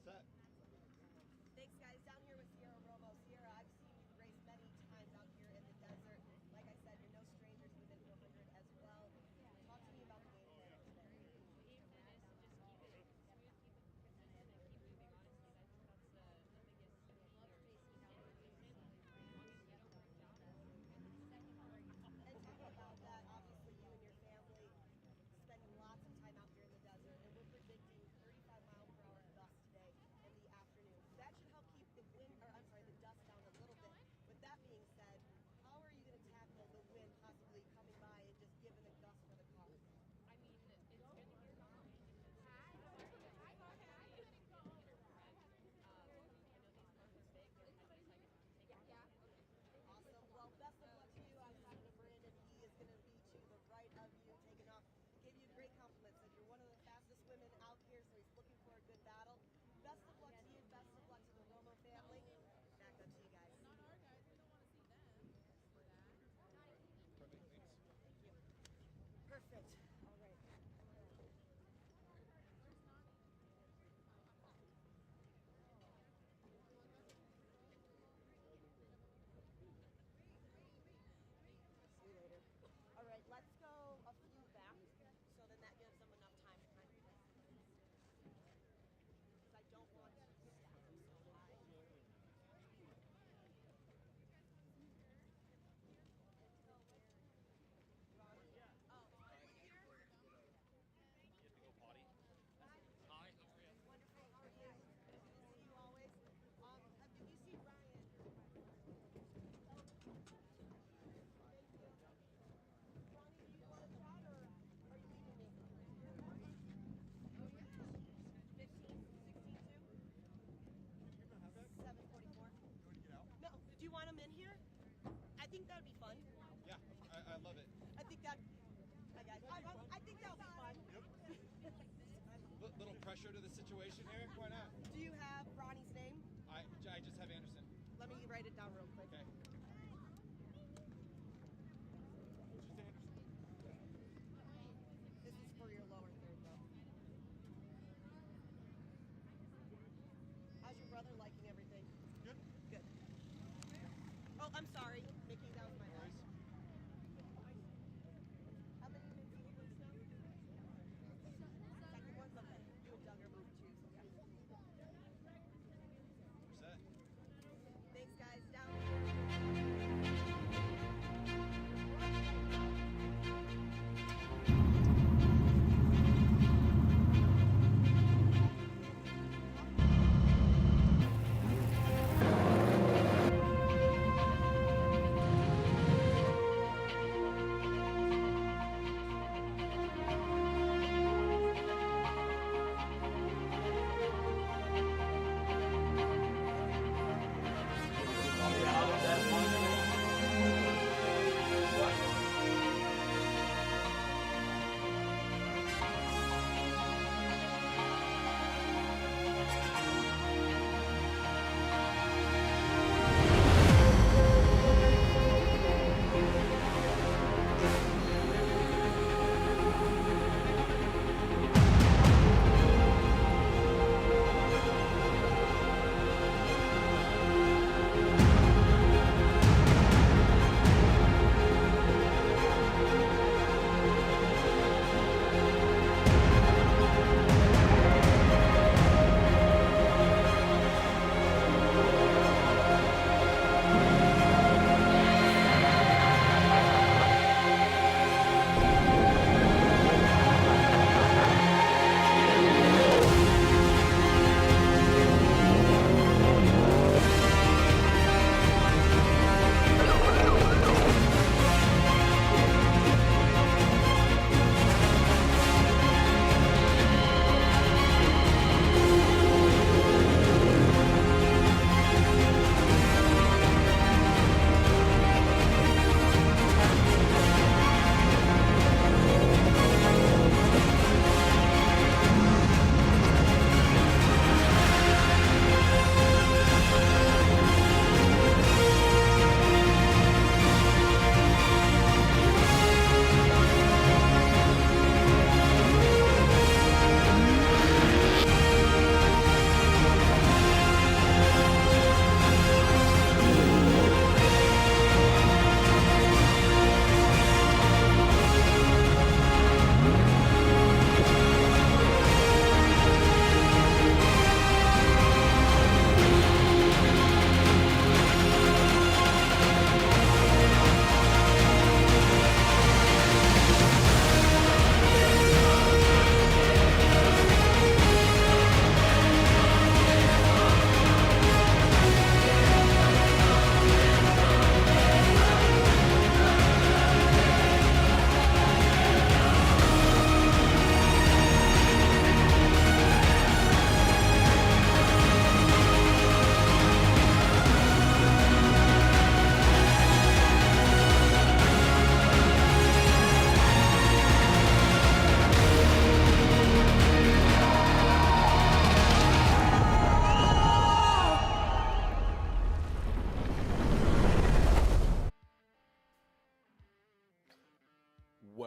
set. Thanks, guys. Down here with Sierra Romo. Sierra, I've seen you race many times out here in the desert. Like I said, you're no stranger to the Mint 400 as well. Talk to me about the game plan today. The game plan is to just keep it smooth, keep it consistent, and keep moving. Honestly, that's the biggest key. As long as we don't break down. And talking about that, obviously you and your family spending lots of time out here in the desert, and we're predicting 35-mile-per-hour gusts today in the afternoon. That should help keep the dust down a little bit. With that being said, how are you going to tackle the wind possibly coming by and just giving a gust for the car? I mean, it's good to hear about it. I know these cars are big, but at least I get to take it. Awesome. Well, best of luck to you. I was talking to Brandon. He is going to be to the right of you, taking off. Gave you great compliments. Said you're one of the fastest women out here, so he's looking for a good battle. Best of luck to you. Best of luck to the Romo family. Back up to you guys. Not our guys. We don't want to see them for that. Perfect, thanks. Thank you. Perfect. All right. See you later. All right, let's go a few back, so then that gives them enough time to kind of place the boots. Because I don't want to stack them so high. Oh, You have to go potty. Hi, how are you? wonderful. How are you? Good to see you always. Did you see Ryan? Thank you. Ronnie, do you want to chat or are you leaving me? Oh, yeah. 15, 16, 744. You want to get out? No, do you want them in here? I think that would be fun. Yeah, I love it. I think that. Hi guys. I think that'll be fun. Little pressure to the situation here. Why not? Do you have Ronnie's name? I just have Anderson. Let me write it down real quick. Okay. Just Anderson. This is for your lower third, though. How's your brother liking everything? Good. Good. Oh, I'm sorry, Mickey. That was my bad. Nice. How many minutes have you been now? Second one? Okay. You and Doug are moving too, so yeah. We're set. Thanks, guys. Down here.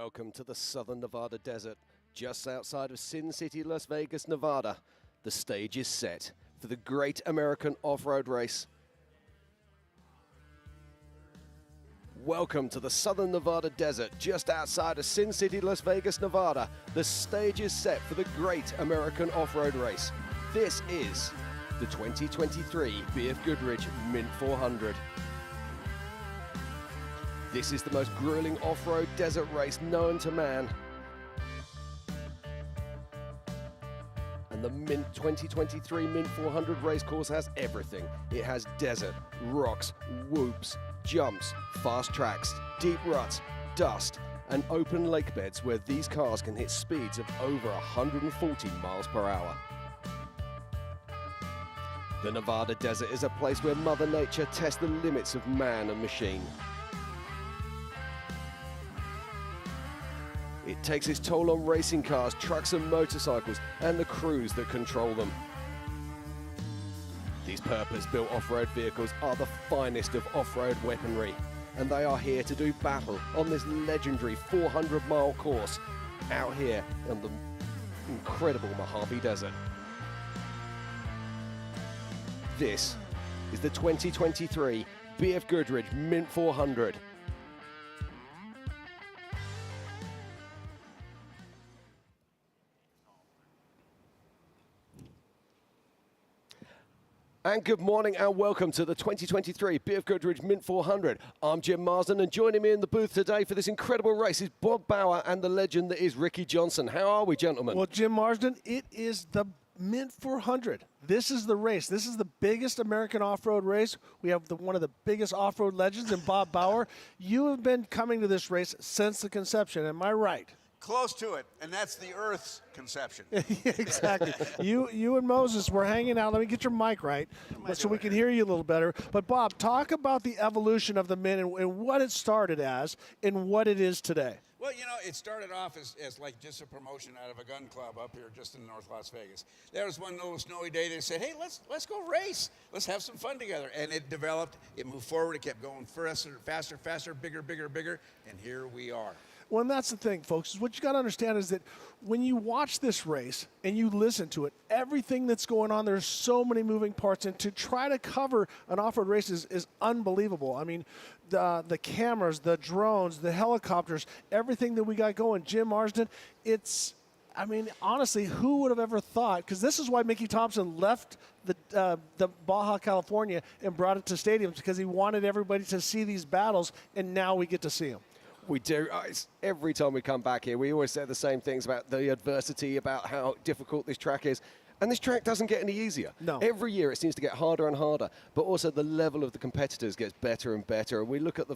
Welcome to the Southern Nevada Desert, just outside of Sin City, Las Vegas, Nevada. The stage is set for the Great American Off-Road Race. Welcome to the Southern Nevada Desert, just outside of Sin City, Las Vegas, Nevada. The stage is set for the Great American Off-Road Race. This is the 2023 BFGoodrich Mint 400. This is the most grueling off-road desert race known to man. And the Mint 2023 Mint 400 race course has everything. It has desert, rocks, whoops, jumps, fast tracks, deep ruts, dust, and open lake beds where these cars can hit speeds of over 140 miles per hour. The Nevada desert is a place where Mother Nature tests the limits of man and machine. It takes its toll on racing cars, trucks and motorcycles, and the crews that control them. These purpose-built off-road vehicles are the finest of off-road weaponry, and they are here to do battle on this legendary 400-mile course out here in the incredible Mojave Desert. This is the 2023 BFGoodrich Mint 400. And good morning and welcome to the 2023 BFGoodrich Mint 400. I'm Jim Marsden, and joining me in the booth today for this incredible race is Bob Bauer and the legend that is Ricky Johnson. How are we, gentlemen? Well, Jim Marsden, it is the Mint 400. This is the race. This is the biggest American off-road race. We have one of the biggest off-road legends in Bob Bauer. You have been coming to this race since the conception. Am I right? Close to it, and that's the Earth's conception. Exactly. You and Moses were hanging out. Let me get your mic right so we can hear you a little better. But, Bob, talk about the evolution of the Mint and what it started as and what it is today. Well, you know, it started off as like just a promotion out of a gun club up here just in North Las Vegas. There was one little snowy day they said, hey, let's go race. Let's have some fun together. And it developed, it moved forward, it kept going faster, bigger, and here we are. Well, and that's the thing, folks, is what you got to understand is that when you watch this race and you listen to it, everything that's going on, there's so many moving parts, and to try to cover an off-road race is unbelievable. I mean, the cameras, the drones, the helicopters, everything that we got going. Jim Marsden, I mean, honestly, who would have ever thought? Because this is why Mickey Thompson left the Baja California and brought it to stadiums, because he wanted everybody to see these battles, and now we get to see them. We do. Every time we come back here, we always say the same things about the adversity, about how difficult this track is. And this track doesn't get any easier. No. Every year it seems to get harder and harder, but also the level of the competitors gets better and better. And we look at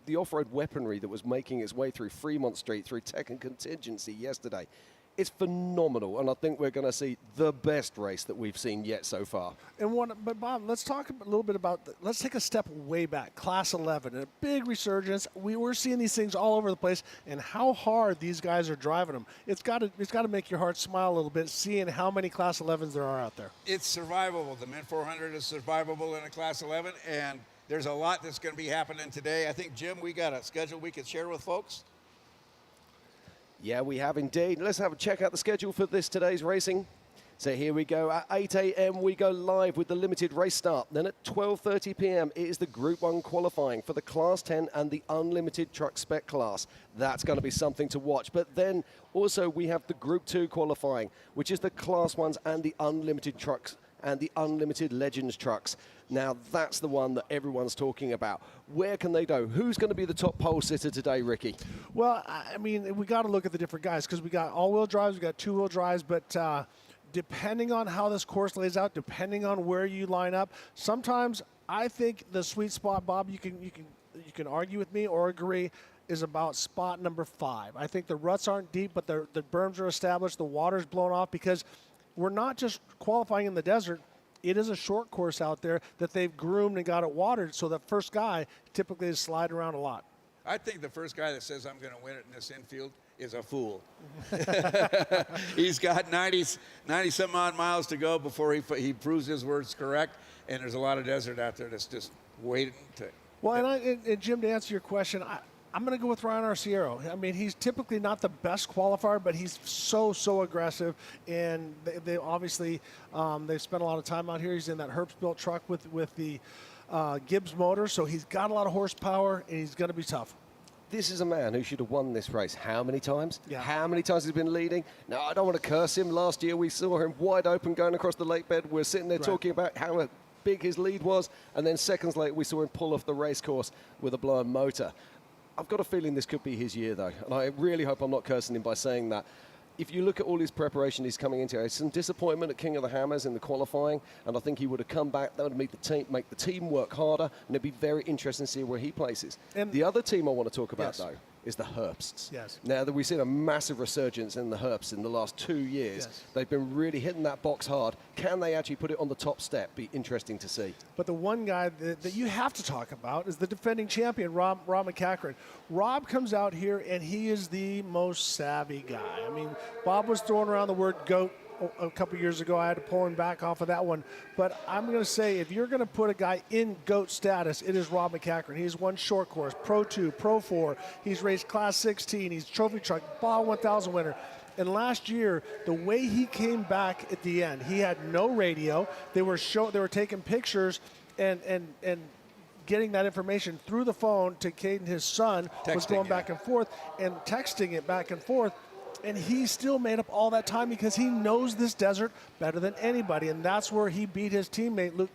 the off-road weaponry that was making its way through Fremont Street, through Tech and Contingency yesterday. It's phenomenal, and I think we're going to see the best race that we've seen yet so far. But Bob, let's talk a little bit about, let's take a step way back. Class 11, a big resurgence. We're seeing these things all over the place, and how hard these guys are driving them. It's got to make your heart smile a little bit, seeing how many Class 11s there are out there. It's survivable. The Mint 400 is survivable in a Class 11, and there's a lot that's going to be happening today. I think, Jim, we got a schedule we could share with folks. Yeah, we have indeed. Let's check out the schedule for today's racing. So here we go. At 8 a.m. we go live with the limited race start. Then at 12:30 p.m. it is the Group 1 qualifying for the Class 10 and the Unlimited Truck Spec class. That's going to be something to watch. But then also we have the Group 2 qualifying, which is the Class 1s and the Unlimited Trucks and the Unlimited Legends trucks. Now, that's the one that everyone's talking about. Where can they go? Who's going to be the top pole sitter today, Ricky? Well, I mean, we got to look at the different guys, because we got all-wheel drives, we got two-wheel drives, but depending on how this course lays out, depending on where you line up, sometimes I think the sweet spot, Bob, you can argue with me or agree, is about spot number 5. I think the ruts aren't deep, but the berms are established, the water's blown off, because we're not just qualifying in the desert. It is a short course out there that they've groomed and got it watered, so the first guy typically is sliding around a lot. I think the first guy that says I'm going to win it in this infield is a fool. He's got 90-some odd miles to go before he proves his words correct, and there's a lot of desert out there that's just waiting to. Well, and Jim, to answer your question, I'm going to go with Ryan Arciero. I mean, he's typically not the best qualifier, but he's so aggressive, and they obviously they've spent a lot of time out here. He's in that Herbst-built truck with the Gibbs motor, so he's got a lot of horsepower, and he's going to be tough. This is a man who should have won this race. How many times? Yeah. How many times he's been leading? Now, I don't want to curse him. Last year, we saw him wide open going across the lake bed. We're sitting there talking about how big his lead was, and then seconds later, we saw him pull off the race course with a blown motor. I've got a feeling this could be his year, though, and I really hope I'm not cursing him by saying that. If you look at all his preparation he's coming into, some disappointment at King of the Hammers in the qualifying, and I think he would have come back, that would make the team work harder, and it'd be very interesting to see where he places. And the other team I want to talk about, though, is the Herbsts. Yes. Now that we've seen a massive resurgence in the Herbsts in the last 2 years, they've been really hitting that box hard. Can they actually put it on the top step? Be interesting to see. But the one guy that you have to talk about is the defending champion, Rob McCachran. Rob comes out here, and he is the most savvy guy. I mean, Bob was throwing around the word GOAT a couple years ago. I had to pull him back off of that one. But I'm going to say, if you're going to put a guy in GOAT status, it is Rob McCachran. He's won short course, Pro 2, Pro 4. He's raced Class 16. He's trophy truck, Baja 1000 winner. And last year, the way he came back at the end, he had no radio. They were taking pictures and getting that information through the phone to Caden, his son, was going back and forth and texting it back and forth. And he still made up all that time because he knows this desert better than anybody. And that's where he beat his teammate, Luke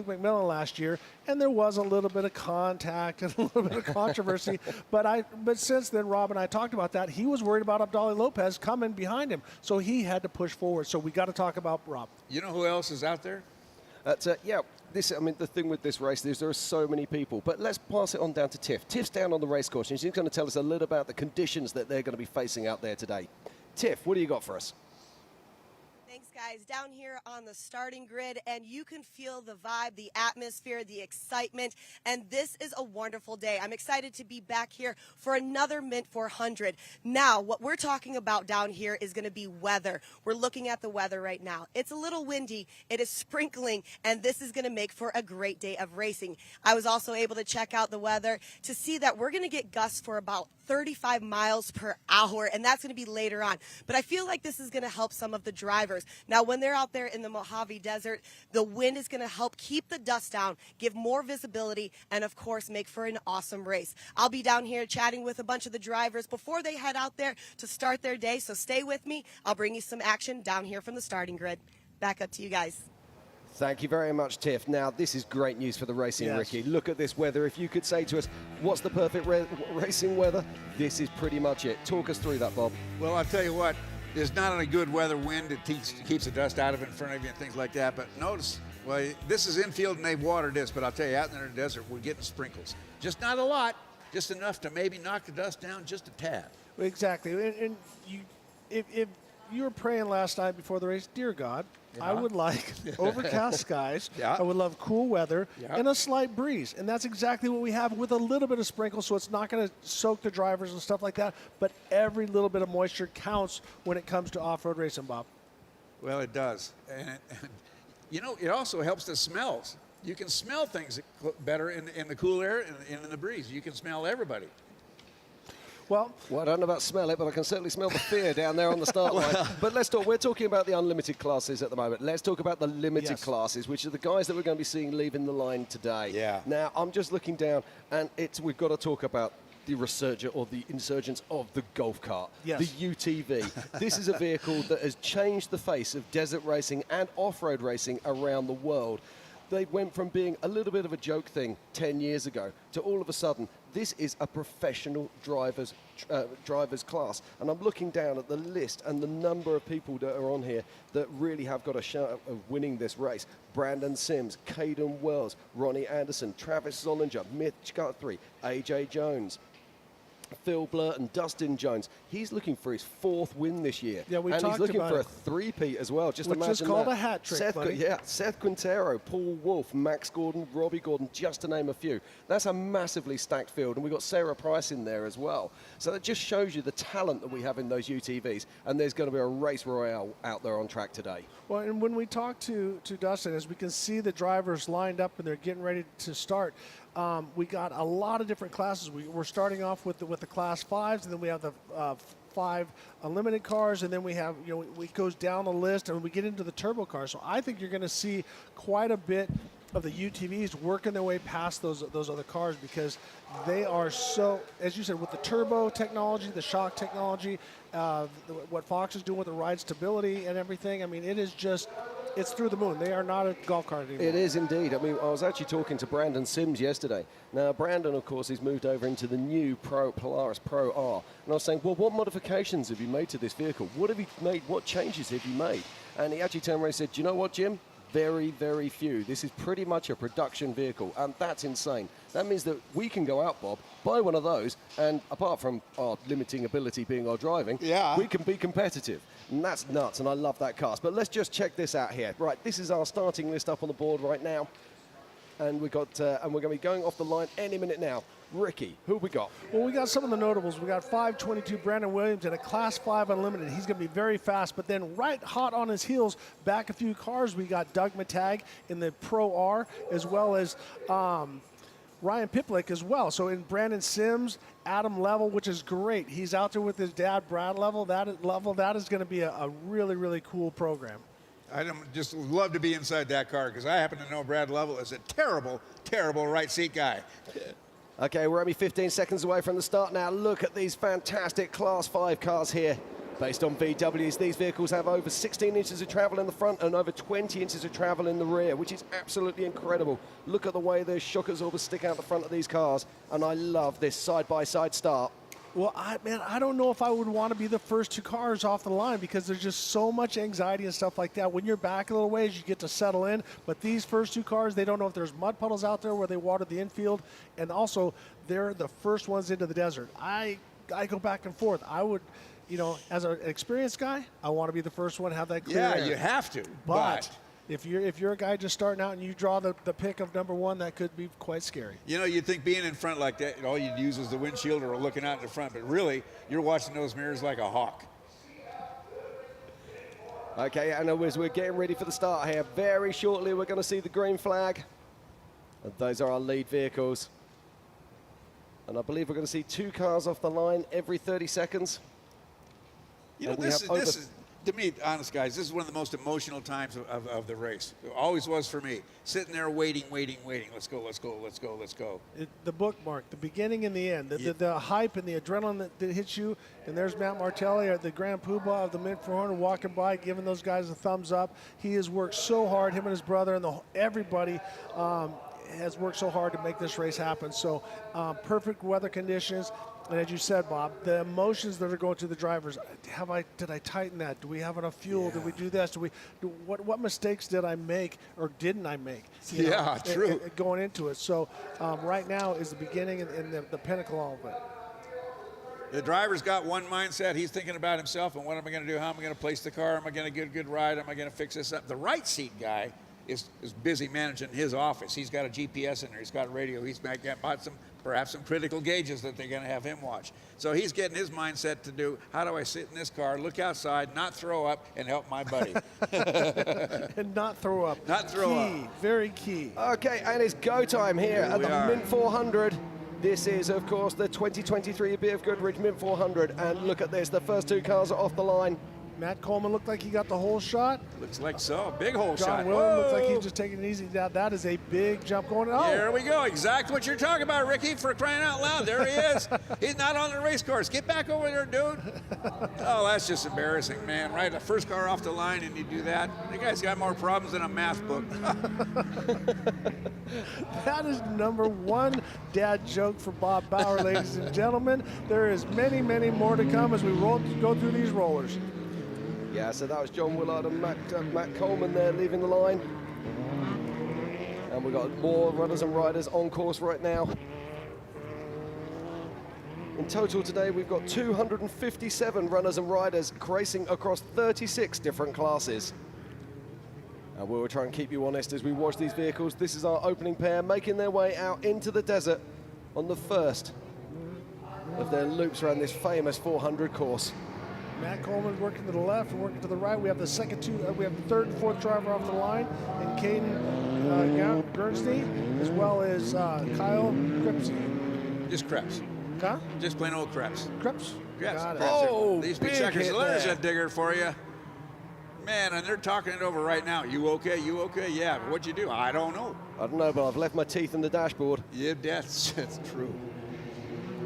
McMillan, last year. And there was a little bit of contact and a little bit of controversy. But since then, Rob and I talked about that. He was worried about Abdali Lopez coming behind him. So he had to push forward. So we got to talk about Rob. You know who else is out there? The thing with this race is there are so many people. But let's pass it on down to Tiff. Tiff's down on the race course, and she's going to tell us a little about the conditions that they're going to be facing out there today. Tiff, what do you got for us? Thanks, guys. Down here on the starting grid, and you can feel the vibe, the atmosphere, the excitement, and this is a wonderful day. I'm excited to be back here for another Mint 400. Now, what we're talking about down here is going to be weather. We're looking at the weather right now. It's a little windy, it is sprinkling, and this is going to make for a great day of racing. I was also able to check out the weather to see that we're going to get gusts for about 35 miles per hour, and that's going to be later on. But I feel like this is going to help some of the drivers. Now, when they're out there in the Mojave Desert, the wind is going to help keep the dust down, give more visibility, and, of course, make for an awesome race. I'll be down here chatting with a bunch of the drivers before they head out there to start their day, so stay with me. I'll bring you some action down here from the starting grid. Back up to you guys. Thank you very much, Tiff. Now, this is great news for the racing, Ricky. Look at this weather. If you could say to us, what's the perfect racing weather? This is pretty much it. Talk us through that, Bob. Well, I'll tell you what, there's not a good weather wind that keeps the dust out of it in front of you and things like that. But notice, well, this is infield and they've watered this, but I'll tell you, out in the desert, we're getting sprinkles. Just not a lot, just enough to maybe knock the dust down just a tad. Exactly. And if you were praying last night before the race, dear God, I would like overcast skies. I would love cool weather and a slight breeze. And that's exactly what we have with a little bit of sprinkle, so it's not going to soak the drivers and stuff like that. But every little bit of moisture counts when it comes to off-road racing, Bob. Well, it does. And it also helps the smells. You can smell things better in the cool air and in the breeze. You can smell everybody. Well, I don't know about smell it, but I can certainly smell the fear down there on the start line. But let's talk. We're talking about the unlimited classes at the moment. Let's talk about the limited classes, which are the guys that we're going to be seeing leaving the line today. Yeah. Now, I'm just looking down, and we've got to talk about the resurgence or the insurgence of the golf cart, the UTV. This is a vehicle that has changed the face of desert racing and off-road racing around the world. They went from being a little bit of a joke thing 10 years ago to all of a sudden, this is a professional driver's class. And I'm looking down at the list and the number of people that are on here that really have got a shot of winning this race. Brandon Sims, Caden Wells, Ronnie Anderson, Travis Zollinger, Mitch Guthrie, AJ Jones, Phil Blurton, Dustin Jones. He's looking for his 4th win this year. Yeah, and he's looking for a 3-peat as well. Just which imagine is called that. a hat trick, buddy. Seth Quintero, Paul Wolfe, Max Gordon, Robbie Gordon, just to name a few. That's a massively stacked field, and we've got Sarah Price in there as well. So that just shows you the talent that we have in those UTVs, and there's going to be a race royale out there on track today. Well, and when we talk to Dustin, as we can see the drivers lined up and they're getting ready to start, we got a lot of different classes. We're starting off with the Class 5s, and then we have the 5 unlimited cars, and then we have, it goes down the list, and we get into the turbo cars. So I think you're going to see quite a bit of the UTVs working their way past those other cars, because they are so, as you said, with the turbo technology, the shock technology, what Fox is doing with the ride stability and everything. I mean, it is just, it's through the moon. They are not a golf cart anymore. It is indeed. I mean, I was actually talking to Brandon Sims yesterday. Now, Brandon, of course, has moved over into the new Polaris Pro R. And I was saying, well, what modifications have you made to this vehicle? What have you made? What changes have you made? And he actually turned around and said, do you know what, Jim? Very, very few. This is pretty much a production vehicle, and that's insane. That means that we can go out, Bob, buy one of those, and apart from our limiting ability being our driving, we can be competitive. And that's nuts, and I love that cast. But let's just check this out here. Right, this is our starting list up on the board right now. And we're going to be going off the line any minute now. Ricky, who we got? Well, we got some of the notables. We got 522 Brandon Williams in a Class 5 Unlimited. He's going to be very fast. But then right hot on his heels, back a few cars, we got Doug Matag in the Pro R, as well as Ryan Piplick as well. So in Brandon Sims, Adam Level, which is great. He's out there with his dad, Brad Level. That is going to be a really, really cool program. I'd just love to be inside that car, because I happen to know Brad Lovell is a terrible, terrible right seat guy. Okay, we're only 15 seconds away from the start now. Look at these fantastic Class 5 cars here. Based on VWs, these vehicles have over 16 inches of travel in the front and over 20 inches of travel in the rear, which is absolutely incredible. Look at the way the shock absorbers stick out the front of these cars, and I love this side-by-side start. Well, I don't know if I would want to be the first 2 cars off the line, because there's just so much anxiety and stuff like that. When you're back a little ways, you get to settle in. But these first 2 cars, they don't know if there's mud puddles out there where they water the infield. And also, they're the first ones into the desert. I go back and forth. I would, as an experienced guy, I want to be the first one, have that clear air. You have to. But if you're a guy just starting out and you draw the pick of number 1, that could be quite scary. You'd think being in front like that, all you'd use is the windshield or looking out in the front, but really, you're watching those mirrors like a hawk. Okay, and as we're getting ready for the start here, very shortly we're going to see the green flag. And those are our lead vehicles. And I believe we're going to see 2 cars off the line every 30 seconds. This is, to me, honest guys, this is one of the most emotional times of the race. It always was for me. Sitting there waiting. Let's go. The bookmark, the beginning and the end, the hype and the adrenaline that hits you. And there's Matt Martelli, the Grand Poobah of the Mint 400, walking by, giving those guys a thumbs up. He has worked so hard, him and his brother, and everybody has worked so hard to make this race happen. So perfect weather conditions. And as you said, Bob, the emotions that are going to the drivers. Did I tighten that? Do we have enough fuel? Yeah. Did we do this? What mistakes did I make or didn't I make? True. Going into it. So right now is the beginning and the pinnacle of it. The driver's got one mindset. He's thinking about himself and what am I going to do? How am I going to place the car? Am I going to get a good ride? Am I going to fix this up? The right seat guy is busy managing his office. He's got a GPS in there. He's got radio. He's bought perhaps some critical gauges that they're going to have him watch. So he's getting his mindset to do, how do I sit in this car, look outside, not throw up, and help my buddy. And not throw up. Not throw up. Very key. Okay, and it's go time here at the Mint 400. This is, of course, the 2023 BFGoodrich Mint 400. And look at this, the first 2 cars are off the line. Matt Coleman looked like he got the whole shot. Looks like so. Big hole shot. John Williams looks like he's just taking it easy. That is a big jump going. Here we go. Exactly what you're talking about, Ricky, for crying out loud. There he is. He's not on the race course. Get back over there, dude. Oh, that's just embarrassing, man. Right? The first car off the line and you do that. The guy's got more problems than a math book. That is number 1 dad joke for Bob Bauer, ladies and gentlemen. There is many, many more to come as we go through these rollers. Yeah, so that was John Willard and Matt Coleman there leaving the line. And we've got more runners and riders on course right now. In total today, we've got 257 runners and riders racing across 36 different classes. And we will try and keep you honest as we watch these vehicles. This is our opening pair making their way out into the desert on the first of their loops around this famous 400 course. Matt Coleman working to the left and working to the right. We have the we have the third and fourth driver off the line, and Caden Gernstein, as well as Kyle Kripsey. Just Krebs. Huh? Just plain old Krebs. Krebs? Yes. Got it. Krebs. Oh, These big big checkers. hit There's there. a digger for you. Man, and they're talking it over right now. You okay? You okay? Yeah. But what'd you do? I don't know. I don't know, but I've left my teeth in the dashboard. Yeah, that's true.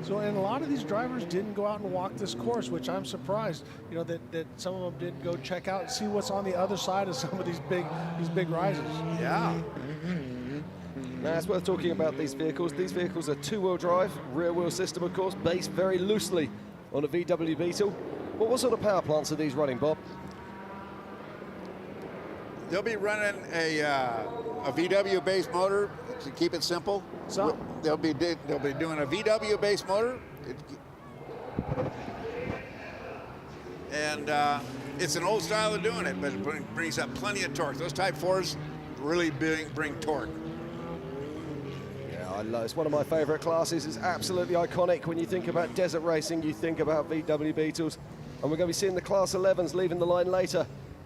So, and a lot of these drivers didn't go out and walk this course, which I'm surprised. You know that some of them didn't go check out and see what's on the other side of some of these big rises. Yeah. Now, it's worth talking about these vehicles. These vehicles are two-wheel drive, rear-wheel system, of course, based very loosely on a VW Beetle. But what sort of power plants are these running, Bob? They'll be running a VW-based motor to keep it simple. So they'll be doing a VW-based motor, and it's an old style of doing it, but it brings up plenty of torque. Those Type 4s really bring torque. Yeah, I love it. It's one of my favorite classes. It's absolutely iconic. When you think about desert racing, you think about VW Beetles. And we're going to be seeing the Class 11s leaving the line later.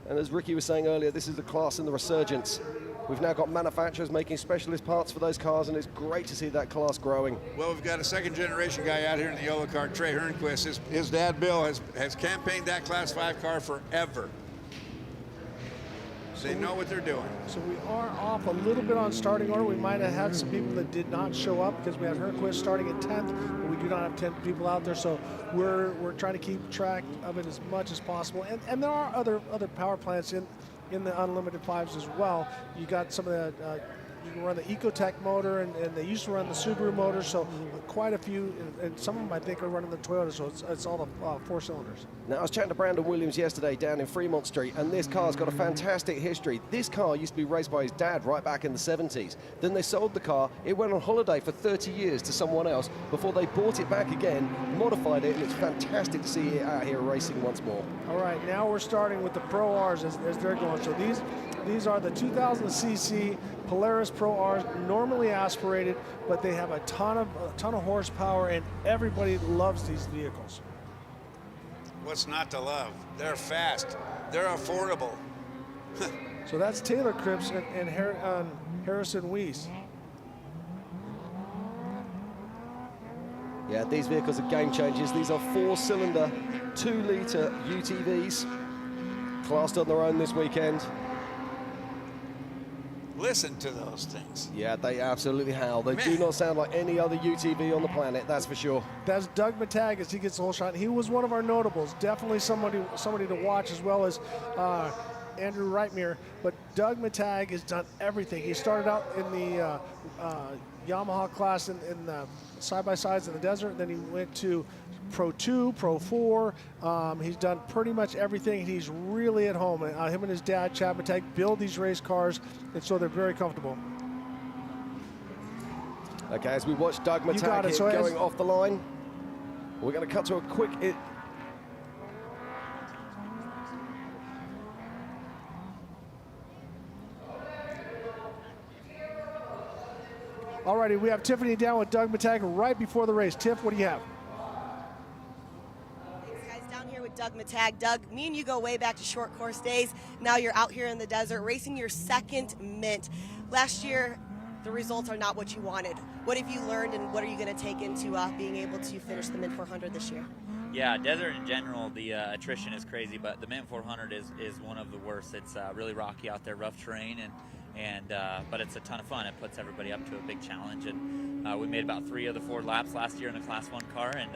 And as Ricky was saying earlier, this is the class in the resurgence. We've now got manufacturers making specialist parts for those cars, and it's great to see that class growing. Well, we've got a second-generation guy out here in the yellow car, Trey Hernquist. His dad, Bill, has campaigned that Class 5 car forever. They know what they're doing. So we are off a little bit on starting order. We might have had some people that did not show up because we had Hernquist starting at 10th, but we do not have 10 people out there. So we're trying to keep track of it as much as possible. And there are other power plants in the Unlimited 5s as well. You got some of the, you can run the Ecotech motor, and they used to run the Subaru motor, so quite a few, and some of them I think are running the Toyota, so it's all the 4 cylinders. Now, I was chatting to Brandon Williams yesterday down in Fremont Street, and this car's got a fantastic history. This car used to be raced by his dad right back in the 70s. Then they sold the car. It went on holiday for 30 years to someone else before they bought it back again, modified it, and it's fantastic to see it out here racing once more. All right, now we're starting with the Pro Rs as they're going. So these are the 2000cc Polaris Pro Rs, normally aspirated, but they have a ton of horsepower, and everybody loves these vehicles. What's not to love? They're fast. They're affordable. So that's Taylor Cripps and Harrison Weiss. Yeah, these vehicles are game changers. These are 4-cylinder, 2-litre UTVs, classed on their own this weekend. Listen to those things. Yeah, they absolutely howl. They do not sound like any other UTV on the planet, that's for sure. That's Doug Matag as he gets the whole shot. He was one of our notables. Definitely somebody to watch, as well as Andrew Reitmere. But Doug Matag has done everything. He started out in the Yamaha class in the side-by-sides in the desert. Then he went to Pro 2, Pro 4. He's done pretty much everything. He's really at home. Him and his dad, Chad Matag, build these race cars, and so they're very comfortable. Okay, as we watch Doug Matag here So going off the line, we're going to cut to a quick... Alrighty, we have Tiffany down with Doug Matag right before the race. Tiff, what do you have? Thanks, guys. Down here with Doug Matag. Doug, me and you go way back to short course days. Now you're out here in the desert racing your second Mint. Last year, the results are not what you wanted. What have you learned, and what are you going to take into being able to finish the Mint 400 this year? Yeah, desert in general, the attrition is crazy, but the Mint 400 is one of the worst. It's really rocky out there, rough terrain, but it's a ton of fun. It puts everybody up to a big challenge, and we made about 3 of the 4 laps last year in a Class 1 car, and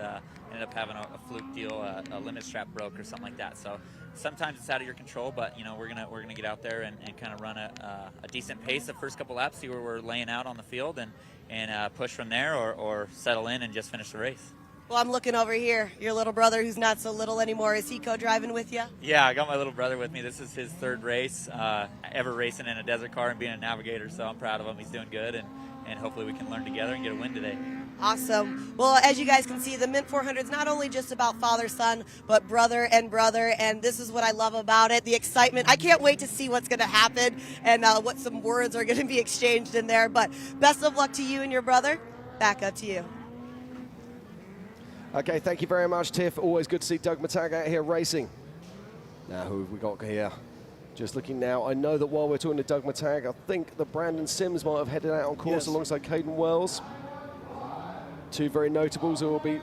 ended up having a fluke deal, a limit strap broke or something like that. So sometimes it's out of your control, but you know we're gonna get out there and kind of run a decent pace the first couple laps, see where we're laying out on the field, and push from there, or settle in and just finish the race. Well, I'm looking over here. Your little brother, who's not so little anymore, is he co-driving with you? Yeah, I got my little brother with me. This is his 3rd race ever racing in a desert car and being a navigator, so I'm proud of him. He's doing good, and hopefully we can learn together and get a win today. Awesome. Well, as you guys can see, the Mint 400 is not only just about father-son, but brother and brother, and this is what I love about it, the excitement. I can't wait to see what's going to happen and what some words are going to be exchanged in there, but best of luck to you and your brother. Back up to you. Okay, thank you very much, Tiff. Always good to see Doug Matag out here racing. Now, who have we got here? Just looking now, I know that while we're talking to Doug Matag, I think that Brandon Sims might have headed out on course alongside Caden Wells. Two very notables who will be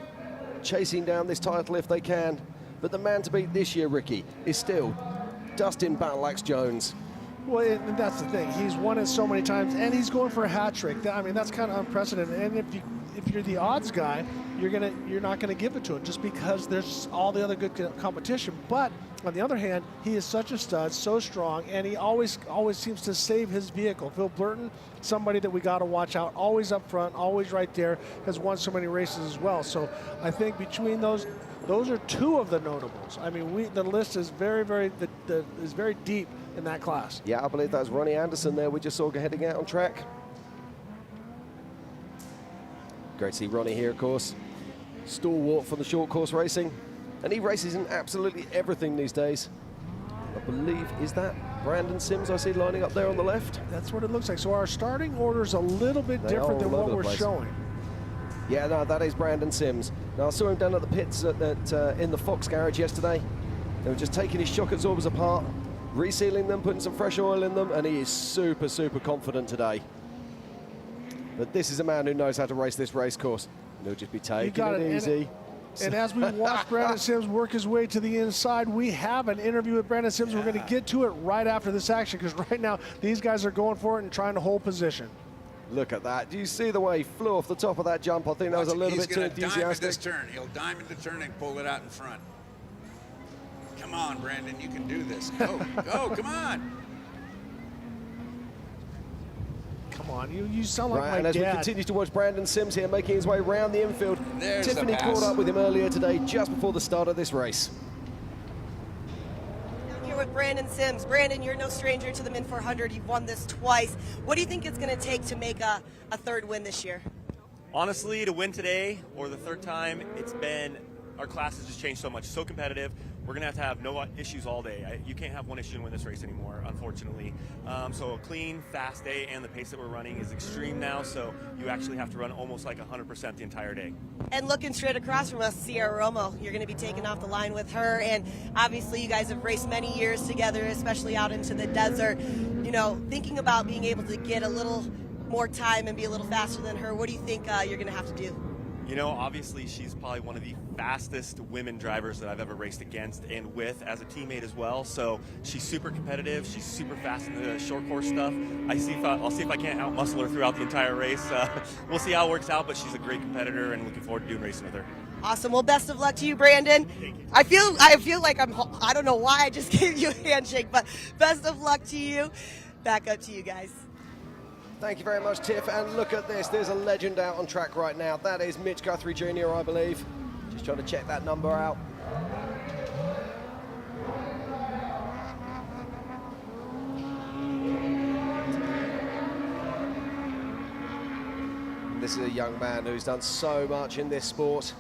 chasing down this title if they can. But the man to beat this year, Ricky, is still Dustin Battleaxe Jones. Well, and that's the thing. He's won it so many times, and he's going for a hat trick. I mean, that's kind of unprecedented. And if you're the odds guy, you're not gonna give it to him just because there's all the other good competition. But on the other hand, he is such a stud, so strong, and he always seems to save his vehicle. Phil Blurton, somebody that we got to watch out, always up front, always right there, has won so many races as well. So I think between those are two of the notables. I mean, the list is very deep in that class. Yeah, I believe that was Ronnie Anderson there we just saw heading out on track. Great to see Ronnie here, of course. Stalwart for the short course racing. And he races in absolutely everything these days. I believe, is that Brandon Sims I see lining up there on the left? That's what it looks like. So our starting order is a little bit different than what we're showing. Yeah, no, that is Brandon Sims. Now, I saw him down at the pits in the Fox garage yesterday. They were just taking his shock absorbers apart, resealing them, putting some fresh oil in them, and he is super, super confident today. But this is a man who knows how to race this race course. And he'll just be taking it easy. And as we watch Brandon Sims work his way to the inside, we have an interview with Brandon Sims. We're going to get to it right after this action because right now these guys are going for it and trying to hold position. Look at that. Do you see the way he flew off the top of that jump? I think that was a little bit too enthusiastic. This turn. He'll diamond the turn and pull it out in front. Come on, Brandon. You can do this. Go. Go. Come on. Come on. You sound like my and as dad. we continue to watch Brandon Sims here making his way around the infield, There's Tiffany caught up with him earlier today just before the start of this race. Here with Brandon Sims. Brandon, you're no stranger to the Mint 400. You've won this twice. What do you think it's going to take to make a third win this year? Honestly, to win today or the third time, our class has just changed so much, so competitive. We're going to have no issues all day. You can't have one issue and win this race anymore, unfortunately. So a clean, fast day, and the pace that we're running is extreme now, so you actually have to run almost like 100% the entire day. And looking straight across from us, Sierra Romo, you're going to be taking off the line with her, and obviously you guys have raced many years together, especially out into the desert. You know, thinking about being able to get a little more time and be a little faster than her, what do you think you're going to have to do? You know, obviously she's probably one of the fastest women drivers that I've ever raced against and with as a teammate as well. So she's super competitive. She's super fast in the short course stuff. I'll see if I can't outmuscle her throughout the entire race. We'll see how it works out, but she's a great competitor and looking forward to doing racing with her. Awesome. Well, best of luck to you, Brandon. Thank you. I feel like I don't know why I just gave you a handshake, but best of luck to you. Back up to you guys. Thank you very much, Tiff. And look at this. There's a legend out on track right now. That is Mitch Guthrie Jr., I believe. Just trying to check that number out. This is a young man who's done so much in this sport.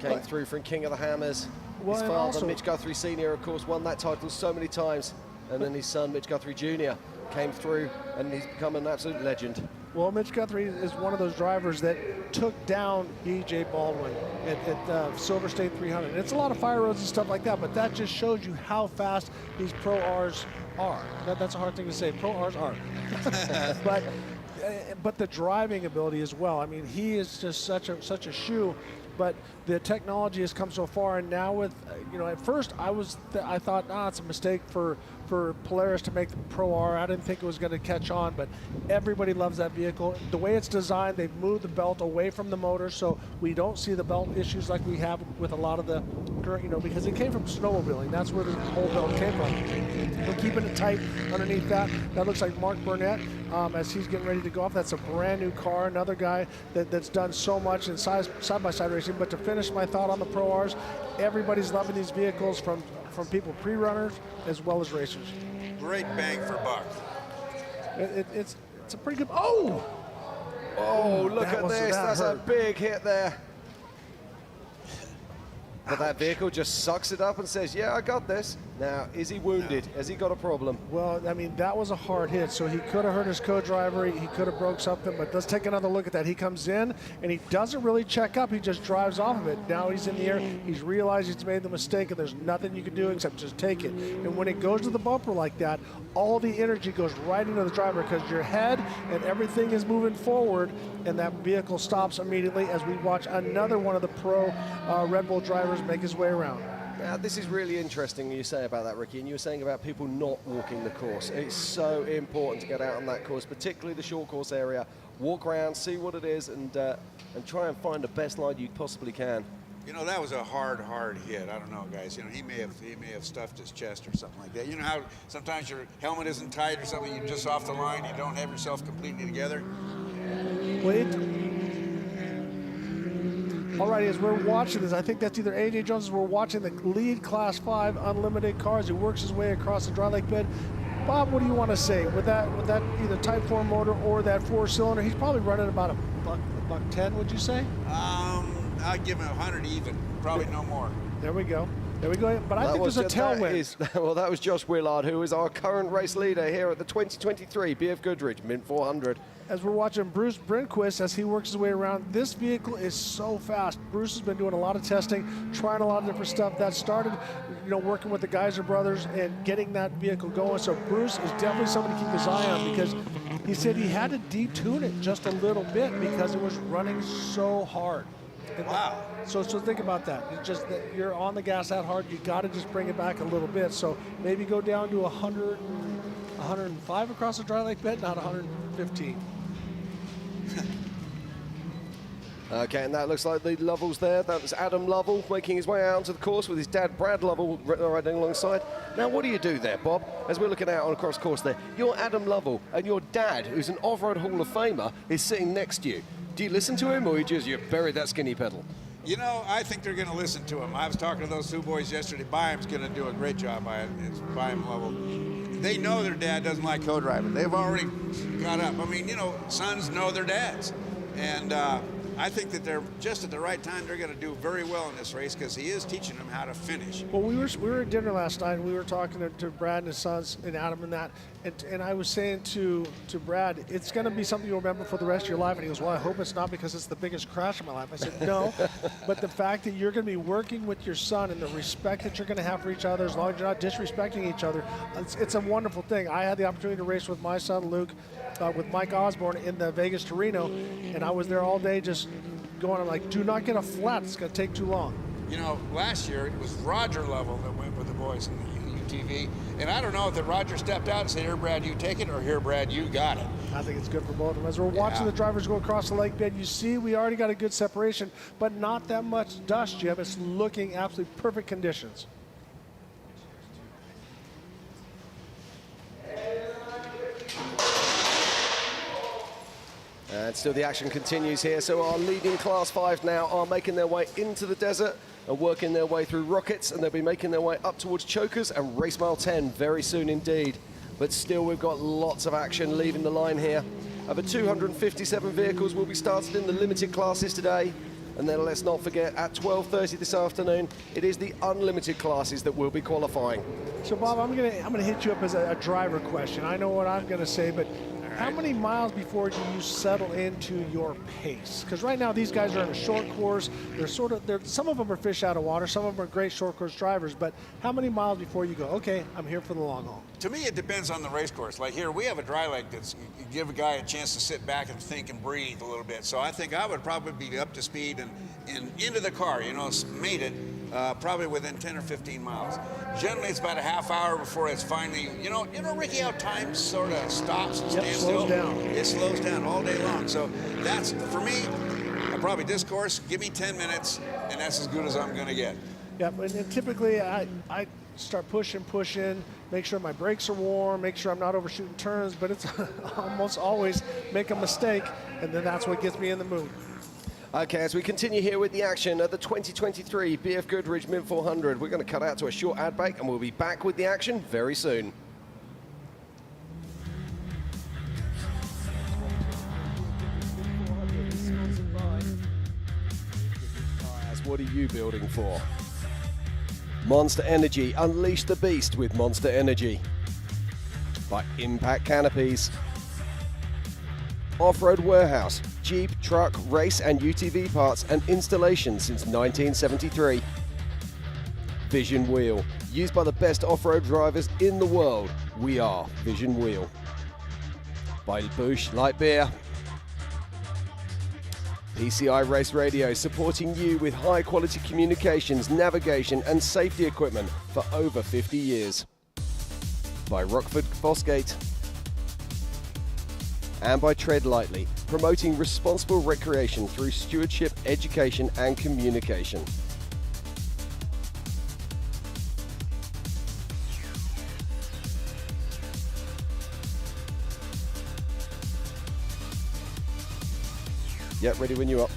Came through from King of the Hammers. His father, Mitch Guthrie Sr., of course, won that title so many times. And then his son, Mitch Guthrie Jr., came through, and he's become an absolute legend. Well, Mitch Guthrie is one of those drivers that took down B.J. Baldwin at Silver State 300. And it's a lot of fire roads and stuff like that, but that just shows you how fast these Pro Rs are. That's a hard thing to say. Pro Rs are. but the driving ability as well. I mean, he is just such a shoe. But the technology has come so far, and now with, at first I thought, it's a mistake for Polaris to make the Pro R. I didn't think it was going to catch on, but everybody loves that vehicle. The way it's designed, they've moved the belt away from the motor, so we don't see the belt issues like we have with a lot of the current, because it came from snowmobiling. That's where the whole belt came from. We're keeping it tight underneath that. That looks like Mark Burnett as he's getting ready to go off. That's a brand new car, another guy that's done so much in side-by-side racing. But to finish my thought on the Pro Rs, everybody's loving these vehicles from people pre-runners as well as racers. Great bang for buck. It's a pretty good. Oh, look at this. That's a big hit there. But that vehicle just sucks it up and says, yeah, I got this. Now, is he wounded? Has he got a problem? Well, I mean, that was a hard hit, so he could have hurt his co-driver. He could have broke something, but let's take another look at that. He comes in, and he doesn't really check up. He just drives off of it. Now he's in the air. He's realized he's made the mistake, and there's nothing you can do except just take it. And when it goes to the bumper like that, all the energy goes right into the driver because your head and everything is moving forward, and that vehicle stops immediately as we watch another one of the pro Red Bull drivers make his way around. Now, this is really interesting you say about that, Ricky, and you were saying about people not walking the course. It's so important to get out on that course, particularly the short course area. Walk around, see what it is, and try and find the best line you possibly can. You know, that was a hard hit. I don't know, guys. You know, he may have stuffed his chest or something like that. You know how sometimes your helmet isn't tight or something, you're just off the line, you don't have yourself completely together? Wait. All right, as we're watching this, I think that's either A.J. Jones as we're watching the lead Class 5 Unlimited cars. He works his way across the dry lake bed. Bob, what do you want to say? With that either Type 4 motor or that 4-cylinder, he's probably running about a buck 10, would you say? I'd give him 100 even, probably no more. There we go. But I think there's a tailwind. Well, that was Josh Willard, who is our current race leader here at the 2023 BFGoodrich Mint 400. As we're watching Bruce Brinquist as he works his way around, this vehicle is so fast. Bruce has been doing a lot of testing, trying a lot of different stuff. That started, working with the Geyser brothers and getting that vehicle going. So Bruce is definitely somebody to keep his eye on because he said he had to detune it just a little bit because it was running so hard. Wow. So think about that. It's just that you're on the gas that hard, you got to just bring it back a little bit. So maybe go down to 100, 105 across the dry lake bed, not 115. Okay, and that looks like the Lovell's there. That was Adam Lovell making his way out onto the course with his dad, Brad Lovell, riding alongside. Now, what do you do there, Bob? As we're looking out on across course there, you're Adam Lovell, and your dad, who's an off-road Hall of Famer, is sitting next to you. Do you listen to him, or you bury that skinny pedal? You know, I think they're going to listen to him. I was talking to those two boys yesterday. Byam's going to do a great job by it. It's Byam Lovell. They know their dad doesn't like co-driving. They've already got up. I mean, sons know their dads. And I think that they're just at the right time. They're going to do very well in this race because he is teaching them how to finish. Well, we were at dinner last night, and we were talking to Brad and his sons and Adam and that, and I was saying to Brad, it's going to be something you'll remember for the rest of your life. And he goes, well, I hope it's not because it's the biggest crash of my life. I said, no, but the fact that you're going to be working with your son and the respect that you're going to have for each other, as long as you're not disrespecting each other, it's a wonderful thing. I had the opportunity to race with my son, Luke, with Mike Osborne in the Vegas to Reno, and I was there all day just going, I'm like, do not get a flat, it's going to take too long. Last year it was Roger Lovell that went with the boys in the UTV, and I don't know if that Roger stepped out and said, here, Brad, you take it, or here, Brad, you got it. I think it's good for both of them. As we're watching the drivers go across the lake bed, you see we already got a good separation, but not that much dust, Jim. It's looking absolutely perfect conditions. And still the action continues here. So our leading Class 5 now are making their way into the desert and working their way through rockets, and they'll be making their way up towards chokers and race mile 10 very soon indeed. But still, we've got lots of action leaving the line here. Over 257 vehicles will be started in the limited classes today. And then let's not forget, at 12:30 this afternoon, it is the unlimited classes that will be qualifying. So, Bob, I'm gonna hit you up as a driver question. I know what I'm gonna say, but how many miles before do you settle into your pace? Because right now these guys are in a short course. Some of them are fish out of water. Some of them are great short course drivers. But how many miles before you go, okay, I'm here for the long haul? To me, it depends on the race course. Like here, we have a dry lake that's you give a guy a chance to sit back and think and breathe a little bit. So I think I would probably be up to speed and into the car, made it probably within 10 or 15 miles. Generally, it's about a half hour before it's finally, Ricky, how time sort of stops and stands still? Slows down. It slows down all day long. So that's, for me, probably this course, give me 10 minutes, and that's as good as I'm going to get. Yeah, and typically I start pushing, make sure my brakes are warm, make sure I'm not overshooting turns, but it's almost always make a mistake, and then that's what gets me in the mood. Okay, as we continue here with the action at the 2023 BFGoodrich Mint 400, we're going to cut out to a short ad break, and we'll be back with the action very soon. What are you building for? Monster Energy, unleash the beast with Monster Energy. By Impact Canopies. Off-Road Warehouse, Jeep, truck, race and UTV parts and installation since 1973. Vision Wheel, used by the best off-road drivers in the world. We are Vision Wheel. By Busch Light Beer. PCI Race Radio, supporting you with high-quality communications, navigation and safety equipment for over 50 years. By Rockford Fosgate. And by Tread Lightly, promoting responsible recreation through stewardship, education and communication. Yep, ready when you're up.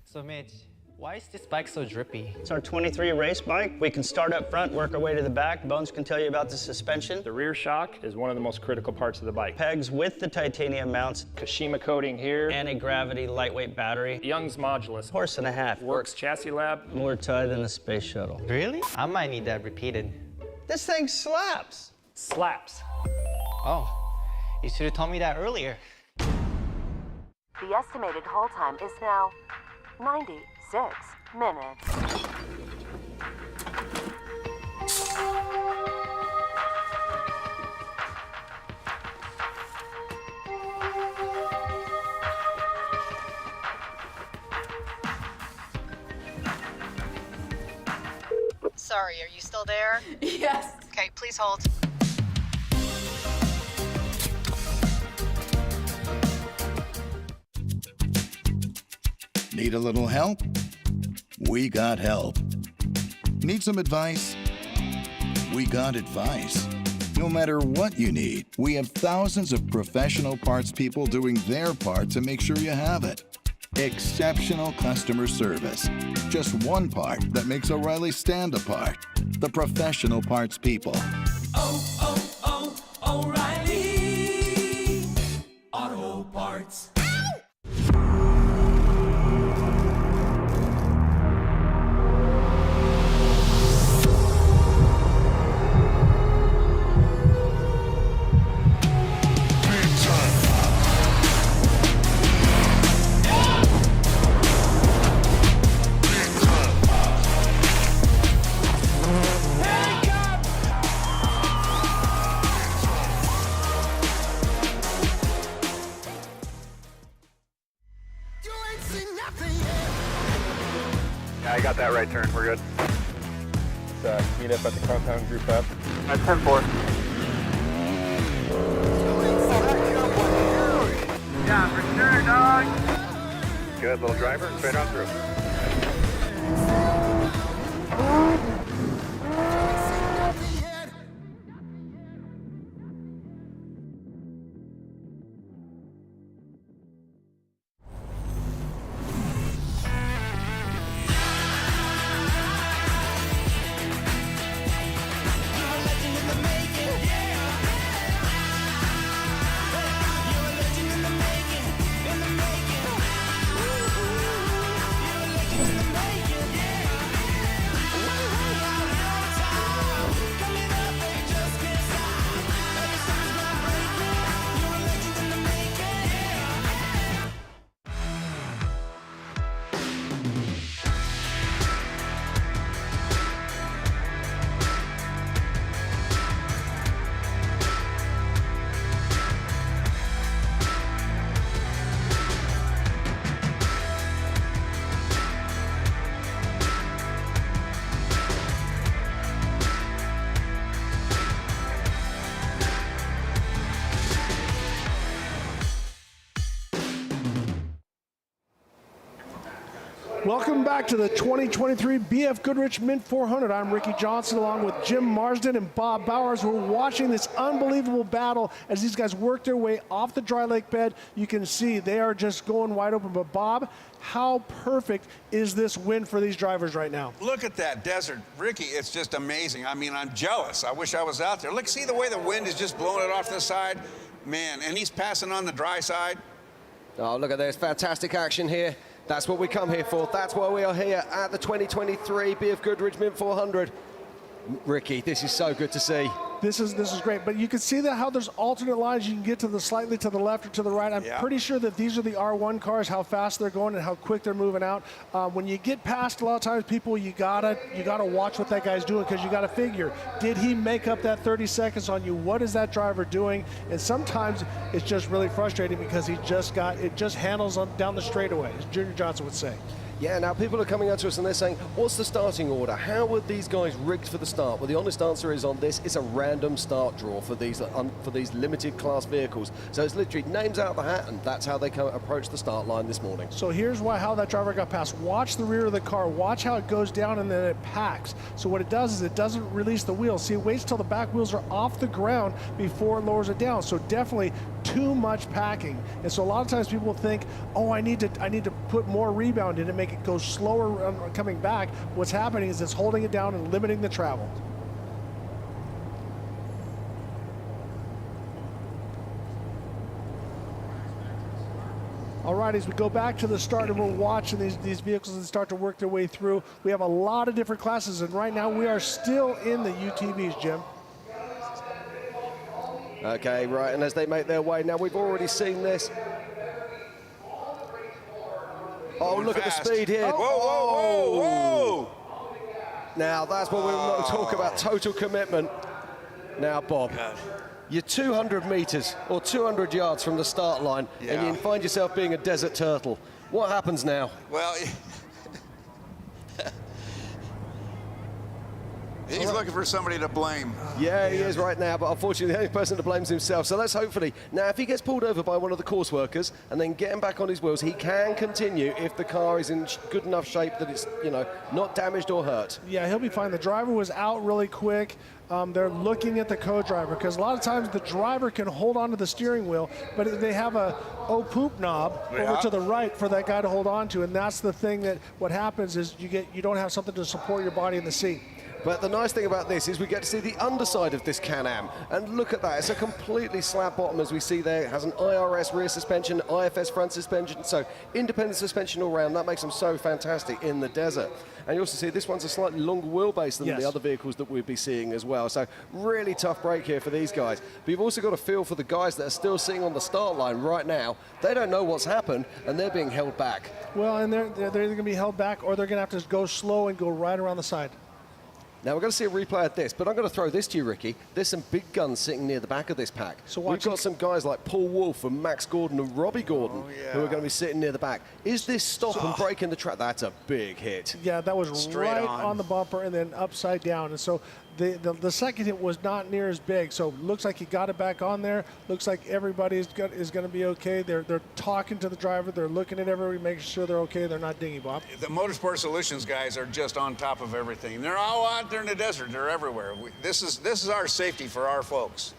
So Mitch, why is this bike so drippy? It's our 23 race bike. We can start up front, work our way to the back. Bones can tell you about the suspension. The rear shock is one of the most critical parts of the bike. Pegs with the titanium mounts. Kashima coating here. Anti-gravity lightweight battery. Young's modulus. Horse and a half. Works Chassis Lab. More tie than a space shuttle. Really? I might need that repeated. This thing slaps. Slaps. Oh, you should have told me that earlier. The estimated haul time is now 96 minutes. Sorry, are you still there? Yes. Okay, please hold. Need a little help? We got help. Need some advice? We got advice. No matter what you need, we have thousands of professional parts people doing their part to make sure you have it. Exceptional customer service. Just one part that makes O'Reilly stand apart. The professional parts people. O'Reilly Auto Parts. Yeah, I got that right turn. We're good. Let's meet up at the compound group up. At 10-4. Yeah, for sure, dog. Good little driver, straight on through. Welcome back to the 2023 BFGoodrich Mint 400. I'm Ricky Johnson along with Jim Marsden and Bob Bowers. We're watching this unbelievable battle as these guys work their way off the dry lake bed. You can see they are just going wide open. But Bob, how perfect is this win for these drivers right now? Look at that desert. Ricky, it's just amazing. I mean, I'm jealous. I wish I was out there. Look, see the way the wind is just blowing it off the side? Man, and he's passing on the dry side. Oh, look at this. Fantastic action here. That's what we come here for. That's why we are here at the 2023 BFGoodrich Mint 400. Ricky, this is so good to see. This is great, but you can see that how there's alternate lines. You can get to the slightly to the left or to the right. I'm pretty sure that these are the R1 cars, how fast they're going and how quick they're moving out. When you get past, a lot of times, people, you gotta watch what that guy's doing, because you gotta figure, did he make up that 30 seconds on you? What is that driver doing? And sometimes it's just really frustrating because it just handles down the straightaway, as Junior Johnson would say. Yeah, now people are coming up to us and they're saying, what's the starting order? How were these guys rigged for the start? Well, the honest answer is on this, it's a random start draw for these limited class vehicles. So it's literally names out of the hat, and that's how they approach the start line this morning. So here's how that driver got past. Watch the rear of the car. Watch how it goes down and then it packs. So what it does is it doesn't release the wheels. See, it waits till the back wheels are off the ground before it lowers it down. So definitely too much packing. And so a lot of times people think, oh, I need to put more rebound in to make it go slower coming back. What's happening is it's holding it down and limiting the travel. All right, as we go back to the start and we're watching these vehicles and start to work their way through, we have a lot of different classes, and right now we are still in the UTVs, Jim. Okay, right, and as they make their way, now we've already seen this. Oh, look at the speed here. Whoa, whoa, whoa, whoa! Now, that's what we talk about, total commitment. Now, Bob, you're 200 meters or 200 yards from the start line, and you find yourself being a desert turtle. What happens now? Well, he's looking for somebody to blame. Yeah, he is right now, but unfortunately the only person to blame is himself. So let's hopefully, now if he gets pulled over by one of the course workers and then get him back on his wheels, he can continue if the car is in good enough shape that it's, not damaged or hurt. Yeah, he'll be fine. The driver was out really quick. They're looking at the co-driver, because a lot of times the driver can hold on to the steering wheel, but they have a poop knob over to the right for that guy to hold on to, and that's the thing that what happens is you don't have something to support your body in the seat. But the nice thing about this is we get to see the underside of this Can-Am. And look at that, it's a completely slab bottom, as we see there. It has an IRS rear suspension, IFS front suspension, so independent suspension all around. That makes them so fantastic in the desert. And you also see this one's a slightly longer wheelbase than the other vehicles that we'll be seeing as well. So really tough break here for these guys. But you've also got a feel for the guys that are still sitting on the start line right now. They don't know what's happened, and they're being held back. Well, and they're either going to be held back or they're going to have to go slow and go right around the side. Now we're going to see a replay of this, but I'm going to throw this to you, Ricky. There's some big guns sitting near the back of this pack. So we've got some guys like Paul Wolfe and Max Gordon and Robbie Gordon who are going to be sitting near the back. Is this stop and break in the track? That's a big hit. Yeah, that was right on the bumper and then upside down. And so the second hit was not near as big. So looks like he got it back on there. Looks like everybody is going to be okay. They're talking to the driver. They're looking at everybody, making sure they're okay. They're not dinghy, Bob. The Motorsport Solutions guys are just on top of everything. They're all out there in the desert. They're everywhere. This is our safety for our folks.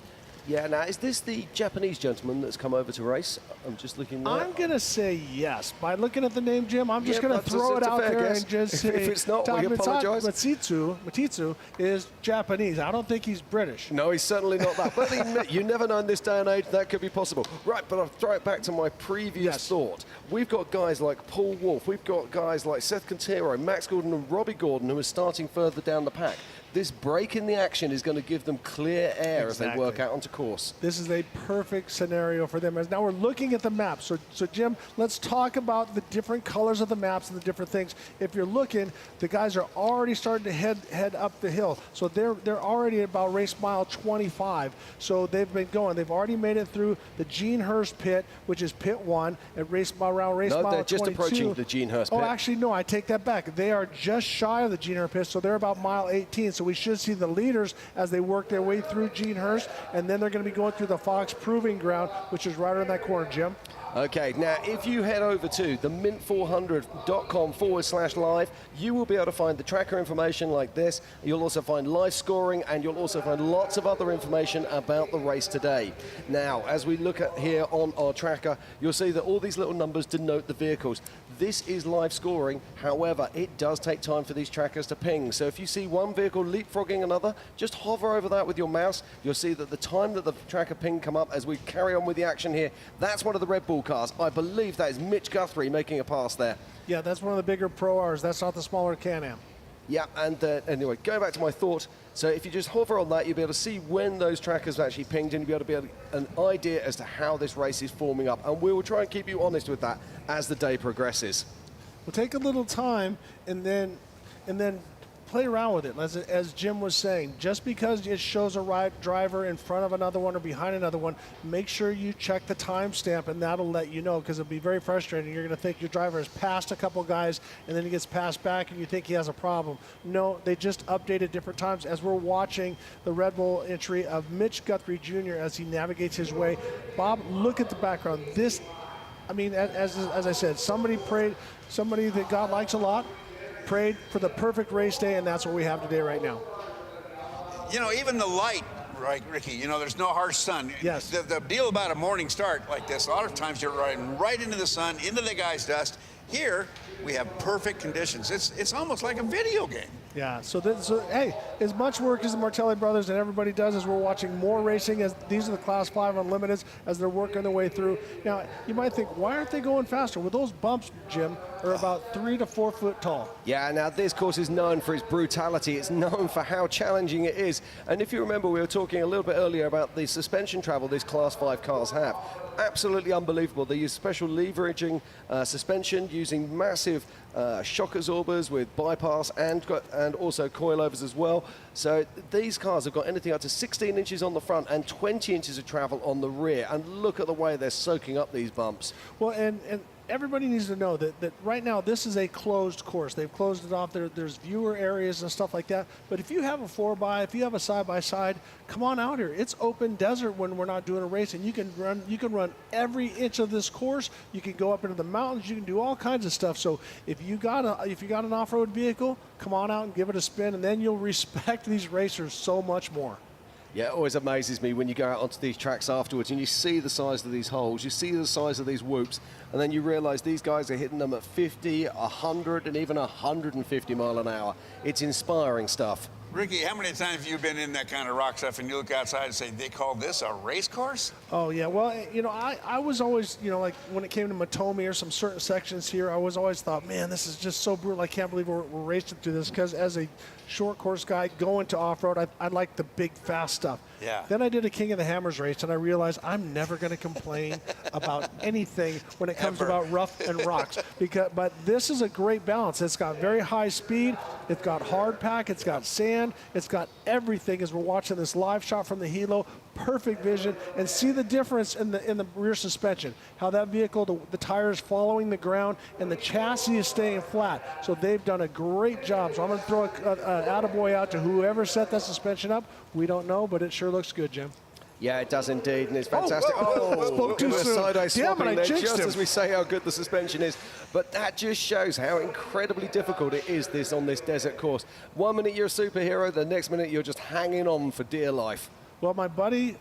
Yeah, now, is this the Japanese gentleman that's come over to race? I'm just looking there. I'm going to say yes. By looking at the name, Jim, I'm just going to throw it out there and just say... If it's not, we apologize. Matitsu is Japanese. I don't think he's British. No, he's certainly not that. But you never know in this day and age that could be possible. Right, but I'll throw it back to my previous thought. We've got guys like Paul Wolfe. We've got guys like Seth Quintero, Max Gordon and Robbie Gordon who are starting further down the pack. This break in the action is going to give them clear air as they work out onto course. This is a perfect scenario for them. As now we're looking at the map. So Jim, let's talk about the different colors of the maps and the different things. If you're looking, the guys are already starting to head up the hill. So they're already at about race mile 25. So they've been going. They've already made it through the Gene Hurst pit, which is pit 1, at race mile 22. No, they're just approaching the Gene Hurst pit. Oh, actually, no, I take that back. They are just shy of the Gene Hurst pit, so they're about mile 18. So we should see the leaders as they work their way through Gene Hurst, and then they're going to be going through the Fox Proving Ground, which is right around that corner, Jim. Okay, now if you head over to the mint400.com/live, you will be able to find the tracker information like this. You'll also find live scoring, and you'll also find lots of other information about the race today. Now, as we look at here on our tracker, you'll see that all these little numbers denote the vehicles. This is live scoring, however, it does take time for these trackers to ping. So if you see one vehicle leapfrogging another, just hover over that with your mouse. You'll see that the time that the tracker ping come up as we carry on with the action here, that's one of the Red Bull cars. I believe that is Mitch Guthrie making a pass there. Yeah, that's one of the bigger Pro Rs. That's not the smaller Can-Am. Yeah, and anyway, going back to my thought, so if you just hover on that, you'll be able to see when those trackers have actually pinged, and you'll be able to get an idea as to how this race is forming up. And we will try and keep you honest with that as the day progresses. We'll take a little time and then play around with it. As Jim was saying, just because it shows a driver in front of another one or behind another one, make sure you check the timestamp, and that'll let you know, because it'll be very frustrating. You're going to think your driver has passed a couple guys, and then he gets passed back, and you think he has a problem. No, they just updated different times as we're watching the Red Bull entry of Mitch Guthrie Jr. as he navigates his way. Bob, look at the background. This, I mean, as I said, somebody that God likes a lot, prayed for the perfect race day, and that's what we have today right now. You know, even the light, right, Ricky, you know, there's no harsh sun. Yes. The deal about a morning start like this, a lot of times you're riding right into the sun, into the guy's dust. Here, we have perfect conditions. It's almost like a video game. Yeah, so hey, as much work as the Martelli brothers and everybody does as we're watching more racing, as these are the Class 5 Unlimiteds, as they're working their way through. Now, you might think, why aren't they going faster? Well, those bumps, Jim, are about 3 to 4 foot tall. Yeah, now this course is known for its brutality. It's known for how challenging it is. And if you remember, we were talking a little bit earlier about the suspension travel these Class 5 cars have. Absolutely unbelievable. They use special leveraging suspension using massive shock absorbers with bypass and also coilovers as well. So these cars have got anything up to 16 inches on the front and 20 inches of travel on the rear. And look at the way they're soaking up these bumps. Well, and everybody needs to know that right now this is a closed course. They've closed it off. There's viewer areas and stuff like that. But if you have a 4x, if you have a side-by-side, come on out here. It's open desert when we're not doing a race, and you can run every inch of this course. You can go up into the mountains. You can do all kinds of stuff. So if you got an off-road vehicle, come on out and give it a spin, and then you'll respect these racers so much more. Yeah, it always amazes me when you go out onto these tracks afterwards and you see the size of these holes, you see the size of these whoops, and then you realize these guys are hitting them at 50, 100, and even 150 mile an hour. It's inspiring stuff. Ricky, how many times have you been in that kind of rock stuff and you look outside and say, they call this a race course? Oh, yeah. Well, you know, I was always, you know, like when it came to Matomi or some certain sections here, I was always thought, man, this is just so brutal. I can't believe we're racing through this, because as a short course guy going to off-road, I like the big, fast stuff. Yeah. Then I did a King of the Hammers race, and I realized I'm never going to complain about anything when it comes about rough and rocks. But this is a great balance. It's got very high speed. It's got hard pack. It's got sand. It's got everything as we're watching this live shot from the helo. Perfect vision, and see the difference in the rear suspension. How that vehicle, the tires following the ground, and the chassis is staying flat. So they've done a great job. So I'm going to throw an attaboy out to whoever set that suspension up. We don't know, but it sure looks good, Jim. Yeah, it does indeed, and it's fantastic. Spoke too soon. Side-eye swapping there, just him. as we say how good the suspension is. But that just shows how incredibly difficult it is on this desert course. 1 minute you're a superhero, the next minute you're just hanging on for dear life. Well, my buddy,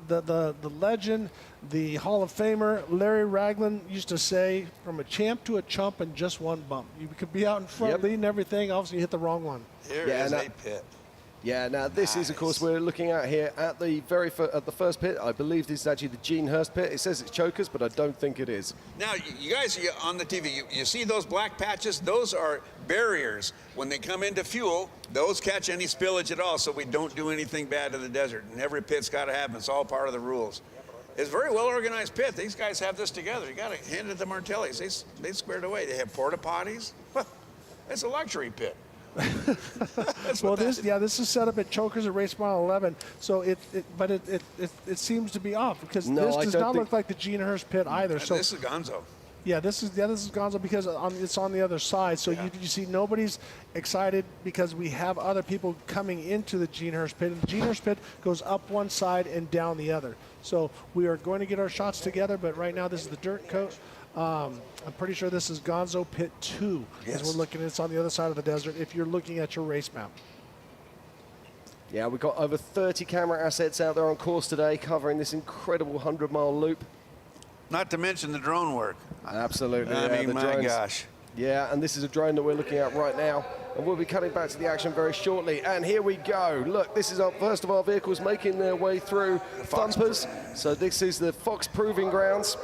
the legend, the Hall of Famer, Larry Ragland used to say, from a champ to a chump in just one bump. You could be out in front leading everything, obviously you hit the wrong one. Here is a pit. Yeah, now this is, of course, we're looking at here at the at the first pit. I believe this is actually the Gene Hurst pit. It says it's chokers, but I don't think it is. Now, you guys on the TV, you see those black patches? Those are barriers. When they come into fuel, those catch any spillage at all, so we don't do anything bad to the desert. And every pit's got to happen. It's all part of the rules. It's a very well-organized pit. These guys have this together. You got to hand it to Martellis. They squared away. They have porta potties. It's a luxury pit. Well, this is set up at chokers at race mile 11, so it seems to be off, because this does not look like the Gene Hurst pit either. So this is Gonzo. Yeah, this is Gonzo because it's on the other side. So you see nobody's excited because we have other people coming into the Gene Hurst pit. And the Gene Hurst pit goes up one side and down the other. So we are going to get our shots together, but right now this is the dirt coat. I'm pretty sure this is Gonzo Pit 2 as we're looking. It's on the other side of the desert if you're looking at your race map. Yeah, we've got over 30 camera assets out there on course today covering this incredible 100-mile loop. Not to mention the drone work. Absolutely. I mean, the my drones. gosh. Yeah, and this is a drone that we're looking at right now. And we'll be cutting back to the action very shortly. And here we go. Look, this is our first of our vehicles making their way through Thumpers. So this is the Fox Proving Grounds.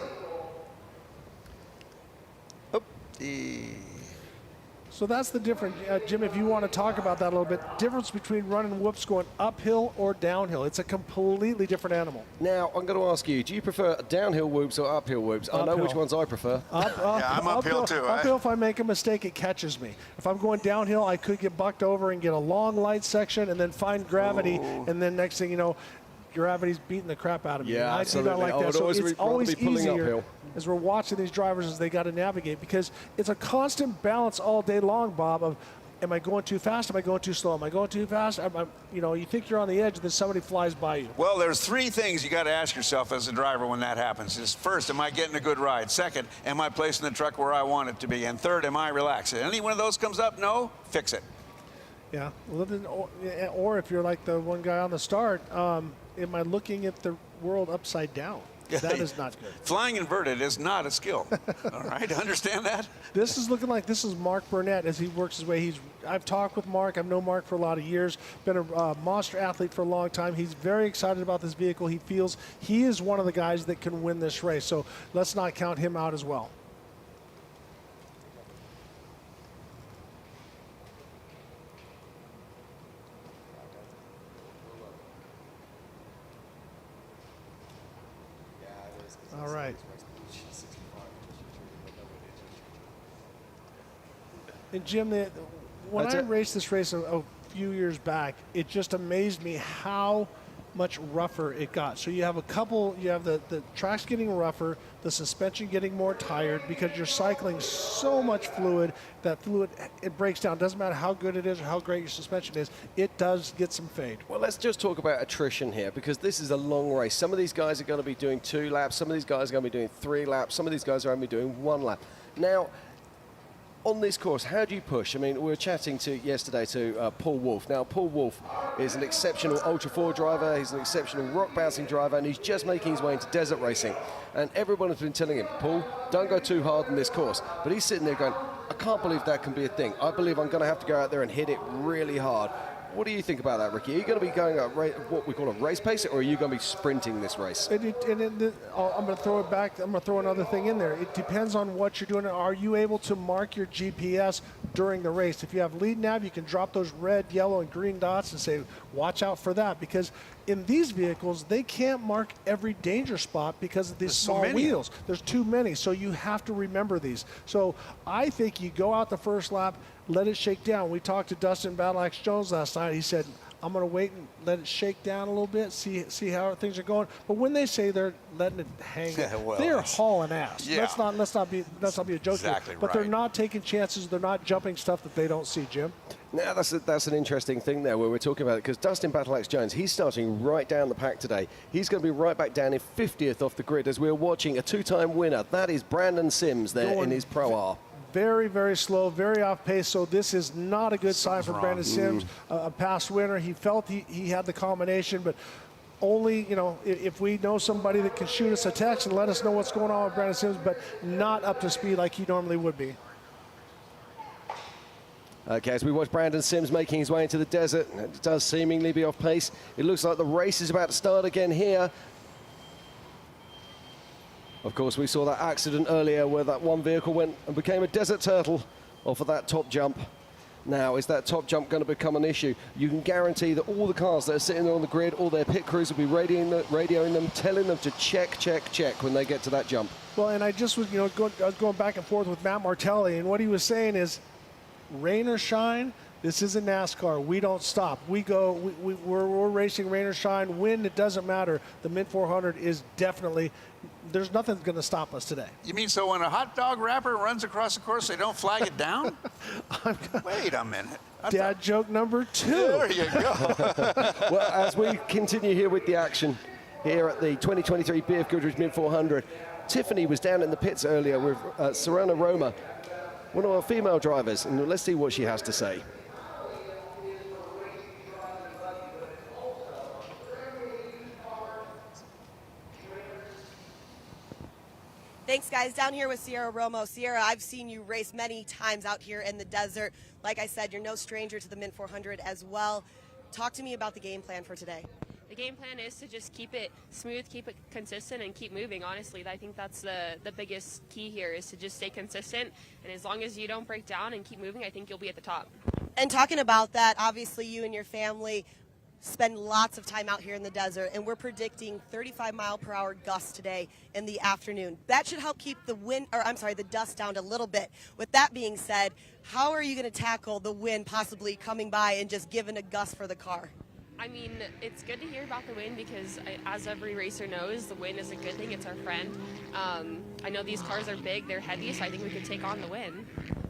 So that's the difference, Jim, if you want to talk about that a little bit, difference between running whoops going uphill or downhill. It's a completely different animal. Now, I'm going to ask you, do you prefer downhill whoops or uphill whoops? I know which ones I prefer. I'm uphill too. Uphill, if I make a mistake, it catches me. If I'm going downhill, I could get bucked over and get a long light section and then find gravity, and then next thing you know, gravity's beating the crap out of me. Yeah, I do not like that. So it's always easier uphill. as we're watching these drivers as they got to navigate, because it's a constant balance all day long, Bob, of am I going too fast? Am I going too slow? Am I going too fast? You think you're on the edge, and then somebody flies by you. Well, there's 3 things you got to ask yourself as a driver when that happens. Is first, am I getting a good ride? Second, am I placing the truck where I want it to be? And third, am I relaxed? Any one of those comes up, no, fix it. Yeah, well, or if you're like the one guy on the start, am I looking at the world upside down? That is not good. Flying inverted is not a skill. All right, understand that? This is looking like this is Mark Burnett as he works his way. I've talked with Mark. I've known Mark for a lot of years. Been a monster athlete for a long time. He's very excited about this vehicle. He feels he is one of the guys that can win this race. So let's not count him out as well. All right. And Jim, when I raced this race a few years back, it just amazed me how much rougher it got. So you have the tracks getting rougher, the suspension getting more tired because you're cycling so much fluid. That fluid, it breaks down. Doesn't matter how good it is or how great your suspension is, it does get some fade. Well, let's just talk about attrition here, because this is a long race. Some of these guys are going to be doing 2 laps. Some of these guys are going to be doing 3 laps. Some of these guys are only doing 1 lap. Now, on this course, how do you push? I mean, we were chatting yesterday to Paul Wolf. Now, Paul Wolf is an exceptional Ultra 4 driver. He's an exceptional rock bouncing driver, and he's just making his way into desert racing. And everyone has been telling him, Paul, don't go too hard on this course. But he's sitting there going, I can't believe that can be a thing. I believe I'm going to have to go out there and hit it really hard. What do you think about that, Ricky? Are you going to be going at what we call a race pace, or are you going to be sprinting this race? I'm going to throw it back. I'm going to throw another thing in there. It depends on what you're doing. Are you able to mark your GPS during the race? If you have lead nav, you can drop those red, yellow, and green dots and say, watch out for that. Because in these vehicles, they can't mark every danger spot because of these small wheels. There's too many, so you have to remember these. So I think you go out the first lap, let it shake down. We talked to Dustin Battleaxe Jones last night. He said, I'm going to wait and let it shake down a little bit, see how things are going. But when they say they're letting it hang, they're hauling ass. Yeah. Let's not be a joke. Exactly but right. they're not taking chances. They're not jumping stuff that they don't see, Jim. Now, that's an interesting thing there where we're talking about it, because Dustin Battleaxe Jones, he's starting right down the pack today. He's going to be right back down in 50th off the grid as we're watching a 2-time winner. That is Brandon Sims there in his Pro R. Very, very slow, very off pace. So this is not a good sign for Brandon Sims, a past winner. He felt he had the combination, but only, if we know somebody that can shoot us a text and let us know what's going on with Brandon Sims, but not up to speed like he normally would be. Okay, as we watch Brandon Sims making his way into the desert, it does seemingly be off pace. It looks like the race is about to start again here. Of course, we saw that accident earlier where that one vehicle went and became a desert turtle off of that top jump. Now, is that top jump going to become an issue? You can guarantee that all the cars that are sitting on the grid, all their pit crews will be radioing them, telling them to check when they get to that jump. Well, and I just was, I was going back and forth with Matt Martelli, and what he was saying is, rain or shine, this isn't NASCAR. We don't stop. We're racing rain or shine. Wind, it doesn't matter. The Mint 400 is definitely there's nothing going to stop us today. You mean so when a hot dog wrapper runs across the course, they don't flag it down? Wait a minute. Dad joke number 2. There you go. Well, as we continue here with the action here at the 2023 BFGoodrich Mint 400, Tiffany was down in the pits earlier with Serena Roma, one of our female drivers, and let's see what she has to say. Thanks, guys. Down here with Sierra Romo. Sierra, I've seen you race many times out here in the desert. Like I said, you're no stranger to the Mint 400 as well. Talk to me about the game plan for today. The game plan is to just keep it smooth, keep it consistent, and keep moving, honestly. I think that's the biggest key here is to just stay consistent. And as long as you don't break down and keep moving, I think you'll be at the top. And talking about that, obviously you and your family spend lots of time out here in the desert, and we're predicting 35-mile-per-hour gusts today in the afternoon. That should help keep the dust down a little bit. With that being said, how are you going to tackle the wind possibly coming by and just giving a gust for the car? I mean, it's good to hear about the wind because, as every racer knows, the wind is a good thing. It's our friend. I know these cars are big, they're heavy, so I think we could take on the wind.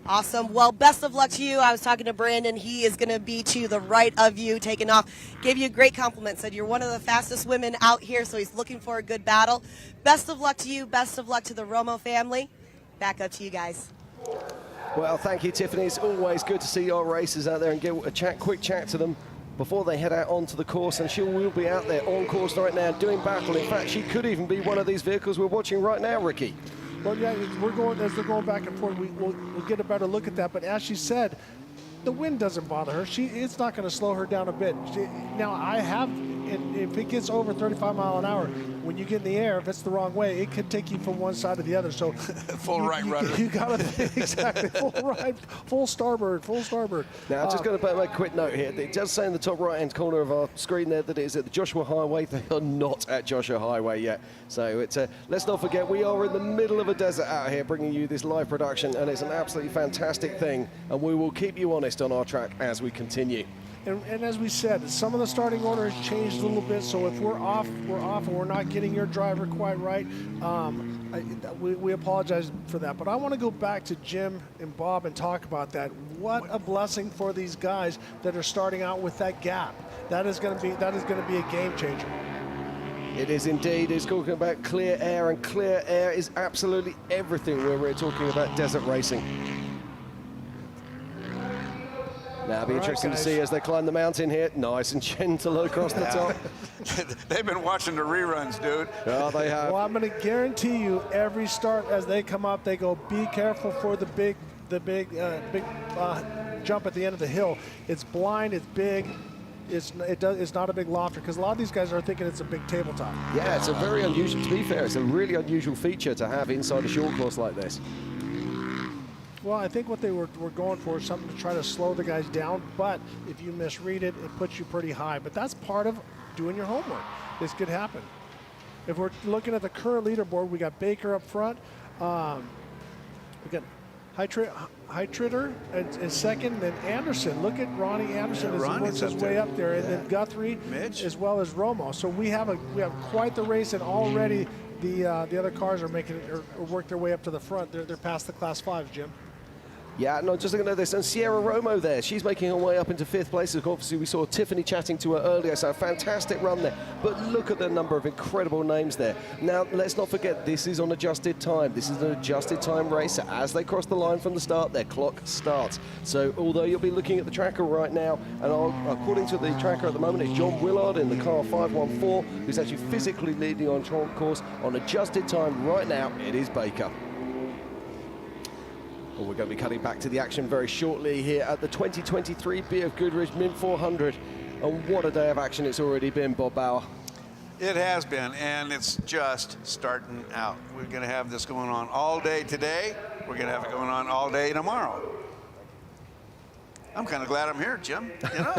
Awesome. Well, best of luck to you. I was talking to Brandon. He is going to be to the right of you, taking off. Gave you a great compliment. Said you're one of the fastest women out here, so he's looking for a good battle. Best of luck to you. Best of luck to the Romo family. Back up to you guys. Well, thank you, Tiffany. It's always good to see your racers out there and get a quick chat to them before they head out onto the course, and she will be out there on course right now doing battle. In fact, she could even be one of these vehicles we're watching right now, Ricky. Well, yeah, as they're going back and forth, we'll get a better look at that. But as she said, the wind doesn't bother her. It's not going to slow her down a bit. If it gets over 35 miles an hour, when you get in the air, if it's the wrong way, it could take you from one side to the other. So full right rudder. You got to exactly full right, full starboard. Now, I'm just going to make a quick note here. It does say in the top right-hand corner of our screen there that it is at the Joshua Highway. They are not at Joshua Highway yet. So it's let's not forget we are in the middle of a desert out here, bringing you this live production, and it's an absolutely fantastic thing. And we will keep you honest on our track as we continue. And as we said, some of the starting order has changed a little bit. So if we're off, and we're not getting your driver quite right. We apologize for that. But I want to go back to Jim and Bob and talk about that. What a blessing for these guys that are starting out with that gap. That is going to be a game changer. It is indeed. It's talking about clear air, and clear air is absolutely everything when we're talking about desert racing. Now, it'll be interesting to see as they climb the mountain here. Nice and gentle across the top. They've been watching the reruns, dude. Oh, they have. Well, I'm going to guarantee you every start as they come up, they go, be careful for the big jump at the end of the hill. It's blind, it's big. It's not a big lofter, because a lot of these guys are thinking it's a big tabletop. Yeah, it's a very unusual, to be fair, it's a really unusual feature to have inside a short course like this. Well, I think what they were going for is something to try to slow the guys down, but if you misread it, it puts you pretty high. But that's part of doing your homework. This could happen. If we're looking at the current leaderboard, we got Baker up front. We got Heitritter in second, then Anderson. Look at Ronnie Anderson as he works his way up there, and then Guthrie, Mitch, as well as Romo. So we have quite the race, and already the other cars are making it or work their way up to the front. They're past the Class 5s, Jim. Yeah, no, just looking at this, and Sierra Romo there, she's making her way up into 5th place. Obviously, we saw Tiffany chatting to her earlier, so a fantastic run there. But look at the number of incredible names there. Now, let's not forget, this is on adjusted time. This is an adjusted time race. So as they cross the line from the start, their clock starts. So although you'll be looking at the tracker right now, and according to the tracker at the moment, it's John Willard in the car 514, who's actually physically leading on short course on adjusted time right now. It is Baker. Well, we're going to be cutting back to the action very shortly here at the 2023 BFGoodrich Mint 400. And what a day of action it's already been, Bob Bauer. It has been, and it's just starting out. We're going to have this going on all day today. We're going to have it going on all day tomorrow. I'm kind of glad I'm here, Jim. You know,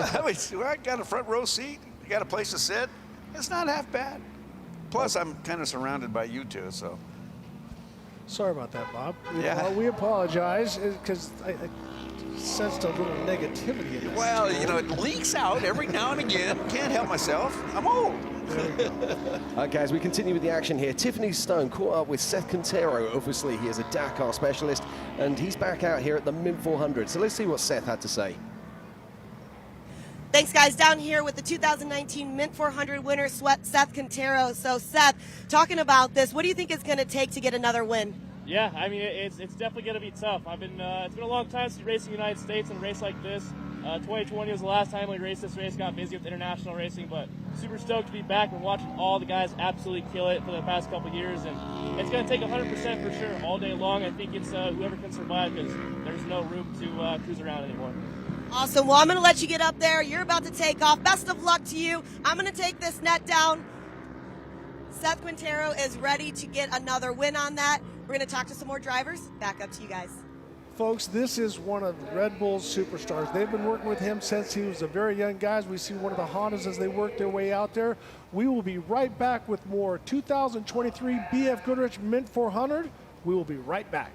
I got a front row seat. You got a place to sit. It's not half bad. Plus, I'm kind of surrounded by you two, so. Sorry about that, Bob. We apologize because I sensed a little negativity in that. Well, you know, it leaks out every now and again. Can't help myself. I'm old. Okay, as we continue with the action here, Tiffany Stone caught up with Seth Quintero. Obviously, he is a Dakar specialist, and he's back out here at the Mint 400. So let's see what Seth had to say. Thanks, guys. Down here with the 2019 Mint 400 winner, Seth Quintero. So, Seth, talking about this, what do you think it's going to take to get another win? Yeah, I mean, it's definitely going to be tough. It's been a long time since racing in the United States in a race like this. 2020 was the last time we raced this race, got busy with international racing, but super stoked to be back and watching all the guys absolutely kill it for the past couple of years. And it's going to take 100% for sure all day long. I think it's whoever can survive, because there's no room to cruise around anymore. Awesome. Well, I'm going to let you get up there. You're about to take off. Best of luck to you. I'm going to take this net down. Seth Quintero is ready to get another win on that. We're going to talk to some more drivers. Back up to you guys. Folks, this is one of Red Bull's superstars. They've been working with him since he was a very young guy. We see one of the Hondas as they work their way out there. We will be right back with more 2023 BFGoodrich Mint 400. We will be right back.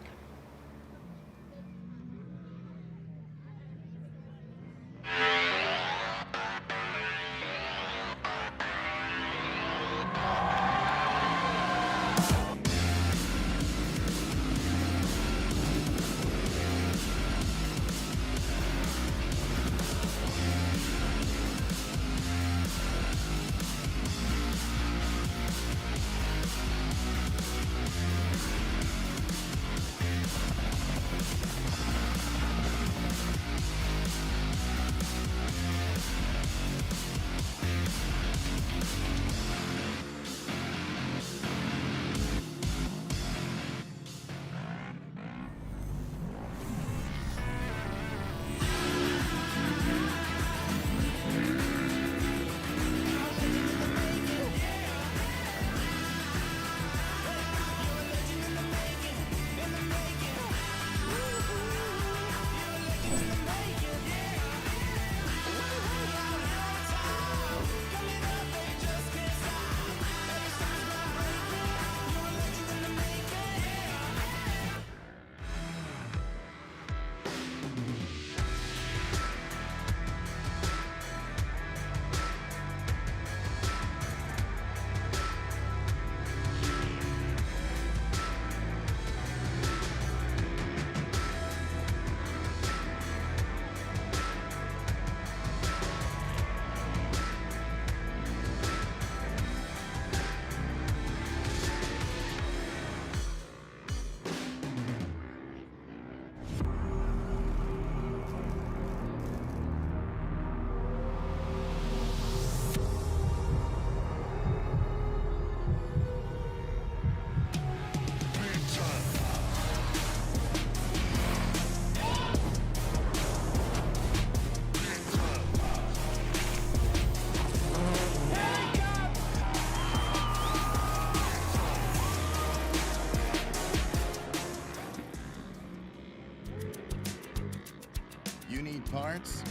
You need parts?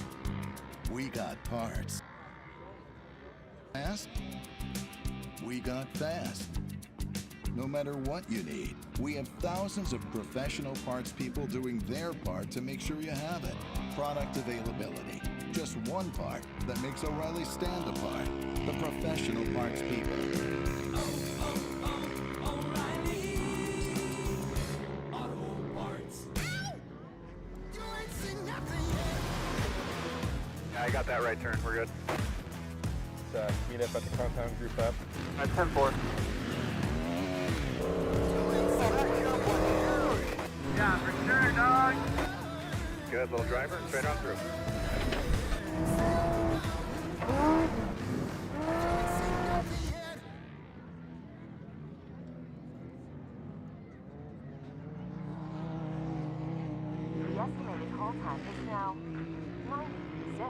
We got parts. Fast? We got fast. No matter what you need, we have thousands of professional parts people doing their part to make sure you have it. Product availability. Just one part that makes O'Reilly stand apart. The professional parts people. I got that right turn. We're good. Let's meet up at the compound group up. At 10-4. Yeah, for sure, dog. Good, little driver, straight on through. The estimated hold time is now 96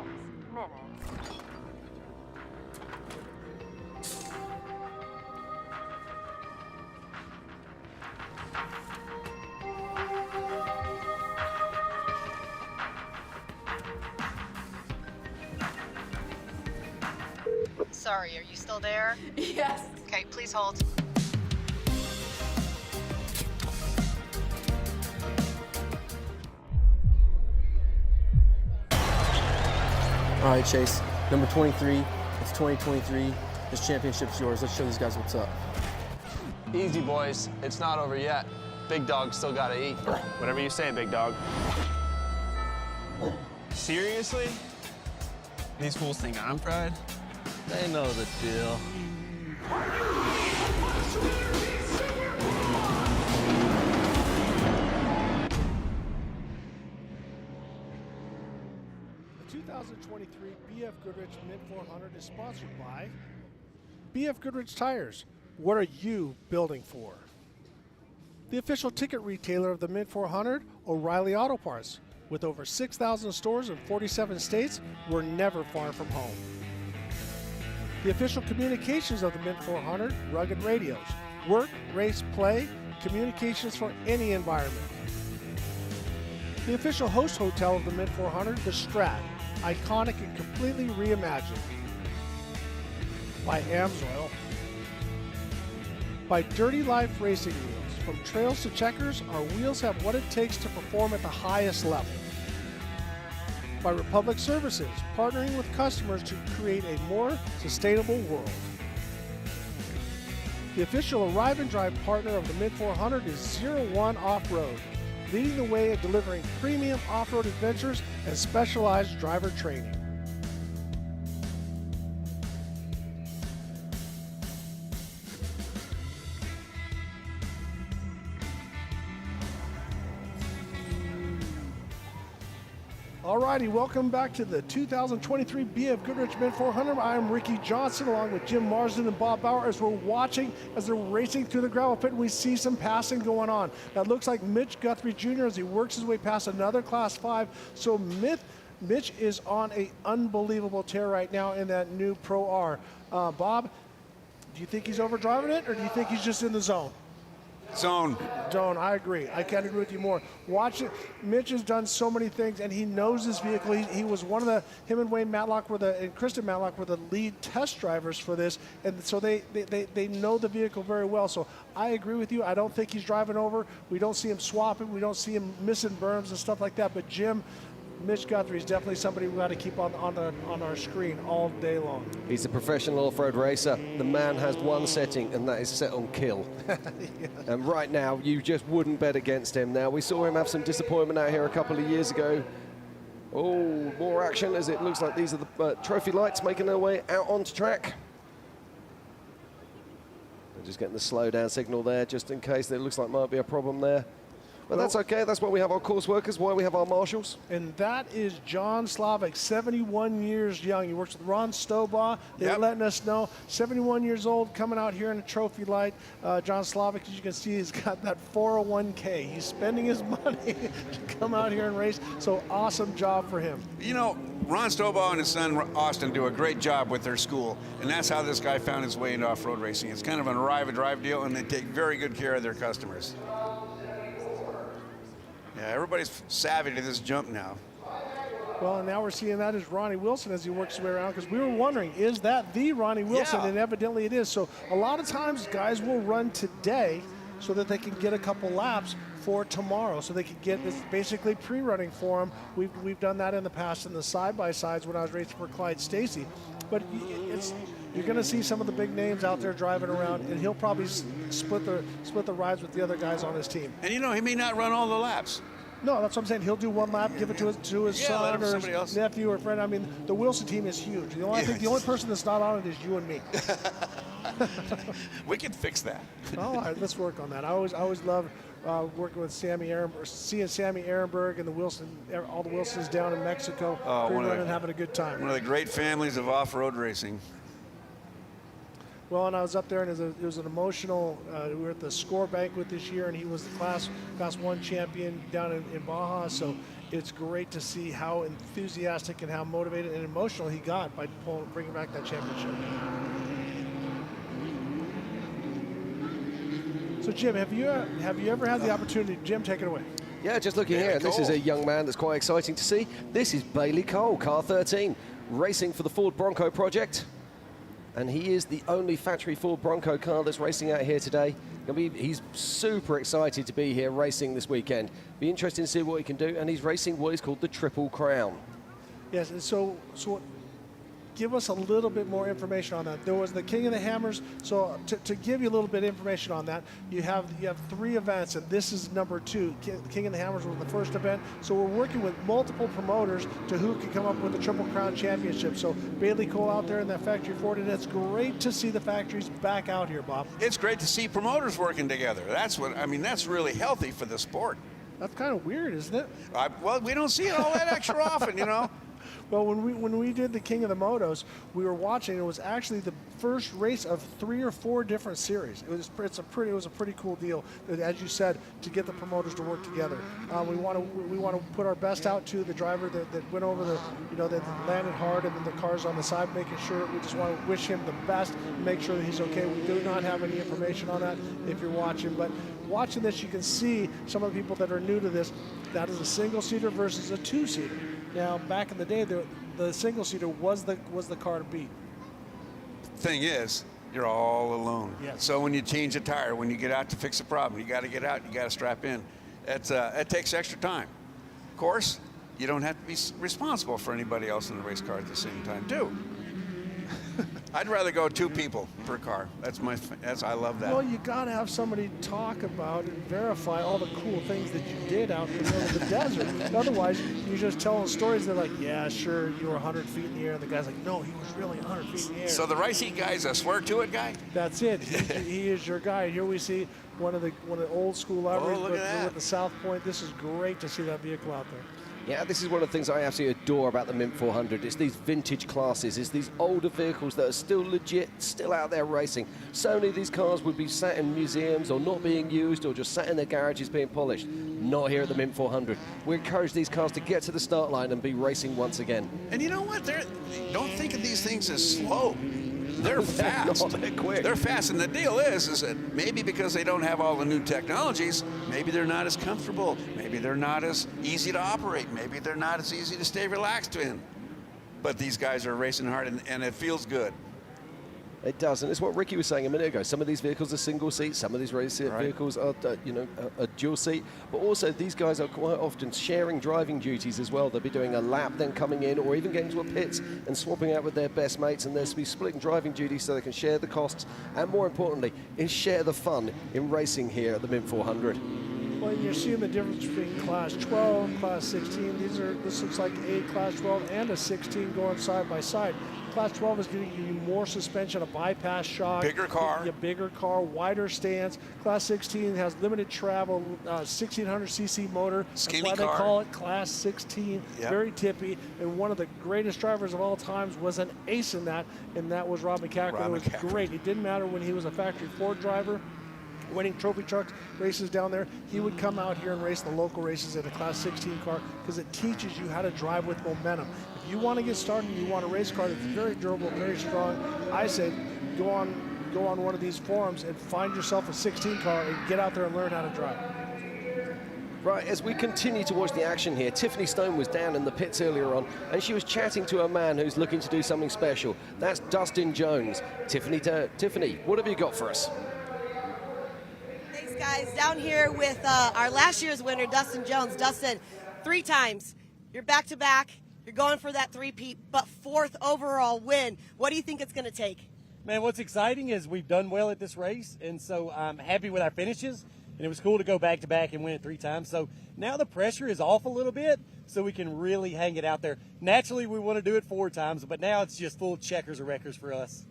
minutes. Sorry, are you still there? Yes. Okay, please hold. All right, Chase. Number 23. It's 2023. This championship's yours. Let's show these guys what's up. Easy, boys. It's not over yet. Big dog still gotta eat. Whatever you say, big dog. Seriously? These fools think I'm pride? They know the deal. The 2023 BFGoodrich Mint 400 is sponsored by BFGoodrich Tires. What are you building for? The official ticket retailer of the Mint 400, O'Reilly Auto Parts. With over 6,000 stores in 47 states, we're never far from home. The official communications of the Mint 400, rugged radios. Work, race, play, communications for any environment. The official host hotel of the Mint 400, the Strat, iconic and completely reimagined. By Amsoil. By Dirty Life Racing Wheels. From trails to checkers, our wheels have what it takes to perform at the highest level. By Republic Services, partnering with customers to create a more sustainable world. The official Arrive and Drive partner of the Mint 400 is 01 Off-Road, leading the way in delivering premium off-road adventures and specialized driver training. Alrighty, welcome back to the 2023 BFGoodrich Mint 400. I'm Ricky Johnson along with Jim Marsden and Bob Bauer as we're watching as they're racing through the gravel pit and we see some passing going on. That looks like Mitch Guthrie Jr. as he works his way past another Class 5. So Mitch is on an unbelievable tear right now in that new Pro R. Bob, do you think he's overdriving it or do you think he's just in the zone? Zone, I agree. I can't agree with you more. Watch it. Mitch has done so many things, and he knows this vehicle. He was one of him and Wayne Matlock and Kristen Matlock were the lead test drivers for this, and so they know the vehicle very well. So I agree with you. I don't think he's driving over. We don't see him swapping. We don't see him missing berms and stuff like that. But Jim, Mitch Guthrie is definitely somebody we've got to keep on our screen all day long. He's a professional off-road racer. The man has one setting, and that is set on kill. Yeah. And right now, you just wouldn't bet against him. Now, we saw him have some disappointment out here a couple of years ago. Oh, more action as it looks like these are the trophy lights making their way out onto track. They're just getting the slow down signal there, just in case there looks like might be a problem there. But that's okay. That's why we have our course workers, why we have our marshals. And that is John Slavic, 71 years young. He works with Ron Stobaugh. They're letting us know, 71 years old, coming out here in a trophy light. John Slavic, as you can see, he's got that 401k. He's spending his money to come out here and race. So awesome job for him. You know, Ron Stobaugh and his son Austin do a great job with their school, and that's how this guy found his way into off-road racing. It's kind of an arrive and drive deal, and they take very good care of their customers. Yeah, everybody's savvy to this jump now. Well, and now we're seeing that is Ronnie Wilson as he works his way around, because we were wondering, is that the Ronnie Wilson? Yeah. And evidently it is. So a lot of times guys will run today so that they can get a couple laps for tomorrow, so they can get this basically pre-running for them. We've done that in the past in the side-by-sides when I was racing for Clyde Stacy. But you're going to see some of the big names out there driving around, and he'll probably split the rides with the other guys on his team. And you know, he may not run all the laps. No, that's what I'm saying. He'll do one lap, give it to his son or somebody his else. nephew or friend. I mean, the Wilson team is huge. I think the only person that's not on it is you and me. We can fix that. All right, let's work on that. I always love working with seeing Sammy Ehrenberg and all the Wilsons down in Mexico, and having a good time. One of the great families of off-road racing. Well, and I was up there, and it was an emotional. We were at the score banquet this year, and he was the Class 1 champion down in Baja. So it's great to see how enthusiastic and how motivated and emotional he got by bringing back that championship. So, Jim, have you ever had the opportunity? Jim, take it away. Yeah, just looking here. This is a young man that's quite exciting to see. This is Bailey Cole, car 13, racing for the Ford Bronco project. And he is the only factory Ford Bronco car that's racing out here today. He's super excited to be here racing this weekend. Be interesting to see what he can do. And he's racing what is called the Triple Crown. Yes, and so give us a little bit more information on that. There was the King of the Hammers. So to give you a little bit of information on that, you have 3 events, and this is number 2. King of the Hammers was the first event. So we're working with multiple promoters to who can come up with the Triple Crown Championship. So Bailey Cole out there in that Factory Ford, and it's great to see the factories back out here, Bob. It's great to see promoters working together. That's really healthy for the sport. That's kind of weird, isn't it? Well, we don't see it all that extra often, you know. Well, when we did the King of the Motos, we were watching. It was actually the first race of 3 or 4 different series. It was a pretty cool deal, as you said, to get the promoters to work together. We want to put our best out to the driver that went over that landed hard, and then the cars on the side, making sure. We just want to wish him the best, and make sure that he's okay. We do not have any information on that if you're watching, but watching this, you can see some of the people that are new to this. That is a single-seater versus a 2-seater. Now, back in the day, the single-seater was the car to beat. Thing is, you're all alone. Yes. So when you change a tire, when you get out to fix a problem, you got to get out, you got to strap in. It takes extra time. Of course, you don't have to be responsible for anybody else in the race car at the same time, too. I'd rather go 2 people per car. I love that. Well, you got to have somebody talk about and verify all the cool things that you did out in the middle of the desert. Otherwise, you're just telling stories. They're like, yeah, sure, you were 100 feet in the air. And the guy's like, no, he was really 100 feet in the air. So the Rice Heat guy's a swear-to-it guy? That's it. He is your guy. Here we see one of the old school libraries with the South Point. This is great to see that vehicle out there. Yeah, this is one of the things I absolutely adore about the Mint 400. It's these vintage classes. It's these older vehicles that are still legit, still out there racing. So many of these cars would be sat in museums or not being used or just sat in their garages being polished. Not here at the Mint 400. We encourage these cars to get to the start line and be racing once again. And you know what? Don't think of these things as slow. They're fast. They're quick. They're fast, and the deal is that maybe because they don't have all the new technologies, maybe they're not as comfortable. Maybe they're not as easy to operate. Maybe they're not as easy to stay relaxed in. But these guys are racing hard, and it feels good. It does, and it's what Ricky was saying a minute ago. Some of these vehicles are single seat, some of these race vehicles are, a dual seat. But also, these guys are quite often sharing driving duties as well. They'll be doing a lap, then coming in, or even getting to a pits and swapping out with their best mates. And they'll be splitting driving duties so they can share the costs, and more importantly, share the fun in racing here at the Mint 400. Well, you're seeing the difference between Class 12, Class 16. This looks like a Class 12 and a 16 going side by side. Class 12 is giving you more suspension, a bypass shock. Bigger car. A bigger car, wider stance. Class 16 has limited travel, 1600cc motor. Skinny That's why car. they call it Class 16. Yep. Very tippy. And one of the greatest drivers of all times was an ace in that, and that was Rob McCaffrey. It was great. It didn't matter when he was a factory Ford driver, winning trophy truck races down there. He would come out here and race the local races in a Class 16 car because it teaches you how to drive with momentum. If you want to get started and you want a race car that's very durable, very strong, I say go on one of these forums and find yourself a 16 car and get out there and learn how to drive. Right, as we continue to watch the action here, Tiffany Stone was down in the pits earlier on, and she was chatting to a man who's looking to do something special. That's Dustin Jones. Tiffany, what have you got for us? Thanks, guys. Down here with our last year's winner, Dustin Jones. Dustin, 3 times. You're back-to-back. You're going for that 3-peat, but 4th overall win. What do you think it's going to take? Man, what's exciting is we've done well at this race, and so I'm happy with our finishes. And it was cool to go back-to-back and win it 3 times. So now the pressure is off a little bit, so we can really hang it out there. Naturally, we want to do it 4 times, but now it's just full checkers or wreckers for us.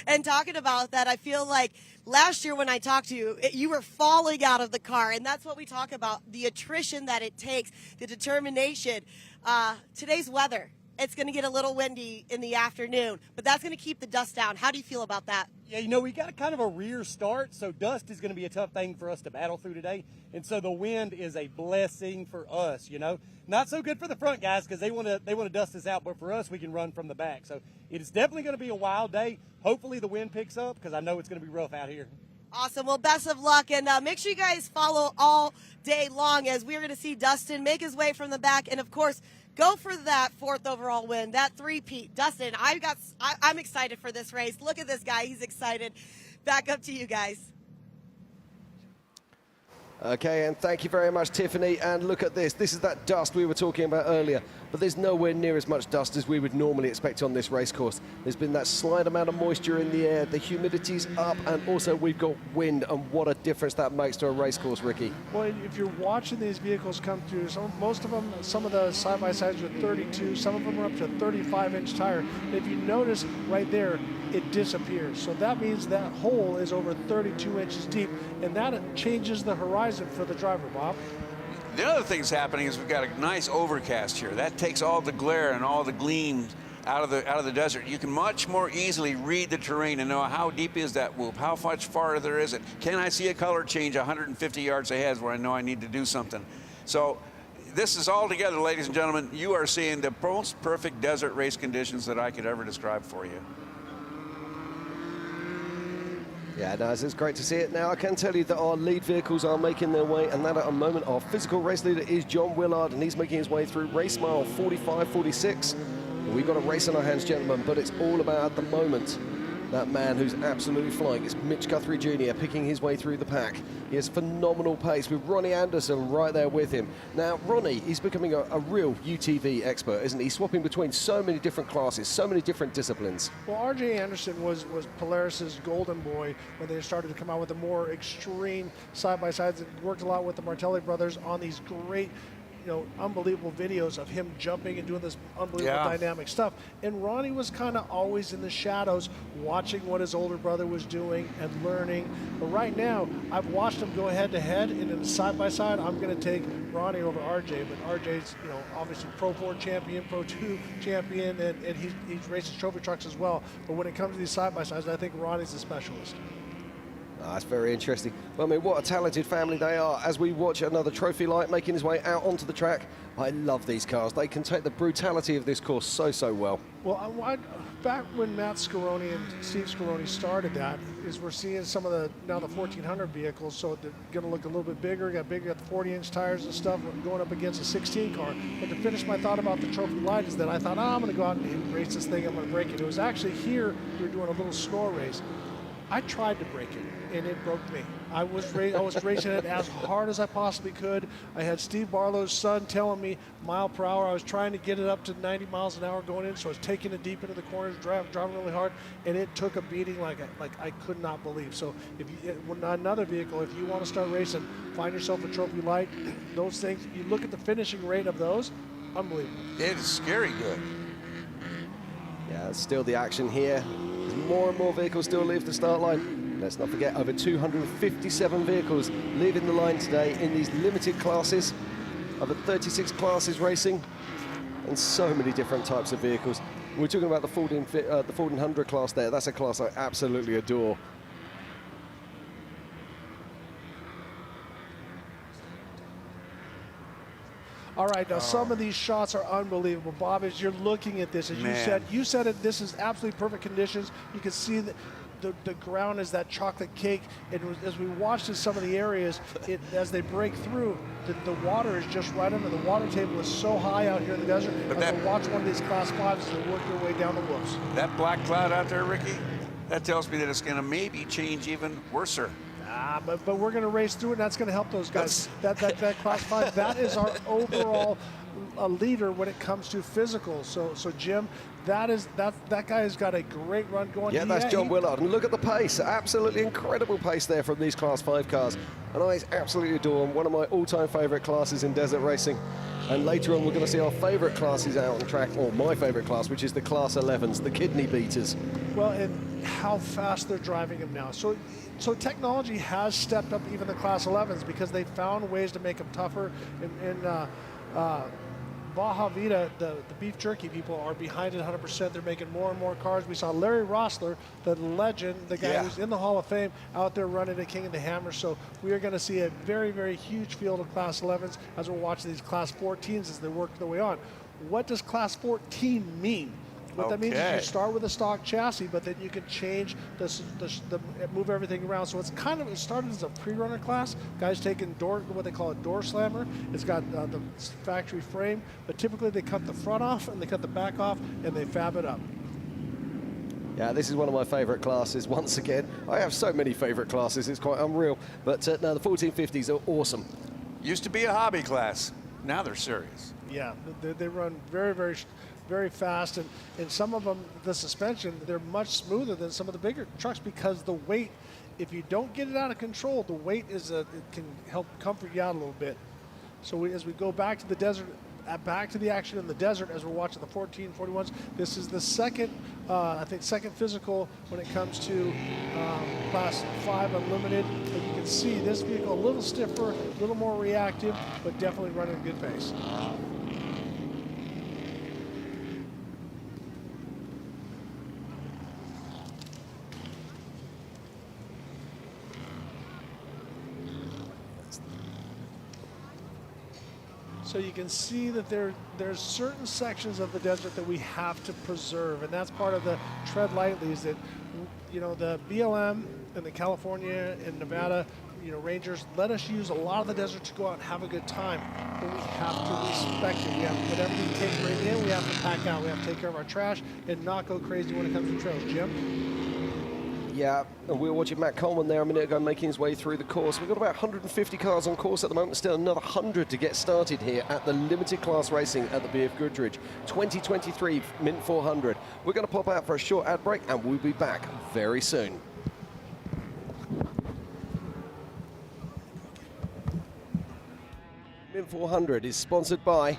And talking about that, I feel like last year when I talked to you, you were falling out of the car, and that's what we talk about, the attrition that it takes, the determination. Today's weather, it's going to get a little windy in the afternoon, but that's going to keep the dust down. How do you feel about that? Yeah, we got kind of a rear start, so dust is going to be a tough thing for us to battle through today. And so the wind is a blessing for us, Not so good for the front guys because they want to dust us out, but for us, we can run from the back. So it is definitely going to be a wild day. Hopefully the wind picks up because I know it's going to be rough out here. Awesome. Well, best of luck, and make sure you guys follow all day long as we're going to see Dustin make his way from the back, and of course, go for that 4th overall win, that 3-peat. Dustin, I'm excited for this race. Look at this guy. He's excited. Back up to you guys. Okay, and thank you very much, Tiffany. And look at this. This is that dust we were talking about earlier, but there's nowhere near as much dust as we would normally expect on this race course. There's been that slight amount of moisture in the air, the humidity's up, and also we've got wind, and what a difference that makes to a race course, Ricky. Well, if you're watching these vehicles come through, most of them, some of the side-by-sides are 32, some of them are up to a 35-inch tire. If you notice right there, it disappears. So that means that hole is over 32 inches deep, and that changes the horizon for the driver, Bob. The other thing's happening is we've got a nice overcast here. That takes all the glare and all the gleams out of the desert. You can much more easily read the terrain and know how deep is that whoop, how much farther is it. Can I see a color change 150 yards ahead where I know I need to do something? So this is all together, ladies and gentlemen. You are seeing the most perfect desert race conditions that I could ever describe for you. Yeah, no, it's great to see it. Now, I can tell you that our lead vehicles are making their way, and that at a moment, our physical race leader is John Willard, and he's making his way through race mile 45, 46. We've got a race in our hands, gentlemen, but it's all about, at the moment, that man who's absolutely flying. It's Mitch Guthrie Jr. picking his way through the pack. He has phenomenal pace with Ronnie Anderson right there with him. Now, Ronnie, he's becoming a real UTV expert, isn't he? He's swapping between so many different classes, so many different disciplines. Well, R.J. Anderson was Polaris's golden boy when they started to come out with the more extreme side-by-sides. It worked a lot with the Martelli brothers on these great, unbelievable videos of him jumping and doing this unbelievable dynamic stuff. And Ronnie was kind of always in the shadows, watching what his older brother was doing and learning. But right now, I've watched him go head-to-head, and in a side-by-side, I'm going to take Ronnie over RJ. But RJ's, obviously Pro 4 champion, Pro 2 champion, and he's races trophy trucks as well. But when it comes to these side-by-sides, I think Ronnie's the specialist. That's very interesting. Well, I mean, what a talented family they are. As we watch another trophy light making his way out onto the track, I love these cars. They can take the brutality of this course so well. Well, back when Matt Scaroni and Steve Scaroni started that, is we're seeing some of the 1400 vehicles, so they're going to look a little bit bigger, got the 40-inch tires and stuff, going up against a 16 car. But to finish my thought about the trophy light is that I thought, I'm going to go out and race this thing, I'm going to break it. It was actually here, we were doing a little snore race. I tried to break it, and it broke me. I was racing it as hard as I possibly could. I had Steve Barlow's son telling me mile per hour. I was trying to get it up to 90 miles an hour going in, so I was taking it deep into the corners, driving really hard, and it took a beating like I could not believe. So if another vehicle, if you want to start racing, find yourself a trophy light. Those things, you look at the finishing rate of those, unbelievable. It is scary good. Yeah, still the action here. More and more vehicles still leave the start line. Let's not forget, over 257 vehicles leaving the line today in these limited classes. Over 36 classes racing, and so many different types of vehicles. We're talking about the 1400 class there. That's a class I absolutely adore. All right, now some of these shots are unbelievable. Bob, as you're looking at this, as you said it, this is absolutely perfect conditions. You can see that the ground is that chocolate cake. And as we watched in some of the areas, as they break through, the water is just right under. The water table is so high out here in the desert. But watch one of these class 5s as they work their way down the whoops. That black cloud out there, Ricky, that tells me that it's going to maybe change even worser. But we're going to race through it, and that's going to help those guys. That class 5, that is our overall leader when it comes to physical. So Jim, that guy has got a great run going. Yeah, that's John Willard. And look at the pace. Absolutely incredible pace there from these class 5 cars. And I absolutely adore them. One of my all-time favorite classes in desert racing. And later on, we're going to see our favorite classes out on track, or my favorite class, which is the class 11s, the kidney beaters. Well, and how fast they're driving them now. So technology has stepped up even the class 11s because they found ways to make them tougher. And Baja Vida, the beef jerky people, are behind it 100%. They're making more and more cars. We saw Larry Rossler, the legend, the guy who's in the Hall of Fame, out there running the King of the Hammer. So we are going to see a very, very huge field of Class 11s as we're watching these Class 14s as they work their way on. What does Class 14 mean? What that means is you start with a stock chassis, but then you can change move everything around. So it started as a pre-runner class. Guys taking what they call a door slammer. It's got the factory frame, but typically they cut the front off and they cut the back off and they fab it up. Yeah, this is one of my favorite classes. Once again, I have so many favorite classes, it's quite unreal. But no, the 1450s are awesome. Used to be a hobby class. Now they're serious. Yeah, they run very fast, and some of them, the suspension, they're much smoother than some of the bigger trucks because the weight, if you don't get it out of control, the weight it can help comfort you out a little bit. So as we go back to the desert, back to the action in the desert, as we're watching the 1441s, this is the second, I think, second physical when it comes to Class 5 Unlimited. But you can see this vehicle a little stiffer, a little more reactive, but definitely running a good pace. So you can see that there's certain sections of the desert that we have to preserve, and that's part of the tread lightly. Is that, you know, the BLM and the California and Nevada, you know, Rangers let us use a lot of the desert to go out and have a good time, but we have to respect it. We have to put everything we take right in, we have to pack out, we have to take care of our trash and not go crazy when it comes to trails. Jim? Yeah, and we were watching Matt Coleman there a minute ago making his way through the course. We've got about 150 cars on course at the moment, still another 100 to get started here at the limited class racing at the BFGoodrich 2023 Mint 400. We're going to pop out for a short ad break and we'll be back very soon. Mint 400 is sponsored by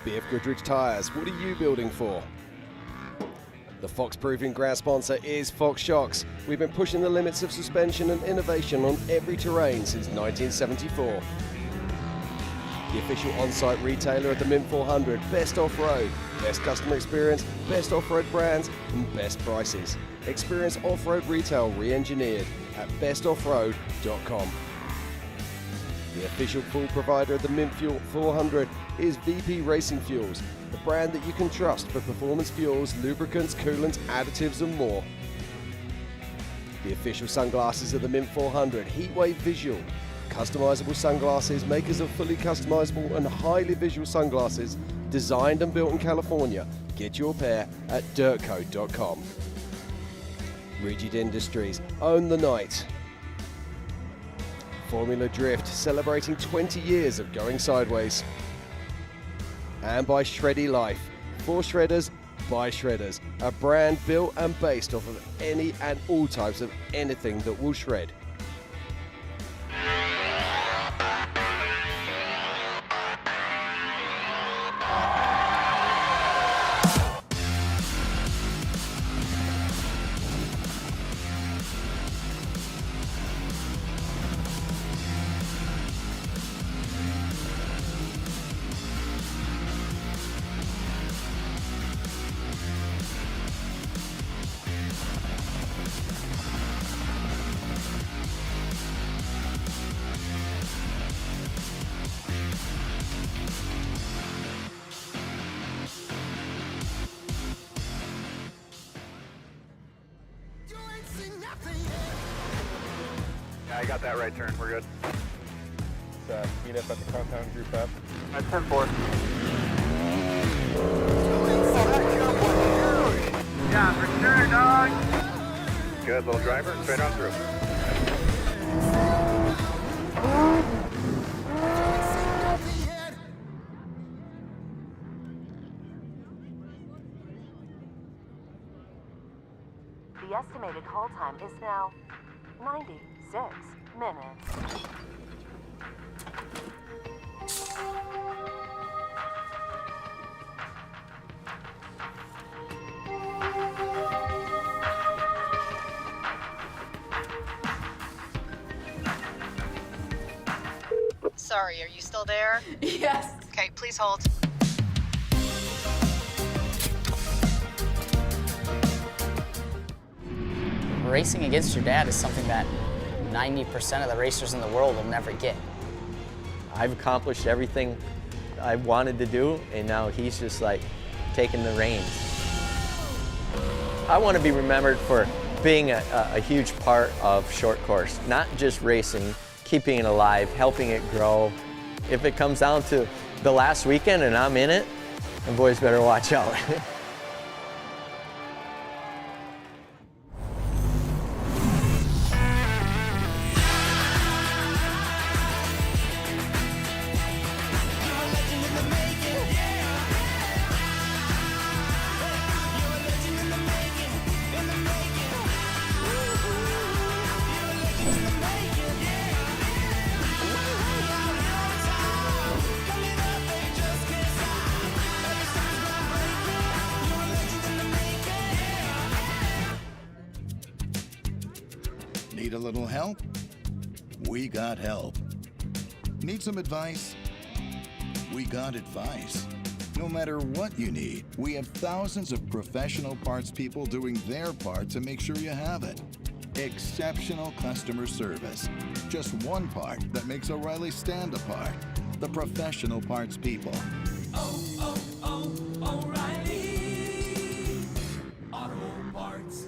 BFGoodrich Tires. What are you building for? The Fox Proving Ground sponsor is Fox Shocks. We've been pushing the limits of suspension and innovation on every terrain since 1974. The official on-site retailer of the Mint 400, best off-road, best customer experience, best off-road brands, and best prices. Experience off-road retail re-engineered at bestoffroad.com. The official fuel provider of the Mint Fuel 400 is VP Racing Fuels, the brand that you can trust for performance fuels, lubricants, coolants, additives and more. The official sunglasses of the Mint 400, Heatwave Visual, customizable sunglasses, makers of fully customizable and highly visual sunglasses, designed and built in California. Get your pair at dirtco.com. Rigid Industries, own the night. Formula Drift, celebrating 20 years of going sideways. And by Shreddy Life, for shredders, by shredders, a brand built and based off of any and all types of anything that will shred. Yeah, I got that right turn. We're good. Let's meet up at the compound group up. At 10-4. Yeah, for sure, dog. Good, little driver. Straight on through. The estimated haul time is now 96 minutes. Sorry, are you still there? Yes. Okay, please hold. Racing against your dad is something that 90% of the racers in the world will never get. I've accomplished everything I wanted to do, and now he's just like taking the reins. I want to be remembered for being a huge part of short course, not just racing, keeping it alive, helping it grow. If it comes down to the last weekend and I'm in it, the boys better watch out. Need a little help? We got help. Need some advice? We got advice. No matter what you need, we have thousands of professional parts people doing their part to make sure you have it. Exceptional customer service. Just one part that makes O'Reilly stand apart. The professional parts people. Oh, oh, oh, O'Reilly Auto Parts.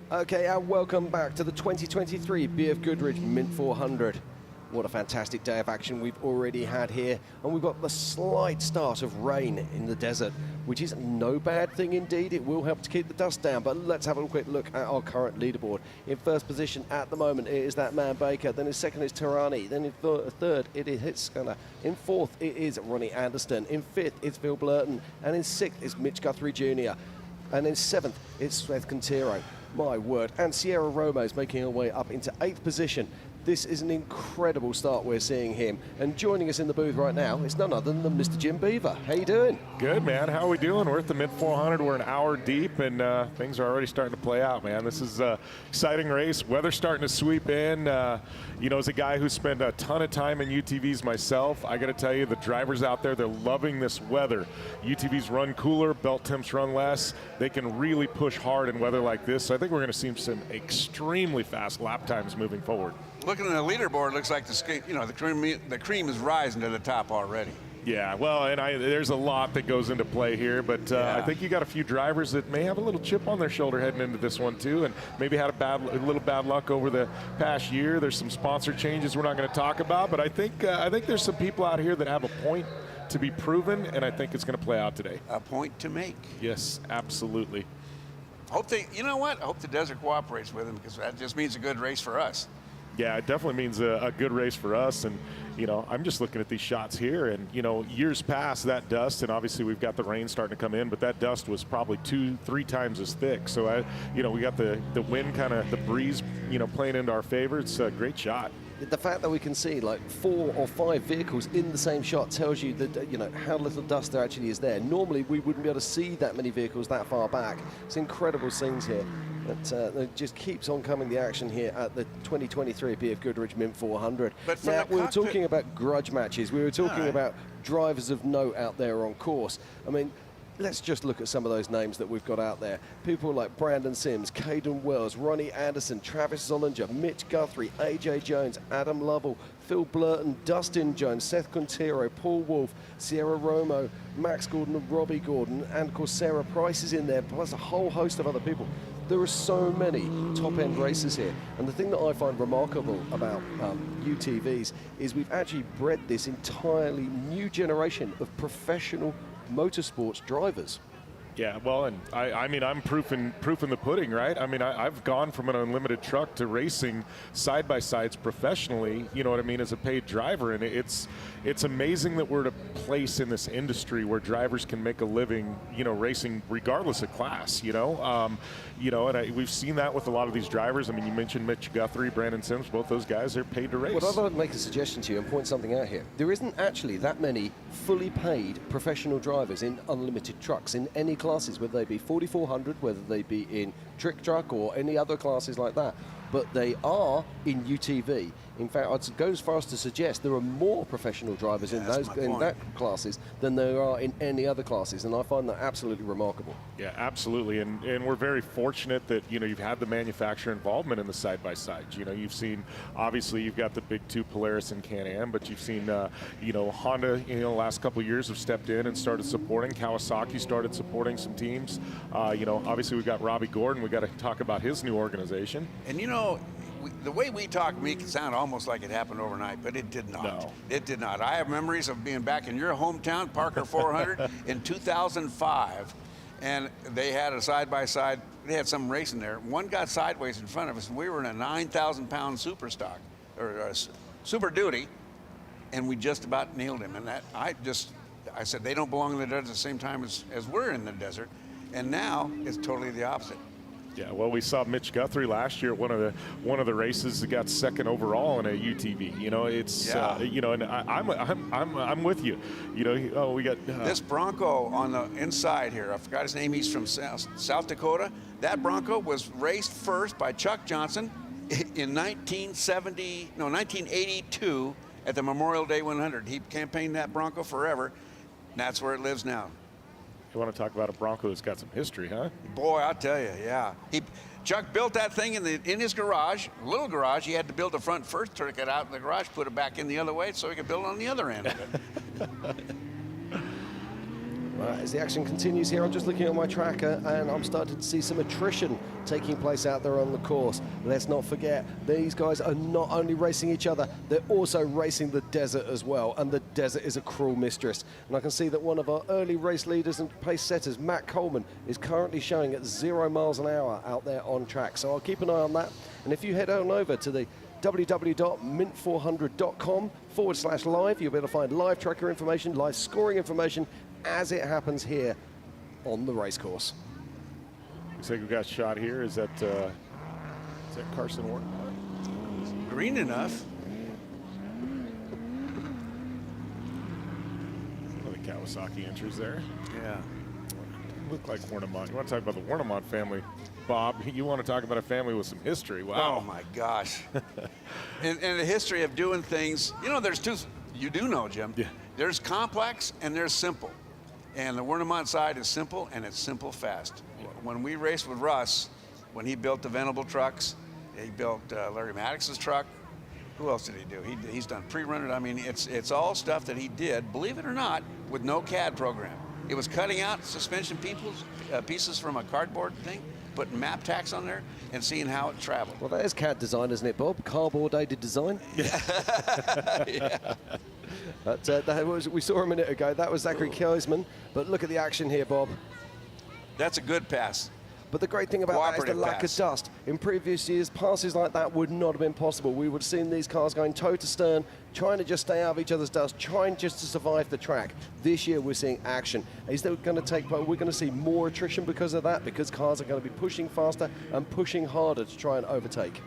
Okay, and welcome back to the 2023 BFGoodrich Mint 400. What a fantastic day of action we've already had here, and we've got the slight start of rain in the desert, which is no bad thing indeed. It will help to keep the dust down, but let's have a quick look at our current leaderboard. In first position at the moment, it is that man Baker. Then in second is Tirani. Then in third, it is Hitzscanner. In fourth, it is Ronnie Anderson. In fifth, it's Phil Blurton. And in sixth, it's Mitch Guthrie Jr. And in seventh, it's Seth Quintero. My word. And Sierra Romo is making her way up into 8th position. This is an incredible start we're seeing him. And joining us in the booth right now is none other than Mr. Jim Beaver. How you doing? Good, man. How are we doing? We're at the Mint 400. We're an hour deep, and things are already starting to play out, man. This is an exciting race. Weather's starting to sweep in. You know, as a guy who spent a ton of time in UTVs myself, I got to tell you, the drivers out there, they're loving this weather. UTVs run cooler, belt temps run less. They can really push hard in weather like this. So I think we're going to see some extremely fast lap times moving forward. Looking at the leaderboard, looks like the cream is rising to the top already. Yeah, well, and there's a lot that goes into play here, but I think you got a few drivers that may have a little chip on their shoulder heading into this one too, and maybe had a little bad luck over the past year. There's some sponsor changes we're not going to talk about, but I think there's some people out here that have a point to be proven, and I think it's going to play out today. A point to make. Yes, absolutely. You know what? I hope the desert cooperates with them, because that just means a good race for us. Yeah, it definitely means a good race for us. And, you know, I'm just looking at these shots here. And, you know, years past, that dust, and obviously we've got the rain starting to come in, but that dust was probably 2-3 times as thick. So, we got the wind kind of, the breeze, you know, playing into our favor. It's a great shot. The fact that we can see like 4 or 5 vehicles in the same shot tells you that, you know, how little dust there actually is there. Normally, we wouldn't be able to see that many vehicles that far back. It's incredible scenes here. But it just keeps on coming, the action here at the 2023 BFGoodrich Mint 400. But now, we were talking about grudge matches. We were talking about drivers of note out there on course. I mean, let's just look at some of those names that we've got out there. People like Brandon Sims, Caden Wells, Ronnie Anderson, Travis Zollinger, Mitch Guthrie, AJ Jones, Adam Lovell, Phil Blurton, Dustin Jones, Seth Quintero, Paul Wolfe, Sierra Romo, Max Gordon and Robbie Gordon, and of course Sarah Price is in there, plus a whole host of other people. There are so many top-end racers here. And the thing that I find remarkable about UTVs is we've actually bred this entirely new generation of professional motorsports drivers. Yeah, well, and I mean, I'm proof in the pudding, right? I mean, I've gone from an unlimited truck to racing side-by-sides professionally, you know what I mean, as a paid driver. And it's amazing that we're at a place in this industry where drivers can make a living, you know, racing regardless of class, you know? And we've seen that with a lot of these drivers. I mean, you mentioned Mitch Guthrie, Brandon Sims, both those guys are paid to race. Well, I'd like to make a suggestion to you and point something out here. There isn't actually that many fully paid professional drivers in unlimited trucks in any classes, whether they be 4400, whether they be in trick truck or any other classes like that. but they are in UTV. In fact, I'd go as far as to suggest there are more professional drivers in that classes than there are in any other classes, and I find that absolutely remarkable. Yeah, absolutely, and we're very fortunate that you've had the manufacturer involvement in the side-by-sides. You've seen, obviously, you've got the big two, Polaris and Can-Am, but you've seen Honda. The last couple of years have stepped in and started supporting. Kawasaki started supporting some teams. Obviously we've got Robbie Gordon. We got to talk about his new organization. And the way we talk make it sound almost like it happened overnight, but it did not. No. It did not. I have memories of being back in your hometown, Parker 400, in 2005, and they had a side-by-side. They had some racing there. One got sideways in front of us, and we were in a 9,000-pound super stock, or Super Duty, and we just about nailed him. And I said, they don't belong in the desert at the same time as we're in the desert, and now it's totally the opposite. Yeah, well, we saw Mitch Guthrie last year at one of the races that got second overall in a UTV. And I'm with you. We got this Bronco on the inside here. I forgot his name. He's from South Dakota. That Bronco was raced first by Chuck Johnson in 1982 at the Memorial Day 100. He campaigned that Bronco forever. And that's where it lives now. You want to talk about a Bronco that's got some history, huh? Boy, I'll tell you, yeah. Chuck built that thing in his garage, little garage. He had to build the front first, took it out in the garage, put it back in the other way so he could build it on the other end of it. Right, as the action continues here, I'm just looking at my tracker and I'm starting to see some attrition taking place out there on the course. Let's not forget, these guys are not only racing each other, they're also racing the desert as well, and the desert is a cruel mistress. And I can see that one of our early race leaders and pace setters, Matt Coleman, is currently showing at 0 miles an hour out there on track. So I'll keep an eye on that. And if you head on over to the www.mint400.com/live, you'll be able to find live tracker information, live scoring information, as it happens here on the race course. Looks like we got a shot here. Is that Carson Ward? Green enough. One of the Kawasaki entries there. Yeah. Look like Warnemont. You want to talk about the Warnemont family, Bob? You want to talk about a family with some history? Wow. Oh my gosh. and the history of doing things. There's two. You do know, Jim. Yeah. There's complex and there's simple. And the Warnemont side is simple, and it's simple fast. When we raced with Russ, when he built the Venable trucks, he built Larry Maddox's truck. Who else did he do? He's done pre-runner. I mean, it's all stuff that he did, believe it or not, with no CAD program. It was cutting out suspension pieces from a cardboard thing, putting map tacks on there, and seeing how it traveled. Well, that is CAD design, isn't it, Bob? Cardboard-aided design? Yeah. But that was, we saw a minute ago, that was Zachary Kieisman. But look at the action here, Bob. That's a good pass. But the great thing about that is the lack of dust. In previous years, passes like that would not have been possible. We would have seen these cars going toe to stern, trying to just stay out of each other's dust, trying just to survive the track. This year, we're seeing action. Is that going to take, we're going to see more attrition because of that, because cars are going to be pushing faster and pushing harder to try and overtake.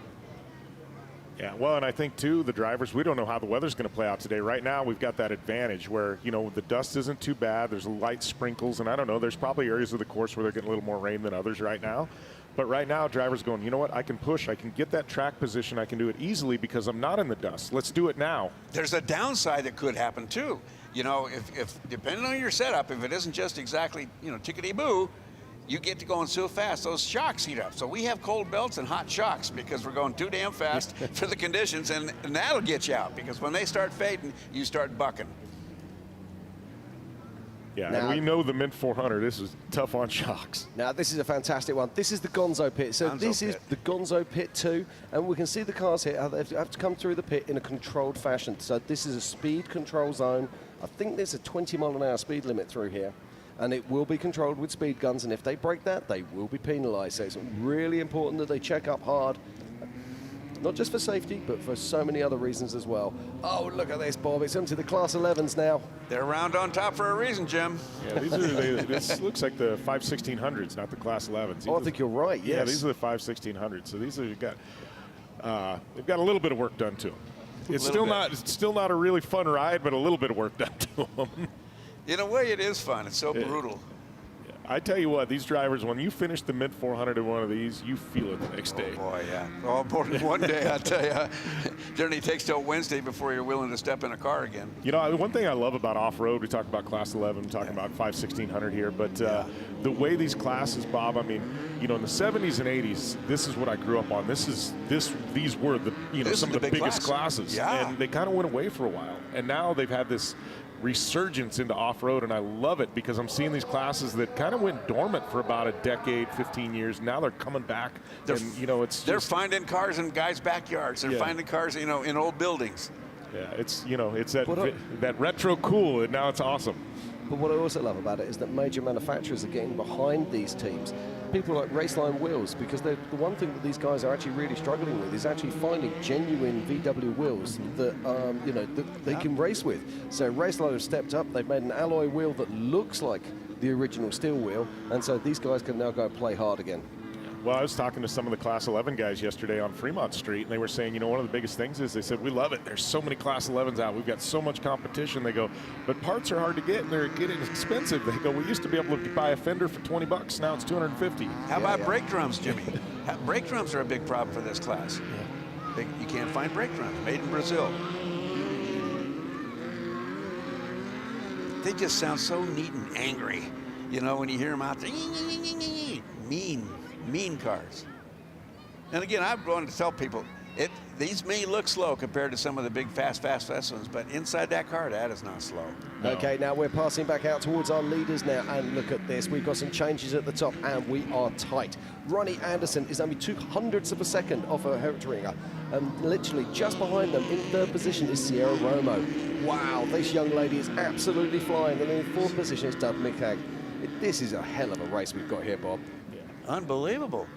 Yeah, well, and I think, too, the drivers, we don't know how the weather's going to play out today. Right now, we've got that advantage where, the dust isn't too bad. There's light sprinkles, and I don't know, there's probably areas of the course where they're getting a little more rain than others right now. But right now, drivers going, you know what, I can push. I can get that track position. I can do it easily because I'm not in the dust. Let's do it now. There's a downside that could happen, too. If depending on your setup, if it isn't just exactly, tickety-boo, you get to going so fast, those shocks heat up. So we have cold belts and hot shocks because we're going too damn fast for the conditions, and that'll get you out because when they start fading, you start bucking. Yeah, and we know the Mint 400, this is tough on shocks. Now, this is a fantastic one. This is the Gonzo pit. So this is the Gonzo pit 2, and we can see the cars here. They have to come through the pit in a controlled fashion. So this is a speed control zone. I think there's a 20-mile-an-hour speed limit through here. And it will be controlled with speed guns, and if they break that, they will be penalized. So it's really important that they check up hard, not just for safety, but for so many other reasons as well. Oh, look at this, Bob. It's into the Class 11s now. They're round on top for a reason, Jim. Yeah, this looks like the 5/1600s, not the Class 11s. Oh, I think you're right, yes. Yeah, these are the 5/1600s. So these are, they've got a little bit of work done to them. It's still not a really fun ride, but a little bit of work done to them. In a way, it is fun. It's so brutal. I tell you what, these drivers, when you finish the mid 400 in one of these, you feel it the next day. Oh boy, yeah. Oh, more than one day, I tell you. Generally takes till Wednesday before you're willing to step in a car again. You know, one thing I love about off-road, we talk about Class 11, talking about 5/1600 here, but the way these classes, Bob, I mean, you know, in the 70s and 80s, this is what I grew up on. These were the, you know, some of the biggest classes. Yeah. And they kind of went away for a while. And now they've had this resurgence into off-road, and I love it because I'm seeing these classes that kind of went dormant for about a decade, 15 years. Now they're coming back, and you know, they're finding cars in guys' backyards. They're finding cars, you know, in old buildings. Yeah, it's, you know, it's that retro cool, and now it's awesome. But what I also love about it is that major manufacturers are getting behind these teams. People like Raceline Wheels, because the one thing that these guys are actually really struggling with is actually finding genuine VW wheels that you know, that they can race with. So Raceline have stepped up. They've made an alloy wheel that looks like the original steel wheel, and so these guys can now go play hard again. Well, I was talking to some of the Class 11 guys yesterday on Fremont Street, and they were saying, you know, one of the biggest things is they said, we love it. There's so many Class 11s out. We've got so much competition. They go, but parts are hard to get, and they're getting expensive. They go, we used to be able to buy a fender for $20. Now it's $250. How about brake drums, Jimmy? Brake drums are a big problem for this class. You can't find brake drums. Made in Brazil. They just sound so neat and angry, you know, when you hear them out there. Mean cars. And again, I've wanted to tell people, these may look slow compared to some of the big fast ones, but inside that car, that is not slow. No. Okay, now we're passing back out towards our leaders now, and look at this. We've got some changes at the top, and we are tight. Ronnie Anderson is only 0.02 of a second off her Herringer, and literally just behind them in third position is Sierra Romo. Wow, this young lady is absolutely flying, and in fourth position is Doug McHagg. This is a hell of a race we've got here, Bob. Unbelievable.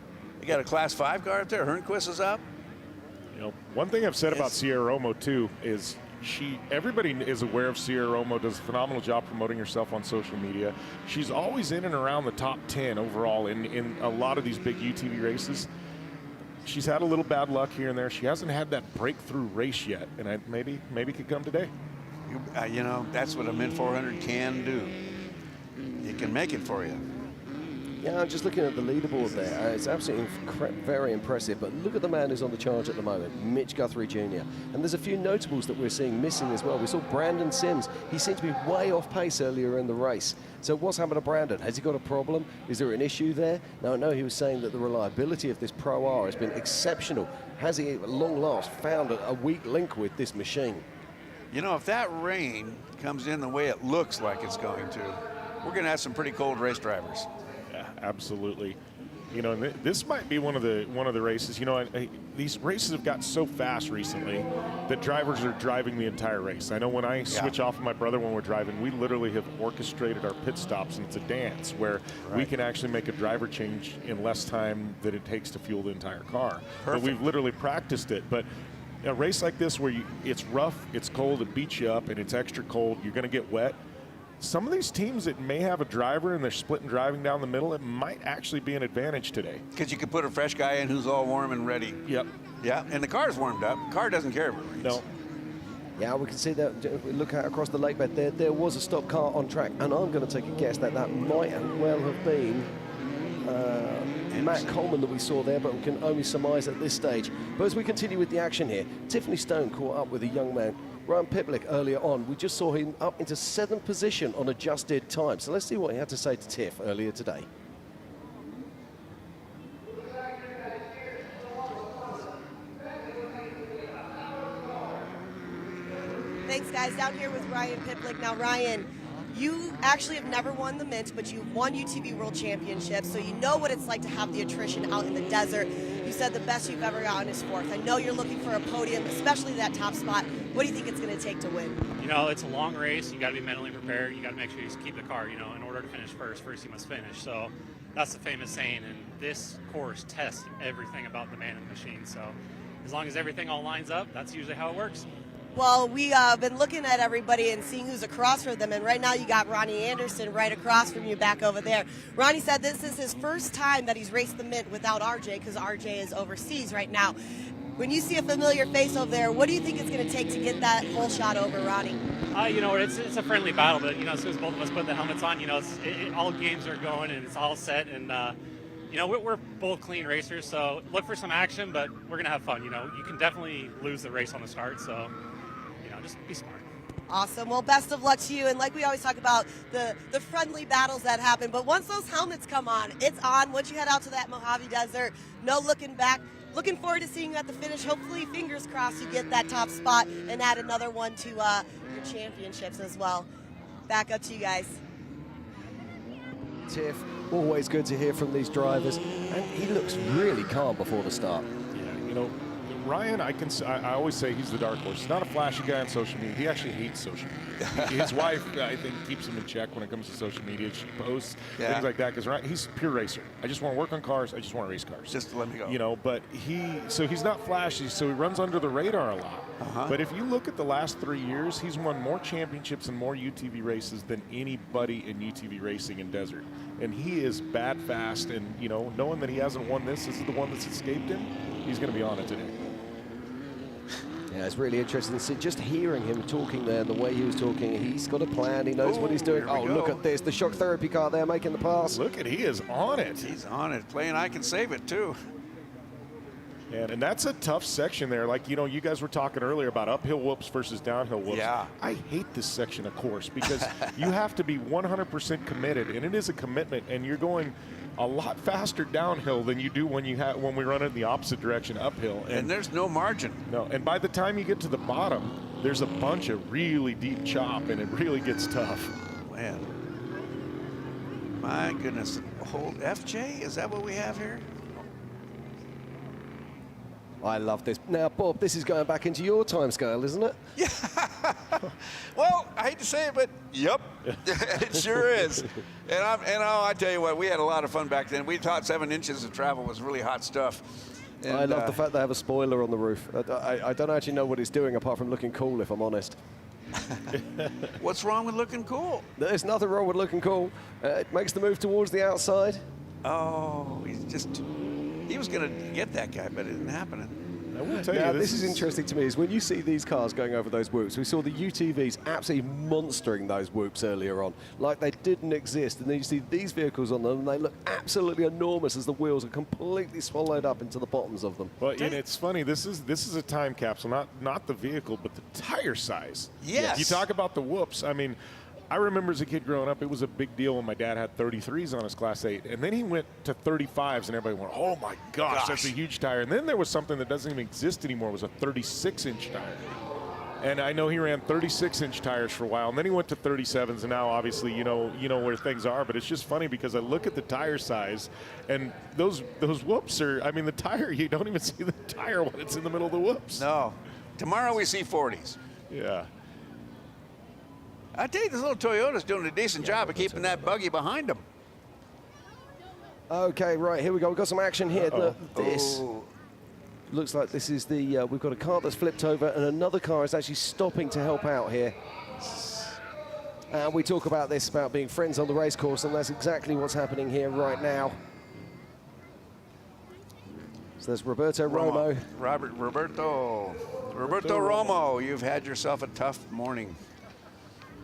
You got a Class 5 car up there. Hernquist is up. You know, one thing I've said about Sierra Romo too is everybody is aware of Sierra Romo, does a phenomenal job promoting herself on social media. She's always in and around the top 10 overall in a lot of these big UTV races. She's had a little bad luck here and there. She hasn't had that breakthrough race yet, and maybe could come today. You know, that's what a mid 400 can do. It can make it for you. Yeah, I'm just looking at the leaderboard there. It's absolutely very impressive. But look at the man who's on the charge at the moment, Mitch Guthrie Jr. And there's a few notables that we're seeing missing as well. We saw Brandon Sims. He seemed to be way off pace earlier in the race. So what's happened to Brandon? Has he got a problem? Is there an issue there? Now, I know he was saying that the reliability of this Pro R has been exceptional. Has he, at long last, found a weak link with this machine? You know, if that rain comes in the way it looks like it's going to, we're going to have some pretty cold race drivers. Yeah, absolutely. You know, this might be one of the races. You know, these races have gotten so fast recently that drivers are driving the entire race. I know when I switch off with my brother when we're driving, we literally have orchestrated our pit stops, and it's a dance where we can actually make a driver change in less time than it takes to fuel the entire car. But we've literally practiced it. But a race like this where it's rough, it's cold, it beats you up, and it's extra cold, you're going to get wet. Some of these teams that may have a driver and they're splitting driving down the middle, it might actually be an advantage today. Because you could put a fresh guy in who's all warm and ready. Yep. Yeah, and the car's warmed up. The car doesn't care if it rains. No. Yeah, we can see that. If we look out across the lake bed, there was a stock car on track, and I'm going to take a guess that might well have been Matt Coleman that we saw there, but we can only surmise at this stage. But as we continue with the action here, Tiffany Stone caught up with a young man, Ryan Piplick, earlier on. We just saw him up into 7th position on adjusted time. So let's see what he had to say to Tiff earlier today. Thanks, guys. Down here with Ryan Piplick. Now, Ryan, you actually have never won the Mint, but you've won UTV World Championships, so you know what it's like to have the attrition out in the desert. You said the best you've ever gotten is 4th. I know you're looking for a podium, especially that top spot. What do you think it's going to take to win? You know, it's a long race. You got to be mentally prepared. You got to make sure you keep the car, you know, in order to finish first you must finish. So that's the famous saying, and this course tests everything about the man and the machine. So as long as everything all lines up, that's usually how it works. Well, we have been looking at everybody and seeing who's across from them, and right now you got Ronnie Anderson right across from you back over there. Ronnie said this is his first time that he's raced the Mint without RJ, because RJ is overseas right now. When you see a familiar face over there, what do you think it's going to take to get that whole shot over, Ronnie? You know, it's a friendly battle, but, you know, as soon as both of us put the helmets on, you know, all games are going and it's all set. And, you know, we're both clean racers, so look for some action, but we're going to have fun. You know, you can definitely lose the race on the start, so, you know, just be smart. Awesome. Well, best of luck to you. And like we always talk about, the friendly battles that happen. But once those helmets come on, it's on. Once you head out to that Mojave Desert, no looking back. Looking forward to seeing you at the finish. Hopefully, fingers crossed, you get that top spot and add another one to your championships as well. Back up to you guys. Tiff, always good to hear from these drivers. And he looks really calm before the start. Yeah, you know, Ryan, I always say he's the dark horse. He's not a flashy guy on social media. He actually hates social media. His wife, I think, keeps him in check when it comes to social media. She posts things like that because he's a pure racer. I just want to work on cars. I just want to race cars. Just let me go. You know, but he's not flashy, so he runs under the radar a lot. But if you look at the last 3 years, he's won more championships and more UTV races than anybody in UTV racing in desert. And he is bad fast, and, you know, knowing that he hasn't won this is the one that's escaped him, he's going to be on it today. Yeah, it's really interesting to see, just hearing him talking there, the way he was talking, he's got a plan, he knows what he's doing. Oh, look at this, the shock therapy car there making the pass. Look at, he is on it. He's on it, playing I Can Save It, too. And that's a tough section there. Like, you know, you guys were talking earlier about uphill whoops versus downhill whoops. Yeah. I hate this section of course because you have to be 100% committed, and it is a commitment, and you're going a lot faster downhill than you do when we run in the opposite direction uphill. And there's no margin. No, and by the time you get to the bottom, there's a bunch of really deep chop, and it really gets tough. Man. My goodness. Hold FJ, is that what we have here? I love this. Now, Bob, this is going back into your time scale, isn't it? Yeah. Well, I hate to say it, but yep, it sure is. And I tell you what, we had a lot of fun back then. We thought 7 inches of travel was really hot stuff. And, I love the fact they have a spoiler on the roof. I don't actually know what it's doing apart from looking cool, if I'm honest. What's wrong with looking cool? There's nothing wrong with looking cool. It makes the move towards the outside. Oh, he was going to get that guy, but it didn't happen. I will tell you, this is interesting to me, is when you see these cars going over those whoops, we saw the UTVs absolutely monstering those whoops earlier on, like they didn't exist, and then you see these vehicles on them, and they look absolutely enormous as the wheels are completely swallowed up into the bottoms of them. Well, and it's funny, this is a time capsule, not the vehicle, but the tire size. Yes. You talk about the whoops, I mean, I remember as a kid growing up, it was a big deal when my dad had 33s on his Class 8, and then he went to 35s, and everybody went, oh my gosh, that's a huge tire. And then there was something that doesn't even exist anymore, it was a 36-inch tire. And I know he ran 36-inch tires for a while, and then he went to 37s, and now obviously you know where things are. But it's just funny because I look at the tire size, and those whoops are, I mean, the tire, you don't even see the tire when it's in the middle of the whoops. No. Tomorrow we see 40s. Yeah. I tell you, this little Toyota's doing a decent job of keeping that buggy behind them. Okay, right, here we go. We've got some action here. Look, this looks like this is the, we've got a car that's flipped over, and another car is actually stopping to help out here. And we talk about this, about being friends on the race course, and that's exactly what's happening here right now. So there's Roberto Romo. Roberto Romo, you've had yourself a tough morning.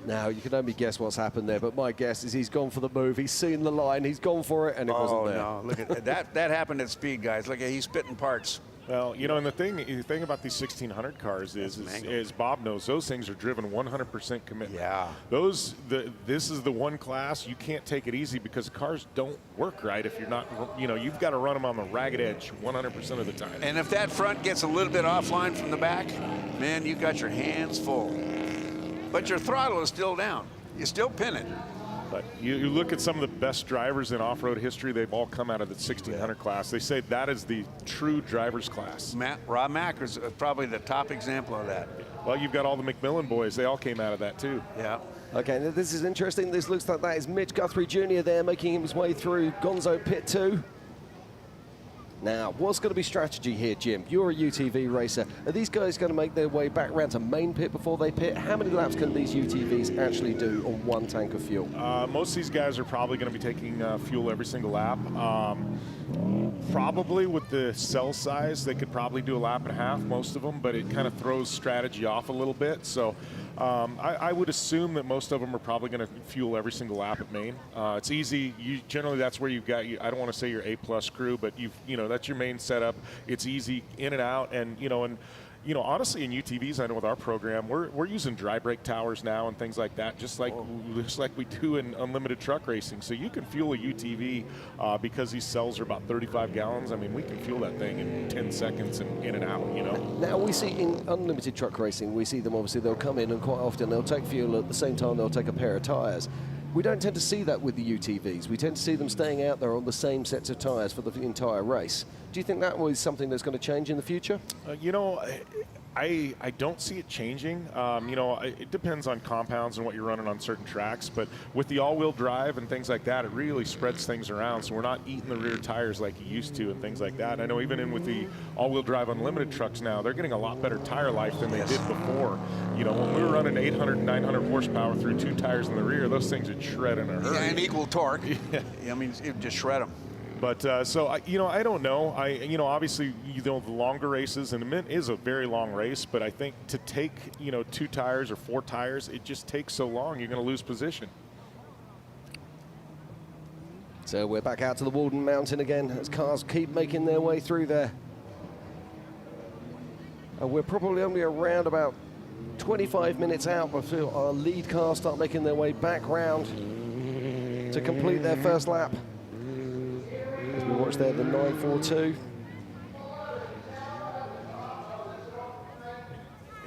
Now, you can only guess what's happened there, but my guess is he's gone for the move. He's seen the line, he's gone for it, and it wasn't there. Oh, no, look at that. That happened at speed, guys. Look, he's spitting parts. Well, you know, and the thing about these 1600 cars is Bob knows those things are driven 100% commitment. Yeah. This is the one class you can't take it easy because cars don't work right if you're not, you know, you've got to run them on the ragged edge 100% of the time. And if that front gets a little bit offline from the back, man, you've got your hands full. But your throttle is still down. You still pin it. But you look at some of the best drivers in off-road history, they've all come out of the 1600 class. They say that is the true driver's class. Rob Mack is probably the top example of that. Well, you've got all the McMillan boys. They all came out of that, too. Yeah. Okay, this is interesting. This looks like that is Mitch Guthrie Jr. there making his way through Gonzo Pit 2. Now, what's going to be strategy here, Jim? You're a UTV racer. Are these guys going to make their way back around to main pit before they pit? How many laps can these UTVs actually do on one tank of fuel? Most of these guys are probably going to be taking fuel every single lap. Probably with the cell size, they could probably do a lap and a half, most of them, but it kind of throws strategy off a little bit. So I would assume that most of them are probably going to fuel every single lap at Maine. It's easy. Generally, that's where you've got, I don't want to say your A+ crew, but that's your main setup. It's easy in and out, and honestly, in UTVs, I know with our program, we're using dry brake towers now and things like that, just like we do in unlimited truck racing. So you can fuel a UTV because these cells are about 35 gallons. I mean, we can fuel that thing in 10 seconds and in and out, Now we see in unlimited truck racing, we see them obviously, they'll come in and quite often they'll take fuel at the same time they'll take a pair of tires. We don't tend to see that with the UTVs. We tend to see them staying out there on the same sets of tires for the entire race. Do you think that was something that's going to change in the future? I don't see it changing. It depends on compounds and what you're running on certain tracks, but with the all-wheel drive and things like that, it really spreads things around, so we're not eating the rear tires like you used to and things like that. I know even in with the all-wheel drive unlimited trucks now, they're getting a lot better tire life than they did before. When we were running 800 and 900 horsepower through 2 tires in the rear, those things would shred in a hurry. Yeah, and equal torque. Yeah. I mean, it would just shred them. But I don't know. Obviously, the longer races, and the Mint is a very long race, but I think to take, 2 tires or 4 tires, it just takes so long, you're going to lose position. So we're back out to the Walden Mountain again as cars keep making their way through there. And we're probably only around about 25 minutes out before our lead cars start making their way back round to complete their first lap. As we watch there the 942.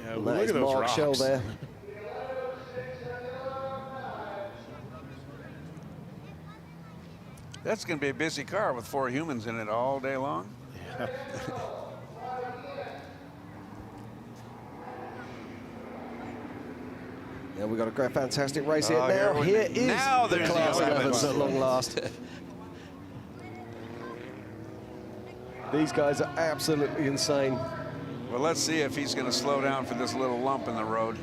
Yeah, and look that is at those Mark rocks. Shell there. That's going to be a busy car with 4 humans in it all day long. Yeah. Yeah, we've got a great, fantastic race here. Oh, Here is now the there's Class the 11s at long last. These guys are absolutely insane. Well, let's see if he's going to slow down for this little lump in the road.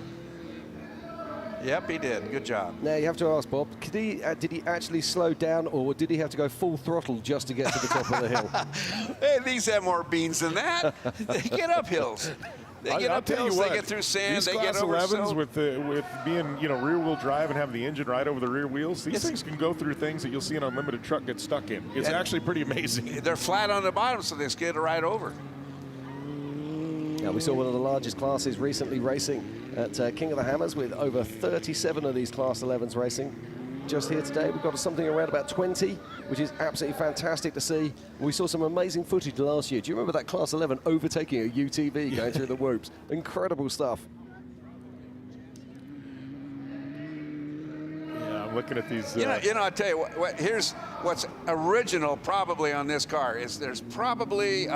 Yep, he did. Good job. Now, you have to ask, Bob, did he actually slow down, or did he have to go full throttle just to get to the top of the hill? Hey, these have more beans than that. They get up hills. They get up hills, they get through sand, these they Class get over 11s silt. with being rear-wheel drive and having the engine right over the rear wheels, these things can go through things that you'll see an unlimited truck get stuck in. It's actually pretty amazing. They're flat on the bottom, so they skid right over. Now, we saw one of the largest classes recently racing at King of the Hammers with over 37 of these Class 11s racing. Just here today, we've got something around about 20, which is absolutely fantastic to see. We saw some amazing footage last year. Do you remember that Class 11 overtaking a UTV going through the whoops? Incredible stuff. Yeah, I'm looking at these. I'll tell you what. Here's what's original probably on this car is there's probably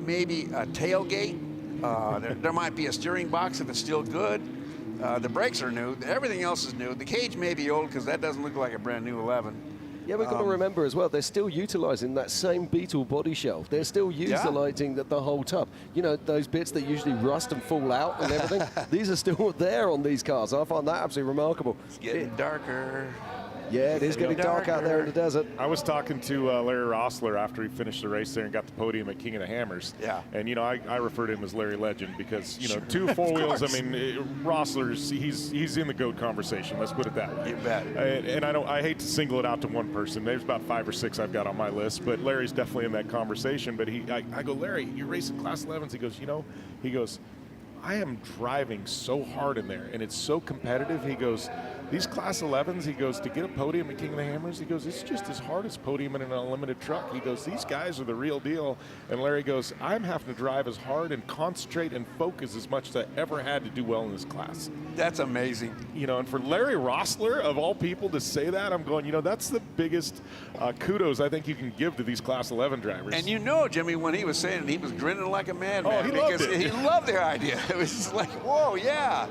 maybe a tailgate. There might be a steering box if it's still good. The brakes are new. Everything else is new. The cage may be old because that doesn't look like a brand new 11. Yeah, we've got to remember as well, they're still utilizing that same Beetle body shelf. They're still utilizing the whole tub. You know, those bits that usually rust and fall out and everything, these are still there on these cars. I find that absolutely remarkable. It's getting darker. Yeah, it is getting dark out there in the desert. I was talking to Larry Rossler after he finished the race there and got the podium at King of the Hammers. Yeah. And, I refer to him as Larry Legend because, 2 4-wheels, I mean, Rossler's, he's in the GOAT conversation, let's put it that way. You bet. And I hate to single it out to one person. There's about 5 or 6 I've got on my list, but Larry's definitely in that conversation. But I go, Larry, you're racing Class 11s. He goes, I am driving so hard in there, and it's so competitive. He goes, these Class 11s, he goes, to get a podium at King of the Hammers, he goes, it's just as hard as podium in an unlimited truck. He goes, these guys are the real deal. And Larry goes, I'm having to drive as hard and concentrate and focus as much as I ever had to do well in this class. That's amazing. And for Larry Rossler, of all people, to say that, I'm going, that's the biggest kudos I think you can give to these Class 11 drivers. And Jimmy, when he was saying it, he was grinning like a madman. Oh, he loved it. He loved the idea. It was just like, whoa, yeah.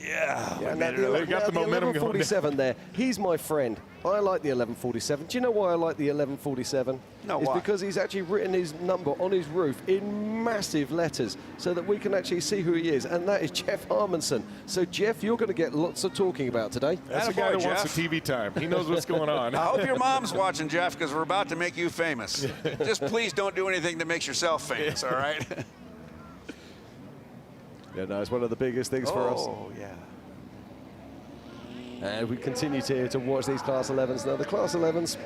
Yeah, now the 1147 there, he's my friend. I like the 1147. Do you know why I like the 1147? No, it's why? because he's actually written his number on his roof in massive letters so that we can actually see who he is, and that is Jeff Harmonson. So, Jeff, you're going to get lots of talking about today. That's the guy that wants the TV time. He knows what's going on. I hope your mom's watching, Jeff, because we're about to make you famous. Just please don't do anything that makes yourself famous, all right? Yeah, no, it's one of the biggest things for us. Oh, yeah. And we continue to watch these Class 11s. Now, the Class 11s,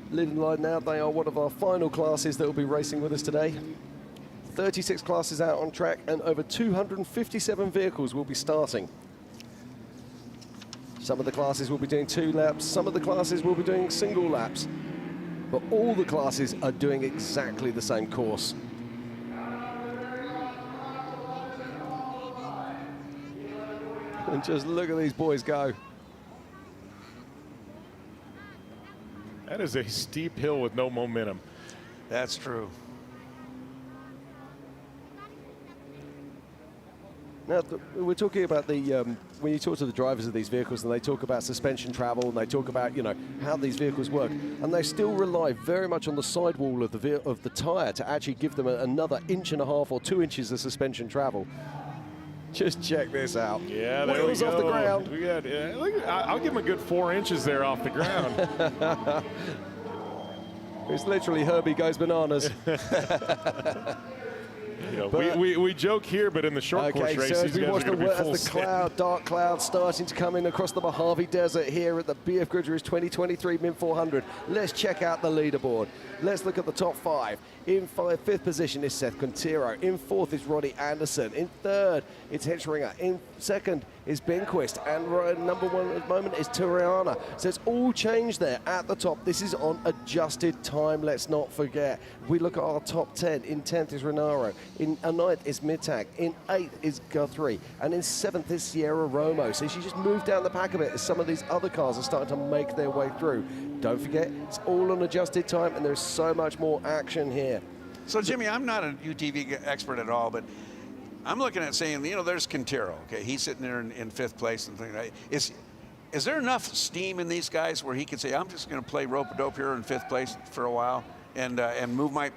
living line now, they are one of our final classes that will be racing with us today. 36 classes out on track, and over 257 vehicles will be starting. Some of the classes will be doing 2 laps, some of the classes will be doing single laps, but all the classes are doing exactly the same course. And just look at these boys go. That is a steep hill with no momentum. That's true. Now, we're talking about the, when you talk to the drivers of these vehicles and they talk about suspension travel and they talk about, you know, how these vehicles work, and they still rely very much on the sidewall of the tyre to actually give them another 1.5 inches or 2 inches of suspension travel. Just check this out. Yeah, there Wheels we go. off the ground. We got, I'll give him a good 4 inches there off the ground. It's literally Herbie goes bananas. You know, we joke here, but in the short course race, so these as we guys watch are going to be full the dark clouds starting to come in across the Mojave Desert here at the BFGoodrich 2023 Mint 400, let's check out the leaderboard. Let's look at the top 5. In 5th position is Seth Quintero. In 4th is Roddy Anderson. In 3rd, it's Hitchringer. In 2nd is Benquist. And number 1 at the moment is Turiana. So it's all changed there at the top. This is on adjusted time, let's not forget. We look at our top 10. In 10th is Renaro. In 9th is Mittag. In 8th is Guthrie. And in 7th is Sierra Romo. So she just moved down the pack a bit as some of these other cars are starting to make their way through. Don't forget, it's all on adjusted time, and there's so much more action here. So, Jimmy, I'm not a UTV expert at all, but I'm looking at saying, you know, there's Quintero. Okay, he's sitting there in 5th place and things like that. Is there enough steam in these guys where he can say, I'm just going to play rope-a-dope here in 5th place for a while and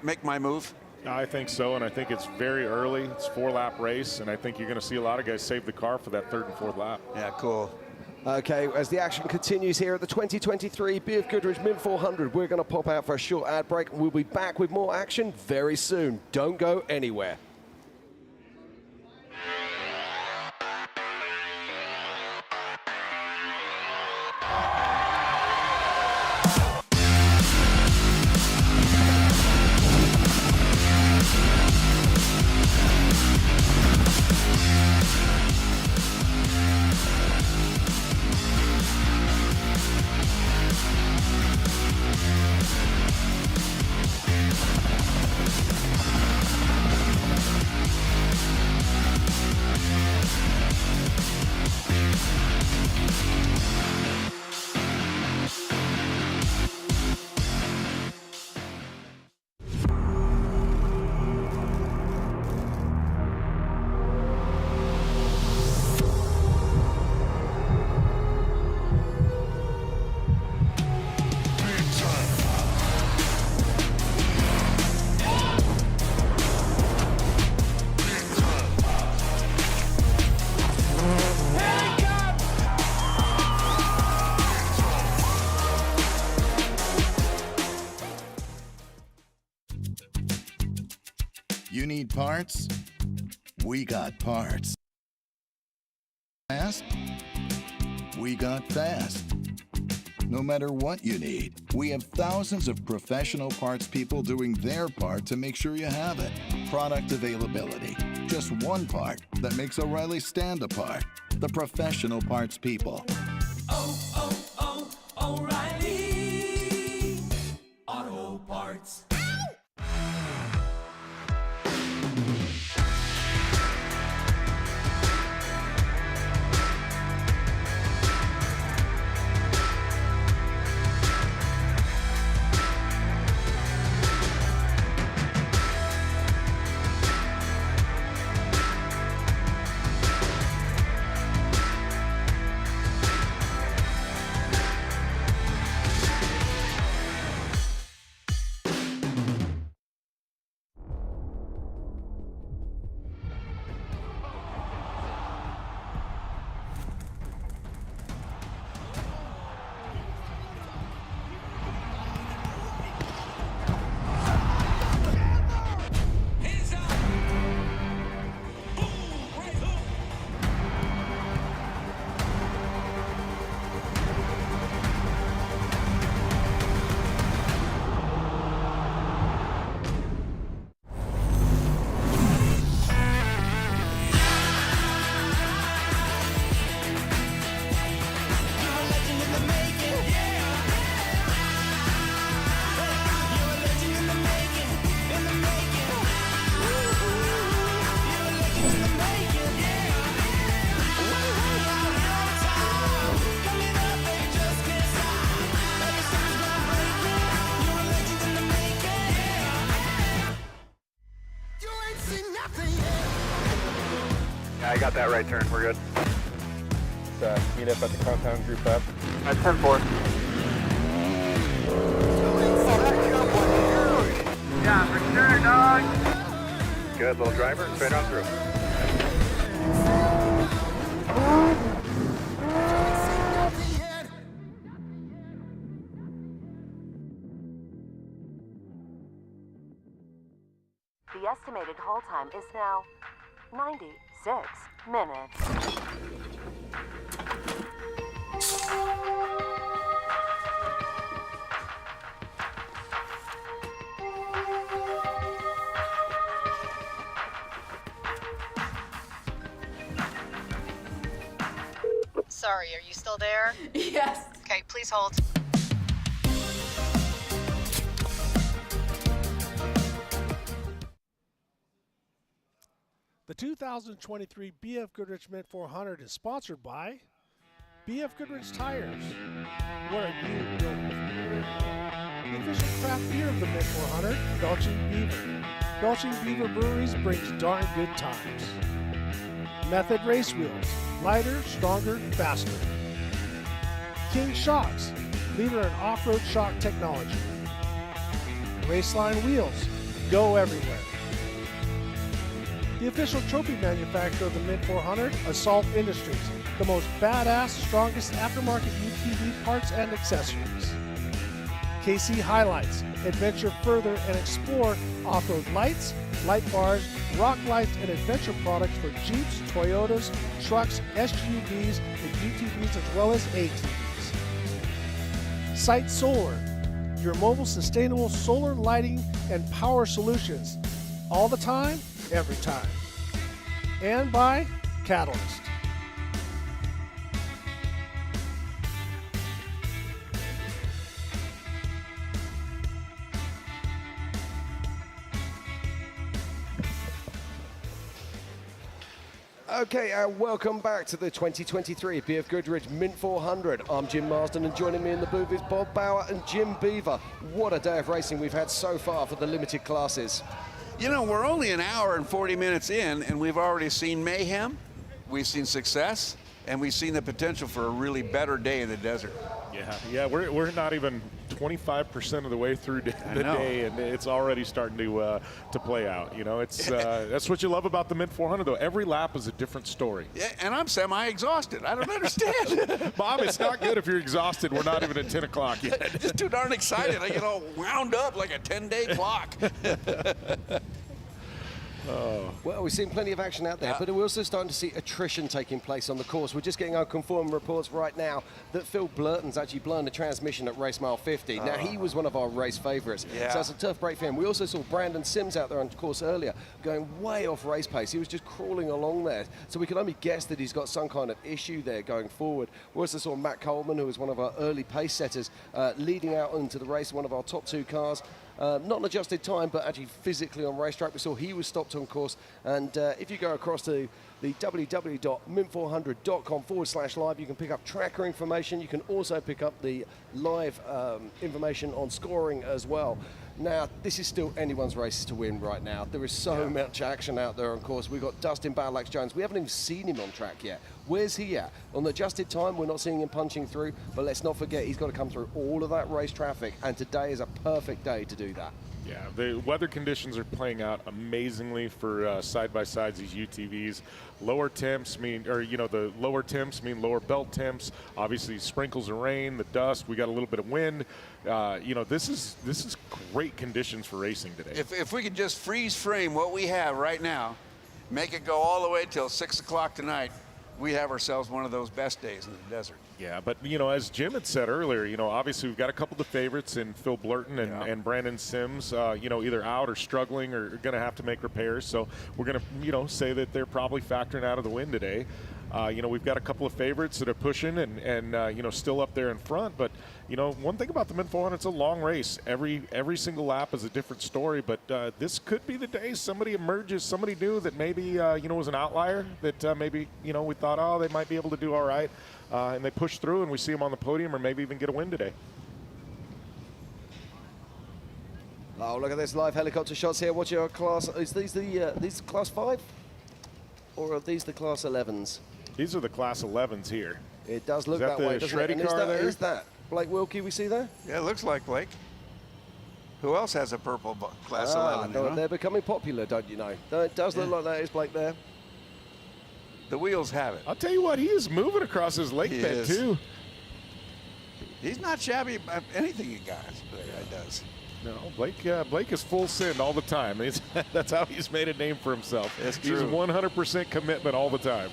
make my move? I think so, and I think it's very early. It's a 4-lap race, and I think you're going to see a lot of guys save the car for that 3rd and 4th lap. Yeah, cool. Okay, as the action continues here at the 2023 BFGoodrich Mint 400, we're going to pop out for a short ad break, and we'll be back with more action very soon. Don't go anywhere. You need parts? We got parts. Fast? We got fast. No matter what you need, we have thousands of professional parts people doing their part to make sure you have it. Product availability. Just one part that makes O'Reilly stand apart. The professional parts people. O'Reilly Auto Parts. I got that right turn. We're good. Let's meet up at the compound group up. At 10-4. Yeah, for sure, dog. Good, little driver, straight on through. The estimated haul time is now 96 minutes. Sorry, are you still there? Yes. Okay, please hold. The 2023 BFGoodrich Mint 400 is sponsored by BFGoodrich Tires, where you go. The official craft beer of the Mint 400, Belching Beaver. Belching Beaver Breweries brings darn good times. Method Race Wheels, lighter, stronger, faster. King Shocks, leader in off-road shock technology. Raceline Wheels, go everywhere. The official trophy manufacturer of the Mint 400, Assault Industries, the most badass, strongest aftermarket UTV parts and accessories. KC Highlights, adventure further and explore off-road lights, light bars, rock lights, and adventure products for Jeeps, Toyotas, trucks, SUVs, and UTVs, as well as ATVs. Sight Solar, your mobile sustainable solar lighting and power solutions, all the time, every time. And by Catalyst. Okay, welcome back to the 2023 BFGoodrich Mint 400. I'm Jim Marsden, and joining me in the booth is Bob Bauer and Jim Beaver. What a day of racing we've had so far for the limited classes. You know, we're only an hour and 40 minutes in, and we've already seen mayhem, we've seen success, and we've seen the potential for a really better day in the desert. Yeah, we're not even 25% of the way through the day, and it's already starting to play out. You know, it's that's what you love about the Mint 400, though. Every lap is a different story. Yeah, and I'm semi-exhausted. I don't understand. Bob, it's not good if you're exhausted. We're not even at 10 o'clock yet. Just too darn excited. I get all wound up like a 10-day clock. Well, we've seen plenty of action out there, but we're also starting to see attrition taking place on the course. We're just getting unconfirmed reports right now that Phil Blurton's actually blown the transmission at race mile 50. Now, he was one of our race favourites, so that's a tough break for him. We also saw Brandon Sims out there on course earlier going way off race pace. He was just crawling along there, so we can only guess that he's got some kind of issue there going forward. We also saw Matt Coleman, who was one of our early pace setters, leading out into the race, one of our top two cars. Not an adjusted time, but actually physically on racetrack. We saw he was stopped on course. And if you go across to the www.mint400.com/live, you can pick up tracker information. You can also pick up the live information on scoring as well. Now, this is still anyone's race to win right now. There is so much action out there on course. We've got Dustin Battleaxe Jones. We haven't even seen him on track yet. Where's he at? On the adjusted time, we're not seeing him punching through, but let's not forget he's got to come through all of that race traffic, and today is a perfect day to do that. Yeah, the weather conditions are playing out amazingly for side-by-sides, these UTVs. Lower temps mean, the lower temps mean lower belt temps. Obviously, sprinkles of rain, the dust. We got a little bit of wind. This is great conditions for racing today. If we could just freeze frame what we have right now, make it go all the way till 6 o'clock tonight, we have ourselves one of those best days in the desert. Yeah, but, as Jim had said earlier, obviously we've got a couple of favorites in Phil Blurton and Brandon Sims, either out or struggling or going to have to make repairs. So we're going to, say that they're probably factoring out of the win today. We've got a couple of favorites that are pushing and still up there in front. But, one thing about the Mint 400, it's a long race. Every single lap is a different story. But this could be the day somebody emerges, somebody new that maybe, was an outlier that maybe, we thought, oh, they might be able to do all right. And they push through and we see them on the podium or maybe even get a win today. Oh, look at this live helicopter shots here. What's your class? Is these class 5? or are these the Class 11s? These are the Class 11s here. It does look Is that way, the doesn't it? shreddy And car there? Is that Blake Wilkie we see there? Yeah, it looks like Blake. Who else has a purple Class 11? No, they're becoming popular, don't you know? It does look like that is Blake there. The wheels have it. I'll tell you what, he is moving across his lake He bed is. too. He's not shabby about anything he does. No, Blake is full send all the time. That's how he's made a name for himself. That's He's true. 100% commitment all the time.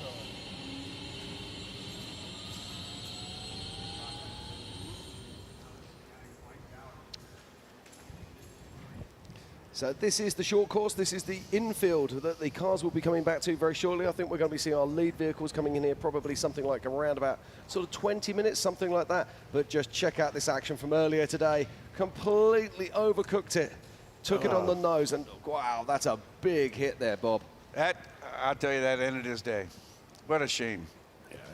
So this is the short course. This is the infield that the cars will be coming back to very shortly. I think we're going to be seeing our lead vehicles coming in here probably something like around about sort of 20 minutes, something like that. But just check out this action from earlier today. Completely overcooked it. Took it on the nose, and wow, that's a big hit there, Bob. I'll tell you, that ended his day. What a shame.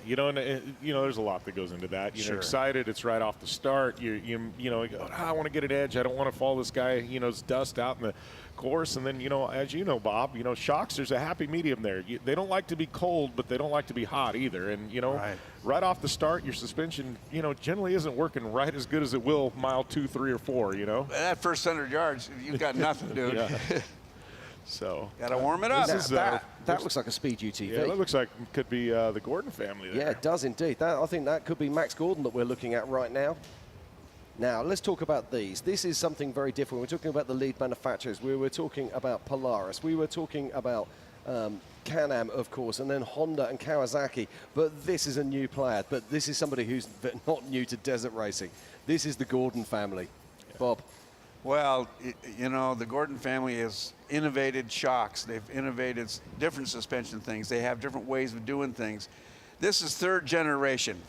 You know, and there's a lot that goes into that. You're Sure. excited. It's right off the start. You go, I want to get an edge. I don't want to fall this guy, his dust out in the course. And then, as you know, Bob, shocks, there's a happy medium there. They don't like to be cold, but they don't like to be hot either. And, right off the start, your suspension, generally isn't working right as good as it will mile 2, 3, or 4, That first 100 yards, you've got nothing, dude. Yeah. So got to warm it up. That looks like a Speed UTV. Yeah, that looks like it could be the Gordon family there. Yeah, it does indeed. I think that could be Max Gordon that we're looking at right now. Now, let's talk about these. This is something very different. We're talking about the lead manufacturers. We were talking about Polaris. We were talking about Can-Am, of course, and then Honda and Kawasaki. But this is a new player. But this is somebody who's not new to desert racing. This is the Gordon family. Bob. Well, the Gordon family has innovated shocks. They've innovated different suspension things. They have different ways of doing things. This is third generation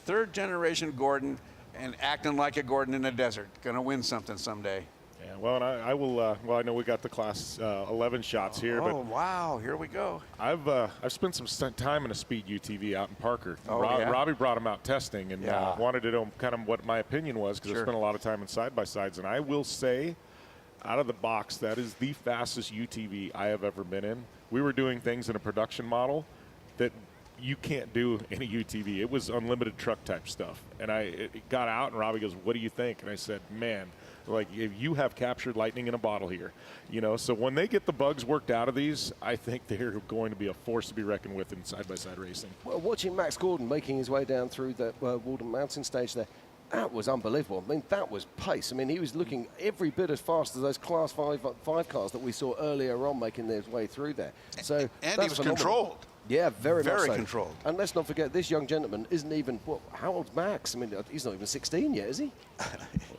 Gordon, and acting like a Gordon in the desert. Going to win something someday. Yeah, well, and I will. Well, I know we got the Class 11 shots here. Oh, but wow! Here we go. I've spent some time in a Speed UTV out in Parker. Oh, yeah? Robbie brought him out testing and Yeah. wanted to know kind of what my opinion was because I Sure. spent a lot of time in side-by-sides. And I will say, out of the box, that is the fastest UTV I have ever been in. We were doing things in a production model that you can't do in a UTV. It was unlimited truck type stuff. And it got out and Robbie goes, what do you think? And I said, man, like if you have captured lightning in a bottle here, so when they get the bugs worked out of these, I think they're going to be a force to be reckoned with in side-by-side racing. Well, watching Max Gordon making his way down through the Walden Mountain stage there, that was unbelievable. I mean, that was pace. I mean, he was looking every bit as fast as those Class 5 cars that we saw earlier on making their way through there. So And that's he was phenomenal. controlled. Yeah, very much so. controlled. And let's not forget, this young gentleman isn't even, how old's Max? I mean, he's not even 16 yet, is he?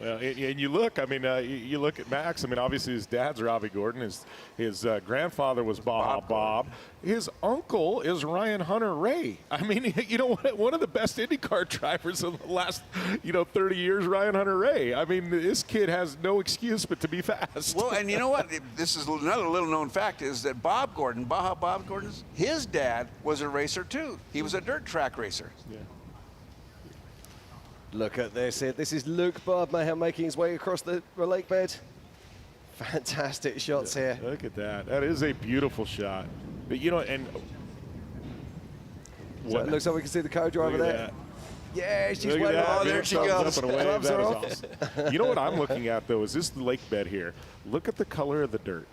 Well, and you look, I mean, you look at Max. I mean, obviously his dad's Robbie Gordon. His grandfather was Bob. His uncle is Ryan Hunter-Reay. I mean, one of the best IndyCar drivers of the last, 30 years, Ryan Hunter-Reay. I mean, this kid has no excuse but to be fast. Well, and you know what? This is another little-known fact is that Bob Gordon, Bob Gordon's, his dad was a racer too. He was a dirt track racer. Yeah. Look at this here. This is Luke Bardmayhem making his way across the lake bed. Fantastic shots here. Look at that. That is a beautiful shot. But, and So it looks like we can see the co-driver there. That. Yeah, she's Look at waving. that. Oh, there she goes. Up and away. Gloves That are is off. awesome. You know what I'm looking at, though, is this the lake bed here. Look at the color of the dirt.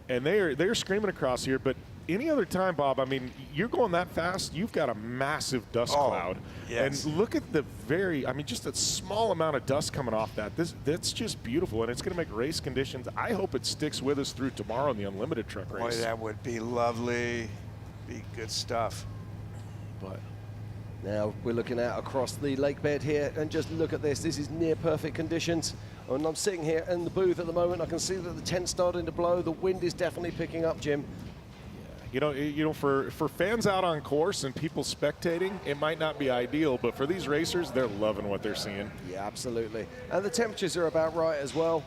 And they're screaming across here, but any other time, Bob, I mean, you're going that fast, you've got a massive dust cloud. Yes. And look at just a small amount of dust coming off that. That's just beautiful, and it's going to make race conditions. I hope it sticks with us through tomorrow in the Unlimited truck race. Boy, that would be lovely. Be good stuff. But now we're looking out across the lake bed here, and just look at this. This is near perfect conditions. And I'm sitting here in the booth at the moment. I can see that the tent's starting to blow. The wind is definitely picking up, Jim. For fans out on course and people spectating, it might not be ideal, but for these racers, they're loving what they're seeing. Yeah, absolutely. And the temperatures are about right as well.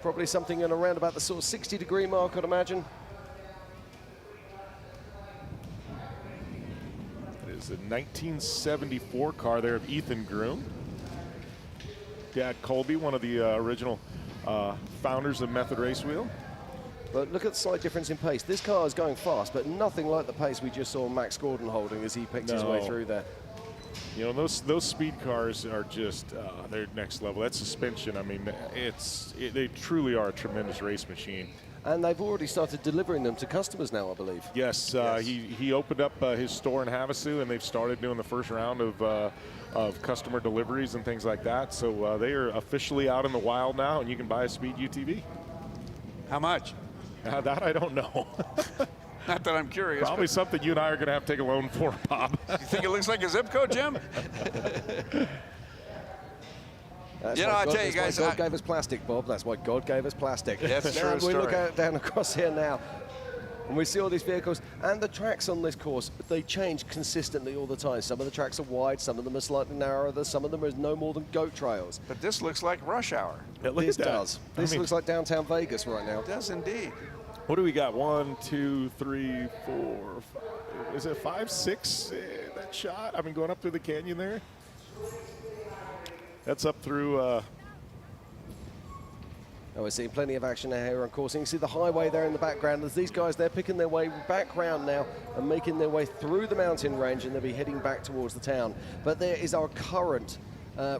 Probably something in around about the sort of 60-degree mark, I'd imagine. It is a 1974 car there of Ethan Groom. Dad Colby, one of the original founders of Method Race Wheel. But look at the slight difference in pace. This car is going fast, but nothing like the pace we just saw Max Gordon holding as he picked his way through there. You know, those speed cars are just they're next level. That suspension, I mean, they truly are a tremendous race machine. And they've already started delivering them to customers now, I believe. Yes, he opened up his store in Havasu, and they've started doing the first round of customer deliveries and things like that. So they are officially out in the wild now, and you can buy a Speed UTV. How much? That I don't know. Not that I'm curious. Probably something you and I are going to have to take a loan for, Bob. You think it looks like a zip code, Jim? You know, I tell you guys, God gave us plastic, Bob. That's why God gave us plastic. That's a true story. We look story. down across here now, and we see all these vehicles. And the tracks on this course, they change consistently all the time. Some of the tracks are wide, some of them are slightly narrower, some of them are no more than goat trails. But this looks like rush hour. This does. This looks like downtown Vegas right now. It does indeed. What do we got? 1, 2, 3, 4, 5. Is it 5, 6? That shot? I mean, going up through the canyon there. That's up through. Oh, we're seeing plenty of action here on course. You can see the highway there in the background. There's these guys, they're picking their way back round now and making their way through the mountain range, and they'll be heading back towards the town. But there is our current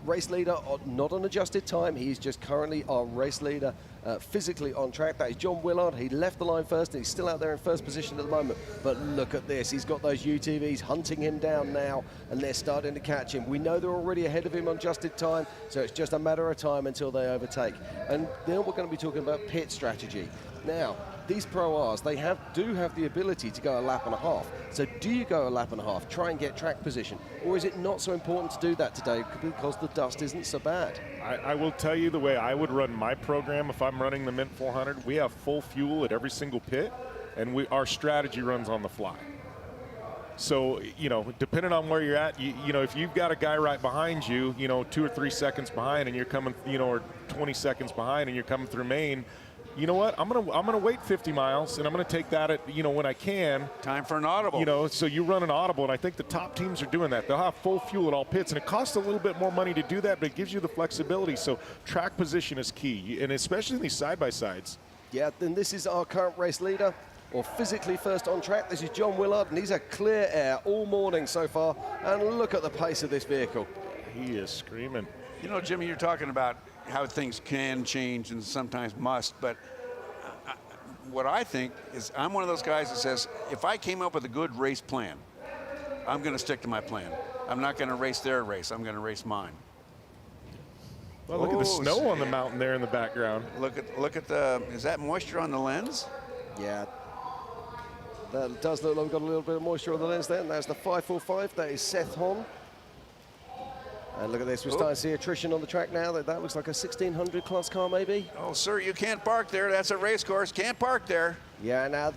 race leader, not on adjusted time. He's just currently our race leader physically on track. That is John Willard. He left the line first, and he's still out there in first position at the moment. But look at this. He's got those UTVs hunting him down now, and they're starting to catch him. We know they're already ahead of him on adjusted time, so it's just a matter of time until they overtake. And then we're going to be talking about pit strategy. Now, these Pro Rs, they do have the ability to go a lap and a half. So do you go a lap and a half, try and get track position? Or is it not so important to do that today because the dust isn't so bad? I will tell you the way I would run my program if I'm running the Mint 400. We have full fuel at every single pit, and our strategy runs on the fly. So, you know, depending on where you're at, you know, if you've got a guy right behind you, you know, 2 or 3 seconds behind, and you're coming, you know, or 20 seconds behind, and you're coming through Maine, you know what? I'm gonna wait 50 miles, and I'm gonna take that at, you know, when I can. Time for an audible. You know, so you run an audible, and I think the top teams are doing that. They'll have full fuel at all pits, and it costs a little bit more money to do that, but it gives you the flexibility. So track position is key, and especially in these side-by-sides. Yeah, then this is our current race leader, or physically first on track. This is John Willard, and he's a clear air all morning so far. And look at the pace of this vehicle. He is screaming. You know, Jimmy, you're talking about how things can change and sometimes must, but what I think is I'm one of those guys that says, if I came up with a good race plan, I'm going to stick to my plan. I'm not going to race their race. I'm going to race mine. Well, look at the snow on the mountain there in the background. Look at the, is that moisture on the lens? Yeah. That does look like we've got a little bit of moisture on the lens there. And that's the 545. That is Seth Hon. And look at this, we're starting to see attrition on the track now. That looks like a 1600 class car maybe. Oh, sir, you can't park there. That's a race course. Can't park there. Yeah, now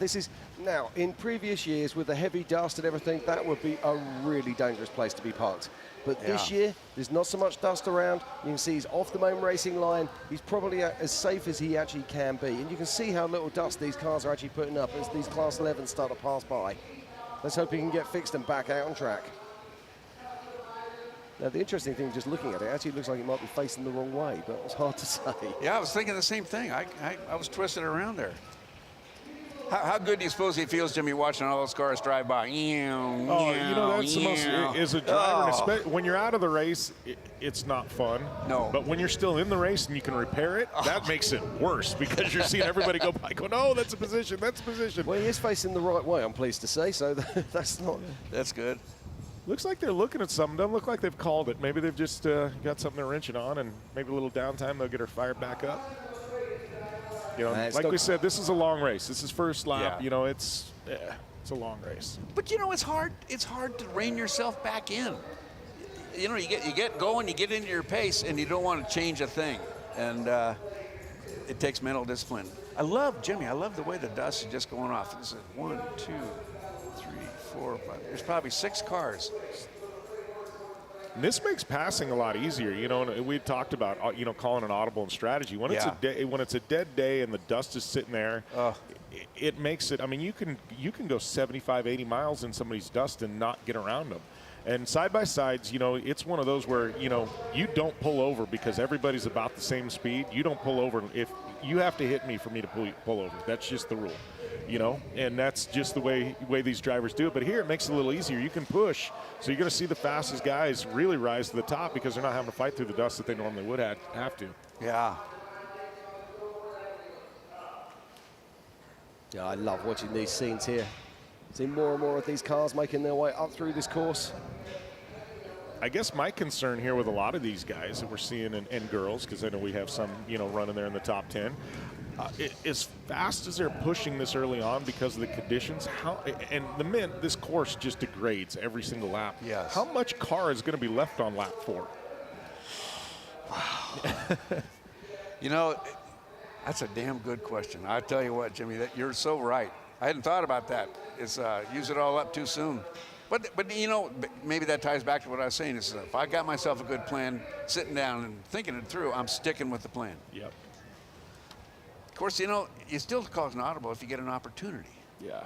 in previous years with the heavy dust and everything, that would be a really dangerous place to be parked. But this year, there's not so much dust around. You can see he's off the main racing line. He's probably as safe as he actually can be. And you can see how little dust these cars are actually putting up as these Class 11s start to pass by. Let's hope he can get fixed and back out on track. Now, the interesting thing, just looking at it, actually looks like it might be facing the wrong way, but it's hard to say. Yeah, I was thinking the same thing. I was twisted around there. How good do you suppose he feels, Jimmy, watching all those cars drive by? Oh, you know, that's the most, as a driver, when you're out of the race, it's not fun. No. But when you're still in the race and you can repair it, that makes it worse because you're seeing everybody go by going, oh, that's a position, that's a position. Well, he is facing the right way, I'm pleased to say, so that's not... That's good. Looks like they're looking at something. Doesn't look like they've called it. Maybe they've just got something they're wrenching on, and maybe a little downtime, they'll get her fired back up. You know, like we said, this is a long race. This is first lap. Yeah. You know, it's a long race. But you know, it's hard. It's hard to rein yourself back in. You know, you get going, you get into your pace, and you don't want to change a thing. And it takes mental discipline. I love the way the dust is just going off. This is 1, 2, 3, 4, 5. There's probably 6 cars. And this makes passing a lot easier. You know, and we talked about, you know, calling an audible and strategy. When it's a dead day and the dust is sitting there, it makes it. I mean, you can go 75, 80 miles in somebody's dust and not get around them. And side by sides, you know, it's one of those where, you know, you don't pull over because everybody's about the same speed. You don't pull over if you have to hit me for me to pull over. That's just the rule, you know, and that's just the way these drivers do it. But here it makes it a little easier. You can push, so you're going to see the fastest guys really rise to the top because they're not having to fight through the dust that they normally would have to. Yeah. Yeah, I love watching these scenes here. Seeing more and more of these cars making their way up through this course. I guess my concern here with a lot of these guys that we're seeing and girls, because I know we have some, you know, running there in the top 10, as fast as they're pushing this early on because of the conditions, and the Mint, this course just degrades every single lap. Yes. How much car is going to be left on lap 4? You know, that's a damn good question. I tell you what, Jimmy, you're so right. I hadn't thought about that. It's use it all up too soon. But you know, maybe that ties back to what I was saying. Is if I got myself a good plan, sitting down and thinking it through, I'm sticking with the plan. Yep. Of course, you know, you still cause an audible if you get an opportunity. Yeah.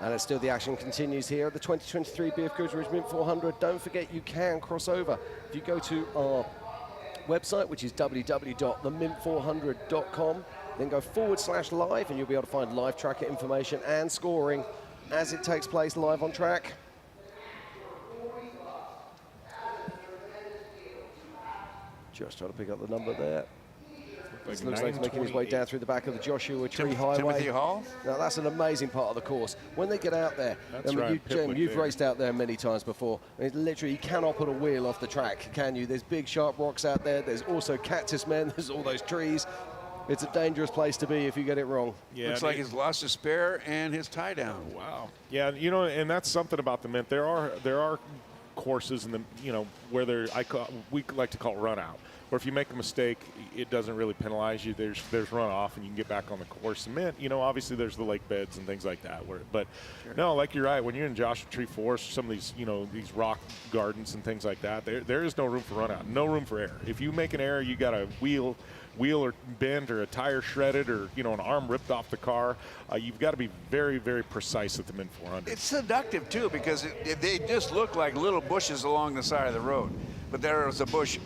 And it's still the action continues here at the 2023 BFGoodrich Mint 400. Don't forget you can cross over. If you go to our website, which is www.themint400.com, then go /live and you'll be able to find live tracker information and scoring as it takes place live on track. Just trying to pick up the number there. This looks like he's making his way down through the back of the Joshua Tree Highway. Timothy Hall? Now, that's an amazing part of the course. When they get out there, That's I mean, right, Jim, you've raced out there many times before. I mean, literally, you cannot put a wheel off the track, can you? There's big, sharp rocks out there. There's also cactus men. There's all those trees. It's a dangerous place to be if you get it wrong. Yeah, Looks like he's lost his spare and his tie down. Wow. Yeah, you know, and that's something about the Mint. There are courses in the, you know, where we like to call run out, where if you make a mistake, it doesn't really penalize you. There's runoff and you can get back on the course. The Mint, you know, obviously there's the lake beds and things like that. But no, like you're right. When you're in Joshua Tree Forest, some of these, you know, these rock gardens and things like that, there is no room for run out, no room for error. If you make an error, you got a wheel or bent or a tire shredded or, you know, an arm ripped off the car, you've got to be very, very precise at the Mint 400. It's seductive, too, because they just look like little bushes along the side of the road. But there is a bush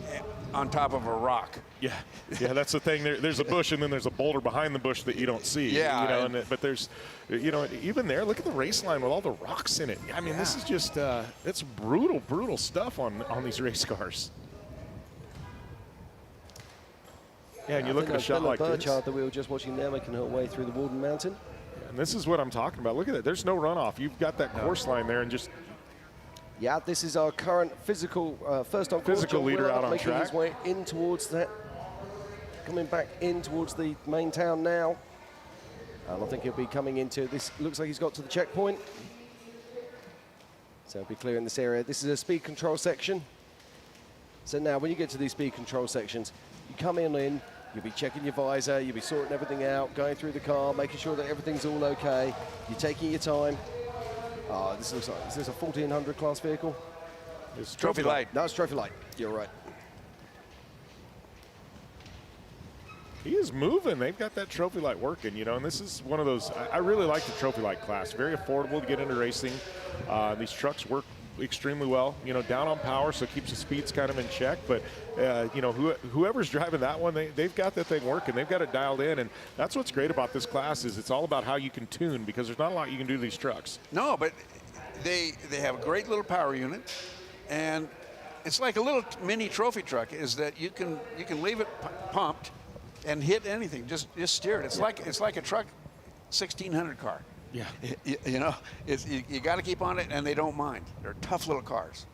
on top of a rock. Yeah, that's the thing. There's a bush, and then there's a boulder behind the bush that you don't see. Yeah. You know, but there's, you know, even there, look at the race line with all the rocks in it. I mean, this is just, it's brutal stuff on these race cars. Yeah, and you look at a shot like this. Burchard that we were just watching there making her way through the Walden Mountain. Yeah, and this is what I'm talking about. Look at that. There's no runoff. You've got that course line there and just. Yeah, this is our current physical first on course. Physical leader out on making track. His way in towards that. Coming back in towards the main town now. And I think he'll be coming into this. Looks like he's got to the checkpoint. So he'll be clearing this area. This is a speed control section. So now when you get to these speed control sections, you come in, you'll be checking your visor, you'll be sorting everything out, going through the car, making sure that everything's all okay. You're taking your time. This looks like, is this a 1400 class vehicle? It's Trophy Light. No, it's Trophy Light. You're right. He is moving. They've got that Trophy Light working, you know, and this is one of those, I really like the Trophy Light class. Very affordable to get into racing. These trucks work extremely well, you know, down on power, so it keeps the speeds kind of in check. But, you know, whoever's driving that one, they've got that thing working. They've got it dialed in, and that's what's great about this class is it's all about how you can tune, because there's not a lot you can do to these trucks. No, but they have a great little power unit, and it's like a little mini trophy truck. Is that you can leave it pumped and hit anything, just steer it. It's like a truck 1600 car. Yeah. You know, you got to keep on it, and they don't mind. They're tough little cars.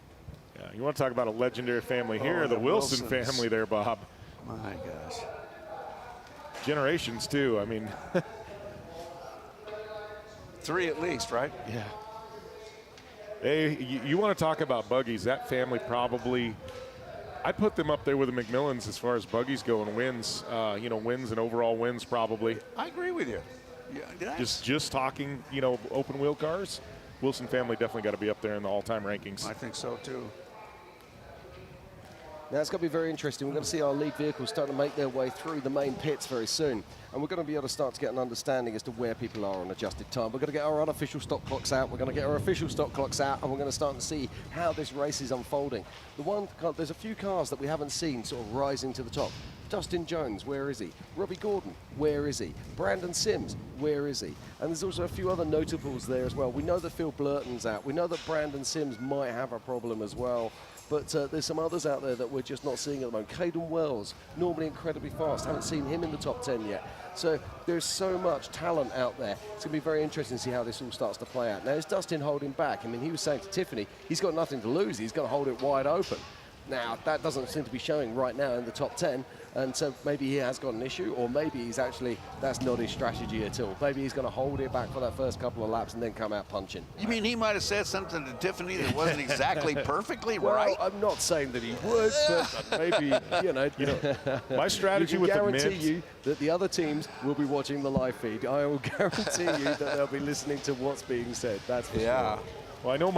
Yeah, you want to talk about a legendary family here, the Wilson family there, Bob. My gosh. Generations, too. I mean. 3 at least, right? Yeah. Hey, you want to talk about buggies. That family probably, I put them up there with the McMillans as far as buggies go and wins, you know, wins and overall wins probably. I agree with you. Yeah, just talking, you know, open wheel cars, Wilson family definitely got to be up there in the all-time rankings. I think so too. Now, it's going to be very interesting. We're going to see our lead vehicles starting to make their way through the main pits very soon. And we're going to be able to start to get an understanding as to where people are on adjusted time. We're going to get our unofficial stock clocks out. We're going to get our official stock clocks out. And we're going to start to see how this race is unfolding. There's a few cars that we haven't seen sort of rising to the top. Dustin Jones, where is he? Robbie Gordon, where is he? Brandon Sims, where is he? And there's also a few other notables there as well. We know that Phil Blurton's out. We know that Brandon Sims might have a problem as well. But there's some others out there that we're just not seeing at the moment. Caden Wells, normally incredibly fast. Haven't seen him in the top 10 yet. So there's so much talent out there. It's going to be very interesting to see how this all starts to play out. Now, is Dustin holding back? I mean, he was saying to Tiffany, he's got nothing to lose. He's going to hold it wide open. Now, that doesn't seem to be showing right now in the top 10. And so maybe he has got an issue, or maybe he's actually, that's not his strategy at all. Maybe he's going to hold it back for that first couple of laps and then come out punching. You mean he might have said something to Tiffany that wasn't exactly perfectly right? Well, I'm not saying that he would, but maybe, you know, my strategy with the Mint. guarantee you that the other teams will be watching the live feed. I will guarantee you that they'll be listening to what's being said. That's for sure. Well, I know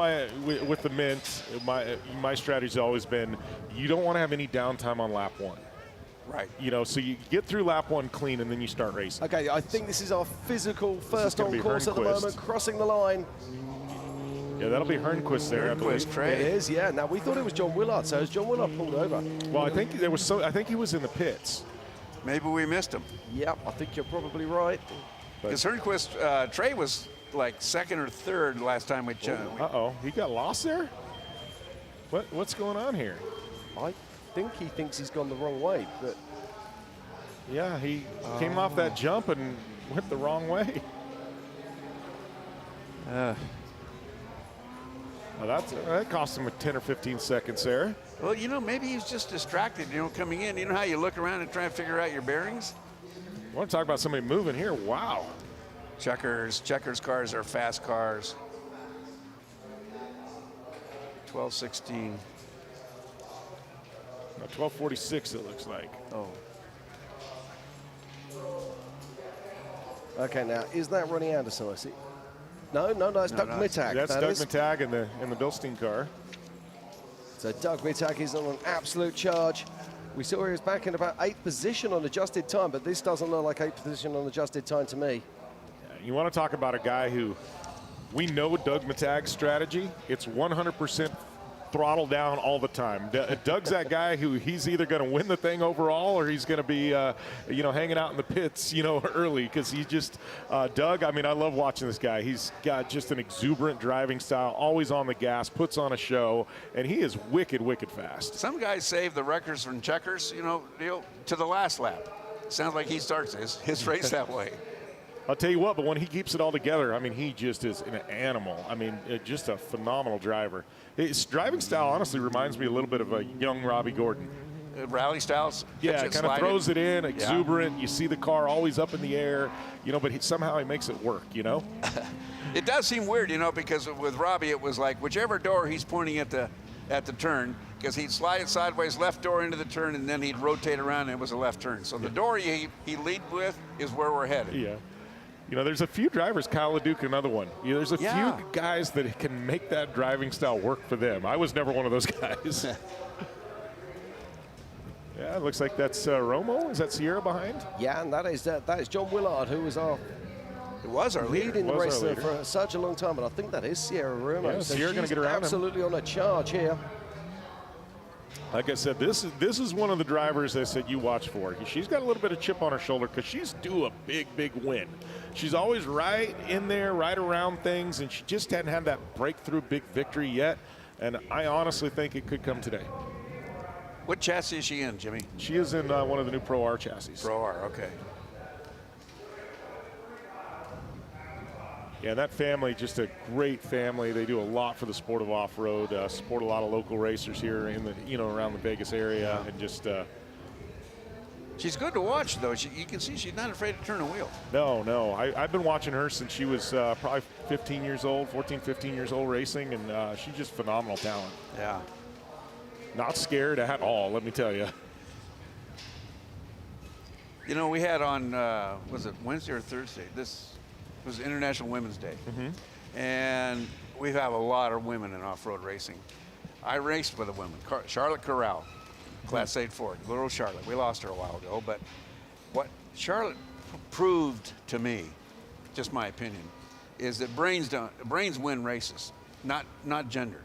with the Mint, my strategy's always been you don't want to have any downtime on lap 1. Right. You know, so you get through lap 1 clean and then you start racing. Okay, I think this is our physical first on course at the moment, crossing the line. Yeah, that'll be Hernquist there. It is, yeah. Now, we thought it was John Willard, so has John Willard pulled over? Well, I think I think he was in the pits. Maybe we missed him. Yep, I think you're probably right. Because Hernquist, Trey was like second or third last time we checked. Uh-oh, he got lost there? What's going on here? I think he thinks he's gone the wrong way, but... Yeah, he came off that jump and went the wrong way. Well, that cost him 10 or 15 seconds there. Well, you know, maybe he's just distracted, you know, coming in. You know how you look around and try and figure out your bearings? I want to talk about somebody moving here. Wow. Checkers cars are fast cars. 12:16. 12:46 it looks like. Oh. Okay, now, is that Ronnie Anderson, I see? No, it's Doug Mittag. That's Doug Mittag in the Bilstein car. So Doug Mittag is on an absolute charge. We saw he was back in about 8th position on adjusted time, but this doesn't look like 8th position on adjusted time to me. You want to talk about a guy who we know Doug Mittag's strategy. It's 100% throttle down all the time. Doug's that guy who he's either going to win the thing overall or he's going to be, hanging out in the pits, early because he just, Doug, I mean, I love watching this guy. He's got just an exuberant driving style, always on the gas, puts on a show, and he is wicked, wicked fast. Some guys save the records from checkers, to the last lap. Sounds like he starts his race that way. I'll tell you what, but when he keeps it all together, I mean, he just is an animal. I mean, just a phenomenal driver. His driving style honestly reminds me a little bit of a young Robbie Gordon. Rally styles? Yeah, kind of throws it in, exuberant. Yeah. You see the car always up in the air, but somehow he makes it work, It does seem weird, because with Robbie, it was like whichever door he's pointing at the turn, because he'd slide it sideways, left door into the turn, and then he'd rotate around, and it was a left turn. So the door he lead with is where we're headed. Yeah. There's a few drivers, Kyle LeDuc, another one. There's a few guys that can make that driving style work for them. I was never one of those guys. Yeah, it looks like that's Romo. Is that Sierra behind? Yeah, and that is John Willard, who was our lead in the race for such a long time. And I think that is Sierra Romo. Yeah, so Sierra going to get around absolutely on a charge here. Like I said, this is one of the drivers I said you watch for. She's got a little bit of chip on her shoulder because she's due a big, big win. She's always right in there, right around things, and she just hadn't had that breakthrough big victory yet. And I honestly think it could come today. What chassis is she in, Jimmy? She is in one of the new Pro R chassis. Pro R, okay. Yeah, that family, just a great family. They do a lot for the sport of off-road, support a lot of local racers here in the, around the Vegas area, and just. She's good to watch, though. You can see she's not afraid to turn a wheel. No. I've been watching her since she was probably 15 years old, 14, 15 years old racing, and she's just phenomenal talent. Yeah. Not scared at all, let me tell you. We had on, was it Wednesday or Thursday? This was International Women's Day. Mm-hmm. And we have a lot of women in off-road racing. I raced with a woman, Charlotte Corral. Class 8 Ford, little Charlotte. We lost her a while ago, but what Charlotte proved to me, just my opinion, is that brains win races, not gender,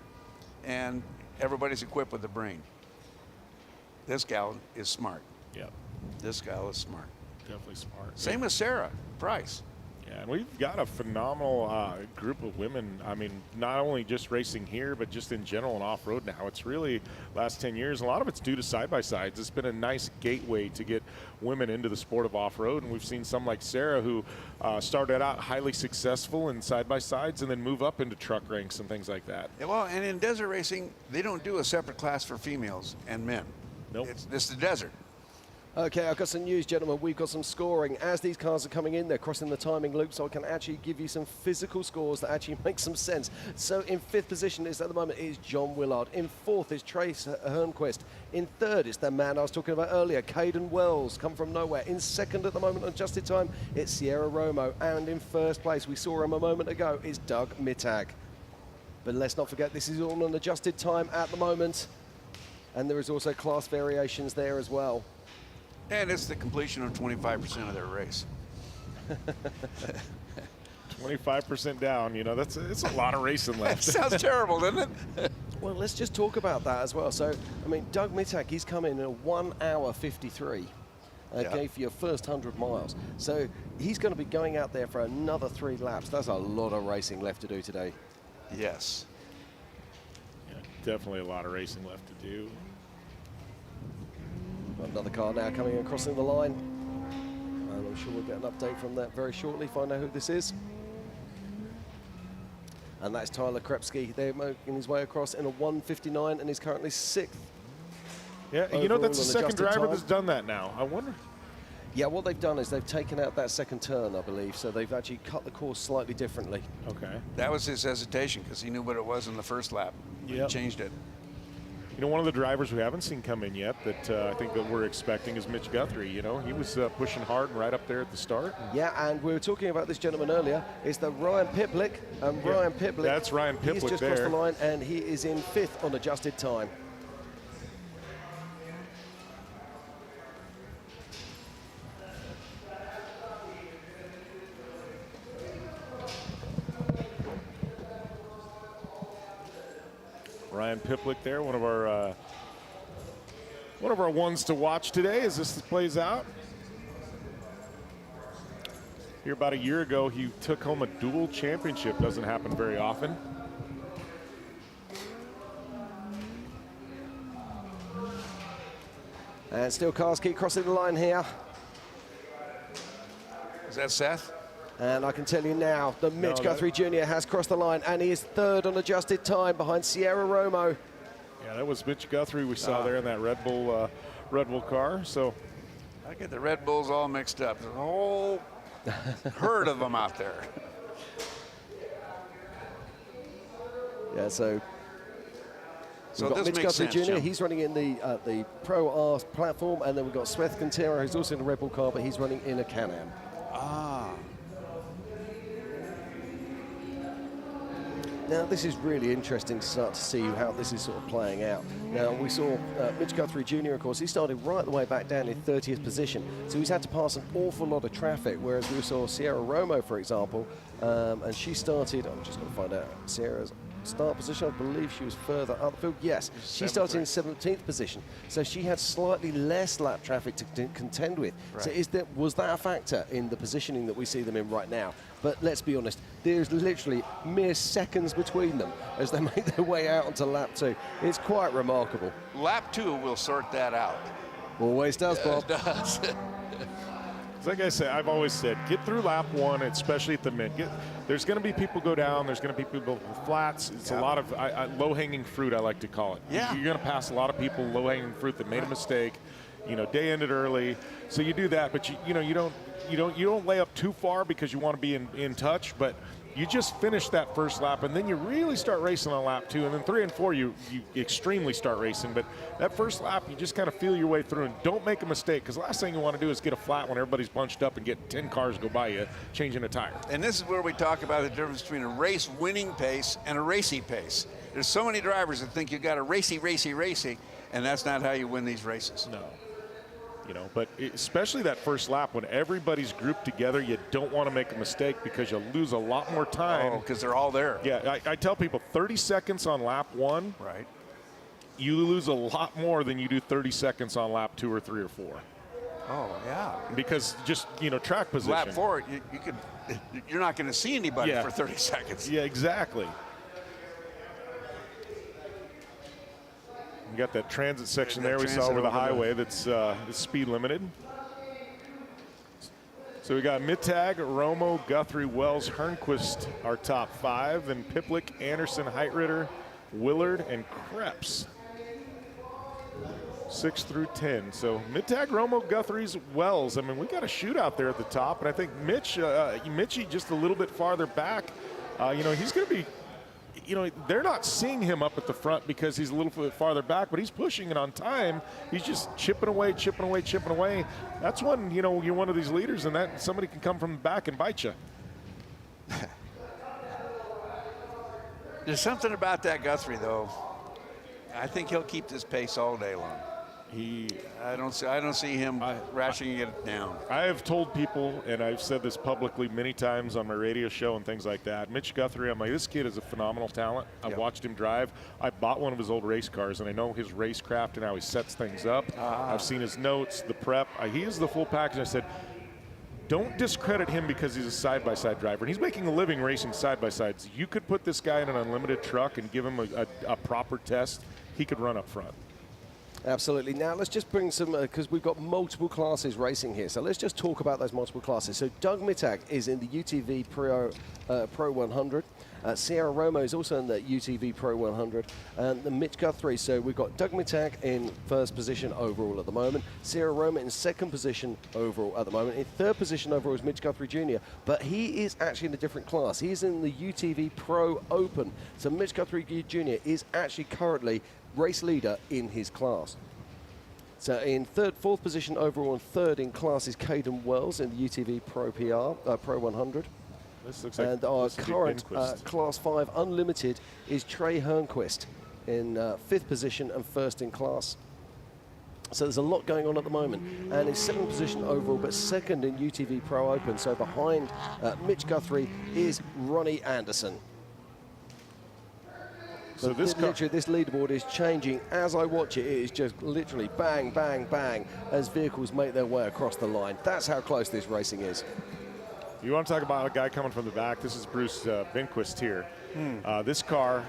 and everybody's equipped with a brain. This gal is smart. Yep. This gal is smart. Definitely smart. Same as Sarah Price. Yeah, and we've got a phenomenal group of women. I mean, not only just racing here, but just in general and off-road now. It's really last 10 years. A lot of it's due to side-by-sides. It's been a nice gateway to get women into the sport of off-road. And we've seen some like Sarah who started out highly successful in side-by-sides and then move up into truck ranks and things like that. Yeah, well, and in desert racing, they don't do a separate class for females and men. Nope. It's the desert. Okay, I've got some news, gentlemen. We've got some scoring. As these cars are coming in, they're crossing the timing loop, so I can actually give you some physical scores that actually make some sense. So in 5th position is at the moment is John Willard. In 4th is Trace Hernquist. In 3rd is the man I was talking about earlier, Caden Wells, come from nowhere. In 2nd at the moment on adjusted time, it's Sierra Romo. And in 1st place, we saw him a moment ago, is Doug Mittag. But let's not forget, this is all on adjusted time at the moment. And there is also class variations there as well. And it's the completion of 25% of their race. 25% down, you know, it's a lot of racing left. Sounds terrible, doesn't it? Well, let's just talk about that as well. So, I mean, Doug Mittag, he's come in at 1 hour 53. Okay, for your first 100 miles. So he's going to be going out there for another 3 laps. That's a lot of racing left to do today. Yes. Yeah, definitely a lot of racing left to do. Another car now coming across in the line. And I'm sure we'll get an update from that very shortly, find out who this is. And that's Tyler Krepsky. They're making his way across in a 1:59 and he's currently 6th. Yeah, you know, that's the second driver time. that's done that now. I wonder. Yeah, what they've done is they've taken out that second turn, I believe, so they've actually cut the course slightly differently. Okay. That was his hesitation because he knew what it was in the first lap. Yep. He changed it. You know, one of the drivers we haven't seen come in yet that I think that we're expecting is Mitch Guthrie. You know, he was pushing hard and right up there at the start. Yeah, and we were talking about this gentleman earlier. It's the Ryan Piplick. And Yeah, Ryan Piplick. that's Ryan Piplick He's just there. crossed the line and he is in 5th on adjusted time. Ryan Piplick there, one of our ones to watch today as this plays out. Here about a year ago, he took home a dual championship. Doesn't happen very often. And still cars keep crossing the line here. Is that Seth? And I can tell you now that Mitch No, Guthrie Jr. has crossed the line and he is 3rd on adjusted time behind Sierra Romo. Yeah, that was Mitch Guthrie we saw there in that Red Bull car. So I get the Red Bulls all mixed up. There's a whole herd of them out there. Yeah, so we've got this Mitch makes Guthrie sense, Jr. Jim. He's running in the Pro R platform, and then we've got Sweth Quintero, who's also in a Red Bull car, but he's running in a Can-Am. Ah. Now, this is really interesting to start to see how this is sort of playing out. Now, we saw Mitch Guthrie Jr., of course, he started right the way back down in 30th position, so he's had to pass an awful lot of traffic, whereas we saw Sierra Romo, for example, and she started, I'm just going to find out, Sierra's start position, I believe she was further up the field. Yes, she started in 17th position, so she had slightly less lap traffic to contend with. Right. So was that a factor in the positioning that we see them in right now? But let's be honest, there's literally mere seconds between them as they make their way out onto lap 2. It's quite remarkable. Lap 2 will sort that out. Always does, Bob. It does. like I said, I've always said, get through lap 1, especially at the Mint. There's going to be people go down. There's going to be people with flats. It's a lot of low-hanging fruit, I like to call it. Yeah. You're going to pass a lot of people low-hanging fruit that made a mistake. You know, day ended early, so you do that. But you don't lay up too far because you want to be in touch. But you just finish that first lap, and then you really start racing on lap 2, and then 3 and 4 you extremely start racing. But that first lap, you just kind of feel your way through, and don't make a mistake, because the last thing you want to do is get a flat when everybody's bunched up and get 10 cars go by you changing a tire. And this is where we talk about the difference between a race winning pace and a racy pace. There's so many drivers that think you got a racy, And that's not how you win these races. No. You know, but especially that first lap when everybody's grouped together, you don't want to make a mistake because you'll lose a lot more time. Oh, because they're all there. Yeah, I tell people 30 seconds on lap 1. Right. You lose a lot more than you do 30 seconds on lap 2 or 3 or 4. Oh, yeah. Because just, you know, track position. Lap 4, you're not going to see anybody for 30 seconds. Yeah, exactly. You got that transit section there we saw over the highway that's speed limited. So we got Mittag, Romo, Guthrie, Wells, Hernquist, our top 5, then Piplick, Anderson, Heitritter, Willard, and Krebs. 6 through 10. So Mittag, Romo, Guthrie's, Wells. I mean, we got a shootout there at the top, and I think Mitchie just a little bit farther back. You know, he's going to be. You know, they're not seeing him up at the front because he's a little bit farther back, but he's pushing it on time. He's just chipping away, chipping away, chipping away. That's when, you know, you're one of these leaders and that somebody can come from the back and bite you. There's something about that Guthrie, though. I think he'll keep this pace all day long. I don't see him rationing it down. I have told people, and I've said this publicly many times on my radio show and things like that, Mitch Guthrie, I'm like, this kid is a phenomenal talent. I've watched him drive. I bought one of his old race cars, and I know his racecraft and how he sets things up. I've seen his notes, the prep. He is the full package. I said, don't discredit him because he's a side-by-side driver. And he's making a living racing side-by-sides. You could put this guy in an unlimited truck and give him a proper test. He could run up front. Absolutely. Now let's just bring some, because we've got multiple classes racing here. So let's just talk about those multiple classes. So Doug Mittag is in the UTV Pro 100. Sierra Romo is also in the UTV Pro 100. And the Mitch Guthrie, so we've got Doug Mittag in first position overall at the moment. Sierra Romo in second position overall at the moment. In third position overall is Mitch Guthrie Jr., but he is actually in a different class. He's in the UTV Pro Open. So Mitch Guthrie Jr. is actually currently race leader in his class. So in fourth position overall and third in class is Caden Wells in the UTV Pro Pro 100. This looks like, and our current Class 5 Unlimited is Trey Hernquist in fifth position and first in class. So there's a lot going on at the moment. And in second position overall, but second in UTV Pro Open. So behind Mitch Guthrie is Ronnie Anderson. So this leaderboard is changing as I watch it. It is just literally bang, bang, bang as vehicles make their way across the line. That's how close this racing is. You want to talk about a guy coming from the back? This is Bruce Vinquist here. This car,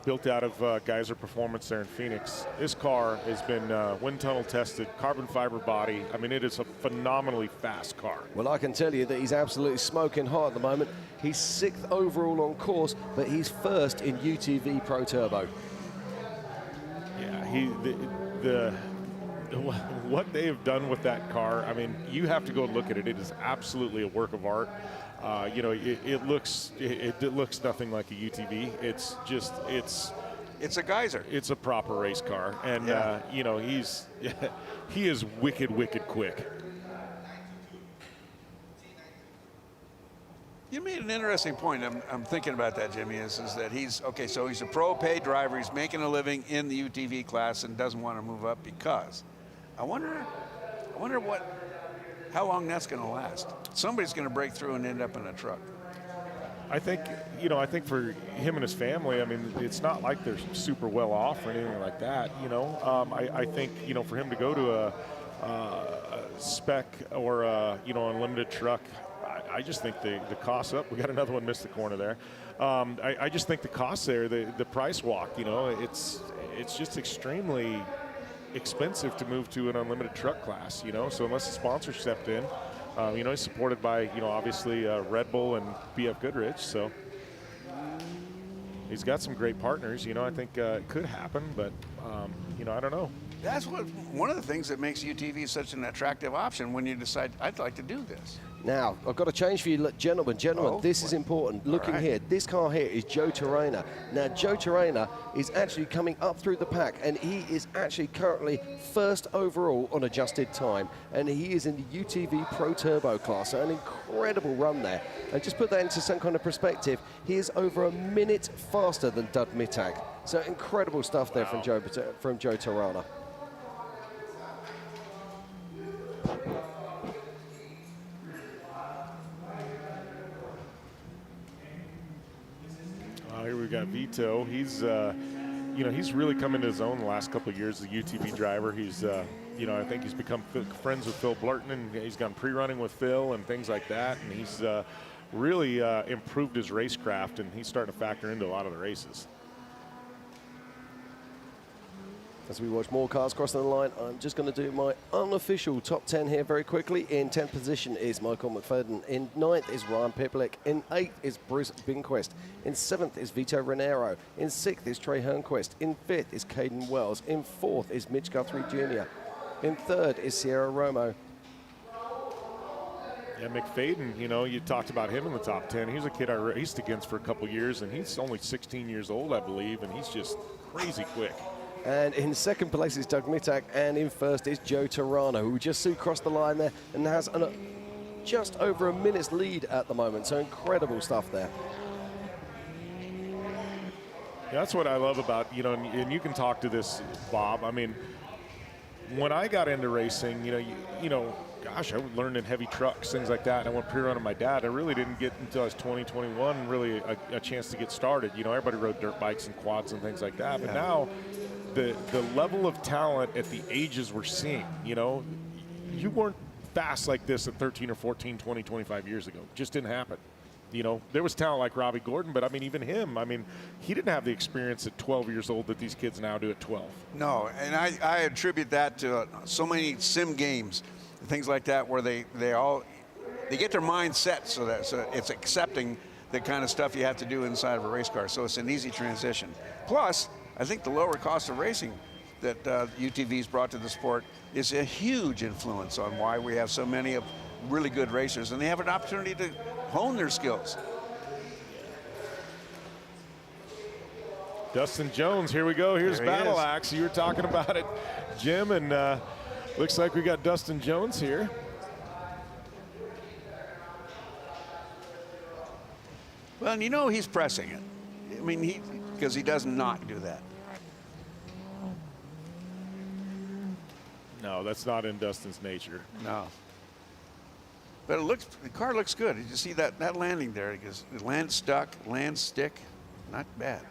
built out of Geyser Performance there in Phoenix. This car has been wind tunnel tested, carbon fiber body. I mean, it is a phenomenally fast car. Well, I can tell you that he's absolutely smoking hot at the moment. He's 6th overall on course, but he's first in UTV Pro Turbo. Yeah, what they have done with that car, I mean, you have to go look at it. It is absolutely a work of art. You know, it looks nothing like a UTV. It's just it's a Geyser. It's a proper race car, and you know, he is wicked quick. You made an interesting point. I'm thinking about that, Jimmy. Is that he's okay? So he's a pro paid driver. He's making a living in the UTV class and doesn't want to move up because. I wonder how long that's going to last. Somebody's going to break through and end up in a truck. I think for him and his family, I mean, it's not like they're super well off or anything like that. You know, I think, you know, for him to go to a spec or unlimited truck, I just think the costs up. We got another one missed the corner there. I just think the costs there, the price walk. You know, it's just extremely expensive to move to an unlimited truck class, you know, so unless the sponsor stepped in, you know, he's supported by, you know, obviously Red Bull and BFGoodrich, so he's got some great partners, you know. I think it could happen, but, you know, I don't know. That's one of the things that makes UTV such an attractive option when you decide, I'd like to do this. Now, I've got to change for you, gentlemen. This is important. Looking here, this car here is Joe Terrena. Now, Joe Terrena is actually coming up through the pack, and he is actually currently first overall on adjusted time, and he is in the UTV Pro Turbo class. So an incredible run there. And just put that into some kind of perspective, he is over a minute faster than Doug Mittag. So incredible stuff there from Joe Tarana. Here we got Vito. He's, he's really come into his own the last couple of years as a UTV driver. He's, I think he's become friends with Phil Blurton, and he's gone pre-running with Phil and things like that. And he's really improved his racecraft, and he's starting to factor into a lot of the races. As we watch more cars crossing the line, I'm just going to do my unofficial top 10 here very quickly. In 10th position is Michael McFadden. In 9th is Ryan Piplik. In 8th is Bruce Binquist. In 7th is Vito Renero. In 6th is Trey Hernquist. In 5th is Caden Wells. In 4th is Mitch Guthrie Jr. In 3rd is Sierra Romo. Yeah, McFadden, you talked about him in the top 10. He was a kid I raced against for a couple years, and he's only 16 years old, I believe, and he's just crazy quick. And in 2nd place is Doug Mittak, and in 1st is Joe Tarana, who just crossed the line there and has just over a minute's lead at the moment. So incredible stuff there. Yeah, that's what I love about, and you can talk to this, Bob. I mean, when I got into racing, gosh, I learned in heavy trucks, things like that, and I went pre-running my dad. I really didn't get until I was 20, 21, really a chance to get started. Everybody rode dirt bikes and quads and things like that. Yeah. But now, the level of talent at the ages we're seeing, you weren't fast like this at 13 or 14, 20, 25 years ago. Just didn't happen. There was talent like Robbie Gordon, but even him, he didn't have the experience at 12 years old that these kids now do at 12. No, and I attribute that to so many sim games, things like that, where they get their mind set so it's accepting the kind of stuff you have to do inside of a race car. So it's an easy transition. Plus, I think the lower cost of racing that UTV's brought to the sport is a huge influence on why we have so many of really good racers, and they have an opportunity to hone their skills. Dustin Jones, here we go. Here's Battle Axe. You were talking about it, Jim, and looks like we got Dustin Jones here. Well, and he's pressing it. Because he does not do that. No, that's not in Dustin's nature. No. But the car looks good. You see that landing there, because it lands stuck, lands stick, not bad.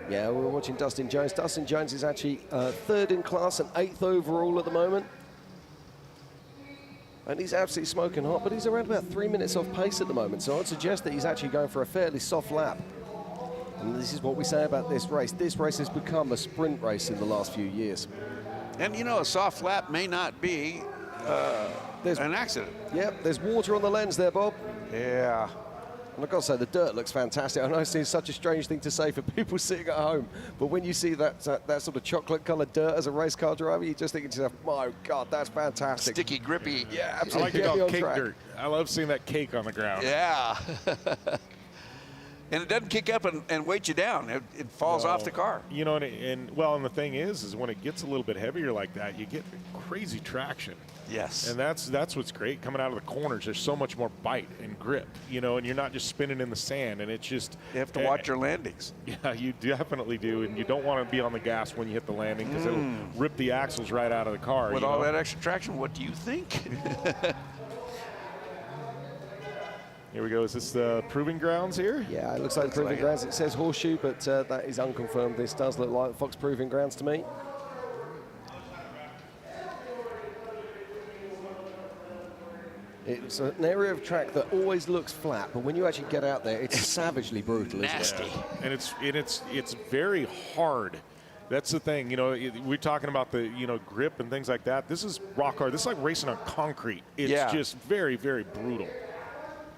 Yeah, we're watching Dustin Jones. Dustin Jones is actually 3rd in class and 8th overall at the moment. And he's absolutely smoking hot, but he's around about 3 minutes off pace at the moment. So I'd suggest that he's actually going for a fairly soft lap. And this is what we say about this race. This race has become a sprint race in the last few years. And a soft lap may not be an accident. Yep, there's water on the lens there, Bob. Yeah. And I've got to say, the dirt looks fantastic. I know it's such a strange thing to say for people sitting at home, but when you see that sort of chocolate-colored dirt as a race car driver, you just think to yourself, my God, that's fantastic. Sticky, grippy. Yeah, I absolutely. like it called cake dirt. I love seeing that cake on the ground. Yeah. And it doesn't kick up and weight you down. It falls off the car. And the thing is when it gets a little bit heavier like that, you get crazy traction. Yes. And that's what's great. Coming out of the corners, there's so much more bite and grip, and you're not just spinning in the sand, and it's just... You have to watch your landings. Yeah, you definitely do, and you don't want to be on the gas when you hit the landing, because it'll rip the axles right out of the car. With all that extra traction, what do you think? Here we go. Is this the Proving Grounds here? Yeah, it looks like Proving Grounds. It says Horseshoe, but that is unconfirmed. This does look like Fox Proving Grounds to me. It's an area of track that always looks flat, but when you actually get out there, it's savagely brutal. Nasty. And it's very hard. That's the thing, we're talking about the, grip and things like that. This is rock hard. This is like racing on concrete. It's just very, very brutal.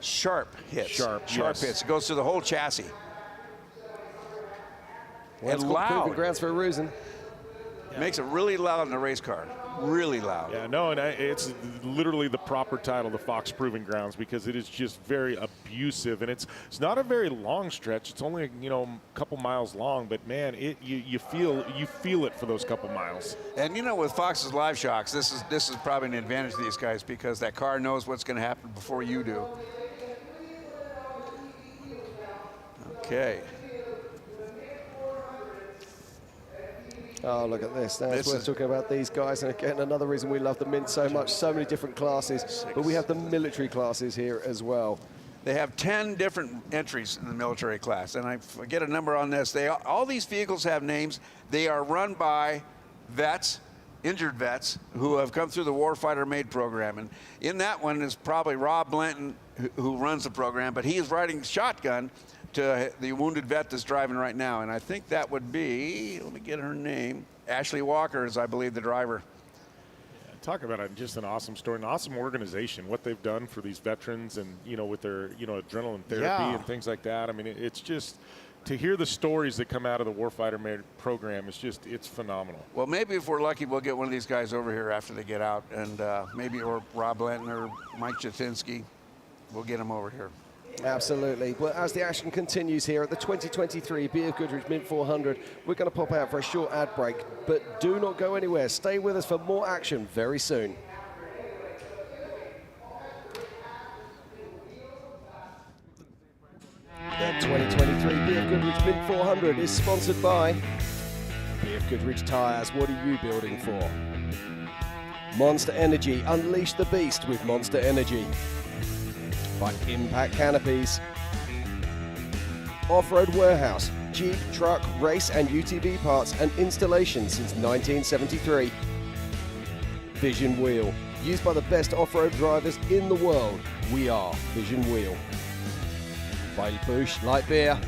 Sharp hits. Sharp hits. It goes through the whole chassis. Well, it's called Proving Grounds for a reason. Makes it really loud in a race car. Really loud. Yeah, no, and it's literally the proper title, the Fox Proving Grounds, because it is just very abusive, and it's not a very long stretch. It's only a couple miles long, but man, you feel it for those couple miles. And with Fox's live shocks, this is probably an advantage to these guys because that car knows what's going to happen before you do. Okay. Oh, look at this. Now it's worth talking about these guys. And again, another reason we love the Mint so much. So many different classes. But we have the military classes here as well. They have 10 different entries in the military class. And I forget a number on this. All these vehicles have names. They are run by vets, injured vets, who have come through the Warfighter Made program. And in that one is probably Rob Blanton, who runs the program. But he is riding shotgun to the wounded vet that's driving right now. And I think that would be, let me get her name, Ashley Walker is, I believe, the driver. Yeah, talk about just an awesome story, an awesome organization, what they've done for these veterans and, with their, adrenaline therapy and things like that. I mean, it's just, to hear the stories that come out of the Warfighter Made program is just, it's phenomenal. Well, maybe if we're lucky, we'll get one of these guys over here after they get out, and or Rob Blanton or Mike Jatinsky, we'll get them over here. Absolutely. Well, as the action continues here at the 2023 BFGoodrich Mint 400, we're going to pop out for a short ad break, but do not go anywhere. Stay with us for more action very soon. The 2023 BFGoodrich Mint 400 is sponsored by BFGoodrich Tires. What are you building for? Monster Energy. Unleash the beast with Monster Energy. By Impact Canopies. Off-Road Warehouse, Jeep, truck, race and UTV parts and installation since 1973. Vision Wheel, used by the best off-road drivers in the world. We are Vision Wheel. By Busch Light Beer.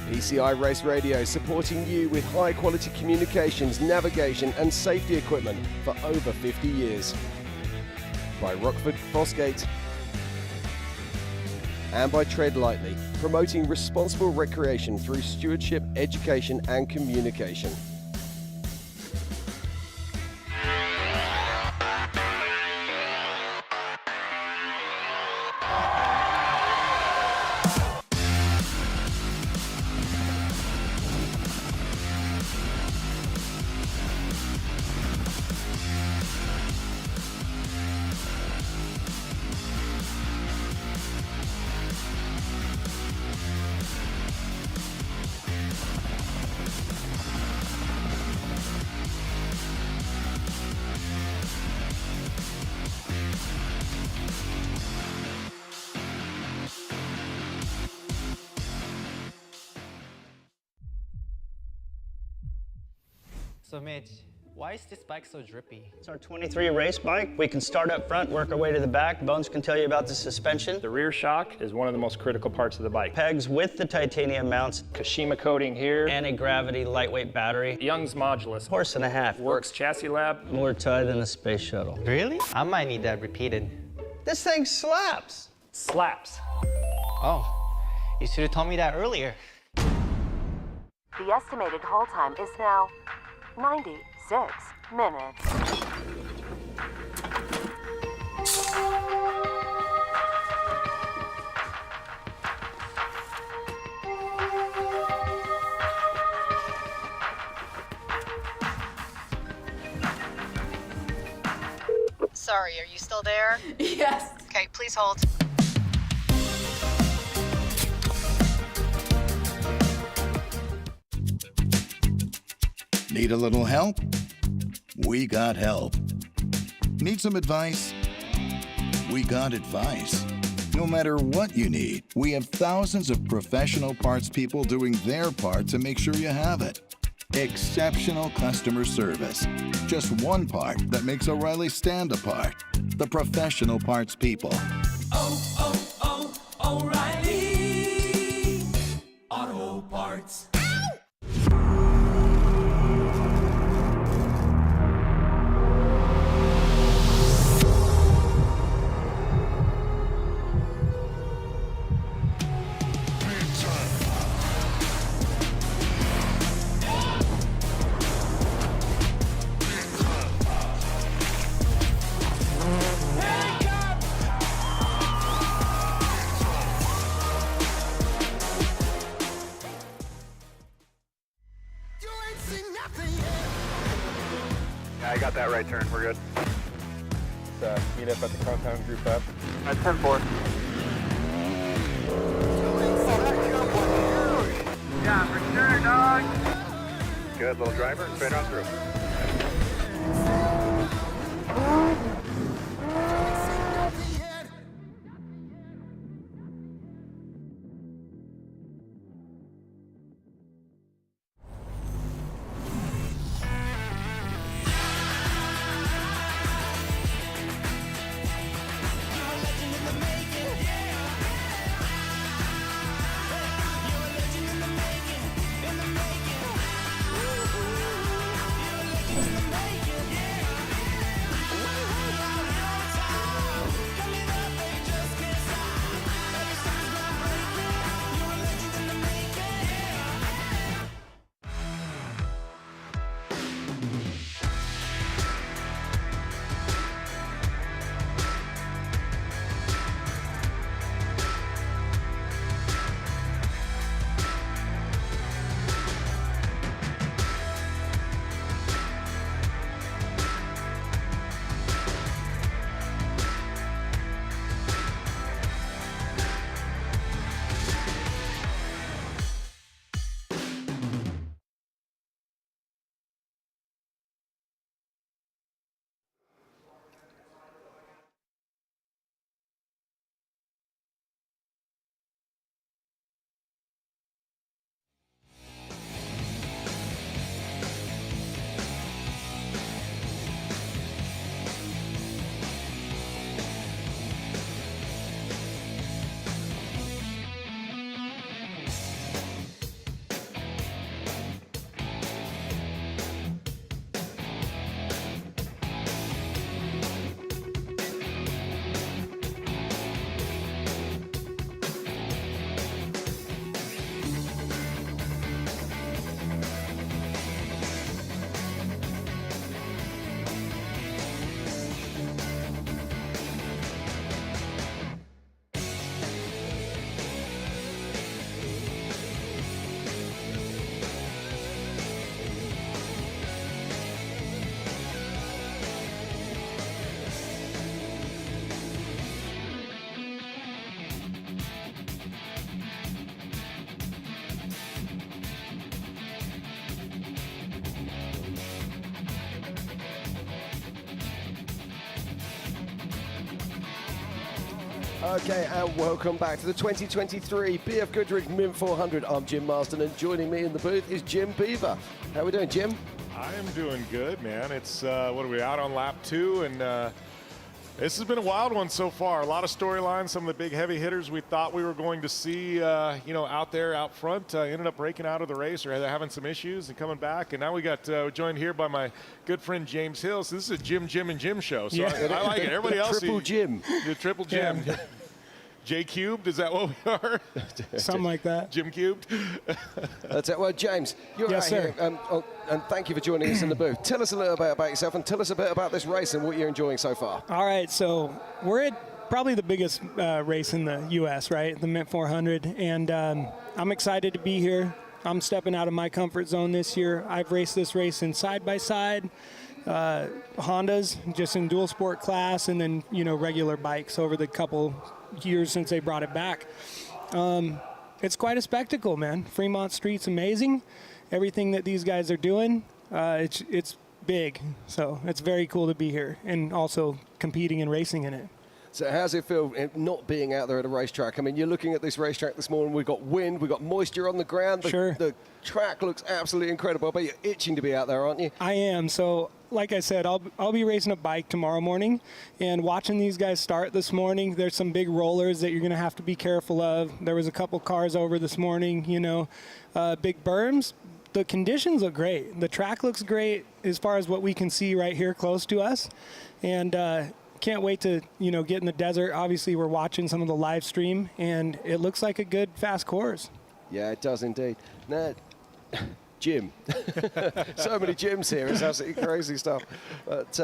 PCI Race Radio, supporting you with high-quality communications, navigation and safety equipment for over 50 years. By Rockford Fosgate, and by Tread Lightly, promoting responsible recreation through stewardship, education and communication. So Mitch, why is this bike so drippy? It's our 23 race bike. We can start up front, work our way to the back. Bones can tell you about the suspension. The rear shock is one of the most critical parts of the bike. Pegs with the titanium mounts. Kashima coating here. Anti-gravity lightweight battery. Young's Modulus. Horse and a half. Works Chassis Lab. More tie than a space shuttle. Really? I might need that repeated. This thing slaps. Slaps. Oh, you should have told me that earlier. The estimated haul time is now 96 minutes. Sorry, are you still there? Yes. Okay, please hold. Need a little help? We got help. Need some advice? We got advice. No matter what you need, we have thousands of professional parts people doing their part to make sure you have it. Exceptional customer service. Just one part that makes O'Reilly stand apart. The professional parts people. O'Reilly Auto Parts. I got that right turn. We're good. Meet up at the compound group up. At 10-4. Yeah, for sure, dog. Good, little driver, straight on through. Okay, and welcome back to the 2023 BFGoodrich Mint 400. I'm Jim Marsden, and joining me in the booth is Jim Beaver. How are we doing, Jim? I am doing good, man. It's, what are we, out on lap 2, and this has been a wild one so far. A lot of storylines. Some of the big heavy hitters we thought we were going to see, out there, out front, ended up breaking out of the race or having some issues and coming back. And now we got joined here by my good friend James Hill. So this is a Jim, and Jim show. So yeah. I like it. Everybody else, triple Jim. The triple Jim. Yeah. J cubed, is that what we are? Something like that. Jim cubed. That's it. Well, James, you're yes, out sir. here, and thank you for joining us in the booth. Tell us a little bit about yourself, and tell us a bit about this race and what you're enjoying so far. All right, so we're at probably the biggest race in the U.S., right? The Mint 400, and I'm excited to be here. I'm stepping out of my comfort zone this year. I've raced this race in side-by-side Hondas, just in dual sport class, and then regular bikes over the couple years since they brought it back. It's quite a spectacle, man. Fremont Street's amazing. Everything that these guys are doing, it's big. So it's very cool to be here and also competing and racing in it. So how's it feel not being out there at a racetrack? I mean, you're looking at this racetrack this morning. We've got wind, we've got moisture on the ground. The track looks absolutely incredible. I bet you're itching to be out there, aren't you? I am. So, like I said, I'll be racing a bike tomorrow morning, and watching these guys start this morning. There's some big rollers that you're going to have to be careful of. There was a couple cars over this morning. Big berms. The conditions look great. The track looks great as far as what we can see right here close to us, and can't wait to get in the desert. Obviously, we're watching some of the live stream, and it looks like a good fast course. Yeah, it does indeed. Now, Jim, so many gyms here. It's absolutely crazy stuff. But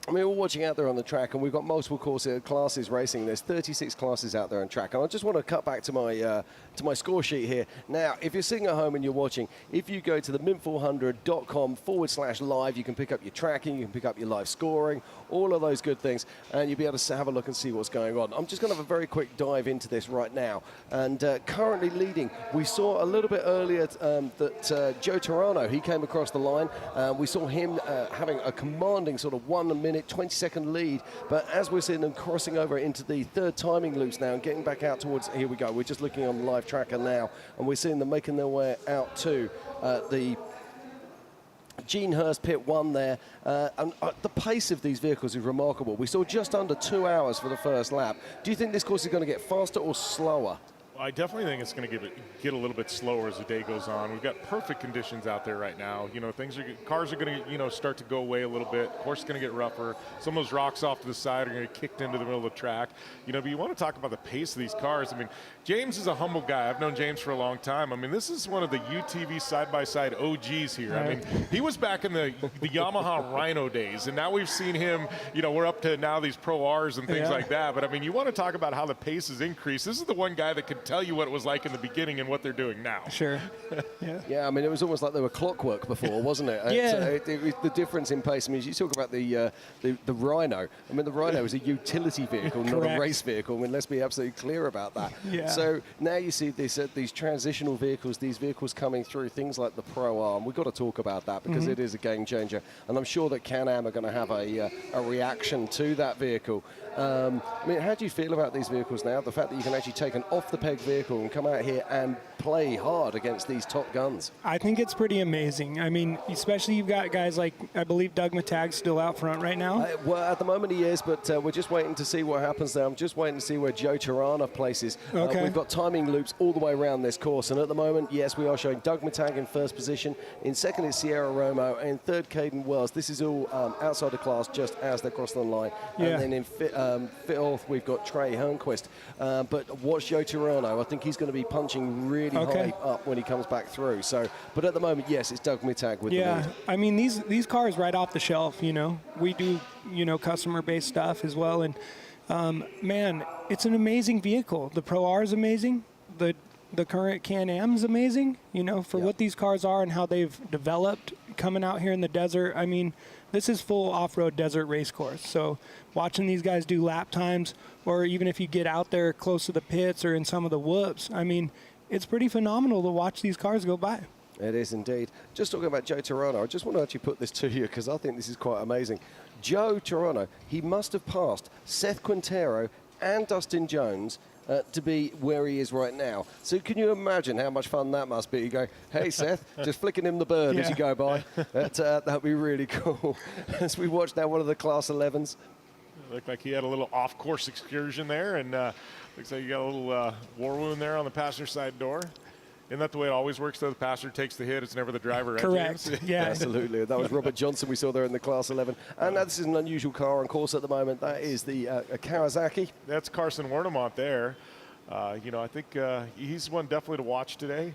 I mean, we're watching out there on the track, and we've got multiple classes racing. There's 36 classes out there on track, and I just want to cut back to my score sheet here. Now, if you're sitting at home and you're watching, if you go to the mint400.com/live, you can pick up your tracking, you can pick up your live scoring, all of those good things, and you'll be able to have a look and see what's going on. I'm just going to have a very quick dive into this right now. And currently leading, we saw a little bit earlier that Joe Turano, he came across the line. We saw him having a commanding sort of 1 minute, 20-second lead. But as we're seeing them crossing over into the third timing loops now and getting back out towards, here we go, we're just looking on the live tracker now, and we're seeing them making their way out to the Gene Hurst pit 1 there. And the pace of these vehicles is remarkable. We saw just under 2 hours for the first lap. Do you think this course is going to get faster or slower? I definitely think it's going to get a little bit slower as the day goes on. We've got perfect conditions out there right now. You know, cars are going to, start to go away a little bit. Course is going to get rougher. Some of those rocks off to the side are going to get kicked into the middle of the track. But you want to talk about the pace of these cars. I mean, James is a humble guy. I've known James for a long time. I mean, this is one of the UTV side-by-side OGs here. Right. I mean, he was back in the Yamaha Rhino days, and now we've seen him, we're up to now these Pro Rs and things like that. But, I mean, you want to talk about how the pace has increased. This is the one guy that could tell you what it was like in the beginning and what they're doing now. Sure. Yeah, I mean, it was almost like they were clockwork before, wasn't it? Yeah. The difference in pace. I mean, you talk about the Rhino. I mean, the Rhino is a utility vehicle, not a race vehicle. I mean, let's be absolutely clear about that. Yeah. So now you see these transitional vehicles, these vehicles coming through, things like the Pro Arm. We've got to talk about that because it is a game changer. And I'm sure that Can-Am are going to have a reaction to that vehicle. I mean, how do you feel about these vehicles now? The fact that you can actually take an off-the-peg vehicle and come out here and play hard against these top guns. I think it's pretty amazing. I mean, especially you've got guys like, I believe Doug Matag's still out front right now. Well, at the moment he is, but we're just waiting to see what happens there. I'm just waiting to see where Joe Turano places. Okay. We've got timing loops all the way around this course, and at the moment, yes, we are showing Doug Matag in first position. In second is Sierra Romo, and in third, Caden Wells. This is all outside the class just as they cross the line. Yeah. And then in fifth, we've got Trey Hernquist. But watch Joe Turano. I think he's going to be punching really high up when he comes back through. So, but at the moment, yes, it's Doug Mittag with the lead. I mean, these cars right off the shelf, we do, customer-based stuff as well. And, man, it's an amazing vehicle. The Pro R is amazing. The current Can-Am is amazing, for what these cars are and how they've developed coming out here in the desert. I mean, this is full off-road desert race course. So watching these guys do lap times, or even if you get out there close to the pits or in some of the whoops, I mean, it's pretty phenomenal to watch these cars go by. It is indeed. Just talking about Joe Turano, I just want to actually put this to you because I think this is quite amazing. Joe Turano, he must have passed Seth Quintero and Dustin Jones to be where he is right now. So can you imagine how much fun that must be? You go, hey, Seth, just flicking him the bird as you go by. That'd be really cool. As we watch now one of the Class 11s. Looked like he had a little off-course excursion there, and looks like you got a little war wound there on the passenger side door. Isn't that the way it always works, though? The passenger takes the hit. It's never the driver, right, Correct. James? Yeah. Absolutely. That was Robert Johnson we saw there in the Class 11. And now this is an unusual car on course at the moment. That is the Kawasaki. That's Carson Wernemont there. I think he's one definitely to watch today.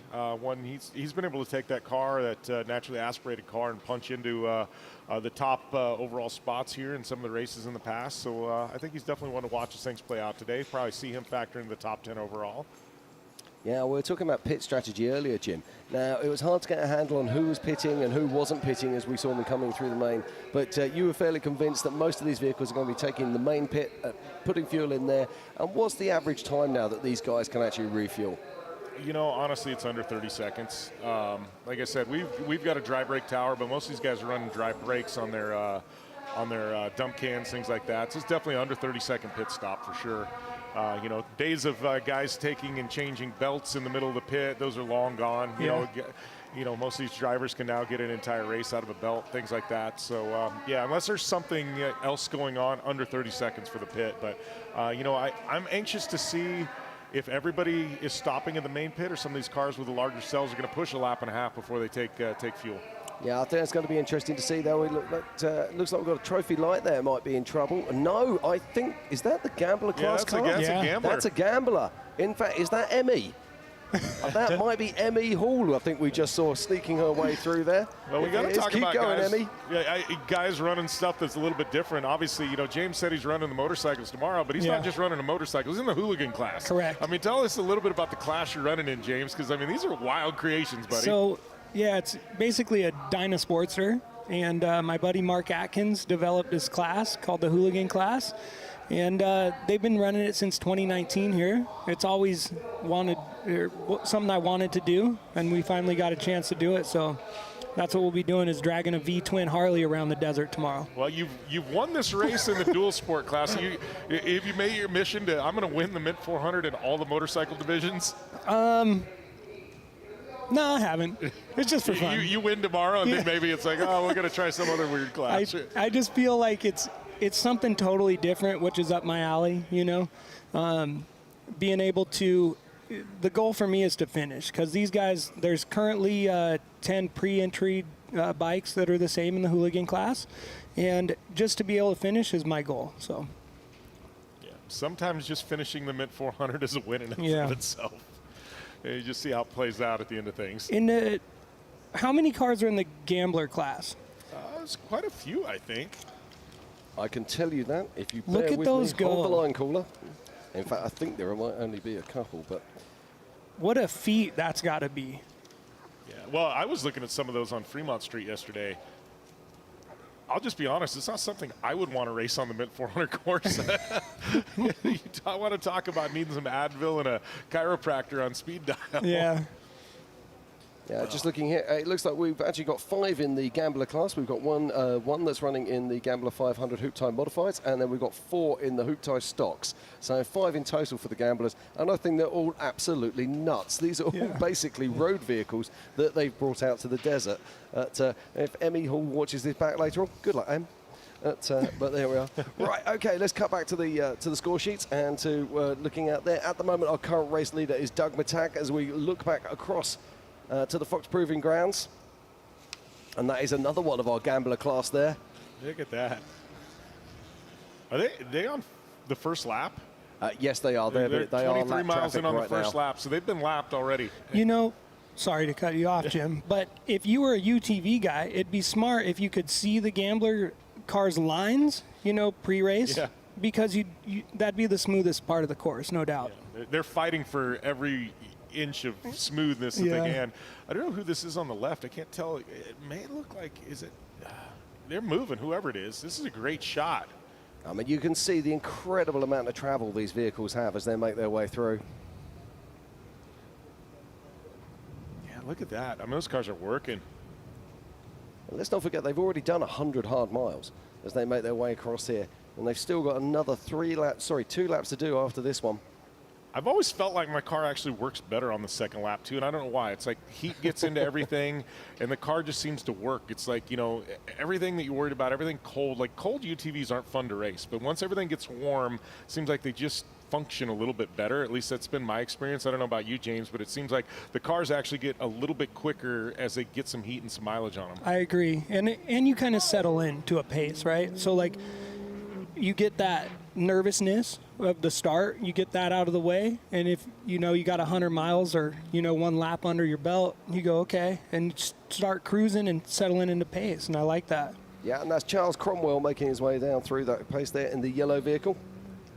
He's been able to take that car, that naturally aspirated car, and punch into the top overall spots here in some of the races in the past. So I think he's definitely one to watch as things play out today. Probably see him factor into the top 10 overall. Yeah, we were talking about pit strategy earlier, Jim. Now, it was hard to get a handle on who was pitting and who wasn't pitting as we saw them coming through the main. But you were fairly convinced that most of these vehicles are going to be taking the main pit, putting fuel in there. And what's the average time now that these guys can actually refuel? Honestly, it's under 30 seconds. Like I said, we've got a dry brake tower, but most of these guys are running dry brakes on their dump cans, things like that. So it's definitely under 30-second pit stop for sure. Days of guys taking and changing belts in the middle of the pit, those are long gone. Most of these drivers can now get an entire race out of a belt, things like that. So, unless there's something else going on, under 30 seconds for the pit. But, I'm anxious to see if everybody is stopping in the main pit or some of these cars with the larger cells are going to push a lap and a half before they take fuel. Yeah, I think it's going to be interesting to see, though. Looks like we've got a trophy light there, might be in trouble. No, I think, is that the Gambler class car? That's a Gambler. That's a Gambler. In fact, is that Emmy? That might be Emmy Hall, I think we just saw sneaking her way through there. Well, we got to talk Keep about going, guys. Emmy. Yeah, guys running stuff that's a little bit different. Obviously, James said he's running the motorcycles tomorrow, but he's not just running a motorcycle. He's in the hooligan class. Correct. I mean, tell us a little bit about the class you're running in, James, because, I mean, these are wild creations, buddy. So, yeah, it's basically a Dynasportster, and my buddy Mark Atkins developed this class called the hooligan class. And they've been running it since 2019 here. It's always something I wanted to do, and we finally got a chance to do it. So that's what we'll be doing, is dragging a V-twin Harley around the desert tomorrow. Well, you've won this race in the dual sport class. Have you made your mission to, I'm going to win the Mint 400 in all the motorcycle divisions? No, I haven't. It's just for fun. You win tomorrow, and then maybe it's like, oh, we're going to try some other weird class. I just feel like it's something totally different, which is up my alley, being able to, the goal for me is to finish, because these guys, there's currently 10 pre-entry bikes that are the same in the hooligan class, and just to be able to finish is my goal. So yeah, sometimes just finishing the Mint 400 is a win in of itself. You just see how it plays out at the end of things. How many cars are in the gambler class? There's quite a few, I think. I can tell you that if you Look bear at with those me. go. Hold the line, caller. In fact, I think there might only be a couple, but what a feat that's got to be. Yeah, well, I was looking at some of those on Fremont Street yesterday. I'll just be honest, it's not something I would want to race on the Mint 400 course. I want to talk about needing some Advil and a chiropractor on speed dial. Yeah. Yeah, just looking here, it looks like we've actually got 5 in the Gambler class. We've got one that's running in the Gambler 500 Hoop Tie Modifieds, and then we've got 4 in the Hoop Tie Stocks. So 5 in total for the Gamblers, and I think they're all absolutely nuts. These are all basically road vehicles that they've brought out to the desert. If Emmy Hall watches this back later on, good luck, Em. But there we are. Right, okay, let's cut back to the score sheets and to looking out there. At the moment, our current race leader is Doug Matak as we look back across to the Fox Proving Grounds. And that is another one of our Gambler class there. Look at that. Are they on the first lap? Yes, they are. They are 23 miles in on the right first now. lap, so they've been lapped already. Sorry to cut you off, Jim, but if you were a UTV guy, it'd be smart if you could see the Gambler cars' lines, pre-race, because that'd be the smoothest part of the course, no doubt. Yeah. They're fighting for every inch of smoothness that they can. I don't know who this is on the left. I can't tell. It may look like, they're moving, whoever it is. This is a great shot. I mean, you can see the incredible amount of travel these vehicles have as they make their way through. Yeah, look at that. I mean, those cars are working. And let's not forget, they've already done 100 hard miles as they make their way across here. And they've still got another 2 laps to do after this one. I've always felt like my car actually works better on the second lap, too, and I don't know why. It's like heat gets into everything, and the car just seems to work. It's like, everything that you're worried about, everything cold. Like, cold UTVs aren't fun to race, but once everything gets warm, it seems like they just function a little bit better. At least that's been my experience. I don't know about you, James, but it seems like the cars actually get a little bit quicker as they get some heat and some mileage on them. I agree. And you kind of settle into a pace, right? So, like, you get that nervousness of the start, you get that out of the way, and if you got 100 miles or 1 lap under your belt, you go okay and start cruising and settling into pace, and I like that. Yeah, and that's Charles Cromwell making his way down through that pace there in the yellow vehicle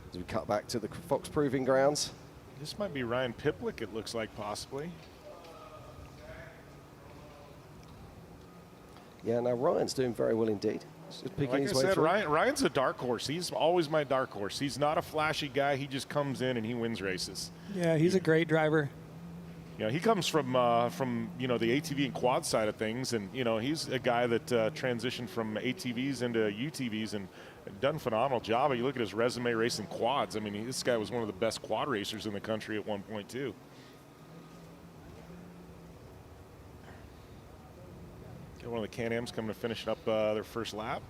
as we cut back to the Fox Proving Grounds. This might be Ryan Piplick, it looks like, possibly. Yeah, now Ryan's doing very well indeed. Just picking like his I way said, through. Ryan's a dark horse. He's always my dark horse. He's not a flashy guy. He just comes in and he wins races. Yeah, he's a great driver. Yeah, he comes from the ATV and quad side of things, and he's a guy that transitioned from ATVs into UTVs and done a phenomenal job. You look at his resume racing quads. I mean, this guy was one of the best quad racers in the country at one point too. Got one of the Can-Ams coming to finish up their first lap.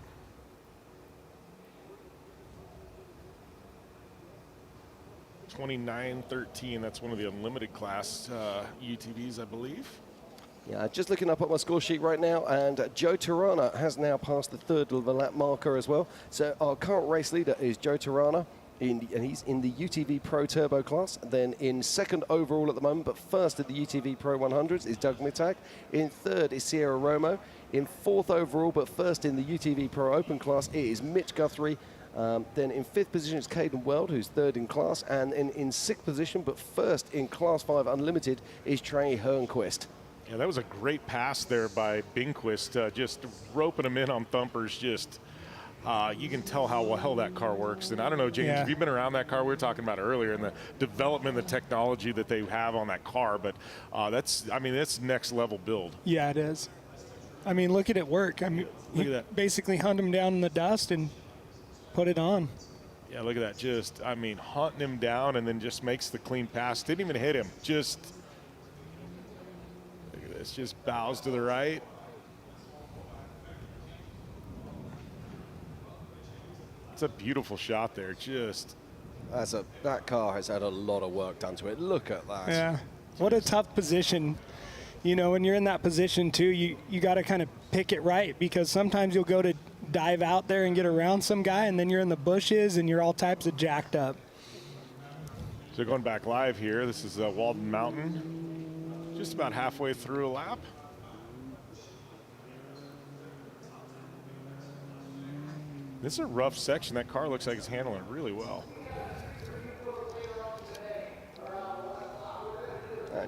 $29.13. That's one of the unlimited class UTVs, I believe. Yeah, just looking up at my score sheet right now, and Joe Tirana has now passed the third of the lap marker as well. So our current race leader is Joe Tirana. and he's in the UTV Pro Turbo class. Then in second overall at the moment, but first at the UTV Pro 100s is Doug Mittag. In third is Sierra Romo. In fourth overall, but first in the UTV Pro Open class, it is Mitch Guthrie. Then in fifth position is Caden Weld, who's third in class. And in sixth position, but first in Class 5 Unlimited, is Trey Hernquist. Yeah, that was a great pass there by Bingquist, just roping him in on thumpers. Just you can tell how well that car works. And I don't know, James, have you been around that car? We were talking about it earlier, and the development, the technology that they have on that car. But that's next level build. Yeah, it is. I mean, look at it work. I mean, look at that. Basically hunt him down in the dust and put it on. Yeah, look at that. Just, I mean, hunting him down and then just makes the clean pass. Didn't even hit him. Just, look at this. Just bows to the right. It's a beautiful shot there. Just. That car has had a lot of work done to it. Look at that. Yeah. What a tough position. You know, when you're in that position too, you got to kind of pick it right, because sometimes you'll go to dive out there and get around some guy, and then you're in the bushes and you're all types of jacked up. So going back live here, this is Walden Mountain, just about halfway through a lap. This is a rough section. That car looks like it's handling it really well.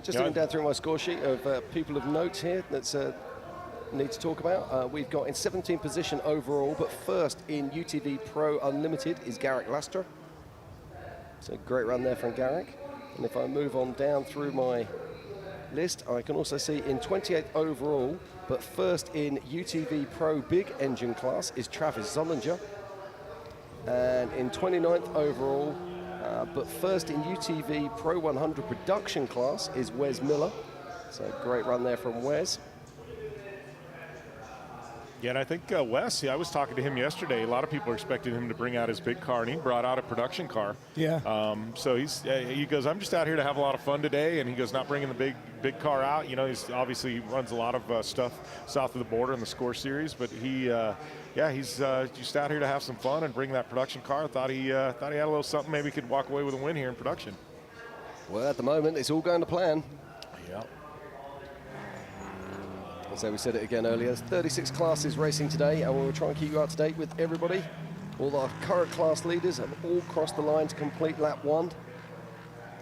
Just looking down through my score sheet of people of note here that's need to talk about. We've got in 17th position overall, but first in UTV Pro Unlimited is Garrick Lastra. So great run there from Garrick. And if I move on down through my list, I can also see in 28th overall, but first in UTV Pro Big Engine class is Travis Zollinger. And in 29th overall, but first in UTV Pro 100 production class is Wes Miller. So great run there from Wes. Yeah, and I think Wes, I was talking to him yesterday. A lot of people are expecting him to bring out his big car, and he brought out a production car. Yeah. So he goes, I'm just out here to have a lot of fun today, and he goes, not bringing the big car out. You know, he's obviously runs a lot of stuff south of the border in the Score Series, but he's just out here to have some fun and bring that production car. I thought he had a little something. Maybe he could walk away with a win here in production. Well, at the moment, it's all going to plan. Yeah. So we said it again earlier, there's 36 classes racing today, and we'll try and keep you up to date with everybody. All our current class leaders have all crossed the line to complete lap 1.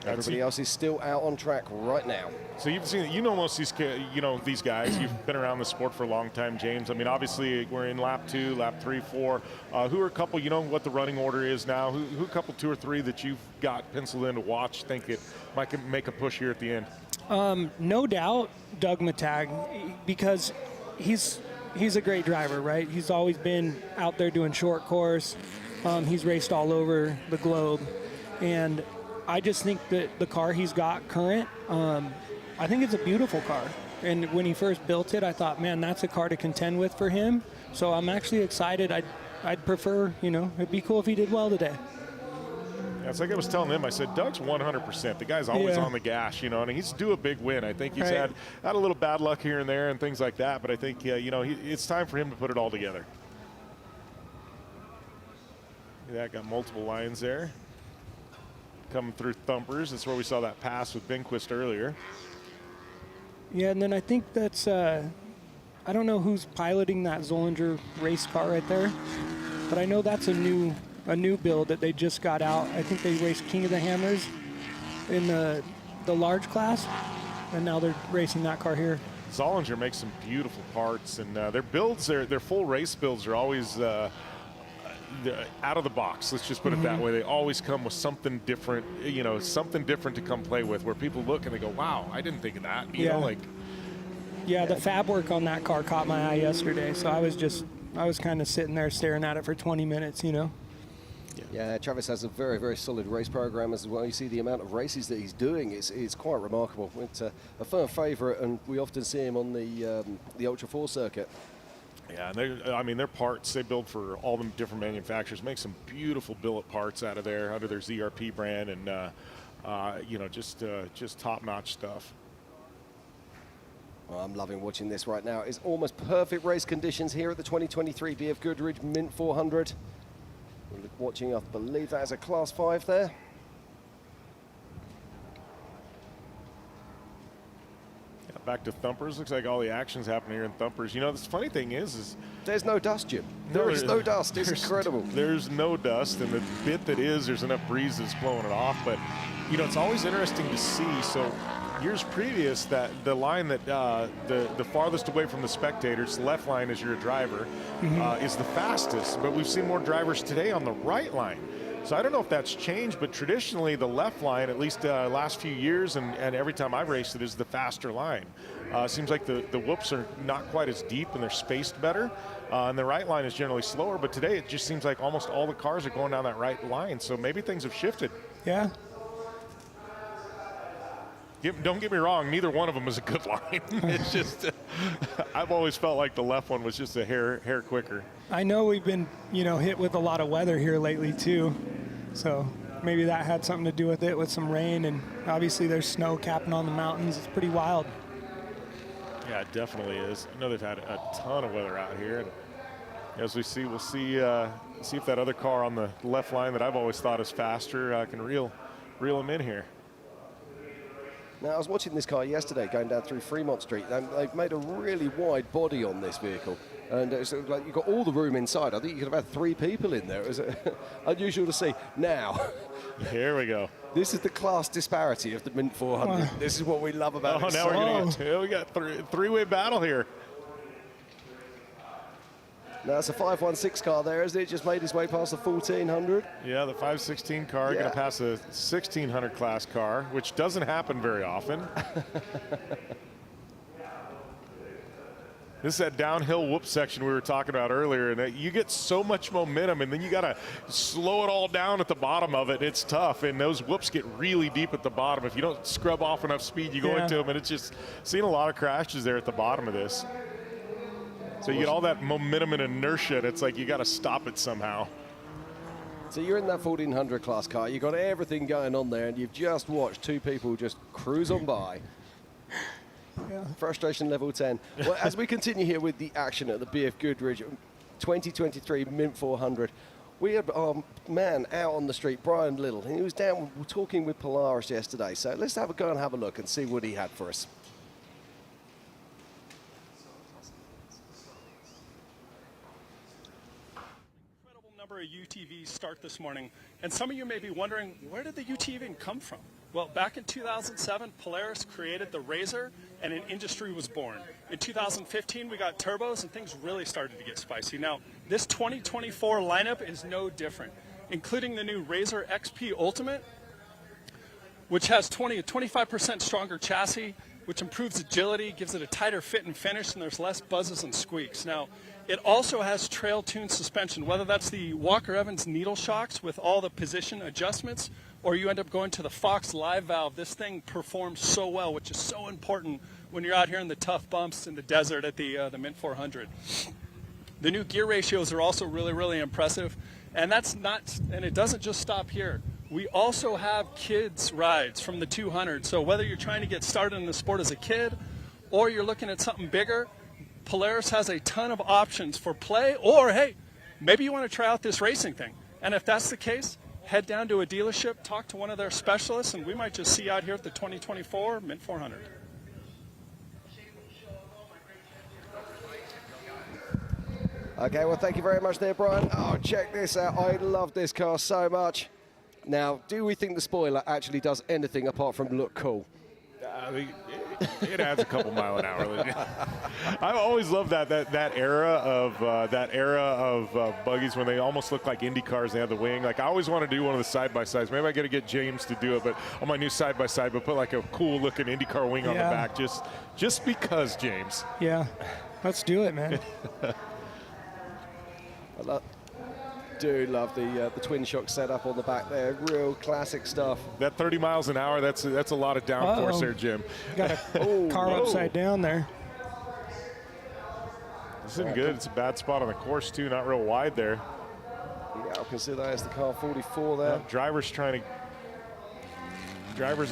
Everybody else is still out on track right now. So you've seen, most of these guys. You've been around the sport for a long time, James. I mean, obviously we're in lap 2, lap 3, 4. Who are a couple? You know what the running order is now. Who a couple, 2 or 3 that you've got penciled in to watch? Think it might make a push here at the end. No doubt, Doug Mittag, because he's a great driver, right? He's always been out there doing short course. He's raced all over the globe, and I just think that the car he's got current, I think it's a beautiful car. And when he first built it, I thought, man, that's a car to contend with for him. So I'm actually excited. I'd prefer, it'd be cool if he did well today. Yeah, it's like I was telling him. I said, Doug's 100%. The guy's always on the gas, and he's due a big win. I think he's had a little bad luck here and there and things like that. But I think, it's time for him to put it all together. That got multiple lines there. Coming through thumpers. That's where we saw that pass with Bingquist earlier. Yeah, and then I think that's, I don't know who's piloting that Zollinger race car right there, but I know that's a new build that they just got out. I think they raced King of the Hammers in the large class, and now they're racing that car here. Zollinger makes some beautiful parts, and their builds, their full race builds are always out of the box. Let's just put it that way. They always come with something different, something different to come play with, where people look and they go, wow, I didn't think of that. Yeah, the fab work on that car caught my eye yesterday, so I was kind of sitting there staring at it for 20 minutes, Yeah, Travis has a very, very solid race program as well. You see the amount of races that he's doing is quite remarkable. It's a firm favourite, and we often see him on the Ultra 4 circuit. Yeah, and their parts they build for all the different manufacturers. Make some beautiful billet parts out of there under their ZRP brand, and just top-notch stuff. Well, I'm loving watching this right now. It's almost perfect race conditions here at the 2023 BFGoodrich Mint 400. watching, I believe that is a Class 5 there. Back to Thumpers. Looks like all the action's happening here in Thumpers. You know, the funny thing is there's no dust, Jim. There is no dust. It's incredible. There's no dust, and the bit that is, there's enough breeze that's blowing it off. But, you know, it's always interesting to see. So years previous, that the line that the farthest away from the spectators, the left line as you're a driver, is the fastest. But we've seen more drivers today on the right line. So I don't know if that's changed, but traditionally the left line, at least last few years and every time I've raced it, is the faster line. Seems like the whoops are not quite as deep and they're spaced better. And the right line is generally slower, but today it just seems like almost all the cars are going down that right line. So maybe things have shifted. Yeah. Don't get me wrong, neither one of them is a good line. It's just, I've always felt like the left one was just a hair quicker. I know we've been, you know, hit with a lot of weather here lately too. So maybe that had something to do with it, with some rain, and obviously there's snow capping on the mountains. It's pretty wild. Yeah, it definitely is. I know they've had a ton of weather out here, and as we see, we'll see if that other car on the left line that I've always thought is faster can reel them in here. Now, I was watching this car yesterday going down through Fremont Street, and they've made a really wide body on this vehicle. And it's like you've got all the room inside. I think you could have had 3 people in there. It was unusual to see. Now, here we go. This is the class disparity of the Mint 400. Wow. This is what we love about it. Now we're going to get we got three-way battle here. Now, it's a 516 car there, isn't it? Just made his way past the 1400. Yeah, the 516 car going to pass a 1600 class car, which doesn't happen very often. This is that downhill whoop section we were talking about earlier, and you get so much momentum, and then you got to slow it all down at the bottom of it. It's tough, and those whoops get really deep at the bottom. If you don't scrub off enough speed, you go into them, and it's just seeing a lot of crashes there at the bottom of this. So you get all that momentum and inertia, and it's like you got to stop it somehow. So you're in that 1400 class car. You've got everything going on there, and you've just watched 2 people just cruise on by. Yeah. Frustration level 10. Well, as we continue here with the action at the BFGoodrich 2023 Mint 400, we had our man out on the street, Brian Little. He was down talking with Polaris yesterday. So let's have a go and have a look and see what he had for us. Number of UTVs start this morning, and some of you may be wondering, where did the UTV even come from? Well, back in 2007, Polaris created the RZR, and an industry was born. In 2015, we got turbos, and things really started to get spicy. Now, this 2024 lineup is no different, including the new RZR XP Ultimate, which has 25% stronger chassis, which improves agility, gives it a tighter fit and finish, and there's less buzzes and squeaks. Now, it also has trail-tuned suspension, whether that's the Walker Evans needle shocks with all the position adjustments, or you end up going to the Fox live valve. This thing performs so well, which is so important when you're out here in the tough bumps in the desert at the Mint 400. The new gear ratios are also really, really impressive, and it doesn't just stop here. We also have kids rides from the 200, so whether you're trying to get started in the sport as a kid or you're looking at something bigger, Polaris has a ton of options for play, or hey, maybe you want to try out this racing thing. And if that's the case, head down to a dealership, talk to one of their specialists, and we might just see you out here at the 2024 Mint 400. Okay, well, thank you very much there, Brian. Oh, check this out. I love this car so much. Now, do we think the spoiler actually does anything apart from look cool? It adds a couple mile an hour. I've always loved that era of buggies when they almost look like Indy cars. They have the wing. Like I always want to do one of the side by sides. Maybe I got to get James to do it, but on my new side by side, but put like a cool looking IndyCar wing on the back, just because, James. Yeah, let's do it, man. Do love the twin shock setup on the back there. Real classic stuff. That 30 miles an hour, that's a lot of downforce there, Jim. Got a car upside down there. This isn't good. It's a bad spot on the course, too. Not real wide there. Yeah, I'll consider that as the car 44 there. Driver's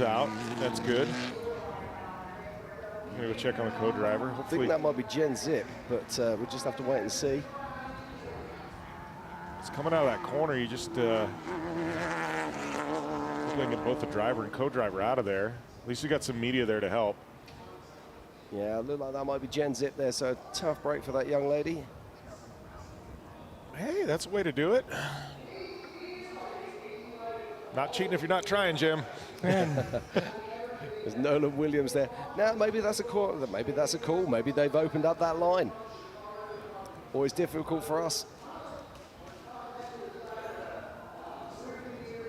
out. That's good. I'm going to go check on the co-driver. Hopefully. I think that might be Gen Zip, but we'll just have to wait and see. It's coming out of that corner, you just get both the driver and co-driver out of there. At least you got some media there to help. Yeah, look like that might be Gen Zip there, so tough break for that young lady. Hey, that's a way to do it. Not cheating if you're not trying, Jim. There's Nolan Williams there. Now, maybe that's a call. Maybe that's a call. Maybe they've opened up that line. Always difficult for us.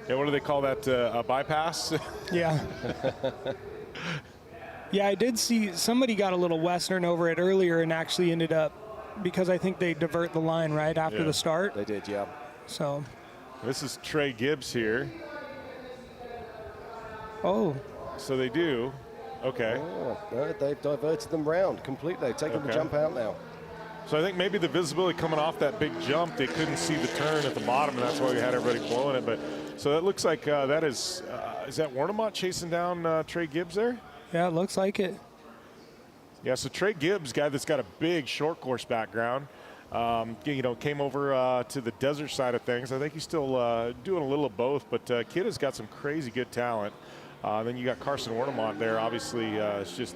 Yeah, what do they call that? A bypass? Yeah. Yeah, I did see somebody got a little Western over it earlier and actually ended up, because I think they divert the line right after the start. They did, yeah. So. This is Trey Gibbs here. Oh. So they do. Okay. Oh, no, they've diverted them round completely. They've taken the jump out now. So I think maybe the visibility coming off that big jump, they couldn't see the turn at the bottom, and that's why we had everybody blowing it. But so that looks like that is that Warnemont chasing down Trey Gibbs there? Yeah, it looks like it. Yeah, so Trey Gibbs, guy that's got a big short course background, came over to the desert side of things. I think he's still doing a little of both, but kid has got some crazy good talent. Then you got Carson Warnemont there. Obviously, it's just,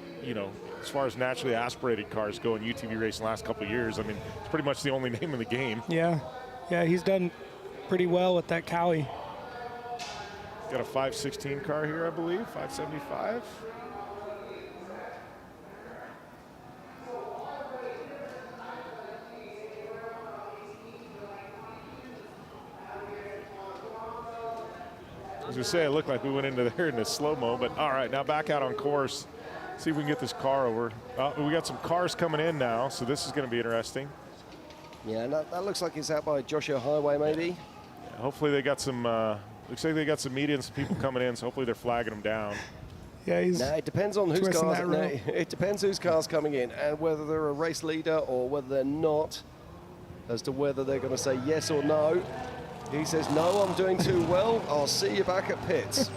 as far as naturally aspirated cars go in UTV racing the last couple of years, I mean, it's pretty much the only name in the game. Yeah, he's done pretty well with that Cowie. Got a 516 car here, I believe, 575. I was going to say, it looked like we went into there in a slow-mo, but all right, now back out on course. See if we can get this car over. We got some cars coming in now, so this is going to be interesting. Yeah, that looks like it's out by Joshua Highway, maybe. Yeah, hopefully they got some, looks like they got some media and some people coming in, so hopefully they're flagging them down. Yeah, he's it depends on whose cars. It depends whose car's coming in and whether they're a race leader or whether they're not, as to whether they're going to say yes or no. He says, no, I'm doing too well. I'll see you back at pits.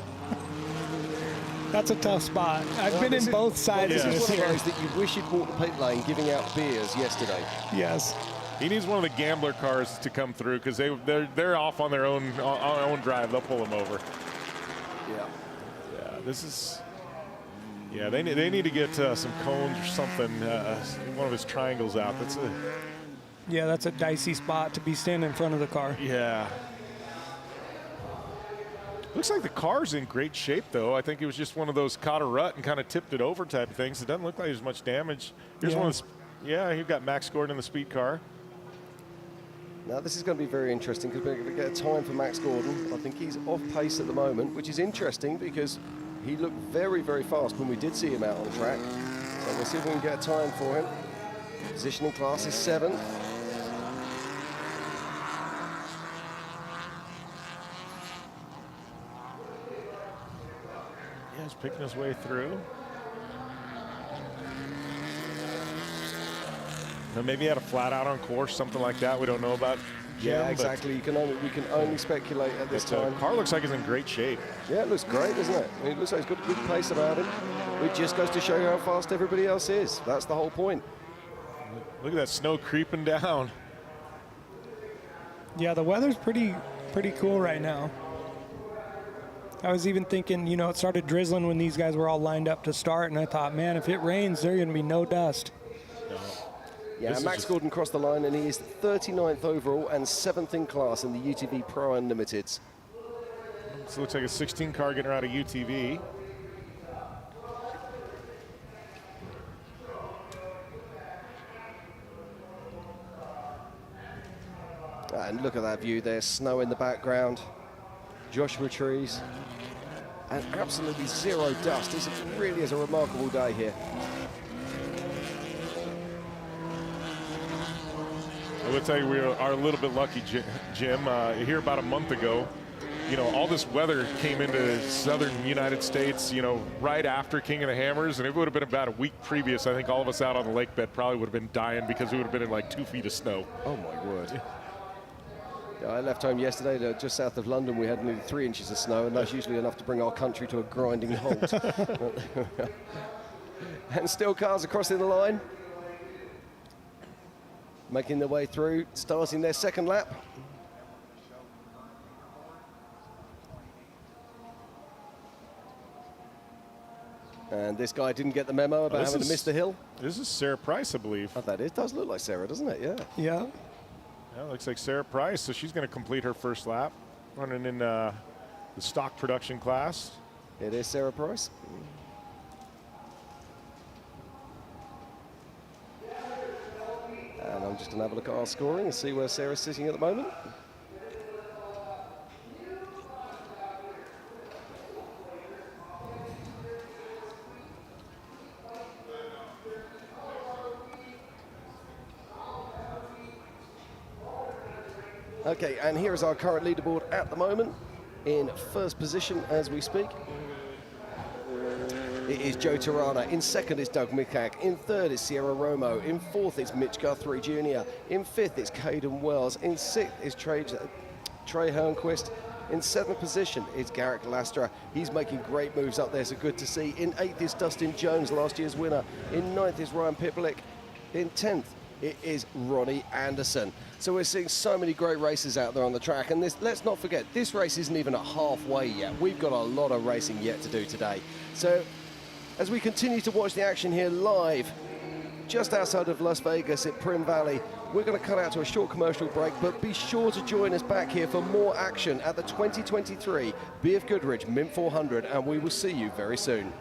That's a tough spot. I've been in both sides of this one here. of those that you wish you'd walked the pit lane giving out beers yesterday. Yes. He needs one of the gambler cars to come through because they're off on their own drive. They'll pull him over. Yeah. Yeah. This is. Yeah. They need to get some cones or something. One of his triangles out. Yeah, that's a dicey spot to be standing in front of the car. Yeah. Looks like the car's in great shape, though. I think it was just one of those caught a rut and kind of tipped it over type of things. It doesn't look like there's much damage. Here's one of the, you've got Max Gordon in the speed car. Now, this is going to be very interesting because we're going to get a time for Max Gordon. I think he's off pace at the moment, which is interesting because he looked very, very fast when we did see him out on track. So we'll see if we can get a time for him. Positioning class is 7th. Yeah, he's picking his way through. Now maybe he had a flat out on course, something like that. We don't know about. Yeah, exactly. We can only speculate at this time. The car looks like it's in great shape. Yeah, it looks great, doesn't it? I mean, it looks like it's got a good pace about him. It just goes to show you how fast everybody else is. That's the whole point. Look at that snow creeping down. Yeah, the weather's pretty cool right now. I was even thinking, it started drizzling when these guys were all lined up to start, and I thought, man, if it rains, there's going to be no dust. No. Yeah, Max Gordon crossed the line, and he is 39th overall and 7th in class in the UTV Pro Unlimiteds. So it looks like a 16 car getting her out of UTV. And look at that view there, snow in the background, Joshua trees, and absolutely zero dust. This really is a remarkable day here. I would tell you we are a little bit lucky, Jim. Here about a month ago, all this weather came into southern United States, right after King of the Hammers, and it would have been about a week previous. I think all of us out on the lake bed probably would have been dying because we would have been in like 2 feet of snow. Oh my word. Yeah, I left home yesterday just south of London. We had nearly 3 inches of snow, and that's usually enough to bring our country to a grinding halt. And still cars are crossing the line, making their way through, starting their second lap. And this guy didn't get the memo about having to miss the hill. This is Sarah Price, I believe. Oh, that it does look like Sarah, doesn't it? Yeah. Yeah. Yeah, looks like Sarah Price. So she's going to complete her first lap, running in the stock production class. It is Sarah Price. And I'm just going to have a look at our scoring and see where Sarah's sitting at the moment. Okay, and here is our current leaderboard at the moment. In first position as we speak, it is Joe Tirana. In second is Doug Mikak. In third is Sierra Romo. In fourth is Mitch Guthrie Jr. In fifth is Caden Wells. In sixth is Trey Hernquist. In seventh position is Garrick Lastra. He's making great moves up there, so good to see. In eighth is Dustin Jones, last year's winner. In ninth is Ryan Piplick. In 10th, it is Ronnie Anderson. So we're seeing so many great races out there on the track, and this, let's not forget, this race isn't even at halfway yet. We've got a lot of racing yet to do today. So as we continue to watch the action here live, just outside of Las Vegas at Prim Valley, we're going to cut out to a short commercial break, but be sure to join us back here for more action at the 2023 BFGoodrich Mint 400, and we will see you very soon.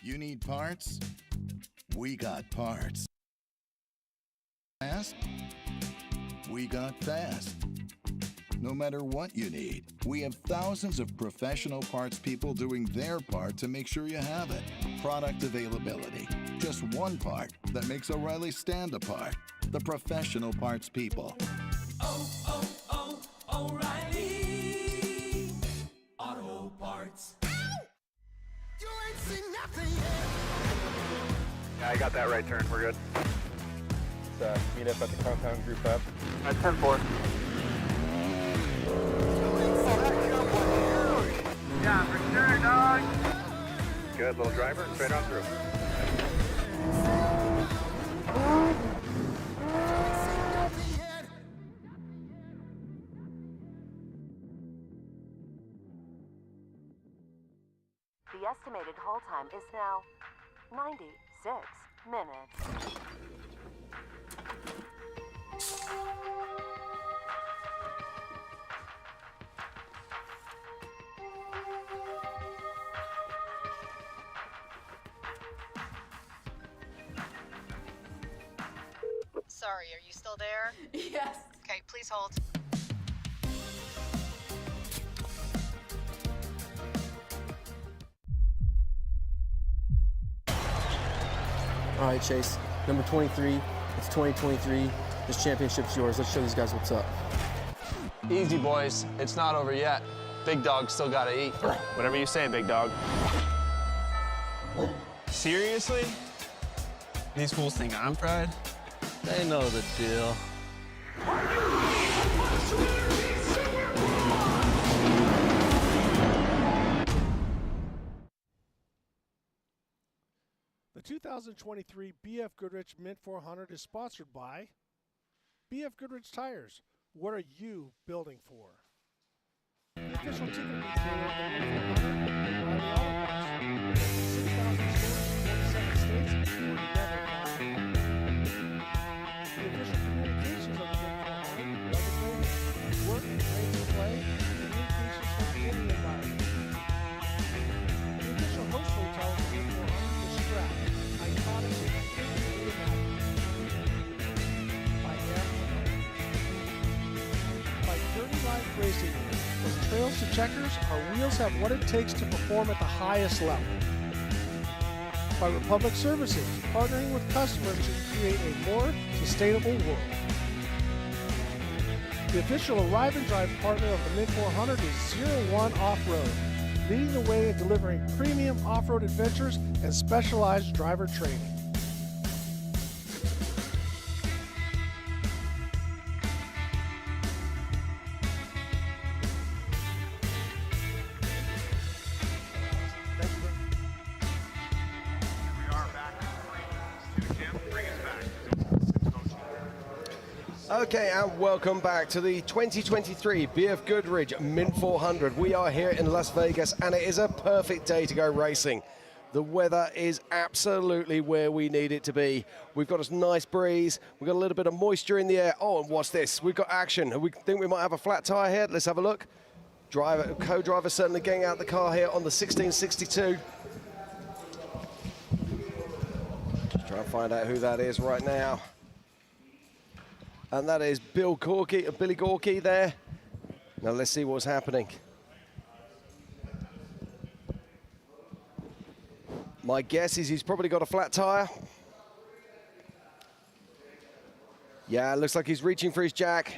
You need parts? We got parts. Fast? We got fast. No matter what you need, we have thousands of professional parts people doing their part to make sure you have it. Product availability. Just one part that makes O'Reilly stand apart. The professional parts people. O'Reilly Auto Parts. You ain't seen nothing yet. Yeah, I got that right turn. We're good. Let's meet up at the compound group up. At 10-4. Yeah, for sure, dog. Good, little driver, straight on through. The estimated haul time is now 96 minutes. sorry, are you still there? Yes. Okay, please hold. All right, Chase, number 23, it's 2023. This championship's yours. Let's show these guys what's up. Easy, boys. It's not over yet. Big dog still gotta eat. Whatever you say, big dog. Seriously? These fools think I'm fried? They know the deal. The 2023 BFGoodrich Mint 400 is sponsored by BFGoodrich Tires. What are you building for? The official ticket retailer of the Mint 400, Riley Auto Parts. 6,000 stores in 47 states, or you never find. The official communications of the Mint 400, Weatherman, work, race, and play, communications from any environment. The official host hotel of the Mint 400 is Strap, iconic and by Air by Dirty Life Racing. From trails to checkers, our wheels have what it takes to perform at the highest level. By Republic Services, partnering with customers to create a more sustainable world. The official Arrive and Drive partner of the Mint 400 is 01 Off-Road, leading the way in delivering premium off-road adventures and specialized driver training. Okay, and welcome back to the 2023 BFGoodrich Mint 400. We are here in Las Vegas, and it is a perfect day to go racing. The weather is absolutely where we need it to be. We've got a nice breeze. We've got a little bit of moisture in the air. Oh, and what's this? We've got action. We think we might have a flat tire here. Let's have a look. Co-driver certainly getting out the car here on the 1662. Just trying to find out who that is right now. And that is Billy Gorky there. Now let's see what's happening. My guess is he's probably got a flat tire. Yeah, looks like he's reaching for his jack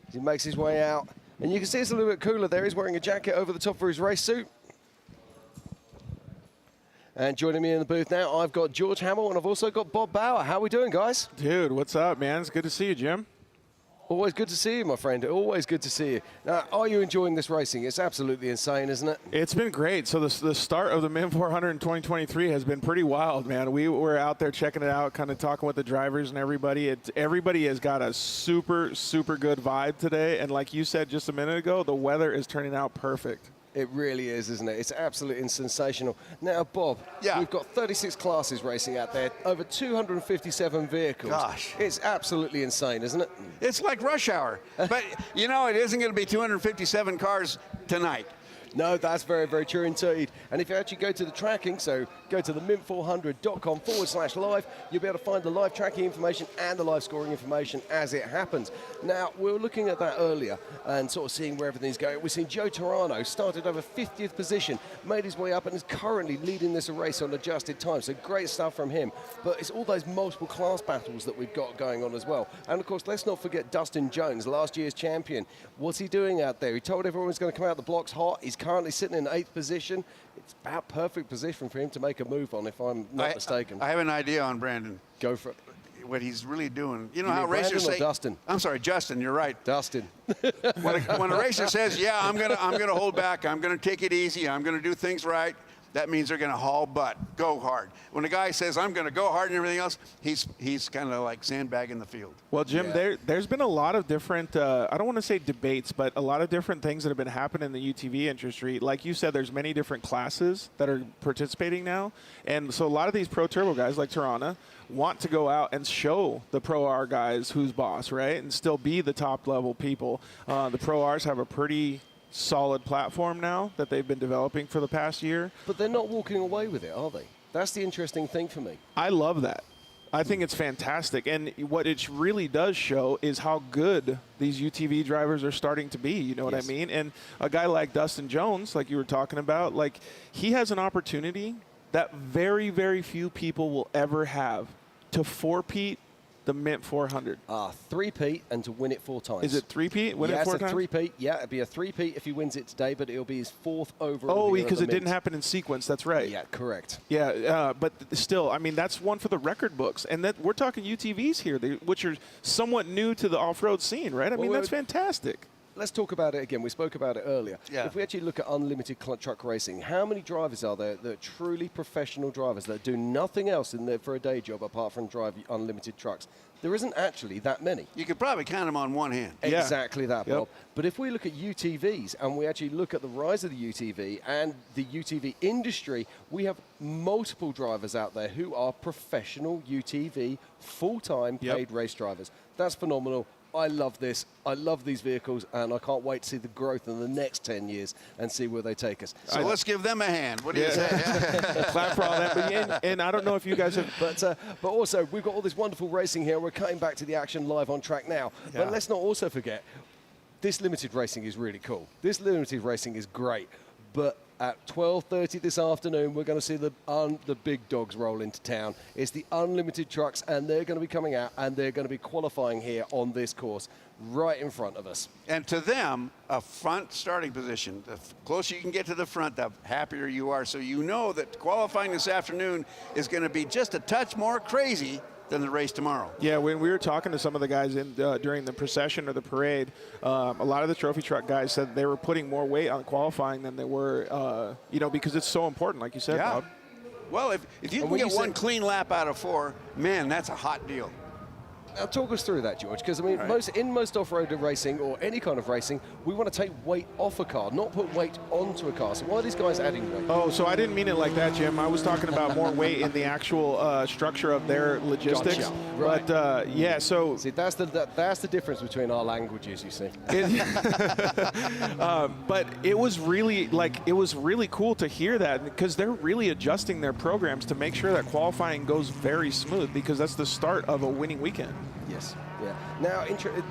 as he makes his way out. And you can see it's a little bit cooler there. He's wearing a jacket over the top for his race suit. And joining me in the booth now, I've got George Hamill, and I've also got Bob Bauer. How are we doing, guys? Dude, what's up, man? It's good to see you, Jim. Always good to see you, my friend. Always good to see you. Now, are you enjoying this racing? It's absolutely insane, isn't it? It's been great. So the start of the Mint 400 in 2023 has been pretty wild, man. We were out there checking it out, kind of talking with the drivers and everybody. Everybody has got a super, super good vibe today. And like you said just a minute ago, the weather is turning out perfect. It really is, isn't it? It's absolutely sensational. Now, Bob, we've got 36 classes racing out there, over 257 vehicles. Gosh. It's absolutely insane, isn't it? It's like rush hour. But, you know, it isn't going to be 257 cars tonight. No, that's very, very true indeed. And if you actually go to the tracking, so go to the mint400.com/live, you'll be able to find the live tracking information and the live scoring information as it happens. Now, we were looking at that earlier and sort of seeing where everything's going. We've seen Joe Torano started over 50th position, made his way up and is currently leading this race on adjusted time. So great stuff from him. But it's all those multiple class battles that we've got going on as well. And of course, let's not forget Dustin Jones, last year's champion. What's he doing out there? He told everyone he's going to come out the blocks hot. He's currently sitting in 8th position. It's about perfect position for him to make a move on, if I'm not mistaken. I have an idea on Brandon. Go for it. What he's really doing. You know You how mean racers Brandon or say. Dustin? I'm sorry, Justin. You're right. Dustin. when a racer says, "Yeah, I'm gonna hold back. I'm gonna take it easy. I'm gonna do things right," that means they're gonna haul butt, go hard. When a guy says, "I'm gonna go hard" and everything else, he's kind of like sandbagging the field. Well, Jim, there's been a lot of different, I don't want to say debates, but a lot of different things that have been happening in the UTV industry. Like you said, there's many different classes that are participating now. And so a lot of these pro turbo guys like Tirana want to go out and show the Pro R guys who's boss, right? And still be the top level people. The Pro Rs have a pretty solid platform now that they've been developing for the past year. But they're not walking away with it, are they? That's the interesting thing for me. I love that. I think it's fantastic. And what it really does show is how good these UTV drivers are starting to be. You know what I mean? And a guy like Dustin Jones, like you were talking about, like he has an opportunity that very, very few people will ever have to four-peat the Mint 400. Three-peat and to win it 4 times. Is it three-peat? Win it 4 times? Yeah, it's a three-peat. Yeah, it'd be a three-peat if he wins it today, but it'll be his 4th overall. Oh, because it didn't happen in sequence. That's right. Yeah, correct. Yeah, but still, I mean, that's one for the record books. And that we're talking UTVs here, which are somewhat new to the off-road scene, right? I mean, that's fantastic. Let's talk about it again. We spoke about it earlier. Yeah. If we actually look at unlimited truck racing, how many drivers are there that are truly professional drivers that do nothing else in there for a day job apart from drive unlimited trucks? There isn't actually that many. You could probably count them on one hand. Exactly that, Bob. But if we look at UTVs and we actually look at the rise of the UTV and the UTV industry, we have multiple drivers out there who are professional UTV, full-time paid race drivers. That's phenomenal. I love this. I love these vehicles, and I can't wait to see the growth in the next 10 years and see where they take us. So let's give them a hand. What do you say? Clap for all that. And I don't know if you guys have... But also, we've got all this wonderful racing here. We're cutting back to the action live on track now. Yeah. But let's not also forget, this limited racing is really cool. This limited racing is great. But at 12:30 this afternoon, we're going to see the big dogs roll into town. It's the unlimited trucks, and they're going to be coming out, and they're going to be qualifying here on this course right in front of us. And to them, a front starting position, the closer you can get to the front, the happier you are. So you know that qualifying this afternoon is going to be just a touch more crazy than the race tomorrow. Yeah, when we were talking to some of the guys during the procession or the parade, a lot of the trophy truck guys said they were putting more weight on qualifying than they were, because it's so important, like you said, Bob. Well, if you can get one clean lap out of 4, man, that's a hot deal. Now, talk us through that, George, because I mean, in most off-road racing or any kind of racing, we want to take weight off a car, not put weight onto a car. So why are these guys adding weight? Oh, so I didn't mean it like that, Jim. I was talking about more weight in the actual structure of their logistics. Gotcha. Right. But yeah, so see, that's the difference between our languages, you see. But it was really cool to hear that, because they're really adjusting their programs to make sure that qualifying goes very smooth, because that's the start of a winning weekend. Yes. Yeah. Now,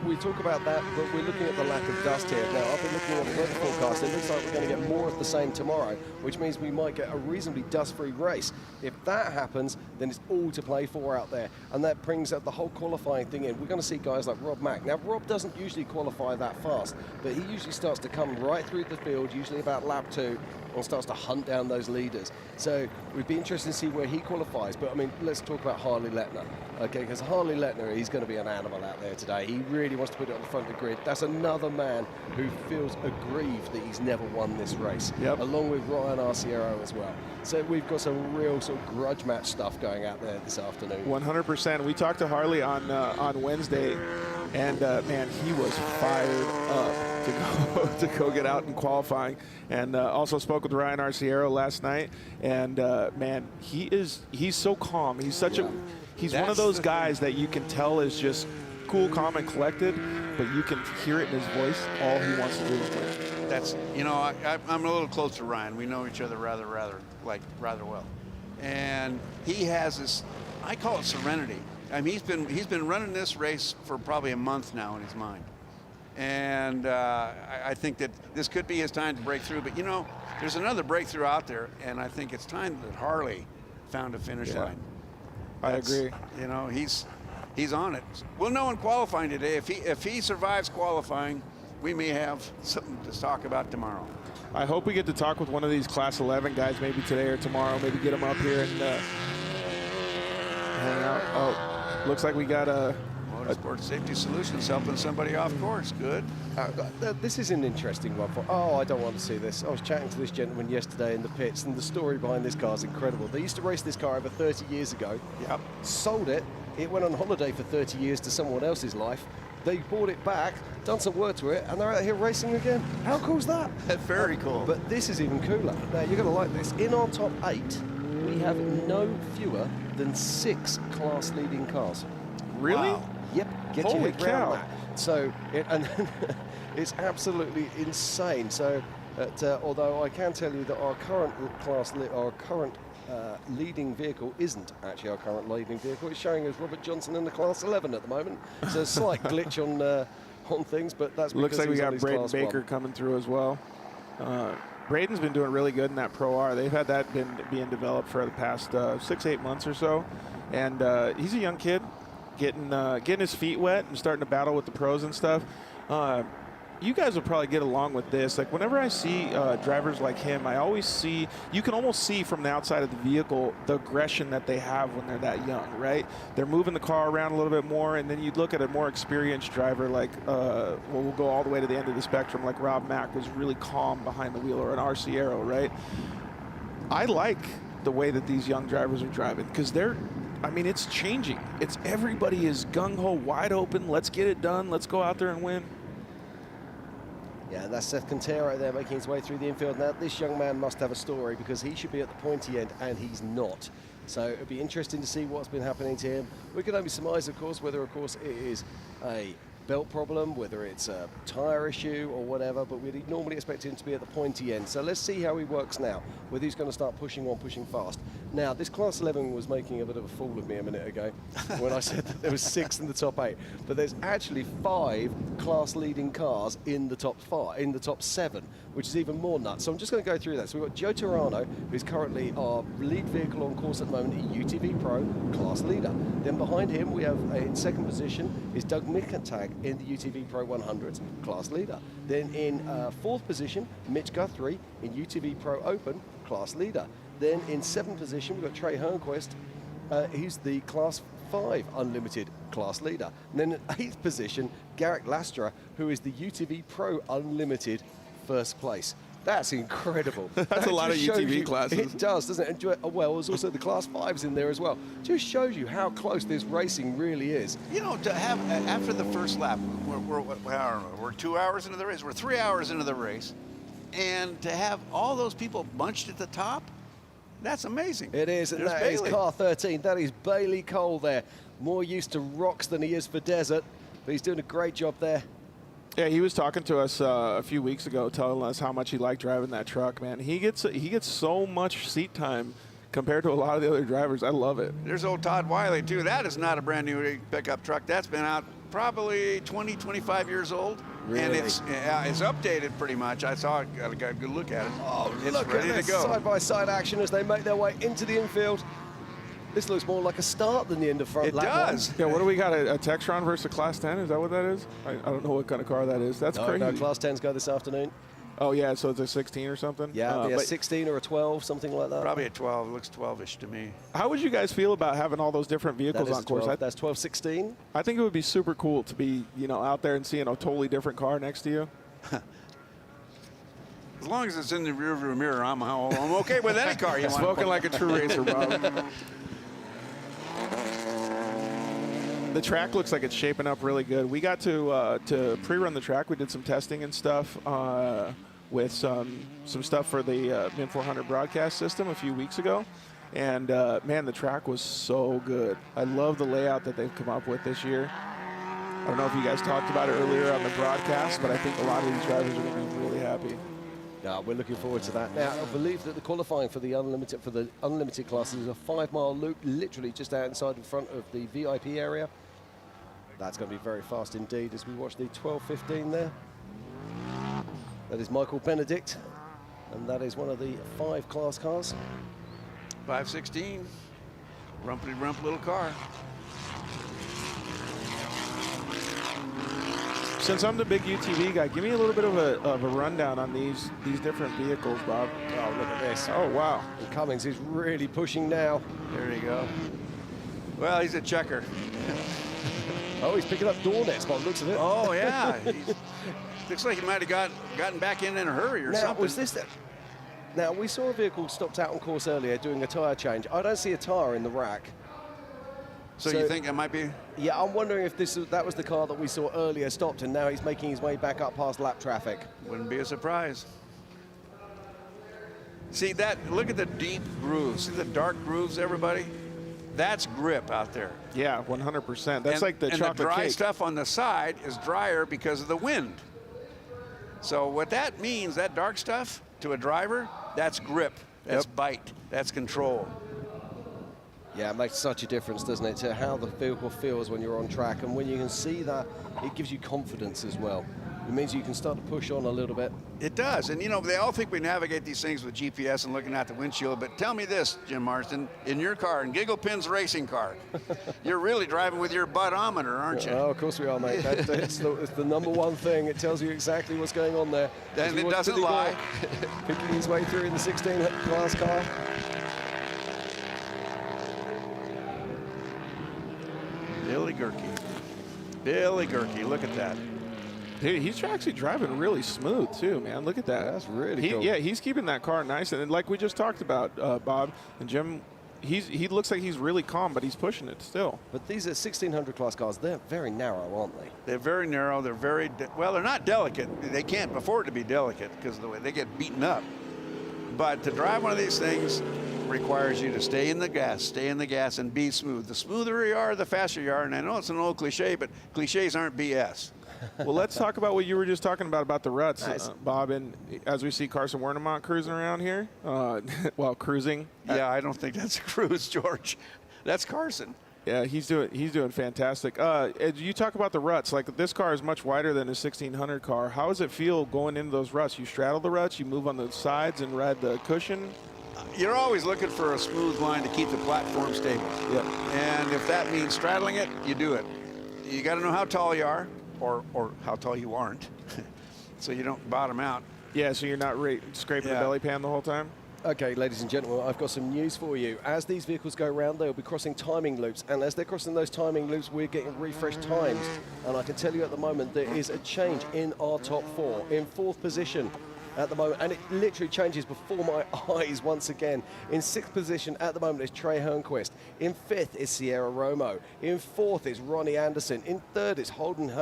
we talk about that, but we're looking at the lack of dust here. Now, I've been looking at the weather forecast. It looks like we're going to get more of the same tomorrow, which means we might get a reasonably dust-free race. If that happens, then it's all to play for out there, and that brings up the whole qualifying thing in. We're going to see guys like Rob Mack. Now, Rob doesn't usually qualify that fast, but he usually starts to come right through the field, usually about lap 2, and starts to hunt down those leaders. So we'd be interested to see where he qualifies. But, I mean, let's talk about Harley Letner, okay, because Harley Letner, he's going to be an animal out there today. He really wants to put it on the front of the grid. That's another man who feels aggrieved that he's never won this race, along with Ryan Arciero as well. So we've got some real sort of grudge match stuff going out there this afternoon. 100%. We talked to Harley on Wednesday, and man, he was fired up to go get out in qualifying. And also spoke with Ryan Arciero last night, and man, he's so calm. He's such he's one of those guys that you can tell is just cool, calm, and collected, but you can hear it in his voice. All he wants to do is win. That's, I'm a little close to Ryan. We know each other rather well. And he has this, I call it serenity. I mean, he's been running this race for probably a month now in his mind. And I think that this could be his time to break through. But, there's another breakthrough out there, and I think it's time that Harley found a finish line. I agree. He's on it. We'll know in qualifying today. If he survives qualifying, we may have something to talk about tomorrow. I hope we get to talk with one of these Class 11 guys maybe today or tomorrow. Maybe get them up here and hang out. Oh, looks like we got a Motorsport Safety Solutions helping somebody off course. Good. This is an interesting one. I don't want to see this. I was chatting to this gentleman yesterday in the pits, and the story behind this car is incredible. They used to race this car over 30 years ago. Yep. Sold it. It went on holiday for 30 years to someone else's life. They bought it back, done some work to it, and they're out here racing again. How cool is that? Very cool. But this is even cooler. Now, you're going to like this. In our top 8, we have no fewer than 6 class-leading cars. Really? Wow. Yep. Get Holy your head cow. around that. So, it's absolutely insane. So, although I can tell you that our current leading vehicle isn't actually our current leading vehicle. It's showing us Robert Johnson in the Class 11 at the moment. So a slight glitch on things, but that's because looks like we he's on got his Braden Class Baker 1. coming through as well. Braden's been doing really good in that Pro R. They've had that being developed for the past 6-8 months or so, and he's a young kid, getting his feet wet and starting to battle with the pros and stuff. You guys will probably get along with this. Like, whenever I see drivers like him, I always see, you can almost see from the outside of the vehicle the aggression that they have when they're that young, right? They're moving the car around a little bit more, and then you look at a more experienced driver like, well, we'll go all the way to the end of the spectrum, like Rob Mack was really calm behind the wheel, or an RC Aero, right? I like the way that these young drivers are driving, because it's changing. Everybody is gung-ho, wide open, let's get it done, let's go out there and win. Yeah, that's Seth Quintero there making his way through the infield. Now, this young man must have a story, because he should be at the pointy end, and he's not. So it'll be interesting to see what's been happening to him. We can only surmise, of course, whether, of course, it is a belt problem, whether it's a tyre issue or whatever, but we'd normally expect him to be at the pointy end. So let's see how he works now, whether he's going to start pushing fast. Now, this Class 11 was making a bit of a fool of me a minute ago when I said that there was 6 in the top 8, but there's actually 5 class-leading cars in the top 7, which is even more nuts. So I'm just going to go through that. So we've got Joe Turano, who's currently our lead vehicle on course at the moment, a UTV Pro class leader. Then behind him, we have in second position is Doug Mickentag in the UTV Pro 100s class leader. Then in fourth position, Mitch Guthrie in UTV Pro Open class leader. Then in 7th position, we've got Trey Hernquist. He's the Class 5 Unlimited class leader. And then in 8th position, Garrick Lastra, who is the UTV Pro Unlimited first place. That's incredible. That's a lot of UTV classes. It does, doesn't it? Well, there's also the Class 5s in there as well. Just shows you how close this racing really is. You know, to have, after the first lap, we're 2 hours into the race, we're 3 hours into the race, and to have all those people bunched at the top, that's amazing. It is, and that is car 13. That is Bailey Cole there. More used to rocks than he is for desert, but he's doing a great job there. Yeah, he was talking to us a few weeks ago, telling us how much he liked driving that truck, man. He gets so much seat time compared to a lot of the other drivers. I love it. There's old Todd Wiley, too. That is not a brand new pickup truck. That's been out probably 20, 25 years old. Really? And it's updated pretty much. I got a good look at it. Oh, it's look ready at this to go. side-by-side action as they make their way into the infield. This looks more like a start than the end of front lap. It does. Yeah, what do we got? A Textron versus a Class 10? Is that what that is? I don't know what kind of car that is. That's crazy. No, Class 10s go this afternoon. Oh, yeah, so it's a 16 or something? Yeah, a 16 or a 12, something like that. Probably a 12. It looks 12-ish to me. How would you guys feel about having all those different vehicles on course? That's 12-16. I think it would be super cool to be, out there and seeing a totally different car next to you. As long as it's in the rearview mirror, I'm okay with any car you want. Spoken like a true racer, Bob. The track looks like it's shaping up really good. We got to pre-run the track. We did some testing and stuff with some stuff for the Mint 400 broadcast system a few weeks ago. And, man, the track was so good. I love the layout that they've come up with this year. I don't know if you guys talked about it earlier on the broadcast, but I think a lot of these drivers are going to be really happy. Yeah, we're looking forward to that. Now, I believe that the qualifying for the unlimited classes is a 5-mile loop, literally just outside in front of the VIP area. That's going to be very fast indeed as we watch the 12:15 there. That is Michael Benedict, and that is one of the 5 class cars. 516, rumpity-rump little car. Since I'm the big UTV guy, give me a little bit of a rundown on these different vehicles, Bob. Oh, look at this. Oh, wow. And Cummings is really pushing now. There you go. Well, he's a checker. Oh, he's picking up door nets by the looks of it. Oh, yeah. Looks like he might have gotten back in a hurry or something. Was this that? Now, we saw a vehicle stopped out on course earlier doing a tyre change. I don't see a tyre in the rack. So you think it might be? Yeah, I'm wondering if that was the car that we saw earlier stopped, and now he's making his way back up past lap traffic. Wouldn't be a surprise. See that? Look at the deep grooves. See the dark grooves, everybody? That's grip out there. Yeah, 100%. That's like the chocolate and the dry cake. stuff on the side is drier because of the wind. So what that means, that dark stuff, to a driver, that's grip. That's bite. That's control. Yeah, it makes such a difference, doesn't it, to how the vehicle feels when you're on track. And when you can see that, it gives you confidence as well. It means you can start to push on a little bit. It does. And, you know, they all think we navigate these things with GPS and looking out the windshield. But tell me this, Jim Marston, in your car, in Gigglepin's racing car, you're really driving with your butt-ometer, aren't you? Oh, of course we are, mate. It's the number one thing. It tells you exactly what's going on there. And it doesn't lie. Picking his way through in the 16 class car. Billy Gerke. Billy Gerke, look at that. Dude, he's actually driving really smooth too, man. Look at that. That's really cool. Yeah, he's keeping that car nice, and like we just talked about, Bob and Jim, he looks like he's really calm, but he's pushing it still. But these are 1600 class cars. They're very narrow, aren't they? They're very narrow. They're very well. They're not delicate. They can't afford to be delicate because of the way they get beaten up. But to drive one of these things requires you to stay in the gas, and be smooth. The smoother you are, the faster you are. And I know it's an old cliche, but cliches aren't BS. Well, let's talk about what you were just talking about the ruts, nice. Bob. And as we see Carson Wernemont cruising around here, well, cruising. Yeah, I don't think that's a cruise, George. That's Carson. Yeah, he's doing fantastic. You talk about the ruts. Like, this car is much wider than a 1600 car. How does it feel going into those ruts? You straddle the ruts, you move on the sides and ride the cushion. You're always looking for a smooth line to keep the platform stable. Yep. And if that means straddling it, you do it. You got to know how tall you are, or how tall you aren't, so you don't bottom out. Yeah, so you're not scraping the belly pan the whole time? Okay, ladies and gentlemen, I've got some news for you. As these vehicles go around, they'll be crossing timing loops, and as they're crossing those timing loops, we're getting refreshed times. And I can tell you at the moment, there is a change in our top four. In fourth position at the moment, and it literally changes before my eyes once again. In sixth position at the moment is Trey Hernquist. In fifth is Sierra Romo. In fourth is Ronnie Anderson. In third is Holden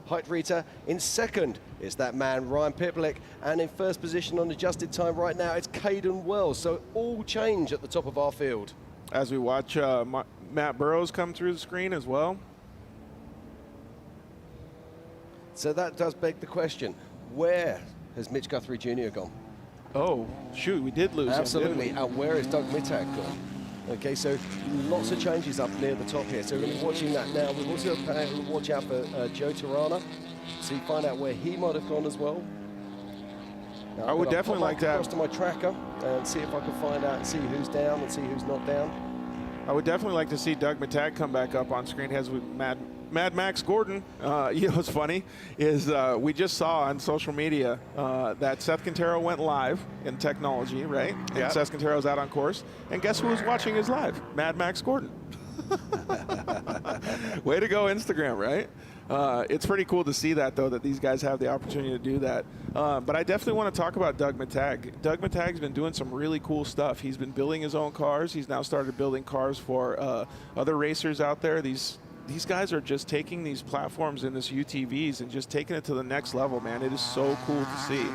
Heitrita. In second is that man Ryan Piplick, and in first position on adjusted time right now it's Caden Wells. So all change at the top of our field. As we watch Matt Burrows come through the screen as well. So that does beg the question, where has Mitch Guthrie Jr. gone? Oh, shoot, we did lose Absolutely, him, and where is Doug Mittag gone? Okay, so lots of changes up near the top here. So we're going to be watching that now. We've also watch out for Joe Tirana, so you find out where he might have gone as well. Now, I would definitely like that. Across to my tracker and see if I can find out and see who's down and see who's not down. I would definitely like to see Doug Mittag come back up on screen as with Mad Max Gordon. You know what's funny is we just saw on social media that Seth Quintero went live in technology, right? Yeah. And Seth Quintero's out on course. And guess who was watching his live? Mad Max Gordon. Way to go, Instagram, right? It's pretty cool to see that, though, that these guys have the opportunity to do that. But I definitely want to talk about Doug Mittag. Doug Mittag's been doing some really cool stuff. He's been building his own cars. He's now started building cars for other racers out there. These guys are just taking these platforms in this UTVs and just taking it to the next level, man. It is so cool to see.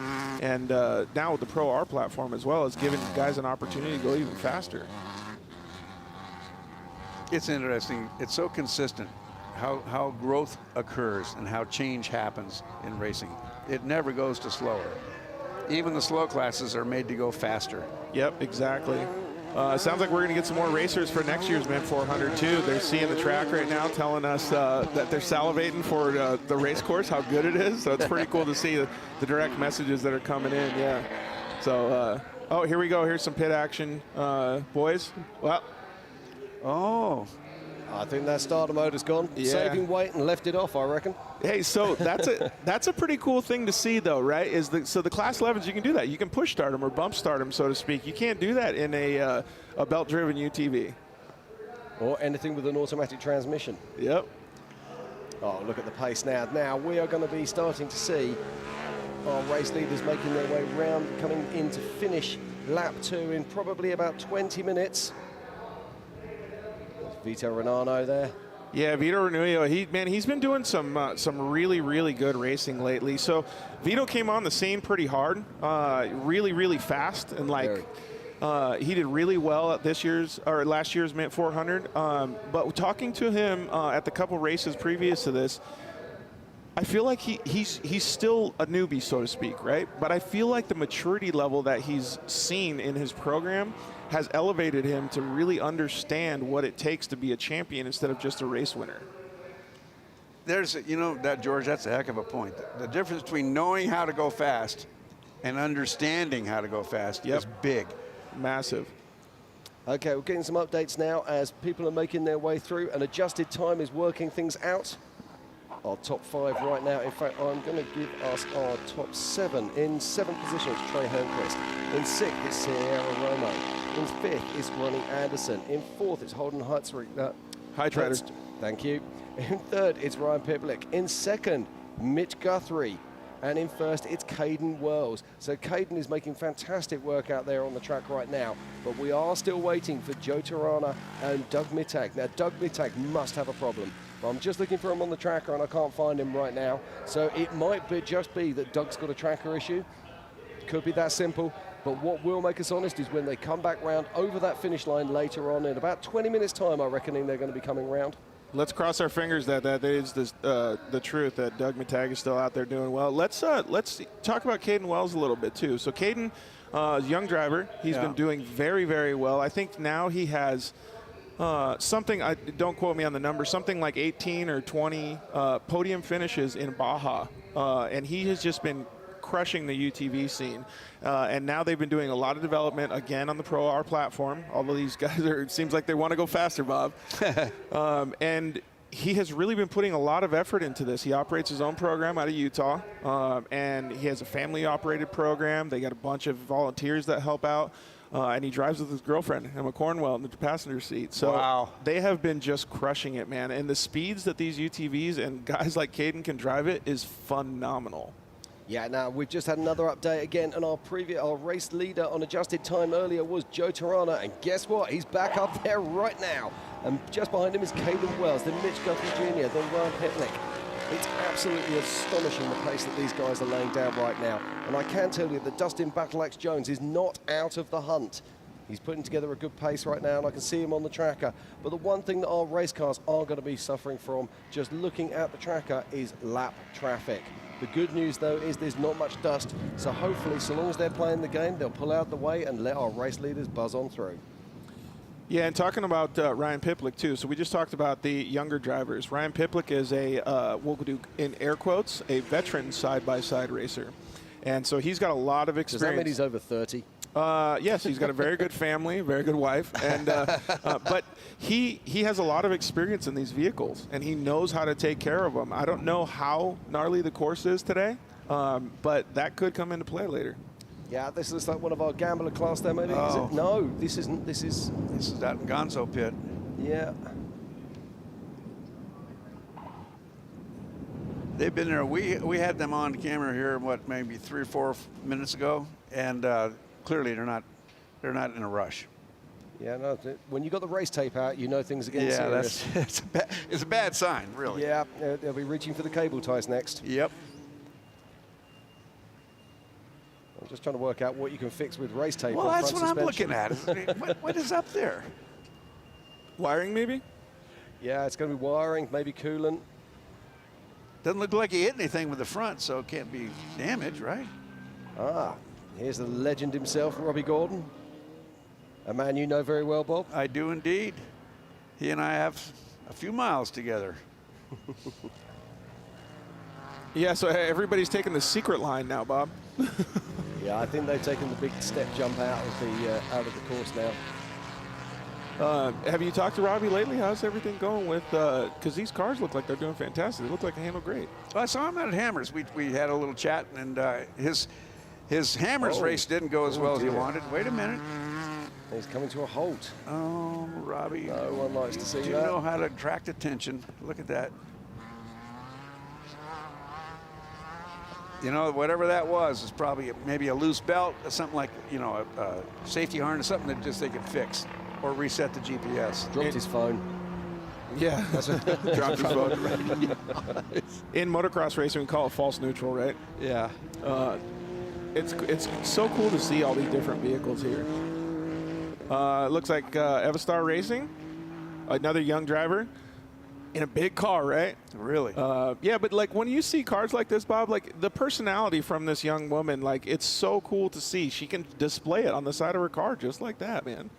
And now with the Pro R platform as well, it's giving guys an opportunity to go even faster. It's interesting. It's so consistent how growth occurs and how change happens in racing. It never goes to slower. Even the slow classes are made to go faster. Yep, exactly. Sounds like we're going to get some more racers for next year's Mint 400 too. They're seeing the track right now, telling us that they're salivating for the race course, how good it is. So it's pretty cool to see the direct messages that are coming in. Yeah. So, oh, here we go. Here's some pit action, boys. Well, oh, I think that starter motor's gone. Yeah. Saving weight and left it off, I reckon. Hey, so that's a pretty cool thing to see, though, right? So the Class 11s, you can do that. You can push start them or bump start them, so to speak. You can't do that in a belt-driven UTV. Or anything with an automatic transmission. Yep. Oh, look at the pace now. Now we are going to be starting to see our race leaders making their way round, coming in to finish lap 2 in probably about 20 minutes. Vito Renano there. Yeah, Vito Renano, he's been doing some really, really good racing lately. So Vito came on the scene pretty hard, really, really fast, and he did really well at last year's Mint 400. But talking to him at the couple races previous to this, I feel like he's still a newbie, so to speak, right? But I feel like the maturity level that he's seen in his program has elevated him to really understand what it takes to be a champion instead of just a race winner. You know, George, that's a heck of a point. The difference between knowing how to go fast and understanding how to go fast is big. Massive. Okay, we're getting some updates now as people are making their way through. An adjusted time is working things out. Our top 5 right now. In fact, I'm going to give us our top 7. In 7th position, it's Trey Hernquist. In 6th, it's Sierra Romo. In 5th, it's Ronnie Anderson. In 4th, it's Holden Hutzrich. Hi, Trader. Thank you. In 3rd, it's Ryan Piplick. In 2nd, Mitch Guthrie. And in 1st, it's Caden Wells. So Caden is making fantastic work out there on the track right now. But we are still waiting for Joe Tirana and Doug Mittag. Now, Doug Mittag must have a problem. I'm just looking for him on the tracker, and I can't find him right now. So it might just be that Doug's got a tracker issue. Could be that simple. But what will make us honest is when they come back round over that finish line later on in about 20 minutes' time, I reckon they're going to be coming round. Let's cross our fingers that is the truth, that Doug Mittag is still out there doing well. Let's talk about Caden Wells a little bit too. So Caden, young driver, he's been doing very, very well. I think now he has something, don't quote me on the number, something like 18 or 20 podium finishes in Baja, and he has just been crushing the UTV scene. And now they've been doing a lot of development again on the Pro R platform. Although these guys it seems like they want to go faster, Bob. And he has really been putting a lot of effort into this. He operates his own program out of Utah, and he has a family-operated program. They got a bunch of volunteers that help out, and he drives with his girlfriend, Emma Cornwell, in the passenger seat. So they have been just crushing it, man. And the speeds that these UTVs and guys like Caden can drive it is phenomenal. Yeah, now we've just had another update again, and our race leader on adjusted time earlier was Joe Tirana, and guess what? He's back up there right now. And just behind him is Caden Wells, then Mitch Guthrie Jr., then Ryan Pitlick. It's absolutely astonishing the pace that these guys are laying down right now. And I can tell you that Dustin Battleaxe Jones is not out of the hunt. He's putting together a good pace right now, and I can see him on the tracker. But the one thing that our race cars are going to be suffering from, just looking at the tracker, is lap traffic. The good news, though, is there's not much dust, so hopefully, so long as they're playing the game, they'll pull out the way and let our race leaders buzz on through. Yeah, and talking about Ryan Piplick, too. So we just talked about the younger drivers. Ryan Piplick is we'll do in air quotes, a veteran side-by-side racer. And so he's got a lot of experience. Does that mean he's over 30? Yes, he's got a very good family, very good wife, and but he has a lot of experience in these vehicles, and he knows how to take care of them. I don't know how gnarly the course is today, but that could come into play later. Yeah, this looks like one of our gambler class there, maybe. Is it? No, this isn't. This is that Gonzo pit. Yeah. They've been there. We had them on camera here, what, maybe 3 or 4 minutes ago, and clearly they're not in a rush. Yeah, no. When you got the race tape out, you know things are getting serious. It's a bad sign, really. Yeah, they'll be reaching for the cable ties next. Yep. I'm just trying to work out what you can fix with race tape. Well, that's what I'm looking at. What is up there? Wiring, maybe? Yeah, it's going to be wiring, maybe coolant. Doesn't look like he hit anything with the front, so it can't be damaged, right? Here's the legend himself, Robbie Gordon. A man you know very well, Bob. I do indeed. He and I have a few miles together. Yeah, so everybody's taking the secret line now, Bob. Yeah, I think they've taken the big step jump out of the course now. Have you talked to Robbie lately? How's everything going with, because these cars look like they're doing fantastic. They look like they handle great. Well, I saw him out at Hammers. We had a little chat, and his Hammers race didn't go as well as he wanted. Wait a minute. He's coming to a halt. Oh, Robbie. No one likes to see that. You know how to attract attention. Look at that. You know, whatever that was is probably maybe a loose belt, or something like, you know, a safety harness, something that just they could fix or reset the GPS. Dropped his phone. Yeah, dropped his phone. In motocross racing, we call it false neutral, right? Yeah. It's so cool to see all these different vehicles here. Looks like Evastar Racing, another young driver. in a big car, right? Really? Yeah, but like when you see cars like this, Bob, like the personality from this young woman, like it's so cool to see. She can display it on the side of her car just like that, man.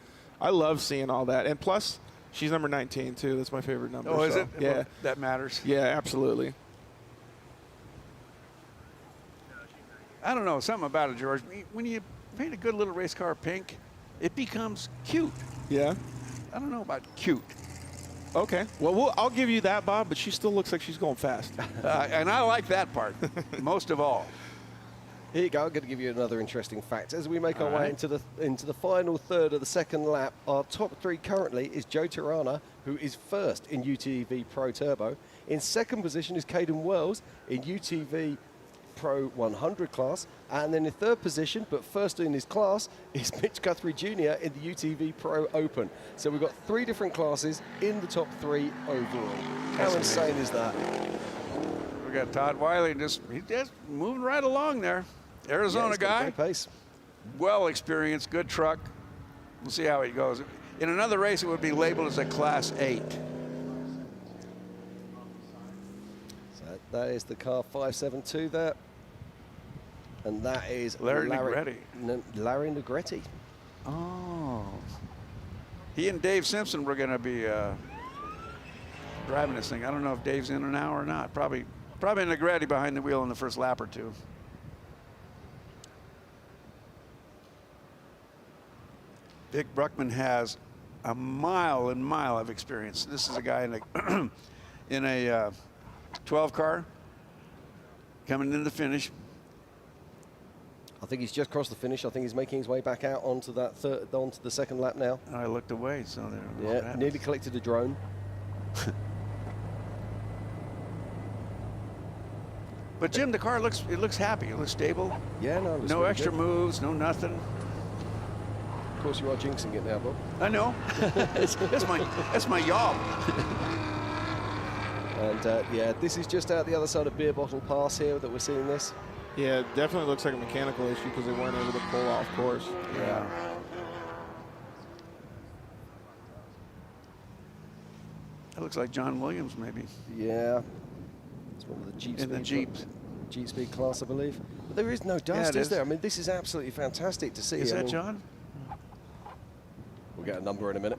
I love seeing all that. And plus, she's number 19 too. That's my favorite number. Oh, is it? Yeah, Well, that matters. Yeah, absolutely. I don't know, something about it, George. When you paint a good little race car pink, it becomes cute. Yeah. I don't know about cute. Okay. Well, I'll give you that, Bob, but she still looks like she's going fast. And I like that part most of all. Here you go. I'm going to give you another interesting fact. As we make our All way right. into the final third of the second lap, our top three currently is Joe Tirana, who is first in UTV Pro Turbo. In second position is Caden Wells in UTV Pro 100 class, and then in third position, but first in his class, is Mitch Guthrie Jr. in the UTV Pro Open. So we've got 3 different classes in the top 3 overall. How insane is that? We got Todd Wiley he's just moving right along there. Arizona he's got a guy, great pace. well experienced, good truck. We'll see how he goes. In another race, it would be labeled as a Class 8. So that is the car 572 there. And that is Larry Negretti. Larry Negretti. Oh. He and Dave Simpson were going to be driving this thing. I don't know if Dave's in now or not. Probably Negretti behind the wheel in the first lap or two. Vic Bruckman has a mile and mile of experience. This is a guy in a 12 car coming into the finish. I think he's just crossed the finish. I think he's making his way back out onto onto the second lap now. I looked away, so there. Yeah, nearly collected a drone. But Jim, the car looks happy. It looks stable. Yeah, no. No really extra good. moves, no nothing. Of course, you are jinxing it now, Bob. I know. that's my yaw. And yeah, this is just out the other side of Beer Bottle Pass here that we're seeing this. Yeah, it definitely looks like a mechanical issue because they weren't able to pull off course. Yeah. That looks like John Williams, maybe. Yeah. It's one of the Jeep in the Jeeps. Jeep Speed class, I believe. But there is no dust, is there? I mean, this is absolutely fantastic to see. Is that John? We'll get a number in a minute.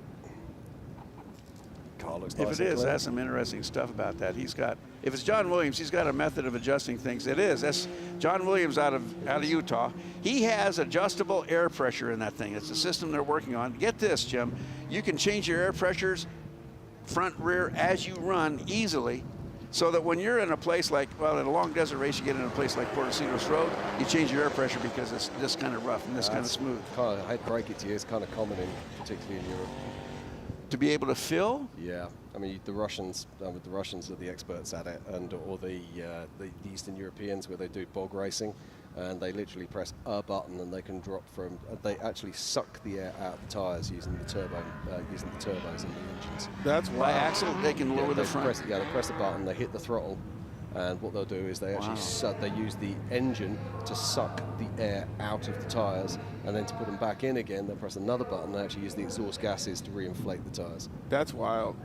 Car looks If nice it and is, clean. that's some interesting stuff about that. He's got, if it's John Williams, he's got a method of adjusting things. It is. That's John Williams out of Utah. He has adjustable air pressure in that thing. It's a system they're working on. Get this, Jim. You can change your air pressures front, rear, as you run easily, so that when you're in a place like, well, in a long desert race, you get in a place like Portosinos Road, you change your air pressure because it's this kind of rough and this kind of smooth. I hate to break it to you, it's kind of common, particularly in Europe. To be able to fill? Yeah, I mean the Russians are the experts at it, or the Eastern Europeans where they do bog racing, and they literally press a button and they can drop from. They actually suck the air out of the tires using the turbos in the engines. That's by axle. They can lower the front. They press the button, they hit the throttle, and what they'll do is they actually they use the engine to suck the air out of the tires, and then to put them back in again, they'll press another button. They actually use the exhaust gases to reinflate the tires. That's wild.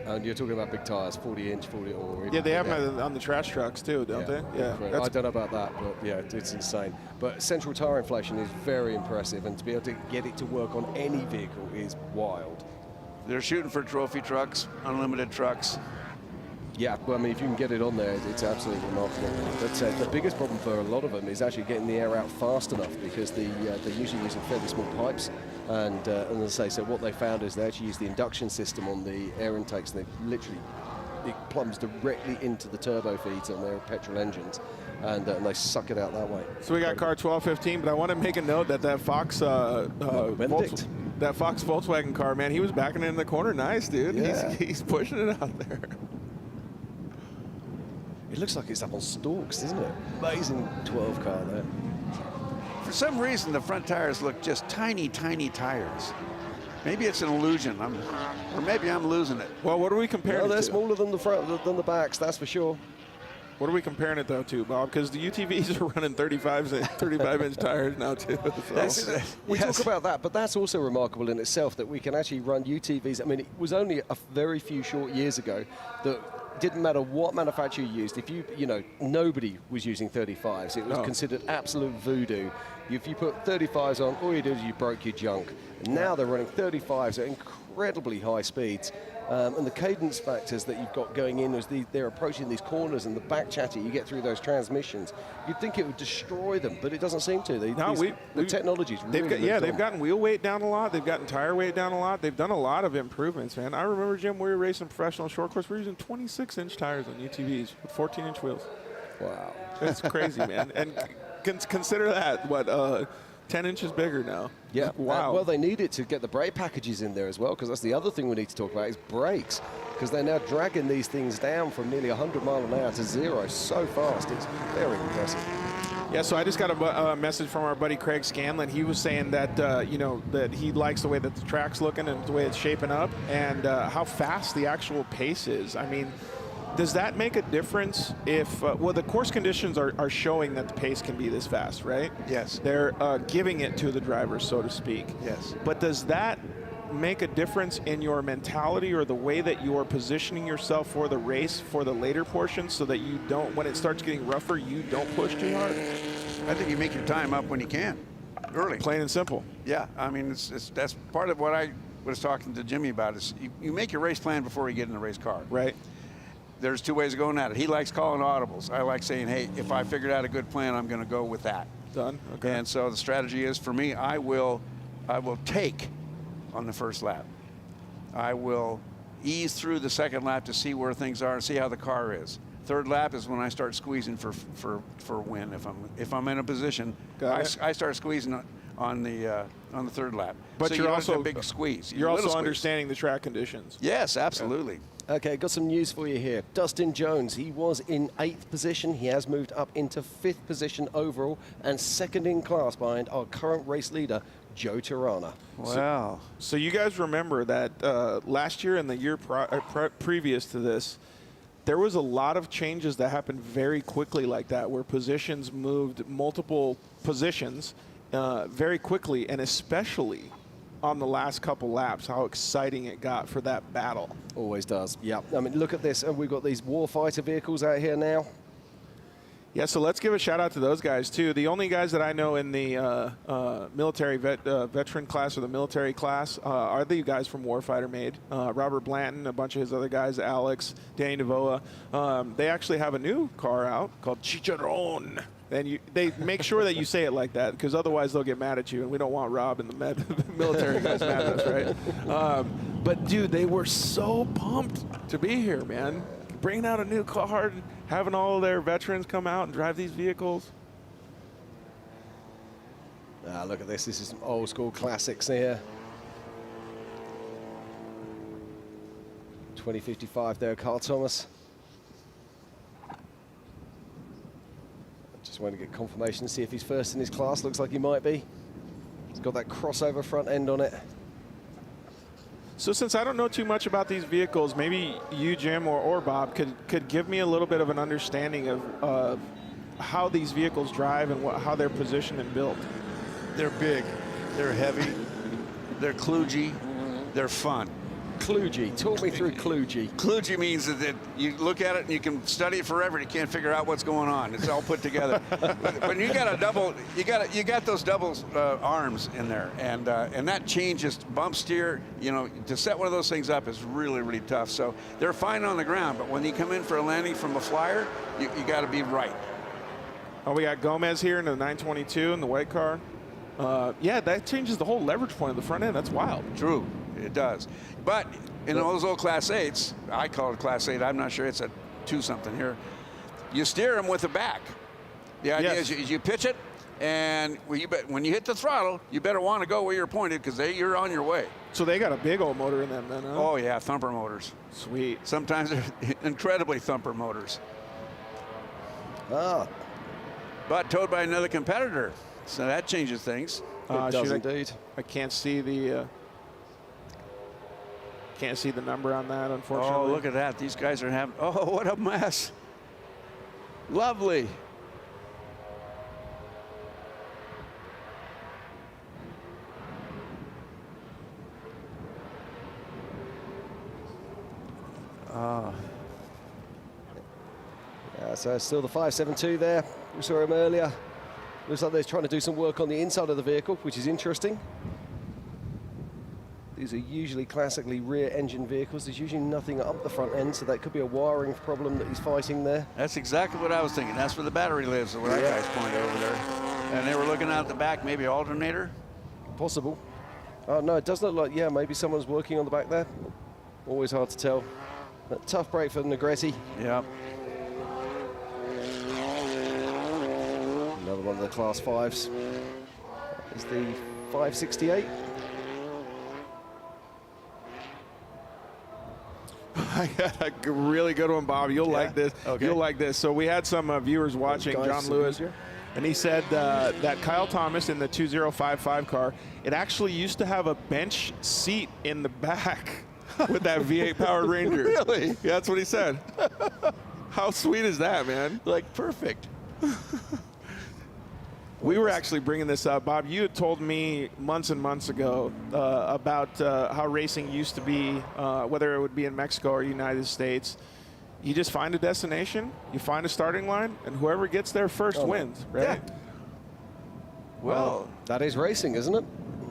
And you're talking about big tires, 40-inch, 40 or even Yeah, they have bigger. them on the trash trucks too, don't they? Yeah. Incredible. I don't know about that, but yeah, it's insane. But central tire inflation is very impressive, and to be able to get it to work on any vehicle is wild. They're shooting for trophy trucks, unlimited trucks. Yeah, well, I mean, if you can get it on there, it's absolutely remarkable. But the biggest problem for a lot of them is actually getting the air out fast enough, because they're usually using fairly small pipes. And as I say, so what they found is they actually use the induction system on the air intakes, and it plumbs directly into the turbo feeds on their petrol engines, and they suck it out that way. So we got car 1215, but I want to make a note that Fox that Fox Volkswagen car, man, he was backing it in the corner nice, dude. Yeah. He's pushing it out there. It looks like it's up on stalks, doesn't it? Amazing 12 car there. For some reason, the front tires look just tiny, tiny tires. Maybe it's an illusion, or maybe I'm losing it. Well, what are we comparing They're to? smaller than the front than the backs, that's for sure. What are we comparing it though to, Bob? Because the UTVs are running 35-inch tires now too. So. We talk about that, but that's also remarkable in itself that we can actually run UTVs. I mean, it was only a very few short years ago that didn't matter what manufacturer you used. If nobody was using 35s. It was considered absolute voodoo. If you put 35s on, all you did is you broke your junk. And now they're running 35s at incredibly high speeds. And the cadence factors that you've got going in as they're approaching these corners and the back chatter you get through those transmissions, you'd think it would destroy them, but it doesn't seem to. The technology's really they've gotten wheel weight down a lot. They've gotten tire weight down a lot. They've done a lot of improvements, man. I remember, Jim, we were racing professional short course. We were using 26-inch tires on UTVs with 14-inch wheels. Wow. That's crazy, man. And consider that, 10 inches bigger now. Yeah. Wow. Well, they need it to get the brake packages in there as well, because that's the other thing we need to talk about is brakes, because they're now dragging these things down from nearly 100 miles an hour to 0 so fast. It's very impressive. Yeah, so I just got a message from our buddy Craig Scanlon. He was saying that that he likes the way that the track's looking and the way it's shaping up, and how fast the actual pace is. I mean, does that make a difference if, the course conditions are showing that the pace can be this fast, right? Yes. They're giving it to the drivers, so to speak. Yes. But does that make a difference in your mentality or the way that you are positioning yourself for the race for the later portions so that you don't, when it starts getting rougher, you don't push too hard? I think you make your time up when you can, early. Plain and simple. Yeah, I mean, that's part of what I was talking to Jimmy about is you make your race plan before you get in the race car. Right. There's two ways of going at it. He likes calling audibles. I like saying, hey, if I figured out a good plan, I'm going to go with that. Done. Okay. And so the strategy is, for me, I will take on the first lap. I will ease through the second lap to see where things are and see how the car is. Third lap is when I start squeezing for a win. If I'm in a position, I start squeezing on the third lap. But so you're also a big squeeze. You're also understanding the track conditions. Yes, absolutely. Okay, got some news for you here. Dustin Jones, he was in 8th position. He has moved up into 5th position overall and second in class behind our current race leader, Joe Tirana. Wow. So you guys remember that last year and the year previous to this, there was a lot of changes that happened very quickly like that, where positions moved multiple positions very quickly, and especially on the last couple laps, how exciting it got for that battle. Always does, yeah. I mean, look at this. We've got these warfighter vehicles out here now. Yeah, so let's give a shout out to those guys too. The only guys that I know in the military veteran class or the military class are the guys from Warfighter Made. Robert Blanton, a bunch of his other guys, Alex, Danny DeVoa. They actually have a new car out called Chicharron. And they make sure that you say it like that, because otherwise they'll get mad at you, and we don't want Rob and the military guys mad at us, right? But, dude, they were so pumped to be here, man. Bringing out a new car, having all of their veterans come out and drive these vehicles. Look at this. This is some old school classics here. 2055 there, Carl Thomas. Just want to get confirmation to see if he's first in his class. Looks like he might be. He's got that crossover front end on it. So since I don't know too much about these vehicles, maybe you, Jim, or Bob could give me a little bit of an understanding of how these vehicles drive and how they're positioned and built. They're big, they're heavy, they're kludgy, they're fun. Kludgy. Talk me through kludgy. Kludgy means that you look at it and you can study it forever and you can't figure out what's going on. It's all put together. When you got a double, you got those double arms in there, and that changes bump steer. You know, to set one of those things up is really, really tough. So they're fine on the ground, but when you come in for a landing from a flyer, you got to be right. Oh, we got Gomez here in the 922 in the white car. Yeah, that changes the whole leverage point of the front end. That's wild. True, it does. But in those old Class 8s, I call it Class 8, I'm not sure it's a 2-something here, you steer them with the back. The idea is you pitch it, and when you hit the throttle, you better want to go where you're pointed, because you're on your way. So they got a big old motor in them then, huh? Oh, yeah, thumper motors. Sweet. Sometimes they're incredibly thumper motors. Ah. But towed by another competitor, so that changes things. It does indeed. I can't see the number on that, unfortunately. Oh, look at that. These guys are having, oh, what a mess. Lovely. So still the 572 there. We saw him earlier. Looks like they're trying to do some work on the inside of the vehicle, which is interesting. These are usually classically rear engine vehicles. There's usually nothing up the front end, so that could be a wiring problem that he's fighting there. That's exactly what I was thinking. That's where the battery lives, where that guy's pointed over there. And they were looking out the back, maybe alternator? Possible. Oh, no, it does look like, yeah, maybe someone's working on the back there. Always hard to tell. But tough break for Negretti. Yeah. Another one of the Class 5s. Is the 568. I got a really good one, Bob. You'll like this. Okay. You'll like this. So we had some viewers watching, John Lewis, and he said that Kyle Thomas in the 2055 car, it actually used to have a bench seat in the back with that V8 powered Ranger. Really? Yeah, that's what he said. How sweet is that, man? Like, perfect. We were actually bringing this up. Bob, you had told me months and months ago about how racing used to be, whether it would be in Mexico or United States. You just find a destination, you find a starting line, and whoever gets there first wins, right? Yeah. Well, that is racing, isn't it?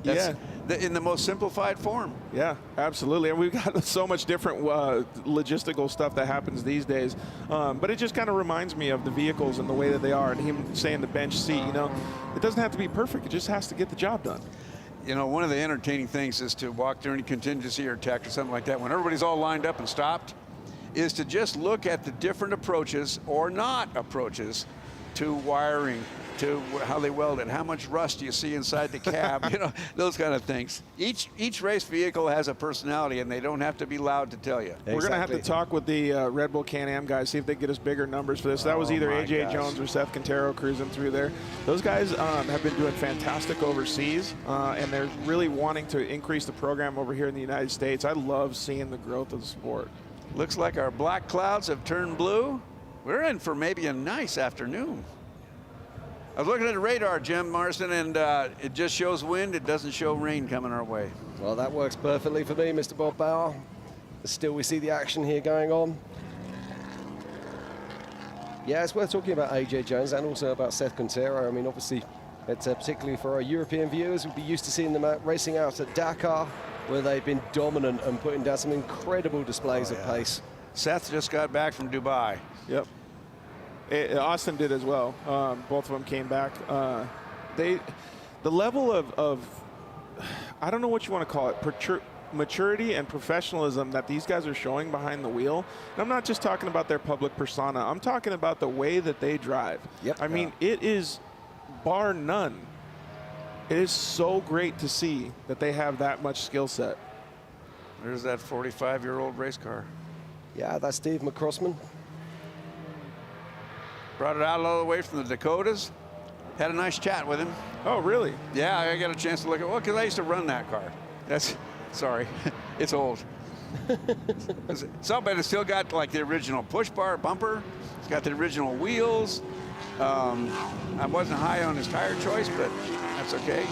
Yeah. In the most simplified form. Yeah, absolutely. And we've got so much different logistical stuff that happens these days. But it just kind of reminds me of the vehicles and the way that they are, and him saying the bench seat, you know, it doesn't have to be perfect. It just has to get the job done. You know, one of the entertaining things is to walk through any contingency or tech or something like that, when everybody's all lined up and stopped, is to just look at the different approaches or not approaches to wiring, to how they weld it, how much rust you see inside the cab, you know, those kind of things. Each race vehicle has a personality, and they don't have to be loud to tell you. Exactly. We're going to have to talk with the Red Bull Can-Am guys, see if they get us bigger numbers for this. That was either AJ Jones or Seth Quintero cruising through there. Those guys have been doing fantastic overseas, and they're really wanting to increase the program over here in the United States. I love seeing the growth of the sport. Looks like our black clouds have turned blue. We're in for maybe a nice afternoon. I was looking at the radar, Jim Marston, and it just shows wind. It doesn't show rain coming our way. Well, that works perfectly for me, Mr. Bob Bauer. Still, we see the action here going on. Yeah, it's worth talking about AJ Jones and also about Seth Quintero. I mean, obviously, it's particularly for our European viewers, we'd be used to seeing them racing out at Dakar, where they've been dominant and putting down some incredible displays of pace. Seth just got back from Dubai. Yep. Austin did as well. Both of them came back. The level of I don't know what you want to call it, maturity and professionalism that these guys are showing behind the wheel. And I'm not just talking about their public persona. I'm talking about the way that they drive. Yep. I mean, it is bar none. It is so great to see that they have that much skill set. There's that 45-year-old race car. Yeah, that's Steve McCrossman. Brought it out all the way from the Dakotas. Had a nice chat with him. Oh, really? Yeah, I got a chance to look at, well, because I used to run that car. Sorry, it's old. So, but it's still got like the original push bar bumper. It's got the original wheels. I wasn't high on his tire choice, but that's okay.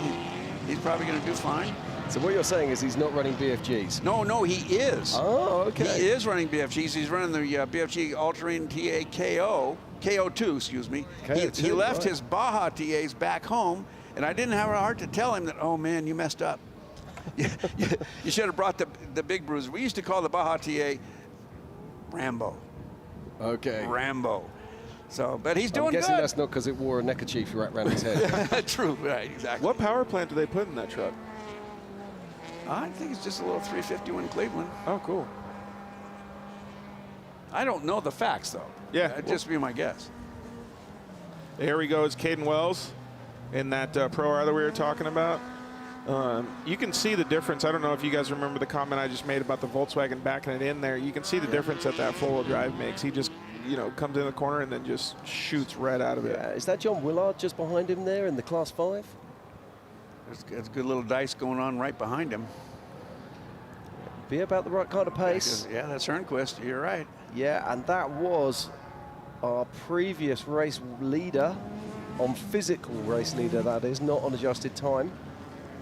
He's probably going to do fine. So what you're saying is he's not running BFGs? No, he is. Oh, okay. He is running BFGs. He's running the BFG All-Terrain TA KO2, excuse me. He left his Baja TAs back home, and I didn't have a heart to tell him that, oh man, you messed up. You should have brought the big bruiser. We used to call the Baja TA Rambo. Okay. Rambo. So, but he's doing good. I'm guessing that's not because it wore a neckerchief wrapped around his head. True, right, exactly. What power plant do they put in that truck? I think it's just a little 351 Cleveland. Oh, cool. I don't know the facts, though. Yeah. That'd just be my guess. Here we go. It's Caden Wells in that Pro R that we were talking about. You can see the difference. I don't know if you guys remember the comment I just made about the Volkswagen backing it in there. You can see the difference that four-wheel drive makes. He just, you know, comes in the corner and then just shoots right out of it. Is that John Willard just behind him there in the Class 5? There's a good little dice going on right behind him. Be about the right kind of pace. Yeah, that's Hernquist. You're right. Yeah, and that was our previous race leader, on physical race leader that is, not on adjusted time.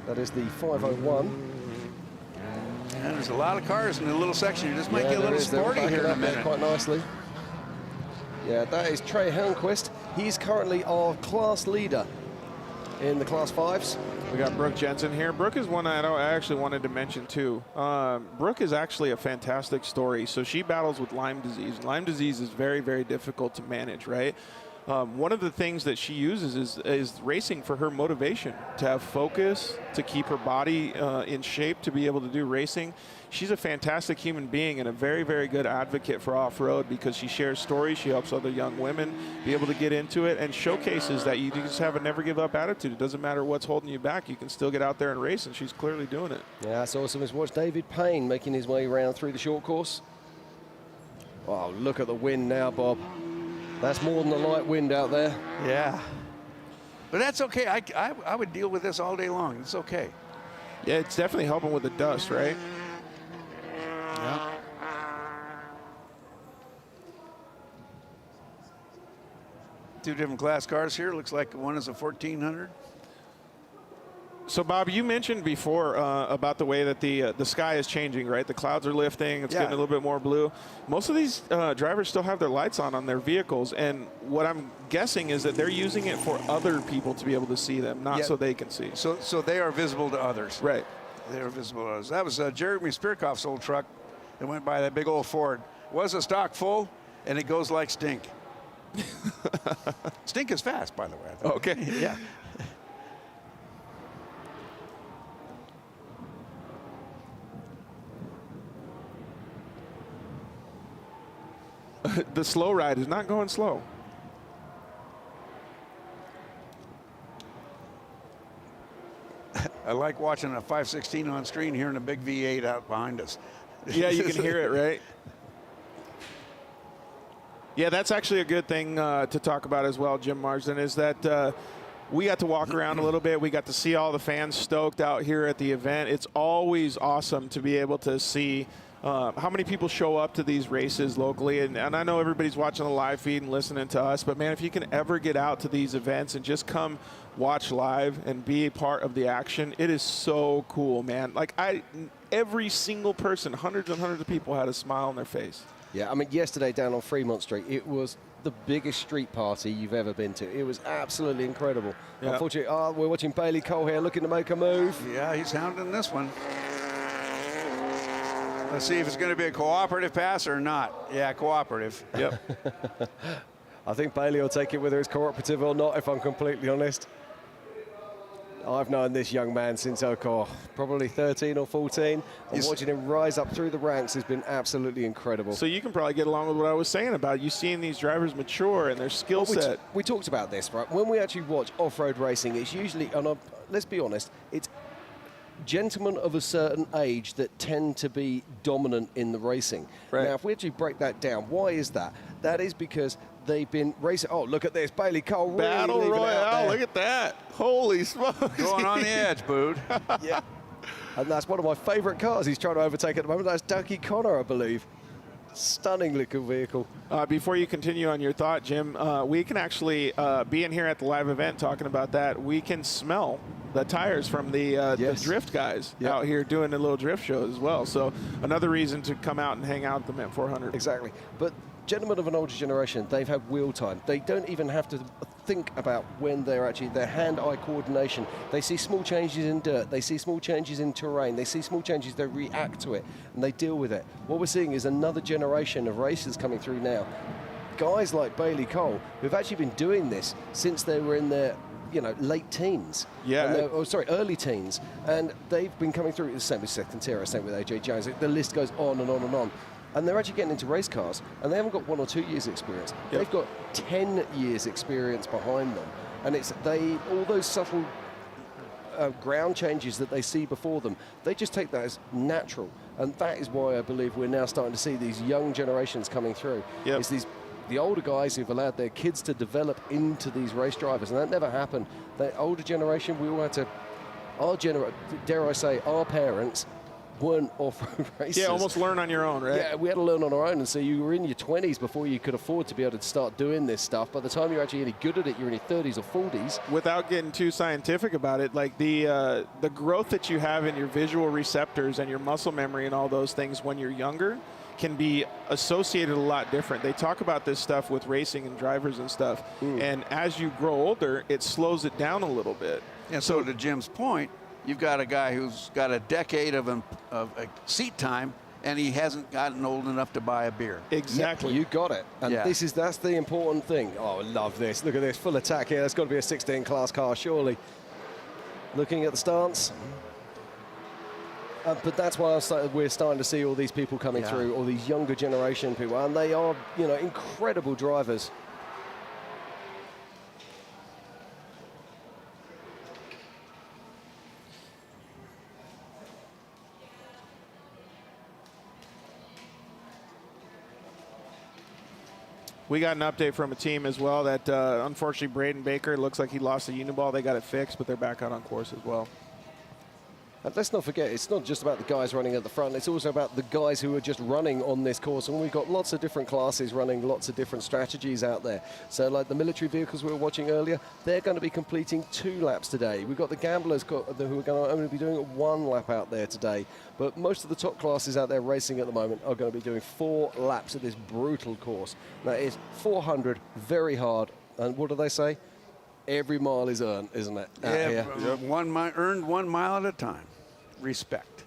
That is the 5:01. And there's a lot of cars in the little section. You just might get a little They're sporty backing here in a up there minute. quite nicely. Yeah, that is Trey Helmquist. He's currently our class leader in the Class 5s. We got Brooke Jensen here. Brooke is one I actually wanted to mention too. Brooke is actually a fantastic story. So she battles with Lyme disease. Lyme disease is very, very difficult to manage, right? One of the things that she uses is racing for her motivation, to have focus, to keep her body in shape, to be able to do racing. She's a fantastic human being and a very, very good advocate for off-road because she shares stories. She helps other young women be able to get into it and showcases that you just have a never give up attitude. It doesn't matter what's holding you back. You can still get out there and race, and she's clearly doing it. Yeah, that's awesome. Let's watch David Payne making his way around through the short course. Wow, look at the wind now, Bob. That's more than a light wind out there. Yeah. But that's okay. I would deal with this all day long. It's okay. Yeah, it's definitely helping with the dust, right? Yeah. Two different class cars here. Looks like one is a 1400. So, Bob, you mentioned before about the way that the sky is changing, right? The clouds are lifting. It's getting a little bit more blue. Most of these drivers still have their lights on their vehicles, and what I'm guessing is that they're using it for other people to be able to see them, not so they can see. So they are visible to others. Right. They are visible to others. That was Jeremy Spirkoff's old truck that went by, that big old Ford. Was a stock full, and it goes like stink. Stink is fast, by the way. I think. Okay. Yeah. The slow ride is not going slow. I like watching a 516 on screen, hearing a big V8 out behind us. Yeah, you can hear it, right? Yeah, that's actually a good thing to talk about as well, Jim Marsden, is that we got to walk around a little bit. We got to see all the fans stoked out here at the event. It's always awesome to be able to see how many people show up to these races locally. And I know everybody's watching the live feed and listening to us, but man, if you can ever get out to these events and just come watch live and be a part of the action, it is so cool, man. Like every single person, hundreds and hundreds of people had a smile on their face. Yeah, I mean, yesterday down on Fremont Street, it was the biggest street party you've ever been to. It was absolutely incredible. Yeah. Unfortunately, we're watching Bailey Cole here looking to make a move. Yeah, he's hounding this one. Let's see if it's going to be a cooperative pass or not. Yeah, cooperative. Yep. I think Bailey will take it whether it's cooperative or not, if I'm completely honest. I've known this young man since probably 13 or 14. And watching him rise up through the ranks has been absolutely incredible. So you can probably get along with what I was saying about you seeing these drivers mature and their skill set. We talked about this, right? When we actually watch off-road racing, it's usually, let's be honest, it's gentlemen of a certain age that tend to be dominant in the racing. Right. Now, if we actually break that down, why is that? That is because they've been racing. Oh, look at this. Bailey Cole really Battle leaving out Royale, there. look at that. Holy smokes. Going on the edge, Bood. Yeah. And that's one of my favorite cars he's trying to overtake at the moment. That's Dougie Connor, I believe. Stunning looking vehicle. Before you continue on your thought, Jim, we can actually, being here at the live event talking about that, we can smell the tires from the drift guys out here doing the little drift shows as well. So another reason to come out and hang out at the Mint 400. Exactly. But gentlemen of an older generation, they've had wheel time. They don't even have to think about when they're actually, their hand-eye coordination. They see small changes in dirt. They see small changes in terrain. They see small changes, they react to it, and they deal with it. What we're seeing is another generation of racers coming through now. Guys like Bailey Cole, who've actually been doing this since they were in their late teens. Yeah. Early teens. And they've been coming through. The same with Seth Quintero, same with AJ Jones. The list goes on and on and on. And they're actually getting into race cars, and they haven't got 1 or 2 years experience. Yep. They've got 10 years experience behind them. And it's all those subtle ground changes that they see before them, they just take that as natural. And that is why I believe we're now starting to see these young generations coming through. Yep. It's the older guys who've allowed their kids to develop into these race drivers, and that never happened. The older generation, we all had to, dare I say, our parents weren't off-road races. Yeah, almost learn on your own, right? Yeah, we had to learn on our own, and so you were in your 20s before you could afford to be able to start doing this stuff. By the time you're actually any good at it, you're in your 30s or 40s. Without getting too scientific about it, like the growth that you have in your visual receptors and your muscle memory and all those things when you're younger can be associated a lot different. They talk about this stuff with racing and drivers and stuff, and as you grow older, it slows it down a little bit. And so to Jim's point, you've got a guy who's got a decade of seat time, and he hasn't gotten old enough to buy a beer. Exactly. Yep, you got it. And that's the important thing. Oh, I love this. Look at this, full attack here. That's got to be a 16 class car, surely. Looking at the stance. But that's why we're starting to see all these people coming through, all these younger generation people, and they are, incredible drivers. We got an update from a team as well that unfortunately Braden Baker, looks like he lost the uniball. They got it fixed, but they're back out on course as well. And let's not forget, it's not just about the guys running at the front, it's also about the guys who are just running on this course. And we've got lots of different classes running lots of different strategies out there. So like the military vehicles we were watching earlier, they're going to be completing 2 laps today. We've got the gamblers who are going to only be doing 1 lap out there today. But most of the top classes out there racing at the moment are going to be doing 4 laps of this brutal course. That is 400, very hard. And what do they say? Every mile is earned, isn't it? Yeah, earned 1 mile at a time. Respect.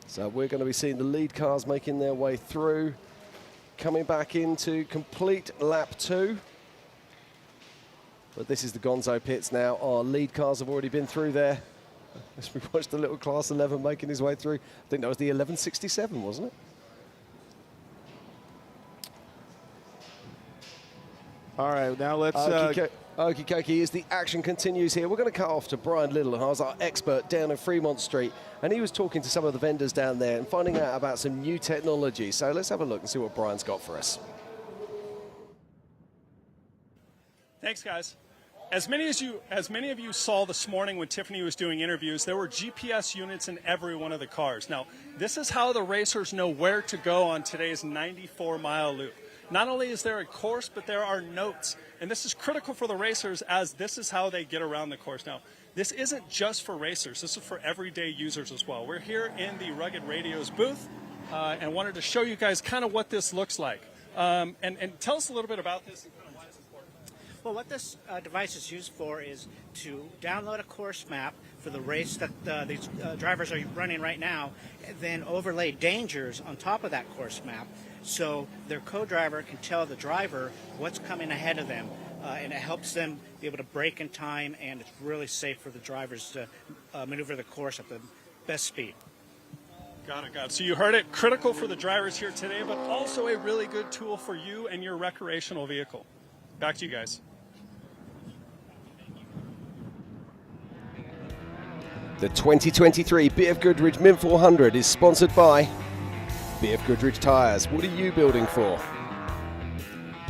So we're going to be seeing the lead cars making their way through, coming back into complete lap 2. But this is the Gonzo pits now. Our lead cars have already been through there. As we watched the little Class 11 making his way through. I think that was the 1167, wasn't it? All right, now let's... Okie dokie, as the action continues here, we're going to cut off to Brian Little, who's our expert down in Fremont Street. And he was talking to some of the vendors down there and finding out about some new technology. So let's have a look and see what Brian's got for us. Thanks, guys. As many of you saw this morning when Tiffany was doing interviews, there were GPS units in every one of the cars. Now, this is how the racers know where to go on today's 94-mile loop. Not only is there a course, but there are notes. And this is critical for the racers, as this is how they get around the course. Now, this isn't just for racers. This is for everyday users as well. We're here in the Rugged Radios booth and wanted to show you guys kind of what this looks like. And tell us a little bit about this and kind of why it's important. Well, what this device is used for is to download a course map for the race that these drivers are running right now, and then overlay dangers on top of that course map, so their co-driver can tell the driver what's coming ahead of them, and it helps them be able to brake in time, and it's really safe for the drivers to maneuver the course at the best speed. Got it. So you heard it, critical for the drivers here today, but also a really good tool for you and your recreational vehicle. Back to you guys. The 2023 BFGoodrich Mint 400 is sponsored by BFGoodrich Tires. What are you building for?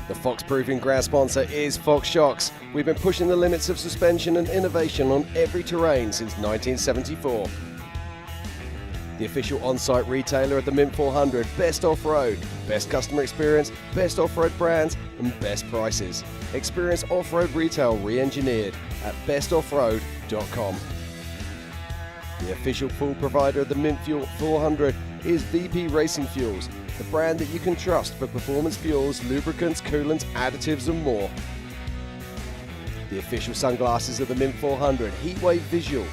The Fox Proving Ground sponsor is Fox Shocks. We've been pushing the limits of suspension and innovation on every terrain since 1974. The official on-site retailer of the Mint 400, best off-road, best customer experience, best off-road brands, and best prices. Experience off-road retail re-engineered at bestoffroad.com. The official fuel provider of the Mint Fuel 400 is VP Racing Fuels, the brand that you can trust for performance fuels, lubricants, coolants, additives, and more. The official sunglasses of the Mint 400, Heatwave Visual,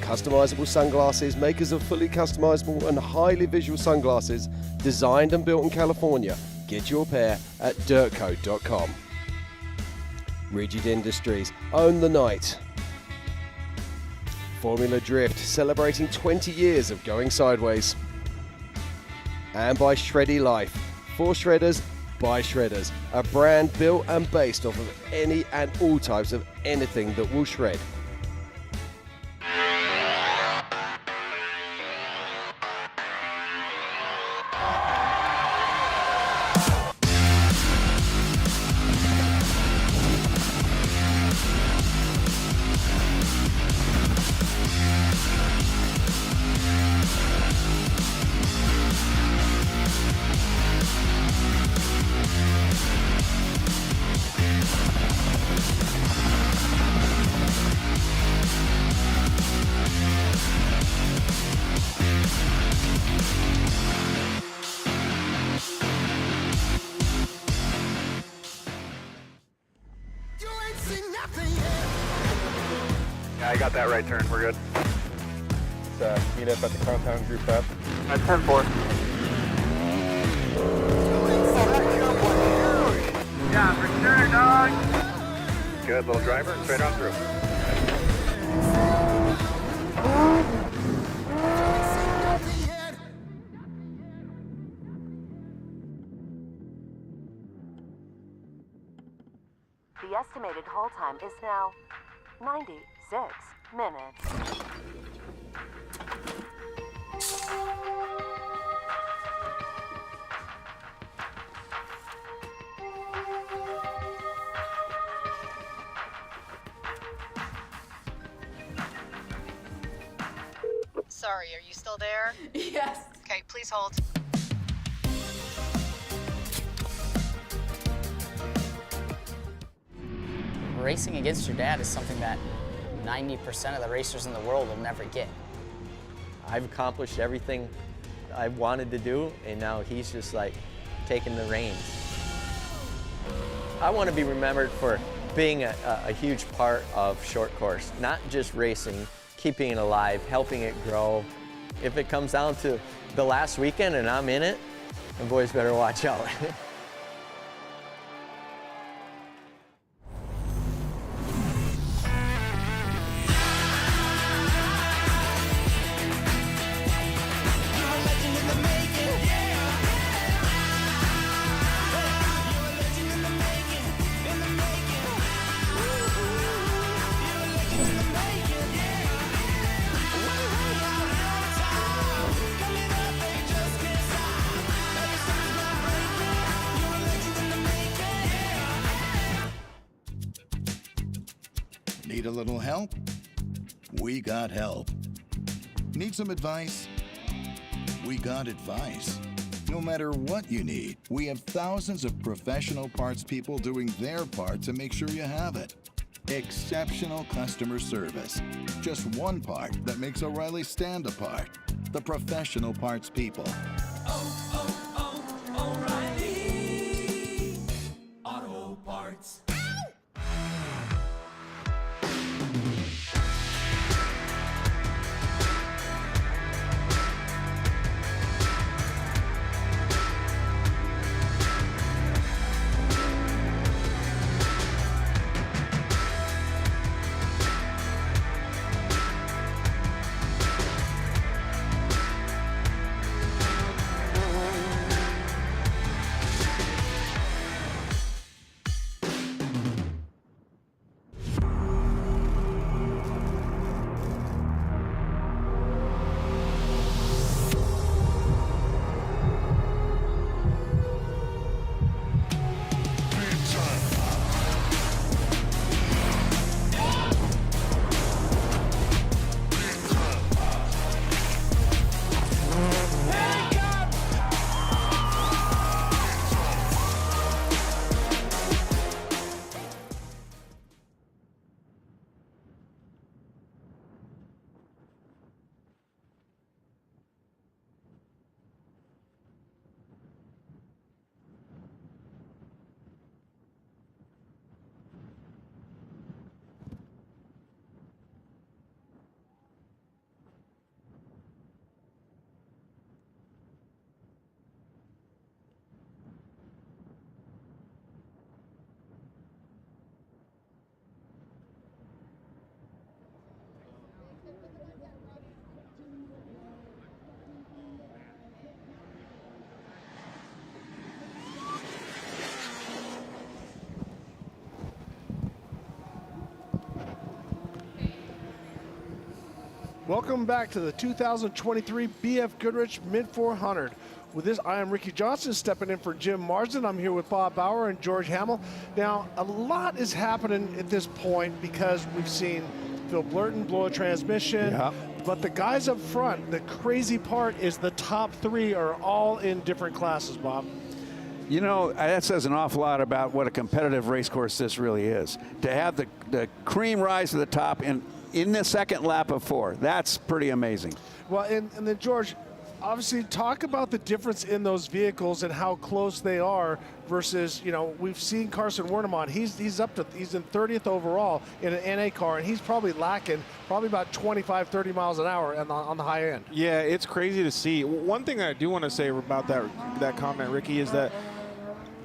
customizable sunglasses, makers of fully customizable and highly visual sunglasses, designed and built in California. Get your pair at dirtcode.com. Rigid Industries, own the night. Formula Drift, celebrating 20 years of going sideways. And by Shreddy Life, for shredders, by shredders, a brand built and based off of any and all types of anything that will shred. got that right turn. We're good. Let's meet up at the compound group up. At 10-4. Yeah, for sure, dog. Good, little driver, straight on through. The estimated haul time is now 96 minutes. Sorry, are you still there? Yes. Okay, please hold. Racing against your dad is something that 90% of the racers in the world will never get. I've accomplished everything I wanted to do, and now he's just like taking the reins. I want to be remembered for being a huge part of short course, not just racing, keeping it alive, helping it grow. If it comes down to the last weekend and I'm in it, the boys better watch out. Need a little help? We got help. Need some advice? We got advice. No matter what you need, we have thousands of professional parts people doing their part to make sure you have it. Exceptional customer service. Just one part that makes O'Reilly stand apart. The professional parts people. O'Reilly Auto Parts. Welcome back to the 2023 BFGoodrich Mint 400. With this, I am Ricky Johnson stepping in for Jim Marsden. I'm here with Bob Bauer and George Hamill. Now, a lot is happening at this point because we've seen Phil Blurton blow a transmission. Yeah. But the guys up front, the crazy part is the top three are all in different classes, Bob. You know, that says an awful lot about what a competitive race course this really is. To have the cream rise to the top in the second lap of 4, that's pretty amazing. Well, and then, George, obviously, talk about the difference in those vehicles and how close they are versus, we've seen Carson Wernemann. He's in 30th overall in an NA car, and he's probably lacking about 25, 30 miles an hour on the high end. Yeah, it's crazy to see. One thing I do want to say about that comment, Ricky, is that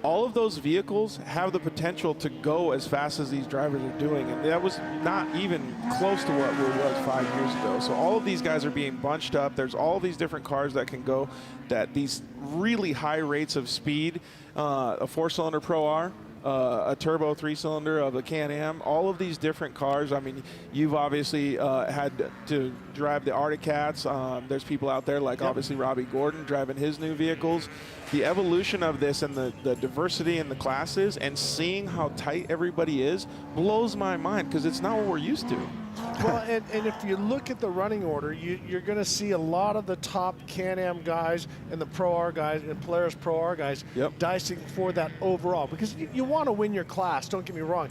all of those vehicles have the potential to go as fast as these drivers are doing, and that was not even close to what it was 5 years ago. So all of these guys are being bunched up. There's all these different cars that can go that these really high rates of speed, a 4-cylinder Pro R, a turbo 3-cylinder of a Can-Am, all of these different cars. I mean, you've obviously had to drive the Arctic Cats. There's people out there like obviously Robbie Gordon driving his new vehicles. The evolution of this and the diversity in the classes and seeing how tight everybody is blows my mind because it's not what we're used to. Well, and if you look at the running order, you're going to see a lot of the top Can-Am guys and the Pro R guys and Polaris Pro R guys dicing for that overall, because you want to win your class, don't get me wrong.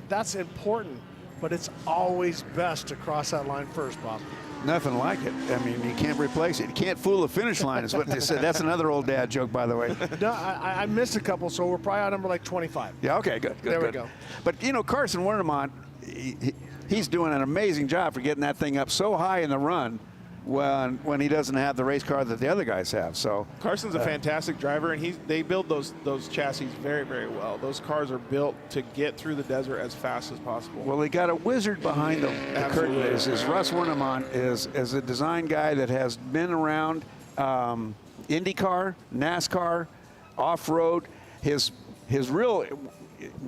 That's important, but it's always best to cross that line first, Bob. Nothing like it. I mean, you can't replace it. You can't fool the finish line is what they said. That's another old dad joke, by the way. No, I missed a couple, so we're probably on number like 25. Yeah, okay, good. There we go. But, Carson Wernemann, he's doing an amazing job for getting that thing up so high in the run when he doesn't have the race car that the other guys have. So Carson's a fantastic driver, and they build those chassis very, very well. Those cars are built to get through the desert as fast as possible. Well, they got a wizard behind them. The curtain is Russ Wernemann is a design guy that has been around IndyCar, NASCAR, off-road. His real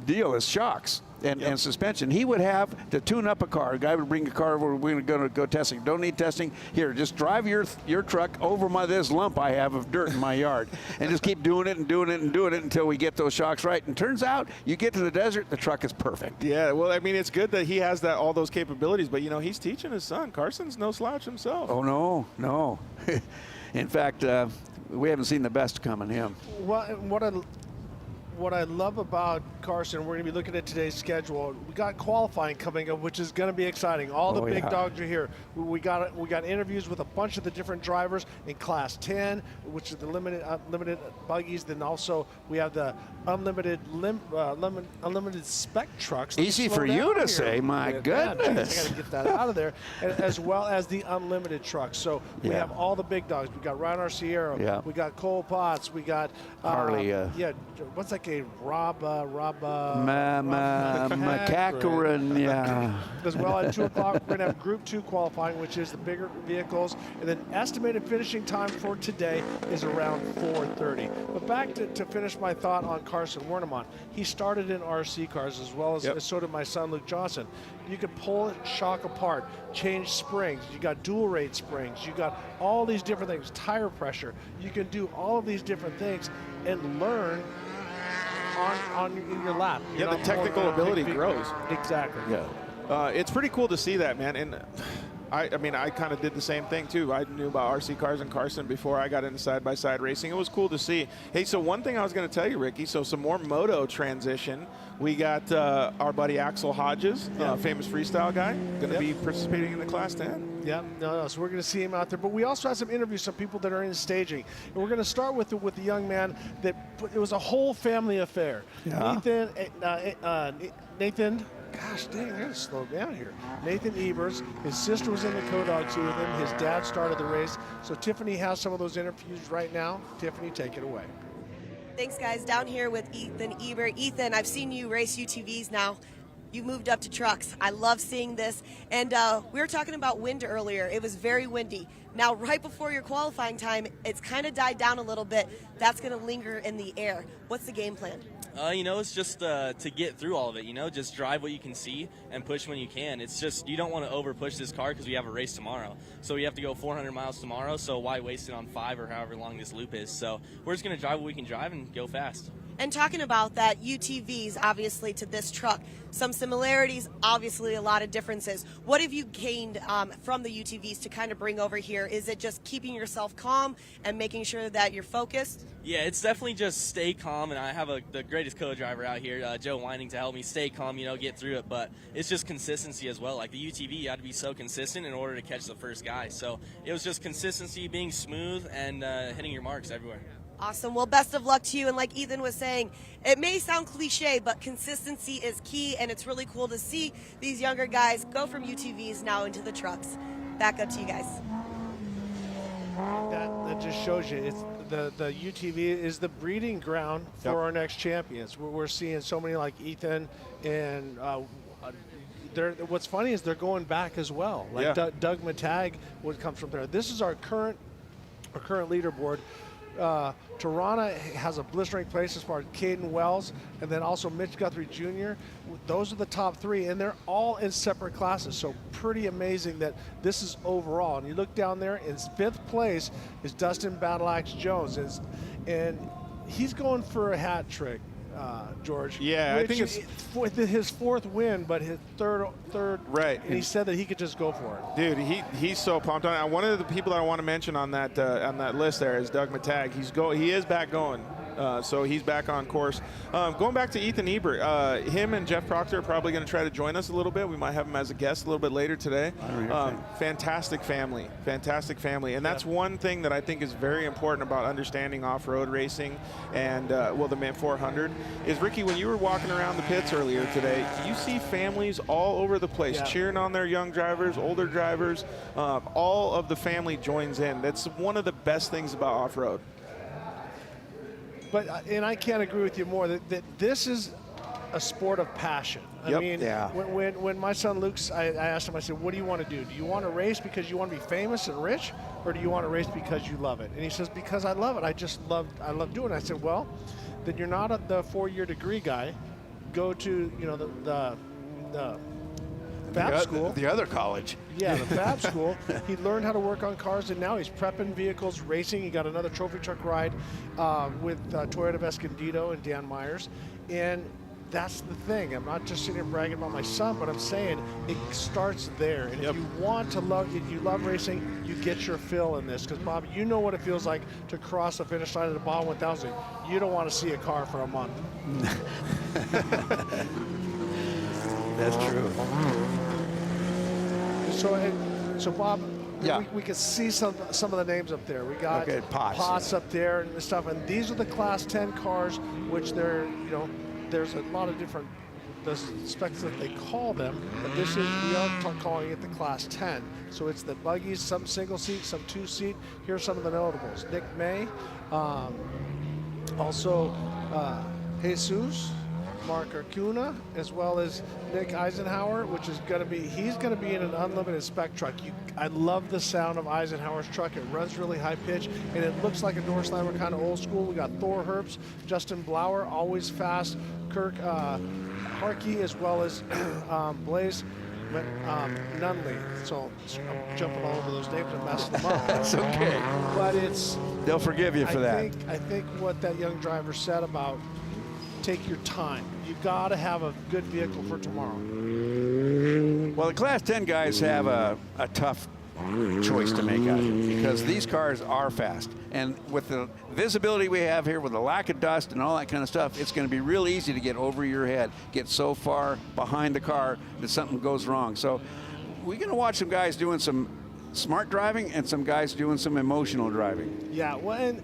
deal is shocks and suspension. He would have to tune up a car. A guy would bring a car over, we're going to go testing. Don't need testing. Here, just drive your truck over this lump I have of dirt in my yard. And just keep doing it and doing it and doing it until we get those shocks right. And turns out, you get to the desert, the truck is perfect. Yeah, well, I mean, it's good that he has all those capabilities, but, he's teaching his son. Carson's no slouch himself. Oh, no. In fact, we haven't seen the best come in him. Well, what I love about Carson, we're going to be looking at today's schedule. We got qualifying coming up, which is going to be exciting. All the big dogs are here. We got interviews with a bunch of the different drivers in Class 10, which is the limited buggies. Then also we have the unlimited spec trucks. Easy for you to say, my goodness. I got to get that out of there, as well as the unlimited trucks. So we have all the big dogs. We got Ryan Arciero. Yeah. We got Cole Potts. We got Harley. What's that game? McCacaron, yeah. As well, at 2 o'clock, we're going to have Group 2 qualifying, which is the bigger vehicles. And then estimated finishing time for today is around 4:30. But back to finish my thought on Carson Wernemann. He started in RC cars as well as so did my son, Luke Johnson. You could pull it, shock apart, change springs. You got dual rate springs. You got all these different things, tire pressure. You can do all of these different things and learn in your lap. Yeah, the technical ability grows. Exactly. Yeah. It's pretty cool to see that, man. And I kind of did the same thing too. I knew about RC cars and Carson before I got into side-by-side racing. It was cool to see. Hey, so one thing I was going to tell you, Ricky, so some more moto transition. We got our buddy Axel Hodges, famous freestyle guy, going to be participating in the Class 10. Yeah, so we're going to see him out there. But we also have some interviews, some people that are in staging. And we're going to start with the young man that it was a whole family affair. Yeah. Nathan, gosh dang, I got to slow down here. Nathan Ebers, his sister was in the co-dog team with him. His dad started the race. So Tiffany has some of those interviews right now. Tiffany, take it away. Thanks, guys. Down here with Ethan Eber. Ethan, I've seen you race UTVs now. You moved up to trucks. I love seeing this. And we were talking about wind earlier. It was very windy. Now, right before your qualifying time, it's kind of died down a little bit. That's going to linger in the air. What's the game plan? It's just to get through all of it, just drive what you can see and push when you can. It's just you don't want to over push this car because we have a race tomorrow. So we have to go 400 miles tomorrow, so why waste it on 5 or however long this loop is? So we're just going to drive what we can drive and go fast. And talking about that, UTVs, obviously, to this truck, some similarities, obviously a lot of differences. What have you gained from the UTVs to kind of bring over here? Is it just keeping yourself calm and making sure that you're focused? Yeah, it's definitely just stay calm, and I have the greatest co-driver out here, Joe Whining, to help me stay calm, get through it. But it's just consistency as well. Like the UTV, you had to be so consistent in order to catch the first guy. So it was just consistency, being smooth, and hitting your marks everywhere. Awesome. Well, best of luck to you. And like Ethan was saying, it may sound cliche, but consistency is key, and it's really cool to see these younger guys go from UTVs now into the trucks. Back up to you guys. That just shows you it's the UTV is the breeding ground for our next champions. We're seeing so many like Ethan, and what's funny is they're going back as well. Like Doug Matag would come from there. This is our current leaderboard. Tirana has a blistering place as far as Caden Wells, and then also Mitch Guthrie Jr. Those are the top three, and they're all in separate classes. So pretty amazing that this is overall. And you look down there, in 5th place is Dustin Battle Axe Jones, and he's going for a hat trick. George. Yeah, I think it's his 4th win, but his third. Right. And he said that he could just go for it. Dude, he's so pumped on it. One of the people that I want to mention on that list there is Doug Matag. He is back going. So he's back on course. Going back to Ethan Ebert, him and Jeff Proctor are probably going to try to join us a little bit. We might have him as a guest a little bit later today. Fantastic family. And that's one thing that I think is very important about understanding off-road racing and, the Mint 400 is, Ricky, when you were walking around the pits earlier today, you see families all over the place cheering on their young drivers, older drivers. All of the family joins in. That's one of the best things about off-road. But and I can't agree with you more that this is a sport of passion. I mean, when my son Luke's, I asked him, I said, what do you want to do? Do you want to race because you want to be famous and rich, or do you want to race because you love it? And he says, because I love it. I love doing it. I said, well, then you're not the 4-year degree guy. Go to the Fab school. The other college. Yeah, the Fab school. He learned how to work on cars, and now he's prepping vehicles, racing. He got another trophy truck ride with Toyota of Escondido and Dan Myers. And that's the thing. I'm not just sitting here bragging about my son, but I'm saying it starts there. And if you want to if you love racing, you get your fill in this. Because, Bob, you know what it feels like to cross the finish line of the Bob 1000. You don't want to see a car for a month. That's true. So Bob, we can see some of the names up there. We got Potts up there and stuff, and these are the Class 10 cars, which there's a lot of different specs that they call them, but we are calling it the Class 10. So it's the buggies, some single seat, some 2-seat. Here are some of the notables: Nick May, also Jesus, Mark Arcuna, as well as Nick Eisenhower, which is he's going to be in an unlimited spec truck. I love the sound of Eisenhower's truck. It runs really high pitch, and it looks like a door slammer, kind of old school. We got Thor Herbst, Justin Blauer, always fast, Kirk Harkey, as well as Blaze Nunley. So I'm jumping all over those names and messing them up. That's okay. But they'll forgive you for that. I think what that young driver said about take your time. You've got to have a good vehicle for tomorrow. Well, the Class 10 guys have a tough choice to make out here because these cars are fast. And with the visibility we have here, with the lack of dust and all that kind of stuff, it's going to be real easy to get over your head, get so far behind the car that something goes wrong. So we're going to watch some guys doing some smart driving and some guys doing some emotional driving. Yeah, well, and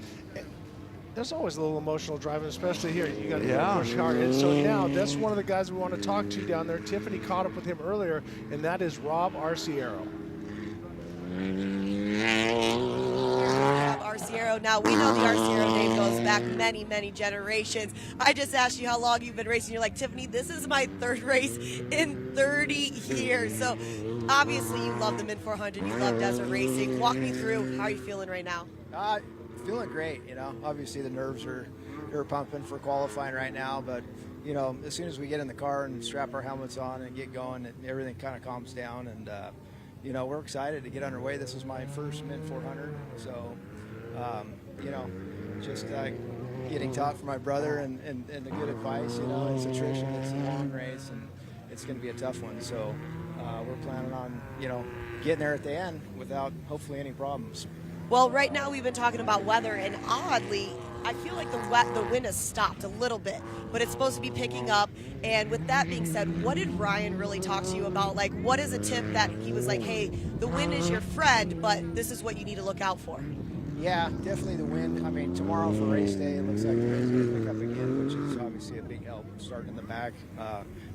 there's always a little emotional driving, especially here. You got to push hard. And so now that's one of the guys we want to talk to down there. Tiffany caught up with him earlier, and that is Rob Arciero. Rob Arciero. Now, we know the Arciero name goes back many, many generations. I just asked you how long you've been racing. You're like, Tiffany, this is my 3rd race in 30 years. So obviously you love the Mint 400. You love desert racing. Walk me through how are you feeling right now? Feeling great, Obviously the nerves are pumping for qualifying right now, but as soon as we get in the car and strap our helmets on and get going, everything kind of calms down, and we're excited to get underway. This is my first Mint 400, so You know, just getting taught from my brother and the good advice. You know, it's attrition, it's a long race, and it's going to be a tough one. So we're planning on, you know, getting there at the end without hopefully any problems. Well, right now we've been talking about weather, and oddly, I feel like the wind has stopped a little bit, but it's supposed to be picking up. And with that being said, what did Ryan really talk to you about? Like, what is a tip that he was like, hey, the wind is your friend, but this is what you need to look out for? Yeah, definitely the wind. I mean, tomorrow for race day, it looks like the wind's going to pick up again, which is obviously a big help, starting in the back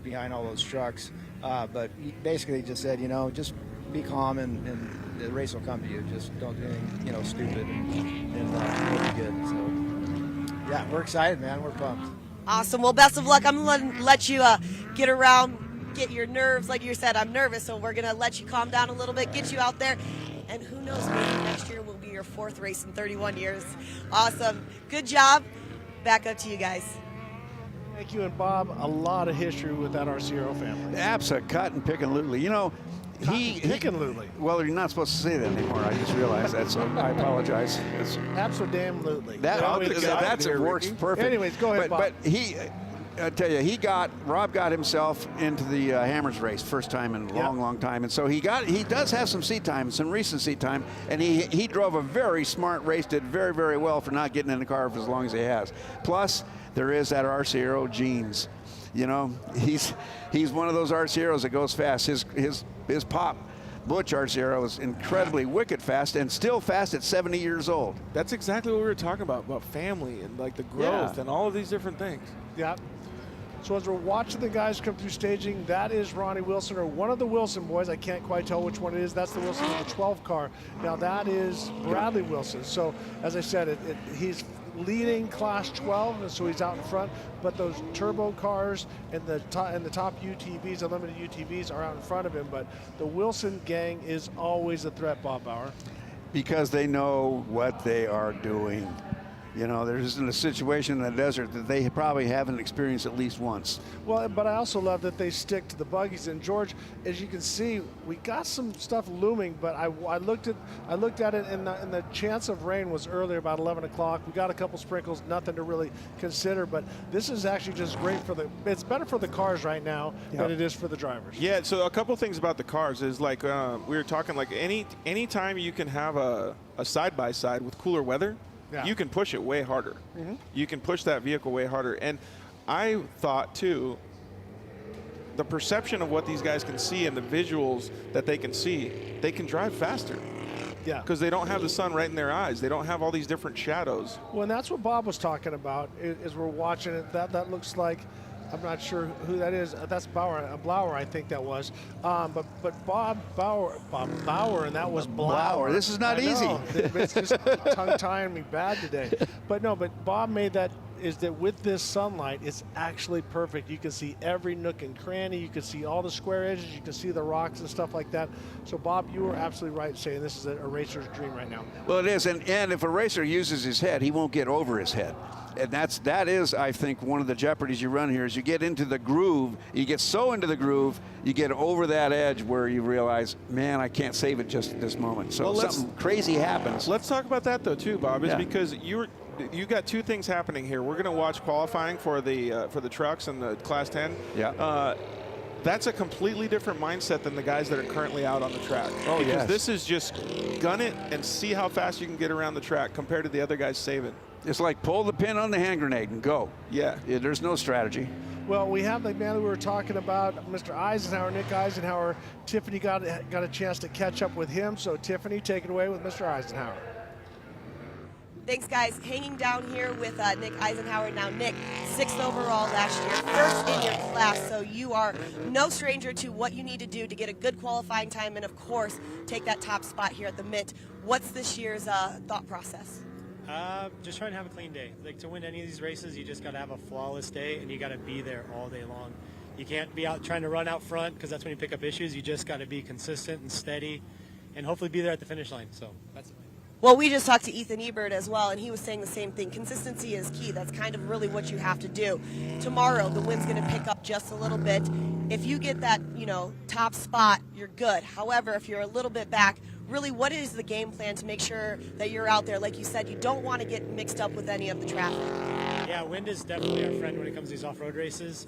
behind all those trucks. But he basically just said, you know, just be calm and the race will come to you. Just don't do anything, you know, stupid, and it'll be good. So, yeah, we're excited, man. We're pumped. Awesome. Well, best of luck. I'm going to let you get around, get your nerves. Like you said, I'm nervous, so we're going to let you calm down a little bit, get you out there. And who knows, maybe next year will be your 4th race in 31 years. Awesome. Good job. Back up to you guys. Thank you. And Bob, a lot of history with that Arciero family. Absolutely. You know, Pickin'-lutely. Well, you're not supposed to say that anymore. I just realized that, so I apologize. Absolutely. That's it works perfect. Anyways, go ahead, Bob. But I tell you, Rob got himself into the Hammers race first time in a long time, and so he does have some seat time, some recent seat time, and he drove a very smart race, did very, very well for not getting in the car for as long as he has. Plus, there is that Arciero genes. You know, he's one of those Arcieros that goes fast. His pop, Butch Arciero, is incredibly wicked fast and still fast at 70 years old. That's exactly what we were talking about family and like the growth and all of these different things. Yeah. So as we're watching the guys come through staging, that is Ronnie Wilson, or one of the Wilson boys. I can't quite tell which one it is. That's the Wilson in the 12 car. Now that is Bradley Wilson. So as I said, he's leading class 12, and so he's out in front. But those turbo cars and the top UTVs, the limited UTVs, are out in front of him. But the Wilson gang is always a threat, Bob Bauer. Because they know what they are doing. You know, there isn't a situation in the desert that they probably haven't experienced at least once. Well, but I also love that they stick to the buggies. And George, as you can see, we got some stuff looming, but I looked at it, and the chance of rain was earlier, about 11 o'clock. We got a couple sprinkles, nothing to really consider. But this is actually just great it's better for the cars right now than it is for the drivers. Yeah. So a couple things about the cars is like we were talking, like any time you can have a side by side with cooler weather. Yeah. You can push it way harder. Mm-hmm. You can push that vehicle way harder. And I thought, too, the perception of what these guys can see and the visuals that they can see, they can drive faster. Yeah. Because they don't have the sun right in their eyes. They don't have all these different shadows. Well, and that's what Bob was talking about as we're watching it. That looks like, I'm not sure who that is. That's Blauer, I think that was. But Bob Bauer, and that was Blauer. This is not easy. It's just tongue-tying me bad today. But Bob made that, is that with this sunlight, it's actually perfect. You can see every nook and cranny. You can see all the square edges. You can see the rocks and stuff like that. So, Bob, you were absolutely right saying this is a racer's dream right now. Well, it is. And if a racer uses his head, he won't get over his head. And that is, I think, one of the jeopardies you run here is you get into the groove. You get so into the groove, you get over that edge where you realize, man, I can't save it just at this moment. So something crazy happens. Let's talk about that, though, too, Bob, because you got two things happening here. We're going to watch qualifying for the trucks and the Class 10. Yeah. That's a completely different mindset than the guys that are currently out on the track. Oh, because this is just gun it and see how fast you can get around the track compared to the other guys saving. It's like pull the pin on the hand grenade and go. Yeah. There's no strategy. Well, we have the man we were talking about, Mr. Eisenhower, Nick Eisenhower. Tiffany got a chance to catch up with him. So, Tiffany, take it away with Mr. Eisenhower. Thanks, guys. Hanging down here with Nick Eisenhower. Now, Nick, 6th overall last year, first in your class, so you are no stranger to what you need to do to get a good qualifying time and, of course, take that top spot here at the Mint. What's this year's thought process? Just trying to have a clean day. Like, to win any of these races, you just got to have a flawless day, and you got to be there all day long. You can't be out trying to run out front, because that's when you pick up issues. You just got to be consistent and steady, and hopefully be there at the finish line. So that's it. Well, we just talked to Ethan Ebert as well, and he was saying the same thing. Consistency is key. That's kind of really what you have to do. Tomorrow, the wind's going to pick up just a little bit. If you get that, top spot, you're good. However, if you're a little bit back, really, what is the game plan to make sure that you're out there? Like you said, you don't want to get mixed up with any of the traffic. Yeah, wind is definitely our friend when it comes to these off-road races.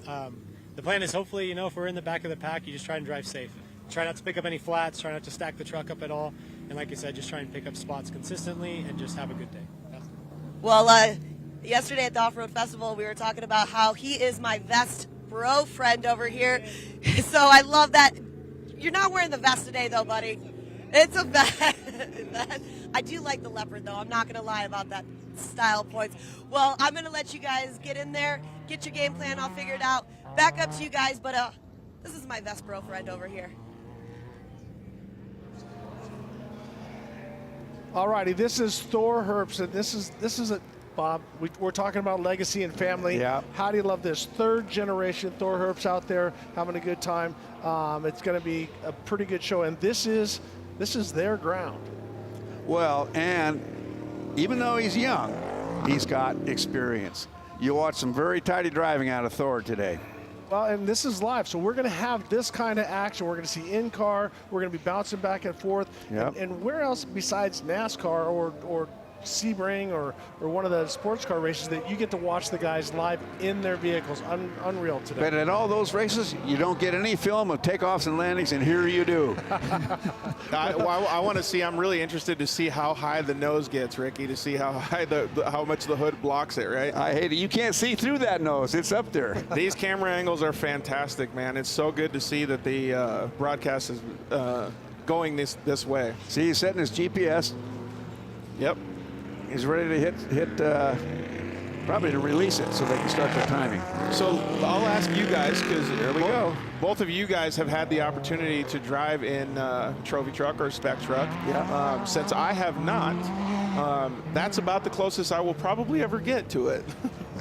The plan is hopefully, if we're in the back of the pack, you just try and drive safe. Try not to pick up any flats, try not to stack the truck up at all. And like I said, just try and pick up spots consistently and just have a good day. Well, yesterday at the Off-Road Festival, we were talking about how he is my vest bro friend over here. So I love that. You're not wearing the vest today, though, buddy. It's a vest. I do like the leopard, though. I'm not going to lie about that style points. Well, I'm going to let you guys get in there, get your game plan all figured out. Back up to you guys, but this is my vest bro friend over here. Alrighty, this is Thor Herbst, and this is a Bob. We're talking about legacy and family. Yeah. How do you love this? Third generation Thor Herbst out there having a good time. It's going to be a pretty good show, and this is their ground. Well, and even though he's young, he's got experience. You watch some very tidy driving out of Thor today. Well, and this is live, so we're going to have this kind of action. We're going to see in-car. We're going to be bouncing back and forth. Yep. And where else besides NASCAR or Sebring or one of the sports car races that you get to watch the guys live in their vehicles? Unreal today. But at all those races, you don't get any film of takeoffs and landings, and here you do. I want to see. I'm really interested to see how high the nose gets, Ricky. To see how high how much the hood blocks it. Right. I hate it. You can't see through that nose. It's up there. These camera angles are fantastic, man. It's so good to see that the broadcast is going this way. See, he's setting his GPS. Yep. He's ready to hit probably to release it so they can start their timing. So I'll ask you guys, because here we go. Both of you guys have had the opportunity to drive in trophy truck or spec truck. Yeah. Since I have not, that's about the closest I will probably ever get to it.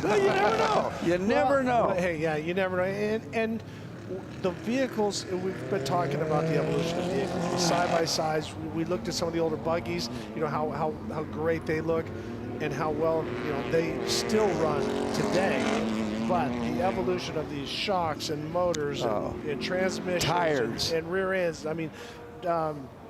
Well, you never know. You never know. Hey, yeah, you never know. And the vehicles, we've been talking about the evolution of vehicles, the side-by-sides. We looked at some of the older buggies, how great they look and how well, they still run today. But the evolution of these shocks and motors and transmissions tires and rear ends, I mean,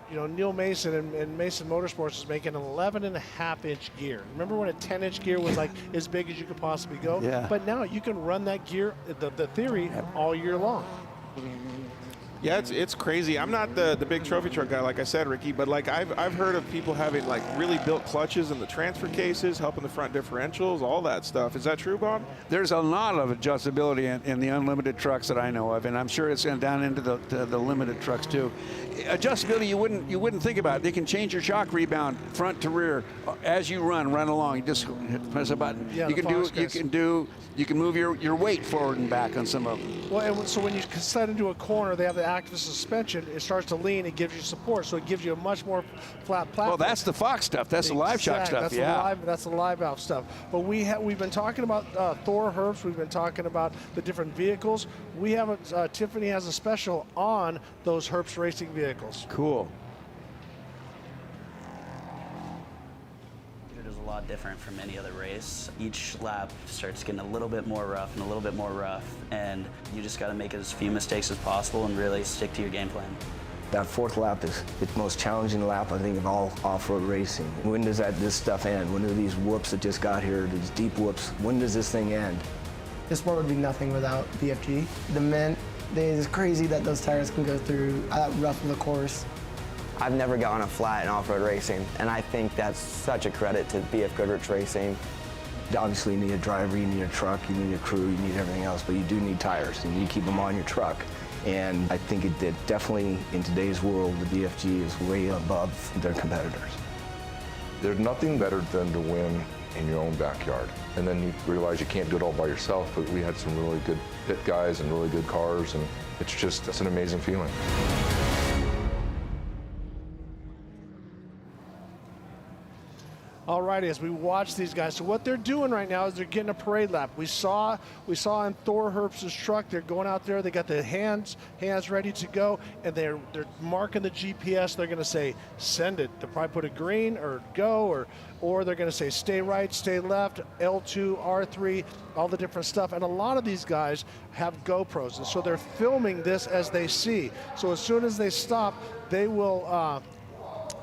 Neil Mason and Mason Motorsports is making an 11.5-inch gear. Remember when a 10-inch gear was like as big as you could possibly go? Yeah. But now you can run that gear, the theory, all year long. Yeah, it's crazy. I'm not the big trophy truck guy, like I said, Ricky, but like I've heard of people having like really built clutches in the transfer cases, helping the front differentials, all that stuff. Is that true, Bob? There's a lot of adjustability in the unlimited trucks that I know of, and I'm sure it's down into the limited trucks too. Adjustability you wouldn't think about. They can change your shock rebound front to rear as you run along. You just press a button. Yeah, you can move your weight forward and back on some of them. Well, and so when you slide into a corner, they have the active suspension. It starts to lean. It gives you support, so it gives you a much more flat platform. Well, that's the Fox stuff. That's the live shock stuff. That's the live valve stuff. But we've been talking about Thor Herbst. We've been talking about the different vehicles. We have Tiffany has a special on those Herbst racing vehicles. Cool. It is a lot different from any other race. Each lap starts getting a little bit more rough and a little bit more rough, and you just got to make as few mistakes as possible and really stick to your game plan. That fourth lap is the most challenging lap, I think, of all off-road racing. When does this stuff end? When do these whoops that just got here, these deep whoops, when does this thing end? This sport would be nothing without BFG. The Mint, it's crazy that those tires can go through that rough of a course. I've never gotten a flat in off-road racing, and I think that's such a credit to BFGoodrich Racing. Obviously, you need a driver, you need a truck, you need a crew, you need everything else, but you do need tires. You need to keep them on your truck. And I think it definitely, in today's world, the BFG is way above their competitors. There's nothing better than to win in your own backyard. And then you realize you can't do it all by yourself, but we had some really good pit guys and really good cars, and it's an amazing feeling. Alrighty, as we watch these guys, so what they're doing right now is they're getting a parade lap. We saw in Thor Herbst's truck, they're going out there, they got the hands ready to go, and they're marking the GPS. They're going to say send it. They'll probably put a green or go, or they're going to say stay right, stay left, L2, R3, all the different stuff. And a lot of these guys have GoPros, and so they're filming this as they see. So as soon as they stop, they will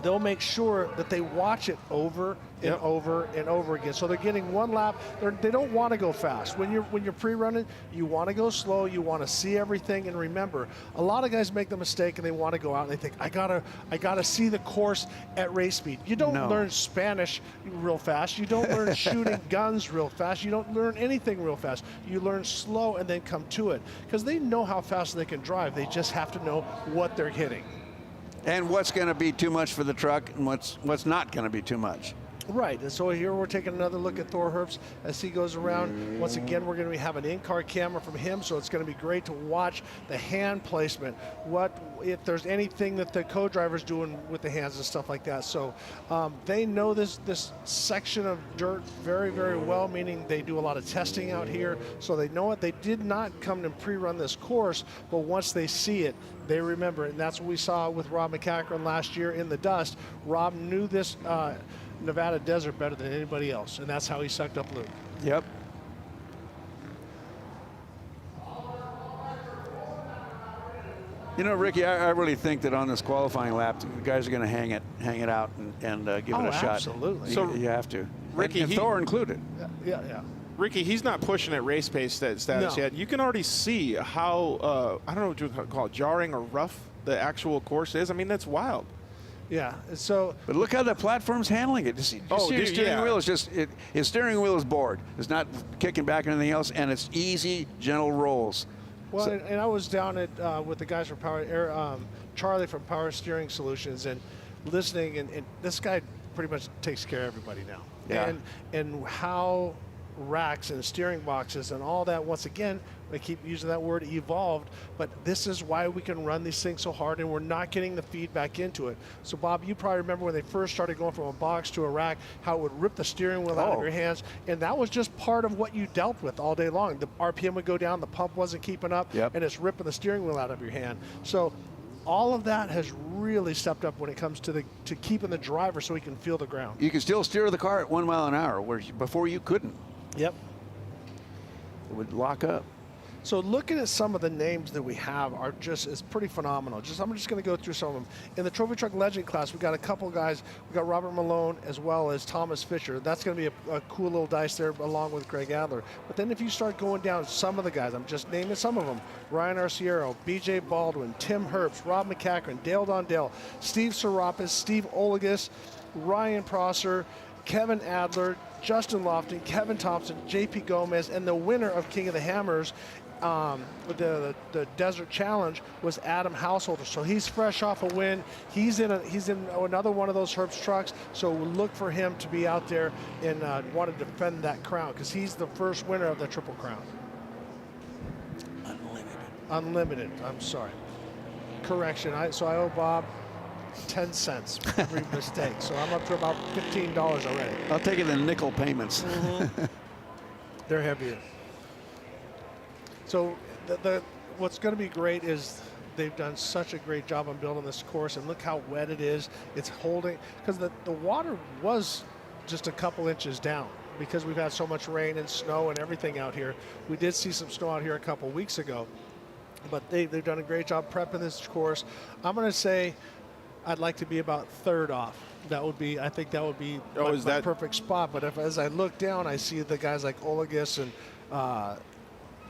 they'll make sure that they watch it over and over and over again. So they're getting one lap. They don't want to go fast. When you're pre-running, you want to go slow. You want to see everything. And remember, a lot of guys make the mistake and they want to go out and they think, I gotta see the course at race speed. You don't learn Spanish real fast. You don't learn shooting guns real fast. You don't learn anything real fast. You learn slow and then come to it, because they know how fast they can drive. They just have to know what they're hitting. And what's going to be too much for the truck and what's not going to be too much. Right, and so here we're taking another look at Thor Herbst as he goes around. Once again, we're going to have an in-car camera from him, so it's going to be great to watch the hand placement. If there's anything that the co-driver's doing with the hands and stuff like that. So they know this section of dirt very, very well, meaning they do a lot of testing out here, so they know it. They did not come and pre-run this course, but once they see it, they remember it, and that's what we saw with Rob McCachran last year in the dust. Rob knew this Nevada desert better than anybody else, and that's how he sucked up Luke. Yep. You know, Ricky, I really think that on this qualifying lap, the guys are going to hang it out and give it a shot. Absolutely. So you have to. Ricky, and Thor included. Yeah. Ricky, he's not pushing at race pace status yet. You can already see how, I don't know what you call it, jarring or rough the actual course is. I mean, that's wild. Yeah, so. But look how the platform's handling it. His steering wheel is his steering wheel is bored. It's not kicking back or anything else, and it's easy, gentle rolls. Well, and I was down at with the guys from Charlie from Power Steering Solutions, and listening, and this guy pretty much takes care of everybody now. Yeah. And how racks and steering boxes and all that, once again, I keep using that word, evolved, but this is why we can run these things so hard, and we're not getting the feedback into it. So Bob, you probably remember when they first started going from a box to a rack, how it would rip the steering wheel out of your hands, and that was just part of what you dealt with all day long. The RPM would go down, the pump wasn't keeping up, and it's ripping the steering wheel out of your hand. So all of that has really stepped up when it comes to keeping the driver so he can feel the ground. You can still steer the car at 1 mile an hour, where before you couldn't. Yep. It would lock up. So looking at some of the names that we have is pretty phenomenal. I'm just going to go through some of them. In the Trophy Truck Legend class, we got a couple guys. We got Robert Malone as well as Thomas Fisher. That's going to be a cool little dice there along with Greg Adler. But then if you start going down some of the guys, I'm just naming some of them. Ryan Arciero, BJ Baldwin, Tim Herbst, Rob McCachran, Dale Dondell, Steve Serapis, Steve Olagus, Ryan Prosser, Kevin Adler, Justin Lofton, Kevin Thompson, JP Gomez, and the winner of King of the Hammers, the Desert Challenge, was Adam Householder. So he's fresh off a win. He's in another one of those Herbst trucks. So we'll look for him to be out there and want to defend that crown, because he's the first winner of the Triple Crown. Unlimited. I'm sorry. Correction. So I owe Bob 10 cents for every mistake. So I'm up to about $15 already. I'll take it in nickel payments. Mm-hmm. They're heavier. So what's going to be great is they've done such a great job on building this course, and look how wet it is. It's holding, because the water was just a couple inches down because we've had so much rain and snow and everything out here. We did see some snow out here a couple weeks ago, but they've done a great job prepping this course. I'm going to say I'd like to be about third off. I think that would be my perfect spot. But as I look down, I see the guys like Olagus and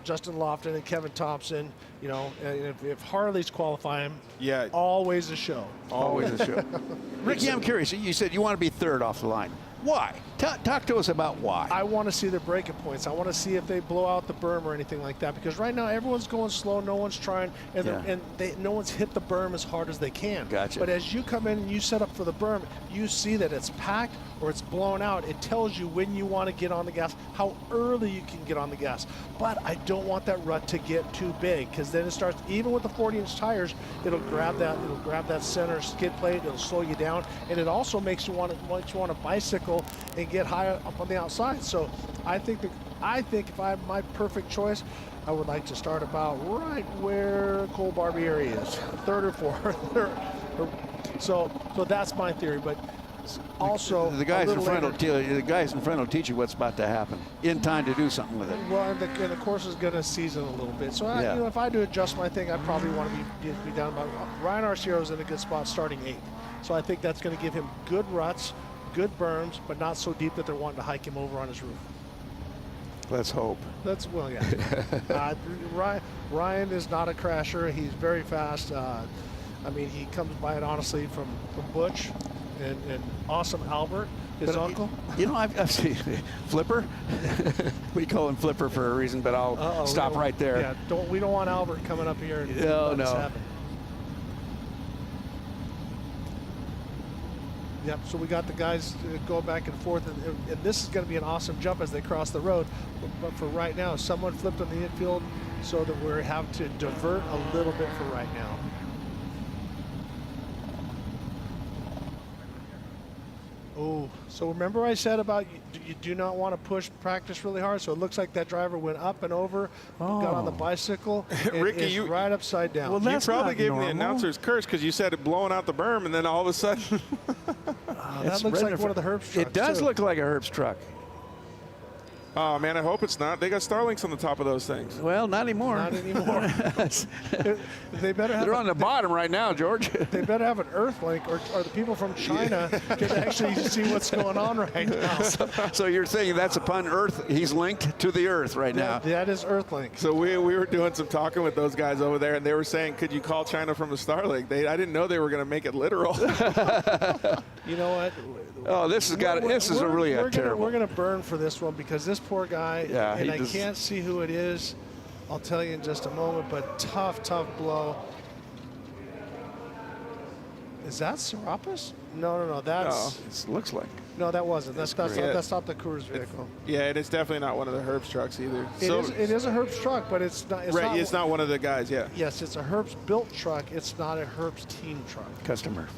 Justin Lofton and Kevin Thompson. You know, and if Harley's qualifying, always a show. Always a show. Ricky, I'm curious. You said you want to be third off the line. Why? Talk to us about why. I want to see their breaking points. I want to see if they blow out the berm or anything like that, because right now everyone's going slow, no one's trying, and no one's hit the berm as hard as they can. Gotcha. But as you come in and you set up for the berm, you see that it's packed or it's blown out. It tells you when you want to get on the gas, how early you can get on the gas. But I don't want that rut to get too big, because then it starts, even with the 40-inch tires, it'll grab that center skid plate, it'll slow you down, and it also makes you want to bicycle and get high up on the outside. So I think if I have my perfect choice, I would like to start about right where Cole Barbieri is, third or fourth. So that's my theory. But also the guys in front will teach you what's about to happen in time to do something with it. Well, and the course is going to season a little bit. So if I do adjust my thing, I probably want to be down about. Ryan Arciero's in a good spot, starting 8th. So I think that's going to give him good ruts, good berms, but not so deep that they're wanting to hike him over on his roof. Let's hope. Well, yeah. Ryan is not a crasher. He's very fast. I mean, he comes by it honestly from Butch and awesome Albert, his uncle. You know, I've seen Flipper. We call him Flipper for a reason, but I'll stop right there. Yeah, we don't want Albert coming up here and no. happen. Yep, so we got the guys going back and forth, and this is going to be an awesome jump as they cross the road. But for right now, someone flipped on the infield so that we have to divert a little bit for right now. Oh, so remember I said about you do not want to practice really hard, so it looks like that driver went up and over, got on the bicycle, and Ricky, is right upside down. Well, you probably gave me the announcer's curse because you said it blowing out the berm, and then all of a sudden... that looks like one of the Herbst trucks. It does too. look like a Herbst truck. Oh, man, I hope it's not. They got Starlinks on the top of those things. Well, not anymore. Not anymore. They better have. They're on the bottom right now, George. They better have an Earth link, or the people from China can actually see what's going on right now. So you're saying that's upon Earth? He's linked to the Earth right now. That is Earthlink. So we were doing some talking with those guys over there, and they were saying, could you call China from a Starlink? I didn't know they were going to make it literal. You know what? Oh, this is terrible. We're going to burn for this one because this poor guy, and I can't see who it is. I'll tell you in just a moment, but tough blow. Is that Serapis? No, that's... It looks like. No, that wasn't. That's not the Coors vehicle. Yeah, and it's definitely not one of the Herbst trucks either. It is a Herbst truck, but it's not. It's not one of the guys. Yeah. Yes, it's a Herbst built truck. It's not a Herbst team truck. Customer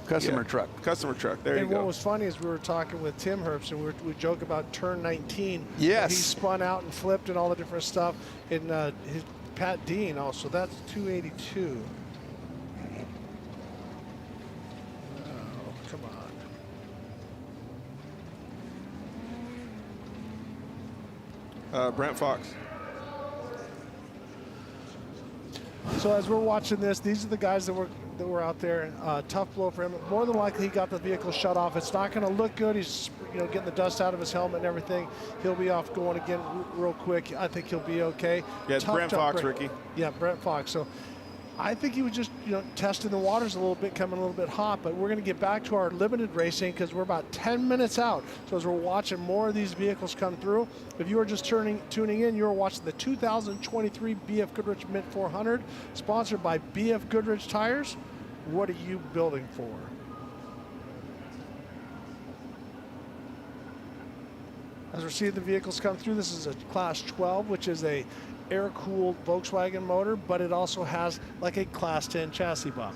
truck. Customer truck. There you go. And what was funny is we were talking with Tim Herbst, and we joke about turn 19. Yes. He spun out and flipped and all the different stuff. And his Pat Dean also. That's 282. Come on. Brent Fox. So as we're watching this, these are the guys that were out there. Tough blow for him. More than likely, he got the vehicle shut off. It's not going to look good. He's getting the dust out of his helmet and everything. He'll be off going again real quick. I think he'll be okay. Yeah, it's Brent Fox, Ricky. Yeah, Brent Fox. So I think he was just testing the waters a little bit, coming a little bit hot. But we're going to get back to our limited racing because we're about 10 minutes out. So as we're watching more of these vehicles come through, if you are just tuning in, you're watching the 2023 BFGoodrich Mint 400, sponsored by BFGoodrich Tires. What are you building for? As we're seeing the vehicles come through, this is a Class 12, which is a air-cooled Volkswagen motor, but it also has like a Class 10 chassis, Bob.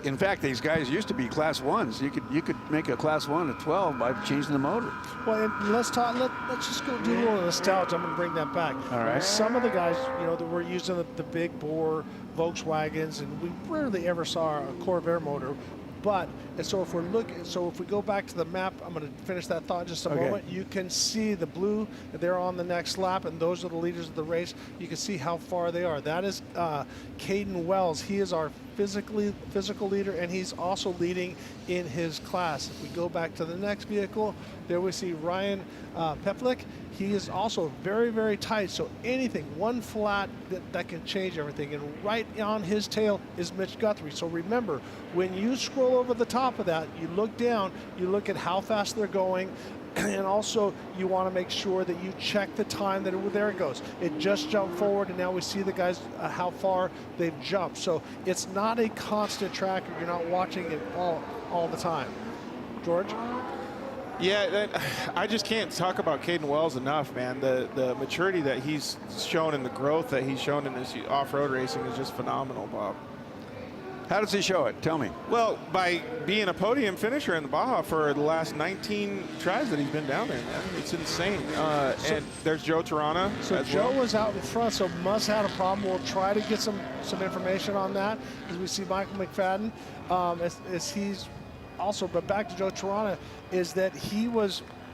In fact, these guys used to be Class 1s. You could make a Class 1 a 12 by changing the motor. Well, and let's just go do a little nostalgia. I'm going to bring that back. All right. Some of the guys, that were using the big bore Volkswagens, and we rarely ever saw a Corvair motor. So if we go back to the map, I'm going to finish that thought in just a moment. You can see the blue, they're on the next lap, and those are the leaders of the race. You can see how far they are. That is Caden Wells. He is our physical leader, and he's also leading in his class. If we go back to the next vehicle, there we see Ryan Peplik. He is also very, very tight, so anything, one flat, that can change everything. And right on his tail is Mitch Guthrie. So remember, when you scroll over the top of that, you look down, you look at how fast they're going, and also you want to make sure that you check the time there it goes. It just jumped forward, and now we see the guys, how far they've jumped. So it's not a constant tracker. You're not watching it all the time. George? Yeah, I just can't talk about Caden Wells enough, man. The maturity that he's shown and the growth that he's shown in this off-road racing is just phenomenal, Bob. How does he show it? Tell me. Well, by being a podium finisher in the Baja for the last 19 tries that he's been down there, man. It's insane. And there's Joe Tirana. So Joe was out in front, so must have a problem. We'll try to get some information on that as we see Michael McFadden as he's also, but back to Joe Tirana, is that he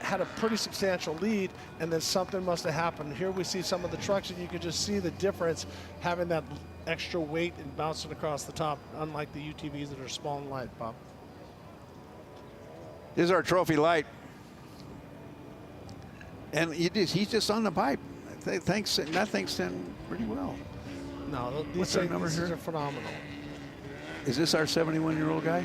had a pretty substantial lead, and then something must have happened. Here we see some of the trucks, and you can just see the difference having that extra weight and bouncing across the top, unlike the UTVs that are small and light, Bob. This is our trophy light. And he's just on the pipe. Thanks, that thing's done pretty well. No, What's our number these here? are phenomenal. Is this our 71-year-old guy?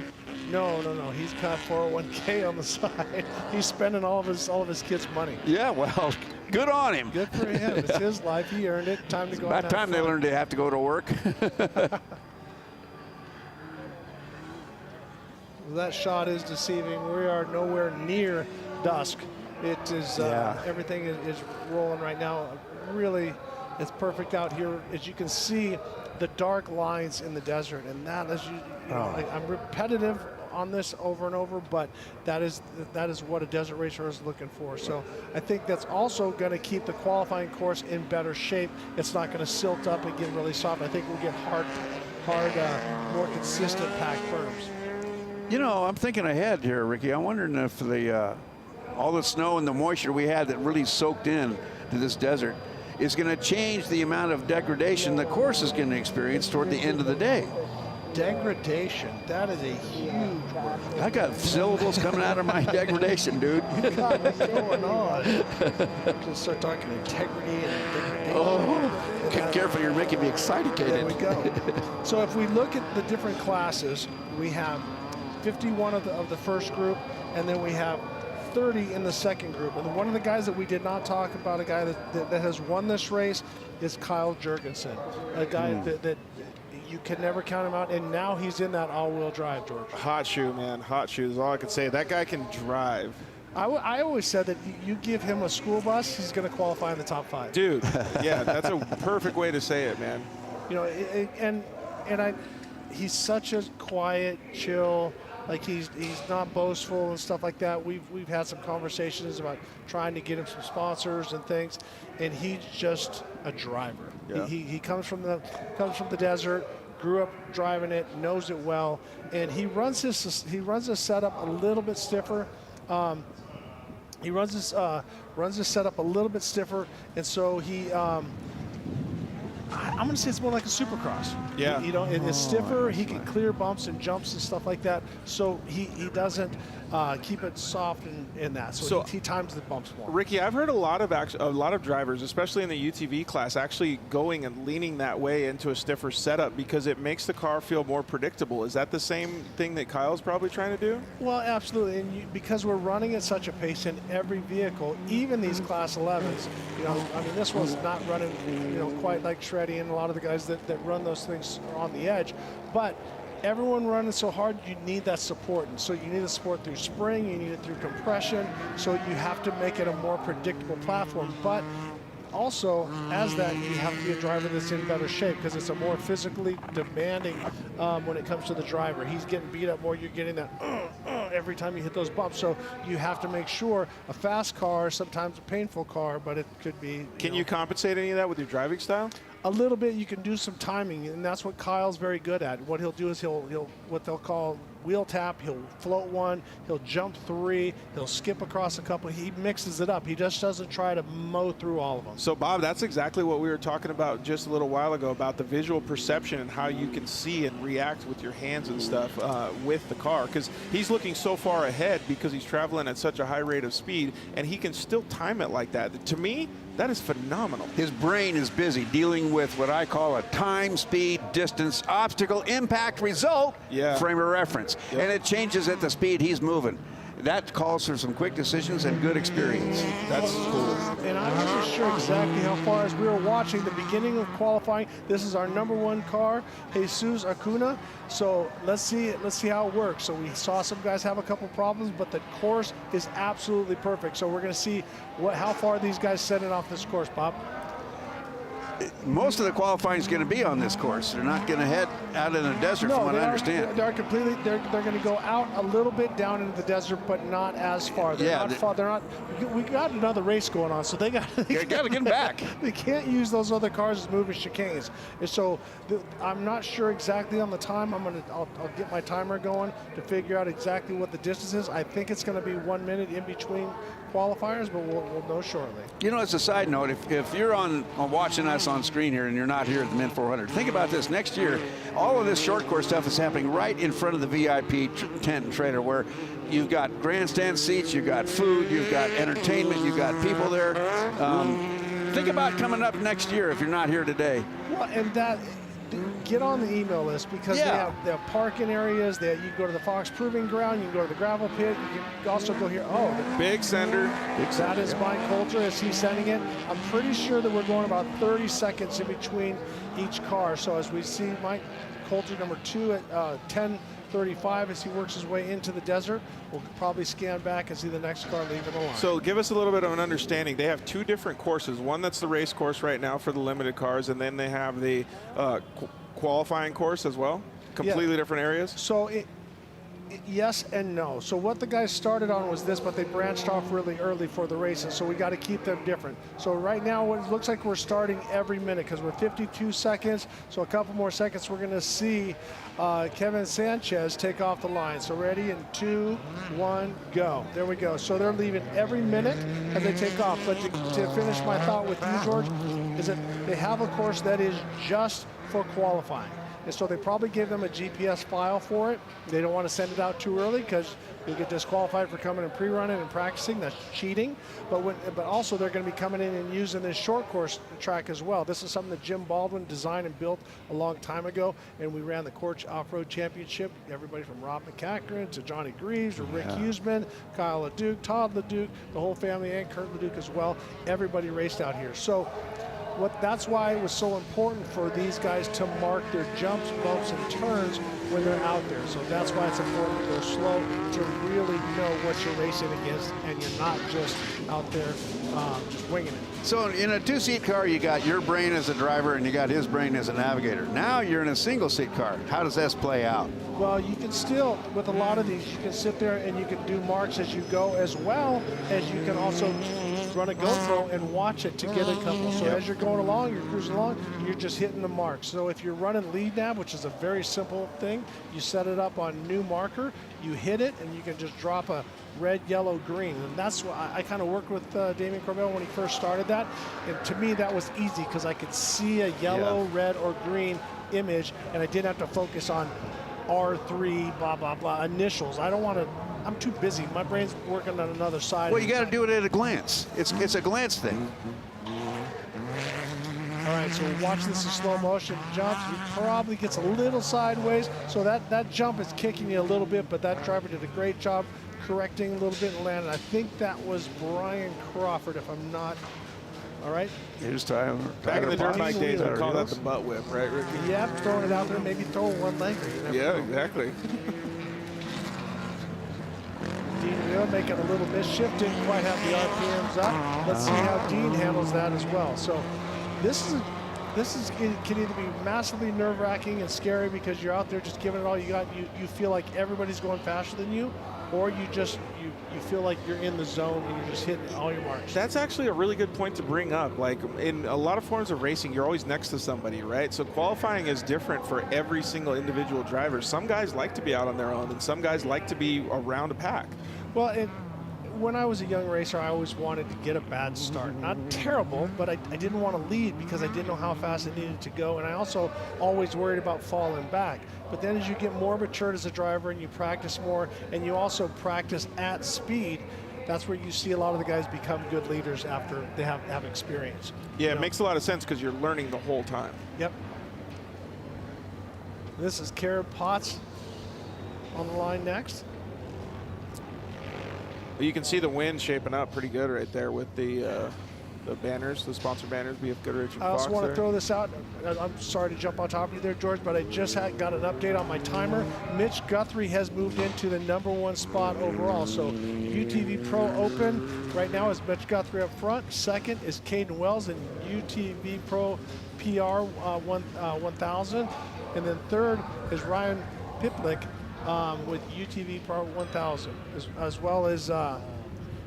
No. He's got 401k on the side. He's spending all of his kids' money. Yeah, well, good on him. Good for him. It's his life. He earned it. Time to go. About time they learned to have to go to work. That shot is deceiving. We are nowhere near dusk. It is everything is rolling right now. Really, it's perfect out here. As you can see, the dark lines in the desert, and that is I'm repetitive on this over and over, but that is what a desert racer is looking for. So I think that's also going to keep the qualifying course in better shape. It's not going to silt up and get really soft. I think we'll get hard, more consistent packed berms. You know, I'm thinking ahead here, Ricky. I'm wondering if all the snow and the moisture we had that really soaked in to this desert is going to change the amount of degradation the course is going to experience toward the end of the day. Degradation, that is a huge word. I got syllables coming out of my degradation, dude. You got what's going on. Just start talking integrity and degradation. Oh, careful, you're making me excited. There we go. So if we look at the different classes, we have 51 of the first group, and then we have 30 in the second group. And one of the guys that we did not talk about, a guy that has won this race, is Kyle Jurgensen, a guy that you can never count him out, and now he's in that all-wheel drive, George. Hot shoe, man. Hot shoe is all I can say. That guy can drive. I always said that you give him a school bus, he's going to qualify in the top 5. Dude, yeah, that's a perfect way to say it, man. You know, he's such a quiet, chill. Like he's not boastful and stuff like that. We've had some conversations about trying to get him some sponsors and things, and he's just a driver. Yeah. He comes from the desert, grew up driving it, knows it well, and he runs his setup a little bit stiffer. He runs his setup a little bit stiffer, and so he. I'm going to say it's more like a supercross. Yeah. It's stiffer. He can clear bumps and jumps and stuff like that. So he doesn't keep it soft in that. So he times the bumps more. Ricky, I've heard a lot of drivers, especially in the UTV class, actually going and leaning that way into a stiffer setup because it makes the car feel more predictable. Is that the same thing that Kyle's probably trying to do? Well, absolutely. And because we're running at such a pace in every vehicle, even these Class 11s, this one's not running, quite like Shreddy and a lot of the guys that run those things are on the edge. But everyone running so hard, you need that support. And so you need the support through spring, you need it through compression. So you have to make it a more predictable platform. But also, as that, you have to be a driver that's in better shape because it's a more physically demanding when it comes to the driver. He's getting beat up more. You're getting that every time you hit those bumps. So you have to make sure a fast car, sometimes a painful car, but it could be. Can you compensate any of that with your driving style? A little bit. You can do some timing, and that's what Kyle's very good at. What he'll do is he'll what they'll call wheel tap. He'll float one. He'll jump 3. He'll skip across a couple. He mixes it up. He just doesn't try to mow through all of them. So, Bob, that's exactly what we were talking about just a little while ago about the visual perception and how you can see and react with your hands and stuff with the car. Because he's looking so far ahead because he's traveling at such a high rate of speed, and he can still time it like that. To me, that is phenomenal. His brain is busy dealing with what I call a time, speed, distance, obstacle, impact, result frame of reference. Yep. And it changes at the speed he's moving. That calls for some quick decisions and good experience. That's cool. And I wasn't sure exactly how far as we were watching the beginning of qualifying. This is our #1 car, Jesus Acuna. So let's see how it works. So we saw some guys have a couple problems, but the course is absolutely perfect. So we're going to see how far these guys set it off this course, Bob. Most of the qualifying is going to be on this course. They're not going to head out in the desert, from what I understand. They're going to go out a little bit down into the desert, but not as far. They're not far. They're not. We got another race going on, so they got to get back. They can't use those other cars as moving chicanes. And so I'm not sure exactly on the time. I'll get my timer going to figure out exactly what the distance is. I think it's going to be 1 minute in between qualifiers, but we'll know shortly. You know, as a side note, if you're on watching us on screen here and you're not here at the Mint 400, think about this. Next year, all of this short course stuff is happening right in front of the VIP tent and trailer, where you've got grandstand seats, you've got food, you've got entertainment, you've got people there. Think about coming up next year if you're not here today. Well, and that, get on the email list, because they have parking areas. You can go to the Fox Proving Ground, you can go to the gravel pit, you can also go here. Oh, big sender. That is Mike Coulter as he's sending it. I'm pretty sure that we're going about 30 seconds in between each car. So as we see Mike Coulter, number 2 at 10:35 as he works his way into the desert, we'll probably scan back and see the next car leaving the line. So give us a little bit of an understanding. They have 2 different courses. One that's the race course right now for the limited cars, and then they have the qualifying course as well. Completely different areas. So yes and no. So what the guys started on was this, but they branched off really early for the races, so we got to keep them different. So right now it looks like we're starting every minute, because we're 52 seconds, so a couple more seconds we're going to see Kevin Sanchez take off the line. So ready in 2, 1, go. There we go. So they're leaving every minute as they take off. But to finish my thought with you, George, is that they have a course that is just for qualifying. And so they probably gave them a GPS file for it. They don't want to send it out too early, because you'll get disqualified for coming and pre-running and practicing. That's cheating. But also they're going to be coming in and using this short course track as well. This is something that Jim Baldwin designed and built a long time ago, and we ran the Corch Off-Road Championship. Everybody from Rob McCachran to Johnny Greaves, or Rick Huseman, Kyle LeDuc, Todd LeDuc, the whole family, and Kurt LeDuc as well. Everybody raced out here. So that's why it was so important for these guys to mark their jumps, bumps, and turns when they're out there. So that's why it's important to go slow, to really know what you're racing against, and you're not just out there just winging it. So in a 2-seat car, you got your brain as a driver and you got his brain as a navigator. Now you're in a single-seat car. How does this play out? Well, you can still, with a lot of these, you can sit there and you can do marks as you go, as well as you can also run a GoPro and watch it to get a couple. So as you're going along, you're cruising along, you're just hitting the marks. So if you're running lead nav, which is a very simple thing, you set it up on new marker, you hit it, and you can just drop a red, yellow, green. And that's what I kind of worked with Damien Corbell when he first started that. And to me, that was easy, because I could see a yellow, red, or green image, and I didn't have to focus on R3, blah, blah, blah, initials. I don't want to, I'm too busy. My brain's working on another side. Well, you got to do it at a glance. It's a glance thing. All right, so watch this in slow motion. Jumps, he probably gets a little sideways, so that jump is kicking you a little bit, but that driver did a great job correcting a little bit and landing. I think that was Brian Crawford, if I'm not. All right. Here's Tyler. Back in the dirt bike days, we call that the butt whip, right, Ricky? Yeah, throwing it out there, maybe throwing one leg. Yeah, exactly. Dean Wheeler making a little mischief, didn't quite have the RPMs up. Let's see how Dean handles that as well. So this can either be massively nerve-wracking and scary, because you're out there just giving it all you got. You feel like everybody's going faster than you, or you feel like you're in the zone and you're just hitting all your marks. That's actually a really good point to bring up. Like, in a lot of forms of racing, you're always next to somebody, right? So qualifying is different for every single individual driver. Some guys like to be out on their own, and some guys like to be around a pack. Well, when I was a young racer, I always wanted to get a bad start. Not terrible, but I didn't want to lead, because I didn't know how fast I needed to go, and I also always worried about falling back. But then as you get more matured as a driver and you practice more, and you also practice at speed, that's where you see a lot of the guys become good leaders after they have experience. Yeah, it makes a lot of sense, because you're learning the whole time. Yep. This is Karen Potts on the line next. You can see the wind shaping up pretty good right there with the banners, the sponsor banners, BFGoodrich and I also Fox want to there. throw this out. I'm sorry to jump on top of you there, George, but I just got an update on my timer. Mitch Guthrie has moved into the #1 spot overall. So UTV Pro Open right now is Mitch Guthrie up front. Second is Caden Wells in UTV Pro PR 1000. And then third is Ryan Piplik with UTV Pro 1000, as well as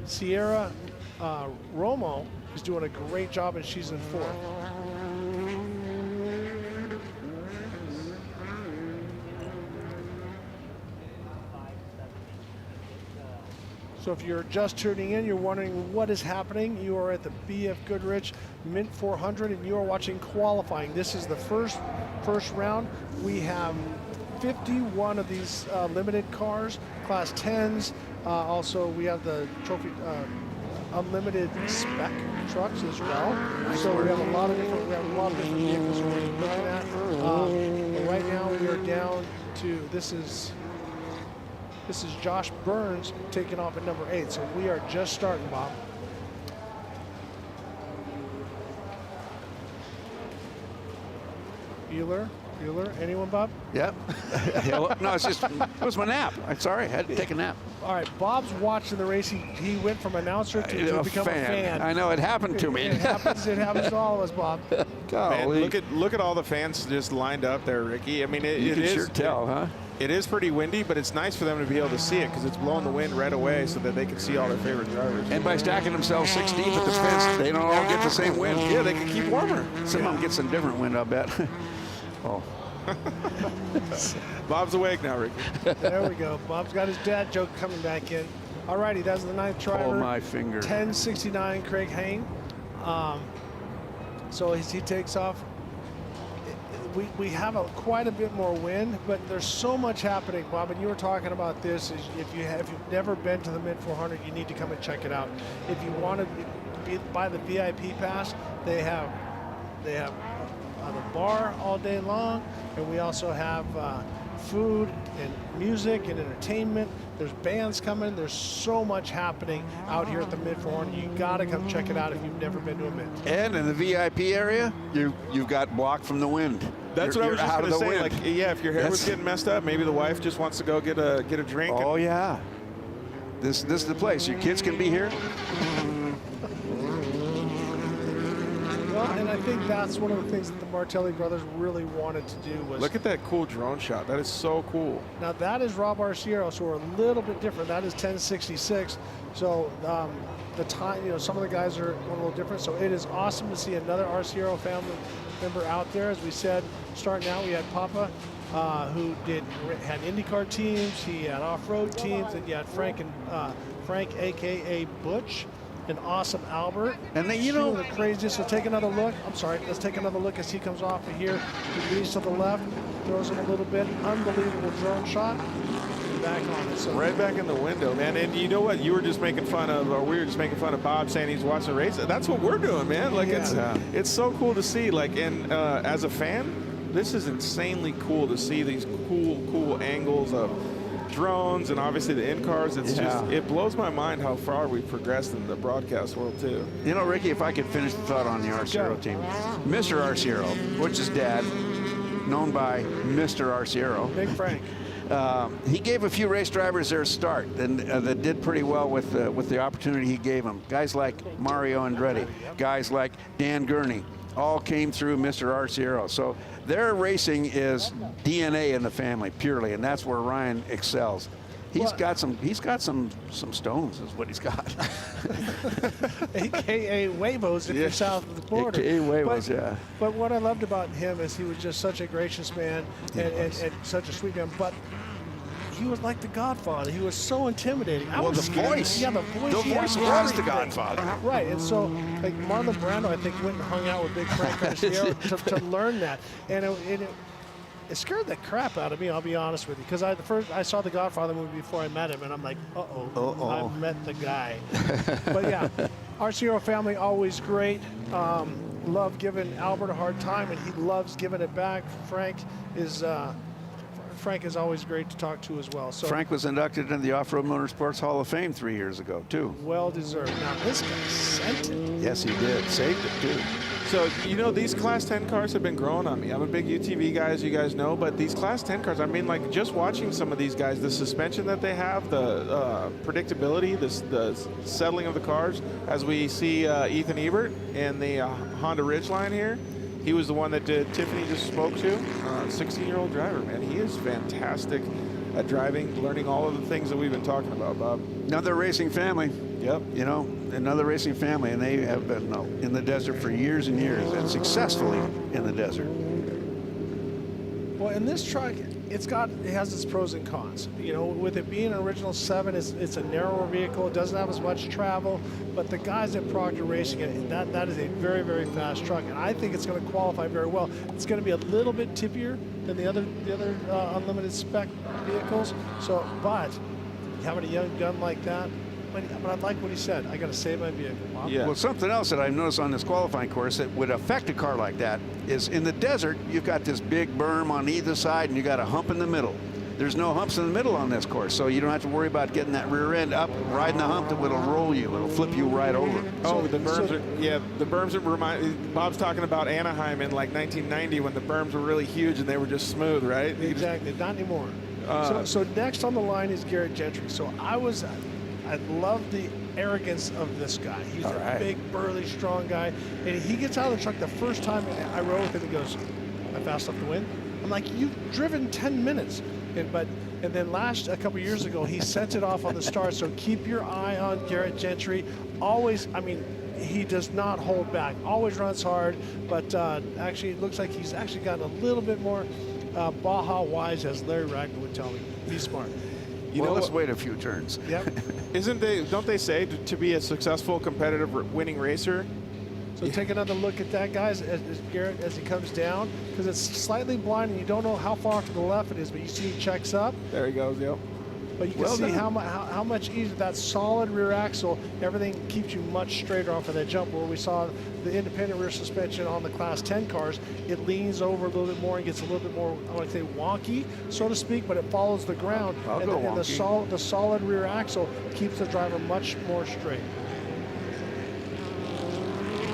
Sierra Romo is doing a great job, and she's in fourth. So if you're just tuning in, you're wondering what is happening, you are at the BFGoodrich Mint 400 and you are watching qualifying. This is the first round. We have 51 of these limited cars, class 10s. Also, we have the trophy unlimited spec trucks as well. So we have a lot of different vehicles we're looking at. But right now we are down to this is Josh Burns taking off at number 8. So we are just starting, Bob. Bueller, anyone, Bob? Yep. No, it was my nap. I'm sorry, I had to take a nap. All right, Bob's watching the race. He went from announcer to become a fan. I know, it happened to me. It happens to all of us, Bob. Man, look at all the fans just lined up there, Ricky. I mean, you can sure tell, huh? It is pretty windy, but it's nice for them to be able to see it because it's blowing the wind right away so that they can see all their favorite drivers. And by stacking themselves 6 deep at the fence, they don't all get the same wind. Yeah, they can keep warmer. Some of them get some different wind, I bet. Oh. Bob's awake now, Ricky. There we go. Bob's got his dad joke coming back in. All righty, that's the 9th driver. Oh, my finger. 1069, Craig Hain. So as he takes off, we have quite a bit more wind, but there's so much happening, Bob. And you were talking about this. If you've never been to the Mint 400, you need to come and check it out. If you want to buy the VIP pass, they have the bar all day long, and we also have food and music and entertainment. There's bands coming. There's so much happening out here at the Mint 400. You got to come check it out if you've never been to a Mint. And in the VIP area, you've got blocked from the wind. That's what I was just going to say. Like, yeah, if your hair was getting messed up, maybe the wife just wants to go get a drink. Oh yeah, this is the place. Your kids can be here. Well, and I think that's one of the things that the Martelli brothers really wanted to do was... Look at that cool drone shot. That is so cool. Now, that is Rob Arciero, so we're a little bit different. That is 1066. So the time, some of the guys are a little different. So it is awesome to see another Arciero family member out there. As we said, starting out, we had Papa, who had IndyCar teams. He had off-road teams. And you had Frank, a.k.a. Butch. An awesome Albert. And then, the craziest. So take another look. I'm sorry. Let's take another look as he comes off of here. He leads to the left, throws him a little bit. Unbelievable drone shot. Back on it. So right back in the window, man. And you know what? You were just making fun of, or we were just making fun of Bob saying he's watching the race. That's what we're doing, man. Like it's so cool to see. Like, and as a fan, this is insanely cool to see these cool angles of drones and obviously the in-cars. It's just, it blows my mind how far we've progressed in the broadcast world too. Ricky, if I could finish the thought on the Arciero team. Mr. Arciero, Butch's dad, known by Mr. Arciero. Big Frank. He gave a few race drivers their start and that did pretty well with the opportunity he gave them. Guys like Mario Andretti, guys like Dan Gurney, all came through Mr. Arciero. So their racing is DNA in the family purely, and that's where Ryan excels. He's got some stones is what he's got. AKA Huevos if you're south of the border. AKA Huevos, yeah. But what I loved about him is he was just such a gracious man and such a sweet man. But he was like the Godfather. He was so intimidating. The voice. Yeah, the voice. The voice was the Godfather. Right, and so like Marlon Brando, I think, went and hung out with Big Frank Arciero to learn that, and it scared the crap out of me. I'll be honest with you, because I saw the Godfather movie before I met him, and I'm like, I met the guy. But yeah, Arciero family always great. Love giving Albert a hard time, and he loves giving it back. Frank is always great to talk to as well. So Frank was inducted into the Off-Road Motorsports Hall of Fame 3 years ago, too. Well deserved. Now, this guy sent it. Yes, he did. Saved it, too. So, these Class 10 cars have been growing on me. I'm a big UTV guy, as you guys know, but these Class 10 cars, I mean, like, just watching some of these guys, the suspension that they have, the predictability, the settling of the cars, as we see Ethan Ebert in the Honda Ridgeline here. He was the one that Tiffany just spoke to. 16-year-old driver, man. He is fantastic at driving, learning all of the things that we've been talking about, Bob. Another racing family. Yep. Another racing family, and they have been in the desert for years and years, and successfully in the desert. Well, in this truck, it has its pros and cons. You know, with it being an original 7, it's a narrower vehicle. It doesn't have as much travel, but the guys at Proctor Racing, that is a very, very fast truck, and I think it's going to qualify very well. It's going to be a little bit tippier than the other unlimited spec vehicles. So, but having a young gun like that. But I like what he said. I got to save my vehicle. Yeah. Well, something else that I've noticed on this qualifying course that would affect a car like that is in the desert, you've got this big berm on either side and you got a hump in the middle. There's no humps in the middle on this course, so you don't have to worry about getting that rear end up, riding the hump that will roll you. It'll flip you right over. Oh, the berms the berms are remind. Bob's talking about Anaheim in like 1990 when the berms were really huge and they were just smooth, right? Exactly. Not anymore. So next on the line is Garrett Gentry. So I love the arrogance of this guy. He's a big, burly, strong guy. And he gets out of the truck the first time I rode with him, he goes, "I fast enough to win?" I'm like, "You've driven 10 minutes. And then a couple years ago, he sent it off on the start. So keep your eye on Garrett Gentry. Always, I mean, he does not hold back. Always runs hard. But actually, it looks like he's actually gotten a little bit more Baja wise, as Larry Ragnar would tell me. He's smart. Let's wait a few turns. Yep. Don't they say to be a successful, competitive, winning racer? So take another look at that, guys, as Garrett, as he comes down, because it's slightly blind and you don't know how far to the left it is, but you see he checks up. There he goes, yep. But you can see how much easier that solid rear axle, everything keeps you much straighter off of that jump. Where we saw the independent rear suspension on the Class 10 cars, it leans over a little bit more and gets a little bit more, I want to say, wonky, so to speak, but it follows the ground. And the solid rear axle keeps the driver much more straight.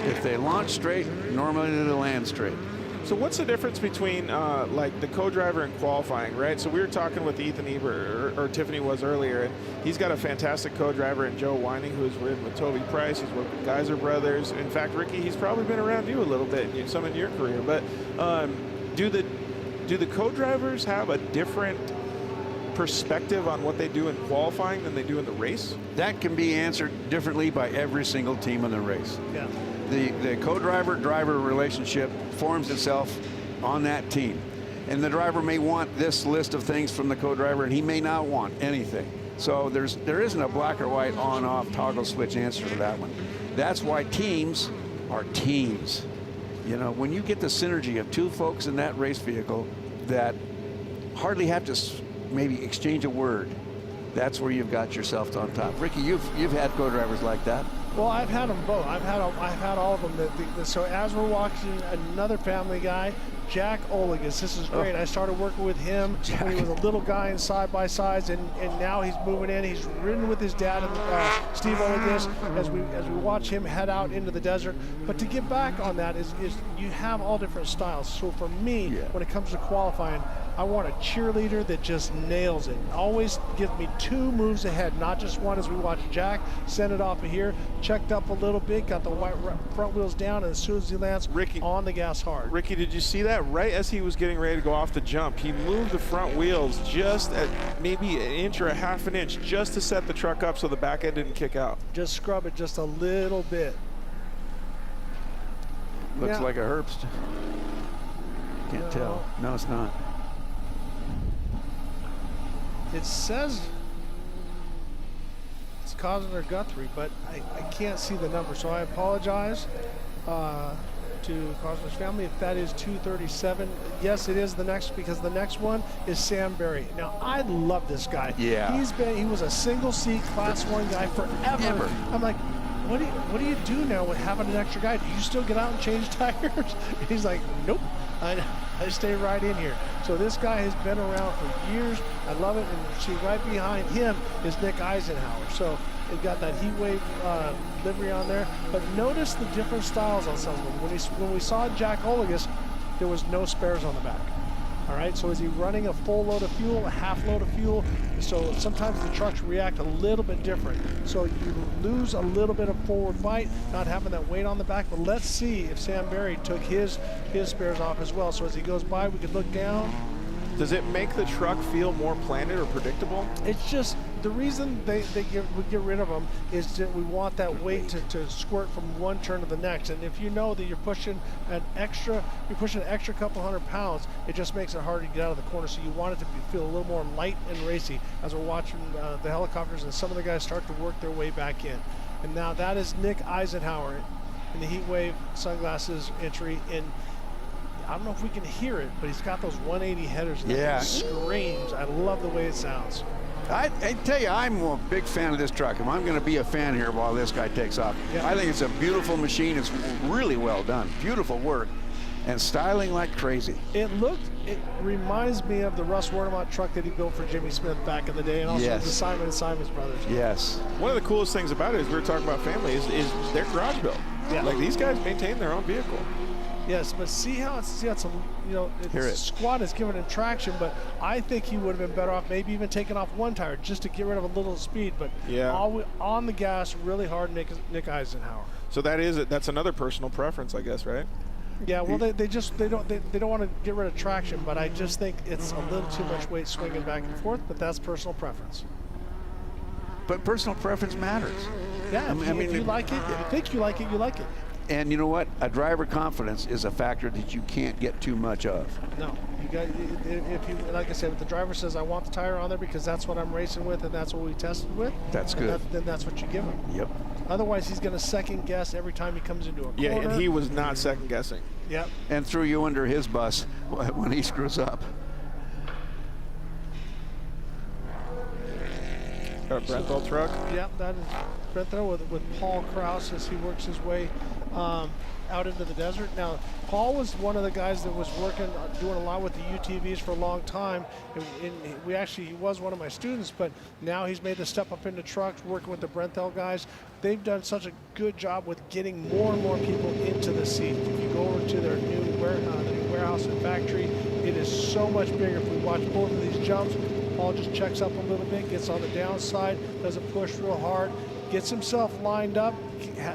If they launch straight, normally they land straight. So what's the difference between like the co-driver and qualifying, right? So we were talking with Ethan Ebert, or Tiffany was earlier, and he's got a fantastic co-driver in Joe Whining, who's ridden with Toby Price. He's worked with Geyser Brothers. In fact, Ricky, he's probably been around you a little bit, some in your career. But do the co-drivers have a different perspective on what they do in qualifying than they do in the race? That can be answered differently by every single team in the race. Yeah. The co-driver-driver relationship forms itself on that team. And the driver may want this list of things from the co-driver, and he may not want anything. So there isn't a black or white on-off toggle switch answer to that one. That's why teams are teams. You know, when you get the synergy of two folks in that race vehicle that hardly have to maybe exchange a word, that's where you've got yourself on top. Ricky, you've had co-drivers like that. Well, I've had them both. I've had all of them. So as we're watching another family guy, Jack Olegas. This is great. I started working with him when he was a little guy in side-by-sides, and now he's moving in. He's ridden with his dad, and Steve Olegas, as we watch him head out into the desert. But to get back on that is you have all different styles. So for me, when it comes to qualifying, I want a cheerleader that just nails it. Always gives me 2 moves ahead, not just one, as we watch Jack send it off of here, checked up a little bit, got the white front wheels down, and as soon as he lands, on the gas hard. Ricky, did you see that? Right as he was getting ready to go off the jump, he moved the front wheels just at maybe an inch or a half an inch just to set the truck up so the back end didn't kick out. Just scrub it just a little bit. Looks like a Herbst. Can't tell. No, it's not. It says it's Cosner Guthrie, but I can't see the number, so I apologize to Cosner's family if that is 237. Yes, it is the next, because the next one is Sam Berry. Now, I love this guy. Yeah. He was a single seat Class 1 guy forever. I'm like, what do you do now with having an extra guy? Do you still get out and change tires? He's like, nope. I stay right in here. So this guy has been around for years. I love it. And see, right behind him is Nick Eisenhower. So they've got that heat wave livery on there. But notice the different styles on some of them. When we saw Jack Olegas, there was no spares on the back. All right, so is he running a full load of fuel, a half load of fuel? So sometimes the trucks react a little bit different. So you lose a little bit of forward bite, not having that weight on the back. But let's see if Sam Berry took his spares off as well. So as he goes by, we could look down. Does it make the truck feel more planted or predictable? It's just the reason we get rid of them is that we want that weight to squirt from one turn to the next. And if you know that you're pushing an extra couple hundred pounds, it just makes it harder to get out of the corner. So you want it to feel a little more light and racy as we're watching the helicopters and some of the guys start to work their way back in. And now that is Nick Eisenhower in the Heat Wave sunglasses entry. And I don't know if we can hear it, but he's got those 180 headers and Yeah. it screams. I love the way it sounds. I tell you, I'm a big fan of this truck, and I'm going to be a fan here while this guy takes off. Yeah. I think it's a beautiful machine. It's really well done. Beautiful work. And styling like crazy. It reminds me of the Russ Wernemont truck that he built for Jimmy Smith back in the day, and also Yes. the Simon and Simons brothers. Yes. One of the coolest things about it is we were talking about family is their garage built. Yeah. Like these guys maintain their own vehicle. Yes, but see how it's Hear it. squat is giving it traction, but I think he would have been better off maybe even taking off one tire just to get rid of a little speed, but Yeah. on the gas really hard, Nick Eisenhower. So that's another personal preference, I guess, right? Yeah, well, they don't want to get rid of traction, but I just think it's a little too much weight swinging back and forth. But that's personal preference. But personal preference matters. Yeah, if you like it, if you think you like it, you like it. And you know what? A driver confidence is a factor that you can't get too much of. No, you got if you like I said, if the driver says I want the tire on there because that's what I'm racing with and that's what we tested with, That's good. then that's what you give him. Yep. Otherwise, he's going to second guess every time he comes into a corner. Yeah, and he was not second guessing. Yep. And threw you under his bus when he screws up. Got a Brenthal truck. Yep, that is Brenthal with Paul Krause as he works his way out into the desert. Now, Paul was one of the guys that was doing a lot with the UTVs for a long time. And he was one of my students, but now he's made the step up into trucks, working with the Brenthal guys. They've done such a good job with getting more and more people into the seat. If you go over to their new warehouse and factory, it is so much bigger. If we watch both of these jumps, Paul just checks up a little bit, gets on the downside, doesn't push real hard, gets himself lined up,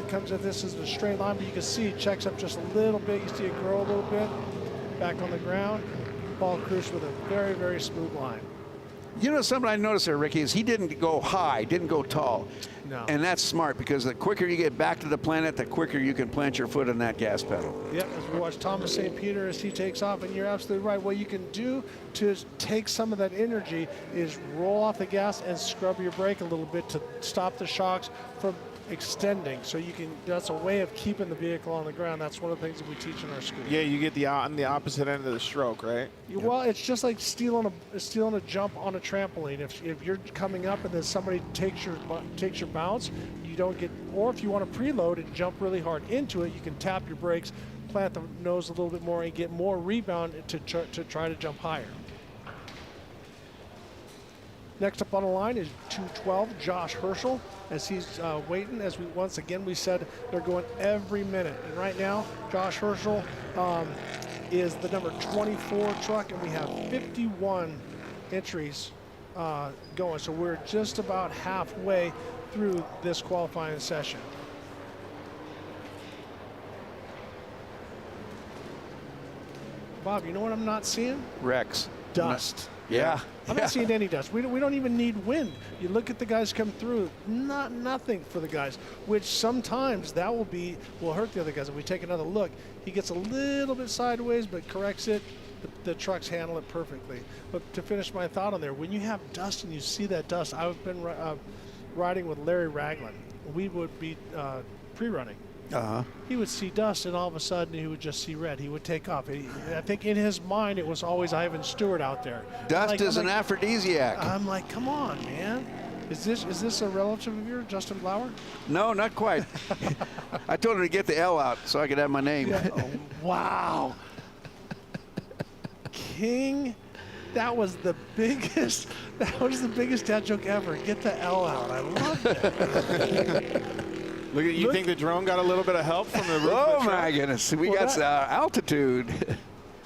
comes at this as a straight line, but you can see he checks up just a little bit. You see it grow a little bit, back on the ground. Paul cruised with a very, very smooth line. You know something I noticed there, Ricky, is he didn't go high, didn't go tall. No. And that's smart because the quicker you get back to the planet, the quicker you can plant your foot on that gas pedal. Yep, as we watch Thomas St. Peter as he takes off, and you're absolutely right. What you can do to take some of that energy is roll off the gas and scrub your brake a little bit to stop the shocks from extending. So that's a way of keeping the vehicle on the ground. That's one of the things that we teach in our school. Yeah, you get on the opposite end of the stroke, right? Well, it's just like stealing a jump on a trampoline. If you're coming up and then somebody takes your bounce, you don't get. Or if you want to preload and jump really hard into it, you can tap your brakes, plant the nose a little bit more, and get more rebound to try to jump higher. Next up on the line is 212, Josh Herschel, as he's waiting. As we said, they're going every minute. And right now, Josh Herschel is the number 24 truck, and we have 51 entries going. So we're just about halfway through this qualifying session. Bob, you know what I'm not seeing? Wrecks. Dust. Yeah. I'm not seeing any dust. We don't even need wind. You look at the guys come through, nothing for the guys, which sometimes that will hurt the other guys. If we take another look, he gets a little bit sideways but corrects it. The trucks handle it perfectly. But to finish my thought on there, when you have dust and you see that dust, I've been riding with Larry Ragland. We would be pre-running. He would see dust, and all of a sudden he would just see red. He would take off. I think in his mind it was always Ivan Stewart out there. Dust is an aphrodisiac. I'm like, come on, man. Is this a relative of yours, Justin Blauer? No, not quite. I told him to get the L out so I could have my name. Yeah. Oh, wow. King, that was the biggest dad joke ever. Get the L out. I love it. Look at you. Think the drone got a little bit of help from the roof? Oh my goodness, we got altitude.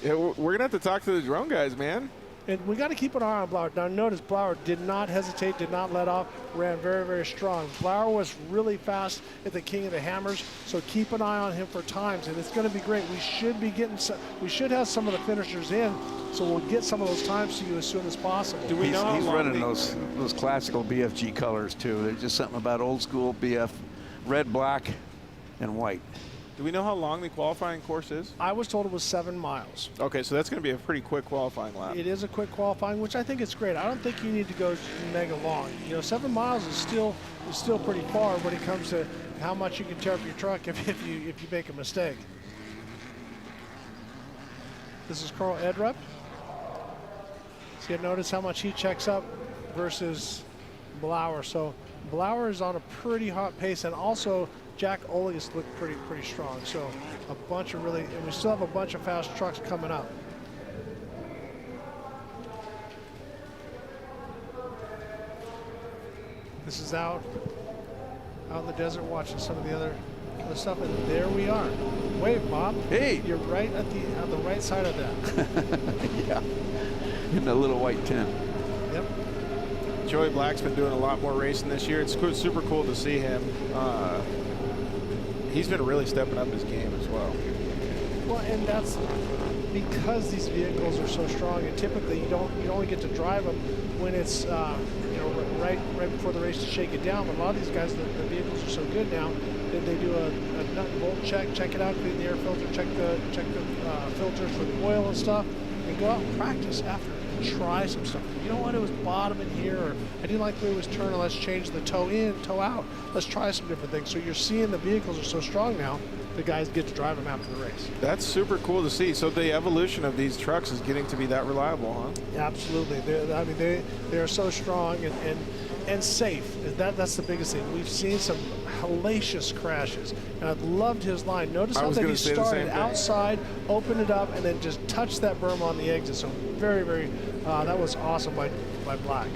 Yeah, we're gonna have to talk to the drone guys, man. And we got to keep an eye on Blauer. Now notice Blauer did not hesitate, did not let off, ran very, very strong. Blauer was really fast at the King of the Hammers, so keep an eye on him for times, and it's going to be great. We should be getting we should have some of the finishers in, so we'll get some of those times to you as soon as possible. Do we know he's running those classical BFG colors too? There's just something about old school BF, red, black, and white. Do we know how long the qualifying course is? I was told it was 7 miles. Okay, so that's going to be a pretty quick qualifying lap. It is a quick qualifying, which I think is great. I don't think you need to go mega long. 7 miles is still pretty far when it comes to how much you can tear up your truck if you make a mistake. This is Carl Edrup. See, notice how much he checks up versus Blauer. So Blauer is on a pretty hot pace, and also Jack Ole's looked pretty strong. So a bunch of and we still have a bunch of fast trucks coming up. This is out in the desert watching some of the other stuff, and there we are. Wave, Bob. Hey, you're right on the right side of that. Yeah, in the little white tent. Yep. Joey Black's been doing a lot more racing this year. It's super cool to see him. He's been really stepping up his game as well. Well, and that's because these vehicles are so strong, and typically you only get to drive them when it's right before the race to shake it down. But a lot of these guys, the vehicles are so good now that they do a nut and bolt check it out, clean the air filter, check the filters for the oil and stuff, and go out and practice after. Try some stuff. You know what? It was bottoming here, or I didn't like the way it was turning. Let's change the toe in, toe out. Let's try some different things. So you're seeing the vehicles are so strong now, the guys get to drive them after the race. That's super cool to see. So the evolution of these trucks is getting to be that reliable, huh? Yeah, absolutely. They're so strong and safe. That's the biggest thing. We've seen some hellacious crashes, and I've loved his line. Notice how that he started outside, opened it up, and then just touched that berm on the exit. So very, very, that was awesome by Black.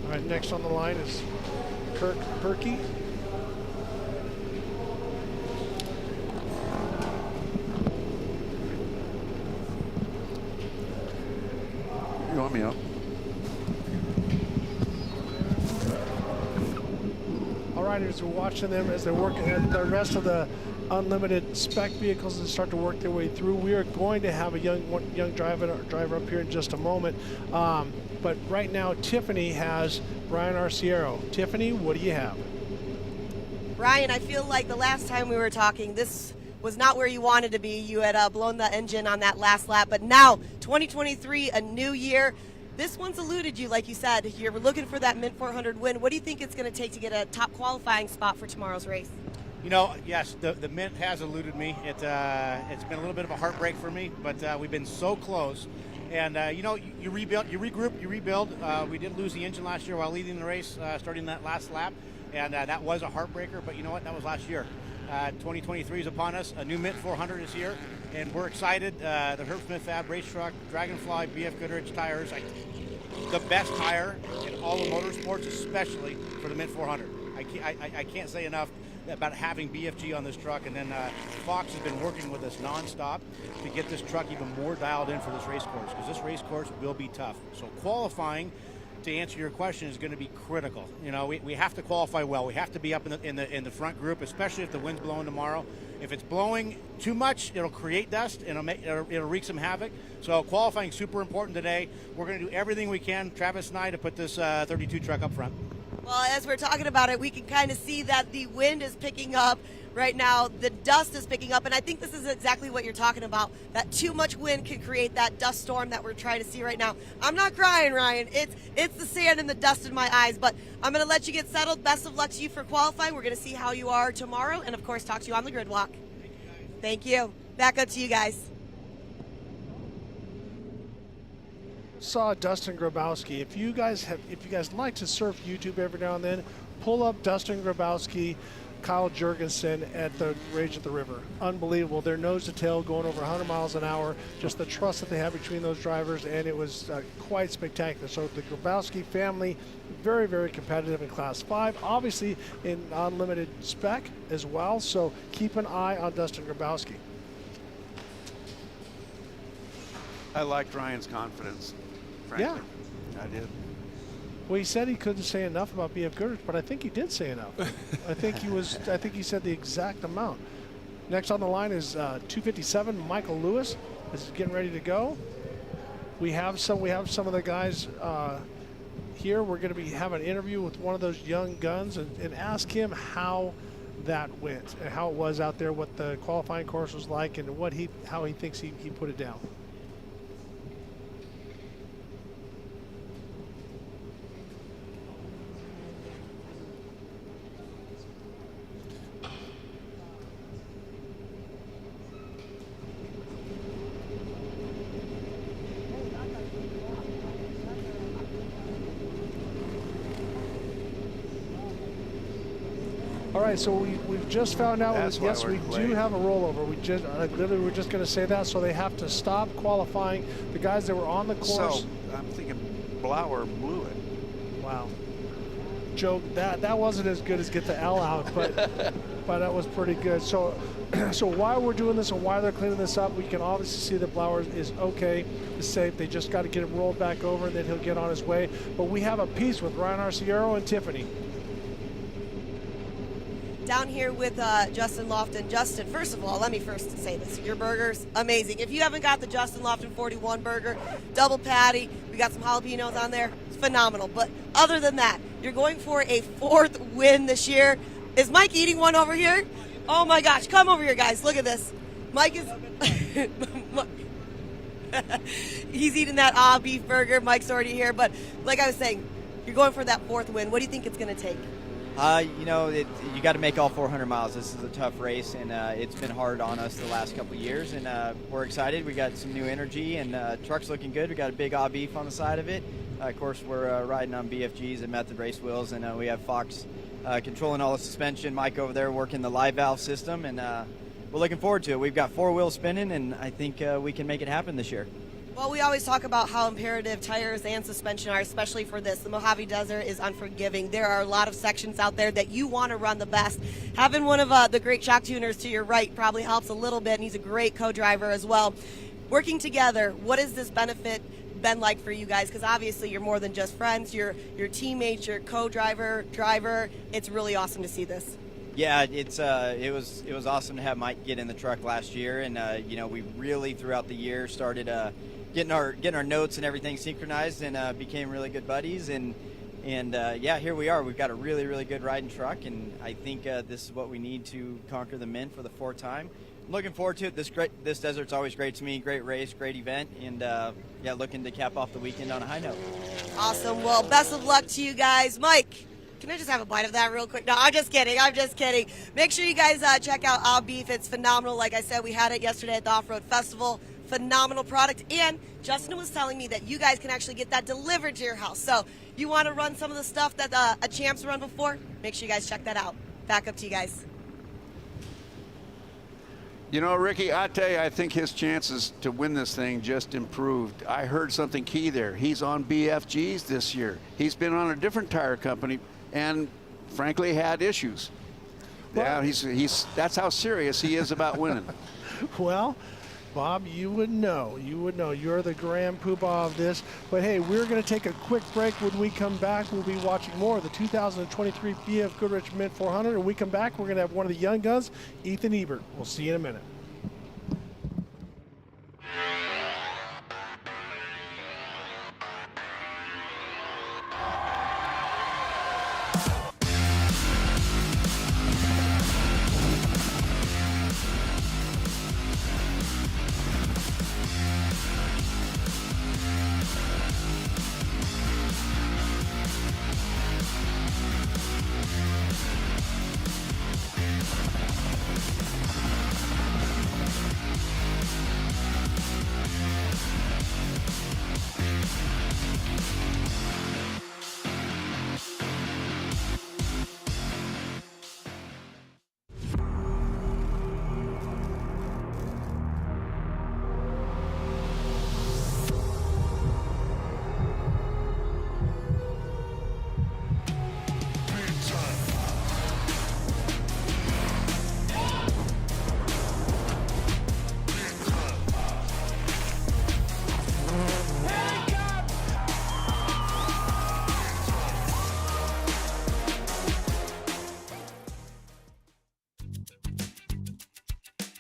All right, next on the line is Kirk Perky. You want me up? All right, as we're watching them as they're working at the rest of the unlimited spec vehicles and start to work their way through. We are going to have a young driver up here in just a moment. But right now, Tiffany has Brian Arciero. Tiffany, what do you have? Brian, I feel like the last time we were talking, this was not where you wanted to be. You had blown the engine on that last lap, but now 2023, a new year. This one's eluded you, like you said. You're looking for that Mint 400 win. What do you think it's going to take to get a top qualifying spot for tomorrow's race? Yes, the Mint has eluded me. It's been a little bit of a heartbreak for me, but we've been so close. And, you rebuild, you regroup, you rebuild. We did lose the engine last year while leading the race, starting that last lap. And that was a heartbreaker, but you know what? That was last year. 2023 is upon us. A new Mint 400 is here, and we're excited. The Herb Smith Fab race truck, Dragonfly, BFGoodrich Tires, the best tire in all of motorsports, especially for the Mint 400. I can't say enough about having BFG on this truck, and then Fox has been working with us nonstop to get this truck even more dialed in for this race course, because this race course will be tough. So qualifying, to answer your question, is going to be critical. We have to qualify well. We have to be up in the front group, especially if the wind's blowing tomorrow. If it's blowing too much, it'll create dust and it'll wreak some havoc. So qualifying is super important today. We're going to do everything we can, Travis and I, to put this 32 truck up front. Well, as we're talking about it, we can kind of see that the wind is picking up right now. The dust is picking up, and I think this is exactly what you're talking about. That too much wind can create that dust storm that we're trying to see right now. I'm not crying, Ryan. It's the sand and the dust in my eyes, but I'm going to let you get settled. Best of luck to you for qualifying. We're going to see how you are tomorrow, and of course, talk to you on the grid walk. Thank you. Back up to you guys. Saw Dustin Grabowski. If you guys like to surf YouTube every now and then, pull up Dustin Grabowski Kyle Jurgensen at the Rage at the River. Unbelievable. They're nose to tail going over 100 miles an hour. Just the trust that they have between those drivers, and it was quite spectacular. So the Grabowski family, very, very competitive in Class 5. Obviously in unlimited spec as well. So keep an eye on Dustin Grabowski. I liked Ryan's confidence, frankly. Yeah. I did. Well, he said he couldn't say enough about BF Goodrich, but I think he did say enough. I think he said the exact amount. Next on the line is 257 Michael Lewis. Is getting ready to go. We have some of the guys here. We're going to have an interview with one of those young guns and ask him how that went and how it was out there, what the qualifying course was like, and how he thinks he put it down. All right, so we've just found out. Yes, we do have a rollover. We just literally we're just going to say that, so they have to stop qualifying. The guys that were on the course. So I'm thinking Blauer blew it. Wow, Joe, that wasn't as good as get the L out, but that was pretty good. So so while we're doing this and while they're cleaning this up, we can obviously see that Blauer is okay, is safe. They just got to get him rolled back over, and then he'll get on his way. But we have a piece with Ryan Arciero and Tiffany. Down here with Justin Lofton. Justin, first of all, let me first say this. Your burger's amazing. If you haven't got the Justin Lofton 41 burger, double patty, we got some jalapenos on there, it's phenomenal. But other than that, you're going for a 4th win this year. Is Mike eating one over here? Oh my gosh, come over here, guys. Look at this. Mike is... He's eating that beef burger. Mike's already here. But like I was saying, you're going for that 4th win. What do you think it's going to take? You got to make all 400 miles. This is a tough race, and it's been hard on us the last couple of years, and we're excited. We got some new energy, and truck's looking good. We got a big beef on the side of it. Of course, we're riding on BFGs and Method Race wheels, and we have Fox controlling all the suspension. Mike over there working the live valve system, and we're looking forward to it. We've got 4 wheels spinning, and I think we can make it happen this year. Well, we always talk about how imperative tires and suspension are, especially for this. The Mojave Desert is unforgiving. There are a lot of sections out there that you want to run the best. Having one of the great shock tuners to your right probably helps a little bit, and he's a great co-driver as well. Working together, what has this benefit been like for you guys? Because obviously you're more than just friends. You're teammates, you're co-driver, driver. It's really awesome to see this. Yeah, it was awesome to have Mike get in the truck last year, and we really throughout the year started getting our notes and everything synchronized, and became really good buddies, and here we are. We've got a really, really good riding truck, and I think this is what we need to conquer the Mint for the 4th time. I'm looking forward to it. This desert's always great to me. Great race, great event, and looking to cap off the weekend on a high note. Awesome. Well, best of luck to you guys. Mike, can I just have a bite of that real quick? No, I'm just kidding. Make sure you guys check out Our Beef. It's phenomenal. Like I said, we had it yesterday at the Off-Road Festival. Phenomenal product. And Justin was telling me that you guys can actually get that delivered to your house. So you want to run some of the stuff that a Champ's run before? Make sure you guys check that out. Back up to you guys. You know, Ricky, I tell you, I think his chances to win this thing just improved. I heard something key there. He's on BFGs this year. He's been on a different tire company and frankly had issues. Yeah, that's how serious he is about winning. Well, Bob, you would know. You're the grand poobah of this. But hey, we're going to take a quick break. When we come back, we'll be watching more of the 2023 BF Goodrich Mint 400. When we come back, we're going to have one of the young guns, Ethan Ebert. We'll see you in a minute.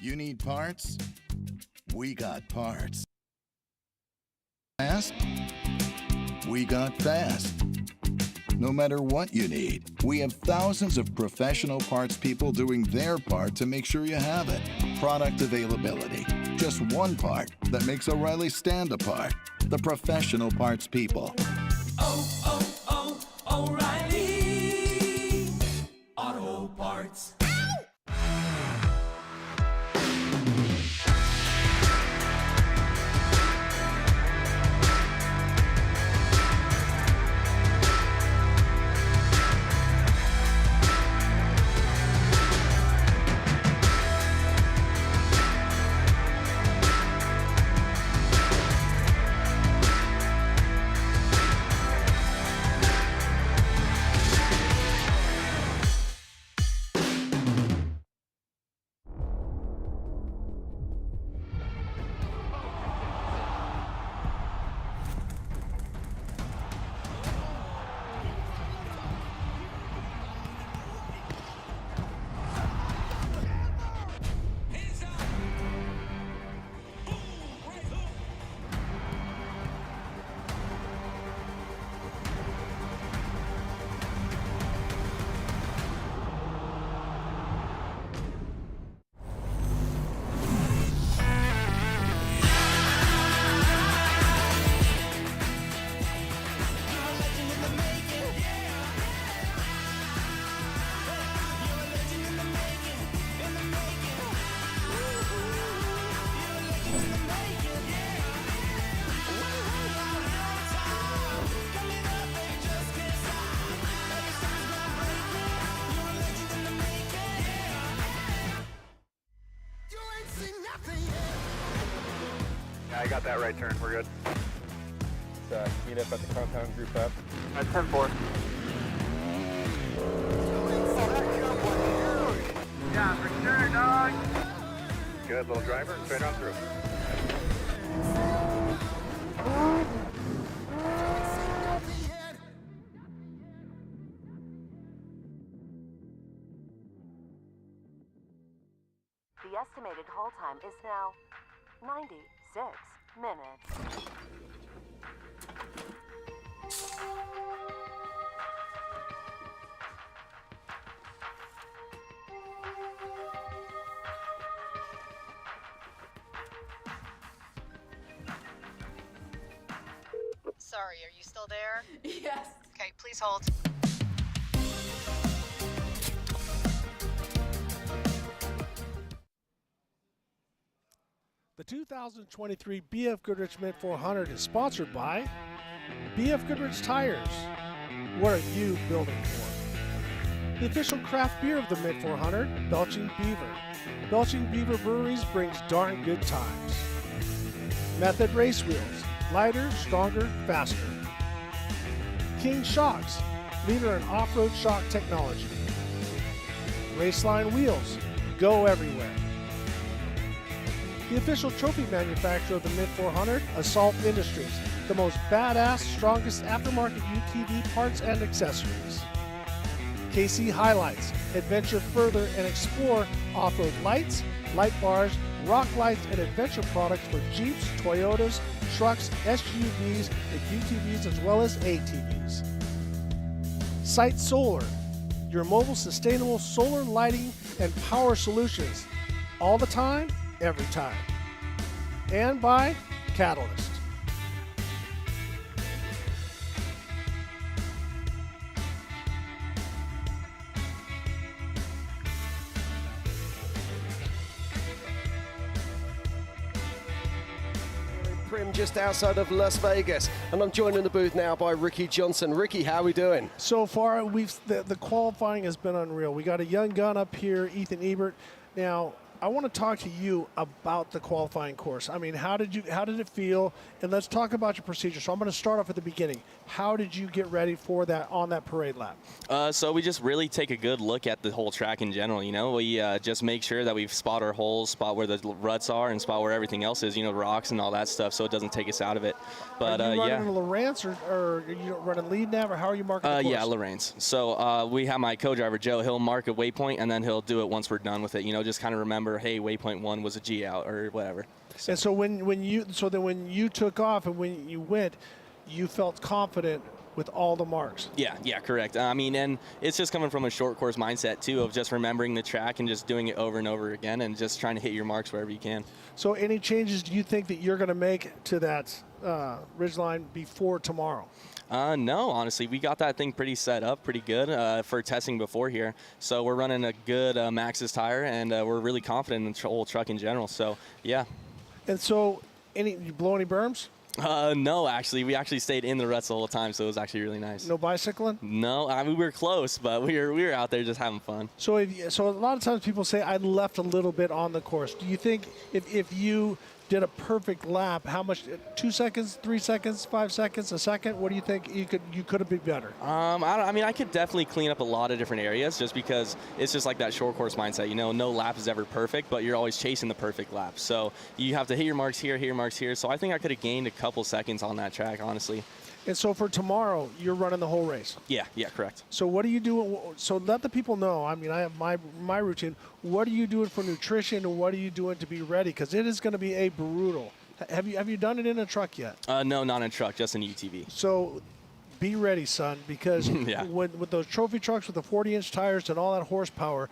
You need parts? We got parts. Fast? We got fast. No matter what you need, we have thousands of professional parts people doing their part to make sure you have it. Product availability. Just one part that makes O'Reilly stand apart. The professional parts people. O'Reilly Auto Parts. I got that right turn. We're good. Let's meet up at the compound group up. At 10-4. Yeah, for sure, dog. Good, little driver. Straight on through. The estimated haul time is now 96 minutes. Sorry, are you still there? Yes. Okay, please hold. The 2023 BF Goodrich Mint 400 is sponsored by BF Goodrich Tires. What are you building for? The official craft beer of the Mint 400, Belching Beaver. Belching Beaver Breweries brings darn good times. Method Race Wheels. Lighter, stronger, faster. King Shocks, leader in off-road shock technology. Raceline Wheels, go everywhere. The official trophy manufacturer of the Mint 400, Assault Industries, the most badass, strongest aftermarket UTV parts and accessories. KC Highlights, adventure further and explore off-road lights, light bars, rock lights, and adventure products for Jeeps, Toyotas, trucks, SUVs, and UTVs, as well as ATVs. Sight Solar, your mobile sustainable solar lighting and power solutions, all the time, every time. And by Catalyst. Prim just outside of Las Vegas, and I'm joined in the booth now by Ricky Johnson. Ricky, how are we doing? So far, the qualifying has been unreal. We got a young gun up here, Ethan Ebert. Now, I want to talk to you about the qualifying course. I mean, how did it feel? And let's talk about your procedure. So I'm going to start off at the beginning. How did you get ready for that on that parade lap? So we just really take a good look at the whole track in general. You know, we just make sure that we spot our holes, spot where the ruts are, and spot where everything else is. You know, rocks and all that stuff, so it doesn't take us out of it. But are you running yeah. Lawrence or are you running lead nav, or how are you marking the course? Yeah, Lawrence. So we have my co-driver Joe. He'll mark a waypoint and then he'll do it once we're done with it. You know, just kind of remember or hey, waypoint 1 was a G out or whatever. And so when you took off and when you went, you felt confident with all the marks. Yeah, correct. I mean, and it's just coming from a short course mindset too, of just remembering the track and just doing it over and over again and just trying to hit your marks wherever you can. So any changes do you think that you're going to make to that ridgeline before tomorrow? No, honestly, we got that thing pretty set up, pretty good for testing before here. So we're running a good Maxxis tire, and we're really confident in the whole truck in general. So, yeah. And so, you blow any berms? No, actually. We actually stayed in the ruts the whole time, so it was actually really nice. No bicycling? No, I mean, we were close, but we were out there just having fun. So a lot of times people say, I left a little bit on the course. Do you think if you did a perfect lap, how much, 2 seconds, 3 seconds, 5 seconds, a second, what do you think you could have been better? I mean, I could definitely clean up a lot of different areas just because it's just like that short course mindset. You know, no lap is ever perfect, but you're always chasing the perfect lap. So you have to hit your marks here, hit your marks here. So I think I could have gained a couple seconds on that track, honestly. And so for tomorrow, you're running the whole race. Yeah, correct. So what are you doing? So let the people know. I mean, I have my routine. What are you doing for nutrition, and what are you doing to be ready? Because it is going to be a brutal. Have you done it in a truck yet? No, not in a truck, just in UTV. So be ready, son, because with those trophy trucks with the 40-inch tires and all that horsepower,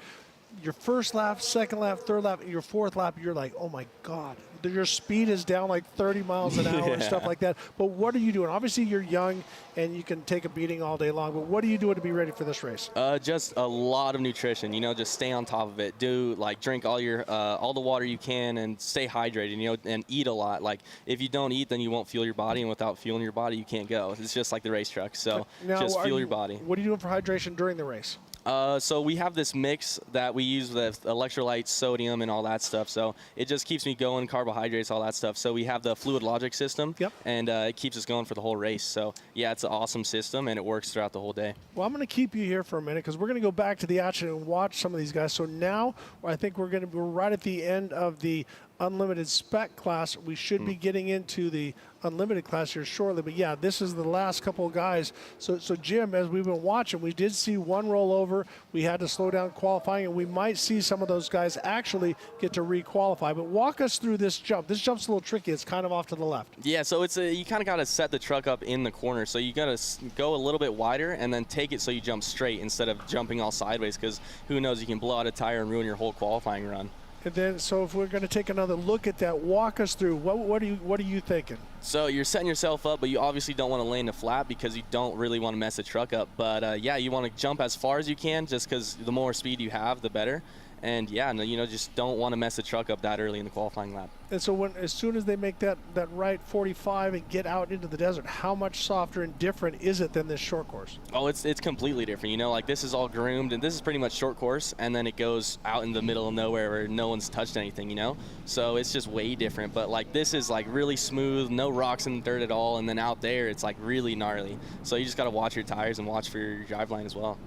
your first lap, second lap, third lap, and your fourth lap, you're like, oh my God. Your speed is down like 30 miles an hour and stuff like that. But what are you doing? Obviously, you're young and you can take a beating all day long. But what are you doing to be ready for this race? Just a lot of nutrition. You know, just stay on top of it. Drink all the water you can and stay hydrated. You know, and eat a lot. Like if you don't eat, then you won't fuel your body, and without fueling your body, you can't go. It's just like the race truck. So just fuel your body. What are you doing for hydration during the race? So we have this mix that we use with electrolytes, sodium, and all that stuff. So it just keeps me going, carbohydrates, all that stuff. So we have the Fluid Logic system, and it keeps us going for the whole race. So yeah, it's an awesome system, and it works throughout the whole day. Well, I'm going to keep you here for a minute because we're going to go back to the action and watch some of these guys. So now I think we're right at the end of the unlimited spec class. We should be getting into the unlimited class here shortly, but yeah, this is the last couple of guys. So Jim, as we've been watching, we did see one rollover. We had to slow down qualifying, and we might see some of those guys actually get to re-qualify. But walk us through this jump. This jump's a little tricky. It's kind of off to the left. Yeah, so you kind of got to set the truck up in the corner. So you got to go a little bit wider and then take it so you jump straight instead of jumping all sideways, because who knows, you can blow out a tire and ruin your whole qualifying run. And then, so if we're going to take another look at that, walk us through. What are you thinking? So you're setting yourself up, but you obviously don't want to land a flat because you don't really want to mess the truck up. But yeah, you want to jump as far as you can, just because the more speed you have, the better. And yeah, you know, just don't want to mess the truck up that early in the qualifying lap. And so as soon as they make that right 45 and get out into the desert, how much softer and different is it than this short course? Oh, it's completely different. You know, like this is all groomed, and this is pretty much short course, and then it goes out in the middle of nowhere where no one's touched anything, you know? So it's just way different. But like this is like really smooth, no rocks in the dirt at all, and then out there it's like really gnarly. So you just got to watch your tires and watch for your driveline as well.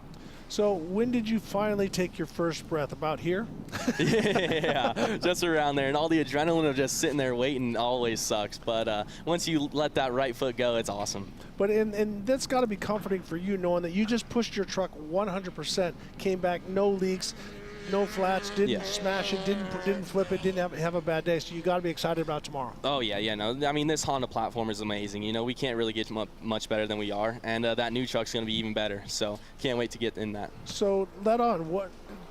So when did you finally take your first breath? About here? Yeah, just around there. And all the adrenaline of just sitting there waiting always sucks. But once you let that right foot go, it's awesome. But and that's got to be comforting for you, knowing that you just pushed your truck 100%, came back, no leaks, no flats, didn't smash it, didn't flip it, didn't have a bad day. So you got to be excited about tomorrow. Oh yeah, no. I mean, this Honda platform is amazing. You know, we can't really get much better than we are, and that new truck's going to be even better. So can't wait to get in that. So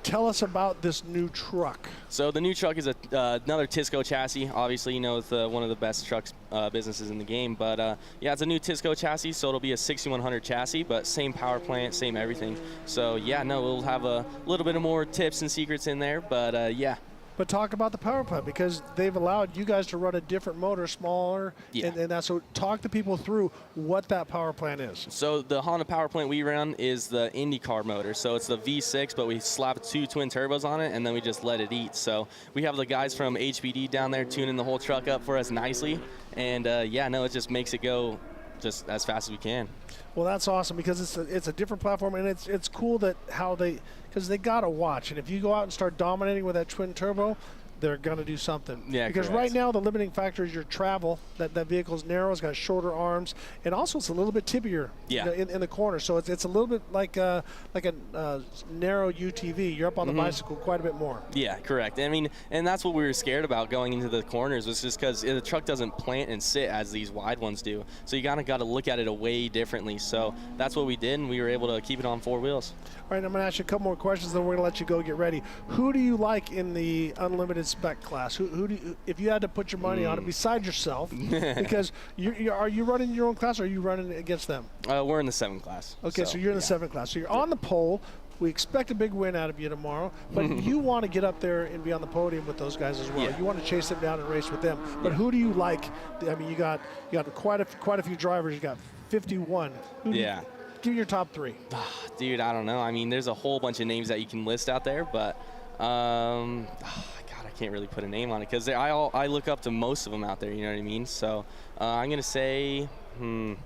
tell us about this new truck. So the new truck is another Tisco chassis. Obviously, you know, it's one of the best trucks businesses in the game. But yeah, it's a new Tisco chassis, so it'll be a 6100 chassis, but same power plant, same everything. So yeah, no, we'll have a little bit of more tips and secrets in there, but yeah. But talk about the power plant, because they've allowed you guys to run a different motor, smaller, and that's so. Talk to people through what that power plant is. So the Honda power plant we run is the IndyCar motor. So it's the V6, but we slap 2 twin turbos on it, and then we just let it eat. So we have the guys from HBD down there tuning the whole truck up for us nicely, and yeah, no, it just makes it go just as fast as we can. Well, that's awesome, because it's a different platform, and it's cool that because they got to watch. And if you go out and start dominating with that twin turbo, they're going to do something. Yeah, because correct. right now the limiting factor is your travel. That vehicle's narrow, it's got shorter arms, and also it's a little bit tippier Yeah. in the corner. So it's a little bit like a narrow UTV. You're up on the bicycle quite a bit more. Yeah, correct. I mean, and that's what we were scared about going into the corners, was just because the truck doesn't plant and sit as these wide ones do. So you kind of got to look at it way differently. So that's what we did, and we were able to keep it on 4 wheels. All right, I'm going to ask you a couple more questions, then we're going to let you go get ready. Who do you like in the unlimited spec class? Who do you, if you had to put your money on it besides yourself? Because are you running your own class, or are you running against them? We're in the 7 class. Okay, so you're in the 7 class. So you're on the pole. We expect a big win out of you tomorrow, but you want to get up there and be on the podium with those guys as well. Yeah. You want to chase them down and race with them. But who do you like? I mean, you got quite a few drivers. You got 51. Give me your top 3. Dude, I don't know. I mean, there's a whole bunch of names that you can list out there, but God, I can't really put a name on it because I look up to most of them out there. You know what I mean? So I'm gonna say, who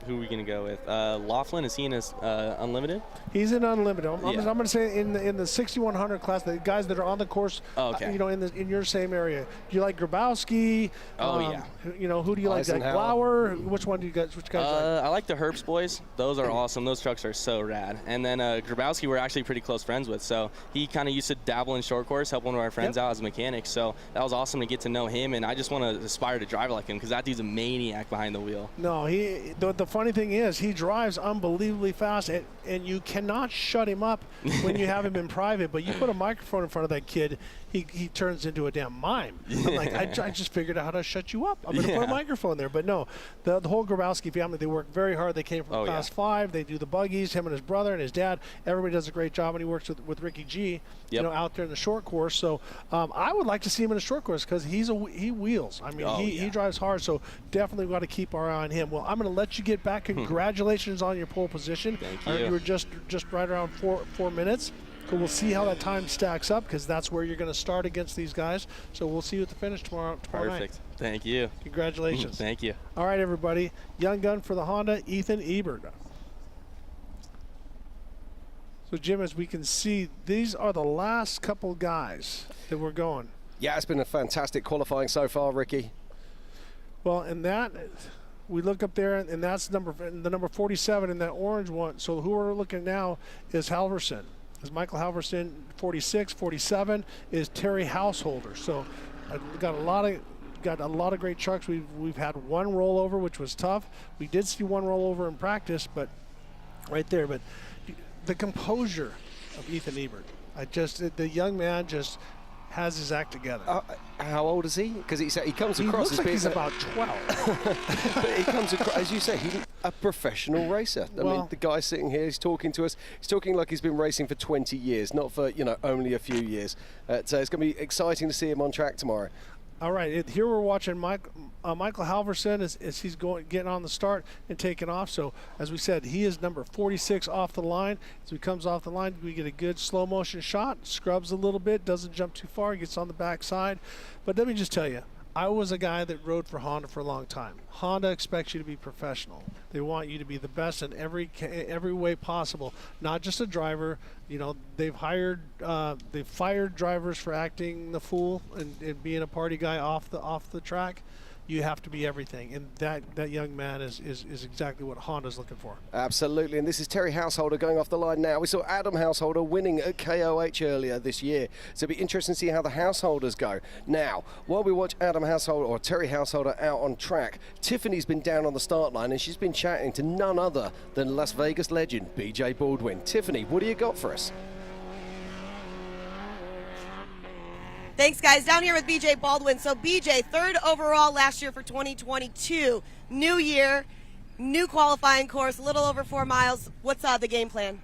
are we gonna go with? Laughlin, is he in his unlimited? He's in unlimited. I'm going to say in the 6100 class, the guys that are on the course, in your same area. Do you like Grabowski? Who do you like? Like Blauer? Which guys like? I like the Herbst boys. Those are awesome. Those trucks are so rad. And then Grabowski, we're actually pretty close friends with. So he kind of used to dabble in short course, help one of our friends out as a mechanic. So that was awesome to get to know him. And I just want to aspire to drive like him because that dude's a maniac behind the wheel. No, the funny thing is he drives unbelievably fast, and you cannot shut him up when you have him in private. But you put a microphone in front of that kid, he turns into a damn mime. I'm like, I just figured out how to shut you up. I'm going to put a microphone there. But no, the whole Grabowski family, they work very hard. They came from Class 5. They do the buggies. Him and his brother and his dad. Everybody does a great job, and he works with Ricky G. Out there in the short course. So I would like to see him in the short course because he wheels. I mean, he drives hard. So definitely got to keep our eye on him. Well, I'm going to let you get back. Congratulations on your pole position. Thank you. You were just right around 4 minutes. So we'll see how that time stacks up because that's where you're going to start against these guys. So we'll see you at the finish tomorrow Perfect. night. Thank you. Congratulations. Thank you. All right, everybody. Young gun for the Honda, Ethan Ebert. So, Jim, as we can see, these are the last couple guys that we're going. Yeah, it's been a fantastic qualifying so far, Ricky. Well, and that, we look up there, and that's the number 47 in that orange one. So who we're looking at now is Halverson. Is Michael Halverson 46, 47 is Terry Householder. So got a lot of great trucks. We've had one rollover, which was tough. We did see one rollover in practice, but right there. But the composure of Ethan Ebert, the young man just has his act together. How old is he? Because he comes across as being being he's about 12. but he comes across, as you say, he's a professional racer. I mean, the guy sitting here, he's talking to us. He's talking like he's been racing for 20 years, not for only a few years. So it's going to be exciting to see him on track tomorrow. All right, here we're watching Michael Halverson as he's getting on the start and taking off. So, as we said, he is number 46 off the line. As he comes off the line, we get a good slow motion shot, scrubs a little bit, doesn't jump too far, gets on the backside. But let me just tell you, I was a guy that rode for Honda for a long time. Honda expects you to be professional. They want you to be the best in every way possible, not just a driver. They've fired drivers for acting the fool and being a party guy off the track. You have to be everything, and that young man is exactly what Honda's looking for. Absolutely, and this is Terry Householder going off the line now. We saw Adam Householder winning at KOH earlier this year, so it'll be interesting to see how the Householders go. Now, while we watch Adam Householder or Terry Householder out on track, Tiffany's been down on the start line, and she's been chatting to none other than Las Vegas legend BJ Baldwin. Tiffany, what do you got for us? Thanks, guys. Down here with BJ Baldwin. So, BJ, 3rd overall last year for 2022. New year, new qualifying course, a little over 4 miles. What's the game plan?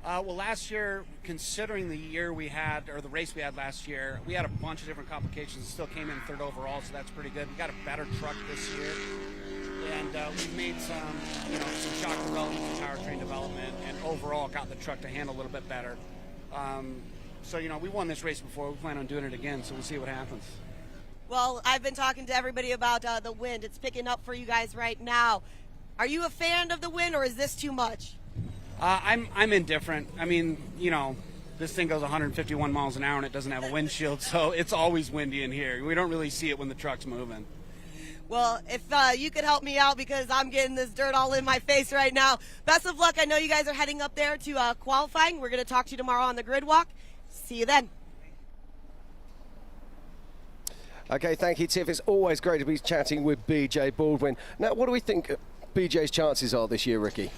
Well, last year, considering the year we had, or the race we had last year, we had a bunch of different complications and still came in 3rd overall, so that's pretty good. We got a better truck this year, and we've made some shock development, some powertrain development, and overall got the truck to handle a little bit better. So, we won this race before. We plan on doing it again, so we'll see what happens. Well, I've been talking to everybody about the wind. It's picking up for you guys right now. Are you a fan of the wind, or is this too much? I'm indifferent. I mean, this thing goes 151 miles an hour and it doesn't have a windshield, so it's always windy in here. We don't really see it when the truck's moving. Well, if you could help me out because I'm getting this dirt all in my face right now. Best of luck. I know you guys are heading up there to qualifying. We're going to talk to you tomorrow on the grid walk. See you then. Okay, thank you, Tiff. It's always great to be chatting with BJ Baldwin. Now, what do we think BJ's chances are this year, Ricky?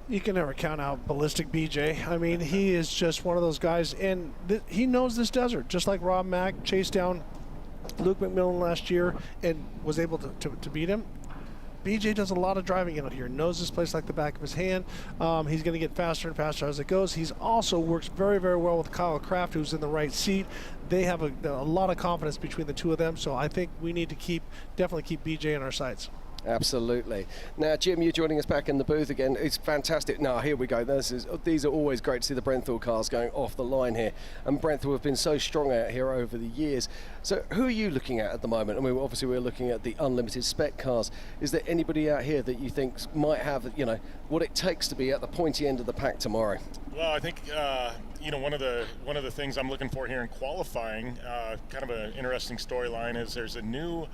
You can never count out ballistic BJ. I mean, he is just one of those guys, and he knows this desert, just like Rob Mack chased down Luke McMillan last year and was able to beat him. BJ does a lot of driving out here, knows this place like the back of his hand. He's going to get faster and faster as it goes. He's also works very, very well with Kyle Kraft, who's in the right seat. They have a lot of confidence between the two of them, so I think we need to definitely keep BJ in our sights. Absolutely. Now, Jim, you're joining us back in the booth again. It's fantastic. Now, here we go. These are always great to see the Brenthal cars going off the line here. And Brenthal have been so strong out here over the years. So who are you looking at the moment? I mean, obviously we're looking at the unlimited spec cars. Is there anybody out here that you think might have, what it takes to be at the pointy end of the pack tomorrow? Well, I think one of the things I'm looking for here in qualifying, kind of an interesting storyline, is there's a new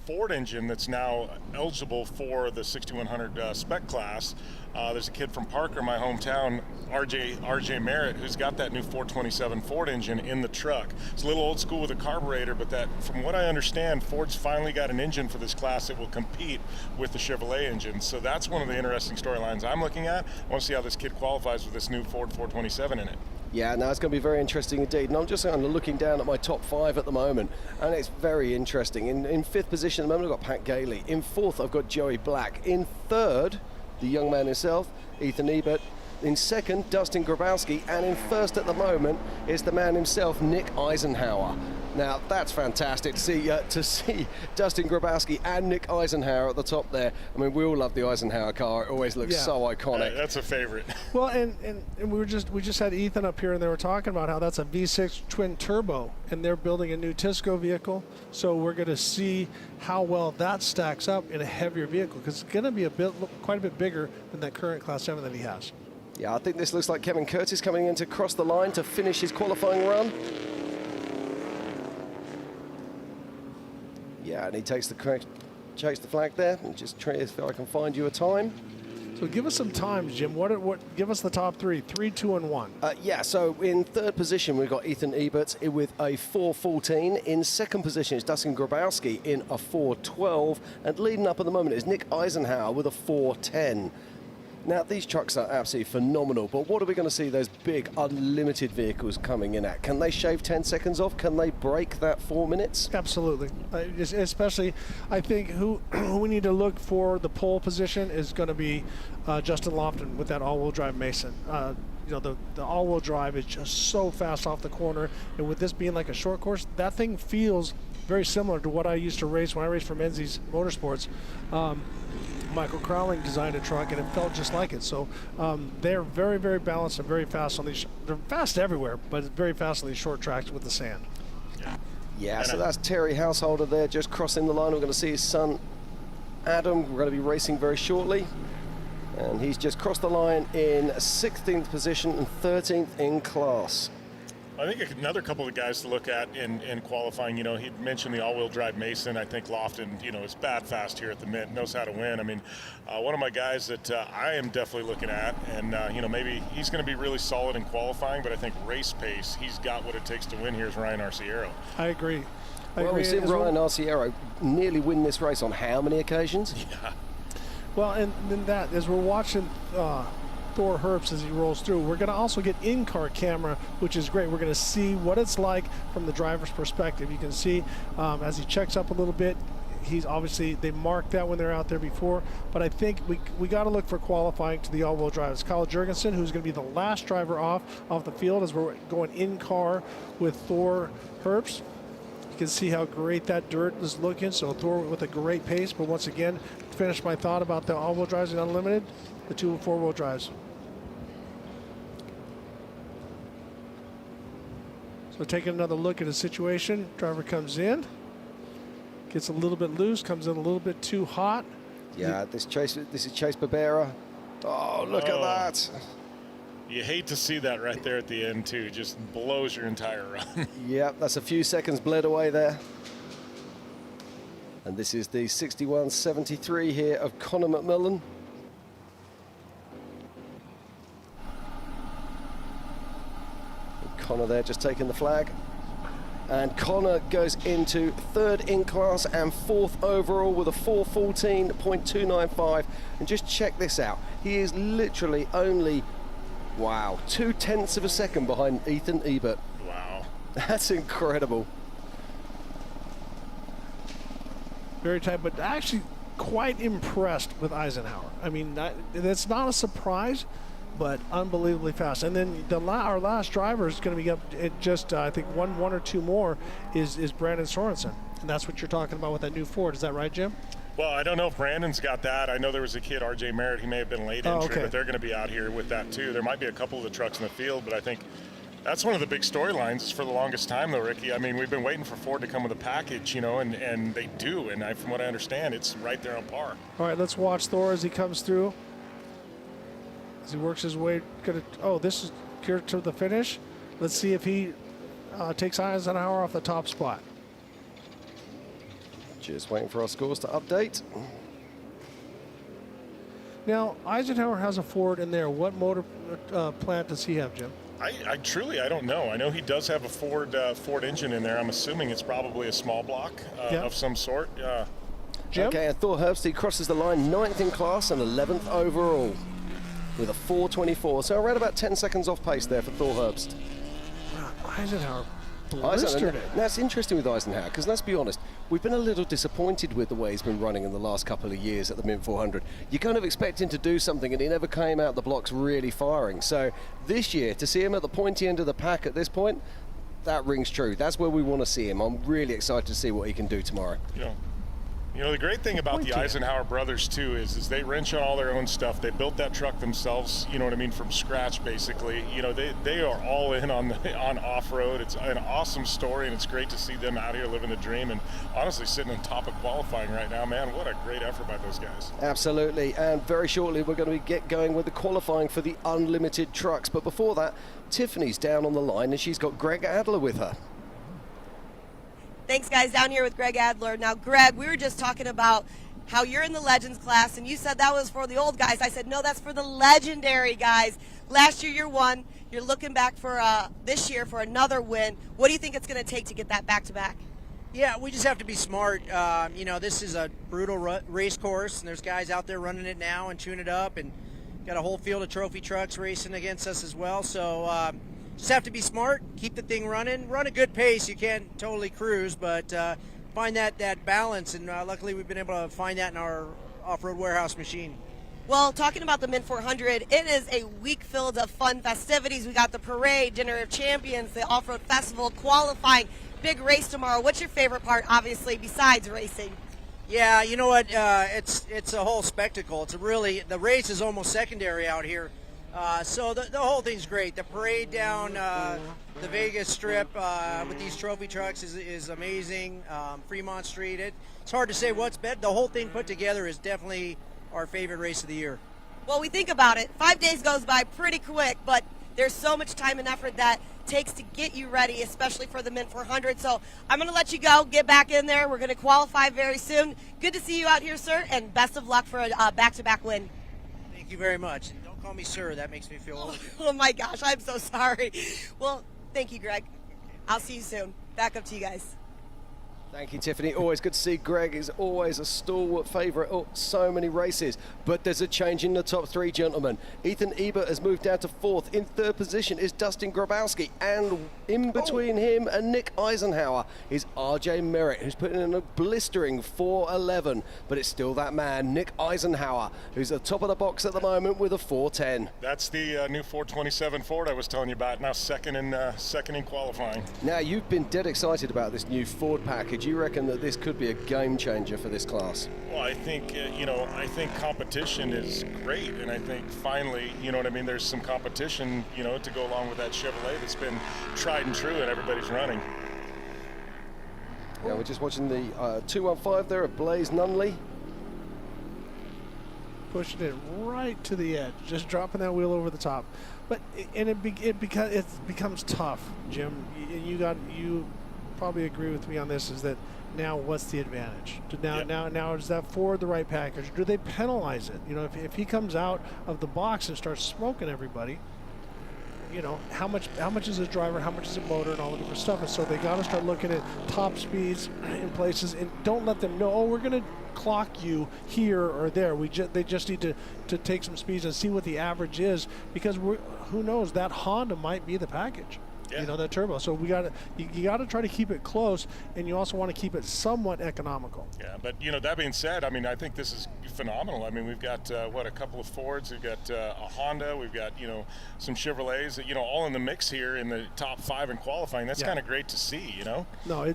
Ford engine that's now eligible for the 6100 spec class. There's a kid from Parker, my hometown, RJ Merritt, who's got that new 427 Ford engine in the truck. It's a little old school with a carburetor, but that, from what I understand, Ford's finally got an engine for this class that will compete with the Chevrolet engine. So that's one of the interesting storylines I'm looking at. I want to see how this kid qualifies with this new Ford 427 in it. Yeah, no, it's going to be very interesting indeed. And I'm just kind of looking down at my top 5 at the moment, and it's very interesting. In 5th position at the moment, I've got Pat Gailey. In 4th, I've got Joey Black. In 3rd, the young man himself, Ethan Ebert. In 2nd, Dustin Grabowski. And in 1st at the moment is the man himself, Nick Eisenhower. Now, that's fantastic to see Dustin Grabowski and Nick Eisenhower at the top there. I mean, we all love the Eisenhower car. It always looks so iconic. That's a favorite. Well, and we just had Ethan up here, and they were talking about how that's a V6 twin turbo, and they're building a new Tisco vehicle. So we're going to see how well that stacks up in a heavier vehicle, because it's going to be quite a bit bigger than that current Class 7 that he has. Yeah, I think this looks like Kevin Curtis coming in to cross the line to finish his qualifying run. Yeah, and he takes the flag there, and just try if I can find you a time. So give us some times, Jim. Give us the top 3, 3, 2, and 1. Yeah, so in 3rd position, we've got Ethan Ebert with a 4:14. In 2nd position is Dustin Grabowski in a 4:12. And leading up at the moment is Nick Eisenhower with a 4:10. Now, these trucks are absolutely phenomenal, but what are we going to see those big unlimited vehicles coming in at? Can they shave 10 seconds off? Can they break that 4 minutes? Absolutely. Especially, I think who we need to look for the pole position is going to be Justin Lofton with that all-wheel drive Mason. The all-wheel drive is just so fast off the corner, and with this being like a short course, that thing feels very similar to what I used to race when I raced for Menzies Motorsports. Michael Crowling designed a truck, and it felt just like it. So they're very, very balanced and very fast on these. They're fast everywhere, but very fast on these short tracks with the sand. Yeah, so that's Terry Householder there just crossing the line. We're going to see his son, Adam. We're going to be racing very shortly. And he's just crossed the line in 16th position and 13th in class. I think another couple of guys to look at in qualifying, he mentioned the all-wheel drive Mason. I think Lofton, is bad fast here at the Mint, knows how to win. I mean, one of my guys that I am definitely looking at, and, maybe he's going to be really solid in qualifying, but I think race pace, he's got what it takes to win here is Ryan Arciero. I agree. We've seen Ryan Arciero nearly win this race on how many occasions? Yeah. Well, and then as we're watching Thor Herbst as he rolls through, we're going to also get in-car camera, which is great. We're going to see what it's like from the driver's perspective. You can see as he checks up a little bit, he's obviously, they marked that when they're out there before, but I think we got to look for qualifying to the all-wheel drive. It's Kyle Jurgensen, who's going to be the last driver off the field as we're going in-car with Thor Herbst. You can see how great that dirt is looking. So Thor with a great pace, but once again, to finish my thought about the all-wheel drives and unlimited, the 2 and 4-wheel drives. So taking another look at the situation, driver comes in, gets a little bit loose, comes in a little bit too hot. Yeah, this is Chase Barbera. Oh, look at that. You hate to see that right there at the end, too. Just blows your entire run. Yep, that's a few seconds bled away there. And this is the 61.73 here of Conor McMillan. Conor there just taking the flag. And Conor goes into third in class and fourth overall with a 4:14.295. And just check this out. He is literally only, wow, 0.2 of a second behind Ethan Ebert. Wow. That's incredible. Very tight, but actually quite impressed with Eisenhower. I mean, that's not a surprise, but unbelievably fast. And then our last driver is going to be up at just, I think, one or two more is Brandon Sorensen. And that's what you're talking about with that new Ford. Is that right, Jim? Well, I don't know if Brandon's got that. I know there was a kid, R.J. Merritt. He may have been late entry, but they're going to be out here with that, too. There might be a couple of the trucks in the field, but I think that's one of the big storylines for the longest time, though, Ricky. I mean, we've been waiting for Ford to come with a package, you know, and they do. And from what I understand, it's right there on par. All right, let's watch Thor as he comes through. As he works his way, this is here to the finish. Let's see if he takes Eisenhower off the top spot. Just waiting for our scores to update. Now, Eisenhower has a Ford in there. What motor plant does he have, Jim? I truly don't know. I know he does have a Ford engine in there. I'm assuming it's probably a small block of some sort. Jim? Okay, and Thor Herbst crosses the line 9th in class and 11th overall with a 4:24. So around about 10 seconds off pace there for Thor Herbst. Eisenhower blistered it. That's interesting with Eisenhower, because let's be honest, we've been a little disappointed with the way he's been running in the last couple of years at the Mint 400. You kind of expect him to do something, and he never came out the blocks really firing. So this year, to see him at the pointy end of the pack at this point, that rings true. That's where we want to see him. I'm really excited to see what he can do tomorrow. You know, the great thing about the Eisenhower brothers, too, is they wrench on all their own stuff. They built that truck themselves, you know what I mean, from scratch, basically. You know, they are all in on off-road. It's an awesome story, and it's great to see them out here living the dream and honestly sitting on top of qualifying right now. Man, what a great effort by those guys. Absolutely, and very shortly we're going to get going with the qualifying for the unlimited trucks. But before that, Tiffany's down on the line, and she's got Greg Adler with her. Thanks, guys. Down here with Greg Adler. Now, Greg, we were just talking about how you're in the Legends class, and you said that was for the old guys. I said, no, that's for the legendary guys. Last year you won. You're looking back for this year for another win. What do you think it's going to take to get that back-to-back? Yeah, we just have to be smart. You know, this is a brutal race course, and there's guys out there running it now and tuning it up, and got a whole field of trophy trucks racing against us as well. So just have to be smart, keep the thing running, run a good pace. You can't totally cruise, but find that balance, and luckily we've been able to find that in our off-road warehouse machine. Well, talking about the Mint 400, it is a week filled of fun festivities. We got the parade, Dinner of Champions, the off-road festival, qualifying, big race tomorrow. What's your favorite part, obviously, besides racing? Yeah, you know what? It's a whole spectacle. It's the race is almost secondary out here. So the whole thing's great. The parade down the Vegas Strip with these trophy trucks is amazing. Fremont Street, it's hard to say what's better. The whole thing put together is definitely our favorite race of the year. Well, we think about it. 5 days goes by pretty quick, but there's so much time and effort that takes to get you ready, especially for the Mint 400. So I'm going to let you go, get back in there. We're going to qualify very soon. Good to see you out here, sir, and best of luck for a back-to-back win. Thank you very much. Call me sir. That makes me feel old. Oh my gosh, I'm so sorry. Well, thank you, Greg. I'll see you soon. Back up to you guys. Thank you, Tiffany. Always good to see Greg. Is always a stalwart favourite. Oh, so many races. But there's a change in the top three, gentlemen. Ethan Ebert has moved down to fourth. In third position is Dustin Grabowski. And in between him and Nick Eisenhower is RJ Merritt, who's putting in a blistering 4:11. But it's still that man, Nick Eisenhower, who's at the top of the box at the moment with a 4:10. That's the new 427 Ford I was telling you about. Now second in qualifying. Now, you've been dead excited about this new Ford package. You reckon that this could be a game changer for this class? Well, I think, I think competition is great. And I think finally, you know what I mean, there's some competition, to go along with that Chevrolet that's been tried and true and everybody's running. Yeah, we're just watching the 215 there of Blaze Nunley. pushing it right to the edge, just dropping that wheel over the top. But it becomes tough, Jim. You probably agree with me on this. Is that now what's the advantage? Now is that Ford the right package? Do they penalize it? You know, if he comes out of the box and starts smoking everybody, you know, how much is his driver, how much is his motor, and all the different stuff. And so they got to start looking at top speeds in places, and don't let them know, oh, we're going to clock you here or there. They just need to take some speeds and see what the average is, because who knows, that Honda might be the package. Yeah. You know, that turbo. So you got to try to keep it close, and you also want to keep it somewhat economical. Yeah, but you know, that being said, I mean, I think this is phenomenal. I mean, we've got a couple of Fords, we've got a Honda, we've got, you know, some Chevrolets, you know, all in the mix here in the top 5 in qualifying. That's kind of great to see, you know. No,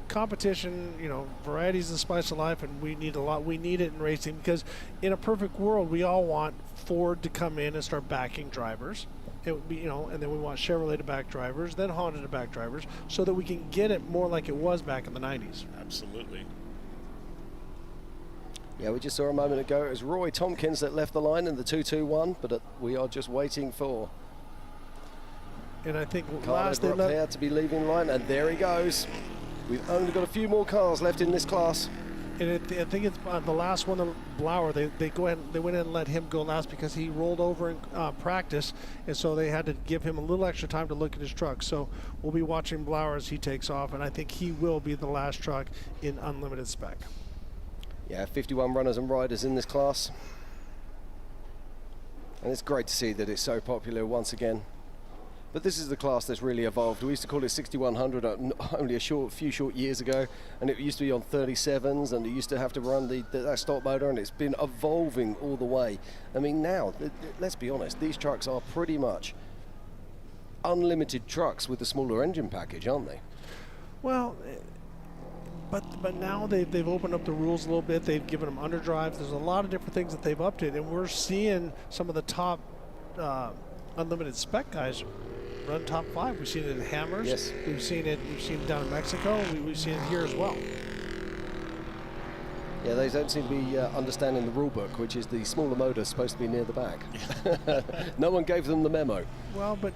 competition, you know, variety is the spice of life, and we need a lot. We need it in racing, because in a perfect world, we all want Ford to come in and start backing drivers. It would be, you know, and then we want Chevrolet to back drivers, then Honda to back drivers, so that we can get it more like it was back in the 90s. Absolutely. Yeah, we just saw a moment ago it was Roy Tompkins that left the line in the 2-2-1, but we are just waiting for And I think last they left to be leaving line, and there he goes. We've only got a few more cars left in this class. And I think it's the last one, the Blauer. They went in and let him go last because he rolled over in practice, and so they had to give him a little extra time to look at his truck. So we'll be watching Blauer as he takes off, and I think he will be the last truck in unlimited spec. Yeah, 51 runners and riders in this class, and it's great to see that it's so popular once again. But this is the class that's really evolved. We used to call it 6100 only a few short years ago, and it used to be on 37s, and it used to have to run that stock motor, and it's been evolving all the way. I mean, now, let's be honest, these trucks are pretty much unlimited trucks with the smaller engine package, aren't they? Well, but now they've opened up the rules a little bit. They've given them underdrives. There's a lot of different things that they've updated, and we're seeing some of the top unlimited spec guys run top 5. We've seen it in Hammers. Yes. We've seen it down in Mexico. We've seen it here as well. Yeah, they don't seem to be understanding the rule book, which is the smaller motor is supposed to be near the back. No one gave them the memo. Well, but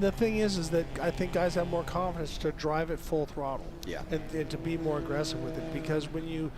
the thing is that I think guys have more confidence to drive it full throttle. Yeah. And to be more aggressive with it, because when you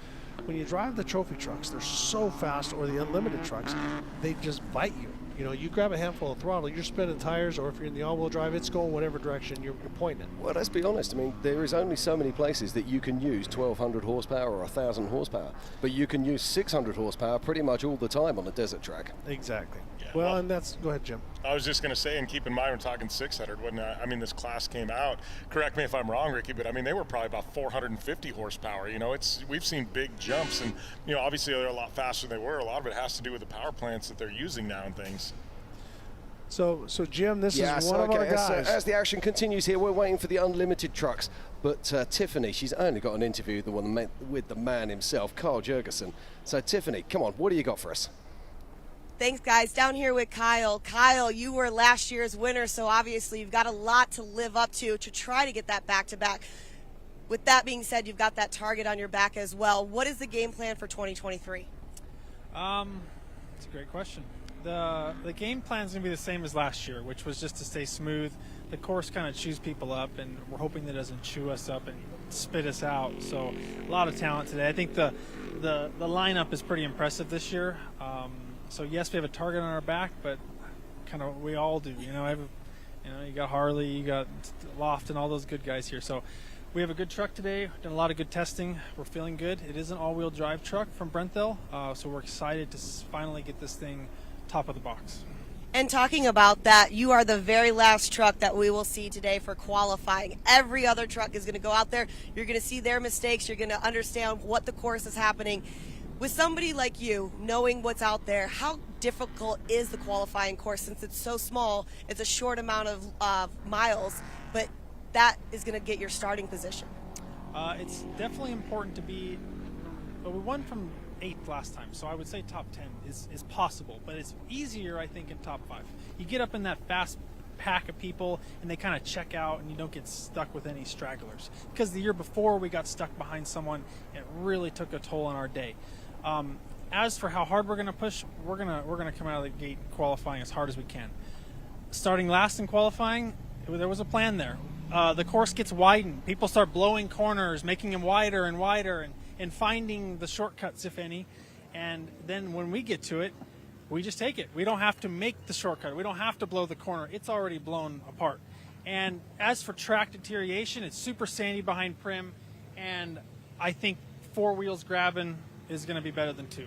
drive the trophy trucks, they're so fast, or the unlimited trucks, they just bite you. You know, you grab a handful of throttle, you're spinning tires, or if you're in the all-wheel drive, it's going whatever direction you're pointing it. Well, let's be honest. I mean, there is only so many places that you can use 1,200 horsepower or 1,000 horsepower, but you can use 600 horsepower pretty much all the time on a desert track. Exactly. Yeah, well, and that's, go ahead, Jim. I was just going to say, and keep in mind, we're talking 600. When I mean, this class came out, correct me if I'm wrong, Ricky, but I mean, they were probably about 450 horsepower. You know, we've seen big jumps, and you know, obviously they're a lot faster than they were. A lot of it has to do with the power plants that they're using now and things. So Jim, this is one of our guys. As the action continues here, we're waiting for the unlimited trucks. But Tiffany, she's only got an interview with the man himself, Carl Jurgensen. So Tiffany, come on, what do you got for us? Thanks, guys. Down here with Kyle. Kyle, you were last year's winner, so obviously you've got a lot to live up to try to get that back-to-back. With that being said, you've got that target on your back as well. What is the game plan for 2023? It's a great question. The game plan is going to be the same as last year, which was just to stay smooth. The course kind of chews people up, and we're hoping that it doesn't chew us up and spit us out. So a lot of talent today. I think the lineup is pretty impressive this year. So yes, we have a target on our back, but kind of we all do. You know, you got Harley, you got Loft, and all those good guys here. So we have a good truck today. Done a lot of good testing. We're feeling good. It is an all-wheel drive truck from Brenthel, so we're excited to finally get this thing top of the box. And talking about that, you are the very last truck that we will see today for qualifying. Every other truck is going to go out there. You're going to see their mistakes. You're going to understand what the course is happening. With somebody like you, knowing what's out there, how difficult is the qualifying course since it's so small? It's a short amount of miles, but that is going to get your starting position. It's definitely important to be, but we won from 8th last time, so I would say top 10 is possible, but it's easier, I think, in top 5. You get up in that fast pack of people and they kind of check out and you don't get stuck with any stragglers, because the year before we got stuck behind someone. It really took a toll on our day. as for how hard we're going to push, we're gonna come out of the gate qualifying as hard as we can. Starting last in qualifying, there was a plan there. The course gets widened. People start blowing corners, making them wider and wider, and finding the shortcuts, if any. And then when we get to it, we just take it. We don't have to make the shortcut. We don't have to blow the corner. It's already blown apart. And as for track deterioration, it's super sandy behind Prim, and I think 4 wheels grabbing is going to be better than 2.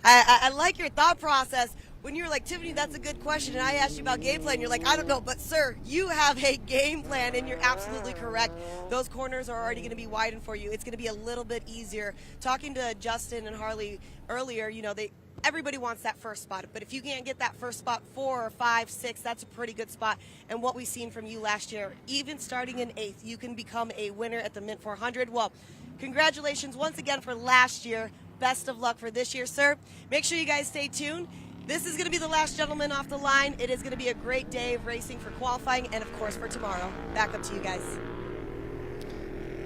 I like your thought process. When you were like, Tiffany, that's a good question, and I asked you about game plan, you're like, I don't know, but sir, you have a game plan, and you're absolutely correct. Those corners are already going to be widened for you. It's going to be a little bit easier. Talking to Justin and Harley earlier, you know, everybody wants that first spot, but if you can't get that first spot, 4 or 5, 6, that's a pretty good spot. And what we've seen from you last year, even starting in 8th, you can become a winner at the Mint 400. Well, congratulations once again for last year. Best of luck for this year, sir. Make sure you guys stay tuned. This is going to be the last gentleman off the line. It is going to be a great day of racing for qualifying and, of course, for tomorrow. Back up to you guys.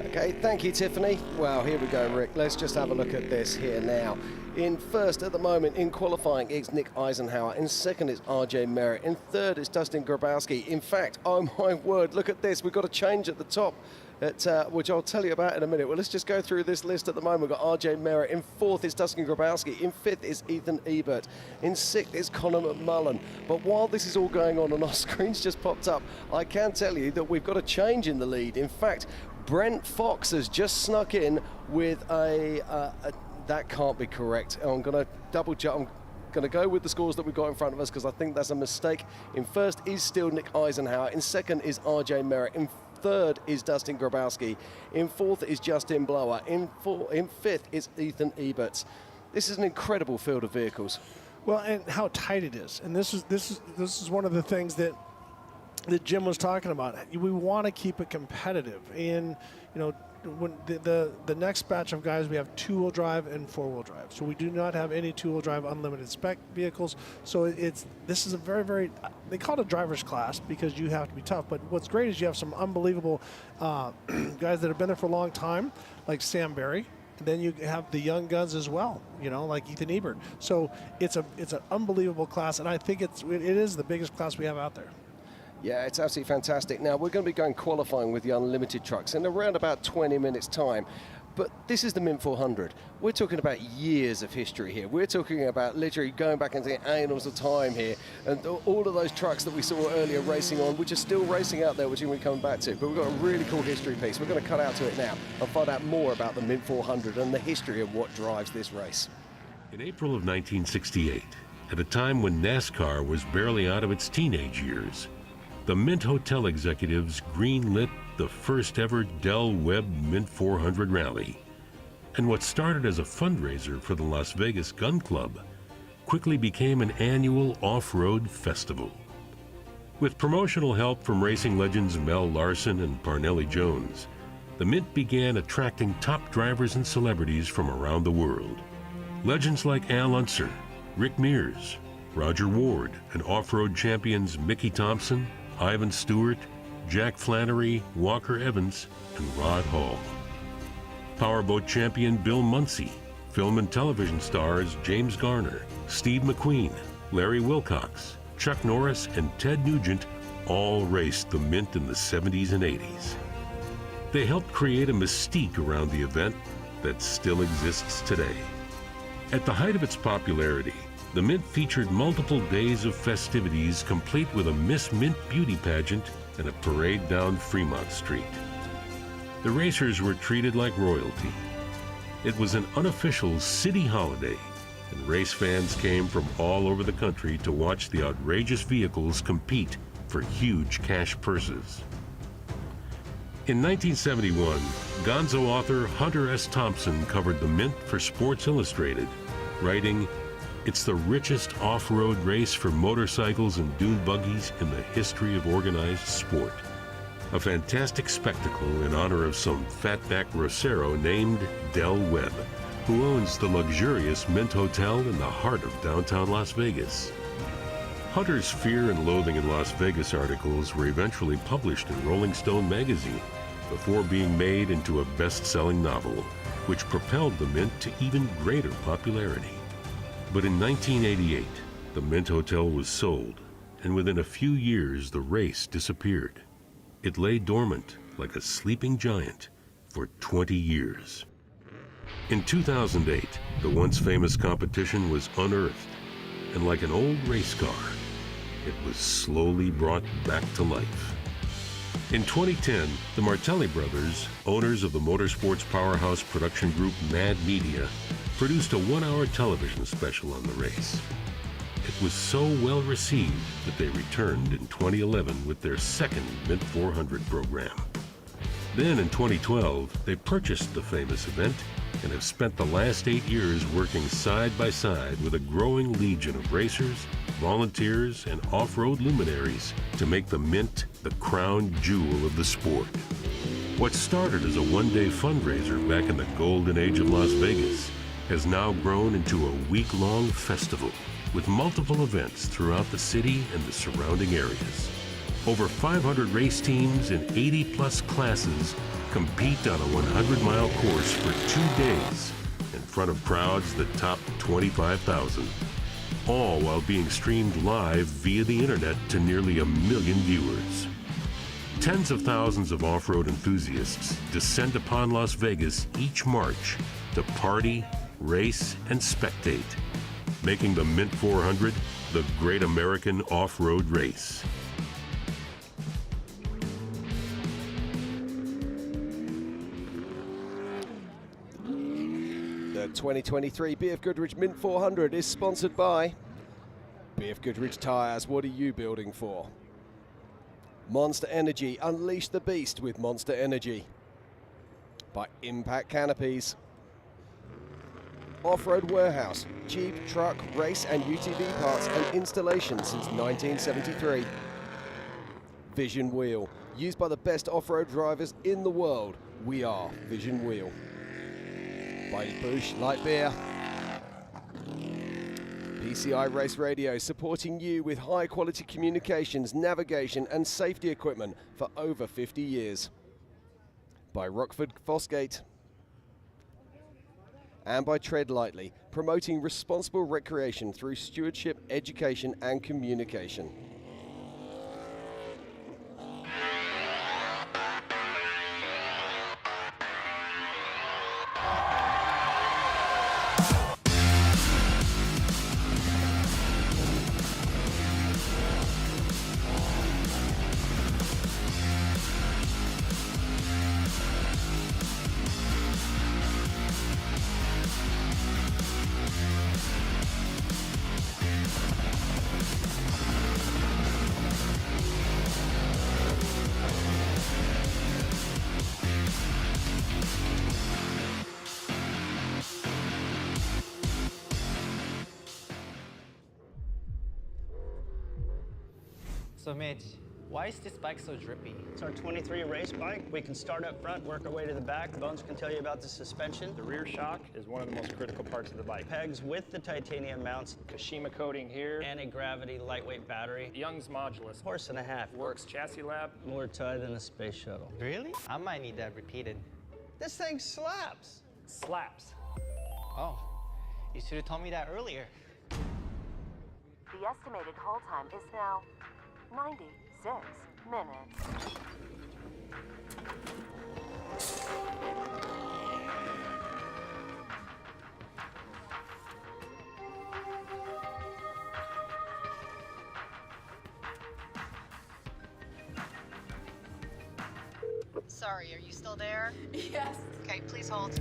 Okay, thank you, Tiffany. Well, here we go, Rick. Let's just have a look at this here now. In first at the moment in qualifying, it's Nick Eisenhower. In second, it's RJ Merritt. In third, it's Dustin Grabowski. In fact, oh my word, look at this. We've got a change at the top, which I'll tell you about in a minute. Well, let's just go through this list at the moment. We've got RJ Merritt. In fourth is Dustin Grabowski. In fifth is Ethan Ebert. In sixth is Connor McMullen. But while this is all going on and our screens just popped up, I can tell you that we've got a change in the lead. In fact, Brent Fox has just snuck in with that can't be correct. I'm going to double check. I'm going to go with the scores that we've got in front of us because I think that's a mistake. In first is still Nick Eisenhower. In second is RJ Merritt. In third is Dustin Grabowski. In fourth is Justin Blower. In fifth is Ethan Ebert. This is an incredible field of vehicles. Well, and how tight it is. And this is one of the things that Jim was talking about. We want to keep it competitive. And, you know, when the next batch of guys, we have 2-wheel drive and 4-wheel drive. So we do not have any 2-wheel drive unlimited spec vehicles. So this is a very, very, they call it a driver's class because you have to be tough. But what's great is you have some unbelievable guys that have been there for a long time, like Sam Berry. And then you have the young guns as well, you know, like Ethan Ebert. So it's an unbelievable class, and I think it is the biggest class we have out there. Yeah, it's absolutely fantastic. Now, we're going to be going qualifying with the unlimited trucks in around about 20 minutes' time. But this is the Mint 400. We're talking about years of history here. We're talking about literally going back into the annals of time here. And all of those trucks that we saw earlier racing on, which are still racing out there, which we're coming back to. But we've got a really cool history piece. We're going to cut out to it now and find out more about the Mint 400 and the history of what drives this race. In April of 1968, at a time when NASCAR was barely out of its teenage years, the Mint Hotel executives greenlit the first ever Del Webb Mint 400 rally. And what started as a fundraiser for the Las Vegas Gun Club quickly became an annual off-road festival. With promotional help from racing legends Mel Larson and Parnelli Jones, the Mint began attracting top drivers and celebrities from around the world. Legends like Al Unser, Rick Mears, Roger Ward, and off-road champions Mickey Thompson, Ivan Stewart, Jack Flannery, Walker Evans, and Rod Hall. Powerboat champion Bill Muncy, film and television stars James Garner, Steve McQueen, Larry Wilcox, Chuck Norris, and Ted Nugent all raced the Mint in the 70s and 80s. They helped create a mystique around the event that still exists today. At the height of its popularity, the Mint featured multiple days of festivities complete with a Miss Mint beauty pageant and a parade down Fremont Street. The racers were treated like royalty. It was an unofficial city holiday, and race fans came from all over the country to watch the outrageous vehicles compete for huge cash purses. In 1971, Gonzo author Hunter S. Thompson covered the Mint for Sports Illustrated, writing, "It's the richest off-road race for motorcycles and dune buggies in the history of organized sport. A fantastic spectacle in honor of some fatback Rosero named Del Webb, who owns the luxurious Mint Hotel in the heart of downtown Las Vegas." Hunter's Fear and Loathing in Las Vegas articles were eventually published in Rolling Stone magazine before being made into a best-selling novel. which propelled the Mint to even greater popularity. But in 1988, the Mint Hotel was sold, and within a few years, the race disappeared. It lay dormant like a sleeping giant for 20 years. In 2008, the once famous competition was unearthed, and like an old race car, it was slowly brought back to life. In 2010, the Martelli brothers, owners of the motorsports powerhouse production group Mad Media, produced a one-hour television special on the race. It was so well received that they returned in 2011 with their second Mint 400 program. Then in 2012, they purchased the famous event and have spent the last 8 years working side by side with a growing legion of racers, volunteers, and off-road luminaries to make the Mint the crown jewel of the sport. What started as a one-day fundraiser back in the golden age of Las Vegas has now grown into a week-long festival with multiple events throughout the city and the surrounding areas. Over 500 race teams in 80-plus classes compete on a 100-mile course for 2 days in front of crowds that top 25,000, all while being streamed live via the internet to nearly 1 million viewers. Tens of thousands of off-road enthusiasts descend upon Las Vegas each March to party, race, and spectate, making the Mint 400 the great American off-road race. The 2023 BFGoodrich Mint 400 is sponsored by BFGoodrich Tires. What are you building for? Monster Energy. Unleash the beast with Monster Energy. By Impact Canopies. Off-Road Warehouse. Jeep, truck, race and UTV parts and installation since 1973. Vision Wheel. Used by the best off-road drivers in the world. We are Vision Wheel. By Busch Light Beer. PCI Race Radio, supporting you with high-quality communications, navigation and safety equipment for over 50 years. By Rockford Fosgate. And by Tread Lightly, promoting responsible recreation through stewardship, education and communication. So Mitch, why is this bike so drippy? It's our 23 race bike. We can start up front, work our way to the back. Bones can tell you about the suspension. The rear shock is one of the most critical parts of the bike. Pegs with the titanium mounts. Kashima coating here. Anti-gravity, lightweight battery. Young's modulus. Horse and a half. Works chassis lab. More tie than a space shuttle. Really? I might need that repeated. This thing slaps. Slaps. Oh, you should have told me that earlier. The estimated hold time is now 96 minutes. Sorry, are you still there? Yes. Okay, please hold.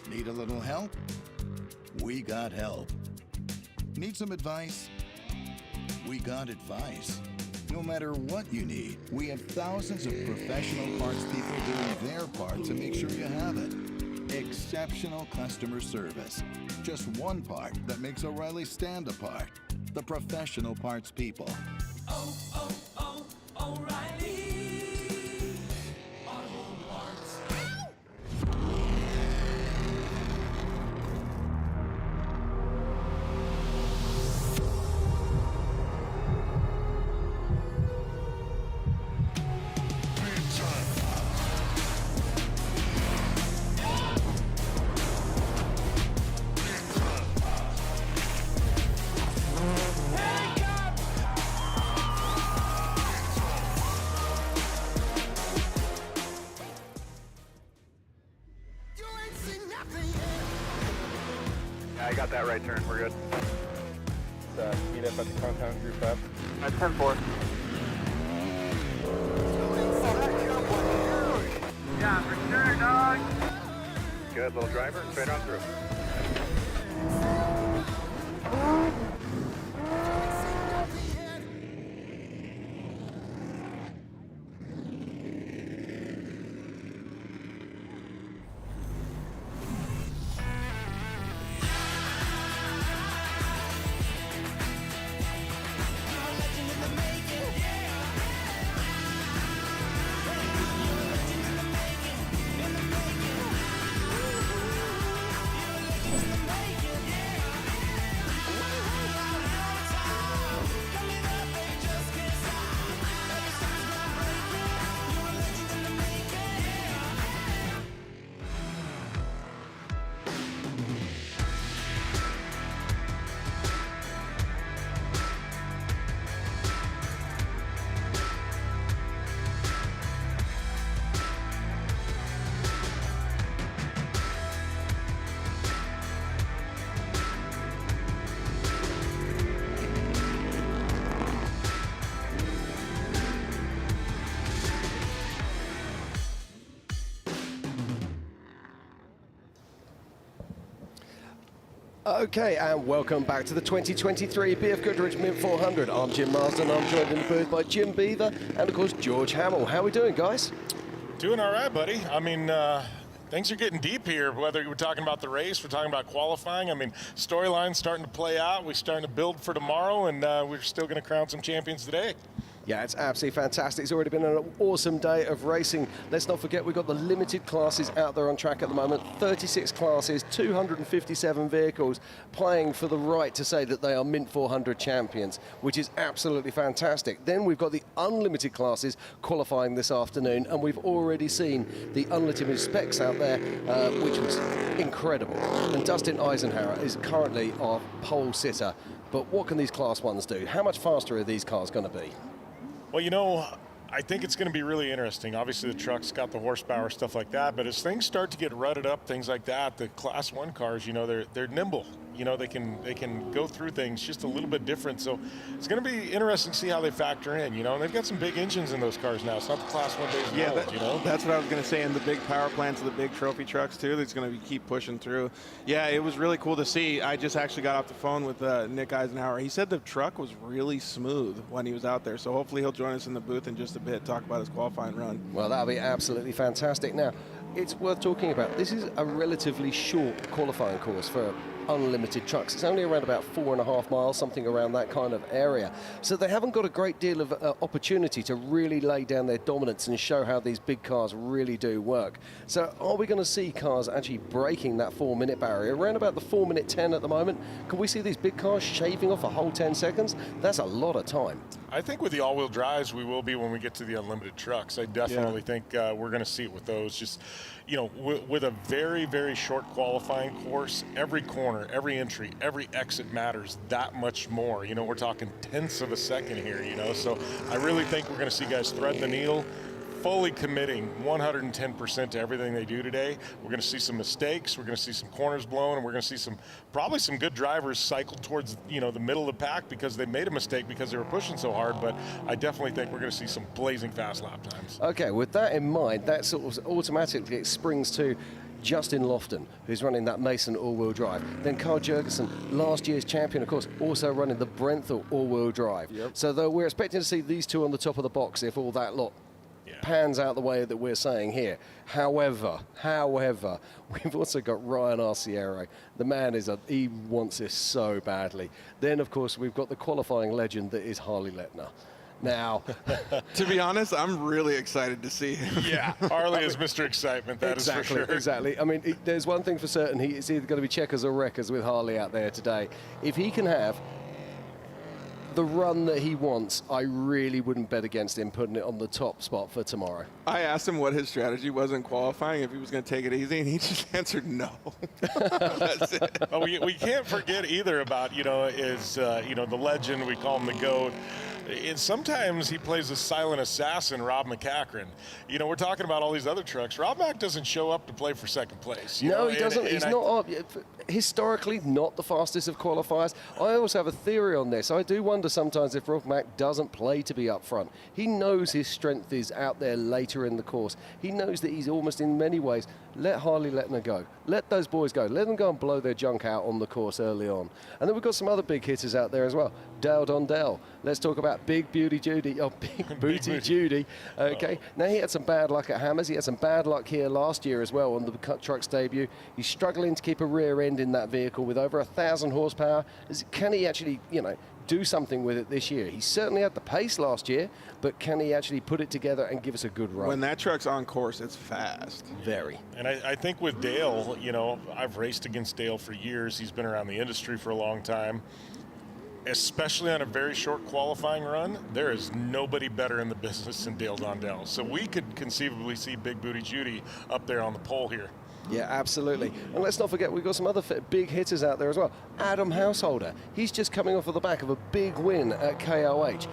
Need a little help? We got help. Need some advice? We got advice. No matter what you need, we have thousands of professional parts people doing their part to make sure you have it. Exceptional customer service. Just one part that makes O'Reilly stand apart. The professional parts people. O'Reilly Auto Parts. I got that right turn. We're good. Let's meet up at the compound group up. At 10-4. Yeah, for sure, dog. Good little driver, straight on through. Okay, and welcome back to the 2023 BFGoodrich Mint 400. I'm Jim Marsden. I'm joined in the booth by Jim Beaver and, of course, George Hamill. How are we doing, guys? Doing all right, buddy. I mean, things are getting deep here, whether we're talking about the race, we're talking about qualifying. I mean, storyline's starting to play out. We're starting to build for tomorrow, and we're still going to crown some champions today. Yeah, it's absolutely fantastic. It's already been an awesome day of racing. Let's not forget we've got the limited classes out there on track at the moment. 36 classes, 257 vehicles playing for the right to say that they are Mint 400 champions, which is absolutely fantastic. Then we've got the unlimited classes qualifying this afternoon, and we've already seen the unlimited specs out there, which was incredible. And Dustin Eisenhower is currently our pole sitter. But what can these Class 1s do? How much faster are these cars going to be? Well, you know, I think it's going to be really interesting. Obviously, the truck's got the horsepower, stuff like that. But as things start to get rutted up, things like that, the Class 1 cars, you know, they're nimble. You know, they can go through things just a little bit different. So it's going to be interesting to see how they factor in. You know, and they've got some big engines in those cars now. It's not the Class 1 days of old, you know. That's what I was going to say. And the big power plants, the big trophy trucks too. That's going to keep pushing through. Yeah, it was really cool to see. I just actually got off the phone with Nick Eisenhower. He said the truck was really smooth when he was out there. So hopefully he'll join us in the booth in just a bit, talk about his qualifying run. Well, that'll be absolutely fantastic. Now, it's worth talking about. This is a relatively short qualifying course for unlimited trucks. It's only around about 4.5 miles, something around that kind of area. So they haven't got a great deal of opportunity to really lay down their dominance and show how these big cars really do work. So are we going to see cars actually breaking that 4-minute barrier? Around about the 4-minute 10 at the moment. Can we see these big cars shaving off a whole 10 seconds? That's a lot of time. I think with the all-wheel drives, we will be when we get to the unlimited trucks. I definitely think we're going to see it with those. Just, you know, with a very, very short qualifying course, every corner, every entry, every exit matters that much more. You know, we're talking tenths of a second here, you know. So I really think we're going to see guys thread the needle, fully committing 110% to everything they do today. We're going to see some mistakes. We're going to see some corners blown, and we're going to see probably some good drivers cycle towards, you know, the middle of the pack because they made a mistake because they were pushing so hard. But I definitely think we're going to see some blazing fast lap times. Okay, with that in mind, that sort of automatically springs to Justin Lofton, who's running that Mason all-wheel drive. Then Carl Jurgensen, last year's champion, of course, also running the Brenthal all-wheel drive. Yep. So though we're expecting to see these two on the top of the box if all that lot pans out the way that we're saying here. However, we've also got Ryan Arciero. The man he wants this so badly. Then, of course, we've got the qualifying legend that is Harley Letner. Now, to be honest, I'm really excited to see him. Yeah, Harley is Mr. Excitement, that is for sure. Exactly. I mean, there's one thing for certain. It's either going to be checkers or wreckers with Harley out there today. If he can have the run that he wants, I really wouldn't bet against him putting it on the top spot for tomorrow. I asked him what his strategy was in qualifying, if he was going to take it easy, and he just answered no. That's it. Well, we can't forget either about, you know, the legend, we call him the GOAT. And sometimes he plays a silent assassin, Rob McCachran. You know, we're talking about all these other trucks. Rob Mac doesn't show up to play for second place. No, he doesn't. He's not up. historically not the fastest of qualifiers. I also have a theory on this. I do wonder sometimes if Rob Mack doesn't play to be up front. He knows his strength is out there later in the course. He knows that he's almost in many ways, let Harley Letner go. Let those boys go. Let them go and blow their junk out on the course early on. And then we've got some other big hitters out there as well. Dale Dondell. Let's talk about Big Booty Judy. Judy. Okay. Now, he had some bad luck at Hammers. He had some bad luck here last year as well on the Cut Trucks debut. He's struggling to keep a rear end in that vehicle with over 1,000 horsepower. Can he actually, do something with it this year? He certainly had the pace last year, but can he actually put it together and give us a good run? When that truck's on course, it's fast. Very. And I think with Dale, I've raced against Dale for years. He's been around the industry for a long time. Especially on a very short qualifying run, there is nobody better in the business than Dale Dondell. So we could conceivably see Big Booty Judy up there on the pole here. Yeah, absolutely. And let's not forget, we've got some other big hitters out there as well. Adam Householder, he's just coming off of the back of a big win at KOH.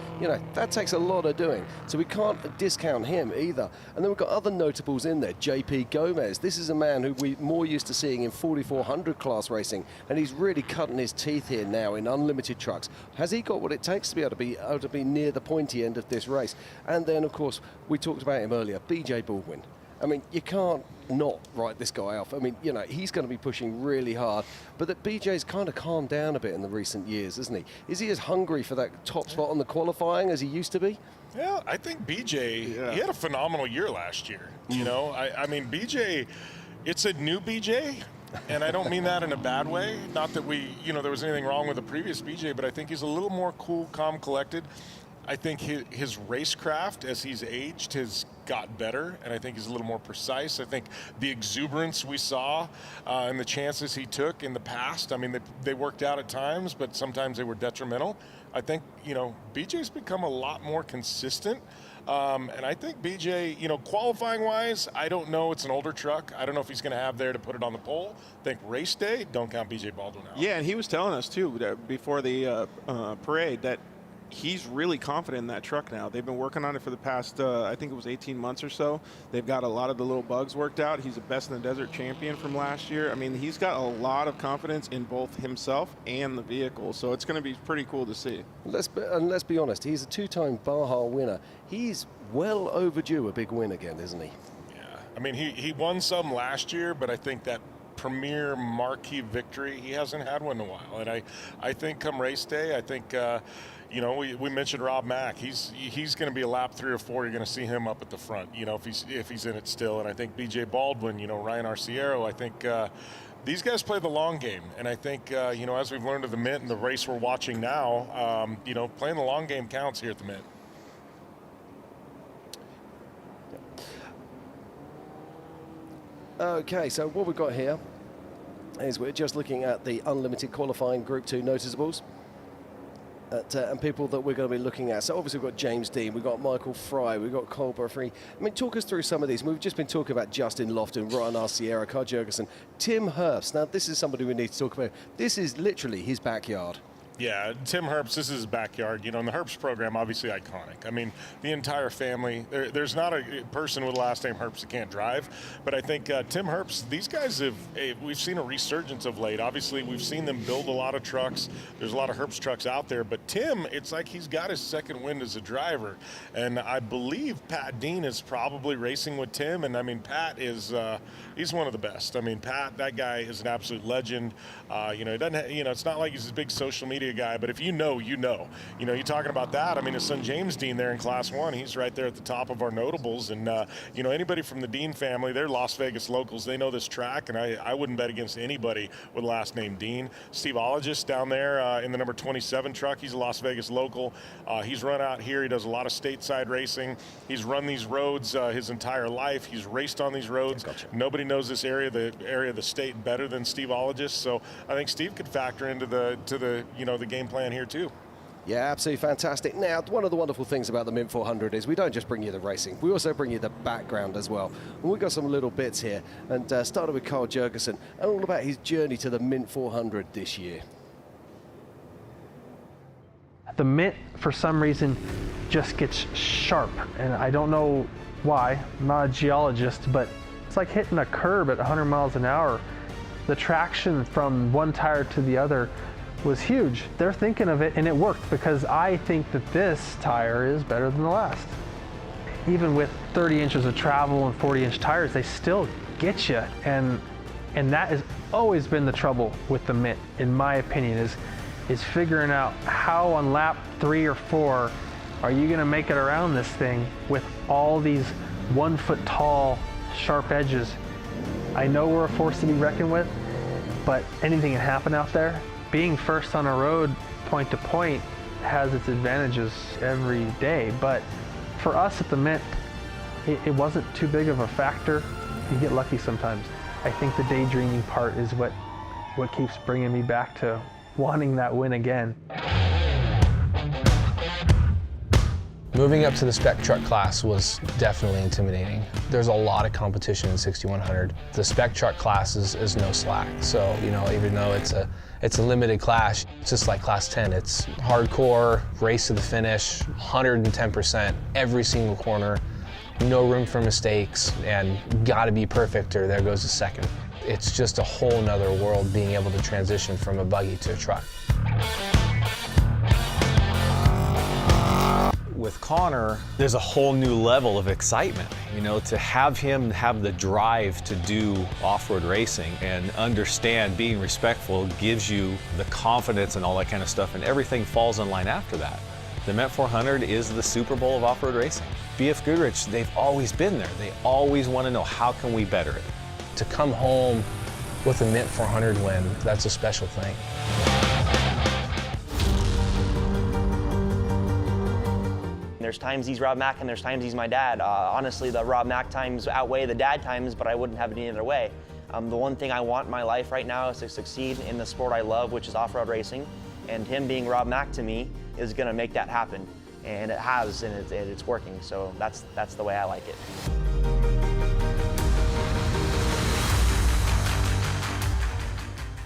That takes a lot of doing, so we can't discount him either. And then we've got other notables in there. JP Gomez, this is a man who we're more used to seeing in 4400 class racing, and he's really cutting his teeth here now in unlimited trucks. Has he got what it takes to be able to be near the pointy end of this race? And then, of course, we talked about him earlier, BJ Baldwin. I mean, you can't not write this guy off. I mean, he's going to be pushing really hard, but that BJ's kind of calmed down a bit in the recent years, isn't he? Is he as hungry for that top spot on the qualifying as he used to be? Yeah, I think BJ, he had a phenomenal year last year. I mean, BJ, it's a new BJ, and I don't mean that in a bad way. Not that there was anything wrong with the previous BJ, but I think he's a little more cool, calm, collected. I think his racecraft, as he's aged, has got better, and I think he's a little more precise. I think the exuberance we saw and the chances he took in the past, I mean, they worked out at times, but sometimes they were detrimental. I think, BJ's become a lot more consistent. And I think BJ, qualifying-wise, I don't know. It's an older truck. I don't know if he's going to have there to put it on the pole. I think race day, don't count BJ Baldwin out. Yeah, and he was telling us, too, that before the parade that he's really confident in that truck now. They've been working on it for the past, I think it was 18 months or so. They've got a lot of the little bugs worked out. He's a Best in the Desert champion from last year. I mean, he's got a lot of confidence in both himself and the vehicle, so it's going to be pretty cool to see. Let's be honest, he's a two-time Baja winner. He's well overdue a big win again, isn't he? Yeah. I mean, he won some last year, but I think that premier marquee victory, he hasn't had one in a while. And I think come race day, I think we mentioned Rob Mack. He's going to be a lap 3 or 4. You're going to see him up at the front, if he's in it still. And I think BJ Baldwin, Ryan Arciero, I think these guys play the long game. And I think, as we've learned at the Mint and the race we're watching now, playing the long game counts here at the Mint. Okay, so what we've got here is we're just looking at the unlimited qualifying Group 2 noticeables. And people that we're going to be looking at. So obviously we've got James Dean, we've got Michael Fry, we've got Cole Burfree. I mean, talk us through some of these. We've just been talking about Justin Lofton, Ryan Arciero, Carl Jurgensen, Tim Herbst. Now, this is somebody we need to talk about. This is literally his backyard. Yeah, Tim Herbst, this is his backyard. And the Herbst program, obviously iconic. I mean, the entire family, there's not a person with the last name Herbst that can't drive. But I think Tim Herbst, these guys we've seen a resurgence of late. Obviously, we've seen them build a lot of trucks. There's a lot of Herbst trucks out there. But Tim, it's like he's got his second wind as a driver. And I believe Pat Dean is probably racing with Tim. And, I mean, Pat is, he's one of the best. I mean, Pat, that guy is an absolute legend. He doesn't, it's not like he's a big social media guy, but if you know, you're talking about that. I mean, his son James Dean there in Class 1, he's right there at the top of our notables. And, anybody from the Dean family, they're Las Vegas locals. They know this track, and I wouldn't bet against anybody with last name Dean. Steve Ologist down there in the number 27 truck, he's a Las Vegas local. He's run out here. He does a lot of stateside racing. He's run these roads his entire life. He's raced on these roads. Gotcha. Nobody knows this area, the area of the state, better than Steve Ologist. So I think Steve could factor into the game plan here too. Yeah, absolutely fantastic. Now, one of the wonderful things about the Mint 400 is we don't just bring you the racing, we also bring you the background as well. And we've got some little bits here, and started with Carl Jurgensen, and all about his journey to the Mint 400 this year. The Mint, for some reason, just gets sharp, and I don't know why. I'm not a geologist, but it's like hitting a curb at 100 miles an hour. the traction from one tire to the other was huge. They're thinking of it, and it worked, because I think that this tire is better than the last. Even with 30 inches of travel and 40-inch tires, they still get you, and that has always been the trouble with the Mint, in my opinion, is figuring out how on lap 3 or 4 are you gonna make it around this thing with all these 1 foot tall sharp edges. I know we're a force to be reckoned with, but anything can happen out there. Being first on a road point to point has its advantages every day, but for us at the Mint, it wasn't too big of a factor. You get lucky sometimes. I think the daydreaming part is what keeps bringing me back to wanting that win again. Moving up to the spec truck class was definitely intimidating. There's a lot of competition in 6100. The spec truck class is no slack. So, you know, even though it's a limited class, it's just like class 10. It's hardcore, race to the finish, 110% every single corner, no room for mistakes, and gotta be perfect or there goes a second. It's just a whole nother world being able to transition from a buggy to a truck. With Connor, there's a whole new level of excitement. You know, to have him have the drive to do off-road racing and understand being respectful gives you the confidence and all that kind of stuff, and everything falls in line after that. The Mint 400 is the Super Bowl of off-road racing. BFGoodrich, they've always been there. They always want to know, how can we better it? To come home with a Mint 400 win, that's a special thing. There's times he's Rob Mack and there's times he's my dad. Honestly, the Rob Mack times outweigh the dad times, but I wouldn't have it any other way. The one thing I want in my life right now is to succeed in the sport I love, which is off-road racing. And him being Rob Mack to me is gonna make that happen. And it has, and it's working. So that's the way I like it.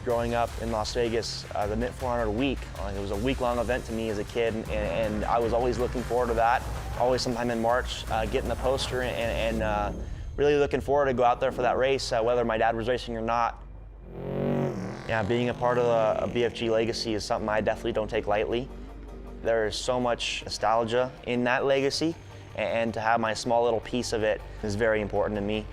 Growing up in Las Vegas, the Mint 400 week, it was a week-long event to me as a kid, and I was always looking forward to that. Always sometime in March, getting the poster and really looking forward to go out there for that race, whether my dad was racing or not. Yeah, being a part of a BFG legacy is something I definitely don't take lightly. There's so much nostalgia in that legacy, and to have my small little piece of it is very important to me.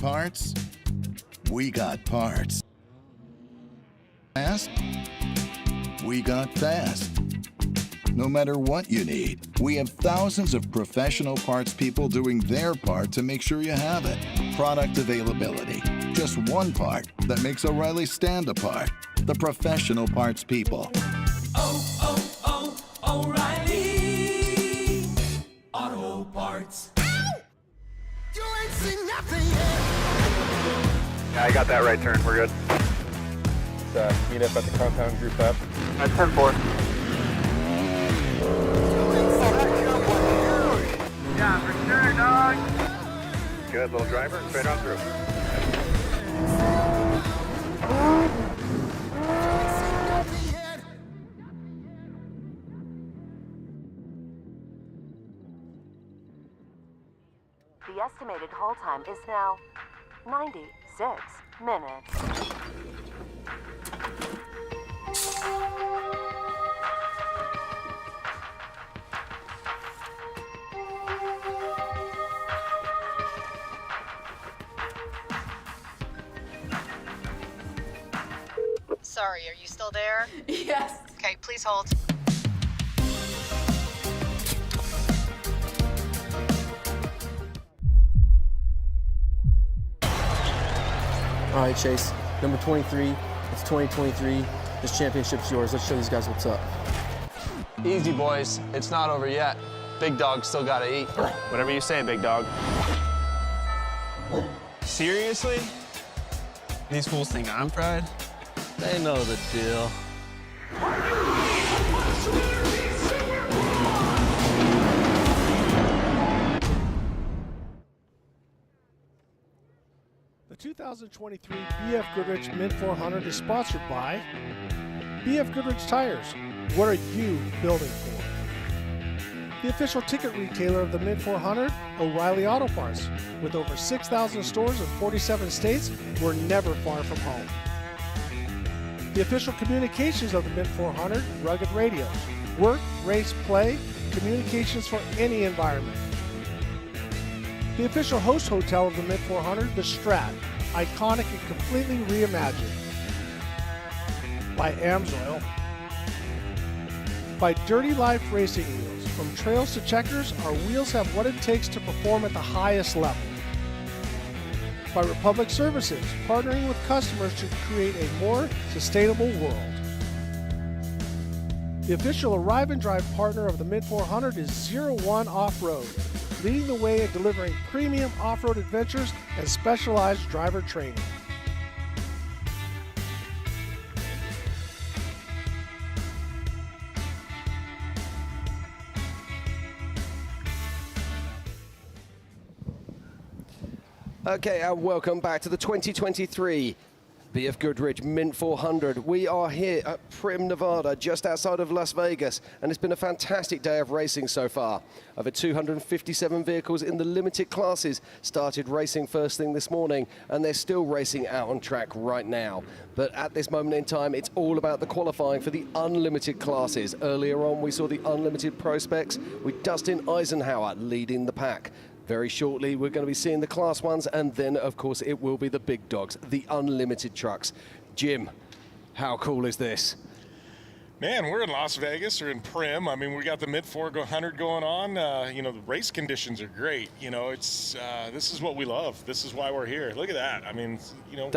parts? We got parts. Fast? We got fast. No matter what you need, we have thousands of professional parts people doing their part to make sure you have it. Product availability. Just one part that makes O'Reilly stand apart. The professional parts people. O'Reilly Auto Parts. You ain't seen nothing yet. Yeah, I got that right turn. We're good. Let's meet up at the compound group up. At 10-4. Yeah, for sure, dog. Good little driver, straight on through. The estimated hold time is now 96 minutes. Sorry, are you still there? Yes. Okay, please hold. All right, Chase, number 23, it's 2023. This championship's yours. Let's show these guys what's up. Easy, boys. It's not over yet. Big dog still gotta eat. Whatever you say, big dog. Seriously? These fools think I'm fried? They know the deal. The 2023 BFGoodrich Mint 400 is sponsored by BFGoodrich Tires. What are you building for? The official ticket retailer of the Mint 400, O'Reilly Auto Parts. With over 6,000 stores in 47 states, we're never far from home. The official communications of the Mint 400, rugged radios. Work, race, play, communications for any environment. The official host hotel of the Mint 400, the Strat, iconic and completely reimagined. By Amsoil. By Dirty Life Racing Wheels. From trails to checkers, our wheels have what it takes to perform at the highest level. By Republic Services, partnering with customers to create a more sustainable world. The official Arrive and Drive partner of the Mint 400 is 01 Off-Road, leading the way in delivering premium off-road adventures and specialized driver training. Okay, and welcome back to the 2023 BFGoodrich Mint 400. We are here at Primm, Nevada, just outside of Las Vegas, and it's been a fantastic day of racing so far. Over 257 vehicles in the limited classes started racing first thing this morning, and they're still racing out on track right now. But at this moment in time, it's all about the qualifying for the unlimited classes. Earlier on, we saw the unlimited pro specs with Dustin Eisenhower leading the pack. Very shortly, we're going to be seeing the Class 1s, and then, of course, it will be the big dogs, the unlimited trucks. Jim, how cool is this? Man, we're in Las Vegas or in Primm. I mean, we got the Mint 400 going on. You know, the race conditions are great. You know, it's this is what we love. This is why we're here. Look at that. I mean, you know,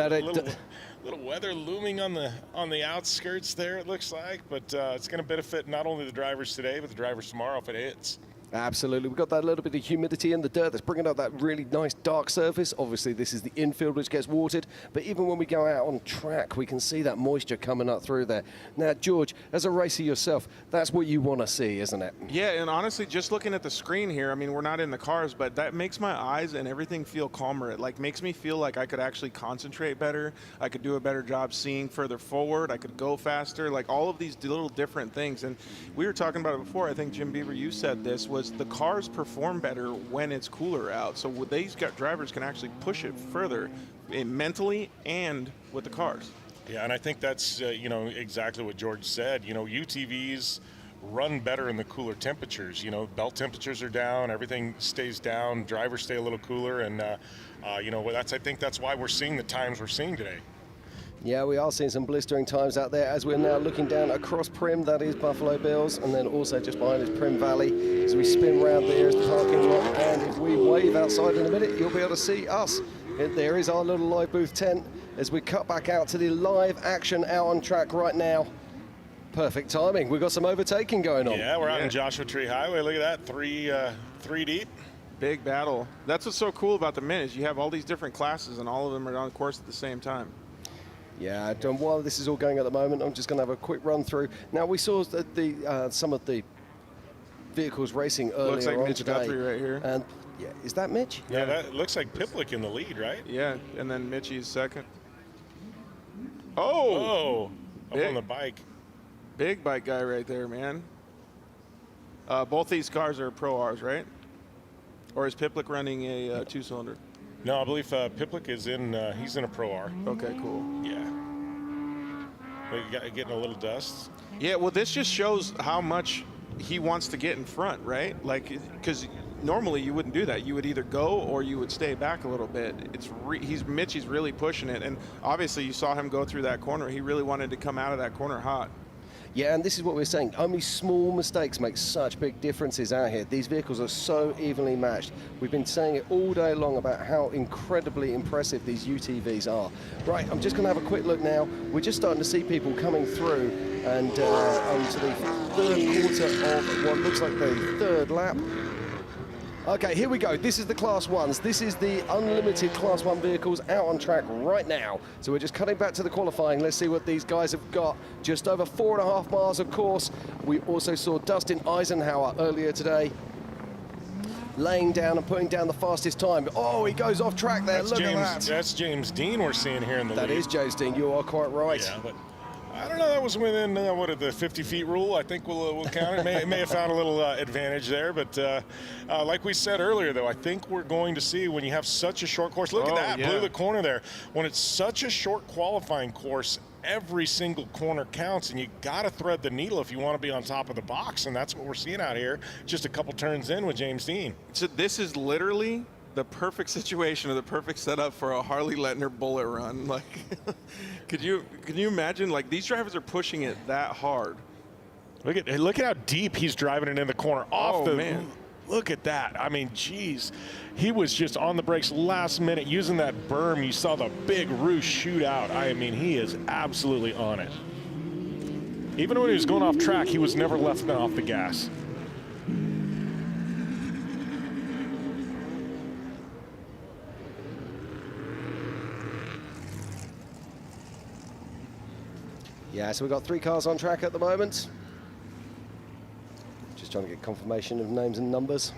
little weather looming on the outskirts there, it looks like. But it's going to benefit not only the drivers today, but the drivers tomorrow if it hits. Absolutely. We've got that little bit of humidity in the dirt that's bringing out that really nice dark surface. Obviously, this is the infield which gets watered, but even when we go out on track, we can see that moisture coming up through there. Now, George, as a racer yourself, that's what you want to see, isn't it? Yeah, and honestly, just looking at the screen here, I mean, we're not in the cars, but that makes my eyes and everything feel calmer. It like makes me feel like I could actually concentrate better. I could do a better job seeing further forward. I could go faster, like all of these little different things. And we were talking about it before. I think, Jim Beaver, you said this, was the cars perform better when it's cooler out. So these drivers can actually push it further mentally and with the cars. Yeah, and I think that's, you know, exactly what George said. You know, UTVs run better in the cooler temperatures. You know, belt temperatures are down, everything stays down, drivers stay a little cooler, and you know, I think that's why we're seeing the times we're seeing today. Yeah, we are seeing some blistering times out there as we're now looking down across Prim, that is Buffalo Bills, and then also just behind us Prim Valley. As we spin round there is the parking lot, and if we wave outside in a minute, you'll be able to see us. There is our little live booth tent as we cut back out to the live action out on track right now. Perfect timing. We've got some overtaking going on. Yeah, we're out in Joshua Tree Highway. Look at that, three deep. Big battle. That's what's so cool about the Mint is you have all these different classes and all of them are on course at the same time. Yeah, and while this is all going at the moment, I'm just going to have a quick run through. Now, we saw some of the vehicles racing earlier Looks like on Mitch today. Guthrie right here. And yeah, is that Mitch? Yeah, that looks like Piplick in the lead, right? Yeah, and then Mitchie's second. Oh, up on the bike. Big bike guy right there, man. Both these cars are Pro Rs, right? Or is Piplick running a two-cylinder? No, I believe Piplick is in. He's in a Pro R. Okay, cool. Yeah. Getting a little dust. Yeah, well, this just shows how much he wants to get in front, right? Like, because normally you wouldn't do that. You would either go or you would stay back a little bit. Mitchie's really pushing it, and obviously you saw him go through that corner. He really wanted to come out of that corner hot. Yeah, and this is what we're saying. Only small mistakes make such big differences out here. These vehicles are so evenly matched. We've been saying it all day long about how incredibly impressive these UTVs are. Right, I'm just going to have a quick look now. We're just starting to see people coming through and onto the third quarter of what looks like the third lap. Okay, here we go. This is the Class 1s. This is the unlimited Class 1 vehicles out on track right now. So we're just cutting back to the qualifying. Let's see what these guys have got. Just over 4.5 miles of course. We also saw Dustin Eisenhower earlier today laying down and putting down the fastest time. Oh, he goes off track there. Look at that. That's James Dean we're seeing here in the lead. That is James Dean. You are quite right. Yeah, but I don't know. That was within the 50 feet rule. I think we'll count it. May have found a little advantage there, but like we said earlier, though, I think we're going to see when you have such a short course. Look at that, blew the corner there. When it's such a short qualifying course, every single corner counts, and you got to thread the needle if you want to be on top of the box, and that's what we're seeing out here. Just a couple turns in with James Dean. So this is literally the perfect situation or the perfect setup for a Harley Lettner bullet run. Like, can you imagine? Like, these drivers are pushing it that hard. Look at how deep he's driving it in the corner. Man. Look at that. I mean, geez. He was just on the brakes last minute using that berm. You saw the big roost shoot out. I mean, he is absolutely on it. Even when he was going off track, he was never left off the gas. Yeah, so we've got 3 cars on track at the moment. Just trying to get confirmation of names and numbers.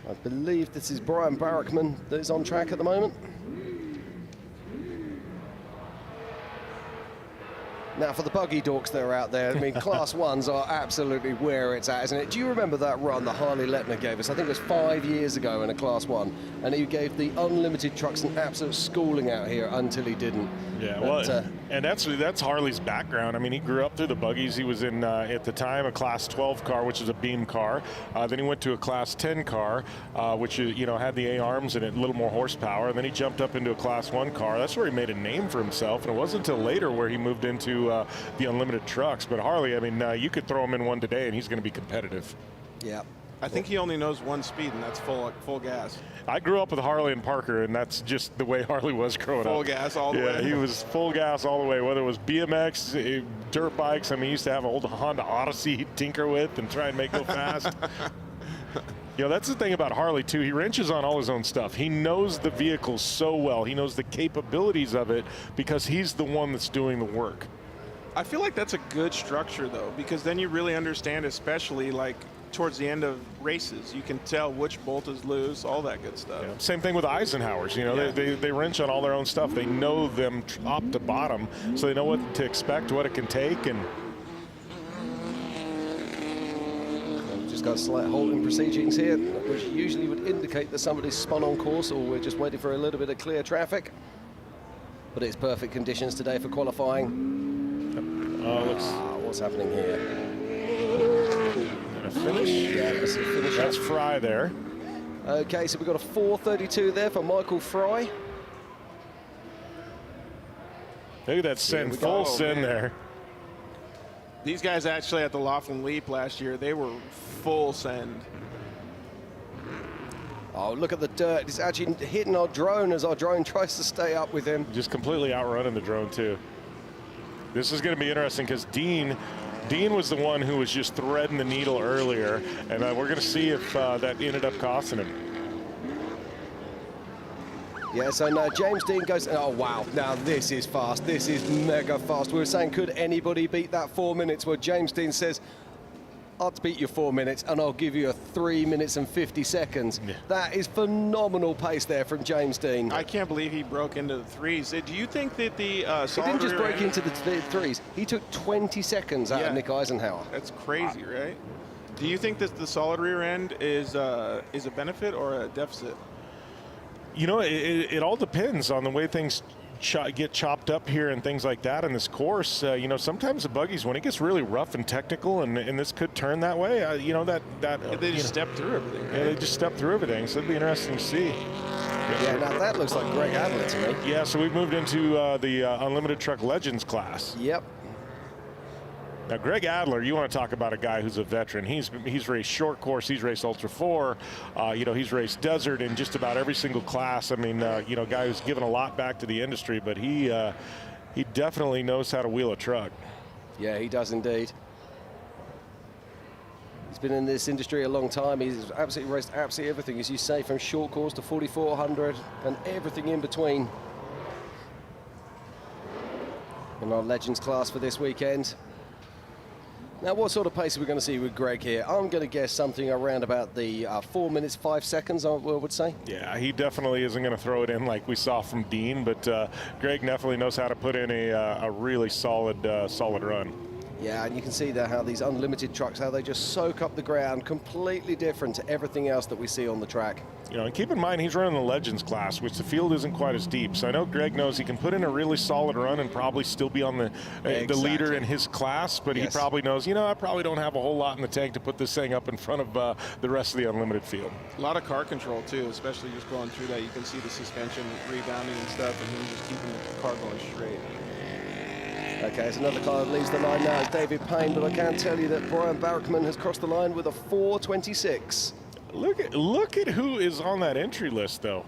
I believe this is Brian Barrickman that is on track at the moment. Now, for the buggy dorks that are out there, I mean, Class 1s are absolutely where it's at, isn't it? Do you remember that run that Harley Lettner gave us? I think it was 5 years ago in a Class 1. And he gave the unlimited trucks an absolute schooling out here until he didn't. Yeah, well, and that's Harley's background. I mean, he grew up through the buggies. He was in, at the time, a Class 12 car, which is a beam car. Then he went to a Class 10 car, which, had the A-arms and a little more horsepower. And then he jumped up into a Class 1 car. That's where he made a name for himself. And it wasn't until later where he moved into the unlimited trucks. But Harley, I mean, you could throw him in one today, and he's going to be competitive. Yeah. I think he only knows one speed, and that's full gas. I grew up with Harley and Parker, and that's just the way Harley was growing up. Full gas all the way. Yeah, he was full gas all the way, whether it was BMX, dirt bikes. I mean, he used to have an old Honda Odyssey he'd tinker with and try and make go fast. That's the thing about Harley, too. He wrenches on all his own stuff. He knows the vehicle so well. He knows the capabilities of it because he's the one that's doing the work. I feel like that's a good structure, though, because then you really understand, especially, like, towards the end of races, you can tell which bolt is loose, all that good stuff. Yeah. Same thing with Eisenhowers. They wrench on all their own stuff. They know them top to bottom, so they know what to expect, what it can take, and just got a slight halt in proceedings here, which usually would indicate that somebody's spun on course or we're just waiting for a little bit of clear traffic. But it's perfect conditions today for qualifying. What's happening here? a finish? Yeah, that's a finish. That's Fry there. Okay, so we've got a 4:32 there for Michael Fry. Look at that send, full send there. These guys actually at the Laughlin Leap last year, they were full send. Oh, look at the dirt. It's actually hitting our drone as our drone tries to stay up with him. Just completely outrunning the drone, too. This is going to be interesting because Dean was the one who was just threading the needle earlier, and we're going to see if that ended up costing him. Yeah, so now James Dean goes, oh wow, now this is fast. This is mega fast. We were saying, could anybody beat that 4 minutes? Well, James Dean says, I'll beat your 4 minutes and I'll give you a 3 minutes and 50 seconds. Yeah. That is phenomenal pace there from James Dean. I can't believe he broke into the threes. Do you think that the he didn't just break into the threes. He took 20 seconds out of Nick Eisenhower. That's crazy, right? Do you think that the solid rear end is a benefit or a deficit? You know, it all depends on the way things get chopped up here and things like that in this course. You know, sometimes the buggies, when it gets really rough and technical, and this could turn that way, you know, they just step through everything, right? Yeah, they just step through everything, so it'd be interesting to see. Yeah, now that looks like Greg Adler to me. Yeah, so we've moved into the Unlimited Truck Legends class. Yep. Now, Greg Adler, you want to talk about a guy who's a veteran. He's raced short course, he's raced Ultra 4, you know, he's raced desert in just about every single class. I mean, you know, a guy who's given a lot back to the industry, but he definitely knows how to wheel a truck. Yeah, he does indeed. He's been in this industry a long time. He's absolutely raced absolutely everything, as you say, from short course to 4400 and everything in between. In our Legends class for this weekend. Now, what sort of pace are we going to see with Greg here? I'm going to guess something around about the 4 minutes, 5 seconds, I would say. Yeah, he definitely isn't going to throw it in like we saw from Dean, but Greg definitely knows how to put in a really solid run. Yeah, and you can see there how these unlimited trucks, how they just soak up the ground, completely different to everything else that we see on the track. You know, and keep in mind he's running the Legends class, which the field isn't quite as deep. So I know Greg knows he can put in a really solid run and probably still be on the leader in his class, but he probably knows, you know, I probably don't have a whole lot in the tank to put this thing up in front of the rest of the unlimited field. A lot of car control too, especially just going through that. You can see the suspension rebounding and stuff, and him just keeping the car going straight. Okay, it's another car that leaves the line now. It's David Payne, but I can tell you that Brian Barrickman has crossed the line with a 4:26. Look at who is on that entry list, though.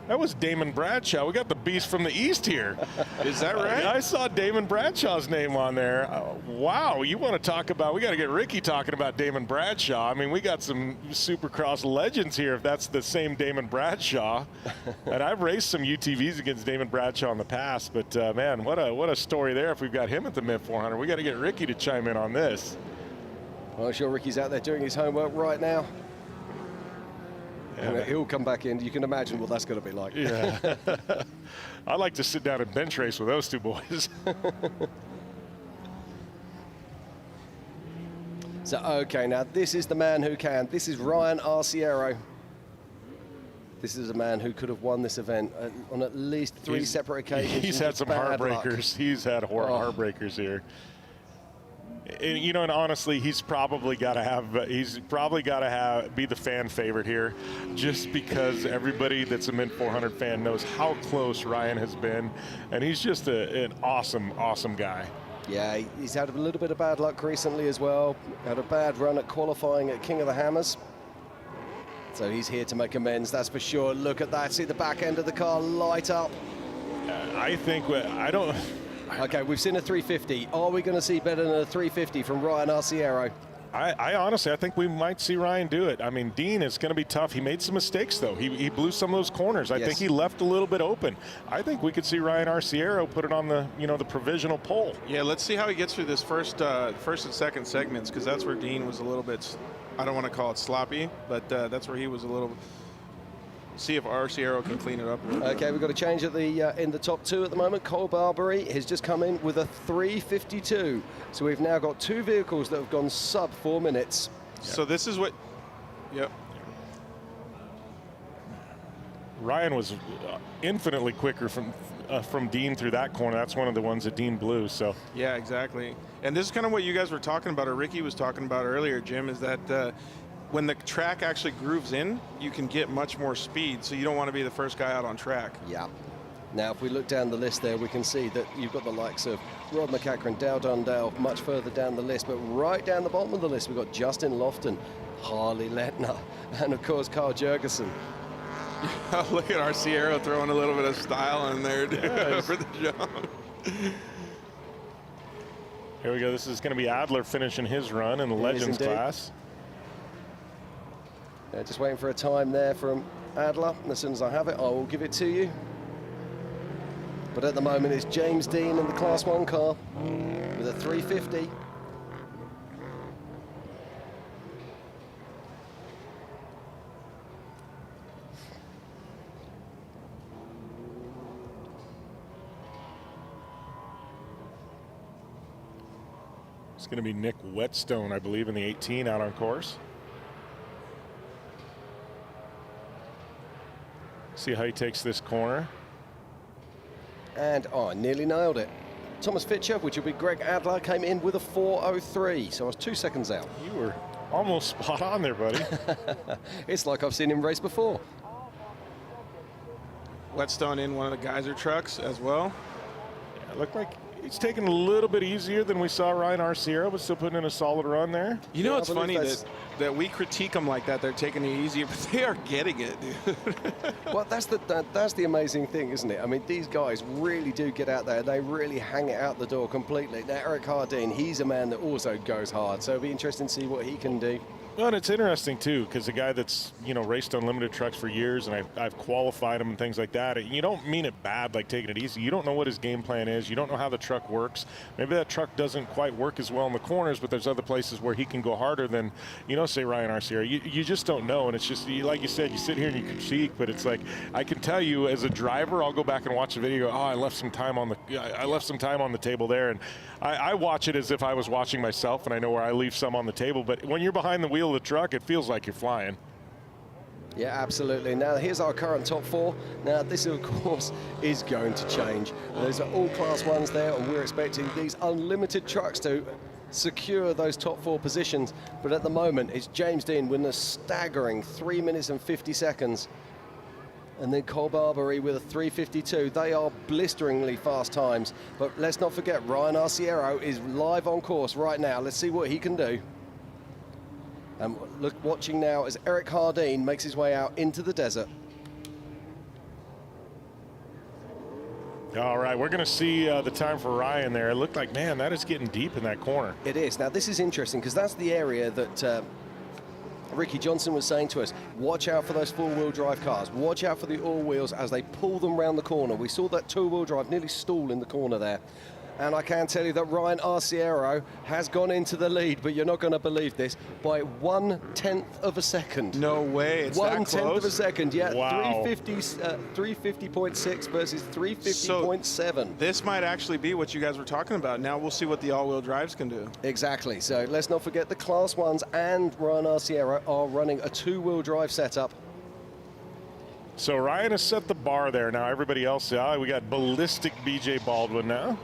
That was Damon Bradshaw. We got the beast from the East here. Is that right? I saw Damon Bradshaw's name on there. Wow, you want to talk about, we got to get Ricky talking about Damon Bradshaw. I mean, we got some Supercross legends here, if that's the same Damon Bradshaw. And I've raced some UTVs against Damon Bradshaw in the past, but man, what a story there if we've got him at the Mint 400. We got to get Ricky to chime in on this. Well, I'm sure Ricky's out there doing his homework right now. And he'll come back in. You can imagine what that's going to be like. Yeah. I'd like to sit down and bench race with those two boys. So, okay, now this is the man who can. This is Ryan Arciero. This is a man who could have won this event on at least 3 separate occasions. He's had some heartbreakers. He's had heartbreakers here. And, you know, and honestly, he's probably got to be the fan favorite here, just because everybody that's a Mint 400 fan knows how close Ryan has been, and he's just an awesome guy. Yeah, he's had a little bit of bad luck recently as well. Had a bad run at qualifying at King of the Hammers. So he's here to make amends, that's for sure. Look at that, see the back end of the car light up. Okay, we've seen a 350. Are we going to see better than a 350 from Ryan Arciero? I honestly, I think we might see Ryan do it. I mean, Dean is going to be tough. He made some mistakes, though. He blew some of those corners. I think he left a little bit open. I think we could see Ryan Arciero put it on the, you know, the provisional pole. Yeah, let's see how he gets through this first and second segments, because that's where Dean was a little bit, I don't want to call it sloppy, but that's where he was a little. See if Arciero can clean it up. Okay, we've got a change at the in the top 2 at the moment. Cole Barbary has just come in with a 3:52. So we've now got 2 vehicles that have gone sub 4 minutes. So this is what, yep. Ryan was infinitely quicker from Dean through that corner. That's one of the ones that Dean blew. So yeah, exactly. And this is kind of what you guys were talking about, or Ricky was talking about earlier, Jim, is that when the track actually grooves in, you can get much more speed. So you don't want to be the first guy out on track. Yeah. Now, if we look down the list there, we can see that you've got the likes of Rod McCachran, Dale Dundale, much further down the list. But right down the bottom of the list, we've got Justin Lofton, Harley Letner, and of course, Carl Jurgensen. Look at Arciero throwing a little bit of style in there for the jump. Here we go. This is going to be Adler finishing his run in the Legends class. Yeah, just waiting for a time there from Adler. And as soon as I have it, I will give it to you. But at the moment, it's James Dean in the Class 1 car with a 350. It's going to be Nick Whetstone, I believe, in the 18 out on course. See how he takes this corner. And I nearly nailed it. Thomas Fitcher, which will be Greg Adler, came in with a 4:03, so I was 2 seconds out. You were almost spot on there, buddy. It's like I've seen him race before. Whetstone in one of the Geyser trucks as well. Yeah, it looked like he's taking a little bit easier than we saw Ryan Arciero, but still putting in a solid run there. You know, it's funny that we critique them like that. They're taking it easier, but they are getting it, dude. Well, that's the amazing thing, isn't it? I mean, these guys really do get out there. They really hang it out the door completely. Now, Eric Hardin, he's a man that also goes hard, so it'll be interesting to see what he can do. Well, and it's interesting, too, because the guy that's, you know, raced unlimited trucks for years, and I've qualified him and things like that, you don't mean it bad, like taking it easy. You don't know what his game plan is. You don't know how the truck works. Maybe that truck doesn't quite work as well in the corners, but there's other places where he can go harder than, you know, say Ryan Arciero. You just don't know, and it's just, like you said, you sit here and you critique, but it's like, I can tell you, as a driver, I'll go back and watch the video and go, oh, I left some time on the table there, and I watch it as if I was watching myself, and I know where I leave some on the table, but when you're behind the wheel of the truck, it feels like you're flying. Yeah, absolutely. Now, here's our current top 4. Now, this, of course, is going to change. Those are all Class 1s there, and we're expecting these unlimited trucks to secure those top 4 positions. But at the moment, it's James Dean with a staggering 3 minutes and 50 seconds. And then Cole Barbary with a 3:52. They are blisteringly fast times. But let's not forget, Ryan Arciero is live on course right now. Let's see what he can do. And look, watching now as Eric Hardin makes his way out into the desert. All right, we're going to see the time for Ryan there. It looked like, man, that is getting deep in that corner. It is. Now, this is interesting because that's the area that Ricky Johnson was saying to us, watch out for those four-wheel drive cars. Watch out for the all-wheels as they pull them around the corner. We saw that two-wheel drive nearly stall in the corner there. And I can tell you that Ryan Arciero has gone into the lead, but you're not going to believe this, by 1/10 of a second. No way, it's that close? 1/10 of a second, yeah. Wow. 350.6 versus 350.7. So this might actually be what you guys were talking about. Now we'll see what the all-wheel drives can do. Exactly. So let's not forget the Class 1s and Ryan Arciero are running a two-wheel drive setup. So Ryan has set the bar there. Now everybody else, we got ballistic BJ Baldwin now.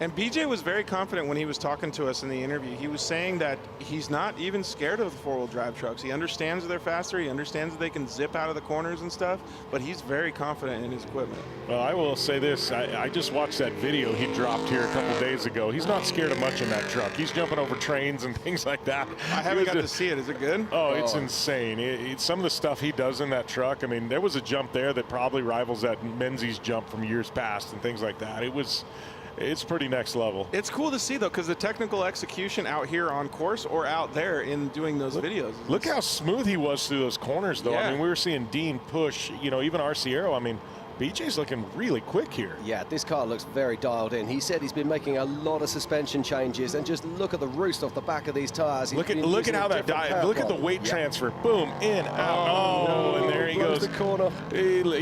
And BJ was very confident when he was talking to us in the interview. He was saying that he's not even scared of the four-wheel drive trucks. He understands they're faster. He understands that they can zip out of the corners and stuff, but he's very confident in his equipment. Well, I will say this. I just watched that video he dropped here a couple days ago. He's not scared of much in that truck. He's jumping over trains and things like that. I haven't got to see it. Is it good? Oh, it's insane. Some of the stuff he does in that truck, I mean, there was a jump there that probably rivals that Menzies jump from years past and things like that. It's pretty next level. It's cool to see, though, because the technical execution out here on course or out there in doing those videos. Look how smooth he was through those corners, though. Yeah. I mean, we were seeing Dean push, even Arciero. I mean, BJ's looking really quick here. Yeah, this car looks very dialed in. He said he's been making a lot of suspension changes, and just look at the roost off the back of these tires. Look at how that dive. Look at the weight transfer. Boom, in, out. No, and there he goes. The corner.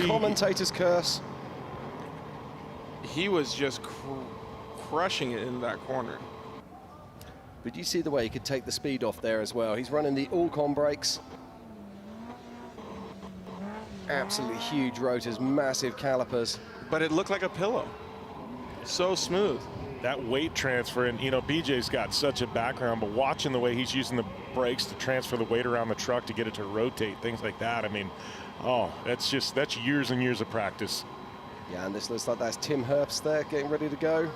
Commentator's curse. He was just crushing it in that corner. But you see the way he could take the speed off there as well. He's running the Allcon brakes. Absolutely huge rotors, massive calipers. but it looked like a pillow. So smooth. That weight transfer, and BJ's got such a background, but watching the way he's using the brakes to transfer the weight around the truck to get it to rotate, things like that. I mean, that's years and years of practice. Yeah, and this looks like that's Tim Herbst there getting ready to go.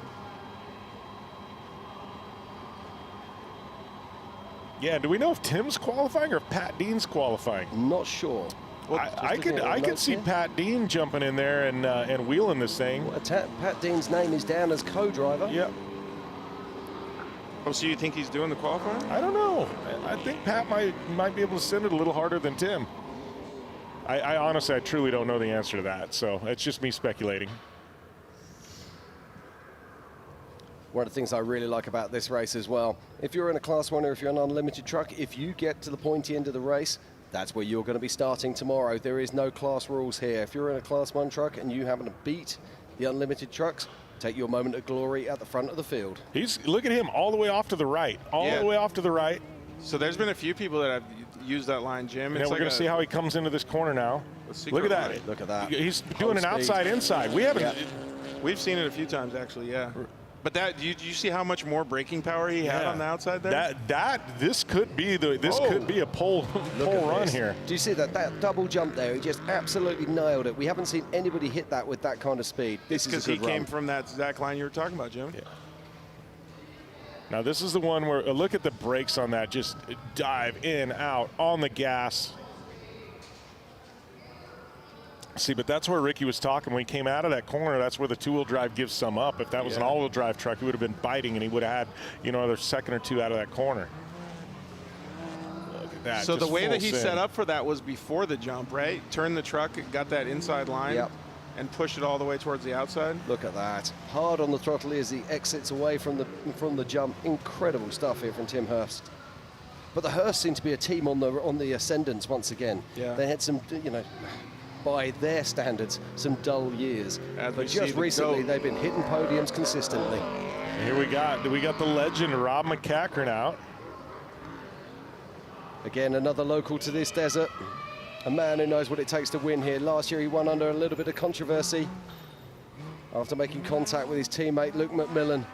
Yeah, do we know if Tim's qualifying or if Pat Dean's qualifying? Not sure. Well, I could see Pat Dean jumping in there and wheeling this thing. Well, Pat Dean's name is down as co-driver. Yep. Oh, so you think he's doing the qualifying? I don't know. I think Pat might be able to send it a little harder than Tim. I honestly, I truly don't know the answer to that, so it's just me speculating. One of the things I really like about this race as well, if you're in a Class 1 or if you're an unlimited truck, if you get to the pointy end of the race, that's where you're going to be starting tomorrow. There is no class rules here. If you're in a Class 1 truck and you happen to beat the unlimited trucks, take your moment of glory at the front of the field. Look at him all the way off to the right. All the way off to the right. So there's been a few people that have used that line, Jim. Yeah, we're going to see how he comes into this corner now. Look at that. Line. Look at that. He's doing an outside-inside. We haven't. Yeah. We've seen it a few times, actually, yeah. But you see how much more braking power he had on the outside there? This could be a pole run here. Do you see that double jump there? He just absolutely nailed it. We haven't seen anybody hit that with that kind of speed. This is a good because he run. came from that exact line you were talking about, Jim. Yeah. Now this is the one where look at the brakes on that. Just dive in, out on the gas. See, but that's where Ricky was talking. When he came out of that corner, that's where the two-wheel drive gives some up. If that was an all-wheel drive truck, he would have been biting, and he would have had, another second or two out of that corner. Look at that. So just the way full that he send. set up for that was before the jump, right? Turned the truck, got that inside line, and pushed it all the way towards the outside. Look at that. Hard on the throttle as he exits away from the jump. Incredible stuff here from Tim Herbst. But the Herbst seem to be a team on the ascendants once again. Yeah. They had some, by their standards, some dull years. But just recently, they've been hitting podiums consistently. Here we got the legend, Rob McCackern out. Again, another local to this desert. A man who knows what it takes to win here. Last year, he won under a little bit of controversy after making contact with his teammate, Luke McMillan,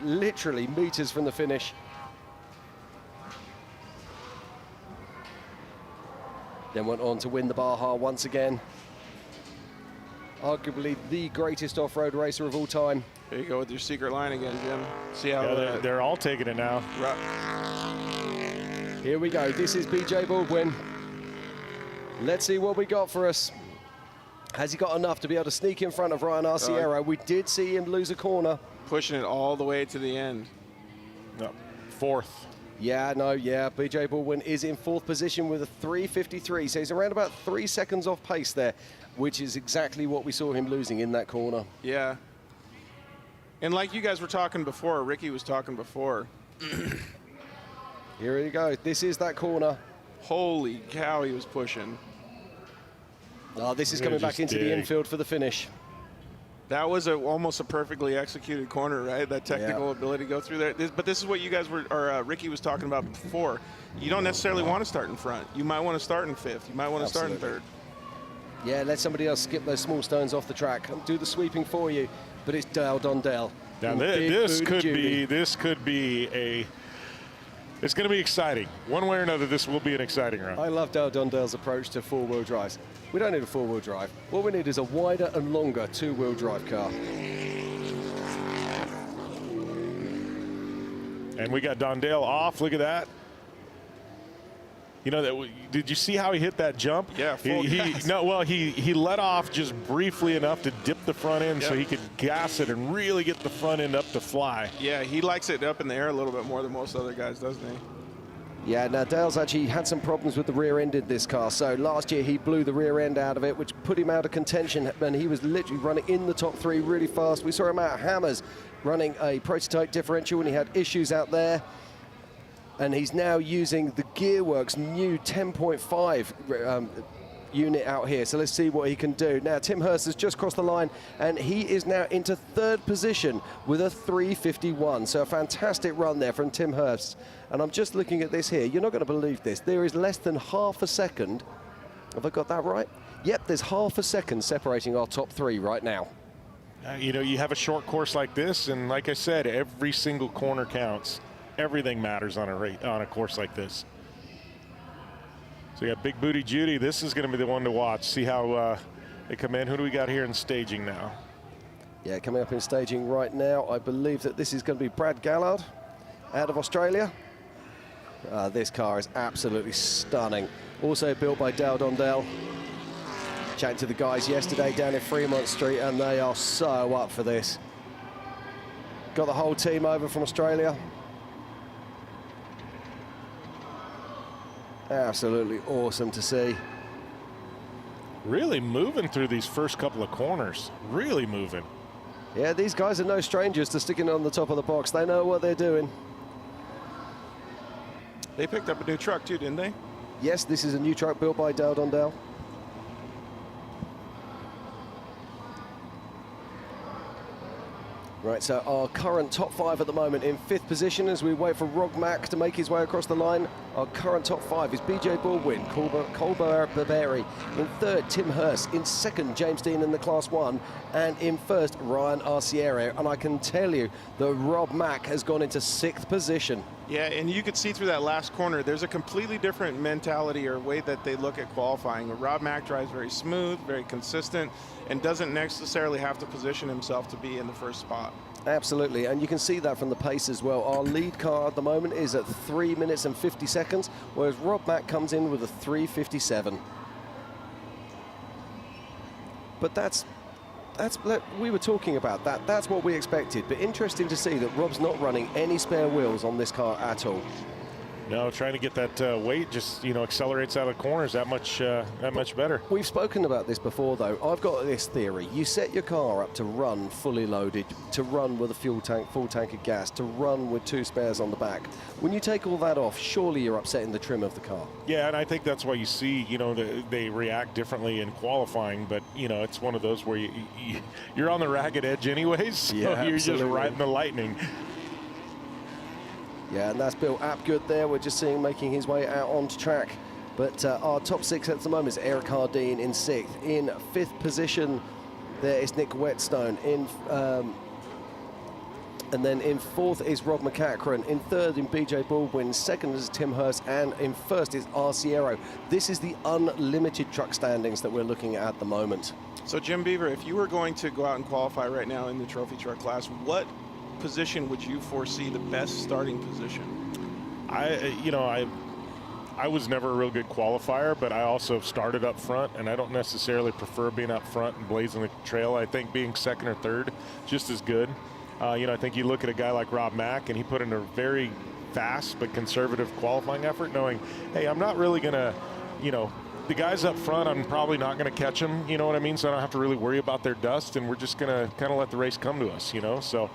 literally meters from the finish. Then went on to win the Baja once again. Arguably the greatest off-road racer of all time. There you go with your secret line again, Jim. See how they're all taking it now. Here we go. This is BJ Baldwin. Let's see what we got for us. Has he got enough to be able to sneak in front of Ryan Arciero? We did see him lose a corner. Pushing it all the way to the end. No, fourth. BJ Baldwin is in fourth position with a 3:53, so he's around about 3 seconds off pace there, which is exactly what we saw him losing in that corner. Yeah. And like you guys were talking before, Ricky was talking before. Here we go. This is that corner. Holy cow, he was pushing. Oh, this is coming back into the infield for the finish. That was almost a perfectly executed corner, right? That technical ability to go through there. But this is what you guys Ricky was talking about before. You don't necessarily want to start in front. You might want to start in fifth. You might want to start in third. Yeah, let somebody else skip those small stones off the track. Do the sweeping for you. But it's Dale Dondell. Now this could be it's going to be exciting. One way or another, this will be an exciting run. I love Dale Dondell's approach to four-wheel drives. We don't need a four-wheel drive. What we need is a wider and longer two-wheel drive car. And we got Dondell off. Look at that. Did you see how he hit that jump? Yeah, he let off just briefly enough to dip the front end so he could gas it and really get the front end up to fly. Yeah, he likes it up in the air a little bit more than most other guys, doesn't he? Yeah, now Dale's actually had some problems with the rear end in this car. So last year he blew the rear end out of it, which put him out of contention. And he was literally running in the top three really fast. We saw him out at Hammers running a prototype differential, and he had issues out there. And he's now using the Gearworks new 10.5 unit out here. So let's see what he can do. Now, Tim Herbst has just crossed the line, and he is now into third position with a 3:51. So a fantastic run there from Tim Herbst. And I'm just looking at this here. You're not going to believe this. There is less than half a second. Have I got that right? Yep, there's half a second separating our top 3 right now. You know, you have a short course like this, and like I said, every single corner counts. Everything matters on a course like this. So you got Big Booty Judy. This is going to be the one to watch. See how they come in. Who do we got here in staging now? Yeah, coming up in staging right now, I believe that this is going to be Brad Gallard out of Australia. This car is absolutely stunning. Also built by Dale Dondell. Chatting to the guys yesterday down in Fremont Street, and they are so up for this. Got the whole team over from Australia. Absolutely awesome to see. Really moving through these first couple of corners. Really moving. Yeah, these guys are no strangers to sticking on the top of the box. They know what they're doing. They picked up a new truck too, didn't they? Yes, this is a new truck built by Dale Dondell. Right, so our current top 5 at the moment in 5th position as we wait for Rob Mack to make his way across the line. Our current top 5 is BJ Baldwin, Colbert Barberi. In 3rd, Tim Hurst. In 2nd, James Dean in the Class 1. And in 1st, Ryan Arciero. And I can tell you that Rob Mack has gone into 6th position. Yeah, and you could see through that last corner, there's a completely different mentality or way that they look at qualifying. Rob Mack drives very smooth, very consistent, and doesn't necessarily have to position himself to be in the first spot. Absolutely, and you can see that from the pace as well. Our lead car at the moment is at 3 minutes and 50 seconds, whereas Rob Mack comes in with a 3:57. But that's we were talking about that. That's what we expected. But interesting to see that Rob's not running any spare wheels on this car at all. No, trying to get that weight just, you know, accelerates out of corners that much better. We've spoken about this before, though. I've got this theory. You set your car up to run fully loaded, to run with a full tank of gas, to run with 2 spares on the back. When you take all that off, surely you're upsetting the trim of the car. Yeah, and I think that's why you see, you know, they react differently in qualifying. But, you know, it's one of those where you're on the ragged edge anyways. So yeah, you're absolutely. just riding the lightning. Yeah, and that's Bill Apgood there. We're just seeing making his way out onto track. But our top 6 at the moment is Eric Hardeen in 6th. In 5th position, there is Nick Whetstone. And then in 4th is Rob McCachran. In 3rd in BJ Baldwin. 2nd is Tim Hurst. And in 1st is Arciero. This is the unlimited truck standings that we're looking at the moment. So Jim Beaver, if you were going to go out and qualify right now in the trophy truck class, what position would you foresee the best starting position? I was never a real good qualifier, but I also started up front, and I don't necessarily prefer being up front and blazing the trail. I think being 2nd or 3rd just as good. I think you look at a guy like Rob Mack, and he put in a very fast but conservative qualifying effort, knowing, hey, I'm not really going to, the guys up front, I'm probably not going to catch them, you know what I mean? So I don't have to really worry about their dust, and we're just going to kind of let the race come to us, So,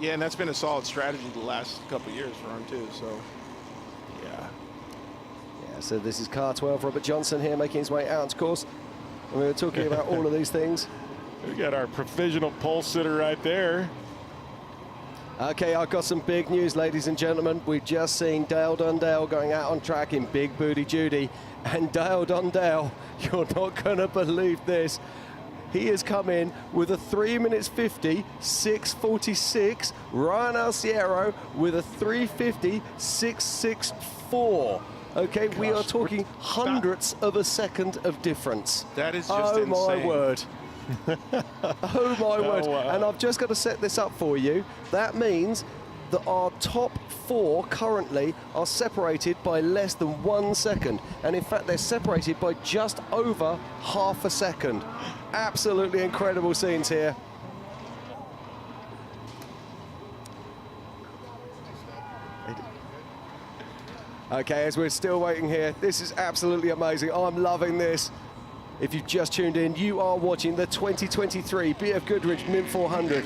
yeah, and that's been a solid strategy the last couple of years for him too. So, yeah. So this is car 12, Robert Johnson here making his way out, of course. And we were talking about all of these things. We got our provisional pole sitter right there. Okay, I've got some big news, ladies and gentlemen. We've just seen Dale Dondell going out on track in Big Booty Judy. And Dale Dondell, you're not going to believe this. He has come in with a 3 minutes 50, 6:46. Ryan Arciero with a 3:50, 6:64. Okay, we are talking hundredths of a second of difference. That is just insane. Oh, my word. Oh, my word. Wow. And I've just got to set this up for you. That means that our top 4 currently are separated by less than 1 second. And in fact, they're separated by just over half a second. Absolutely incredible scenes here. Okay, as we're still waiting here, this is absolutely amazing. I'm loving this. If you've just tuned in, you are watching the 2023 BFGoodrich Mint 400.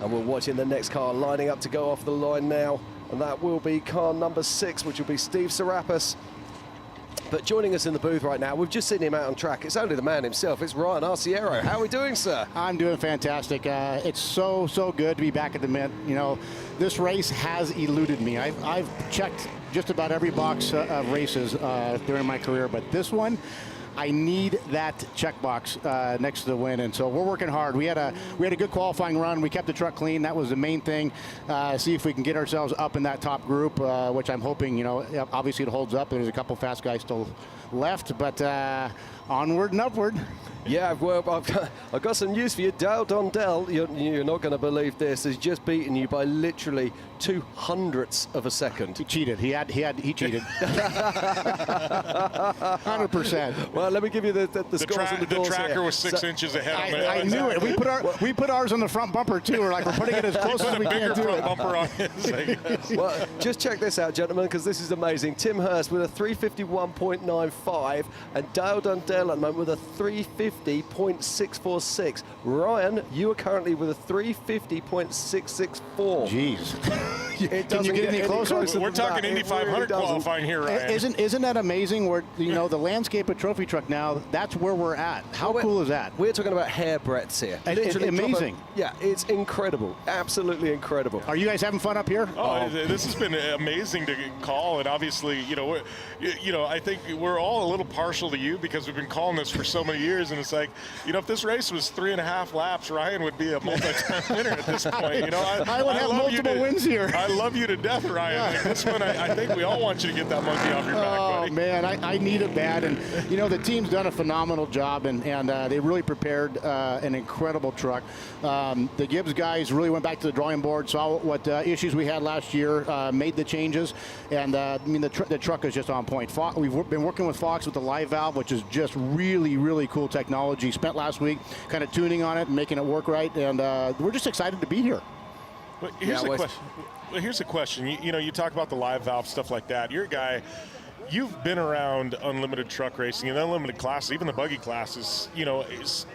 And we're watching the next car lining up to go off the line now. And that will be car number 6, which will be Steve Serapis. But joining us in the booth right now, we've just seen him out on track. It's only the man himself. It's Ryan Arciero. How are we doing, sir? I'm doing fantastic. It's so good to be back at the Mint. This race has eluded me. I've checked just about every box of races during my career, but this one, I need that checkbox next to the win, and so we're working hard. We had a good qualifying run. We kept the truck clean. That was the main thing. See if we can get ourselves up in that top group, which I'm hoping. Obviously it holds up. There's a couple fast guys still left, but onward and upward. Yeah, well, I've got some news for you. Dale Dondell, you're not going to believe this, has just beaten you by literally 0.02 of a second. He cheated. He cheated. 100%. Well, let me give you the scores on the doors tracker here. was 6 inches ahead. I knew it. We put ours on the front bumper too. We're putting it as close as we can to it. Bumper on his. Well, just check this out, gentlemen, because this is amazing. Tim Hurst with a 351.95 and Dale Dundell at the moment with a 350.646. Ryan, you are currently with a 350.664. Jeez. Can you get any closer? We're talking Indy 500 qualifying here, Ryan. Isn't that amazing? Where the landscape of trophy truck now, that's where we're at. How cool is that? We're talking about hair breadths here. Literally amazing. Yeah, it's incredible. Absolutely incredible. Are you guys having fun up here? Oh, this has been amazing to call, and obviously, I think we're all a little partial to you because we've been calling this for so many years, and it's like, if this race was 3.5 laps, Ryan would be a multi-time winner at this point. I would have multiple wins here. I love you to death, Ryan. Like, this one, I think we all want you to get that monkey off your back, buddy. Oh man, I need it bad, and the team's done a phenomenal job, and they really prepared an incredible truck. The Gibbs guys really went back to the drawing board, saw what issues we had last year, made the changes, and the truck is just on point. We've been working with Fox with the live valve, which is just really, really cool technology. Spent last week kind of tuning on it and making it work right, and we're just excited to be here. Well, here's a question. You talk about the live valve, stuff like that. You're a guy, you've been around unlimited truck racing and unlimited classes, even the buggy classes,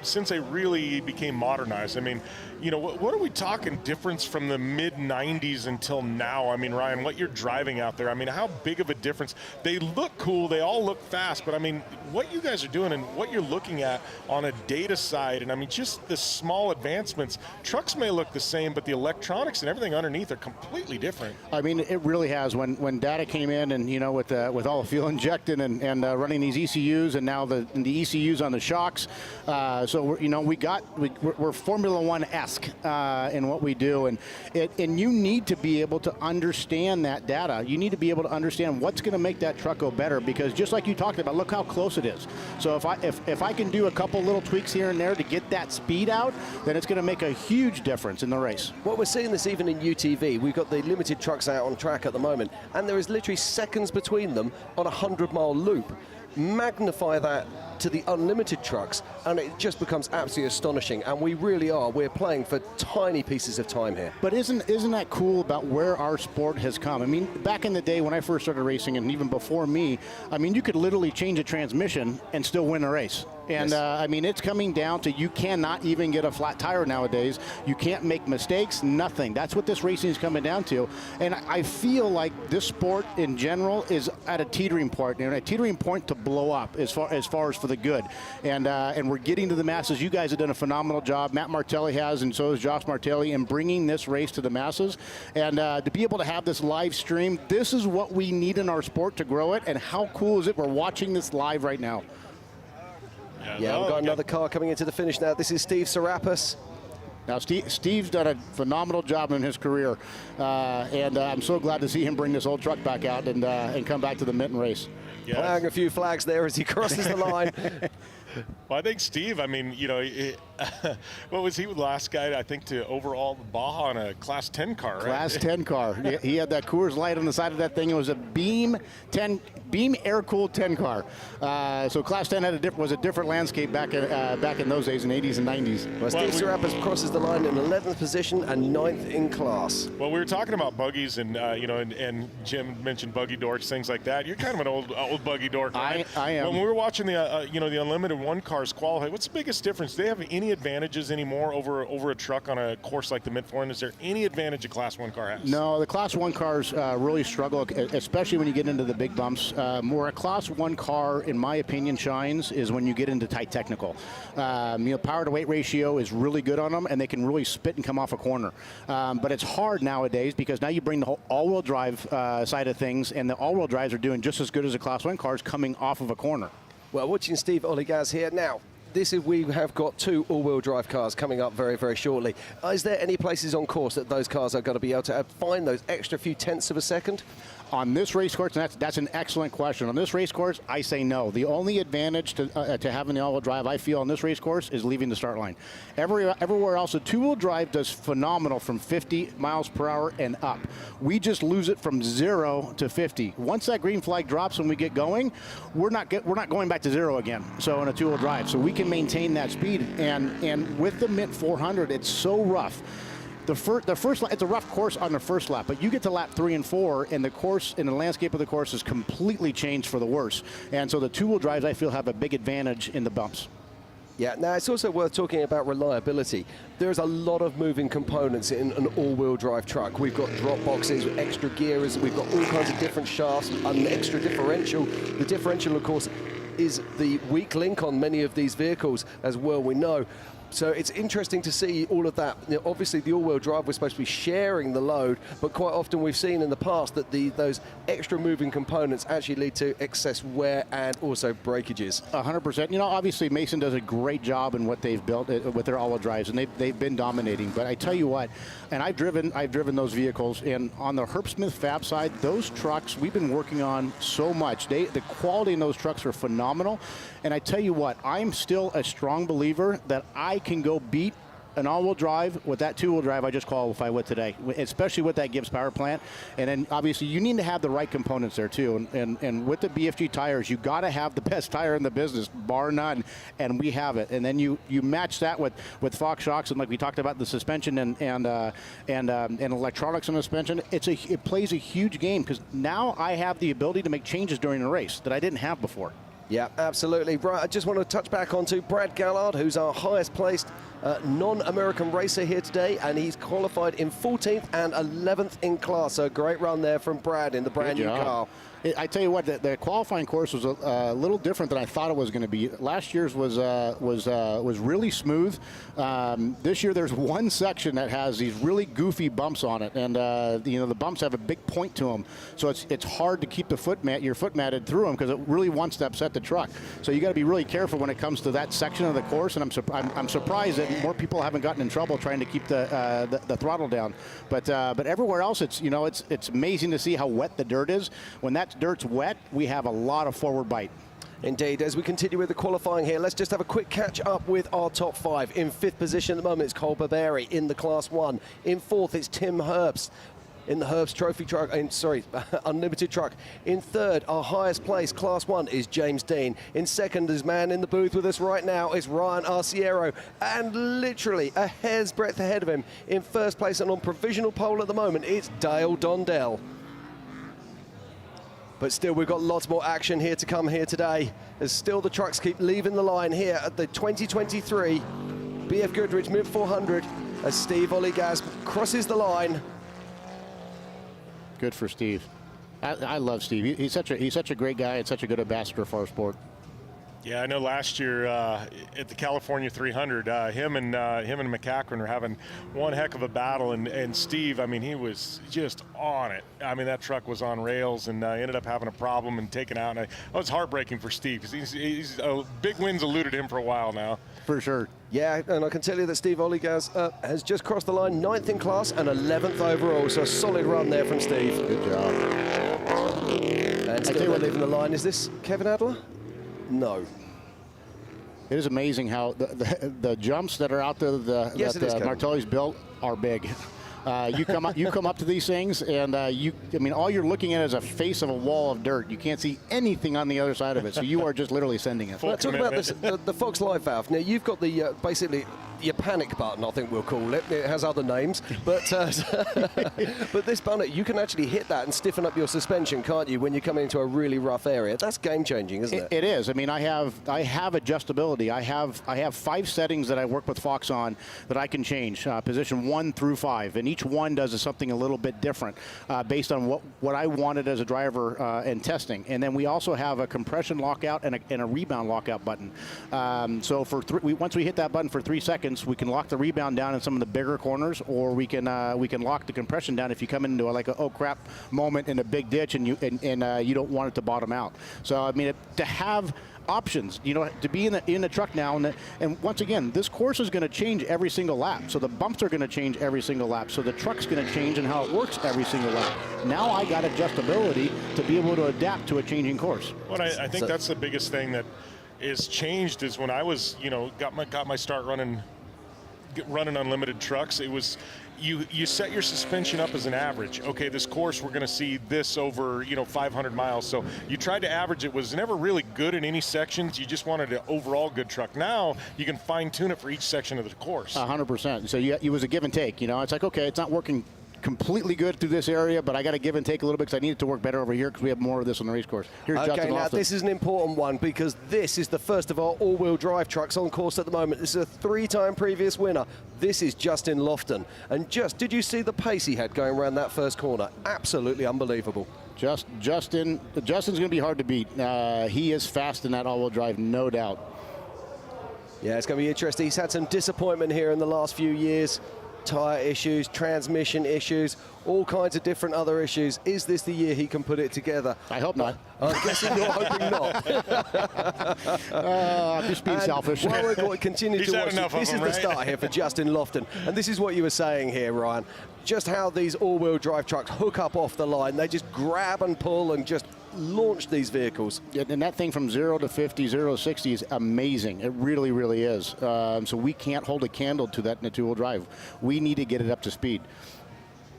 since they really became modernized. I mean, what are we talking difference from the mid-90s until now? I mean, Ryan, what you're driving out there, I mean, how big of a difference? They look cool, they all look fast, but I mean, what you guys are doing and what you're looking at on a data side, and I mean, just the small advancements. Trucks may look the same, but the electronics and everything underneath are completely different. I mean, it really has. When data came in and, with all the fuel injected and running these ECUs and now the ECUs on the shocks, so we're Formula One-esque in what we do, and you need to be able to understand that data. You need to be able to understand what's going to make that truck go better, because just like you talked about, look how close it is. So if I can do a couple little tweaks here and there to get that speed out, then it's going to make a huge difference in the race. Well, we're seeing this even in UTV. We've got the limited trucks out on track at the moment, and there is literally seconds between them on a 100-mile loop. Magnify that to the unlimited trucks, and it just becomes absolutely astonishing. And we're playing for tiny pieces of time here. But isn't that cool about where our sport has come? I mean, back in the day when I first started racing, and even before me, I mean, you could literally change a transmission and still win a race. And I mean, it's coming down to you cannot even get a flat tire nowadays. You can't make mistakes, nothing. That's what this racing is coming down to. And I feel like this sport in general is at a teetering point, a teetering point to blow up as far as for the good. And we're getting to the masses. You guys have done a phenomenal job. Matt Martelli has, and so has Josh Martelli, in bringing this race to the masses. And to be able to have this live stream, this is what we need in our sport to grow it. And how cool is it? We're watching this live right now. Yeah, we've got another car coming into the finish now. This is Steve Serapis. Now, Steve's done a phenomenal job in his career, and I'm so glad to see him bring this old truck back out and come back to the Mint and race. Yes. Flying a few flags there as he crosses the line. Well, I think Steve, I mean, what was he the last guy, I think, to overhaul the Baja on a Class 10 car, right? Class 10 car. He had that Coors Light on the side of that thing. It was a Beam air-cooled 10 car. So Class 10 was a different landscape back in those days in the 80s and 90s. Well, Steve Serapis crosses the line in 11th position and 9th in class. Well, we were talking about buggies, and and Jim mentioned buggy dorks, things like that. You're kind of an old buggy dork, right? I am. When we were watching the the Unlimited One cars qualify, what's the biggest difference? Do they have any any advantages anymore over a truck on a course like the Mint-400? Is there any advantage a Class 1 car has? No, the Class 1 cars really struggle, especially when you get into the big bumps. Where a Class 1 car, in my opinion, shines is when you get into tight technical. Power to weight ratio is really good on them, and they can really spit and come off a corner. But it's hard nowadays because now you bring the whole all-wheel drive side of things, and the all-wheel drives are doing just as good as the Class 1 cars coming off of a corner. Well, watching Steve Oligaz here now. We have got 2 all-wheel drive cars coming up very, very shortly. Is there any places on course that those cars are going to be able to find those extra few tenths of a second? On this race course, and that's an excellent question. On this race course, I say no. The only advantage to having the all-wheel drive, I feel, on this race course is leaving the start line. Everywhere else, the two-wheel drive does phenomenal from 50 miles per hour and up. We just lose it from 0 to 50. Once that green flag drops and we get going, we're not going back to 0 again. So in a two-wheel drive, so we can maintain that speed. And with the Mint 400, it's so rough. The first lap, it's a rough course on the first lap, but you get to lap 3 and 4, and the course and the landscape of the course is completely changed for the worse. And so the two-wheel drives, I feel, have a big advantage in the bumps. Yeah, now it's also worth talking about reliability. There's a lot of moving components in an all-wheel drive truck. We've got drop boxes, extra gears, we've got all kinds of different shafts, an extra differential. The differential, of course, is the weak link on many of these vehicles, as well we know. So it's interesting to see all of that. Obviously, the all-wheel drive, we're supposed to be sharing the load, but quite often we've seen in the past that those extra moving components actually lead to excess wear and also breakages. 100%. Obviously, Mason does a great job in what they've built with their all-wheel drives, and they've been dominating. But I tell you what, and I've driven those vehicles, and on the Herb Smith Fab side, those trucks we've been working on so much. The quality in those trucks are phenomenal. And I tell you what, I'm still a strong believer that I can go beat an all-wheel drive with that two-wheel drive I just qualified with today, especially with that Gibbs power plant. And then obviously you need to have the right components there too. And with the BFG tires, you got to have the best tire in the business, bar none. And we have it. And then you match that with Fox shocks, and like we talked about, the suspension and electronics on the suspension. It plays a huge game because now I have the ability to make changes during the race that I didn't have before. Yeah, absolutely. Right, I just want to touch back onto Brad Gallard, who's our highest placed non-American racer here today, and he's qualified in 14th and 11th in class. So a great run there from Brad in the brand new car. I tell you what, the qualifying course was a little different than I thought it was going to be. Last year's was really smooth. This year there's one section that has these really goofy bumps on it, and the bumps have a big point to them, so it's hard to keep your foot matted through them because it really wants to upset the truck. So you got to be really careful when it comes to that section of the course, and I'm surprised that more people haven't gotten in trouble trying to keep the throttle down. But everywhere else, it's amazing to see how wet the dirt is. When that dirt's wet, we have a lot of forward bite. Indeed. As we continue with the qualifying here, let's just have a quick catch up with our top 5. In 5th position at the moment, it's Cole Barberi in the Class 1. In 4th, it's Tim Herbst in the Herbst Trophy truck, Unlimited truck. In 3rd, our highest place, Class 1, is James Dean. In 2nd, his man in the booth with us right now is Ryan Arciero, and literally a hair's breadth ahead of him. In 1st place and on provisional pole at the moment, it's Dale Dondell. But still, we've got lots more action here to come here today, as still the trucks keep leaving the line here at the 2023 BF Goodrich Mint 400 as Steve Oligaz crosses the line. Good for Steve. I love Steve. He's such a great guy and such a good ambassador for our sport. Yeah, I know last year at the California 300, him and McCachran were having one heck of a battle, and Steve, I mean, he was just on it. I mean, that truck was on rails, and ended up having a problem and taken out. And it was heartbreaking for Steve because he's big wins eluded him for a while now. For sure. Yeah, and I can tell you that Steve Oligaz has just crossed the line, 9th in class and 11th overall. So a solid run there from Steve. Good job. And still leaving the line. Is this Kevin Adler? No. It is amazing how the jumps that are out there that Martelli's built are big. You come up to these things, and all you're looking at is a face of a wall of dirt. You can't see anything on the other side of it, so you are just literally sending it. Let's talk about this, the Fox Live valve. Now you've got the basically your panic button, I think we'll call it. It has other names, but but this button, you can actually hit that and stiffen up your suspension, can't you, when you come into a really rough area? That's game-changing, isn't it? It is. I mean, I have adjustability. I have 5 settings that I work with Fox on that I can change, position 1 through 5, and each one does something a little bit different based on what I wanted as a driver and testing. And then we also have a compression lockout and a rebound lockout button. So for once we hit that button for 3 seconds, we can lock the rebound down in some of the bigger corners, or we can lock the compression down if you come into like a oh crap moment in a big ditch and you don't want it to bottom out. So I mean, to have options, you know, to be in the truck now, and once again, this course is going to change every single lap. So the bumps are going to change every single lap. So the truck's going to change and how it works every single lap. Now I got adjustability to be able to adapt to a changing course. Well, I think that's the biggest thing that is changed is when I was, you know, got my start running unlimited trucks. It was you set your suspension up as an average. Okay, this course we're going to see this over 500 miles. So you tried to average. It was never really good in any sections. You just wanted an overall good truck. Now you can fine tune it for each section of the course. 100%. So it was a give and take. You know, it's like, okay, it's not working completely good through this area, but I got to give and take a little bit because I need it to work better over here because we have more of this on the race course. Here's Justin now Austin. This is an important one because this is the first of our all-wheel drive trucks on course at the moment. This is a 3-time previous winner. This is Justin Lofton. And did you see the pace he had going around that first corner? Absolutely unbelievable. Justin's going to be hard to beat. He is fast in that all-wheel drive, no doubt. Yeah, it's going to be interesting. He's had some disappointment here in the last few years. Tyre issues, transmission issues, all kinds of different other issues. Is this the year he can put it together? I hope not. I'm guessing you're hoping not. I'm just being selfish. While we're going to continue to watch, this is the right? start here for Justin Lofton. And this is what you were saying here, Ryan. Just how these all-wheel drive trucks hook up off the line. They just grab and pull and just launch these vehicles. Yeah, and that thing from 0 to 50, 0 to 60 is amazing. It really, really is. So we can't hold a candle to that in a two-wheel drive. We need to get it up to speed.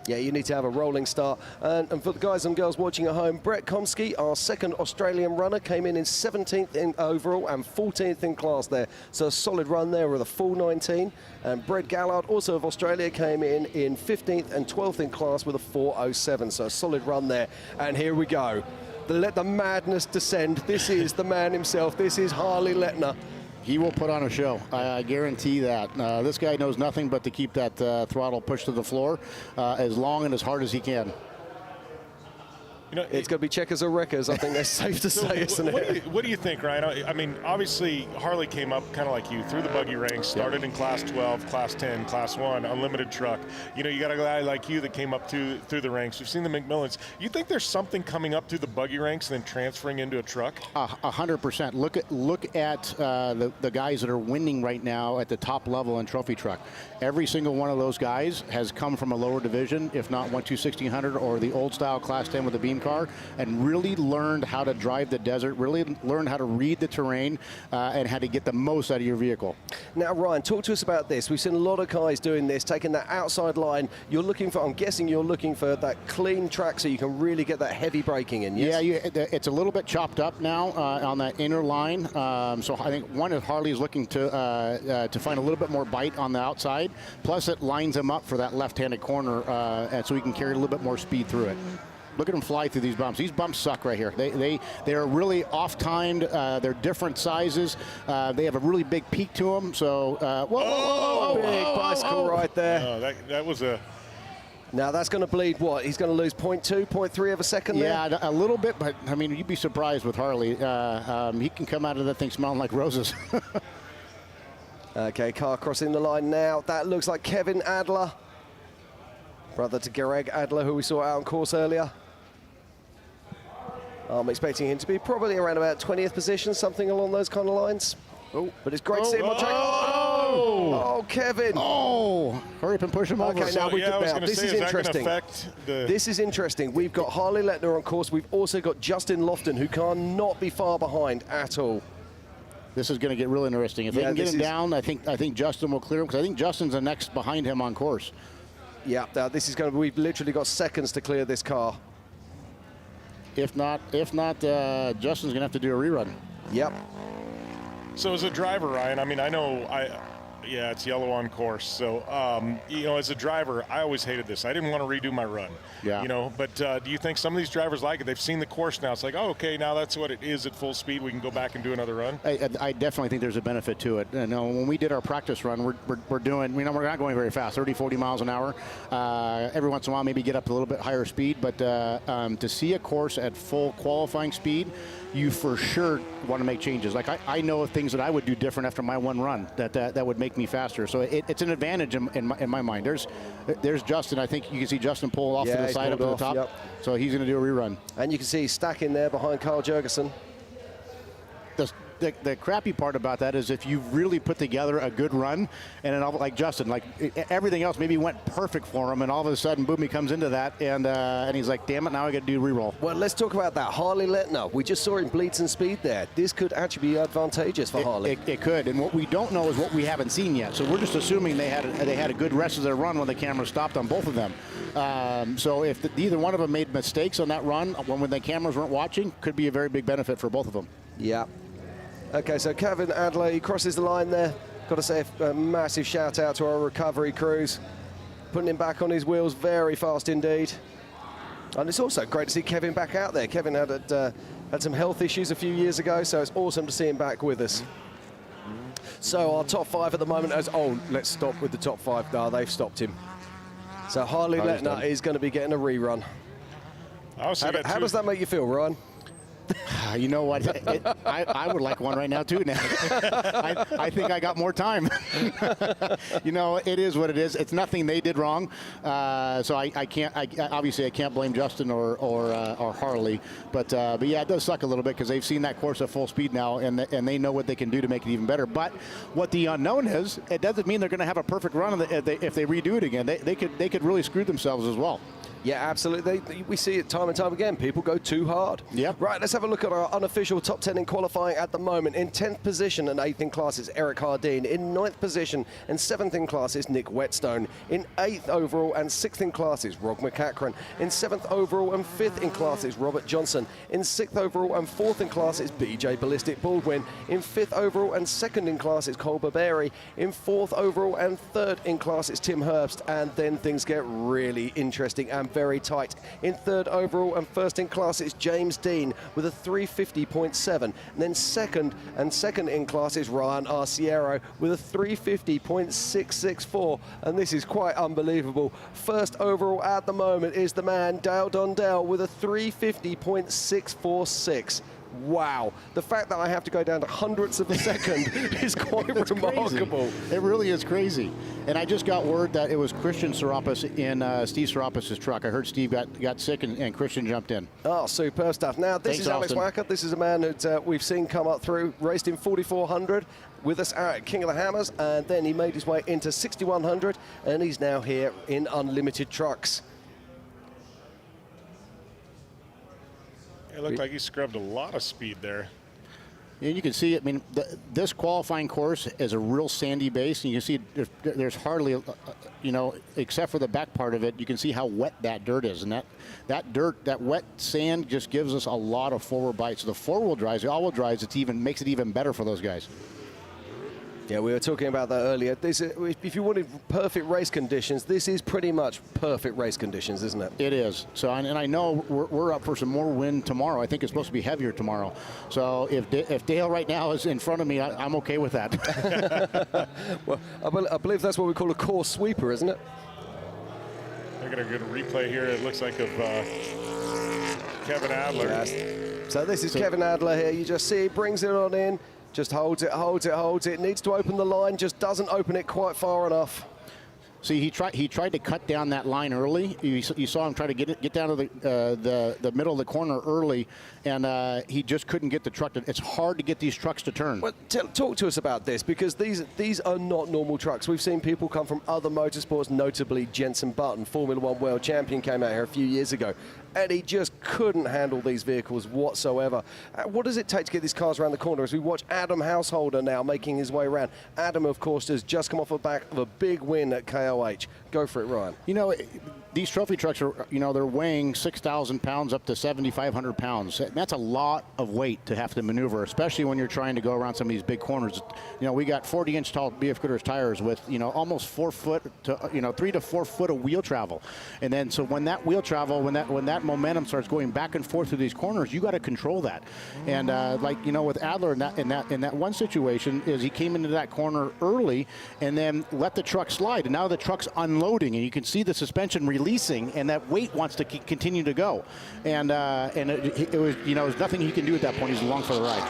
Yeah, you need to have a rolling start. And for the guys and girls watching at home, Brett Komsky, our second Australian runner, came in 17th in overall and 14th in class there. So a solid run there with a full 19. And Brett Gallard, also of Australia, came in 15th and 12th in class with a 4:07. So a solid run there. And here we go. Let the madness descend. This is the man himself. This is Harley Letner. He will put on a show. I guarantee that. This guy knows nothing but to keep that throttle pushed to the floor as long and as hard as he can. You know, it's going to be checkers or wreckers, I think that's safe to say, isn't it? What do you think, Ryan? I mean, obviously, Harley came up kind of like you, through the buggy ranks, started in Class 12, Class 10, Class 1, unlimited truck. You know, you got a guy like you that came up through the ranks. We've seen the McMillans. You think there's something coming up through the buggy ranks and then transferring into a truck? 100%. Look at the guys that are winning right now at the top level in trophy truck. Every single one of those guys has come from a lower division, if not 1/2/1600 or the old style Class 10 with a beam car, and really learned how to drive the desert, really learned how to read the terrain and how to get the most out of your vehicle. Now, Ryan, talk to us about this. We've seen a lot of guys doing this, taking that outside line. You're looking for, I'm guessing you're looking for that clean track so you can really get that heavy braking in, yes? Yeah, it's a little bit chopped up now on that inner line. So I think one is Harley is looking to find a little bit more bite on the outside. Plus it lines him up for that left-handed corner and so he can carry a little bit more speed through it. Look at them fly through these bumps. These bumps suck right here. They are really off-timed. They're different sizes. They have a really big peak to them. So, whoa, big bicycle right there. Oh, that was a... Now that's going to bleed what? He's going to lose 0.2, 0.3 of a second there? Yeah, a little bit, but I mean, you'd be surprised with Harley. He can come out of that thing smelling like roses. Okay, car crossing the line now. That looks like Kevin Adler, brother to Greg Adler, who we saw out on course earlier. I'm expecting him to be probably around about 20th position, something along those kind of lines. Oh, but it's great to see him on track. Oh, Kevin. Oh, hurry up and push him over. Okay, now, this is interesting. This is interesting. We've got Harley Letner on course. We've also got Justin Lofton, who cannot be far behind at all. This is going to get real interesting. If they can get him down, I think Justin will clear him, because I think Justin's the next behind him on course. Yeah, this is going to. We've literally got seconds to clear this car. If not, Justin's going to have to do a rerun. Yep. So as a driver, Ryan, I mean, I know Yeah, it's yellow on course. So, you know, as a driver, I always hated this. I didn't want to redo my run. Yeah. You know, but do you think some of these drivers like it? They've seen the course now. It's like, oh, okay, now that's what it is at full speed. We can go back and do another run. I definitely think there's a benefit to it. You know, when we did our practice run, we're doing, you know, we're not going very fast, 30, 40 miles an hour. Every once in a while, maybe get up to a little bit higher speed. But to see a course at full qualifying speed, you for sure want to make changes. Like I know of things that I would do different after my one run that would make me faster. So it's an advantage in my mind. There's Justin. I think you can see Justin pull off to the side up to the top. Yep. So he's going to do a rerun. And you can see stacking there behind Carl Jurgensen. The crappy part about that is if you really put together a good run, and then like Justin, like everything else maybe went perfect for him, and all of a sudden, boom, he comes into that, and he's like, damn it, now I got to do re-roll. Well, let's talk about that. Harley Letner, we just saw him bleed some speed there. This could actually be advantageous for Harley. It could, and what we don't know is what we haven't seen yet. So we're just assuming they had a good rest of their run when the camera stopped on both of them. So if either one of them made mistakes on that run when the cameras weren't watching, could be a very big benefit for both of them. Yeah. Okay, so Kevin Adler, he crosses the line there. Got to say a massive shout out to our recovery crews. Putting him back on his wheels very fast indeed. And it's also great to see Kevin back out there. Kevin had some health issues a few years ago, so it's awesome to see him back with us. So our top 5 at the moment is, let's stop with the top 5. No, they've stopped him. So Harley Letner is going to be getting a rerun. How does that make you feel, Ryan? You know what? I would like one right now too. Now, I think I got more time. You know, it is what it is. It's nothing they did wrong, so I can't. Obviously, I can't blame Justin or Harley. But yeah, it does suck a little bit because they've seen that course at full speed now, and they know what they can do to make it even better. But what the unknown is, it doesn't mean they're going to have a perfect run if they redo it again. They could really screw themselves as well. Yeah, absolutely. We see it time and time again. People go too hard. Yep. Right, let's have a look at our unofficial top 10 in qualifying at the moment. In 10th position and 8th in class is Eric Hardeen. In 9th position and 7th in class is Nick Whetstone. In 8th overall and 6th in class is Rog McCachran. In 7th overall and 5th in class is Robert Johnson. In 6th overall and 4th in class is BJ Ballistic Baldwin. In 5th overall and 2nd in class is Cole Barberi. In 4th overall and 3rd in class is Tim Herbst. And then things get really interesting and very tight. In 3rd overall and 1st in class is James Dean with a 350.7. And then 2nd in class is Ryan Arciero with a 350.664. And this is quite unbelievable. 1st overall at the moment is the man Dale Dondell with a 350.646. Wow. The fact that I have to go down to hundredths of a second is quite remarkable. Crazy. It really is crazy. And I just got word that it was Christian Serapis in Steve Serapis' truck. I heard Steve got sick and Christian jumped in. Oh, superb stuff. Now, this is Alex Wacker. This is a man that we've seen come up through, raced in 4400 with us at King of the Hammers, and then he made his way into 6100, and he's now here in Unlimited Trucks. It looked like he scrubbed a lot of speed there. And you can see, I mean, this qualifying course is a real sandy base, and you can see there's hardly, you know, except for the back part of it, you can see how wet that dirt is. And that dirt, that wet sand just gives us a lot of forward bites. So the four-wheel drives, the all-wheel drives, makes it even better for those guys. Yeah, we were talking about that earlier. If you wanted perfect race conditions, this is pretty much perfect race conditions, isn't it? It is. So, and I know we're up for some more wind tomorrow. I think it's supposed to be heavier tomorrow. So if Dale right now is in front of me, I'm okay with that. Well, I believe that's what we call a course sweeper, isn't it? I got a good replay here. It looks like of Kevin Adler. Yes. So this is Kevin Adler here. You just see he brings it on in. Just holds it, holds it, holds it. Needs to open the line, just doesn't open it quite far enough. See, he tried to cut down that line early. You saw him try to get down to the middle of the corner early, and he just couldn't get the truck to. It's hard to get these trucks to turn. Well, talk to us about this, because these are not normal trucks. We've seen people come from other motorsports, notably Jenson Button, Formula One world champion, came out here a few years ago, and he just couldn't handle these vehicles whatsoever. What does it take to get these cars around the corner? As we watch Adam Householder now making his way around. Adam, of course, has just come off the back of a big win at KOH. Go for it, Ryan. You know, these trophy trucks are, you know, they're weighing 6,000 pounds up to 7,500 pounds. That's a lot of weight to have to maneuver, especially when you're trying to go around some of these big corners. You know, we got 40-inch tall BFGoodrich tires with, you know, almost 4 foot to, you know, 3 to 4 foot of wheel travel. And then so when that wheel travel, when that momentum starts going back and forth through these corners, you got to control that. And like, you know, with Adler in that one situation is he came into that corner early and then let the truck slide, and now the truck's unloading, and you can see the suspension releasing, and that weight wants to continue to go. And it was, you know, there's nothing he can do at that point. He's along for the ride.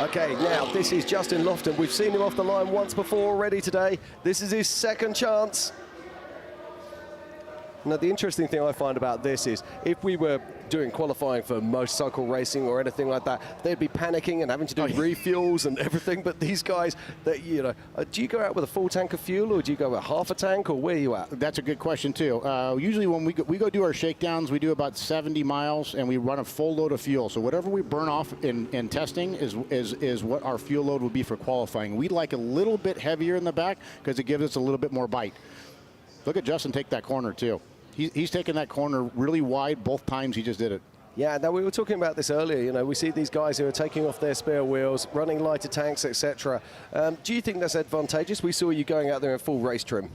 Okay, now this is Justin Lofton. We've seen him off the line once before already today. This is his second chance. Now, the interesting thing I find about this is if we were doing qualifying for motorcycle racing or anything like that, they'd be panicking and having to do refuels and everything. But these guys, you know, do you go out with a full tank of fuel, or do you go with half a tank, or where are you at? That's a good question too. Usually when we go do our shakedowns, we do about 70 miles and we run a full load of fuel. So whatever we burn off in testing is what our fuel load would be for qualifying. We'd like a little bit heavier in the back because it gives us a little bit more bite. Look at Justin take that corner too. He's taken that corner really wide both times he just did it. Yeah, now we were talking about this earlier. You know, we see these guys who are taking off their spare wheels, running lighter tanks, etc. Do you think that's advantageous? We saw you going out there in full race trim.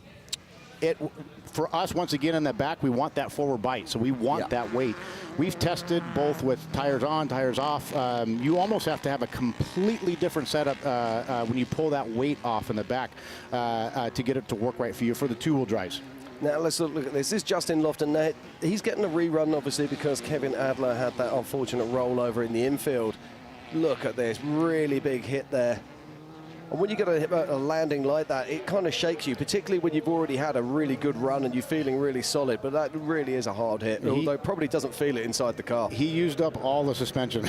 For us, once again, in the back, we want that forward bite, so we want that weight. We've tested both with tires on, tires off. You almost have to have a completely different setup when you pull that weight off in the back to get it to work right for you for the two-wheel drives. Now let's look at this. This is Justin Lofton. Now, he's getting a rerun, obviously, because Kevin Adler had that unfortunate rollover in the infield. Look at this, really big hit there. And when you get a landing like that, it kind of shakes you, particularly when you've already had a really good run and you're feeling really solid. But that really is a hard hit, although probably doesn't feel it inside the car. He used up all the suspension.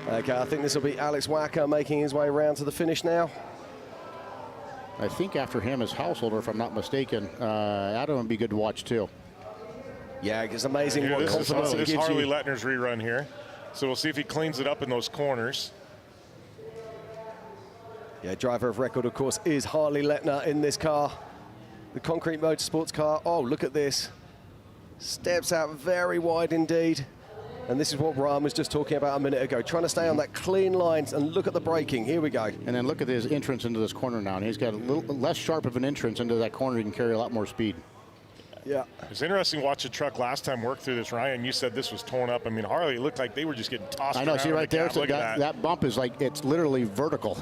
Okay, I think this will be Alex Wacker making his way around to the finish now. I think after him is Householder, if I'm not mistaken. Adam would be good to watch too. Yeah, it's amazing what confidence it gives you. This is Harley Lettner's rerun here. So we'll see if he cleans it up in those corners. Yeah, driver of record, of course, is Harley Lettner in this car. The Concrete Motorsports car. Oh, look at this. Steps out very wide indeed. And this is what Ram was just talking about a minute ago, trying to stay on that clean line and look at the braking. Here we go. And then look at his entrance into this corner now. And he's got a little less sharp of an entrance into that corner. He can carry a lot more speed. Yeah. It was interesting to watch the truck last time work through this, Ryan. You said this was torn up. I mean, Harley, it looked like they were just getting tossed around. I know, see right there, so that bump is like, it's literally vertical.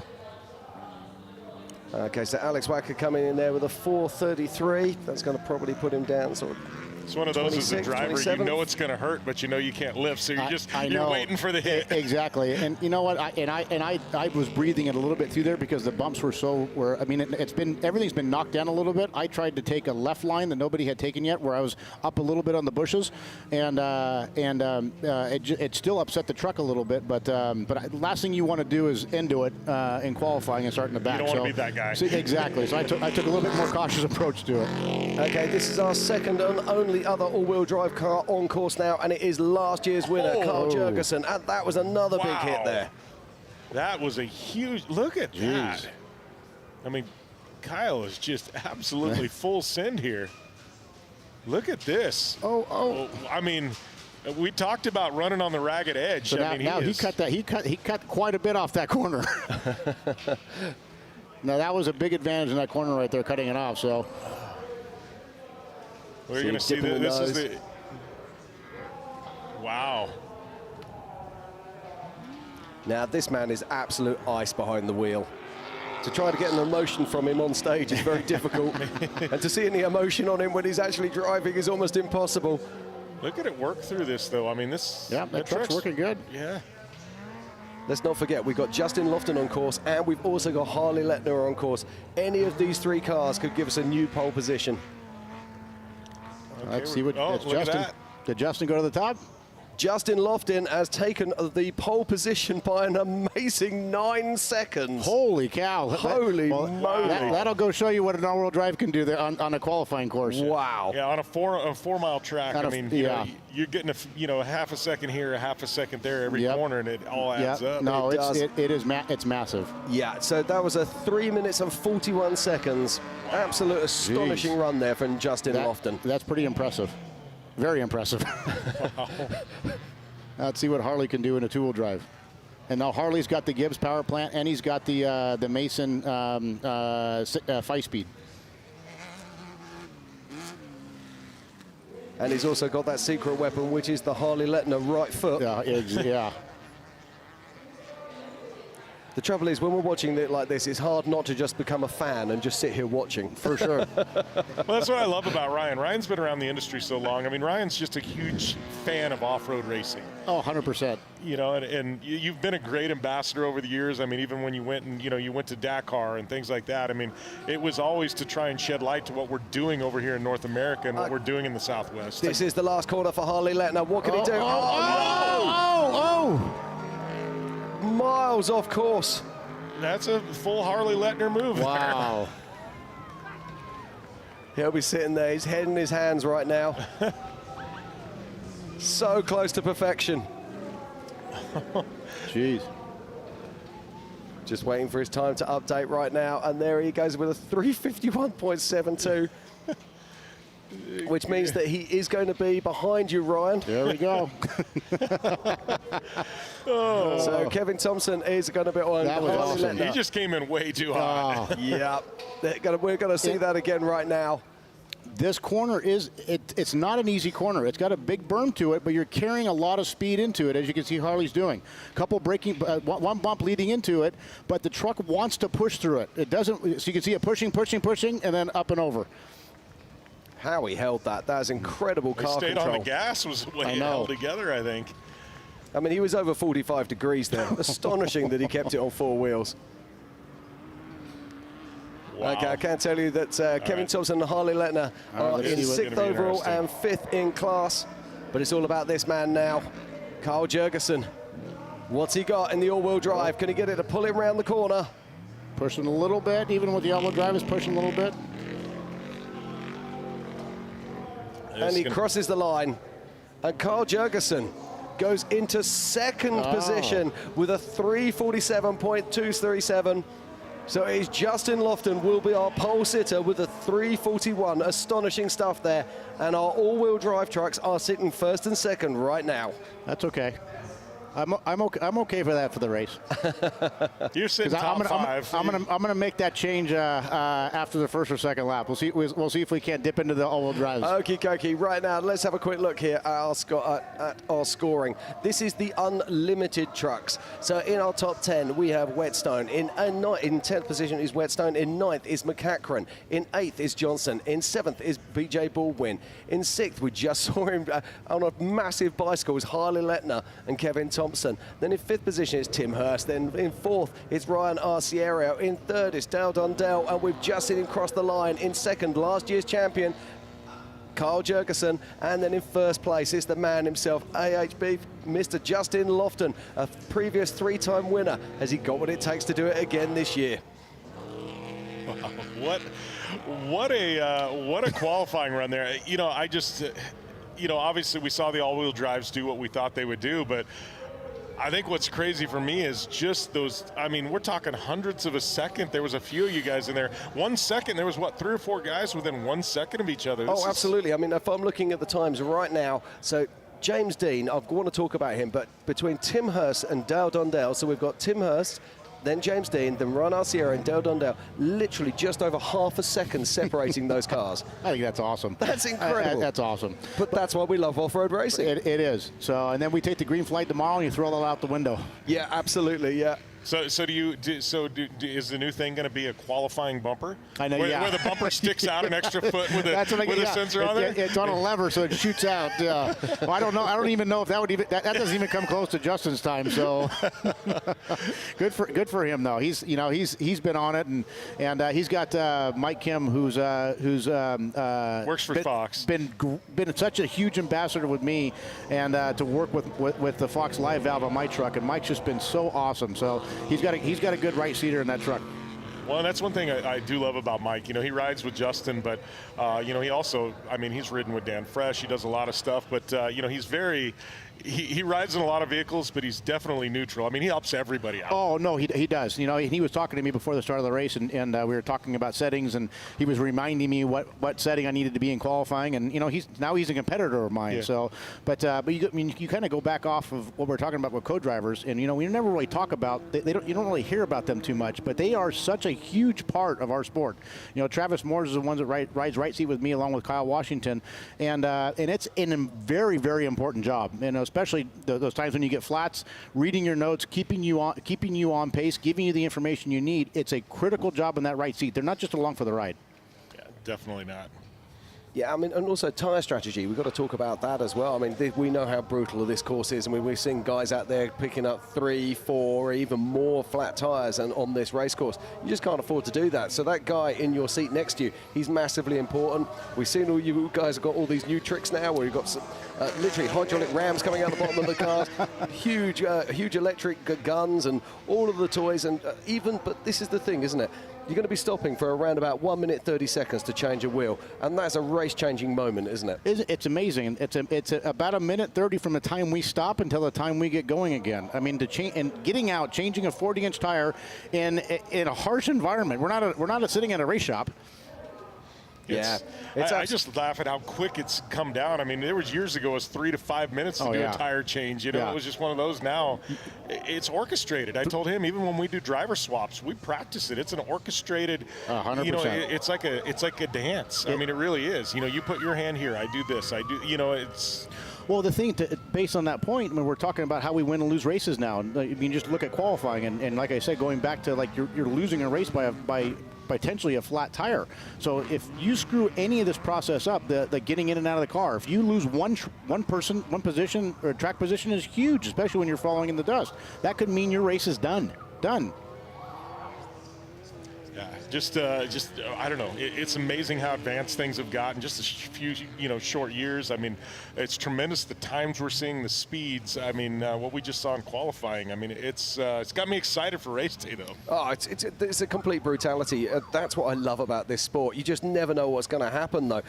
Okay, so Alex Wacker coming in there with a 4:33. That's going to probably put him down sort of. It's one of those as a driver, 27. you know it's going to hurt, but you know you can't lift, so you're waiting for the hit. Exactly, and you know what? I was breathing it a little bit through there because the bumps were I mean, everything's been knocked down a little bit. I tried to take a left line that nobody had taken yet, where I was up a little bit on the bushes, and it still upset the truck a little bit. But last thing you want to do is into it in qualifying and start in the back. You don't want to be that guy. Exactly. So I took a little bit more cautious approach to it. Okay, this is our second and only other all-wheel drive car on course now, and it is last year's winner, Carl Jurgensen, and that was another big hit there. That was a huge, look at that. I mean, Kyle is just absolutely full send here. Look at this. I mean, we talked about running on the ragged edge. So I mean, he cut quite a bit off that corner. Now that was a big advantage in that corner right there, cutting it off. So we're going to see that this is the. Wow. Now this man is absolute ice behind the wheel. To try to get an emotion from him on stage is very difficult. And to see any emotion on him when he's actually driving is almost impossible. Look at it work through this, though. I mean, that truck's working good. Yeah. Let's not forget, we've got Justin Lofton on course, and we've also got Harley Lettner on course. Any of these three cars could give us a new pole position. Let's see what Justin. Did Justin go to the top? Justin Lofton has taken the pole position by an amazing 9 seconds. Holy cow. Holy moly. That'll go show you what an all-wheel drive can do there on a qualifying course. Wow. Yeah, on a 4-mile track, On a- I mean, yeah. you're getting half a second here, a half a second there every corner, and it all adds up. No, It it's massive. Yeah, so that was a 3 minutes and 41 seconds. Absolute astonishing run there from Justin Lofton. That's pretty impressive. Very impressive. Let's see what Harley can do in a two-wheel drive. And now Harley's got the Gibbs power plant, and he's got the Mason 5-speed. And he's also got that secret weapon, which is the Harley Lettner right foot. Yeah. The trouble is, when we're watching it like this, it's hard not to just become a fan and just sit here watching. For sure. Well, that's what I love about Ryan. Ryan's been around the industry so long. I mean, Ryan's just a huge fan of off-road racing. Oh, 100%. And you've been a great ambassador over the years. I mean, even when you went and, you went to Dakar and things like that. I mean, it was always to try and shed light to what we're doing over here in North America and what we're doing in the Southwest. This is the last corner for Harley Lettner. What can he do? Miles off course. That's a full Harley Lettner move. Wow. He'll be sitting there. His head in his hands right now. So close to perfection. Jeez. Just waiting for his time to update right now. And there he goes with a 351.72. Which means that he is going to be behind you, Ryan. There we go. So Kevin Thompson is going to be on. That was awesome. He just came in way too hot. Yeah, we're going to see that again right now. This corner it's not an easy corner. It's got a big berm to it, but you're carrying a lot of speed into it, as you can see Harley's doing. Couple braking, one bump leading into it, but the truck wants to push through it. It doesn't, so you can see it pushing, and then up and over. How he held that. That is incredible car stayed control. on the gas was way held together, I think. I mean, he was over 45 degrees there. Astonishing that he kept it on four wheels. Wow. Okay, I can tell you that Kevin Thompson and Harley Lettner are in 6th overall and 5th in class. But it's all about this man now, Carl Jurgensen. What's he got in the all-wheel drive? Can he get it to pull him around the corner? Pushing a little bit, even with the all-wheel drive, is pushing a little bit. And he crosses the line. And Carl Jurgensen goes into 2nd position with a 347.237. So it is Justin Lofton will be our pole sitter with a 341. Astonishing stuff there. And our all-wheel drive trucks are sitting 1st and 2nd right now. That's okay. I'm okay for that for the race. You're sitting top 5. I'm gonna make that change after the 1st or 2nd lap. We'll see if we can't dip into the all-wheel drives. Okie dokie. Right now, let's have a quick look here at our scoring. This is the unlimited trucks. So in our top 10, we have Whetstone. In 10th position is Whetstone. In 9th is McCachran. In 8th is Johnson. In 7th is BJ Baldwin. In 6th, we just saw him on a massive bicycle, was Harley Lettner and Kevin Thompson. Then in 5th position is Tim Hurst. Then in 4th it's Ryan Arciero. In 3rd is Dale Dundell, and we've just seen him cross the line. In 2nd, last year's champion Carl Jurgensen, and then in 1st place is the man himself, AHB Mr. Justin Lofton, a previous 3-time winner. Has he got what it takes to do it again this year? What a qualifying run there. I just obviously we saw the all-wheel drives do what we thought they would do, but I think what's crazy for me is just those, I mean, we're talking hundredths of a second. There was a few of you guys in there. 1 second, there was, 3 or 4 guys within 1 second of each other. Absolutely. I mean, if I'm looking at the times right now, so James Dean, I want to talk about him, but between Tim Hurst and Dale Dundell, so we've got Tim Hurst, then James Dean, then Ryan Arciero and Dale Dundell, literally just over half a second separating those cars. I think that's awesome. That's incredible. That's awesome. But that's why we love off-road racing. It is. So, and then we take the green flight tomorrow and you throw it all out the window. Yeah, absolutely, yeah. So is the new thing going to be a qualifying bumper? I know, where the bumper sticks out an extra foot with a sensor on there? It's on a lever, so it shoots out. Yeah. Well, I don't know. I don't even know if that doesn't even come close to Justin's time. So good for him though. He's been on it, and he's got Mike Kim, who's works for Fox. Been such a huge ambassador with me, and to work with the Fox Live valve on my truck, and Mike's just been so awesome. So he's got a good right seater in that truck. Well, and that's one thing I do love about Mike. You know, he rides with Justin, but, you know, he also, I mean, he's ridden with Dan Fresh. He does a lot of stuff, but, you know, he's very, he rides in a lot of vehicles, but he's definitely neutral. I mean, he helps everybody out. Oh, no, he does. You know, he was talking to me before the start of the race, and we were talking about settings, and he was reminding me what setting I needed to be in qualifying. And, you know, he's a competitor of mine. Yeah. So, but you kind of go back off of what we're talking about with co-drivers, and, you know, we never really talk about, you don't really hear about them too much, but they are such a huge part of our sport. You know, Travis Moores is the one that rides right seat with me along with Kyle Washington, and it's a very, very important job. You know, especially those times when you get flats, reading your notes, keeping you on pace, giving you the information you need. It's a critical job in that right seat. They're not just along for the ride. Yeah, definitely not. Yeah, I mean, and also tyre strategy. We've got to talk about that as well. I mean, we know how brutal this course is. I mean, we've seen guys out there picking up 3, 4, or even more flat tyres on this race course. You just can't afford to do that. So that guy in your seat next to you, he's massively important. We've seen all you guys have got all these new tricks now where you've got some literally hydraulic rams coming out the bottom of the cars, huge electric guns and all of the toys. And but this is the thing, isn't it? You're going to be stopping for around about 1 minute 30 seconds to change a wheel, and that's a race-changing moment, isn't it? It's amazing. It's about 1 minute 30 from the time we stop until the time we get going again. I mean, getting out, changing a 40-inch tire in a harsh environment. We're not sitting at a race shop. I just laugh at how quick it's come down. I mean, there was years ago it was 3 to 5 minutes to do a tire change. You know, it was just one of those. Now it's orchestrated. I told him even when we do driver swaps, we practice it. It's an orchestrated. 100%. You know, it's like a dance. I mean, it really is. You know, you put your hand here, I do this, I do. You know, it's. Well, the thing, based on that point, I mean, we're talking about how we win and lose races now. I mean, just look at qualifying, and like I said, going back to like you're losing a race by potentially a flat tire. So if you screw any of this process up, the getting in and out of the car, if you lose one position or track position is huge, especially when you're falling in the dust. That could mean your race is done. Yeah, just I don't know. It's amazing how advanced things have gotten just a few, short years. I mean, it's tremendous the times we're seeing, the speeds. I mean, what we just saw in qualifying. I mean, it's got me excited for race day though. Oh, it's a complete brutality. That's what I love about this sport. You just never know what's going to happen though.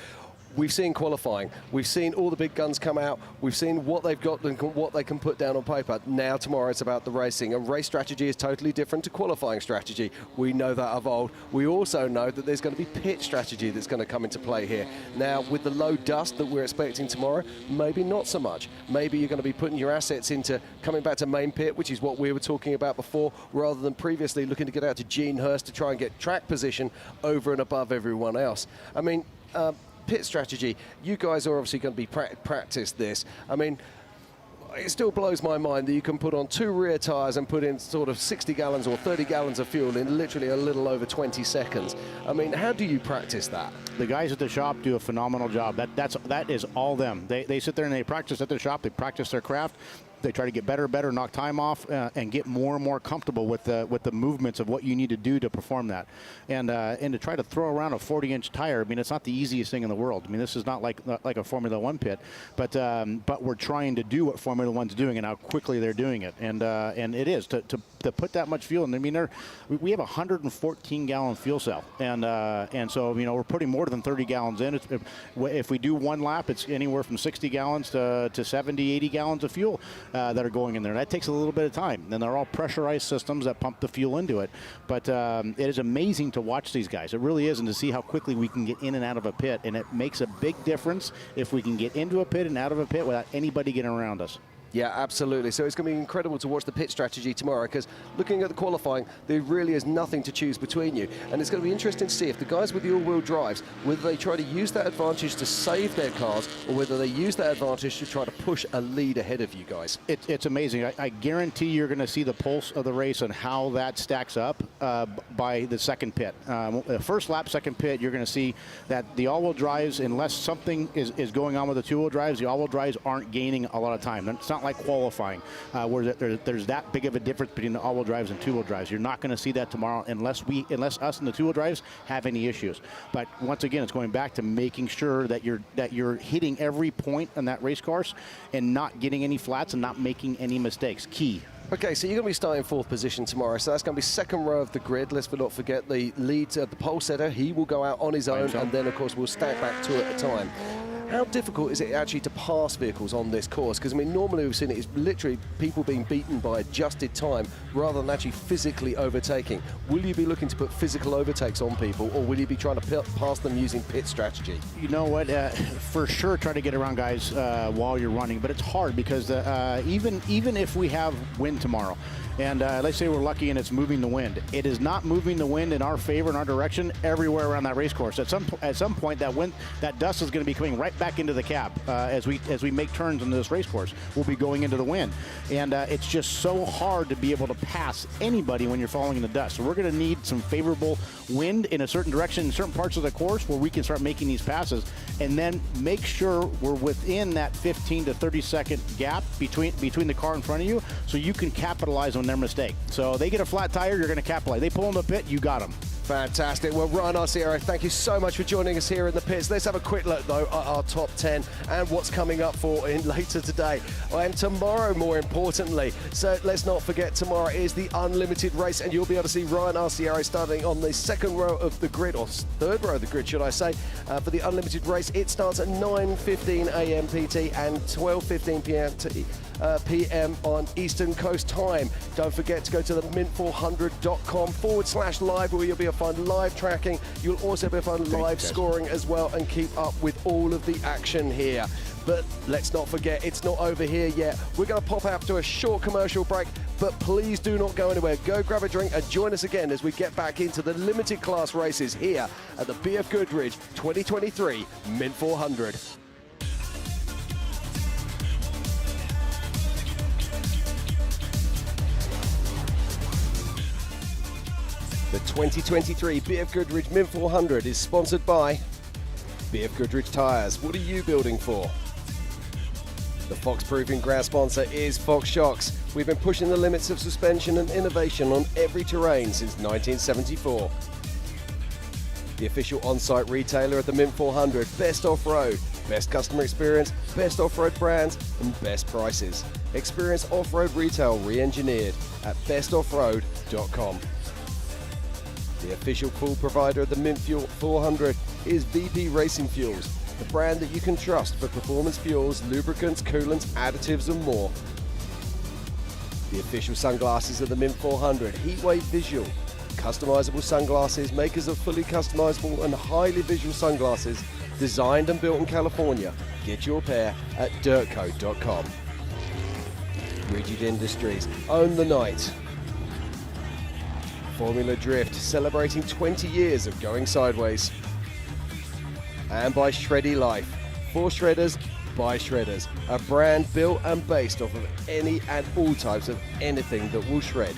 We've seen qualifying. We've seen all the big guns come out. We've seen what they've got and what they can put down on paper. Now tomorrow it's about the racing. And race strategy is totally different to qualifying strategy. We know that of old. We also know that there's going to be pit strategy that's going to come into play here. Now with the low dust that we're expecting tomorrow, maybe not so much. Maybe you're going to be putting your assets into coming back to main pit, which is what we were talking about before, rather than previously looking to get out to Gene Hurst to try and get track position over and above everyone else. I mean, pit strategy, you guys are obviously going to be practice this. I mean, it still blows my mind that you can put on 2 rear tires and put in sort of 60 gallons or 30 gallons of fuel in literally a little over 20 seconds. I mean, how do you practice that? The guys at the shop do a phenomenal job. That is all them. They sit there and they practice at the shop. They practice their craft. They try to get better, knock time off, and get more and more comfortable with the movements of what you need to do to perform that. And to try to throw around a 40-inch tire, I mean, it's not the easiest thing in the world. I mean, this is not like a Formula One pit, but we're trying to do what Formula One's doing and how quickly they're doing it. And it is to put that much fuel in. I mean, we have a 114-gallon fuel cell, and so we're putting more than 30 gallons in. If we do one lap, it's anywhere from 60 gallons to 70, 80 gallons of fuel that are going in there. That takes a little bit of time. And they're all pressurized systems that pump the fuel into it. But it is amazing to watch these guys. It really is, and to see how quickly we can get in and out of a pit. And it makes a big difference if we can get into a pit and out of a pit without anybody getting around us. Yeah, absolutely. So it's going to be incredible to watch the pit strategy tomorrow, because looking at the qualifying, there really is nothing to choose between you. And it's going to be interesting to see if the guys with the all-wheel drives, whether they try to use that advantage to save their cars, or whether they use that advantage to try to push a lead ahead of you guys. It's amazing. I guarantee you're going to see the pulse of the race and how that stacks up by the second pit. The first lap, second pit, you're going to see that the all-wheel drives, unless something is going on with the two-wheel drives, the all-wheel drives aren't gaining a lot of time. It's not like qualifying, where there's that big of a difference between the all-wheel drives and two-wheel drives. You're not going to see that tomorrow unless us and the two-wheel drives have any issues. But once again, it's going back to making sure that you're hitting every point on that race course and not getting any flats and not making any mistakes. Key. Okay, so you're going to be starting 4th position tomorrow, so that's going to be second row of the grid. Let's not forget the lead, the pole setter. He will go out on his own, and then, of course, we'll stack back 2 at a time. How difficult is it actually to pass vehicles on this course? Because, I mean, normally we've seen it is literally people being beaten by adjusted time rather than actually physically overtaking. Will you be looking to put physical overtakes on people, or will you be trying to pass them using pit strategy? You know what? For sure, try to get around guys while you're running, but it's hard because even if we have wind tomorrow, and let's say we're lucky and it's moving the wind, it is not moving the wind in our favor, in our direction, everywhere around that race course. At some point, that dust is going to be coming right back into the cab as we make turns into this race course. We'll be going into the wind, and it's just so hard to be able to pass anybody when you're following in the dust. So we're going to need some favorable wind in a certain direction in certain parts of the course where we can start making these passes, and then make sure we're within that 15 to 30 second gap between the car in front of you, so you can capitalize on their mistake. So they get a flat tire, you're going to capitalize. They pull in the pit, you got them. Fantastic. Well, Ryan Arciero, thank you so much for joining us here in the pits. Let's have a quick look, though, at our top 10 and what's coming up for in later today and tomorrow, more importantly. So let's not forget, tomorrow is the Unlimited race, and you'll be able to see Ryan Arciero starting on the second row of the grid, or third row of the grid, should I say, for the Unlimited race. It starts at 9:15 a.m. PT and 12:15 p.m. on Eastern Coast time. Don't forget to go to the mint400.com/live, where you'll be able to find live tracking. You'll also be able to find live scoring as well, and keep up with all of the action here. But let's not forget, it's not over here yet. We're going to pop out to a short commercial break, but please do not go anywhere. Go grab a drink and join us again as we get back into the limited class races here at the BF Goodrich 2023 Mint 400. The 2023 BF Goodrich Mint 400 is sponsored by BF Goodrich Tires. What are you building for? The Fox Proving Ground sponsor is Fox Shocks. We've been pushing the limits of suspension and innovation on every terrain since 1974. The official on-site retailer of the Mint 400, best off-road, best customer experience, best off-road brands, and best prices. Experience off-road retail re-engineered at bestoffroad.com. The official fuel provider of the Mint Fuel 400 is VP Racing Fuels, the brand that you can trust for performance fuels, lubricants, coolants, additives, and more. The official sunglasses of the Mint 400, Heatwave Visual, customizable sunglasses, makers of fully customizable and highly visual sunglasses, designed and built in California. Get your pair at dirtco.com. Rigid Industries, own the night. Formula Drift, celebrating 20 years of going sideways. And by Shreddy Life, for shredders, by shredders, a brand built and based off of any and all types of anything that will shred.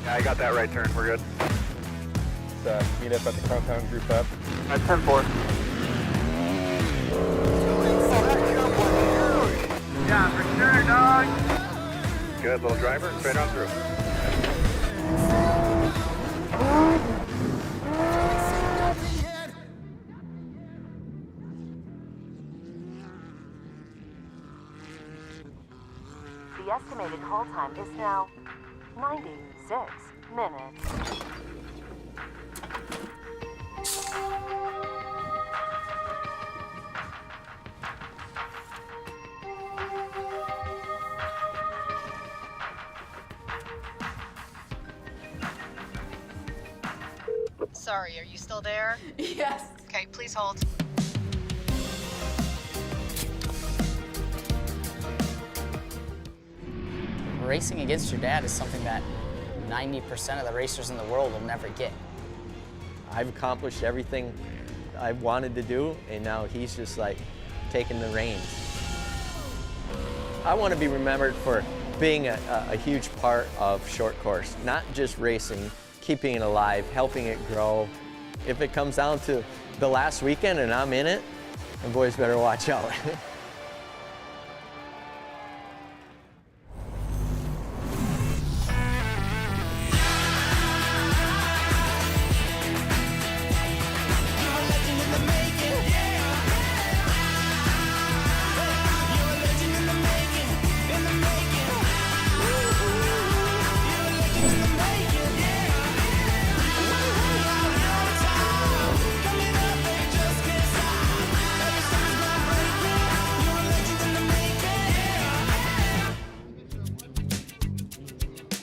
I got that right turn. We're good. Let's meet up at the compound group up. At 10-4. Yeah, for sure, dog. Good, little driver, straight on through. The estimated hold time is now 96 minutes. Sorry, are you still there? Yes. Okay, please hold. Racing against your dad is something that 90% of the racers in the world will never get. I've accomplished everything I wanted to do, and now he's just like taking the reins. I want to be remembered for being a huge part of short course, not just racing, keeping it alive, helping it grow. If it comes down to the last weekend and I'm in it, the boys better watch out.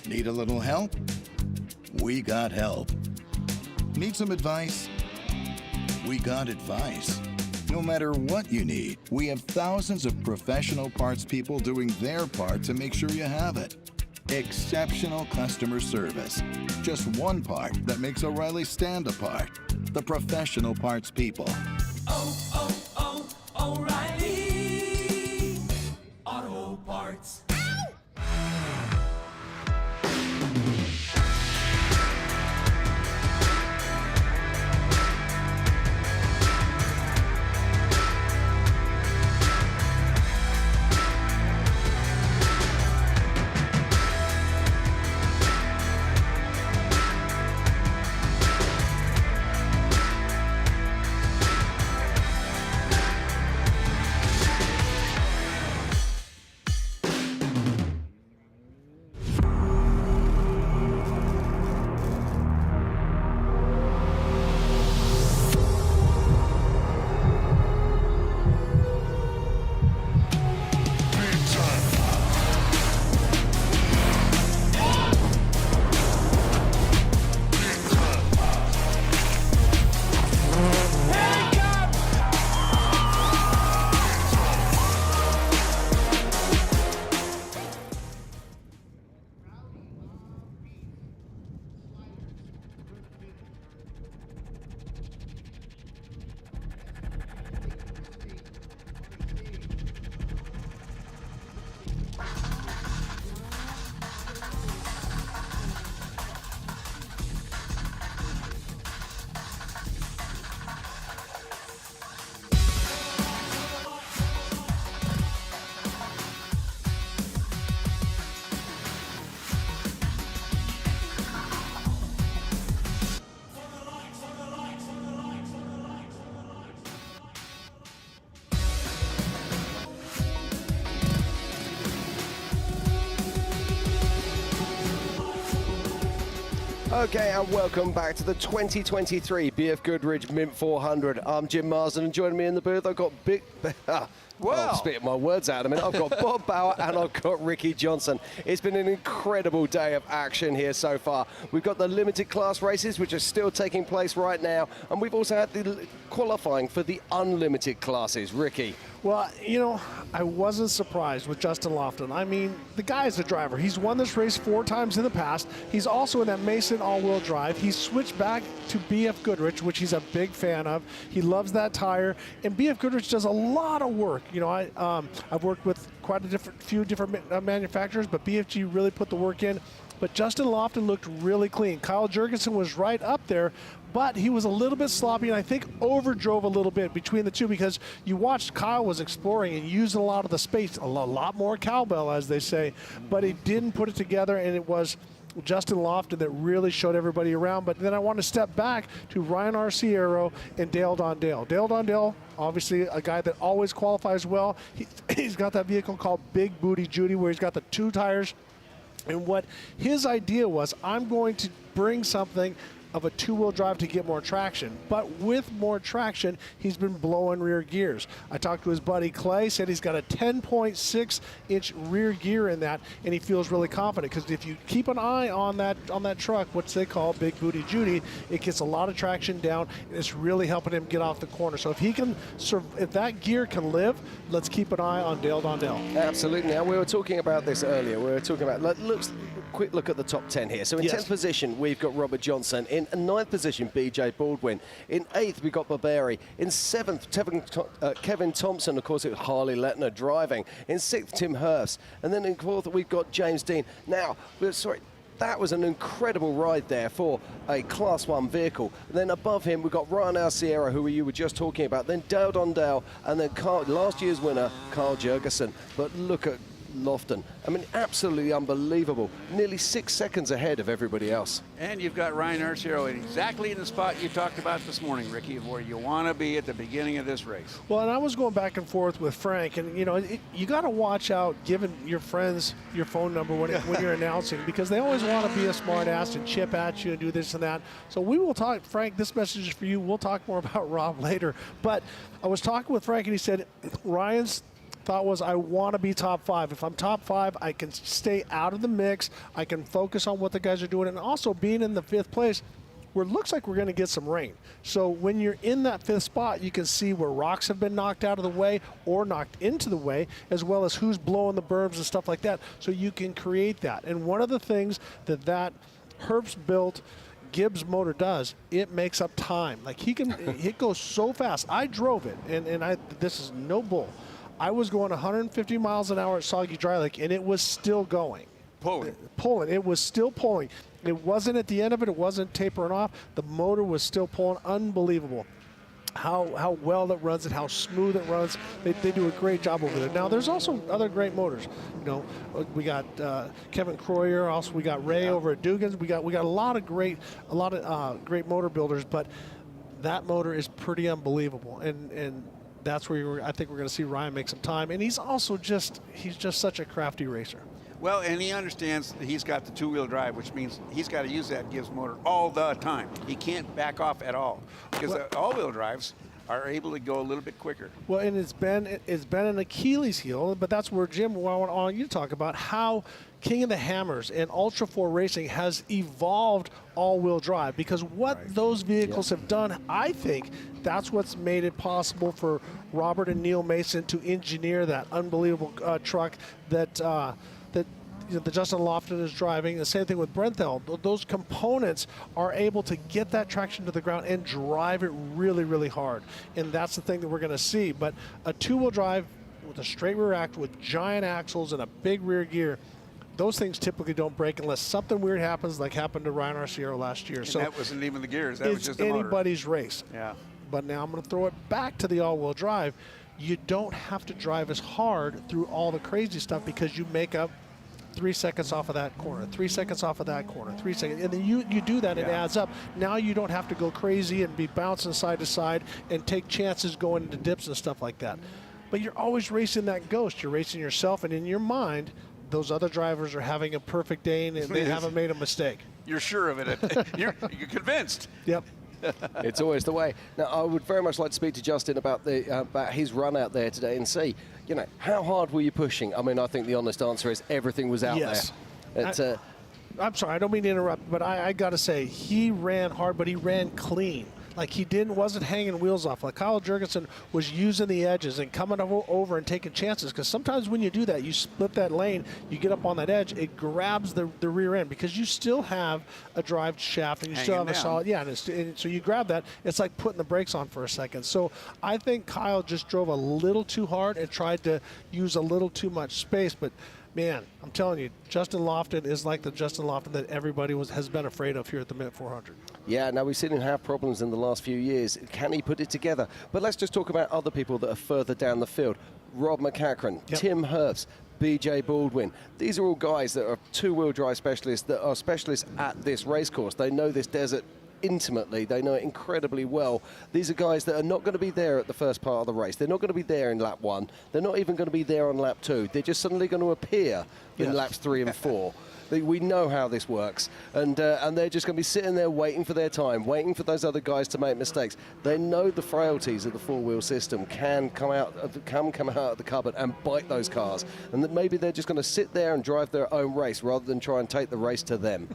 Need a little help? We got help. Need some advice? We got advice. No matter what you need, we have thousands of professional parts people doing their part to make sure you have it. Exceptional customer service. Just one part that makes O'Reilly stand apart. The professional parts people. O'Reilly Auto Parts. Okay, and welcome back to the 2023 BFGoodrich Mint 400. I'm Jim Marsden, and joining me in the booth, I've got I'm spitting my words out a minute. I've got Bob Bauer and I've got Ricky Johnson. It's been an incredible day of action here so far. We've got the limited class races, which are still taking place right now, and we've also had the qualifying for the unlimited classes. Ricky. Well, you know, I wasn't surprised with Justin Lofton. I mean, the guy is a driver. He's won this race 4 times in the past. He's also in that Mason all-wheel drive. He's switched back to BFGoodrich, which he's a big fan of. He loves that tire, and BFGoodrich does a lot of work. You know, I've worked with quite a few different manufacturers, but BFG really put the work in. But Justin Lofton looked really clean. Kyle Jurgensen was right up there, but he was a little bit sloppy, and I think overdrove a little bit between the two, because you watched Kyle was exploring and using a lot of the space, a lot more cowbell, as they say, but he didn't put it together, and it was Justin Lofton that really showed everybody around. But then I want to step back to Ryan Arciero and Dale Dondale. Dale Dondale, obviously a guy that always qualifies well. He's got that vehicle called Big Booty Judy, where he's got the 2 tires. And what his idea was, I'm going to bring something of a 2-wheel drive to get more traction. But with more traction, he's been blowing rear gears. I talked to his buddy Clay, said he's got a 10.6-inch rear gear in that, and he feels really confident, because if you keep an eye on that truck, which they call Big Booty Judy, it gets a lot of traction down, and it's really helping him get off the corner. So if he can, if that gear can live, let's keep an eye on Dale Dondale. Absolutely. Now, we were talking about this earlier. We were talking about, quick look at the top 10 here. So in 10th position, we've got Robert Johnson. In 9th position, BJ Baldwin. In 8th, we've got Barberi. In 7th, Kevin Thompson. Of course, it was Harley Letner driving. In 6th, Tim Hurst. And then in 4th, we've got James Dean. Now, that was an incredible ride there for a Class 1 vehicle. And then above him, we've got Ryan Alciero, who you were just talking about. Then Dale Dondale, and then last year's winner, Carl Jurgensen. But look at Lofton. I mean, absolutely unbelievable. Nearly 6 seconds ahead of everybody else. And you've got Ryan Arciero exactly in the spot you talked about this morning, Ricky, where you want to be at the beginning of this race. Well, and I was going back and forth with Frank, and you got to watch out giving your friends your phone number when you're announcing, because they always want to be a smart ass and chip at you and do this and that. So we will talk, Frank, this message is for you. We'll talk more about Rob later. But I was talking with Frank, and he said Ryan's thought was, I want to be top 5. If I'm top 5, I can stay out of the mix. I can focus on what the guys are doing. And also being in the 5th place, where it looks like we're going to get some rain. So when you're in that 5th spot, you can see where rocks have been knocked out of the way or knocked into the way, as well as who's blowing the berms and stuff like that. So you can create that. And one of the things that Herbst built Gibbs motor does, it makes up time. Like it goes so fast. I drove it, and this is no bull. I was going 150 miles an hour at Soggy Dry Lake, and it was still going. Pulling. It was still pulling. It wasn't at the end of it. It wasn't tapering off. The motor was still pulling. Unbelievable. How well it runs and how smooth it runs. They do a great job over there. Now, there's also other great motors. We got Kevin Croyer. Also, we got Ray over at Dugan's. We got a lot of great motor builders, but that motor is pretty unbelievable. And that's where I think we're going to see Ryan make some time. And he's also just such a crafty racer. Well, and he understands that he's got the 2-wheel drive, which means he's got to use that Gibbs motor all the time. He can't back off at all, because the all-wheel drives are able to go a little bit quicker. Well, and it's been an Achilles heel, but that's where, Jim, I want you to talk about how King of the Hammers and Ultra 4 Racing has evolved all-wheel drive, because what those vehicles have done, I think that's what's made it possible for Robert and Neil Mason to engineer that unbelievable truck that Justin Lofton is driving. The same thing with Brenthel. Those components are able to get that traction to the ground and drive it really, really hard. And that's the thing that we're going to see. But a 2-wheel drive with a straight rear axle with giant axles and a big rear gear, those things typically don't break unless something weird happens, like happened to Ryan Arciero last year. And so that wasn't even the gears. That was just the motor. It's anybody's race. Yeah. But now I'm going to throw it back to the all-wheel drive. You don't have to drive as hard through all the crazy stuff, because you make up 3 seconds off of that corner, 3 seconds off of that corner, 3 seconds. And then you do that, it adds up. Now you don't have to go crazy and be bouncing side to side and take chances going into dips and stuff like that. But you're always racing that ghost. You're racing yourself, and in your mind, those other drivers are having a perfect day and they haven't made a mistake. You're sure of it. You're convinced. Yep. It's always the way. Now, I would very much like to speak to Justin about his run out there today and see, how hard were you pushing? I mean, I think the honest answer is everything was out there. I'm sorry, I don't mean to interrupt, but I got to say, he ran hard, but he ran clean. Like wasn't hanging wheels off. Like Kyle Jurgensen was using the edges and coming over and taking chances, because sometimes when you do that, you split that lane, you get up on that edge, it grabs the rear end, because you still have a drive shaft and you still have a solid, and so you grab that. It's like putting the brakes on for a second. So I think Kyle just drove a little too hard and tried to use a little too much space, but man, I'm telling you, Justin Lofton is like the Justin Lofton that everybody has been afraid of here at the Mint 400. Yeah, now we've seen him have problems in the last few years. Can he put it together? But let's just talk about other people that are further down the field. Rob McCachran, Tim Herbst, BJ Baldwin. These are all guys that are two-wheel drive specialists that are specialists at this racecourse. They know this desert intimately. They know it incredibly well. These are guys that are not going to be there at the first part of the race. They're not going to be there in lap 1. They're not even going to be there on lap 2. They're just suddenly going to appear in laps 3 and 4. We know how this works, and they're just going to be sitting there waiting for their time, waiting for those other guys to make mistakes. They know the frailties of the four-wheel system can come out of the cupboard and bite those cars, and that maybe they're just going to sit there and drive their own race rather than try and take the race to them.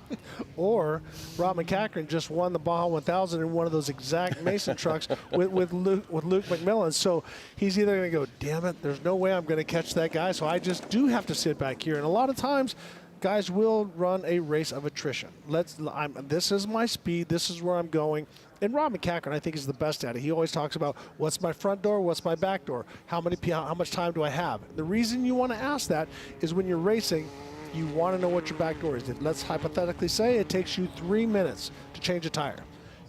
Or Rob McCachran just won the Baja 1000 in one of those exact Mason trucks with Luke McMillan. So he's either going to go, damn it, there's no way I'm going to catch that guy, so I just do have to sit back here. And a lot of times, guys will run a race of attrition. This is my speed. This is where I'm going. And Rob McCachran, I think, is the best at it. He always talks about what's my front door, what's my back door, how much time do I have. The reason you want to ask that is when you're racing, you want to know what your back door is. Let's hypothetically say it takes you 3 minutes to change a tire.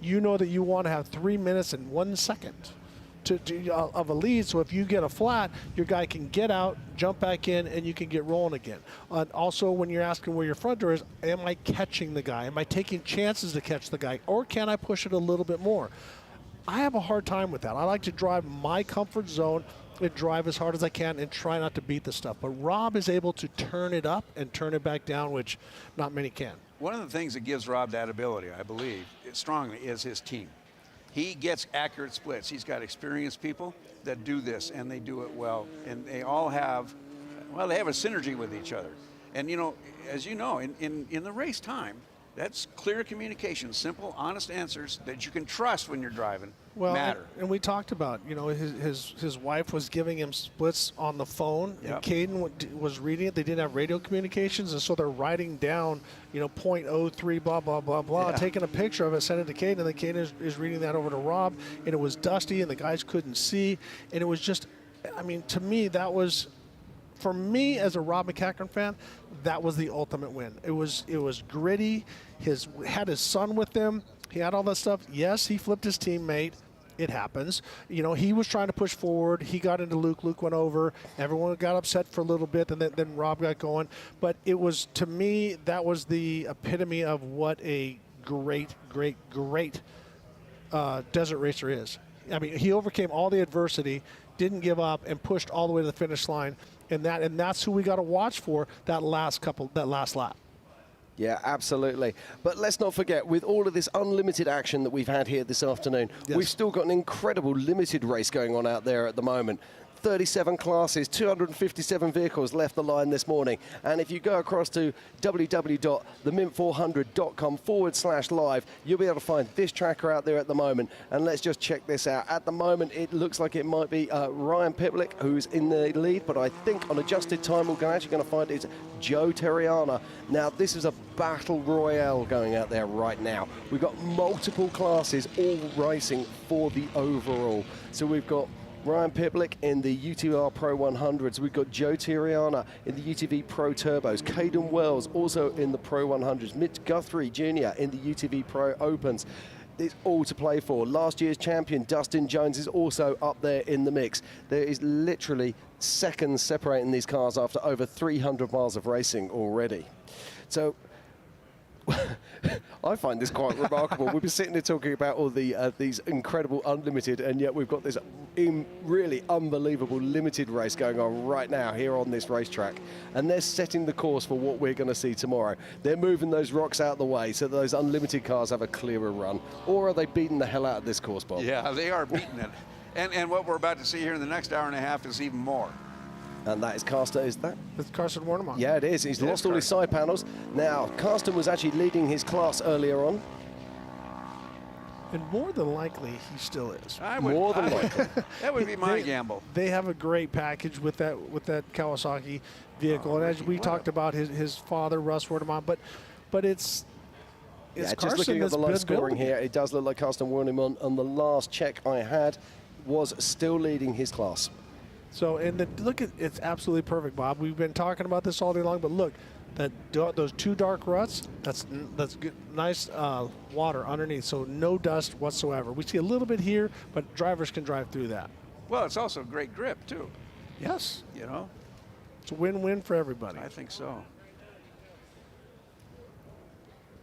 You know that you want to have 3 minutes and 1 second of a lead, so if you get a flat, your guy can get out, jump back in, and you can get rolling again. Also, when you're asking where your front door is, am I catching the guy? Am I taking chances to catch the guy, or can I push it a little bit more? I have a hard time with that. I like to drive my comfort zone and drive as hard as I can and try not to beat the stuff. But Rob is able to turn it up and turn it back down, which not many can. One of the things that gives Rob that ability, I believe, strongly, is his team. He gets accurate splits. He's got experienced people that do this, and they do it well. And they all have, well, they have a synergy with each other. And, you know, as you know, in the race time, that's clear communication, simple, honest answers that you can trust when you're driving matter. And we talked about, you know, his wife was giving him splits on the phone, and Caden was reading it. They didn't have radio communications, and so they're writing down, you know, 0.03, blah, blah, blah, blah, taking a picture of it, sending it to Caden, and then Caden is reading that over to Rob, and it was dusty, and the guys couldn't see, and it was just, I mean, to me, that was, for me as a Rob McCachran fan, that was the ultimate win. It was gritty. Had his son with him. He had all that stuff. Yes, he flipped his teammate. It happens. You know, he was trying to push forward. He got into Luke. Luke went over. Everyone got upset for a little bit, and then Rob got going. But it was, to me, that was the epitome of what a great, great, great desert racer is. I mean, he overcame all the adversity, didn't give up, and pushed all the way to the finish line. And that's who we got to watch for that last lap. Yeah, absolutely. But let's not forget, with all of this unlimited action that we've had here this afternoon, we've still got an incredible limited race going on out there at the moment. 37 classes, 257 vehicles left the line this morning. And if you go across to www.themint400.com/live, you'll be able to find this tracker out there at the moment. And let's just check this out. At the moment, it looks like it might be Ryan Piplick who's in the lead, but I think on adjusted time, we're actually going to find it's Joe Terriana. Now, this is a battle royale going out there right now. We've got multiple classes all racing for the overall. So we've got Ryan Piplick in the UTR Pro 100s. We've got Joe Terriana in the UTV Pro Turbos. Caden Wells also in the Pro 100s. Mitch Guthrie Jr. in the UTV Pro Opens. It's all to play for. Last year's champion Dustin Jones is also up there in the mix. There is literally seconds separating these cars after over 300 miles of racing already. So I find this quite remarkable. We've been sitting there talking about all these incredible unlimited, and yet we've got this really unbelievable limited race going on right now here on this racetrack. And they're setting the course for what we're going to see tomorrow. They're moving those rocks out of the way so that those unlimited cars have a clearer run. Or are they beating the hell out of this course, Bob? Yeah, they are beating it. And what we're about to see here in the next hour and a half is even more. And that is Carsten, is that? It's Carsten Warnemont. Yeah, it is. He's lost all his side panels. Now, Carsten was actually leading his class earlier on. And more than likely, he still is. More than likely. That would be my gamble. They have a great package with that Kawasaki vehicle. And as we talked about his father, Russ Warnemont, but it's just Carsten looking at the low scoring building here, it does look like Carsten Warnemont, on the last check I had, was still leading his class. So, and look at, it's absolutely perfect, Bob. We've been talking about this all day long, but look, those 2 dark ruts, that's good, nice water underneath, so no dust whatsoever. We see a little bit here, but drivers can drive through that. Well, it's also great grip too. Yes. You know, it's a win-win for everybody. I think so.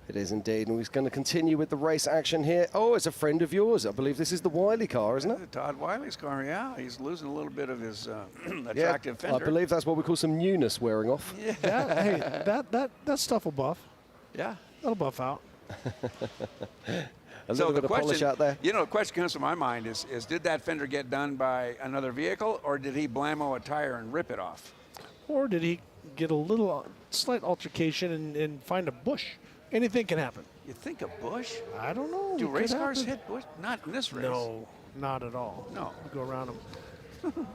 It is indeed, and we're going to continue with the race action here. Oh, it's a friend of yours. I believe this is the Wiley car, isn't it? Todd Wiley's car, yeah. He's losing a little bit of his attractive fender. I believe that's what we call some newness wearing off. Yeah, hey, that stuff will buff. Yeah. That'll buff out. A little bit of polish out there. You know, the question comes to my mind is did that fender get done by another vehicle, or did he blammo a tire and rip it off? Or did he get a little slight altercation and find a bush? Anything can happen. You think a bush? I don't know. Do It race could cars happen. hit bush? Not in this race. No, not at all. No. We go around them.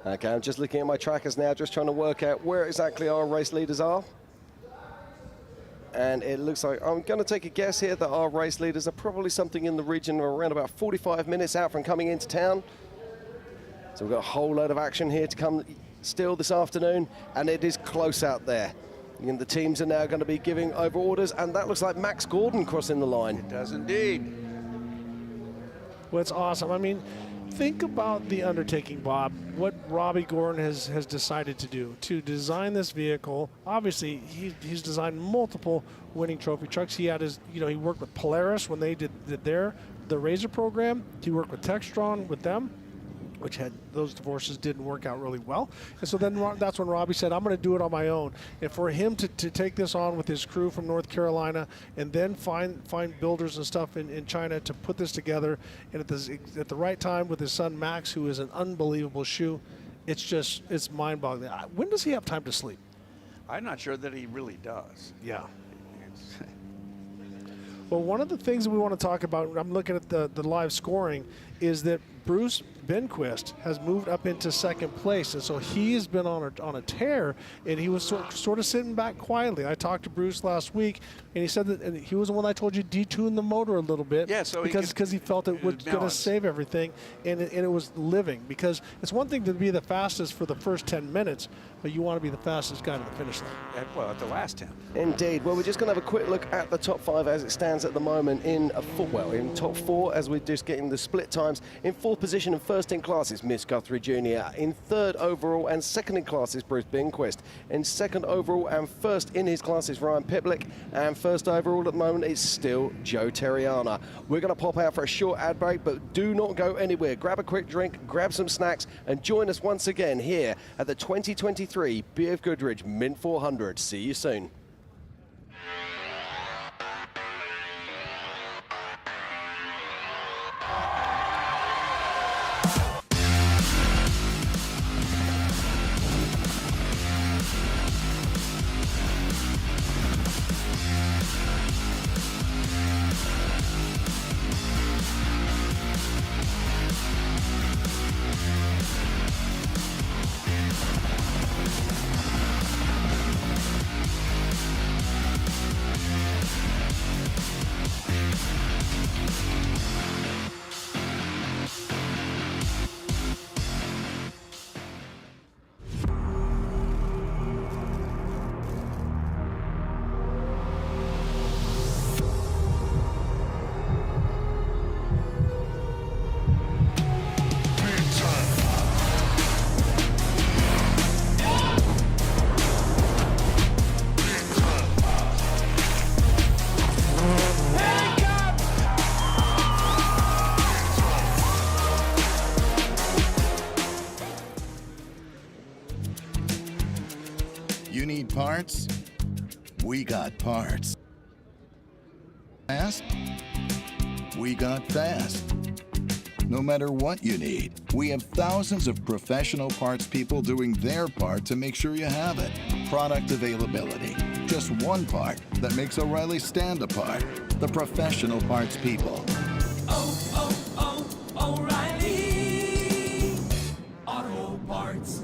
Okay, I'm just looking at my trackers now, just trying to work out where exactly our race leaders are. And it looks like, I'm going to take a guess here that our race leaders are probably something in the region of around about 45 minutes out from coming into town. So we've got a whole load of action here to come still this afternoon, and it is close out there. And the teams are now going to be giving over orders, and that looks like Max Gordon crossing the line. It does indeed. Well, it's awesome. I mean, think about the undertaking, Bob, what Robbie Gordon has decided to do, to design this vehicle. Obviously, he's designed multiple winning trophy trucks. He had his, he worked with Polaris when they did the Razor program. He worked with Textron with them, which had those divorces didn't work out really well. And so then that's when Robbie said, I'm going to do it on my own. And for him to take this on with his crew from North Carolina and then find builders and stuff in China to put this together, and at the right time with his son Max, who is an unbelievable shoe, it's mind-boggling. When does he have time to sleep? I'm not sure that he really does. Yeah. Well, one of the things that we want to talk about, I'm looking at the live scoring, is that Bruce Benquist has moved up into second place, and so he has been on a tear, and he was sort of sitting back quietly. I talked to Bruce last week, and he said that and he was the one I told you detune the motor a little bit, so because he felt it was going to save everything, and it was living. Because it's one thing to be the fastest for the first 10 minutes, but you want to be the fastest guy to the finish line. Well, at the last 10. Indeed. Well, we're just going to have a quick look at the top 5 as it stands at the moment in top 4, as we're just getting the split times. In 4th position and first in class is Miss Guthrie Jr. In 3rd overall and second in class is Bruce Benquist. In 2nd overall and first in his class is Ryan Piplick. And first overall at the moment is still Joe Terriana. We're going to pop out for a short ad break, but do not go anywhere. Grab a quick drink, grab some snacks, and join us once again here at the 2023 BFGoodrich Mint 400. See you soon. You need parts? We got parts. Fast? We got fast. No matter what you need, we have thousands of professional parts people doing their part to make sure you have it. Product availability. Just one part that makes O'Reilly stand apart. The professional parts people. O'Reilly Auto Parts.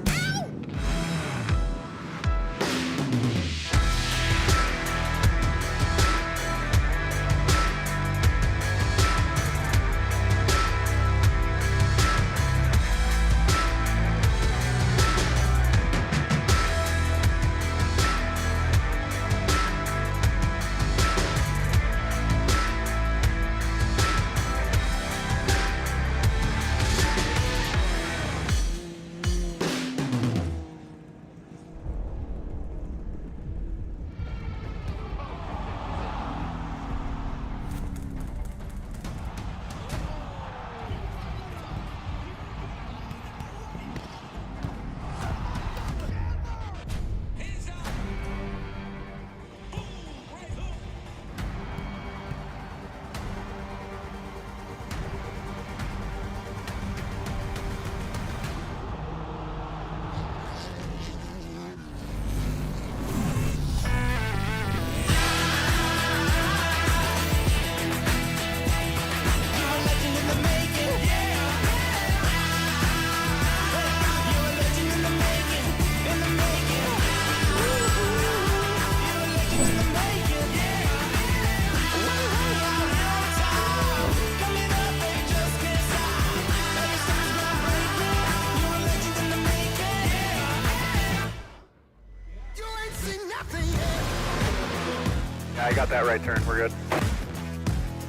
got that right turn. We're good.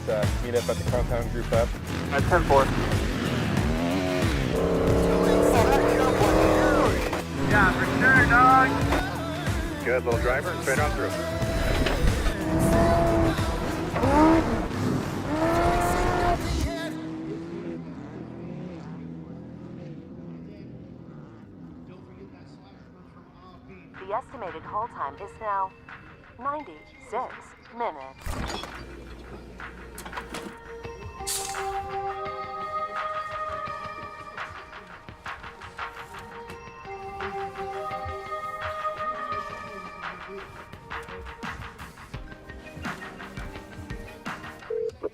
Let's meet up at the compound group up. At 10-4. Yeah, for sure, dog. Good, little driver, straight on through. The estimated hold time is now 96 minutes.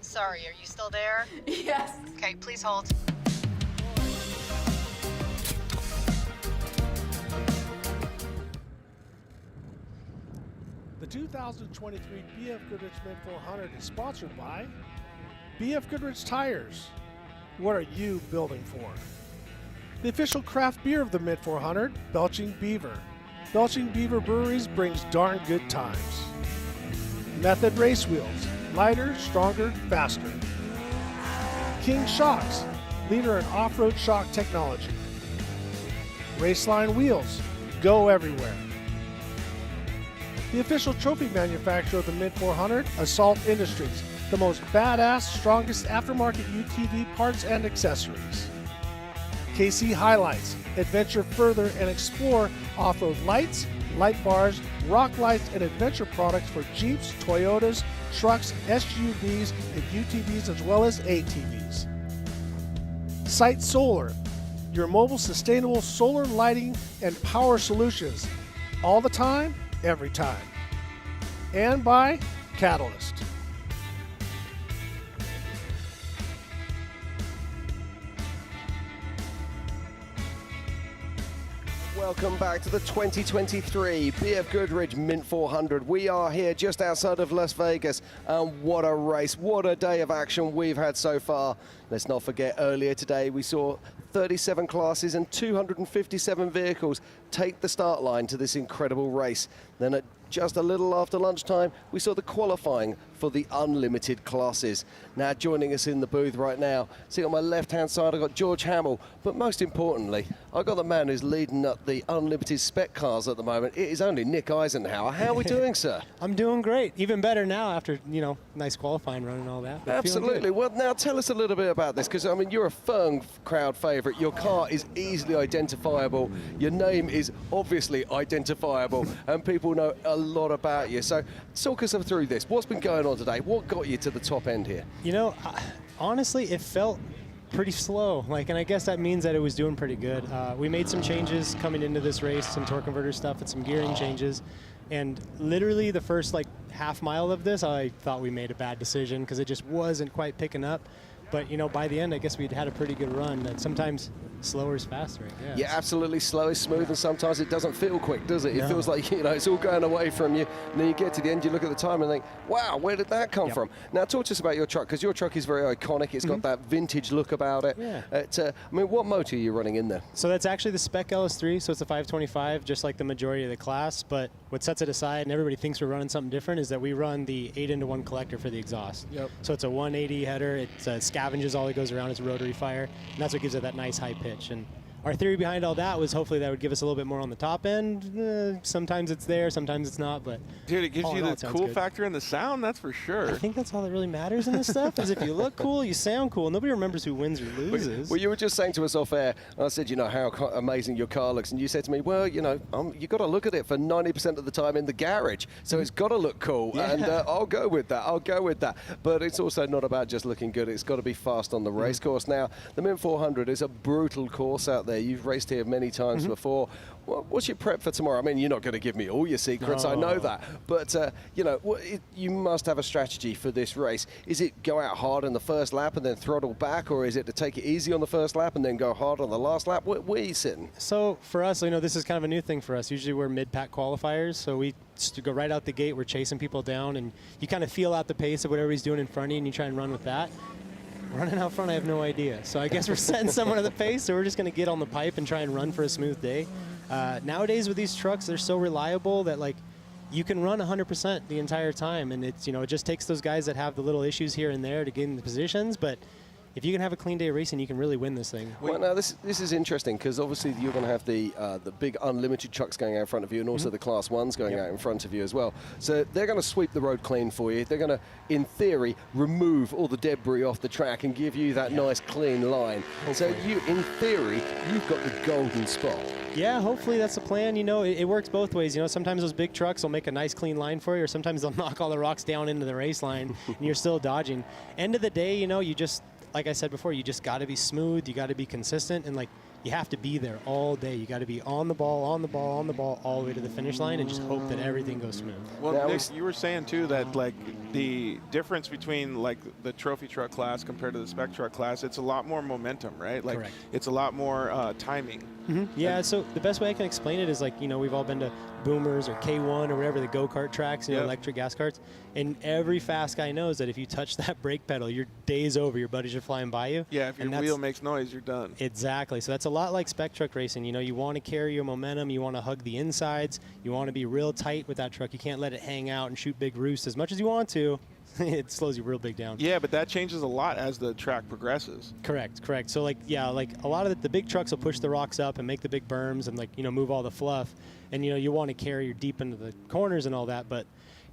Sorry, are you still there? Yes. Okay, please hold. The 2023 BFGoodrich Mint 400 is sponsored by BFGoodrich Tires. What are you building for? The official craft beer of the Mint 400, Belching Beaver. Belching Beaver Breweries brings darn good times. Method Race Wheels. Lighter, stronger, faster. King Shocks, leader in off-road shock technology. Raceline Wheels, go everywhere. The official trophy manufacturer of the Mint 400, Assault Industries, the most badass, strongest aftermarket UTV parts and accessories. KC Highlights, adventure further and explore off-road lights, light bars, rock lights, and adventure products for Jeeps, Toyotas, trucks, SUVs, and UTVs, as well as ATVs. Site Solar, your mobile sustainable solar lighting and power solutions, all the time, every time. And by Catalyst. Welcome back to the 2023 BFGoodrich Mint 400. We are here just outside of Las Vegas, and what a race, what a day of action we've had so far. Let's not forget, earlier today we saw 37 classes and 257 vehicles take the start line to this incredible race. Then at just a little after lunchtime, we saw the qualifying for the unlimited classes. Now joining us in the booth right now, see on my left-hand side, I've got George Hamill, but most importantly, I've got the man who's leading up the unlimited spec cars at the moment. It is only Nick Eisenhower. How are we doing, sir? I'm doing great. Even better now after, nice qualifying run and all that. Absolutely. Well, now tell us a little bit about this, because, I mean, you're a firm crowd favourite. Your car is easily identifiable. Your name is obviously identifiable, and people know a lot about you. So talk us through this. What's been going on today? What got you to the top end here? Honestly, it felt pretty slow. And I guess that means that it was doing pretty good. We made some changes coming into this race, some torque converter stuff and some gearing changes. And literally the first half mile of this, I thought we made a bad decision because it just wasn't quite picking up. But, by the end, I guess we'd had a pretty good run. And sometimes slower is faster, I guess. Yeah, absolutely. Slow is smooth, and sometimes it doesn't feel quick, does it? It feels like, it's all going away from you. And then you get to the end, you look at the time and think, wow, where did that come from? Now, talk to us about your truck, because your truck is very iconic. It's got that vintage look about it. Yeah. What motor are you running in there? So that's actually the Spec LS3, so it's a 525, just like the majority of the class. But what sets it aside, and everybody thinks we're running something different, is that we run the 8-into-1 collector for the exhaust. Yep. So it's a 180 header. It scavenges all that goes around. It's a rotary fire, and that's what gives it that nice high pitch. And our theory behind all that was hopefully that would give us a little bit more on the top end. Sometimes it's there, sometimes it's not, but dude, it gives you the cool good. factor in the sound, that's for sure. I think that's all that really matters in this stuff, is if you look cool, you sound cool. Nobody remembers who wins or loses. Well, you were just saying to us off air, and I said, how amazing your car looks, and you said to me, well, you got to look at it for 90% of the time in the garage, so it's got to look cool, and I'll go with that. But it's also not about just looking good, it's got to be fast on the race course. Now, the Mint 400 is a brutal course out there. You've raced here many times before. What's your prep for tomorrow? I mean, you're not going to give me all your secrets, I know that. But, you must have a strategy for this race. Is it go out hard in the first lap and then throttle back, or is it to take it easy on the first lap and then go hard on the last lap? Where are you sitting? So for us, this is kind of a new thing for us. Usually we're mid-pack qualifiers, so we go right out the gate. We're chasing people down, and you kind of feel out the pace of whatever he's doing in front of you, and you try and run with that. Running out front, I have no idea. So I guess we're setting someone at the pace, so we're just going to get on the pipe and try and run for a smooth day. Nowadays with these trucks, they're so reliable that you can run 100% the entire time, and it's, it just takes those guys that have the little issues here and there to get in the positions, but if you can have a clean day of racing, you can really win this thing. Well, now this is interesting because obviously you're going to have the big unlimited trucks going out in front of you, and also the Class 1s going out in front of you as well. So they're going to sweep the road clean for you. They're going to, in theory, remove all the debris off the track and give you that nice clean line. So you, in theory, you've got the golden spot. Yeah, hopefully that's the plan. It works both ways. Sometimes those big trucks will make a nice clean line for you, or sometimes they'll knock all the rocks down into the race line, and you're still dodging. End of the day, you just, like I said before, you just got to be smooth. You got to be consistent, and you have to be there all day. You got to be on the ball, all the way to the finish line, and just hope that everything goes smooth. Well, Nick, you were saying too that the difference between the trophy truck class compared to the spec truck class, it's a lot more momentum, right? Correct. It's a lot more timing. Yeah, so the best way I can explain it is we've all been to Boomers or K1 or whatever, the go-kart tracks, electric gas carts, and every fast guy knows that if you touch that brake pedal, your day's over, your buddies are flying by you. Yeah, if your wheel makes noise, you're done. Exactly, so that's a lot like spec truck racing. You want to carry your momentum, you want to hug the insides, you want to be real tight with that truck. You can't let it hang out and shoot big roosts as much as you want to. It slows you real big down. Yeah, but that changes a lot as the track progresses. Correct. So a lot of the big trucks will push the rocks up and make the big berms and move all the fluff, and you want to carry deep into the corners and all that, but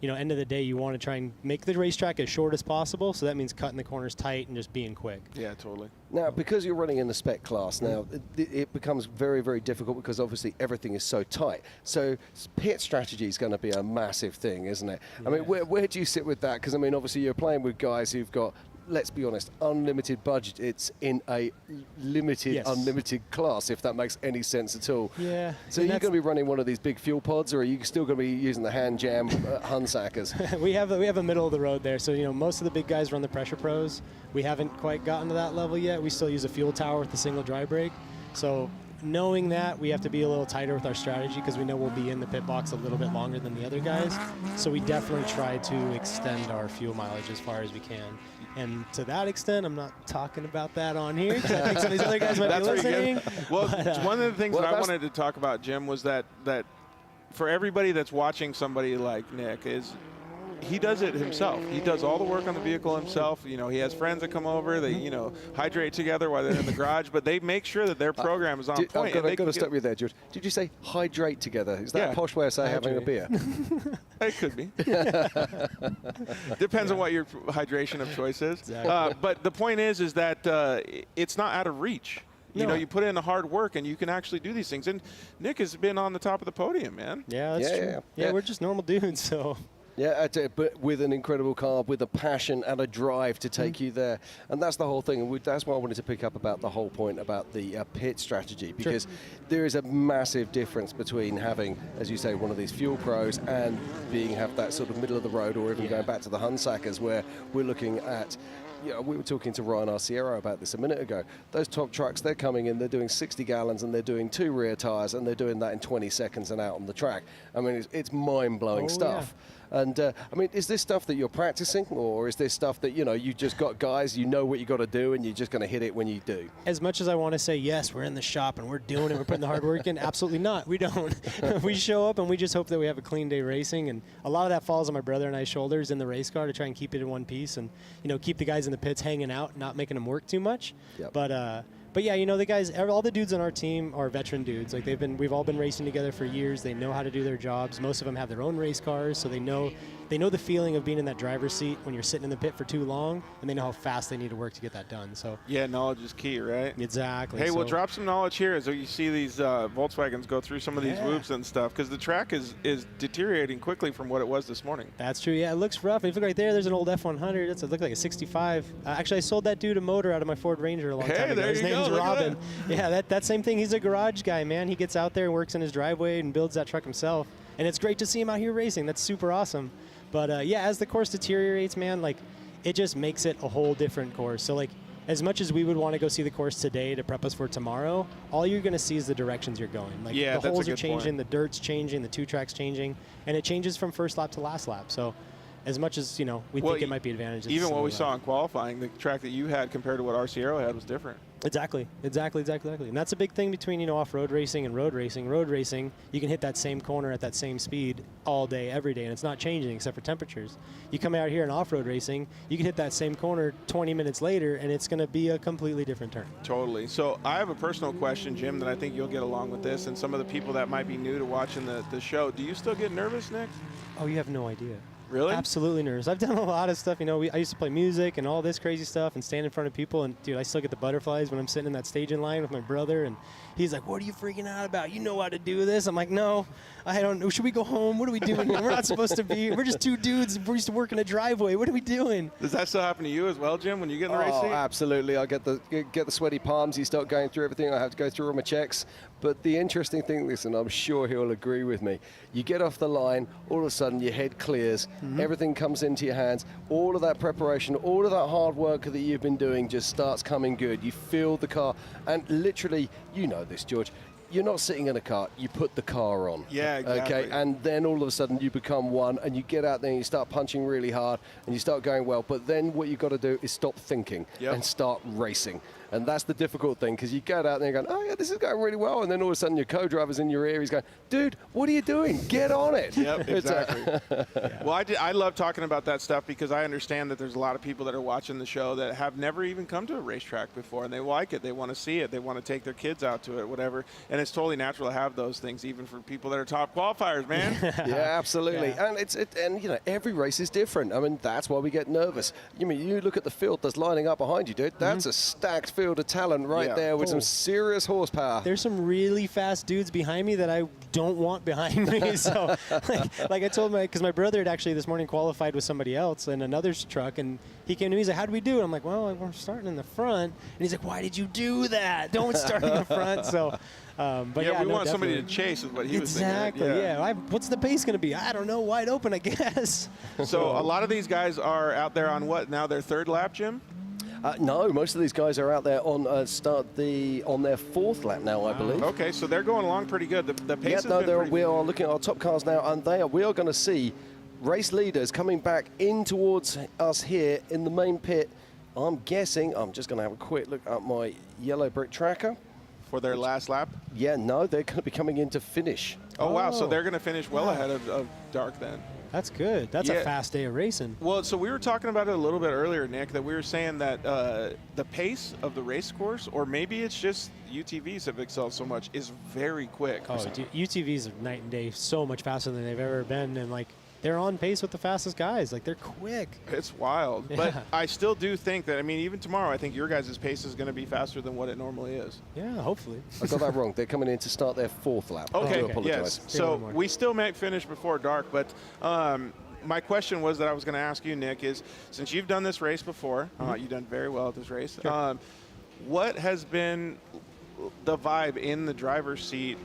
end of the day, you want to try and make the racetrack as short as possible, so that means cutting the corners tight and just being quick. Yeah, totally. Now, because you're running in the spec class, now it becomes very, very difficult because obviously everything is so tight. So pit strategy is going to be a massive thing, isn't it? Yeah. I mean, where do you sit with that? Because, I mean, obviously you're playing with guys who've got, let's be honest, unlimited budget. It's in a limited, unlimited class, if that makes any sense at all. Yeah. So are you going to be running one of these big fuel pods, or are you still going to be using the hand jam Hunsackers? we have a middle of the road there. So, most of the big guys run the Pressure Pros. We haven't quite gotten to that level yet. We still use a fuel tower with a single dry brake. So knowing that, we have to be a little tighter with our strategy because we know we'll be in the pit box a little bit longer than the other guys. So we definitely try to extend our fuel mileage as far as we can. And to that extent, I'm not talking about that on here because I think some of these other guys might be listening. Well, one of the things that I wanted to talk about, Jim, was that for everybody that's watching somebody like Nick is he does it himself. He does all the work on the vehicle himself. He has friends that come over. They, hydrate together while they're in the garage, but they make sure that their program is on point. I've got to stop you there, George. Did you say hydrate together? Is that a posh way of saying having a beer? It could be. Depends on what your hydration of choice is. Exactly. But the point is that it's not out of reach. No. You put in the hard work and you can actually do these things. And Nick has been on the top of the podium, man. Yeah, that's true. Yeah, we're just normal dudes, so. Yeah, but with an incredible car, with a passion and a drive to take you there. And that's the whole thing. And that's why I wanted to pick up about the whole point about the pit strategy, because there is a massive difference between having, as you say, one of these fuel pros and have that sort of middle of the road, or even going back to the Hunsackers, where we're looking at, we were talking to Ryan Arciero about this a minute ago. Those top trucks, they're coming in, they're doing 60 gallons and they're doing 2 rear tires, and they're doing that in 20 seconds and out on the track. I mean, it's mind-blowing stuff. Yeah. And, I mean, is this stuff that you're practicing, or is this stuff that, you just got guys, what you got to do, and you're just going to hit it when you do? As much as I want to say, yes, we're in the shop and we're doing it, we're putting the hard work in, absolutely not. We don't. We show up and we just hope that we have a clean day racing, and a lot of that falls on my brother and I's shoulders in the race car to try and keep it in one piece and, keep the guys in the pits hanging out, not making them work too much. Yep. But yeah, the guys, all the dudes on our team are veteran dudes. We've all been racing together for years. They know how to do their jobs. Most of them have their own race cars, so they know the feeling of being in that driver's seat when you're sitting in the pit for too long, and they know how fast they need to work to get that done. So yeah, knowledge is key, right? Exactly. Hey, we'll drop some knowledge here as you see these Volkswagens go through some of these whoops and stuff, because the track is deteriorating quickly from what it was this morning. That's true. Yeah, it looks rough. If you look right there's an old F100. It looks like a 65. Actually, I sold that dude a motor out of my Ford Ranger a long time ago. His name's Robin. Yeah, that same thing. He's a garage guy, man. He gets out there and works in his driveway and builds that truck himself. And it's great to see him out here racing. That's super awesome. But as the course deteriorates, man, it just makes it a whole different course. So as much as we would want to go see the course today to prep us for tomorrow, all you're going to see is the directions you're going. The holes are changing, the dirt's changing, the 2 tracks changing, and it changes from first lap to last lap. So as much as, you know, we think it might be advantages. Even what we saw in qualifying, the track that you had compared to what RC had was different. Exactly. And that's a big thing between, you know, off-road racing and road racing. Road racing, you can hit that same corner at that same speed all day, every day, and it's not changing except for temperatures. You come out here in off-road racing, you can hit that same corner 20 minutes later, and it's going to be a completely different turn. Totally. So I have a personal question, Jim, that I think you'll get along with this, and some of the people that might be new to watching the show. Do you still get nervous, Nick? Oh, you have no idea. Really? Absolutely nervous. I've done a lot of stuff. You know, I used to play music and all this crazy stuff and stand in front of people. And, dude, I still get the butterflies when I'm sitting in that staging line with my brother. And he's like, what are you freaking out about? You know how to do this? I'm like, no, I don't know. Should we go home? What are we doing here? We're not supposed to be. We're just two dudes. We used to work in a driveway. What are we doing? Does that still happen to you as well, Jim, when you get in the race seat? Oh, absolutely. I get the sweaty palms. You start going through everything. I have to go through all my checks. But the interesting thing, listen, I'm sure he'll agree with me. You get off the line, all of a sudden your head clears, everything comes into your hands, all of that preparation, all of that hard work that you've been doing just starts coming good. You feel the car, and literally, you know this, George, you're not sitting in a car, you put the car on. Yeah, exactly. Okay, and then all of a sudden you become one, and you get out there and you start punching really hard, and you start going well, but then what you've got to do is stop thinking and start racing. And that's the difficult thing, because you get out there and go, oh, yeah, this is going really well. And then all of a sudden your co-driver's in your ear. He's going, dude, what are you doing? Get on it. Yep, exactly. Well, I love talking about that stuff because I understand that there's a lot of people that are watching the show that have never even come to a racetrack before, and they like it. They want to see it. They want to take their kids out to it, whatever. And it's totally natural to have those things, even for people that are top qualifiers, man. Yeah, absolutely. Yeah. And you know, every race is different. I mean, that's why we get nervous. You mean, you look at the field that's lining up behind you, dude. That's a stacked field of talent right there with some serious horsepower. There's some really fast dudes behind me that I don't want behind me. So, like I told because my brother had actually this morning qualified with somebody else in another truck, and he came to me, he's like, how do we do it? I'm like, well, we're starting in the front. And he's like, why did you do that? Don't start in the front. So, but yeah, we no, want somebody definitely. to chase is what he was thinking. Exactly, yeah. What's the pace going to be? I don't know, wide open, I guess. So a lot of these guys are out there on what, now their third lap, Jim? No, most of these guys are out there on on their fourth lap now, I believe. Okay, so they're going along pretty good. The pace has been pretty we are looking at our top cars now, and we are going to see race leaders coming back in towards us here in the main pit. I'm guessing, I'm just going to have a quick look at my yellow brick tracker. For their last lap? Yeah, no, they're going to be coming in to finish. Oh, wow, so they're going to finish well ahead of Dark then. That's good. That's a fast day of racing. Well, so we were talking about it a little bit earlier, Nick, that we were saying that the pace of the race course, or maybe it's just UTVs have excelled so much, is very quick. Oh, UTVs are night and day, so much faster than they've ever been, and like they're on pace with the fastest guys. Like, they're quick. It's wild. Yeah. But I still do think that, I mean, even tomorrow, I think your guys' pace is going to be faster than what it normally is. Yeah, hopefully. I got that wrong. They're coming in to start their fourth lap. Okay, I do apologize. yes. So we still might finish before dark, but my question was that I was going to ask you, Nick, is since you've done this race before, you've done very well at this race, Sure. What has been the vibe in the driver's seat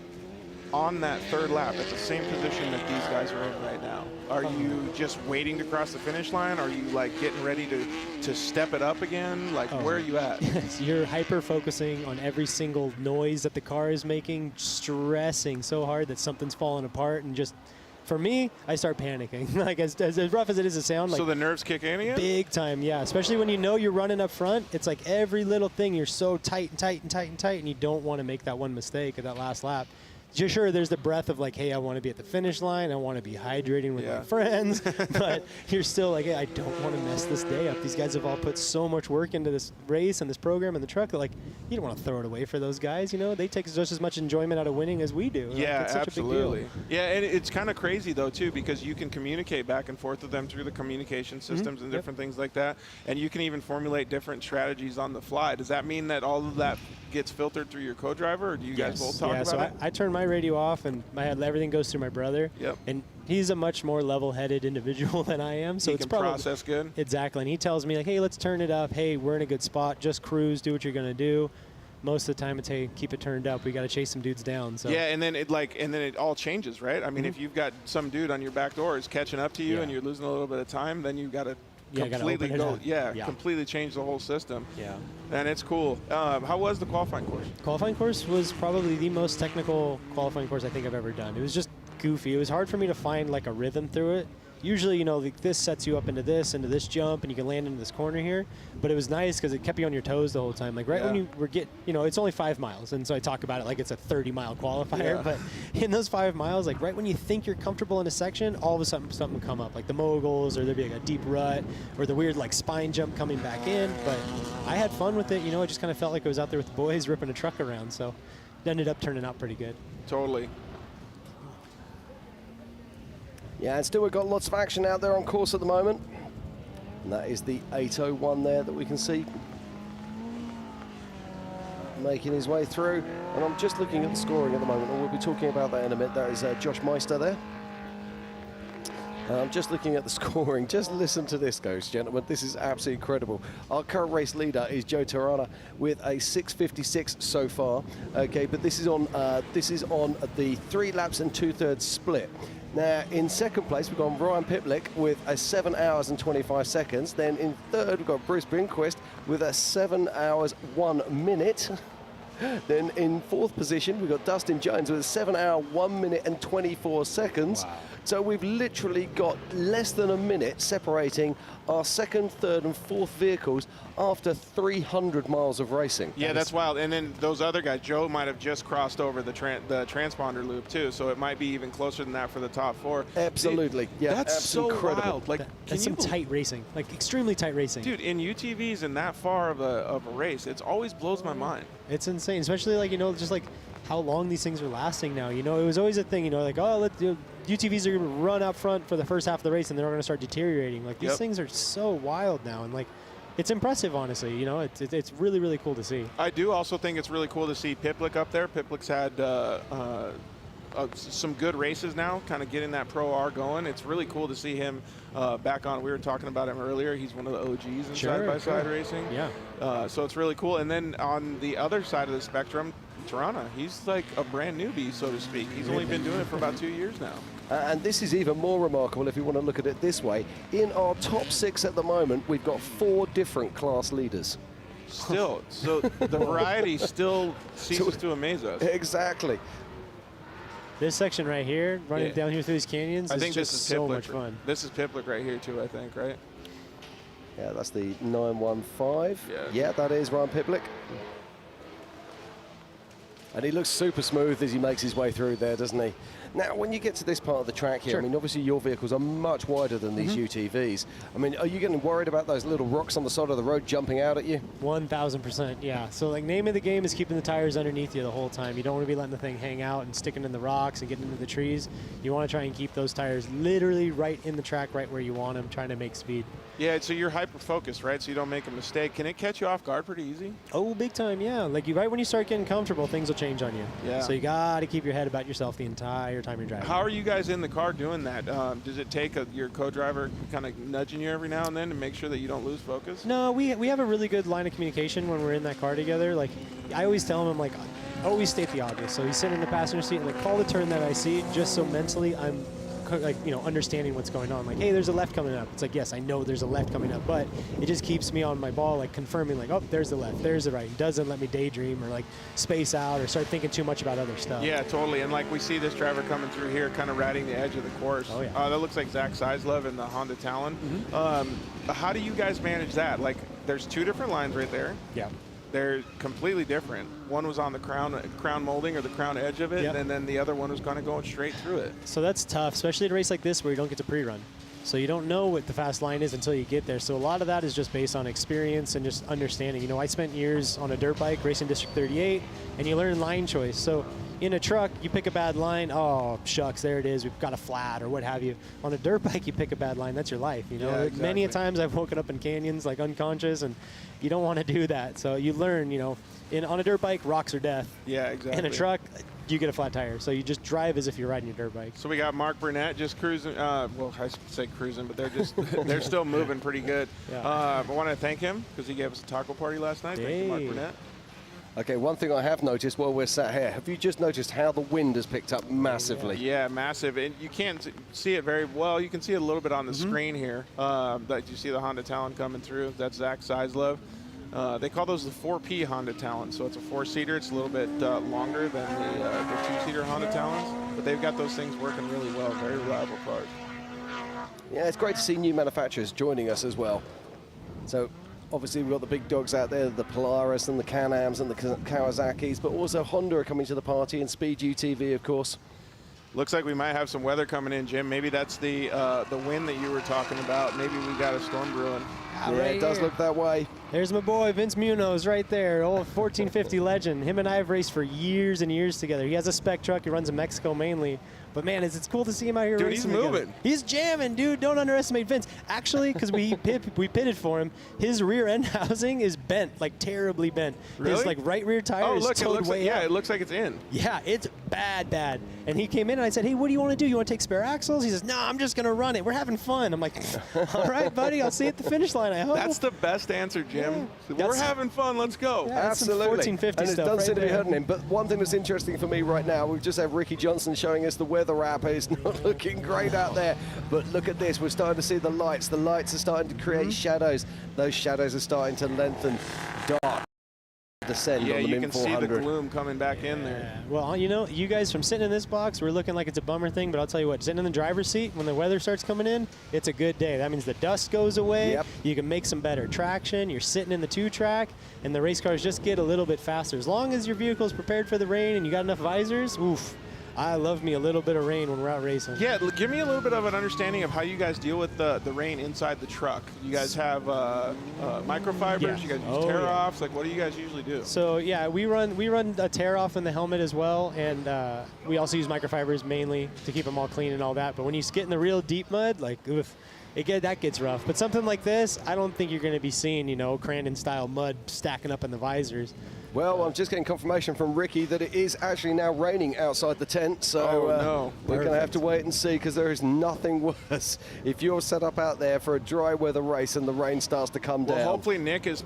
on that third lap at the same position that these guys are in right now? Are you just waiting to cross the finish line? Are you like getting ready to step it up again? Like, where are you at? You're hyper focusing on every single noise that the car is making, stressing so hard that something's falling apart, and just, for me, I start panicking. Like, as rough as it is to sound, like, so the nerves kick in again? Big time, yeah. Especially when you know you're running up front. It's like every little thing, you're so tight and tight and tight and tight, and you don't want to make that one mistake at that last lap. Sure, there's the breath of like, hey, I want to be at the finish line. I want to be hydrating with my friends. But you're still like, hey, I don't want to mess this day up. These guys have all put so much work into this race and this program and the truck that, like, you don't want to throw it away for those guys. You know, they take just as much enjoyment out of winning as we do. Yeah, like, it's such absolutely. A big deal. Yeah, and it's kind of crazy, though, too, because you can communicate back and forth with them through the communication systems and different things like that. And you can even formulate different strategies on the fly. Does that mean that all of that gets filtered through your co-driver, or do you guys both talk about it? I turn my radio off, and everything goes through my brother. Yep. And he's a much more level-headed individual than I am, so he it's can probably process good. Exactly, and he tells me like, hey, let's turn it up. Hey, we're in a good spot. Just cruise. Do what you're gonna do. Most of the time, it's, hey, keep it turned up. We got to chase some dudes down. So yeah, and then it all changes, right? I mean, if you've got some dude on your back door is catching up to you and you're losing a little bit of time, then you've got to completely completely change the whole system. Yeah. And it's cool. How was the qualifying course? Qualifying course was probably the most technical qualifying course I think I've ever done. It was just goofy. It was hard for me to find like a rhythm through it. usually, you know, like this sets you up into this jump, and you can land into this corner here. But it was nice because it kept you on your toes the whole time. Like right when you were you know, it's only 5 miles, and so I talk about it like it's a 30-mile qualifier. But in those 5 miles, like right when you think you're comfortable in a section, all of a sudden something would come up, like the moguls, or there'd be like a deep rut, or the weird like spine jump coming back in. But I had fun with it. You know, I just kind of felt like I was out there with the boys ripping a truck around. So it ended up turning out pretty good. Totally. Yeah, and still we've got lots of action out there on course at the moment. And that is the 801 there that we can see making his way through. And I'm just looking at the scoring at the moment, and we'll be talking about that in a minute. That is Josh Meister there. I'm just looking at the scoring. Just listen to this, gentlemen. This is absolutely incredible. Our current race leader is Joe Tirana with a 6:56 so far. Okay, but this is on the 3 laps and 2/3 split. Now, in second place, we've got Ryan Piplick with a 7 hours and 25 seconds. Then in third, we've got Bruce Brinquist with a 7 hours 1 minute. Then in fourth position, we've got Dustin Jones with a 7 hour 1 minute and 24 seconds. Wow. So we've literally got less than a minute separating our second, third, and fourth vehicles after 300 miles of racing. Yeah, that's wild. And then those other guys, Joe might have just crossed over the transponder loop too, so it might be even closer than that for the top 4. Absolutely. Yeah, that's so incredible. wild. Like, that's some tight racing, like extremely tight racing. Dude, in UTVs and that far of a race, it always blows my mind. It's insane, especially like, you know, just like how long these things are lasting now. You know, it was always a thing, you know, like, oh, UTVs are going to run up front for the first half of the race, and they're going to start deteriorating. Like, these things are so wild now, and like, it's impressive, honestly. You know, it's really, really cool to see. I do also think it's really cool to see Piplick up there. Piplick's had some good races now, kind of getting that Pro R going. It's really cool to see him back on. We were talking about him earlier. He's one of the OGs in side-by-side racing. Yeah. So it's really cool. And then on the other side of the spectrum, Tirana, he's like a brand newbie, so to speak. He's only been doing it for about 2 years now. And this is even more remarkable if you want to look at it this way. In our top 6 at the moment, we've got 4 different class leaders. Still, so the variety still ceases to amaze us. Exactly. This section right here, running down here through these canyons, I think just this is so Piplick. much fun. This is Piplick right here too, I think, right? Yeah, that's the 915. Yeah, that is Ryan Piplick. And he looks super smooth as he makes his way through there, doesn't he? Now, when you get to this part of the track here, I mean, obviously your vehicles are much wider than these UTVs. I mean, are you getting worried about those little rocks on the side of the road jumping out at you? 1,000%, yeah. So, like, name of the game is keeping the tires underneath you the whole time. You don't want to be letting the thing hang out and sticking in the rocks and getting into the trees. You want to try and keep those tires literally right in the track, right where you want them, trying to make speed. Yeah, so you're hyper-focused, right? So you don't make a mistake. Can it catch you off guard pretty easy? Oh, big time, yeah. Like, right when you start getting comfortable, things will change on you. Yeah. So you got to keep your head about yourself the entire time you're driving. How are you guys in the car doing that? Does it take your co-driver kind of nudging you every now and then to make sure that you don't lose focus? No, we have a really good line of communication when we're in that car together. Like, I always tell him, I'm like, always state the obvious. So he's sitting in the passenger seat and like, call the turn that I see, just so mentally I'm like, you know, understanding what's going on. Like, hey, there's a left coming up. It's like, yes, I know there's a left coming up, but it just keeps me on my ball, like confirming, like, oh, there's the left, there's the right. It doesn't let me daydream or like space out or start thinking too much about other stuff. Yeah, totally. And like we see this driver coming through here, kind of riding the edge of the course. Oh yeah. That looks like Zach Seislove in the Honda Talon. How do you guys manage that? Like, there's 2 different lines right there. Yeah. They're completely different. One was on the crown molding or the crown edge of it, and then the other one was kind of going straight through it. So that's tough, especially at a race like this where you don't get to pre-run. So you don't know what the fast line is until you get there. So a lot of that is just based on experience and just understanding. You know, I spent years on a dirt bike racing District 38, and you learn line choice. So in a truck, you pick a bad line, oh, shucks, there it is, we've got a flat or what have you. On a dirt bike, you pick a bad line, that's your life, you know? Yeah, exactly. Many a times I've woken up in canyons, like unconscious, and you don't want to do that. So you learn, you know, on a dirt bike, rocks are death. Yeah, exactly. In a truck, you get a flat tire. So you just drive as if you're riding your dirt bike. So we got Mark Burnett just cruising. Well, I say cruising, but they're still moving pretty good. Yeah. I want to thank him because he gave us a taco party last night. Thank you, Mark Burnett. Okay, one thing I have noticed while we're sat here, have you just noticed how the wind has picked up massively? Yeah, massive. And you can't see it very well. You can see it a little bit on the screen here. That you see the Honda Talon coming through. That's Zach Seislove. They call those the 4P Honda Talon. So it's a 4-seater. It's a little bit longer than the 2-seater Honda Talons. But they've got those things working really well. Very reliable cars. Yeah, it's great to see new manufacturers joining us as well. So obviously we've got the big dogs out there, the Polaris and the Can-Ams and the Kawasaki's, but also Honda are coming to the party, and Speed UTV, of course. Looks like we might have some weather coming in, Jim. Maybe that's the wind that you were talking about. Maybe we got a storm brewing. Yeah, right, it does look that way. There's my boy, Vince Munoz, right there, old 1450 legend. Him and I have raced for years and years together. He has a spec truck. He runs in Mexico mainly. But, man, it's cool to see him out here racing. Dude, he's moving. Together. He's jamming, dude. Don't underestimate Vince. Actually, because we pitted for him, his rear end housing is bent, like terribly bent. Really? His, like, right rear tire is towed way out. Yeah, it looks like it's in. Yeah, it's bad. And he came in and I said, hey, what do you want to do? You want to take spare axles? He says, no, I'm just going to run it. We're having fun. I'm like, all right, buddy. I'll see you at the finish line, I hope. That's the best answer, Jim. Yeah. We're having fun. Let's go. Yeah, absolutely. 1450 and it doesn't seem to be hurting him. But one thing that's interesting for me right now, we've just had Ricky Johnson showing us the weather app. It's not looking great out there. But look at this. We're starting to see the lights. The lights are starting to create shadows. Those shadows are starting to lengthen. Dark descend yeah, on the you Mint can 400. see the gloom coming back in there. Well, you know, you guys from sitting in this box, we're looking like it's a bummer thing, but I'll tell you what, sitting in the driver's seat when the weather starts coming in, it's a good day. That means the dust goes away. Yep. You can make some better traction. You're sitting in the 2-track, and the race cars just get a little bit faster. As long as your vehicle is prepared for the rain and you got enough visors, oof. I love me a little bit of rain when we're out racing. Yeah, give me a little bit of an understanding of how you guys deal with the rain inside the truck. You guys have microfibers, Yeah. you guys use tear-offs. Like, what do you guys usually do? So yeah, we run a tear-off in the helmet as well, and we also use microfibers mainly to keep them all clean and all that. But when you get in the real deep mud, like oof, that gets rough. But something like this, I don't think you're going to be seeing, you know, Crandon-style mud stacking up in the visors. Well, I'm just getting confirmation from Ricky that it is actually now raining outside the tent, so we're going to have to wait and see, because there is nothing worse if you're set up out there for a dry weather race and the rain starts to come down. Well, hopefully Nick is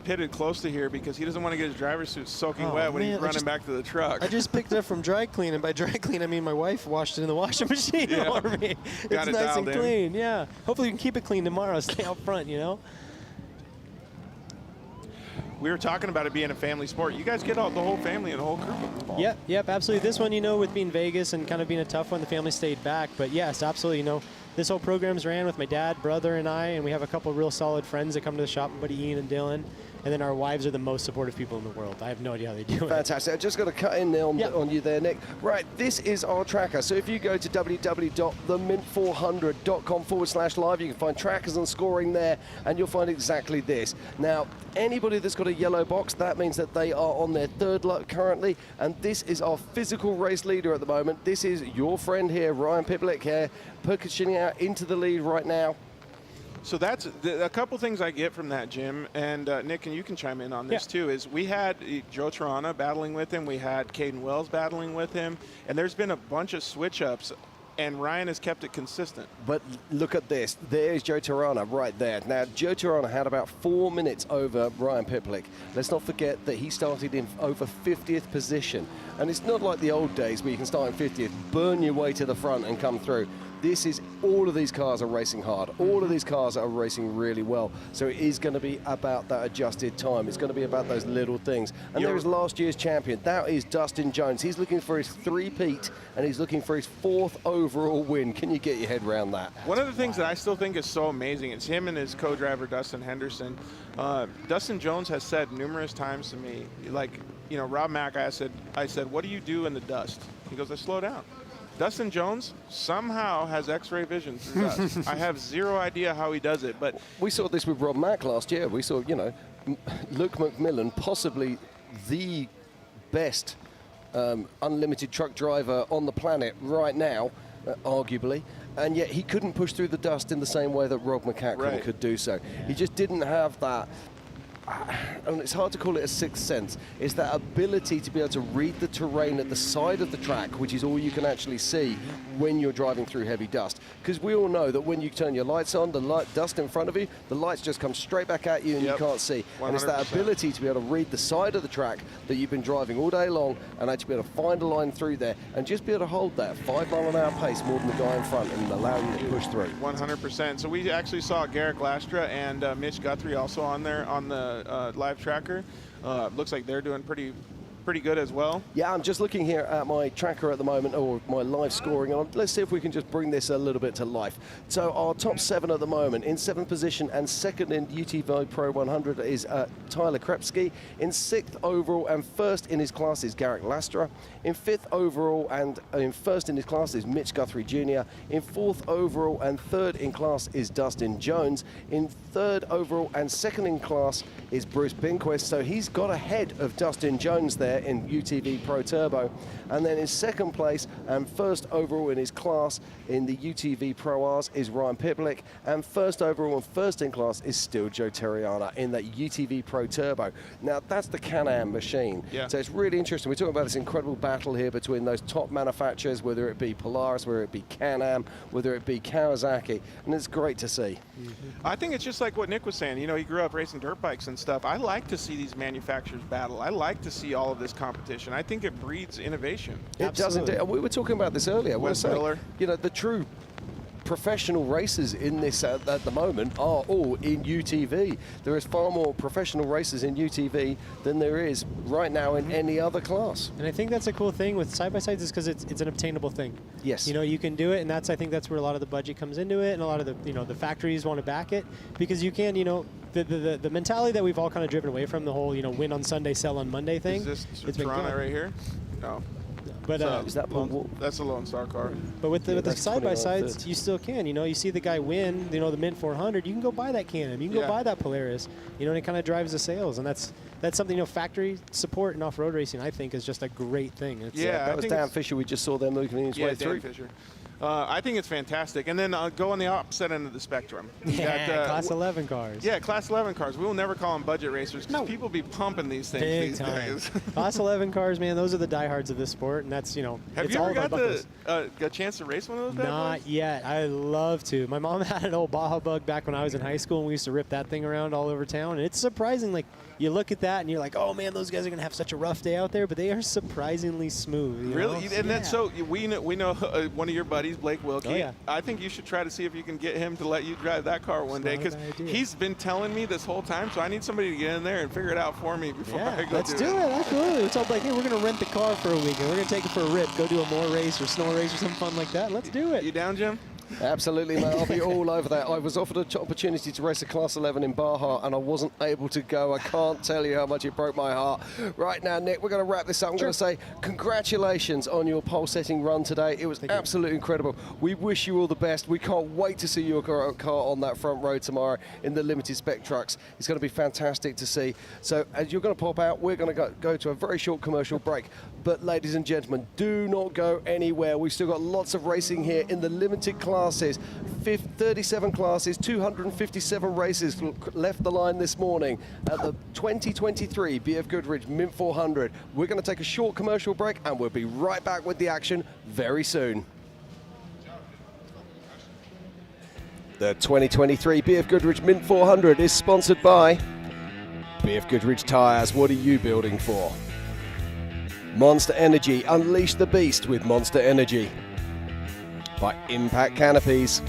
pitted close to here, because he doesn't want to get his driver's suit soaking wet when he's running back to the truck. I just picked it up from dry clean, and by dry clean, I mean my wife washed it in the washing machine for me. It's nice and clean, yeah. Hopefully we can keep it clean tomorrow, stay out front, you know? We were talking about it being a family sport. You guys get the whole family and the whole crew involved. Yep, absolutely. This one, you know, with being Vegas and kind of being a tough one, the family stayed back. But yes, absolutely, you know, this whole program's ran with my dad, brother, and I, and we have a couple of real solid friends that come to the shop, buddy Ian and Dylan. And then our wives are the most supporthip people in the world. I have no idea how they do it. Fantastic. I just got to cut in there on you there, Nick. Right, this is our tracker. So if you go to www.themint400.com/live, you can find trackers and scoring there, and you'll find exactly this. Now, anybody that's got a yellow box, that means that they are on their third lap currently, and this is our physical race leader at the moment. This is your friend here, Ryan Piplick here, pushing out into the lead right now. So that's a couple things I get from that, Jim, and Nick, and you can chime in on this too, is we had Joe Tirana battling with him, we had Caden Wells battling with him, and there's been a bunch of switch-ups, and Ryan has kept it consistent. But look at this. There's Joe Tirana right there. Now, Joe Tirana had about 4 minutes over Ryan Piplick. Let's not forget that he started in over 50th position. And it's not like the old days where you can start in 50th, burn your way to the front and come through. This is, all of these cars are racing hard. All of these cars are racing really well. So it is going to be about that adjusted time. It's going to be about those little things. And there is last year's champion. That is Dustin Jones. He's looking for his 3-peat, and he's looking for his 4th overall win. Can you get your head around that? One of the things that I still think is so amazing is him and his co-driver, Dustin Henderson. Dustin Jones has said numerous times to me, like, you know, Rob Mack, I said, what do you do in the dust? He goes, I slow down. Dustin Jones somehow has X-ray vision through dust. I have zero idea how he does it, but we saw this with Rob Mack last year. We saw, you know, Luke McMillan, possibly the best unlimited truck driver on the planet right now, arguably, and yet he couldn't push through the dust in the same way that Rob McCacken could do so. He just didn't have that. And it's hard to call it a sixth sense. It's that ability to be able to read the terrain at the side of the track, which is all you can actually see when you're driving through heavy dust. Because we all know that when you turn your lights on, the dust in front of you, the lights just come straight back at you and you can't see. 100%. And it's that ability to be able to read the side of the track that you've been driving all day long and actually be able to find a line through there and just be able to hold that 5 mile an hour pace more than the guy in front and allow you to push through. 100%. So we actually saw Garrick Lastra and Mitch Guthrie also on there on the live tracker. Looks like they're doing pretty pretty good as well. Yeah, I'm just looking here at my tracker at the moment, or my live scoring, and let's see if we can just bring this a little bit to life. So our top 7 at the moment, in 7th position and second in UTV Pro 100 is Tyler Krepsky. In 6th overall and first in his class is Garrick Lastra. In 5th overall and in first in his class is Mitch Guthrie Jr. In 4th overall and third in class is Dustin Jones. In 3rd overall and second in class is Bruce Binquist. So he's got ahead of Dustin Jones there in UTV Pro Turbo. And then in second place and first overall in his class in the UTV Pro Rs is Ryan Piplik. And first overall and first in class is still Joe Terriana in that UTV Pro Turbo. Now that's the Can-Am machine. Yeah. So it's really interesting. We're talking about this incredible battle here between those top manufacturers, whether it be Polaris, whether it be Can-Am, whether it be Kawasaki, and it's great to see. I think it's just like what Nick was saying. You know, he grew up racing dirt bikes and stuff. I like to see these manufacturers battle. I like to see all of this competition. I think it breeds innovation. It does indeed. We were talking about this earlier. Wes Miller. You know, the true professional racers in this at the moment are all in UTV. There is far more professional racers in UTV than there is right now in any other class. And I think that's a cool thing with side-by-sides is because it's an obtainable thing. Yes. You know, you can do it, and I think that's where a lot of the budget comes into it, and a lot of the factories want to back it because you can, the mentality that we've all kind of driven away from, the whole, win on Sunday, sell on Monday thing. Is this it's been Toronto good. right here? No. But is that that's a Lone Star car. But with the side-by-sides, you still can. You see the guy win, the Mint 400, you can go buy that Can-Am. You can go buy that Polaris. And it kind of drives the sales. And that's something, factory support in off-road racing, I think, is just a great thing. That was Dan Fisher we just saw there moving his way through. Dan Fisher. I think it's fantastic. And then go on the opposite end of the spectrum. Class 11 cars. Yeah, Class 11 cars. We will never call them budget racers because people be pumping these things Big these time. days. Class 11 cars, man, those are the diehards of this sport, and that's, Have it's you all ever about got a chance to race one of those bad Not boys? yet. I'd love to. My mom had an old Baja Bug back when I was in high school, and we used to rip that thing around all over town, and it's surprising. Like, you look at that, and you're like, oh, man, those guys are going to have such a rough day out there, but they are surprisingly smooth. Really? And that's so, we know one of your buddies, Blake Wilkie. Oh, yeah. I think you should try to see if you can get him to let you drive that car one day, because he's been telling me this whole time, so I need somebody to get in there and figure it out for me before I go let's do it. Absolutely. We told Blake, hey, we're going to rent the car for a week, and we're going to take it for a rip, go do a more race or snow race or something fun like that. Let's do it. You down, Jim? Absolutely, mate. I'll be all over that. I was offered an opportunity to race a Class 11 in Baja, and I wasn't able to go. I can't tell you how much it broke my heart. Right now, Nick, we're going to wrap this up. I'm going to say congratulations on your pole-setting run today. It was absolutely incredible. We wish you all the best. We can't wait to see your car on that front row tomorrow in the limited spec trucks. It's going to be fantastic to see. So as you're going to pop out, we're going to go to a very short commercial break. But ladies and gentlemen, do not go anywhere. We've still got lots of racing here in the limited classes. 37 classes, 257 races left the line this morning at the 2023 BFGoodrich Mint 400. We're going to take a short commercial break, and we'll be right back with the action very soon. The 2023 BFGoodrich Mint 400 is sponsored by BFGoodrich Tires. What are you building for? Monster Energy. Unleash the beast with Monster Energy. By Impact Canopies.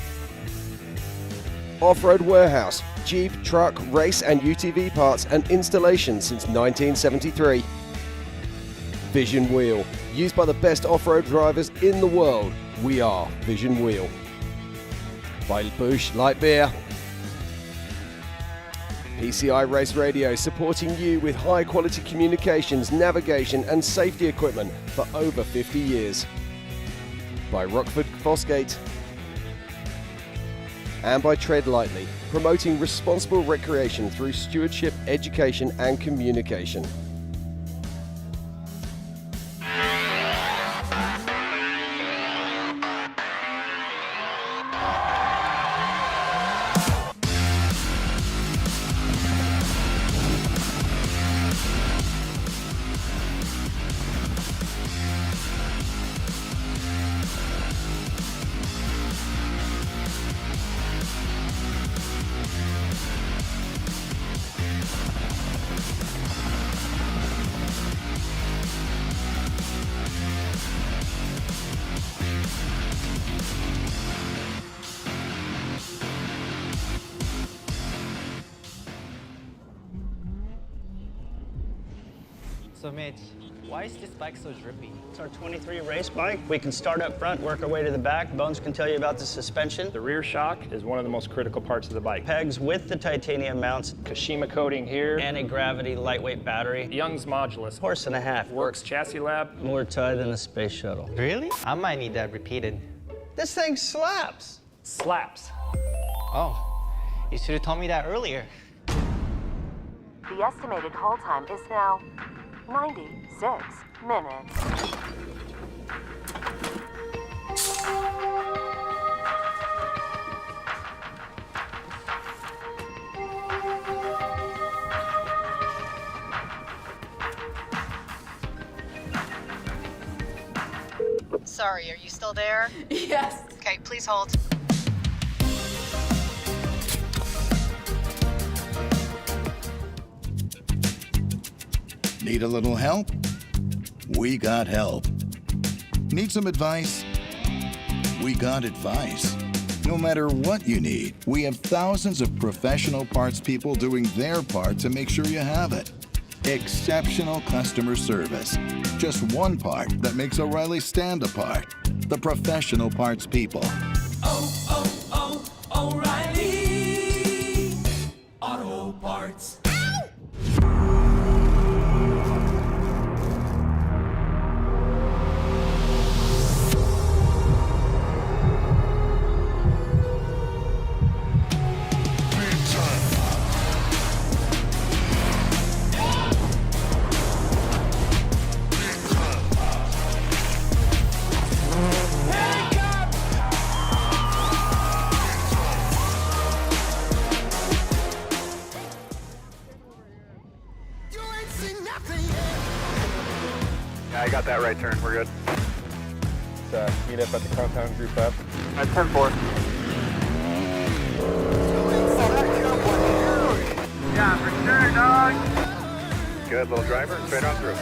Off-Road Warehouse. Jeep, truck, race and UTV parts and installation since 1973. Vision Wheel. Used by the best off-road drivers in the world. We are Vision Wheel. By Busch Light Beer. PCI Race Radio, supporting you with high-quality communications, navigation and safety equipment for over 50 years. By Rockford Fosgate. And by Tread Lightly, promoting responsible recreation through stewardship, education and communication. So Mitch, why is this bike so drippy? It's our 23 race bike. We can start up front, work our way to the back. Bones can tell you about the suspension. The rear shock is one of the most critical parts of the bike. Pegs with the titanium mounts. Kashima coating here. Anti-gravity lightweight battery. Young's Modulus. Horse and a half. Works Chassis Lab. More tie than a space shuttle. Really? I might need that repeated. This thing slaps. Slaps. Oh, you should have told me that earlier. The estimated hold time is now 96 minutes. Sorry, are you still there? Yes. Okay, please hold. Need a little help? We got help. Need some advice? We got advice. No matter what you need, we have thousands of professional parts people doing their part to make sure you have it. Exceptional customer service. Just one part that makes O'Reilly stand apart. The professional parts people. O'Reilly Auto Parts. Yeah, I got that right turn. We're good. Let's meet up at the compound group up. At 10-4. Yeah, for sure, dog. Good, little driver, straight on through.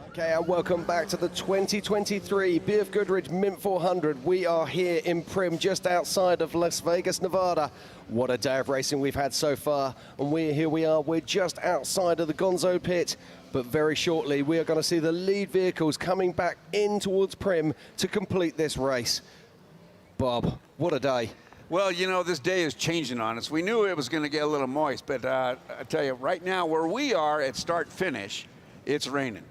Okay, and welcome back to the 2023 BFGoodrich Mint 400. We are here in Primm, just outside of Las Vegas, Nevada. What a day of racing we've had so far. And we're just outside of the Gonzo pit. But very shortly, we are going to see the lead vehicles coming back in towards Primm to complete this race. Bob, what a day. Well, you know, this day is changing on us. We knew it was going to get a little moist, but I tell you, right now, where we are at start-finish, it's raining.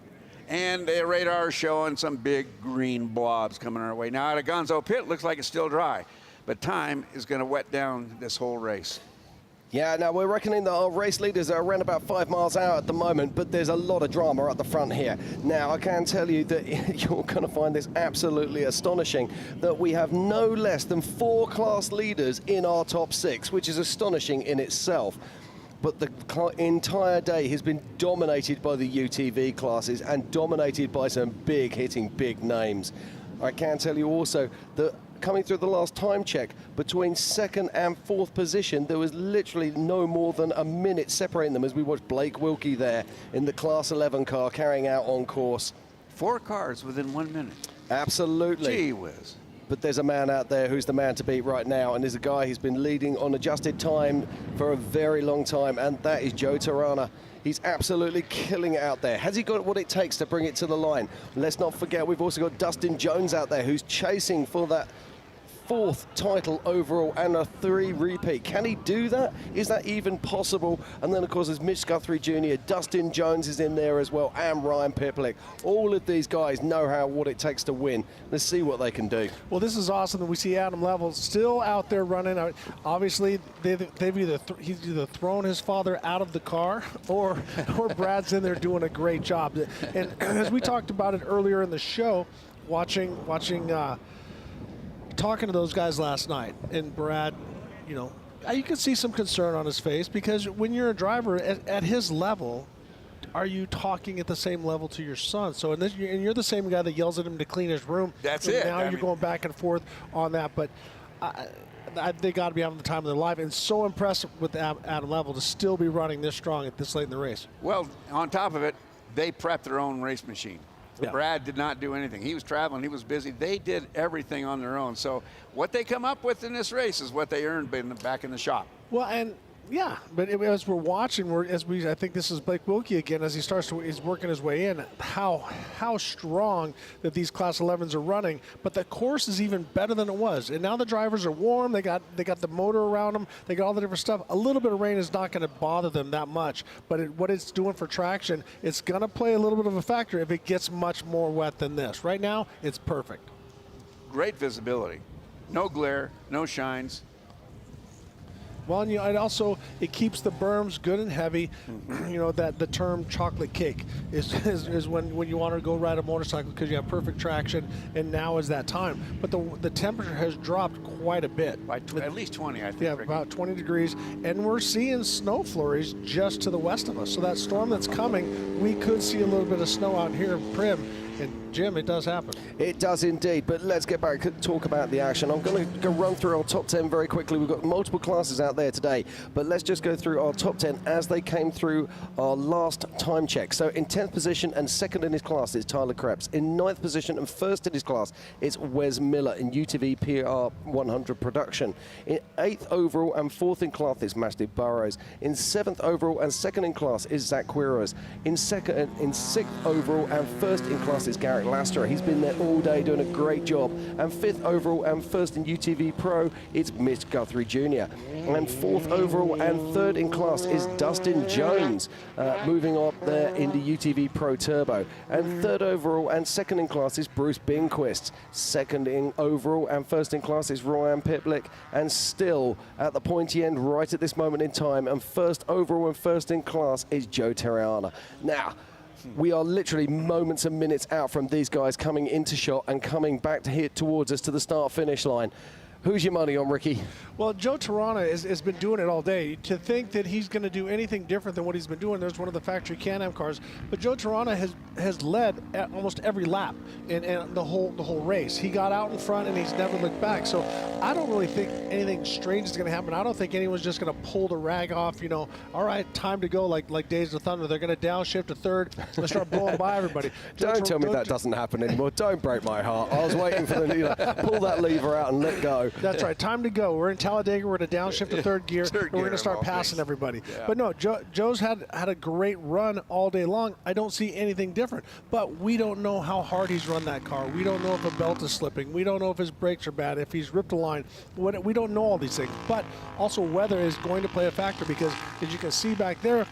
And the radar is showing some big green blobs coming our way. Now, at a Gonzo pit, it looks like it's still dry. But time is going to wet down this whole race. Yeah, now we're reckoning that our race leaders are around about 5 miles out at the moment, but there's a lot of drama at the front here. Now, I can tell you that you're going to find this absolutely astonishing, that we have no less than 4 class leaders in our top 6, which is astonishing in itself. But the entire day has been dominated by the UTV classes and dominated by some hitting big names. I can tell you also that coming through the last time check, between 2nd and 4th position, there was literally no more than a minute separating them as we watched Blake Wilkie there in the Class 11 car carrying out on course. 4 cars within 1 minute. Absolutely. Gee whiz. but there's a man out there who's the man to beat right now, and there's a guy who's been leading on adjusted time for a very long time, and that is Joe Tirana. He's absolutely killing it out there. Has he got what it takes to bring it to the line? Let's not forget we've also got Dustin Jones out there who's chasing for that 4th title overall and a 3 repeat. Can he do that? Is that even possible? And then, of course, there's Mitch Guthrie Jr., Dustin Jones is in there as well, and Ryan Piplick. All of these guys know what it takes to win. Let's see what they can do. Well, this is awesome that we see Adam Levels still out there running. Obviously, he's either thrown his father out of the car or Brad's in there doing a great job. And as we talked about it earlier in the show, talking to those guys last night, and Brad, you could see some concern on his face, because when you're a driver at his level, are you talking at the same level to your son? So, and you're the same guy that yells at him to clean his room. That's and it. Now you're going back and forth on that, but they got to be having the time of their life, and so impressed with Adam Level to still be running this strong at this late in the race. Well, on top of it, they prepped their own race machine. Yeah. Brad did not do anything. He was traveling. He was busy. They did everything on their own. So what they come up with in this race is what they earned back in the shop. Well, and yeah, but as we're watching, I think this is Blake Wilkie again as he's working his way in. How strong that these Class 11s are running, but the course is even better than it was. And now the drivers are warm. They got the motor around them. They got all the different stuff. A little bit of rain is not going to bother them that much, but what it's doing for traction, it's going to play a little bit of a factor if it gets much more wet than this. Right now, it's perfect. Great visibility. No glare, no shines. Well, and it keeps the berms good and heavy. That the term chocolate cake is when you want to go ride a motorcycle because you have perfect traction, and now is that time. But the temperature has dropped quite a bit. By at least 20, I think. Yeah, Ricky. about 20 degrees. And we're seeing snow flurries just to the west of us. So that storm that's coming, we could see a little bit of snow out here in Prim. And Jim, it does happen. It does indeed, but let's get back and talk about the action. I'm going to go run through our top 10 very quickly. We've got multiple classes out there today, but let's just go through our top 10 as they came through our last time check. So in 10th position and second in his class is Tyler Krebs. In 9th position and first in his class is Wes Miller in UTV PR 100 production. In 8th overall and 4th in class is Matthew Burrows. In 7th overall and second in class is Zach Quiroz. In 6th overall and first in class is Garrett Lastra. He's been there all day doing a great job. And 5th overall and first in UTV Pro is Mitch Guthrie Jr. And 4th overall and 3rd in class is Dustin Jones, moving up there in the UTV Pro Turbo. And 3rd overall and 2nd in class is Bruce Binquist. 2nd in overall and 1st in class is Ryan Piplick. And still at the pointy end right at this moment in time, and 1st overall and 1st in class is Joe Tirana. Now, we are literally moments and minutes out from these guys coming into shot and coming back to hit towards us to the start-finish line. Who's your money on, Ricky? Well, Joe Tirana has been doing it all day. To think that he's going to do anything different than what he's been doing, there's one of the factory Can-Am cars, but Joe Tirana has led at almost every lap in the whole race. He got out in front and he's never looked back. So I don't really think anything strange is going to happen. I don't think anyone's just going to pull the rag off, all right, time to go, like Days of Thunder. They're going to downshift to 3rd. Let's start blowing by everybody. Don't tell me that doesn't happen anymore. Don't break my heart. I was waiting for them to pull that lever out and let go. That's right. Time to go. We're in Talladega. We're going to downshift to 3rd gear. And we're going to start passing everybody. Yeah. But no, Joe's had a great run all day long. I don't see anything different. But we don't know how hard he's run that car. We don't know if a belt is slipping. We don't know if his brakes are bad, if he's ripped a line. We don't know all these things. But also weather is going to play a factor because, as you can see back there,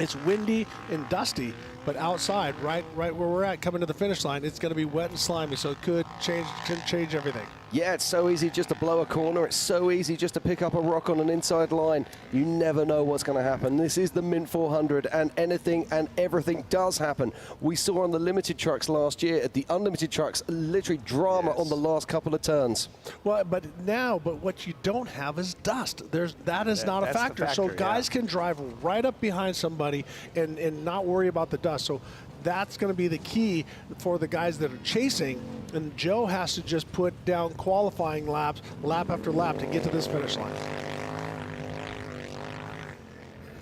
it's windy and dusty. But outside, right where we're at, coming to the finish line, it's going to be wet and slimy, so it could change everything. Yeah, it's so easy just to blow a corner. It's so easy just to pick up a rock on an inside line. You never know what's going to happen. This is the Mint 400, and anything and everything does happen. We saw on the limited trucks last year, at the unlimited trucks, literally drama on the last couple of turns. Well, but what you don't have is dust. That is not a factor. So guys can drive right up behind somebody and not worry about the dust. So that's going to be the key for the guys that are chasing, and Joe has to just put down qualifying laps, lap after lap, to get to this finish line.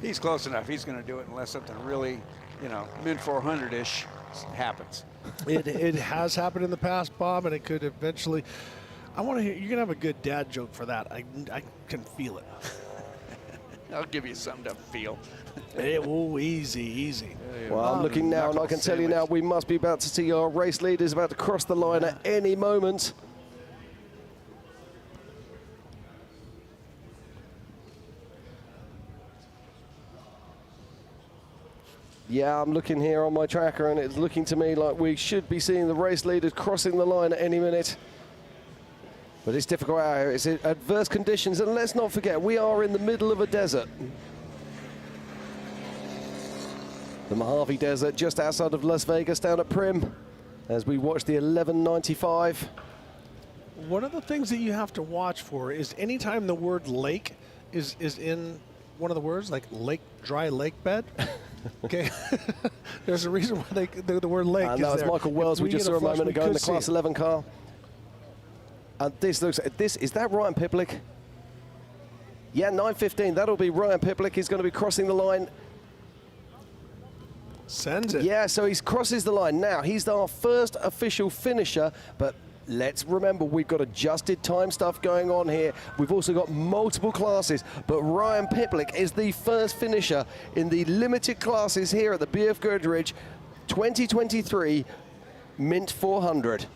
He's close enough. He's going to do it unless something really, mid 400-ish happens. It has happened in the past, Bob, and it could eventually I want to hear. You're gonna have a good dad joke for that. I can feel it. I'll give you something to feel. Easy. Well, I'm looking now, and I can tell you now, we must be about to see our race leaders about to cross the line at any moment. Yeah, I'm looking here on my tracker, and it's looking to me like we should be seeing the race leaders crossing the line at any minute. But it's difficult out here. It's adverse conditions, and let's not forget, we are in the middle of a desert. The Mojave Desert, just outside of Las Vegas, down at Prim, as we watch the 1195. One of the things that you have to watch for is anytime the word lake is in one of the words, like dry lake bed. Okay, there's a reason why the word lake is no, it's there. Michael Wells. We just saw a moment ago in the Class 11 car. And this looks, is that Ryan Piplick? Yeah, 9:15. That'll be Ryan Piplick. He's going to be crossing the line. Sends it. Yeah, so he crosses the line. Now, he's our first official finisher, but let's remember, we've got adjusted time stuff going on here. We've also got multiple classes, but Ryan Piplick is the first finisher in the limited classes here at the BFGoodrich 2023 Mint 400.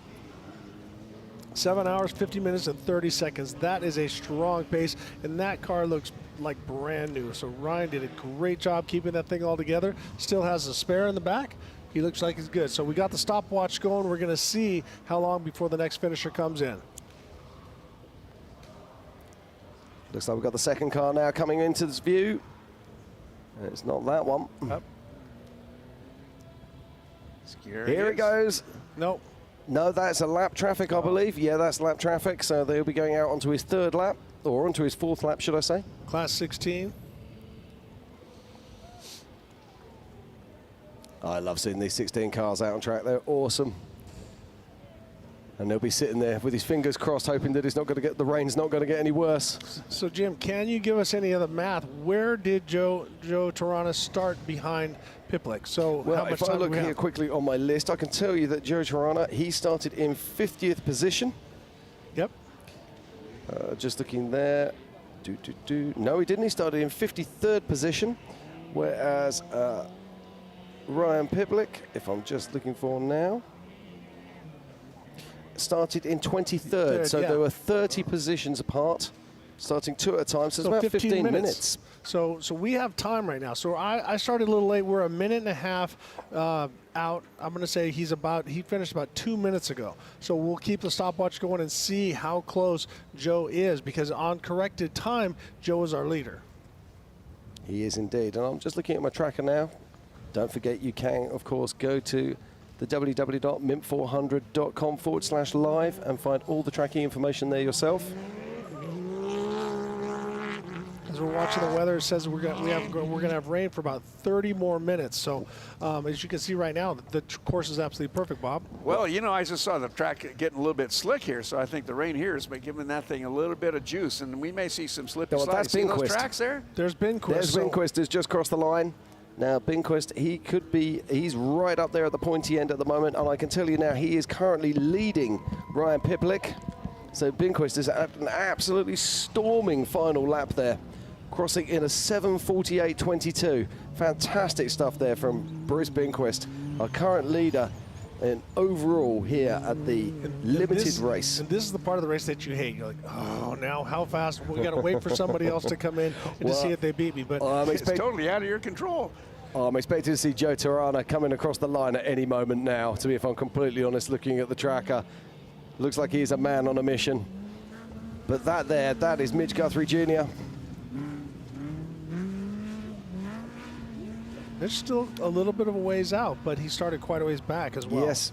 7 hours, 50 minutes, and 30 seconds. That is a strong pace, and that car looks like brand new. So Ryan did a great job keeping that thing all together. Still has a spare in the back. He looks like he's good. So we got the stopwatch going. We're going to see how long before the next finisher comes in. Looks like we've got the second car now coming into this view. It's not that one. Here it goes. Nope. No, that's a lap traffic, I believe. Yeah, that's lap traffic. So they'll be going out onto his third lap, or onto his fourth lap, should I say. Class 16. I love seeing these 16 cars out on track. They're awesome. And they'll be sitting there with his fingers crossed, hoping that the rain's not going to get any worse. So, Jim, can you give us any other math? Where did Joe Tarana start behind Piplick? So, well, how much if I time look do we here have? quickly on my list, I can tell you that Joe Tarana, he started in 50th position. Yep. Just looking there. No, he didn't. He started in 53rd position, whereas Ryan Piplick, if I'm just looking for now, started in 23rd. So there were 30 positions apart, starting two at a time. So it's about 15 minutes. So we have time right now. So I started a little late. We're a minute and a half out. I'm going to say he finished about 2 minutes ago. So we'll keep the stopwatch going and see how close Joe is, because on corrected time, Joe is our leader. He is indeed. And I'm just looking at my tracker now. Don't forget, you can, of course, go to the www.mint400.com/live and find all the tracking information there yourself. As we're watching the weather, it says we're gonna have rain for about 30 more minutes. So as you can see right now, the course is absolutely perfect, Bob. Well, you know, I just saw the track getting a little bit slick here, so I think the rain here has been giving that thing a little bit of juice, and we may see some slip and slide. That's See those Binquist. tracks there? There's Binquist. There's Binquist has just crossed the line. Now, Binquist, he's right up there at the pointy end at the moment, and I can tell you now, he is currently leading Ryan Piplick. So Binquist is at an absolutely storming final lap there, crossing in a 7:48.22. Fantastic stuff there from Bruce Binquist, our current leader in overall here at the limited race. And this is the part of the race that you hate. You're like, oh, now how fast? We got to wait for somebody else to come in and to see if they beat me. But it's totally out of your control. I'm expecting to see Joe Tarana coming across the line at any moment now, to be, if I'm completely honest, looking at the tracker. Looks like he's a man on a mission. But that is Mitch Guthrie Jr. It's still a little bit of a ways out, but he started quite a ways back as well. Yes.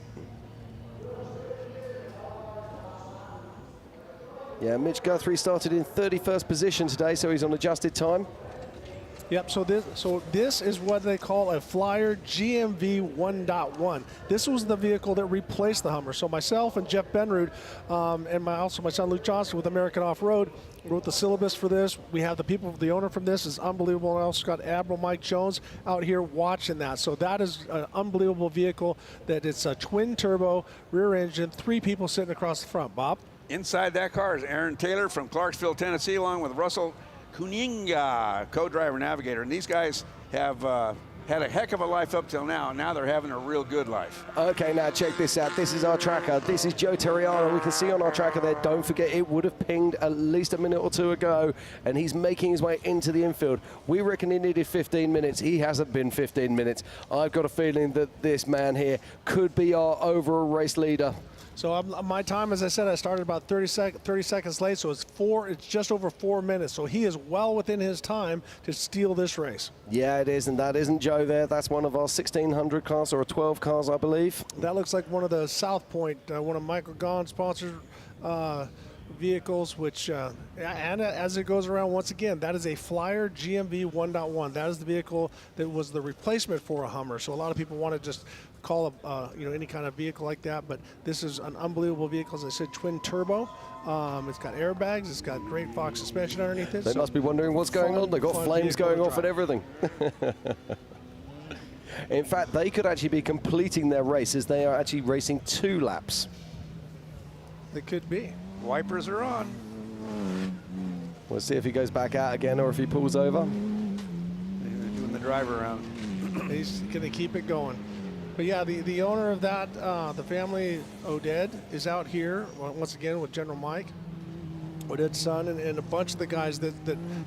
Yeah, Mitch Guthrie started in 31st position today, so he's on adjusted time. Yep, so this is what they call a Flyer GMV 1.1. This was the vehicle that replaced the Hummer. So myself and Jeff Benrud, and also my son Luke Johnson with American Off-Road wrote the syllabus for this. We have the owner from this is unbelievable. And I also got Admiral Mike Jones out here watching that. So that is an unbelievable vehicle. That it's a twin turbo rear engine, 3 people sitting across the front. Bob? Inside that car is Aaron Taylor from Clarksville, Tennessee, along with Russell Kuninga, co-driver navigator. And these guys have had a heck of a life up till now, and now they're having a real good life. Okay, now check this out. This is our tracker. This is Joe Terriano. We can see on our tracker there, don't forget, it would have pinged at least a minute or two ago, and he's making his way into the infield. We reckon he needed 15 minutes. He hasn't been 15 minutes. I've got a feeling that this man here could be our overall race leader. So my time, as I said, I started about 30 seconds late, so it's just over 4 minutes. So he is well within his time to steal this race. Yeah, it is, and that isn't Joe there. That's one of our 1600 cars, or 12 cars, I believe. That looks like one of the South Point, one of Michael Gaughan's sponsored vehicles, which, and as it goes around, once again, that is a Flyer GMV 1.1. That is the vehicle that was the replacement for a Hummer. So a lot of people want to just call any kind of vehicle like that, but this is an unbelievable vehicle. As I said, twin turbo. It's got airbags. It's got great Fox suspension underneath it. They must be wondering what's going on. They've got flames going off and everything. In fact, they could actually be completing their races. They are actually racing 2 laps. They could be. Wipers are on. We'll see if he goes back out again or if he pulls over. They're doing the drive around. He's going to keep it going. But yeah, the owner of that, the family, Oded, is out here once again with General Mike, Oded's son, and a bunch of the guys that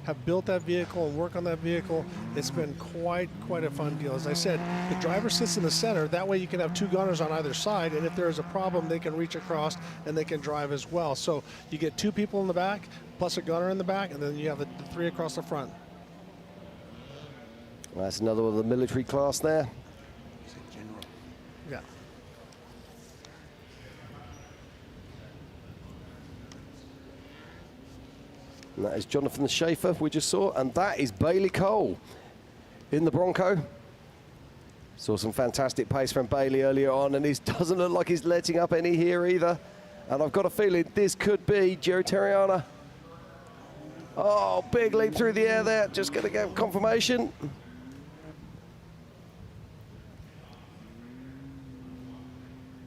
have built that vehicle and work on that vehicle. It's been quite a fun deal. As I said, the driver sits in the center. That way you can have 2 gunners on either side, and if there's a problem, they can reach across and they can drive as well. So you get 2 people in the back, plus a gunner in the back, and then you have the 3 across the front. That's another one of the military class there. Yeah. And that is Jonathan Schaefer we just saw, and that is Bailey Cole in the Bronco. Saw some fantastic pace from Bailey earlier on, and he doesn't look like he's letting up any here either. And I've got a feeling this could be Joe Terriana. Oh, big leap through the air there, just going to get confirmation.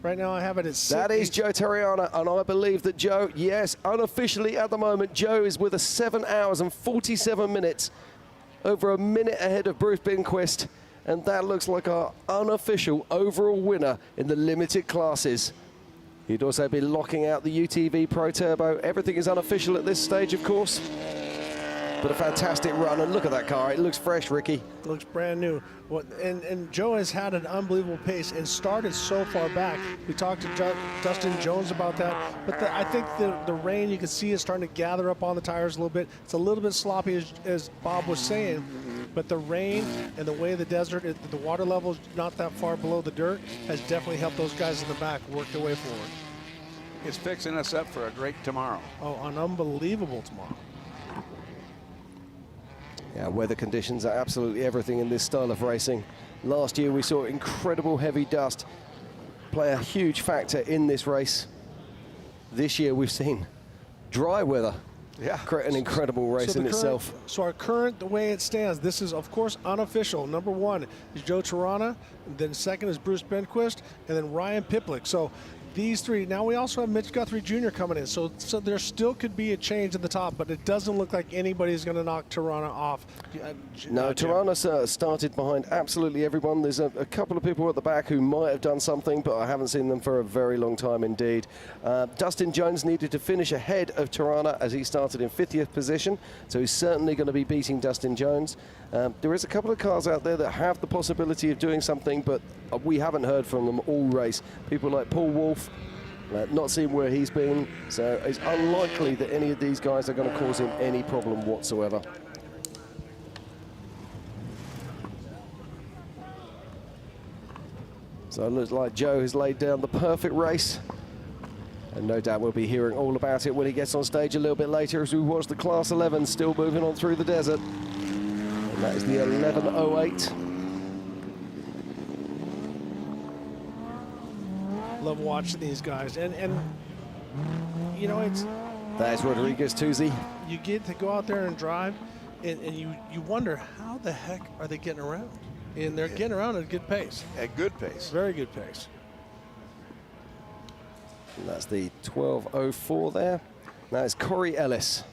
Right now I have it at 6. That is Joe Terriana, and I believe that Joe, yes, unofficially at the moment, Joe is with us 7 hours and 47 minutes, over a minute ahead of Bruce Binquist, and that looks like our unofficial overall winner in the limited classes. He'd also be locking out the UTV Pro Turbo. Everything is unofficial at this stage, of course. But a fantastic run, and look at that car. It looks fresh, Ricky. Looks brand new. And Joe has had an unbelievable pace and started so far back. We talked to Dustin Jones about that. But I think the rain, you can see, is starting to gather up on the tires a little bit. It's a little bit sloppy, as Bob was saying. But the rain and the way the desert, the water level is not that far below the dirt, has definitely helped those guys in the back work their way forward. It's fixing us up for a great tomorrow. Oh, an unbelievable tomorrow. Yeah, weather conditions are absolutely everything in this style of racing. Last year we saw incredible heavy dust play a huge factor in this race. This year we've seen dry weather create an incredible race in itself. So our current, the way it stands, this is of course unofficial. Number 1 is Joe Terriana, then second is Bruce Benquist, and then Ryan Piplick. So these 3. Now we also have Mitch Guthrie Jr. coming in, so there still could be a change at the top, but it doesn't look like anybody's going to knock Terriana off. No, Terriana started behind absolutely everyone. There's a couple of people at the back who might have done something, but I haven't seen them for a very long time indeed. Dustin Jones needed to finish ahead of Terriana as he started in 50th position, so he's certainly going to be beating Dustin Jones. There is a couple of cars out there that have the possibility of doing something, but we haven't heard from them all race. People like Paul Wolf, not seeing where he's been, so it's unlikely that any of these guys are going to cause him any problem whatsoever. So it looks like Joe has laid down the perfect race, and no doubt we'll be hearing all about it when he gets on stage a little bit later as we watch the Class 11 still moving on through the desert. And that is the 11:08. Love watching these guys, and you know, it's That is Rodriguez Tuzi. You get to go out there and drive, and you wonder how the heck are they getting around, and they're getting around at a good pace. At good pace. Very good pace. And that's the 12:04 there. That is Corey Ellis.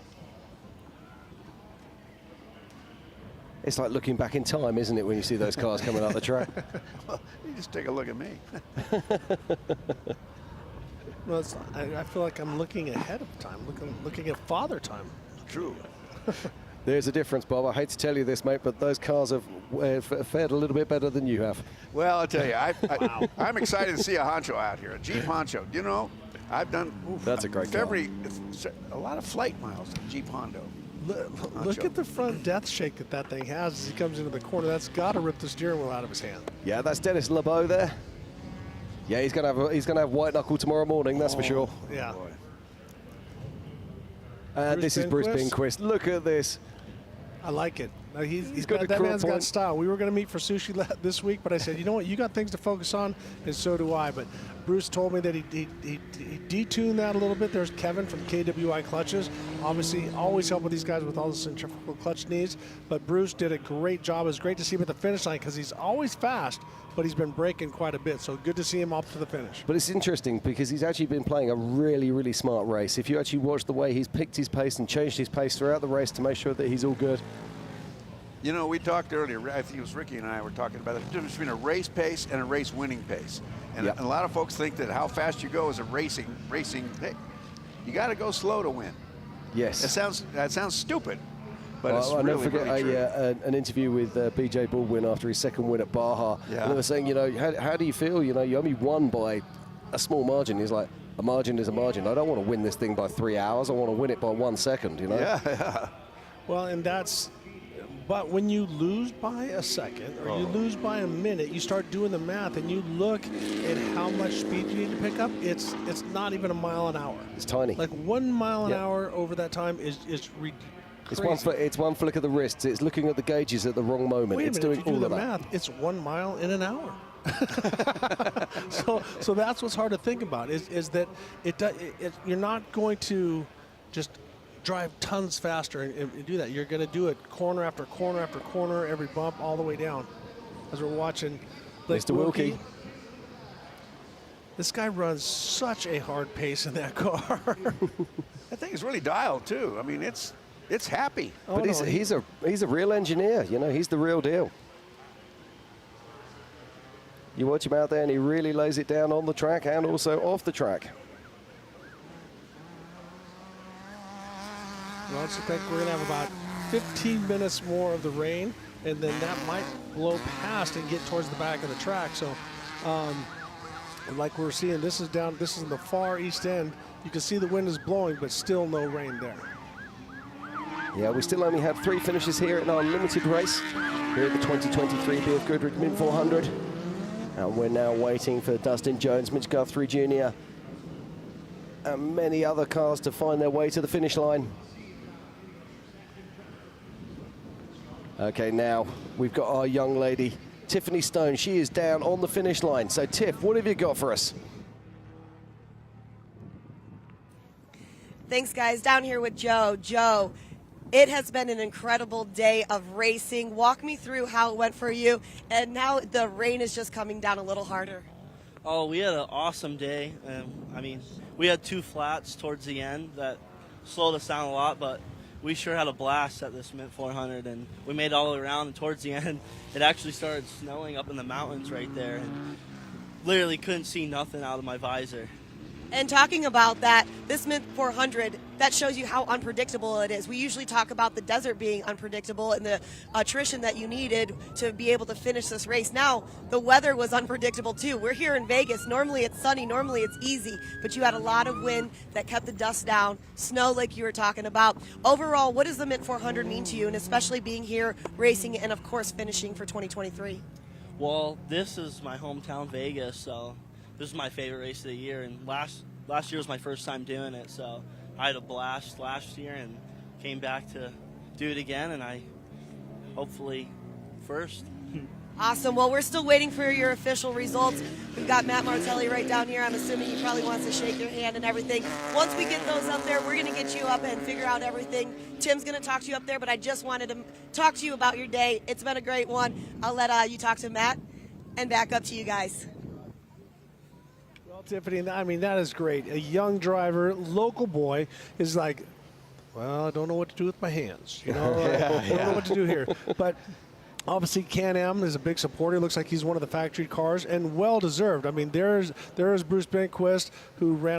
It's like looking back in time, isn't it, when you see those cars coming up the track? Well, you just take a look at me. Well, I feel like I'm looking ahead of time, looking at father time. True. There's a difference, Bob. I hate to tell you this, mate, but those cars have fared a little bit better than you have. Well, I'll tell you, I'm excited to see a honcho out here, a Jeep honcho. You know, I've done That's a great car. a lot of flight miles in Jeep Hondo. Look at the front death shake that thing has as he comes into the corner. That's got to rip the steering wheel out of his hand. Yeah, that's Dennis LeBeau there. Yeah, he's gonna have white knuckle tomorrow morning. That's for sure. Yeah. And this is Bruce Binquist. Look at this. I like it. He's got that a man's point. got style. We were going to meet for sushi this week, but I said, you know what, you got things to focus on, and so do I. But Bruce told me that he detuned that a little bit. There's Kevin from KWI Clutches. Obviously, always help with these guys with all the centrifugal clutch needs. But Bruce did a great job. It was great to see him at the finish line because he's always fast, but he's been braking quite a bit. So good to see him up to the finish. But it's interesting because he's actually been playing a really, really smart race. If you actually watch the way he's picked his pace and changed his pace throughout the race to make sure that he's all good. You know, we talked earlier, I think it was Ricky and I were talking about the difference between a race pace and a race winning pace. And a lot of folks think that how fast you go is a racing. Hey, you got to go slow to win. Yes. That sounds stupid, but it's I'll really, never forget really true. an interview with BJ Baldwin after his second win at Baja. Yeah. And they were saying, you know, how do you feel? You know, you only won by a small margin. He's like, a margin is a margin. I don't want to win this thing by 3 hours. I want to win it by 1 second, you know? Yeah. Well, and but when you lose by a second or you lose by a minute, you start doing the math and you look at how much speed you need to pick up. It's not even a mile an hour. It's tiny. Like 1 mile an hour over that time is crazy. It's one flick of the wrist. It's looking at the gauges at the wrong moment. Wait a It's minute, doing if you all do of the that. math, it's 1 mile in an hour. so that's what's hard to think about is that you're not going to just drive tons faster and do that. You're going to do it corner after corner after corner, every bump all the way down. As we're watching Mr. Wilkie. This guy runs such a hard pace in that car. That thing is really dialed too. I mean, it's happy. But he's a real engineer. You know, he's the real deal. You watch him out there, and he really lays it down on the track and also off the track. Well, I think we're going to have about 15 minutes more of the rain, and then that might blow past and get towards the back of the track. So, like we're seeing, this is in the far east end. You can see the wind is blowing, but still no rain there. Yeah, we still only have 3 finishes here in our limited race here at the 2023 BFGoodrich Mint 400. And we're now waiting for Dustin Jones, Mitch Guthrie Jr., and many other cars to find their way to the finish line. Okay, now we've got our young lady, Tiffany Stone. She is down on the finish line. So, Tiff, what have you got for us? Thanks, guys. Down here with Joe. Joe, it has been an incredible day of racing. Walk me through how it went for you, and now the rain is just coming down a little harder. Oh, we had an awesome day. I mean, we had 2 flats towards the end that slowed us down a lot, but we sure had a blast at this Mint 400, and we made it all the way around, and towards the end, it actually started snowing up in the mountains right there, and literally couldn't see nothing out of my visor. And talking about that, this Mint 400, that shows you how unpredictable it is. We usually talk about the desert being unpredictable and the attrition that you needed to be able to finish this race. Now, the weather was unpredictable too. We're here in Vegas. Normally it's sunny, normally it's easy, but you had a lot of wind that kept the dust down, snow like you were talking about. Overall, what does the Mint 400 mean to you, and especially being here, racing, and of course finishing for 2023? Well, this is my hometown, Vegas, so this is my favorite race of the year, and last year was my first time doing it, so I had a blast last year and came back to do it again, and I hopefully first. Awesome. Well, we're still waiting for your official results. We've got Matt Martelli right down here. I'm assuming he probably wants to shake your hand and everything. Once we get those up there, we're going to get you up and figure out everything. Tim's going to talk to you up there, but I just wanted to talk to you about your day. It's been a great one. I'll let you talk to Matt and back up to you guys. Well, Tiffany, I mean, that is great. A young driver, local boy, is like, well, I don't know what to do with my hands. You know, I don't know what to do here. But obviously, Can-Am is a big supporter. It looks like he's one of the factory cars, and well-deserved. I mean, there's Bruce Benquist, who ran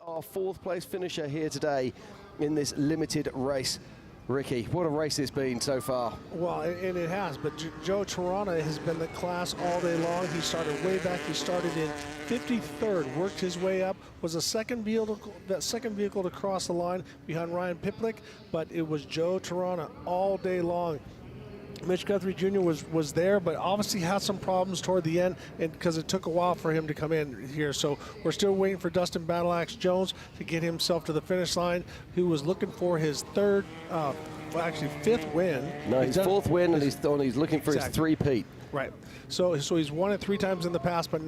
Our fourth place finisher here today in this limited race. Ricky, what a race it's been so far. Well, and it has, but Joe Tarana has been the class all day long. He started way back. He started in 53rd, worked his way up, was the second vehicle to cross the line behind Ryan Piplick, but it was Joe Tarana all day long. Mitch Guthrie Jr. was there, but obviously had some problems toward the end, and because it took a while for him to come in here. So we're still waiting for Dustin Battleaxe Jones to get himself to the finish line, who was looking for his fifth win. No, his fourth win, and he's looking for his three-peat. Right. So he's won it 3 times in the past, but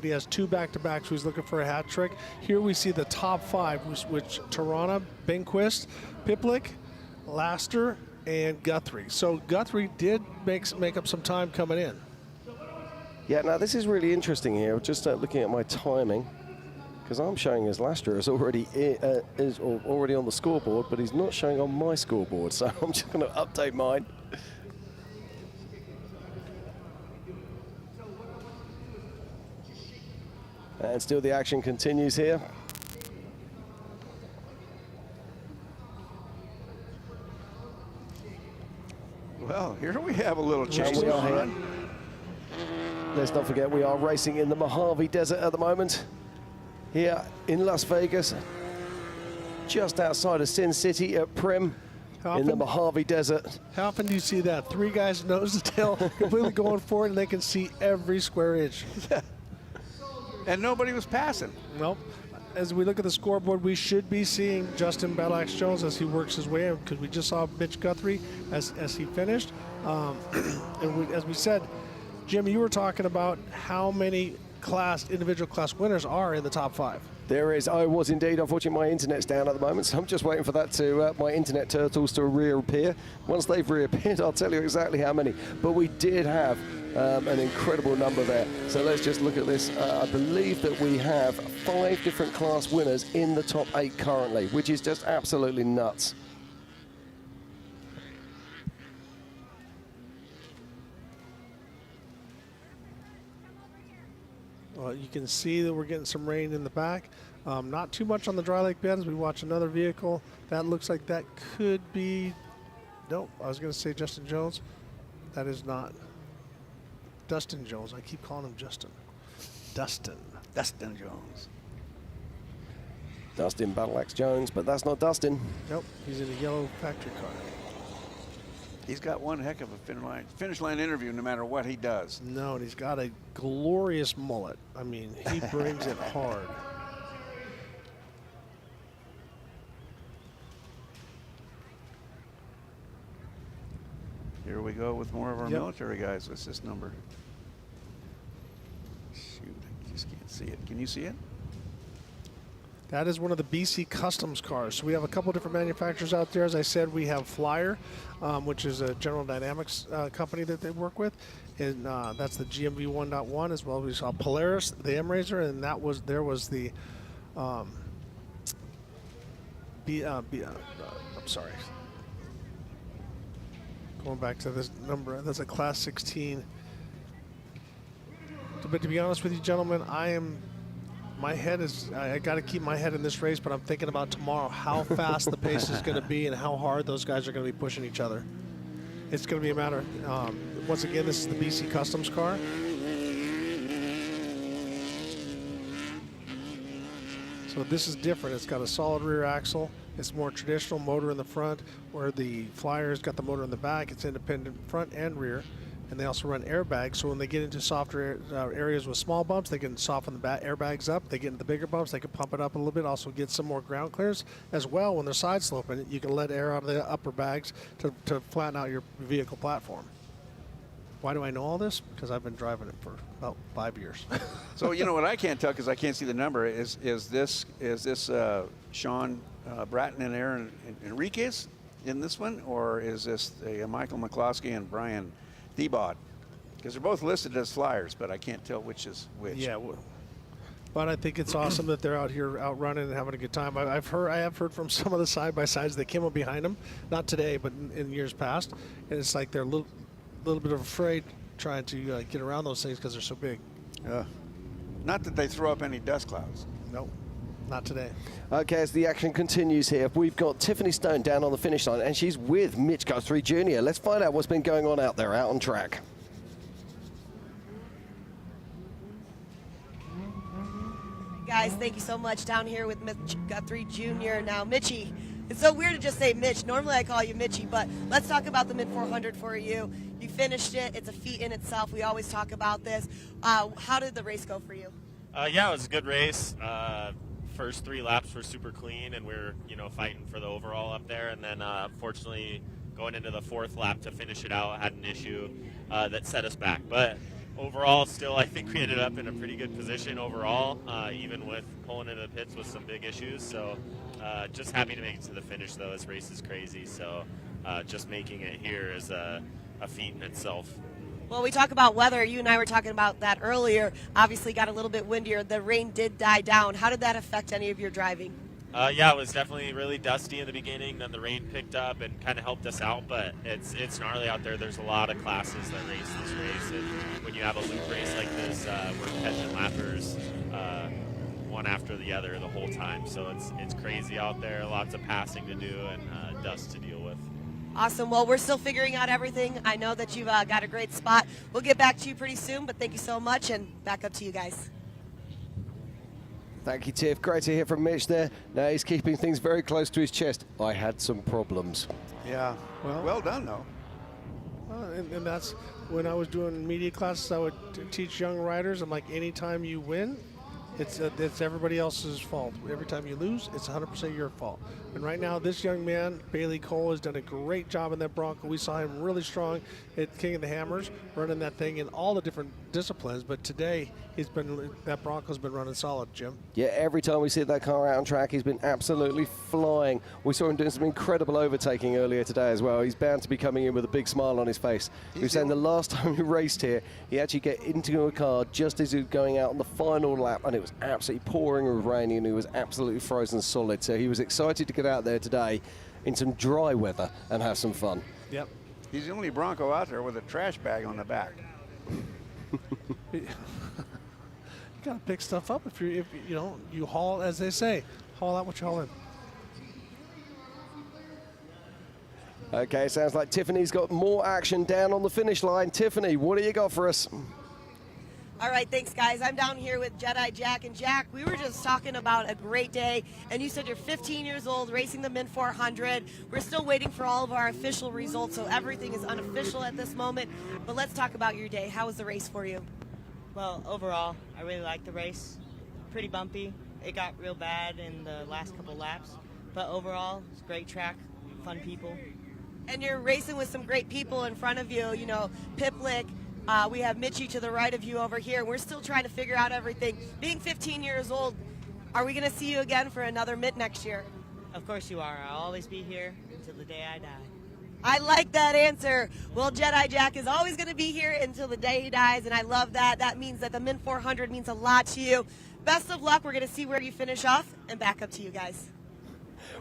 he has 2 back-to-backs, so he's looking for a hat trick. Here we see the top 5, which Tarana, Benquist, Piplick, Laster, and Guthrie. So Guthrie did make up some time coming in. Yeah, now this is really interesting here. Just looking at my timing, because I'm showing as Laster is already on the scoreboard, but he's not showing on my scoreboard. So I'm just going to update mine. And still the action continues here. Well, here we have a little chase. Let's not forget we are racing in the Mojave Desert at the moment. Here in Las Vegas, just outside of Sin City at Primm, in the Mojave Desert. How often do you see that? 3 guys nose to tail, completely going for it, and they can see every square inch. And nobody was passing. Nope. As we look at the scoreboard, we should be seeing Justin Battleaxe Jones as he works his way in, because we just saw Mitch Guthrie as he finished. And as we said, Jim, you were talking about how many individual class winners are in the top 5. There is. I was indeed. Unfortunately, my internet's down at the moment, so I'm just waiting for that to my internet turtles to reappear. Once they've reappeared, I'll tell you exactly how many. But we did have an incredible number there. So let's just look at this. I believe that we have 5 different class winners in the top 8 currently, which is just absolutely nuts. Well, you can see that we're getting some rain in the back. Not too much on the dry lake bed as we watch another vehicle. That looks like that could be, nope, I was going to say Justin Jones. That is not. Dustin Jones. I keep calling him Justin. Dustin Jones. Dustin Battleaxe Jones, but that's not Dustin. Nope, he's in a yellow factory car. He's got one heck of a finish line interview no matter what he does. No, and he's got a glorious mullet. I mean, he brings it hard. Here we go with more of our military guys. What's this number? Shoot, I just can't see it. Can you see it? That is one of the BC Customs cars. So we have a couple different manufacturers out there. As I said, we have Flyer, which is a General Dynamics company that they work with, and that's the GMV 1.1, as well as we saw Polaris, the M-Razor, and there was the I'm sorry. Going back to this number, that's a Class 16. But to be honest with you, gentlemen, I got to keep my head in this race, but I'm thinking about tomorrow, how fast the pace is going to be and how hard those guys are going to be pushing each other. It's going to be a matter, once again, this is the BC Customs car. So this is different. It's got a solid rear axle. It's more traditional motor in the front, where the Flyer's got the motor in the back. It's independent front and rear. And they also run airbags, so when they get into softer areas with small bumps, they can soften the airbags up. They get into the bigger bumps, they can pump it up a little bit, also get some more ground clearance. As well, when they're side sloping, you can let air out of the upper bags to flatten out your vehicle platform. Why do I know all this? Because I've been driving it for about 5 years. So you know what I can't tell, because I can't see the number, is this Sean Bratton and Aaron Enriquez in this one, or is this Michael McCloskey and Brian Thiebaud? Because they're both listed as Flyers, but I can't tell which is which. Yeah, but I think it's awesome that they're out here out running and having a good time. I have heard from some of the side-by-sides that came up behind them, not today, but in years past, and it's like they're a little bit afraid trying to get around those things because they're so big. Not that they throw up any dust clouds. No. Not today. Okay, as the action continues here, we've got Tiffany Stone down on the finish line, and she's with Mitch Guthrie Jr. Let's find out what's been going on out there, out on track. Guys, thank you so much. Down here with Mitch Guthrie Jr. Now, Mitchie, it's so weird to just say Mitch. Normally I call you Mitchie, but let's talk about the Mint 400 for you. You finished it. It's a feat in itself. We always talk about this. How did the race go for you? Yeah, it was a good race. First 3 laps were super clean, and we're fighting for the overall up there. And then fortunately, going into the 4th lap to finish it out, had an issue that set us back. But overall, still, I think we ended up in a pretty good position overall, even with pulling into the pits with some big issues. So just happy to make it to the finish, though. This race is crazy. So just making it here is a feat in itself. Well, we talk about weather. You and I were talking about that earlier. Obviously got a little bit windier. The rain did die down. How did that affect any of your driving? Yeah, it was definitely really dusty in the beginning. Then the rain picked up and kind of helped us out. But it's gnarly out there. There's a lot of classes that race this race. And when you have a loop race like this, we're catching lappers one after the other the whole time. So it's crazy out there. Lots of passing to do and dust to deal with. Awesome. Well, we're still figuring out everything. I know that you've got a great spot. We'll get back to you pretty soon, but thank you so much, and back up to you guys. Thank you, Tiff. Great to hear from Mitch there. Now he's keeping things very close to his chest. I had some problems. Yeah. Well done, though. And that's when I was doing media classes, I would teach young riders. I'm like, anytime you win, it's everybody else's fault. Every time you lose, it's 100% your fault. And right now, this young man, Bailey Cole, has done a great job in that Bronco. We saw him really strong at King of the Hammers, running that thing in all the different disciplines. But today, that Bronco's been running solid, Jim. Yeah, every time we see that car out on track, he's been absolutely flying. We saw him doing some incredible overtaking earlier today as well. He's bound to be coming in with a big smile on his face. He was saying the last time he raced here, he actually get into a car just as he was going out on the final lap, and it was absolutely pouring with rain, and he was absolutely frozen solid. So he was excited to get out there today in some dry weather and have some fun. Yep. He's the only Bronco out there with a trash bag on the back. You gotta pick stuff up if you haul, as they say, haul out what you haul in. Okay, sounds like Tiffany's got more action down on the finish line. Tiffany, what do you got for us? All right, thanks, guys. I'm down here with Jedi Jack. And Jack, we were just talking about a great day, and you said you're 15 years old, racing the Mint 400. We're still waiting for all of our official results, so everything is unofficial at this moment. But let's talk about your day. How was the race for you? Well, overall, I really liked the race. Pretty bumpy. It got real bad in the last couple laps. But overall, it's a great track, fun people. And you're racing with some great people in front of you, Piplick. We have Mitchie to the right of you over here. We're still trying to figure out everything. Being 15 years old, are we going to see you again for another Mint next year? Of course you are. I'll always be here until the day I die. I like that answer. Well, Jedi Jack is always going to be here until the day he dies, and I love that. That means that the Mint 400 means a lot to you. Best of luck. We're going to see where you finish off, and back up to you guys.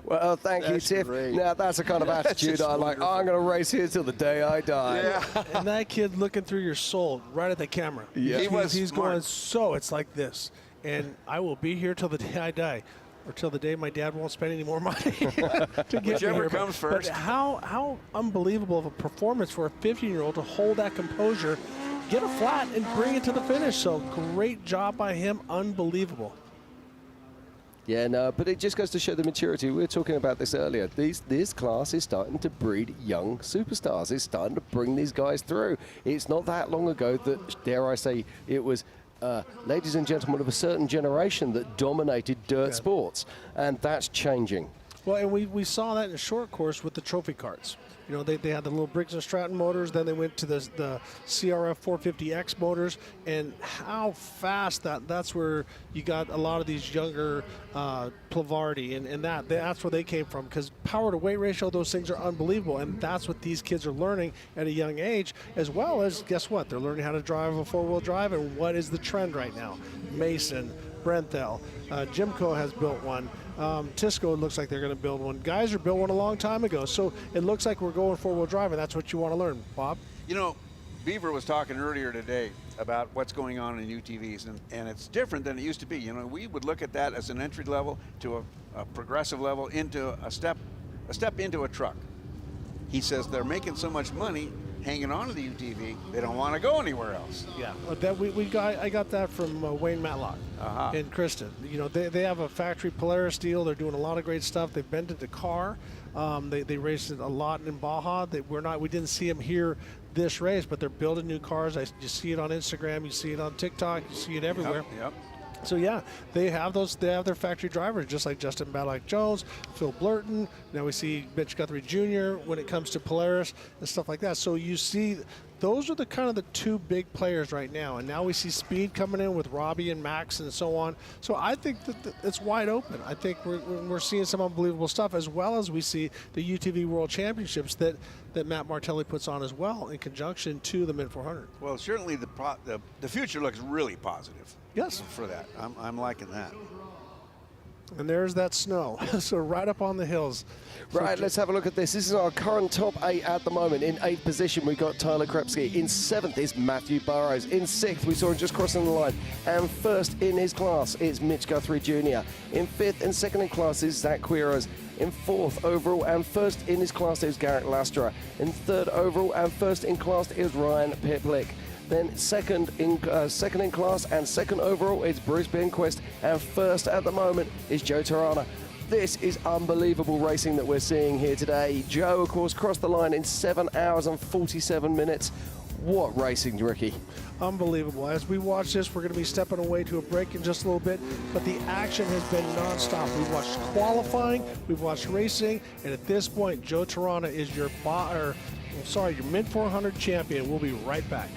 Well, thank you, Tiff. Now, that's the kind of attitude I like. Oh, I'm going to race here till the day I die. Yeah. And that kid looking through your soul right at the camera. Yeah. He's going, so it's like this. And I will be here till the day I die, or till the day my dad won't spend any more money to get Whichever me here. comes first. But how unbelievable of a performance for a 15-year-old to hold that composure, get a flat, and bring it to the finish. So great job by him. Unbelievable. Yeah, no, but it just goes to show the maturity. We were talking about this earlier. This class is starting to breed young superstars. It's starting to bring these guys through. It's not that long ago that, dare I say, it was ladies and gentlemen of a certain generation that dominated dirt sports, and that's changing. Well, and we saw that in the short course with the trophy carts. They had the little Briggs & Stratton motors, then they went to the CRF 450X motors, and how fast that's where you got a lot of these younger Plavardi, and that's where they came from, because power to weight ratio, those things are unbelievable, and that's what these kids are learning at a young age, as well as, guess what, they're learning how to drive a four-wheel drive, and what is the trend right now? Mason, Brenthel, Jimco has built one. Tisco looks like they're going to build one. Geyser built one a long time ago. So it looks like we're going four-wheel drive, and that's what you want to learn, Bob. Beaver was talking earlier today about what's going on in UTVs, and it's different than it used to be. You know, we would look at that as an entry level to a progressive level into a step into a truck. He says they're making so much money hanging on to the UTV, they don't want to go anywhere else. Yeah, I got that from Wayne Matlock in Kristen. You know, they have a factory Polaris deal. They're doing a lot of great stuff. They've been to Dakar. They raced it a lot in Baja. We didn't see them here this race, but they're building new cars. You see it on Instagram. You see it on TikTok. You see it everywhere. Yep. So yeah, they have their factory drivers, just like Justin Badlock Jones, Phil Blurton. Now we see Mitch Guthrie Jr. when it comes to Polaris and stuff like that. So you see, those are the kind of the two big players right now. And now we see Speed coming in with Robbie and Max and so on. So I think that it's wide open. I think we're seeing some unbelievable stuff, as well as we see the UTV World Championships that Matt Martelli puts on as well in conjunction to the Mint 400. Well, certainly the future looks really positive. Yes. For that. I'm liking that. And there's that snow. So right up on the hills. Right, let's have a look at this. This is our current top 8 at the moment. In 8th position, we've got Tyler Krepsky. In 7th is Matthew Burrows. In 6th, we saw him just crossing the line. And first in his class is Mitch Guthrie Jr. In 5th and second in class is Zach Quiros. In 4th overall and first in his class is Garrett Lastra. In 3rd overall and first in class is Ryan Piplick. Then second in class and second overall is Bruce Benquist, and first at the moment is Joe Tarana. This is unbelievable racing that we're seeing here today. Joe, of course, crossed the line in 7 hours and 47 minutes. What racing, Ricky? Unbelievable. As we watch this, we're going to be stepping away to a break in just a little bit, but the action has been nonstop. We've watched qualifying, we've watched racing, and at this point, Joe Tarana is your Mint 400 champion. We'll be right back.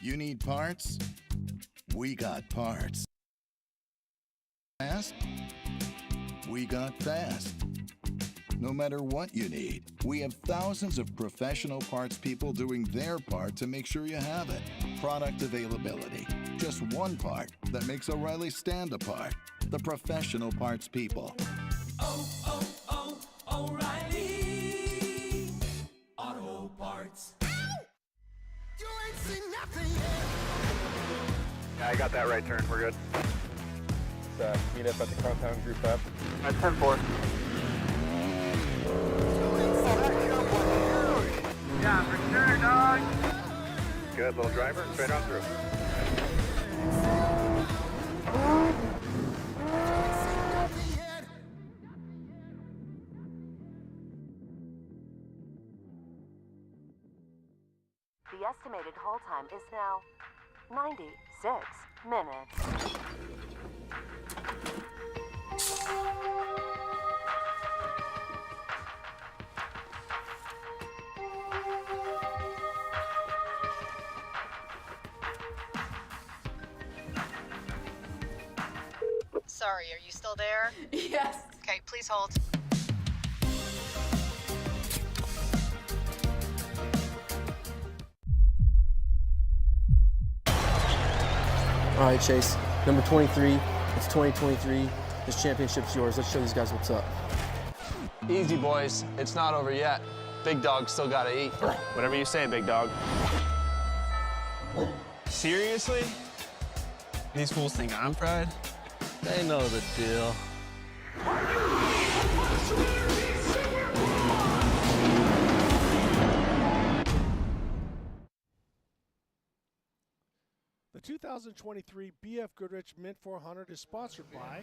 You need parts? We got parts. Fast? We got fast. No matter what you need, we have thousands of professional parts people doing their part to make sure you have it. Product availability. Just one part that makes O'Reilly stand apart. The professional parts people. O'Reilly Auto Parts. You ain't seen nothing yet. Yeah, I got that right turn. We're good. Let's meet up at the compound group up. At 10-4. Yeah, for sure, dog. Good, little driver, straight on through. The estimated hold time is now 96 minutes. Sorry, are you still there? Yes. Okay, please hold. All right, Chase, number 23, it's 2023. This championship's yours. Let's show these guys what's up. Easy, boys. It's not over yet. Big dog still gotta eat. Whatever you say, big dog. Seriously? These fools think I'm fried? They know the deal. The 2023 BFGoodrich Mint 400 is sponsored by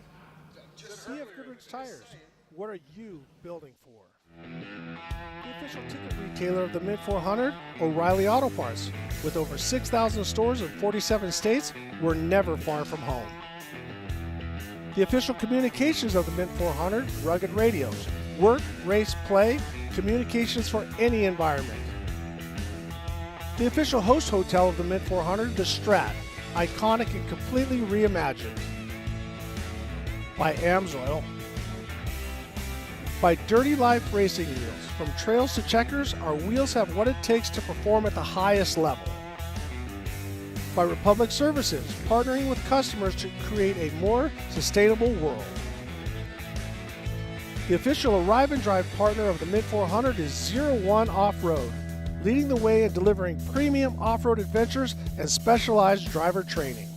BFGoodrich Tires. What are you building for? The official ticket retailer of the Mint 400, O'Reilly Auto Parts. With over 6,000 stores in 47 states, we're never far from home. The official communications of the Mint 400, rugged radios. Work, race, play, communications for any environment. The official host hotel of the Mint 400, the Strat, iconic and completely reimagined. By Amsoil. By Dirty Life Racing Wheels. From trails to checkers, our wheels have what it takes to perform at the highest level. By Republic Services, partnering with customers to create a more sustainable world. The official Arrive and Drive partner of the Mint 400 is 01 Off-Road, leading the way in delivering premium off-road adventures and specialized driver training.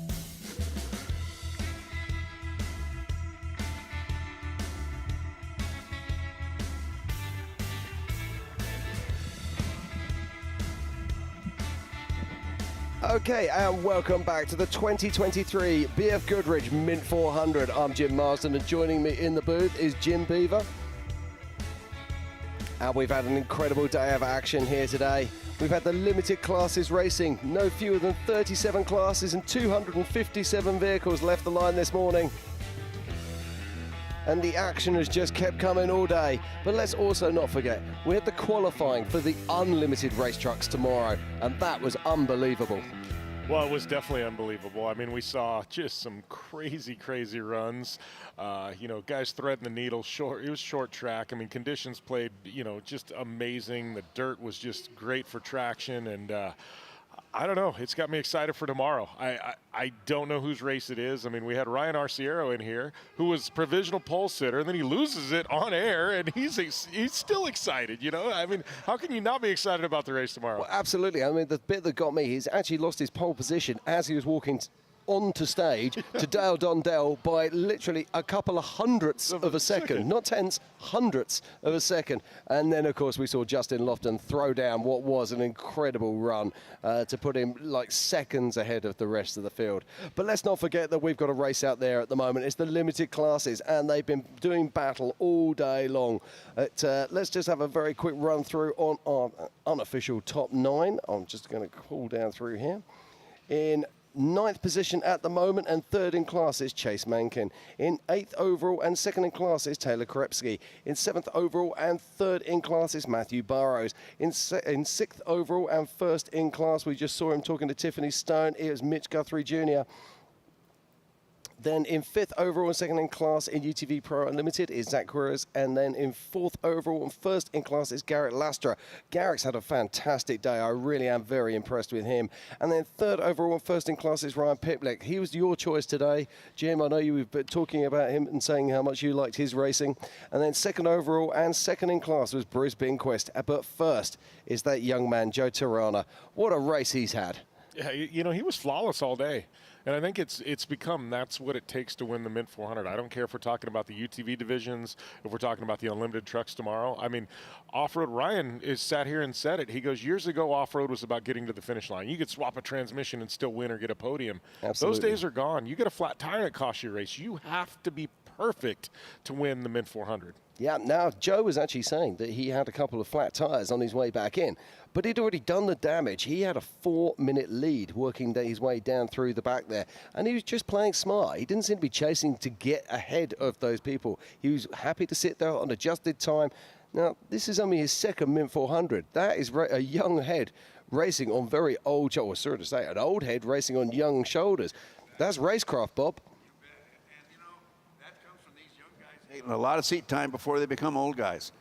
Okay, and welcome back to the 2023 BFGoodrich Mint 400. I'm Jim Marsden, and joining me in the booth is Jim Beaver. And we've had an incredible day of action here today. We've had the limited classes racing. No fewer than 37 classes and 257 vehicles left the line this morning. And the action has just kept coming all day. But let's also not forget, we had the qualifying for the unlimited race trucks tomorrow, and that was unbelievable. Well, it was definitely unbelievable. I mean, we saw just some crazy, crazy runs. Guys threading the needle. It was short track. I mean, conditions played, just amazing. The dirt was just great for traction, and I don't know. It's got me excited for tomorrow. I don't know whose race it is. I mean, we had Ryan Arciero in here, who was provisional pole sitter, and then he loses it on air, and he's still excited, I mean, how can you not be excited about the race tomorrow? Well, absolutely. I mean, the bit that got me, he's actually lost his pole position as he was walking onto stage to Dale Dondell by literally a couple of hundredths of a second. Not tenths, hundredths of a second. And then, of course, we saw Justin Lofton throw down what was an incredible run to put him like seconds ahead of the rest of the field. But let's not forget that we've got a race out there at the moment. It's the limited classes, and they've been doing battle all day long. Let's just have a very quick run through on our unofficial top 9. I'm just going to call down through here. In 9th position at the moment and 3rd in class is Chase Mankin. In 8th overall and 2nd in class is Taylor Krepsky. In 7th overall and 3rd in class is Matthew Burrows. In 6th overall and 1st in class, we just saw him talking to Tiffany Stone. It was Mitch Guthrie Jr. Then in 5th overall and 2nd in class in UTV Pro Unlimited is Zach Quiros. And then in 4th overall and 1st in class is Garrett Lastra. Garrett's had a fantastic day. I really am very impressed with him. And then 3rd overall and 1st in class is Ryan Piplick. He was your choice today. Jim, I know you were talking about him and saying how much you liked his racing. And then 2nd overall and 2nd in class was Bruce Binquist. But first is that young man, Joe Tirana. What a race he's had. Yeah, he was flawless all day. And I think it's become, that's what it takes to win the Mint 400. I don't care if we're talking about the UTV divisions, if we're talking about the unlimited trucks tomorrow. I mean, off-road, Ryan is sat here and said it. He goes, years ago, off-road was about getting to the finish line. You could swap a transmission and still win or get a podium. Absolutely. Those days are gone. You get a flat tire that costs you a race. You have to be perfect to win the Mint 400. Yeah, now Joe was actually saying that he had a couple of flat tires on his way back in, but he'd already done the damage. He had a 4-minute lead working his way down through the back there, and he was just playing smart. He didn't seem to be chasing to get ahead of those people. He was happy to sit there on adjusted time. Now, this is only his second Mint 400. That is a young head racing on very old shoulders. Sorry to say, an old head racing on young shoulders. That's racecraft, Bob. A lot of seat time before they become old guys.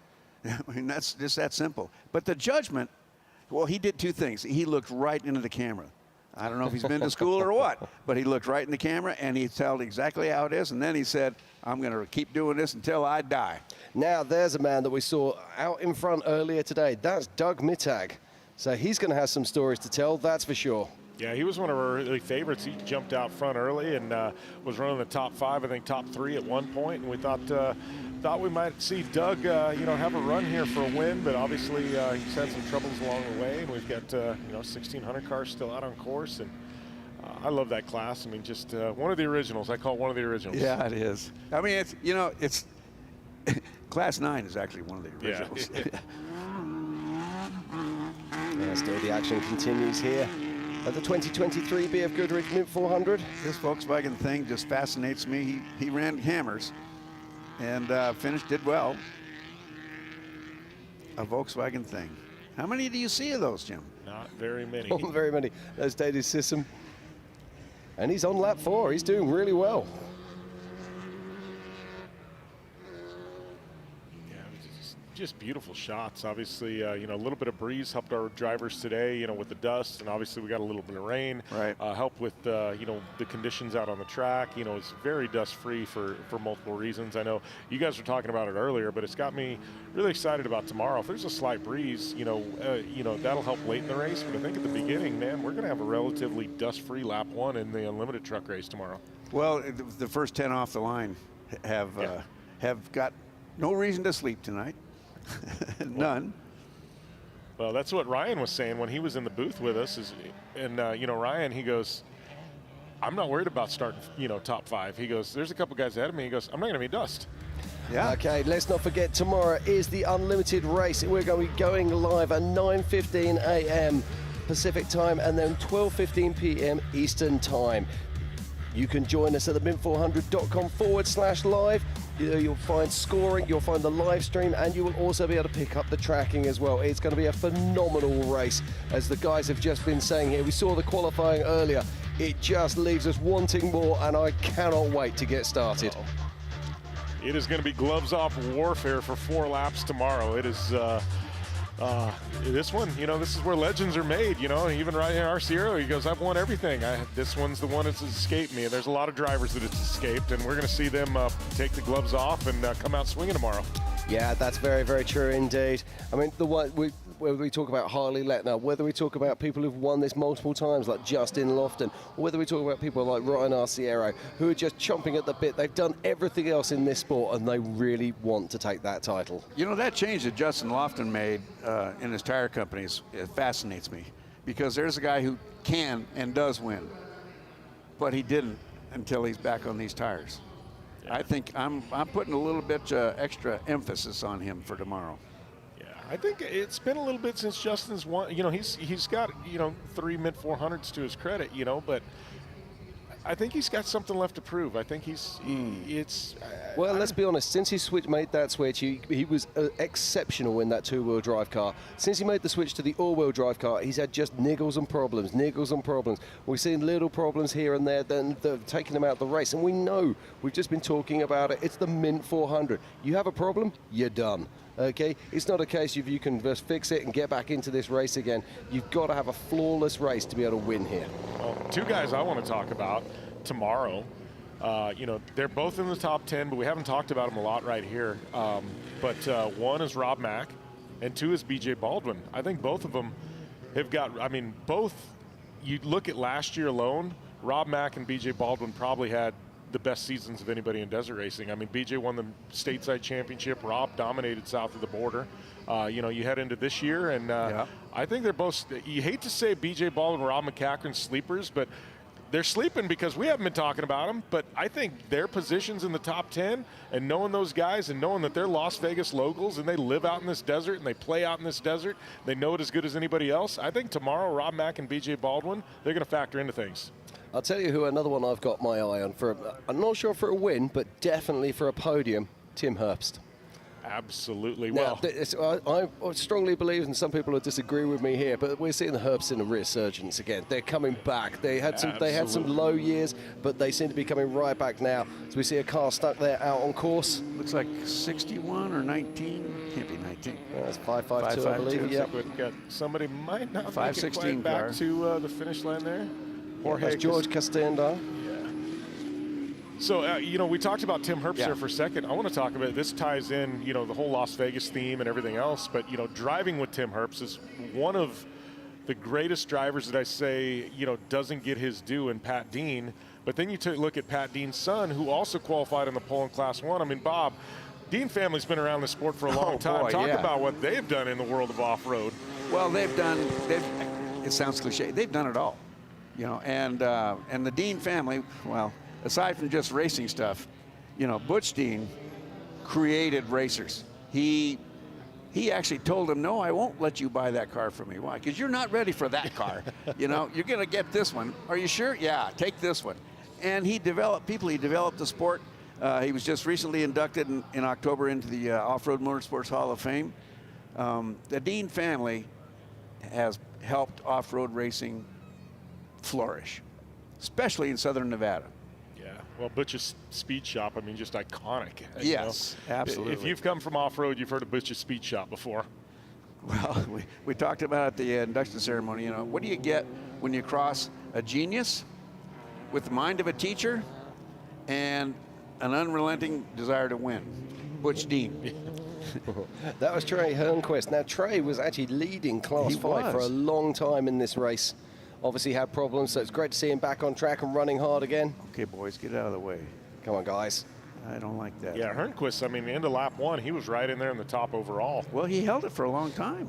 I mean, that's just that simple. But the judgment, well, he did two things. He looked right into the camera. I don't know if he's been to school or what, but he looked right in the camera and he told exactly how it is. And then he said, I'm going to keep doing this until I die. Now, there's a man that we saw out in front earlier today. That's Doug Mittag. So he's going to have some stories to tell, that's for sure. Yeah, he was one of our early favorites. He jumped out front early and was running the top 5, I think top 3 at one point. And we thought we might see Doug, have a run here for a win. But obviously he's had some troubles along the way. And we've got 1,600 cars still out on course. And I love that class. I mean, just one of the originals. I call it one of the originals. Yeah, it is. I mean, it's Class 9 is actually one of the originals. Yeah, still the action continues here at the 2023 BFGoodrich Mint 400. This Volkswagen thing just fascinates me. He ran hammers and did well. A Volkswagen thing. How many do you see of those, Jim? Not very many. Not very many. That's David Sissom. And he's on lap 4. He's doing really well. Just beautiful shots. Obviously, a little bit of breeze helped our drivers today, with the dust, and obviously we got a little bit of rain. Right. Helped with, the conditions out on the track. It's very dust-free for multiple reasons. I know you guys were talking about it earlier, but it's got me really excited about tomorrow. If there's a slight breeze, that'll help late in the race. But I think at the beginning, man, we're going to have a relatively dust-free lap 1 in the unlimited truck race tomorrow. Well, the first 10 off the line have got no reason to sleep tonight. None. Well, that's what Ryan was saying when he was in the booth with us. Ryan, he goes, I'm not worried about starting, top 5. He goes, there's a couple guys ahead of me. He goes, I'm not going to be dust. Yeah. Okay, let's not forget tomorrow is the unlimited race. We're going to be going live at 9:15 a.m. Pacific time and then 12:15 p.m. Eastern time. You can join us at themint400.com/live. You'll find scoring, you'll find the live stream, and you will also be able to pick up the tracking as well. It's going to be a phenomenal race, as the guys have just been saying here. We saw the qualifying earlier. It just leaves us wanting more, and I cannot wait to get started. It is going to be gloves off warfare for 4 laps tomorrow. It is this one, this is where legends are made, even right here, Arciero, he goes, I've won everything. This one's the one that's escaped me. And there's a lot of drivers that it's escaped, and we're going to see them take the gloves off and come out swinging tomorrow. Yeah, that's very, very true indeed. I mean, whether we talk about Harley Letner, whether we talk about people who've won this multiple times like Justin Lofton, or whether we talk about people like Ryan Arciero, who are just chomping at the bit. They've done everything else in this sport, and they really want to take that title. That change that Justin Lofton made in his tire companies, it fascinates me, because there's a guy who can and does win, but he didn't until he's back on these tires. Yeah. I think I'm putting a little bit extra emphasis on him for tomorrow. I think it's been a little bit since Justin's won. He's got 3 Mint 400s to his credit. But I think he's got something left to prove. I think Well, let's be honest. Since he made that switch, he was exceptional in that 2-wheel drive car. Since he made the switch to the all-wheel drive car, he's had just niggles and problems. We've seen little problems here and there, then taking him out of the race. And we know, we've just been talking about it, it's the Mint 400. You have a problem, you're done. Okay, it's not a case of you can just fix it and get back into this race again. You've got to have a flawless race to be able to win here. Well, 2 guys I want to talk about tomorrow. They're both in the top 10, but we haven't talked about them a lot right here. But one is Rob Mack, and 2 is BJ Baldwin. I think both of them have got. Both. You look at last year alone. Rob Mack and BJ Baldwin probably had the best seasons of anybody in desert racing. I mean, BJ won the stateside championship. Rob dominated south of the border. You head into this year, and I think they're both, you hate to say BJ Baldwin and Rob McCachran sleepers, but they're sleeping because we haven't been talking about them. But I think their positions in the top 10 and knowing those guys and knowing that they're Las Vegas locals and they live out in this desert and they play out in this desert, they know it as good as anybody else. I think tomorrow, Rob Mack and BJ Baldwin, they're going to factor into things. I'll tell you who another one I've got my eye on for. I'm not sure for a win, but definitely for a podium. Tim Herbst. Absolutely. Now, well, I strongly believe, and some people will disagree with me here, but we're seeing the Herbsts in a resurgence again. They're coming back. They had some low years, but they seem to be coming right back now. So we see a car stuck there out on course. Looks like 61 or 19. Can't be 19. That's 552, I believe. Yeah. We've got somebody might not make it 516 quite car. back to the finish line there. That's George Castenda. So, we talked about Tim Herbst there for a second. I want to talk about, this ties in, the whole Las Vegas theme and everything else. But, driving with Tim Herbst is one of the greatest drivers that I say, doesn't get his due in Pat Dean. But then you look at Pat Dean's son, who also qualified in the pole in Class 1. I mean, Bob, Dean family's been around the sport for a long time. Boy, Talk about what they've done in the world of off-road. Well, it sounds cliche, they've done it all. And the Dean family, well, aside from just racing stuff, Butch Dean created racers. He actually told him, no, I won't let you buy that car from me. Why? Because you're not ready for that car. You're going to get this one. Are you sure? Yeah, take this one. And he developed people. He developed the sport. He was just recently inducted in October into the Off-Road Motorsports Hall of Fame. The Dean family has helped off-road racing flourish, especially in Southern Nevada. Well, Butch's Speed Shop, I mean, just iconic. Yes, absolutely. If you've come from off-road, you've heard of Butch's Speed Shop before. Well, we talked about at the induction ceremony, what do you get when you cross a genius with the mind of a teacher and an unrelenting desire to win? Butch Dean. That was Trey Hernquist. Now, Trey was actually leading Class 5 for a long time in this race. Obviously had problems, so it's great to see him back on track and running hard again. Okay, boys, get out of the way. Come on, guys. I don't like that. Yeah, Hernquist, I mean, the end of lap 1, he was right in there in the top overall. Well, he held it for a long time.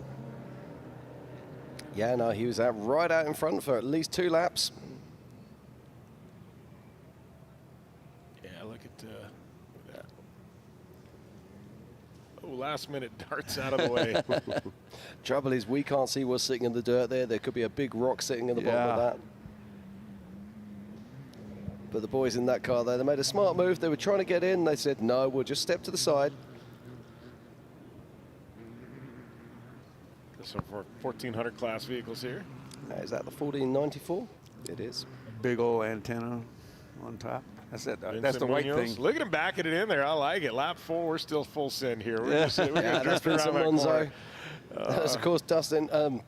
Yeah, no, he was right out in front for at least 2 laps. Yeah, look at that. Oh, last minute darts out of the way. Trouble is, we can't see what's sitting in the dirt there. There could be a big rock sitting in the bottom of that. But the boys in that car there, they made a smart move. They were trying to get in. They said, no, we'll just step to the side. So for 1400 class vehicles here. Is that the 1494? It is. Big old antenna on top. That's it. That's the white thing. Look at him backing it in there. I like it. Lap 4, we're still full send here. We're just we're yeah, that's Vincent Monzo. That's, of course, Dustin.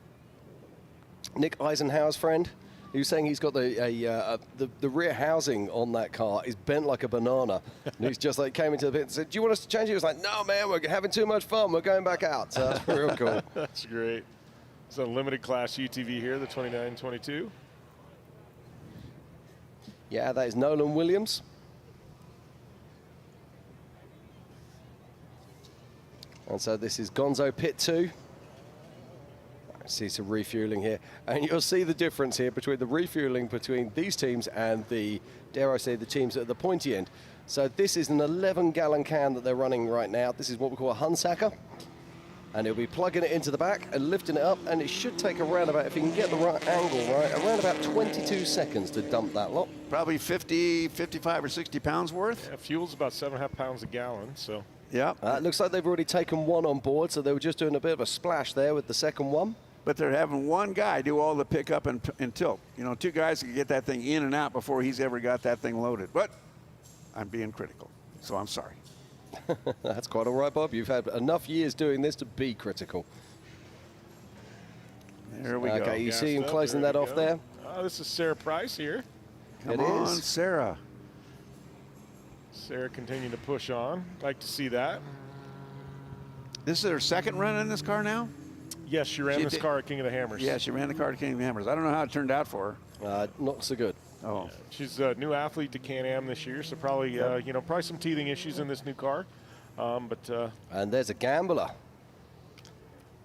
Nick Eisenhower's friend. He was saying he's got the rear housing on that car is bent like a banana. And he's just like came into the pit and said, do you want us to change it? He was like, no, man, we're having too much fun. We're going back out. So that's real cool. That's great. It's a limited class UTV here, the 2922. Yeah, that is Nolan Williams. And so this is Gonzo Pit 2. I see some refueling here. And you'll see the difference here between the refueling between these teams and the, dare I say, the teams at the pointy end. So this is an 11-gallon can that they're running right now. This is what we call a Hunsacker. And he'll be plugging it into the back and lifting it up, and it should take around about, if you can get the right angle right, around about 22 seconds to dump that lot. Probably 50, 55 or 60 pounds worth. Yeah, fuel's about 7.5 pounds a gallon, so. Yeah. It looks like they've already taken one on board, so they were just doing a bit of a splash there with the second one. But they're having one guy do all the pickup and tilt. You know, 2 guys can get that thing in and out before he's ever got that thing loaded. But I'm being critical, so I'm sorry. That's quite all right, Bob. You've had enough years doing this to be critical. There we go. Okay, you see him closing that off there? Oh, this is Sarah Price here. Come on, Sarah. Sarah continuing to push on. Like to see that. This is her second run in this car now? Yes, she ran this car at King of the Hammers. Yeah, she ran the car at King of the Hammers. I don't know how it turned out for her. Not so good. Oh, she's a new athlete to Can-Am this year, so probably probably some teething issues in this new car. And there's a Gambler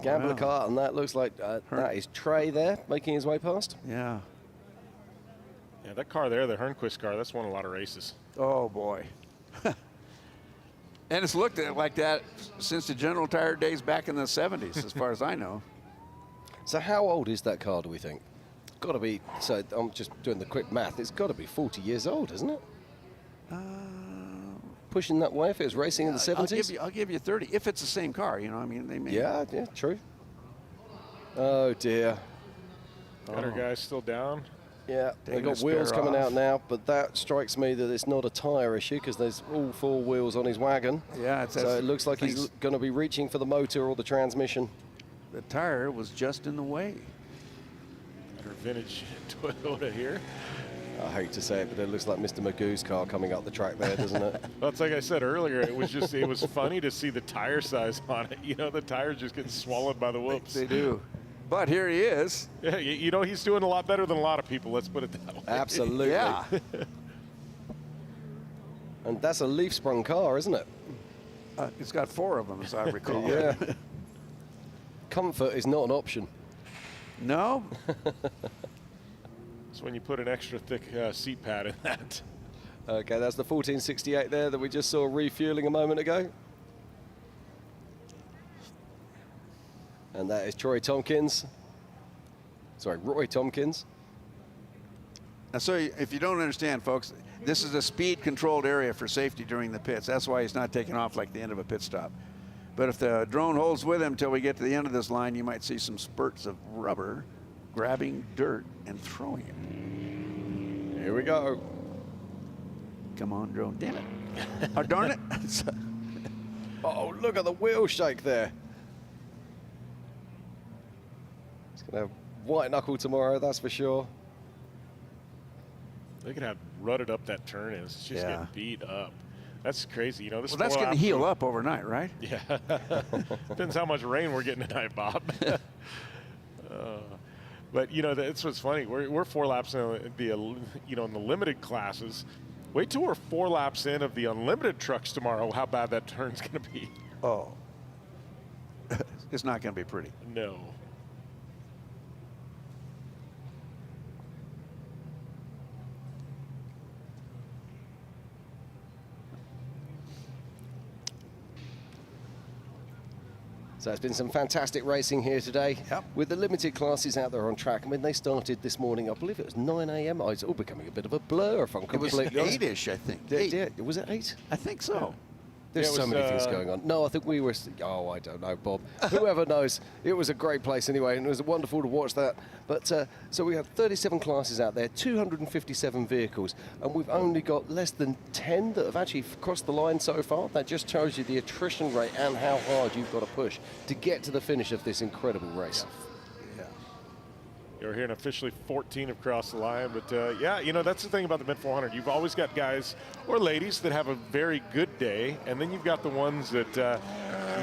car, and that looks like that is Trey there making his way past. Yeah. Yeah, that car there, the Hernquist car, that's won a lot of races. Oh boy. And it's looked at like that since the General Tire days back in the 70s, as far as I know. So how old is that car, do we think? Got to be, so I'm just doing the quick math, it's got to be 40 years old, isn't it? Pushing that way if it was racing in the 70s? I'll give you 30, if it's the same car, you know, I mean, they may. Yeah, true. Oh, dear. Got her guys still down. Yeah, they've got wheels coming out now, but that strikes me that it's not a tyre issue because there's all 4 wheels on his wagon. Yeah, so it looks like he's going to be reaching for the motor or the transmission. The tire was just in the way. Her vintage Toyota here. I hate to say it, but it looks like Mr. Magoo's car coming up the track there, doesn't it? Well, it's like I said earlier, it was funny to see the tire size on it. You know, the tires just getting swallowed by the whoops. They do. But here he is. Yeah, you know, he's doing a lot better than a lot of people, let's put it that way. Absolutely. Yeah. And that's a leaf-sprung car, isn't it? It's got 4 of them, as I recall. Yeah. Comfort is not an option. No. It's when you put an extra thick seat pad in that. Okay, that's the 1468 there that we just saw refueling a moment ago. And that is Roy Tompkins. And so if you don't understand, folks, this is a speed-controlled area for safety during the pits. That's why he's not taking off like the end of a pit stop. But if the drone holds with him until we get to the end of this line, you might see some spurts of rubber grabbing dirt and throwing it. Here we go. Come on, drone. Damn it. Oh, darn it. Oh, look at the wheel shake there. He's going to have white knuckle tomorrow, that's for sure. Look at how rutted up that turn is. It's just getting beat up. That's crazy. You know, this. Well, that's going to heal up overnight, right? Yeah. Depends how much rain we're getting tonight, Bob. But you know, that's what's funny. We're 4 laps in in the limited classes. Wait till we're 4 laps in of the unlimited trucks tomorrow. How bad that turn's going to be. Oh. It's not going to be pretty. No. So it's been some fantastic racing here today. Yep. With the limited classes out there on track. I mean, they started this morning, I believe it was 9 a.m. Oh, it's all becoming a bit of a blur, if I'm completely honest. It was 8-ish, I think. Was it 8? I think so. There's so many things going on. No, I think we were, oh, I don't know, Bob. Whoever knows. It was a great place anyway, and it was wonderful to watch that. But so we had 37 classes out there, 257 vehicles, and we've only got less than 10 that have actually crossed the line so far. That just tells you the attrition rate and how hard you've got to push to get to the finish of this incredible race. You're hearing officially 14 have crossed the line, but yeah, you know, that's the thing about the Mint 400. You've always got guys or ladies that have a very good day, and then you've got the ones that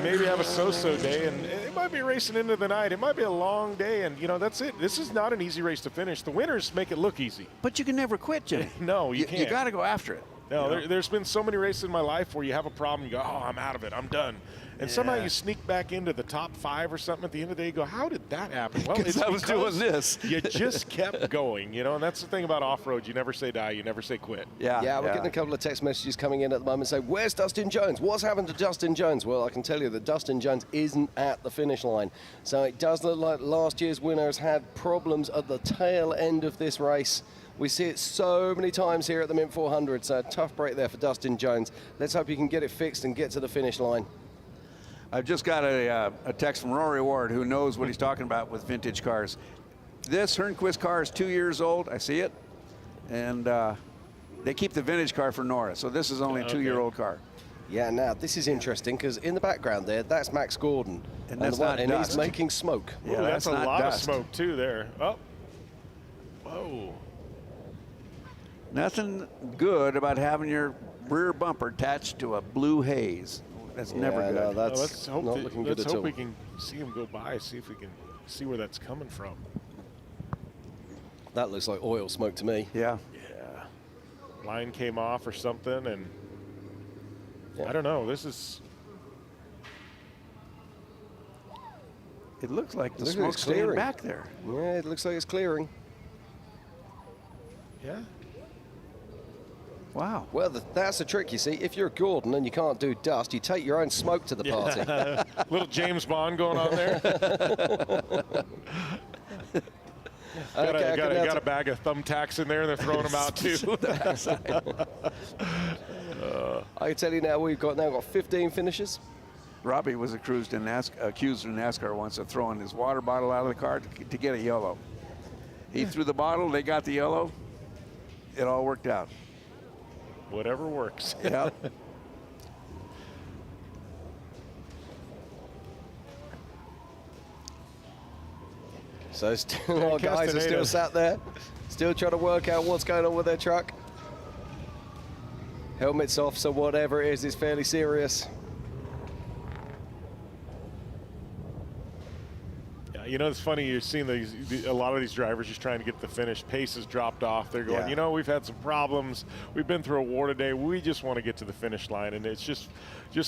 maybe have a so-so day, and it might be racing into the night. It might be a long day, and you know, that's it. This is not an easy race to finish. The winners make it look easy. But you can never quit, Jay. No, you can't. You got to go after it. No, there's been so many races in my life where you have a problem, you go, oh, I'm out of it, I'm done. And somehow you sneak back into the top 5 or something at the end of the day, you go, how did that happen? Well, it's I was doing this. You just kept going, you know, and that's the thing about off-road. You never say die, you never say quit. Yeah, we're getting a couple of text messages coming in at the moment saying, where's Dustin Jones? What's happened to Dustin Jones? Well, I can tell you that Dustin Jones isn't at the finish line. So it does look like last year's winners had problems at the tail end of this race. We see it so many times here at the Mint 400, so a tough break there for Dustin Jones. Let's hope he can get it fixed and get to the finish line. I've just got a text from Rory Ward, who knows what he's talking about with vintage cars. This Hernquist car is 2 years old. I see it. And they keep the vintage car for Nora, so this is only a 2-year-old car. Yeah, now this is interesting because in the background there, that's Max Gordon. And that's not dust. He's making smoke. Yeah, that's a lot of smoke, too, there. Oh. Whoa. Nothing good about having your rear bumper attached to a blue haze. That's never good. No, that's let's hope not looking good let's at hope all. we can see him go by, see if we can see where that's coming from. That looks like oil smoke to me. Yeah. Yeah. Line came off or something, and I don't know. This is. It looks like the Looks like it's smoke's staying clearing. back there. Yeah, it looks like it's clearing. Yeah. Wow. Well, that's the trick, you see. If you're Gordon and you can't do dust, you take your own smoke to the party. Little James Bond going on there. Got a bag of thumbtacks in there, and they're throwing them out too. I can tell you now, we've got 15 finishes. Robbie was accused in NASCAR once of throwing his water bottle out of the car to get a yellow. He threw the bottle, they got the yellow. It all worked out. Whatever works. Yeah. So still, our guys are still sat there, still trying to work out what's going on with their truck. Helmets off, so whatever it is fairly serious. Yeah, you know, it's funny, you're seeing a lot of these drivers just trying to get the finish. Pace has dropped off. They're going, you know, we've had some problems. We've been through a war today. We just want to get to the finish line. And it's just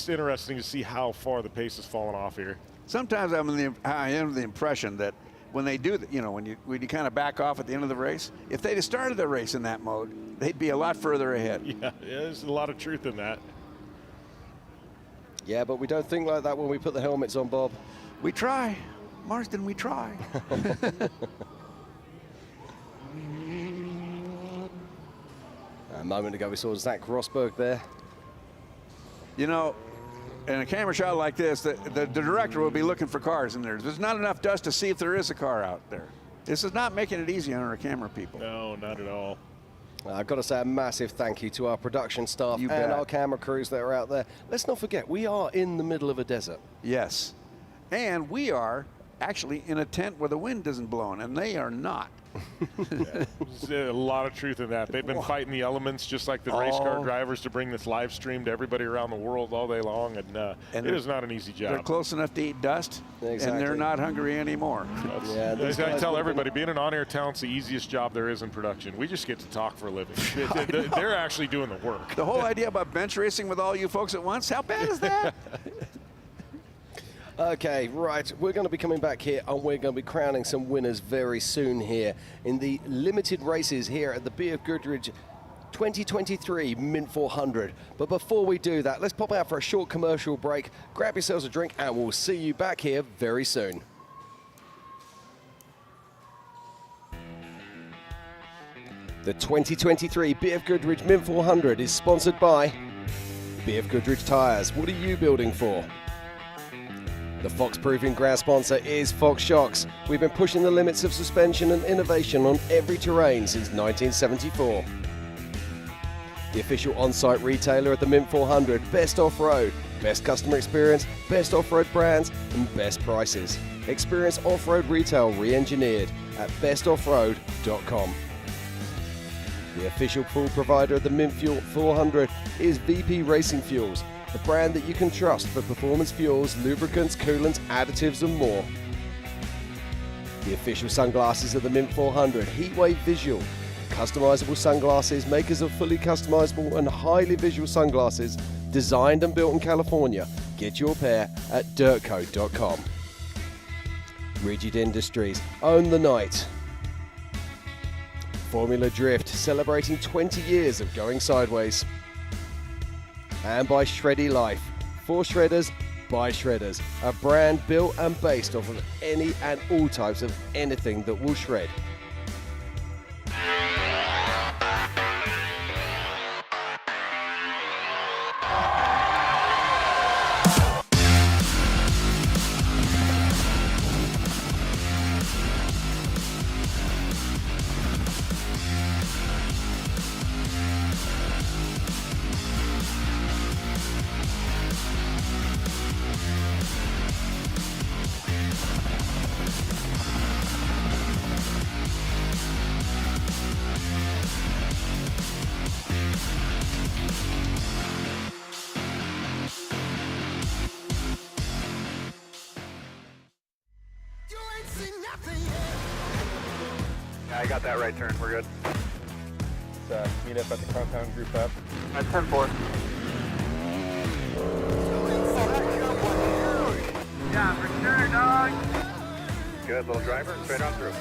interesting to see how far the pace has fallen off here. Sometimes I am the impression that when they do that, you know, when you kind of back off at the end of the race, if they'd have started the race in that mode, they'd be a lot further ahead. Yeah, there's a lot of truth in that. Yeah, but we don't think like that when we put the helmets on, Bob. We try. Marsden, we try. A moment ago, we saw Zach Rosberg there. You know, in a camera shot like this, the director will be looking for cars in there. There's not enough dust to see if there is a car out there. This is not making it easy on our camera people. No, not at all. I've got to say a massive thank you to our production staff and our camera crews that are out there. Let's not forget, we are in the middle of a desert. Yes. And we are actually in a tent where the wind isn't blowing, and they are not. There's a lot of truth in that. They've been fighting the elements just like the race car drivers to bring this live stream to everybody around the world all day long, and it is not an easy job. They're close enough to eat dust, and they're not hungry anymore. I tell everybody, being an on-air talent's the easiest job there is in production. We just get to talk for a living. They're actually doing the work. The whole idea about bench racing with all you folks at once, how bad is that? Okay, right, we're going to be coming back here and we're going to be crowning some winners very soon here in the limited races here at the BFGoodrich 2023 Mint 400. But before we do that, let's pop out for a short commercial break, grab yourselves a drink, and we'll see you back here very soon. The 2023 BFGoodrich Mint 400 is sponsored by BFGoodrich Tires. What are you building for? The Fox Proving Ground sponsor is Fox Shocks. We've been pushing the limits of suspension and innovation on every terrain since 1974. The official on-site retailer of the Mint 400, best off-road, best customer experience, best off-road brands, and best prices. Experience off-road retail re-engineered at bestoffroad.com. The official fuel provider of the Mint Fuel 400 is VP Racing Fuels, the brand that you can trust for performance fuels, lubricants, coolants, additives, and more. The official sunglasses of the Mint 400, Heatwave Visual, customizable sunglasses, makers of fully customizable and highly visual sunglasses, designed and built in California. Get your pair at dirtcode.com. Rigid Industries, own the night. Formula Drift, celebrating 20 years of going sideways. And by Shreddy Life, for shredders, by shredders, a brand built and based off of any and all types of anything that will shred. Yeah, I got that right turn. We're good. Let's meet up at the compound group up. At 10-4. Yeah, for sure, dog. Good, little driver, straight on through.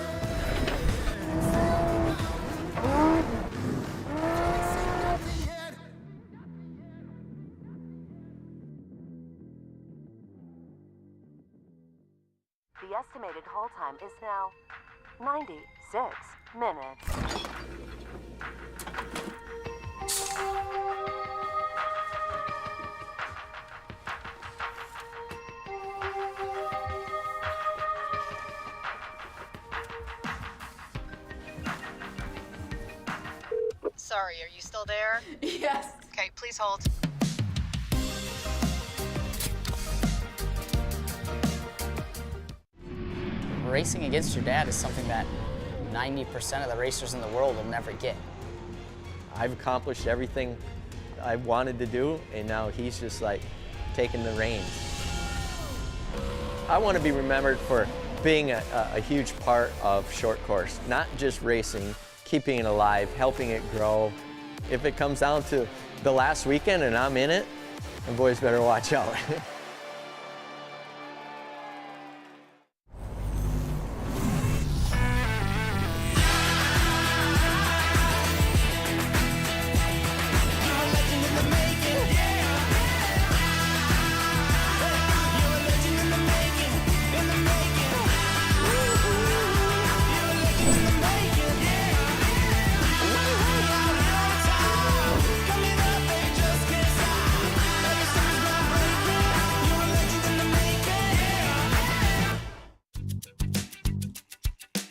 The estimated hold time is now 96 minutes. Sorry, are you still there? Yes. Okay, please hold. Racing against your dad is something that 90% of the racers in the world will never get. I've accomplished everything I wanted to do, and now he's just like taking the reins. I want to be remembered for being a huge part of short course, not just racing, keeping it alive, helping it grow. If it comes down to the last weekend and I'm in it, the boys better watch out.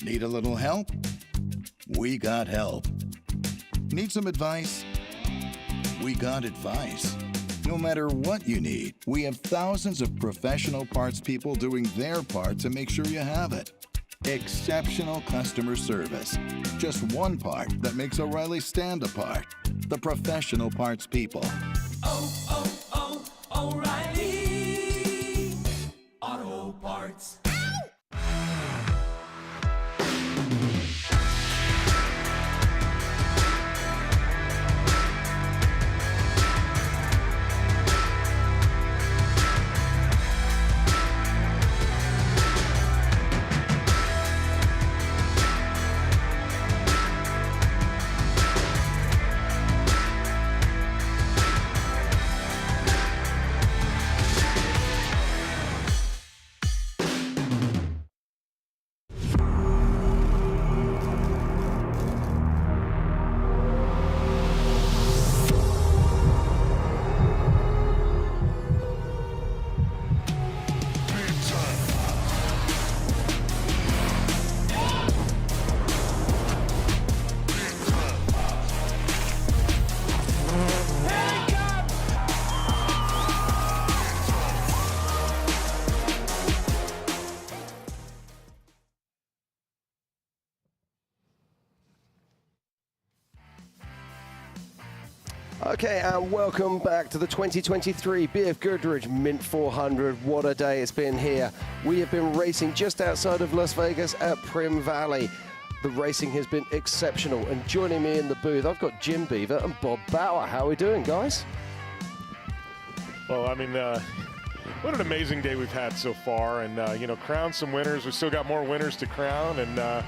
Need a little help? We got help. Need some advice? We got advice. No matter what you need, we have thousands of professional parts people doing their part to make sure you have it. Exceptional customer service. Just one part that makes O'Reilly stand apart. The professional parts people. O'Reilly Auto Parts. Okay, and welcome back to the 2023 BFGoodrich Mint 400. What a day it's been here. We have been racing just outside of Las Vegas at Prim Valley. The racing has been exceptional, and joining me in the booth, I've got Jim Beaver and Bob Bauer. How are we doing, guys? Well, I mean, what an amazing day we've had so far, and you know, crown some winners. We've still got more winners to crown, and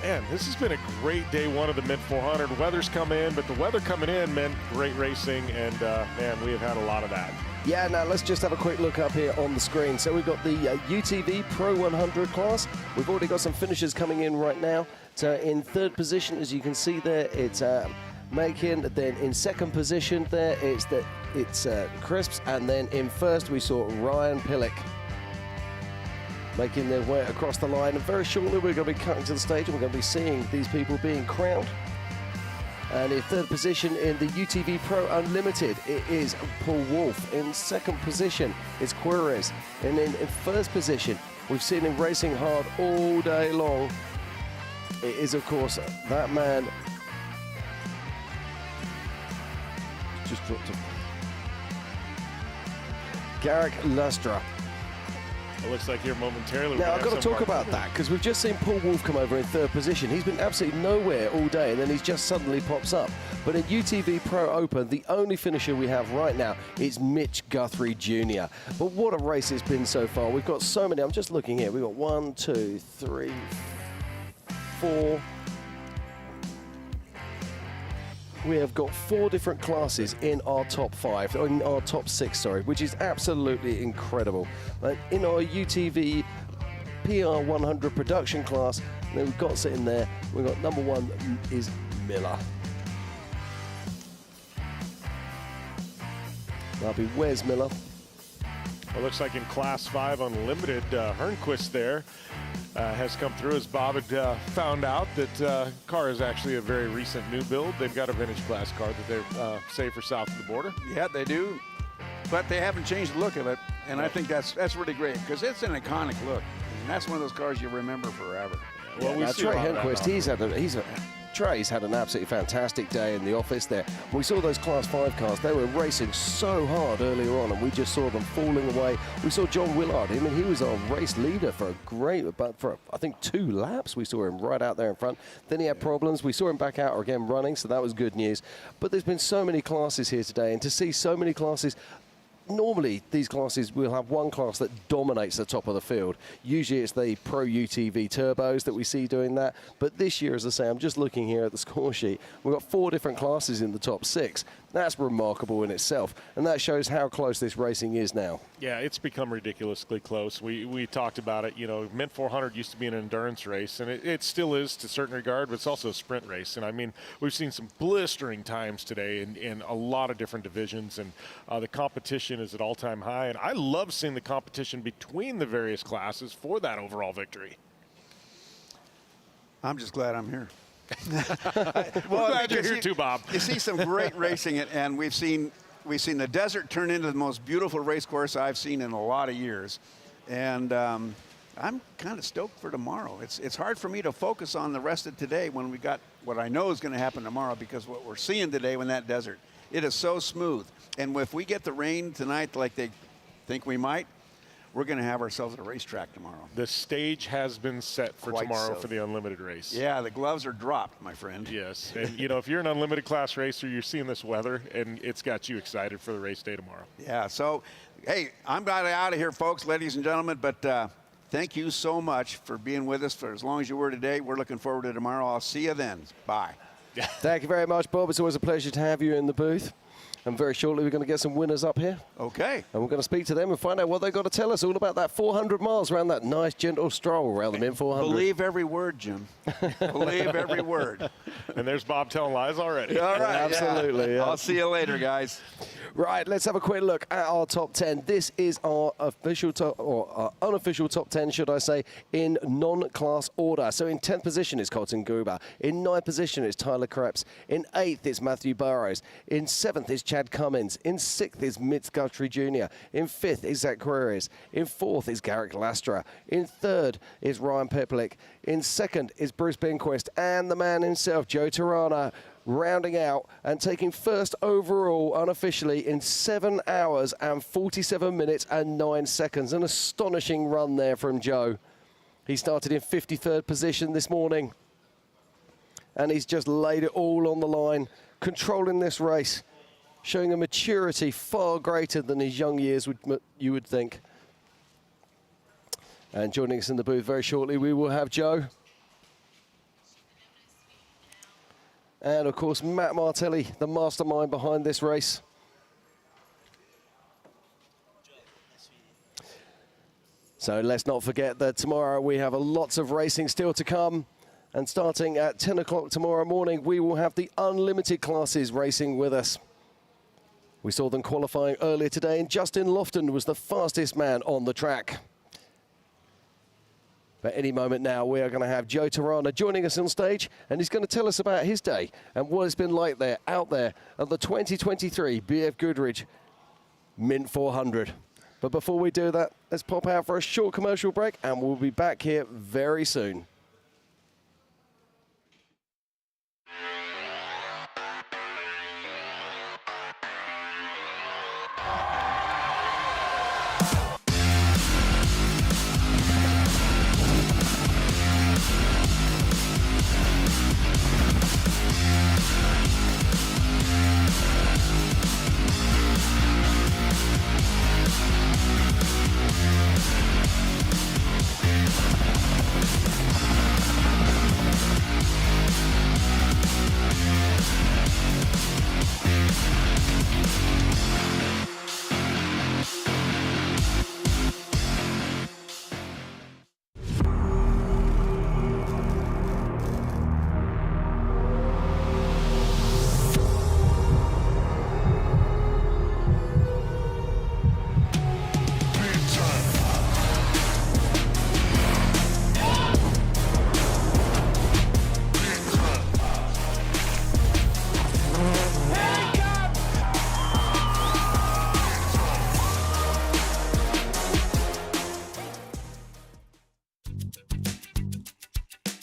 man, this has been a great day one of the Mint 400. Weather's come in, but the weather coming in meant great racing, and man, we have had a lot of that. Yeah, now let's just have a quick look up here on the screen. So we've got the UTV Pro 100 class. We've already got some finishers coming in right now. So in third position, as you can see there, it's Macon. Then in second position there, it's Crisps. And then in first, we saw Ryan Pillick making their way across the line. And very shortly, we're going to be cutting to the stage, and we're going to be seeing these people being crowned. And in third position in the UTV Pro Unlimited, it is Paul Wolf. In second position is Quires. And in first position, we've seen him racing hard all day long. It is, of course, that man. Just dropped him. Garrick Lustra. It looks like here momentarily. Now, I've got to talk about that because we've just seen Paul Wolf come over in third position. He's been absolutely nowhere all day, and then he's just suddenly pops up. But in UTV Pro Open, the only finisher we have right now is Mitch Guthrie Jr. But what a race it's been so far. We've got so many. I'm just looking here. We've got 1, 2, 3, 4. We have got 4 different classes in our top 5, or in our top 6, sorry, which is absolutely incredible. In our UTV PR100 production class, then we've got sitting there, we've got number 1 is Miller. That'll be Wes Miller. It looks like in Class 5 Unlimited, Hernquist there has come through, as Bob had found out that car is actually a very recent new build. They've got a vintage class car that they're saved for south of the border. Yeah, they do, but they haven't changed the look of it, and I think that's really great because it's an iconic look, and that's one of those cars you remember forever. Yeah, well, Trey Hernquist, Trey's had an absolutely fantastic day in the office there. We saw those Class 5 cars. They were racing so hard earlier on, and we just saw them falling away. We saw John Willard. I mean, he was our race leader for I think 2 laps. We saw him right out there in front. Then he had problems. We saw him back out again running, so that was good news. But there's been so many classes here today, and to see so many classes. Normally, these classes will have one class that dominates the top of the field. Usually, it's the Pro UTV Turbos that we see doing that. But this year, as I say, I'm just looking here at the score sheet. We've got 4 different classes in the top 6. That's remarkable in itself. And that shows how close this racing is now. Yeah, it's become ridiculously close. We talked about it. You know, Mint 400 used to be an endurance race, and it still is to a certain regard, but it's also a sprint race. And I mean, we've seen some blistering times today in a lot of different divisions, and the competition is at all-time high. And I love seeing the competition between the various classes for that overall victory. I'm just glad I'm here. Well, glad you're here too, Bob. You see some great racing, and we've seen the desert turn into the most beautiful race course I've seen in a lot of years, and I'm kind of stoked for tomorrow. It's hard for me to focus on the rest of today when we got what I know is going to happen tomorrow, because what we're seeing today in that desert, it is so smooth. And if we get the rain tonight like they think we might, we're going to have ourselves a racetrack tomorrow. The stage has been set for tomorrow for the Unlimited race. Yeah, the gloves are dropped, my friend. Yes, and you know, if you're an Unlimited class racer, you're seeing this weather, and it's got you excited for the race day tomorrow. Yeah, so, hey, I'm out of here, folks, ladies and gentlemen, but thank you so much for being with us for as long as you were today. We're looking forward to tomorrow. I'll see you then. Bye. Thank you very much, Bob. It's always a pleasure to have you in the booth. And very shortly, we're going to get some winners up here. Okay. And we're going to speak to them and find out what they've got to tell us all about that 400 miles around that nice, gentle stroll around the Mint 400. Believe every word, Jim. Believe every word. And there's Bob telling lies already. All right. Absolutely. Yeah. Yeah. I'll see you later, guys. Right, let's have a quick look at our top 10. This is our official top, or our unofficial top 10, should I say, in non-class order. So in 10th position is Colton Gruber. In 9th position is Tyler Krebs. In 8th is Matthew Burrows. In 7th is Chad Cummins. In 6th is Mitch Guthrie Jr. In 5th is Zach Queries. In 4th is Garrick Lastra. In 3rd is Ryan Peplik. In 2nd is Bruce Benquist. And the man himself, Joe Tirana, rounding out and taking first overall unofficially in 7 hours and 47 minutes and 9 seconds. An astonishing run there from Joe. He started in 53rd position this morning, and he's just laid it all on the line, controlling this race, showing a maturity far greater than his young years you would think. And joining us in the booth very shortly, we will have Joe. And, of course, Matt Martelli, the mastermind behind this race. So let's not forget that tomorrow we have lots of racing still to come. And starting at 10 o'clock tomorrow morning, we will have the Unlimited classes racing with us. We saw them qualifying earlier today, and Justin Lofton was the fastest man on the track. But any moment now, we are going to have Joe Tirana joining us on stage, and he's going to tell us about his day and what it's been like out there at the 2023 BFGoodrich Mint 400. But before we do that, let's pop out for a short commercial break, and we'll be back here very soon.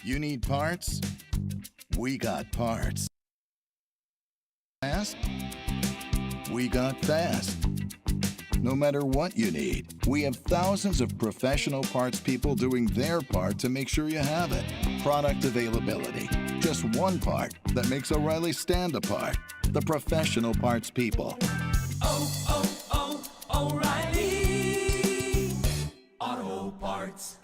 You need parts? We got parts. Fast? We got fast. No matter what you need, we have thousands of professional parts people doing their part to make sure you have it. Product availability. Just one part that makes O'Reilly stand apart. The professional parts people. O'Reilly Auto Parts.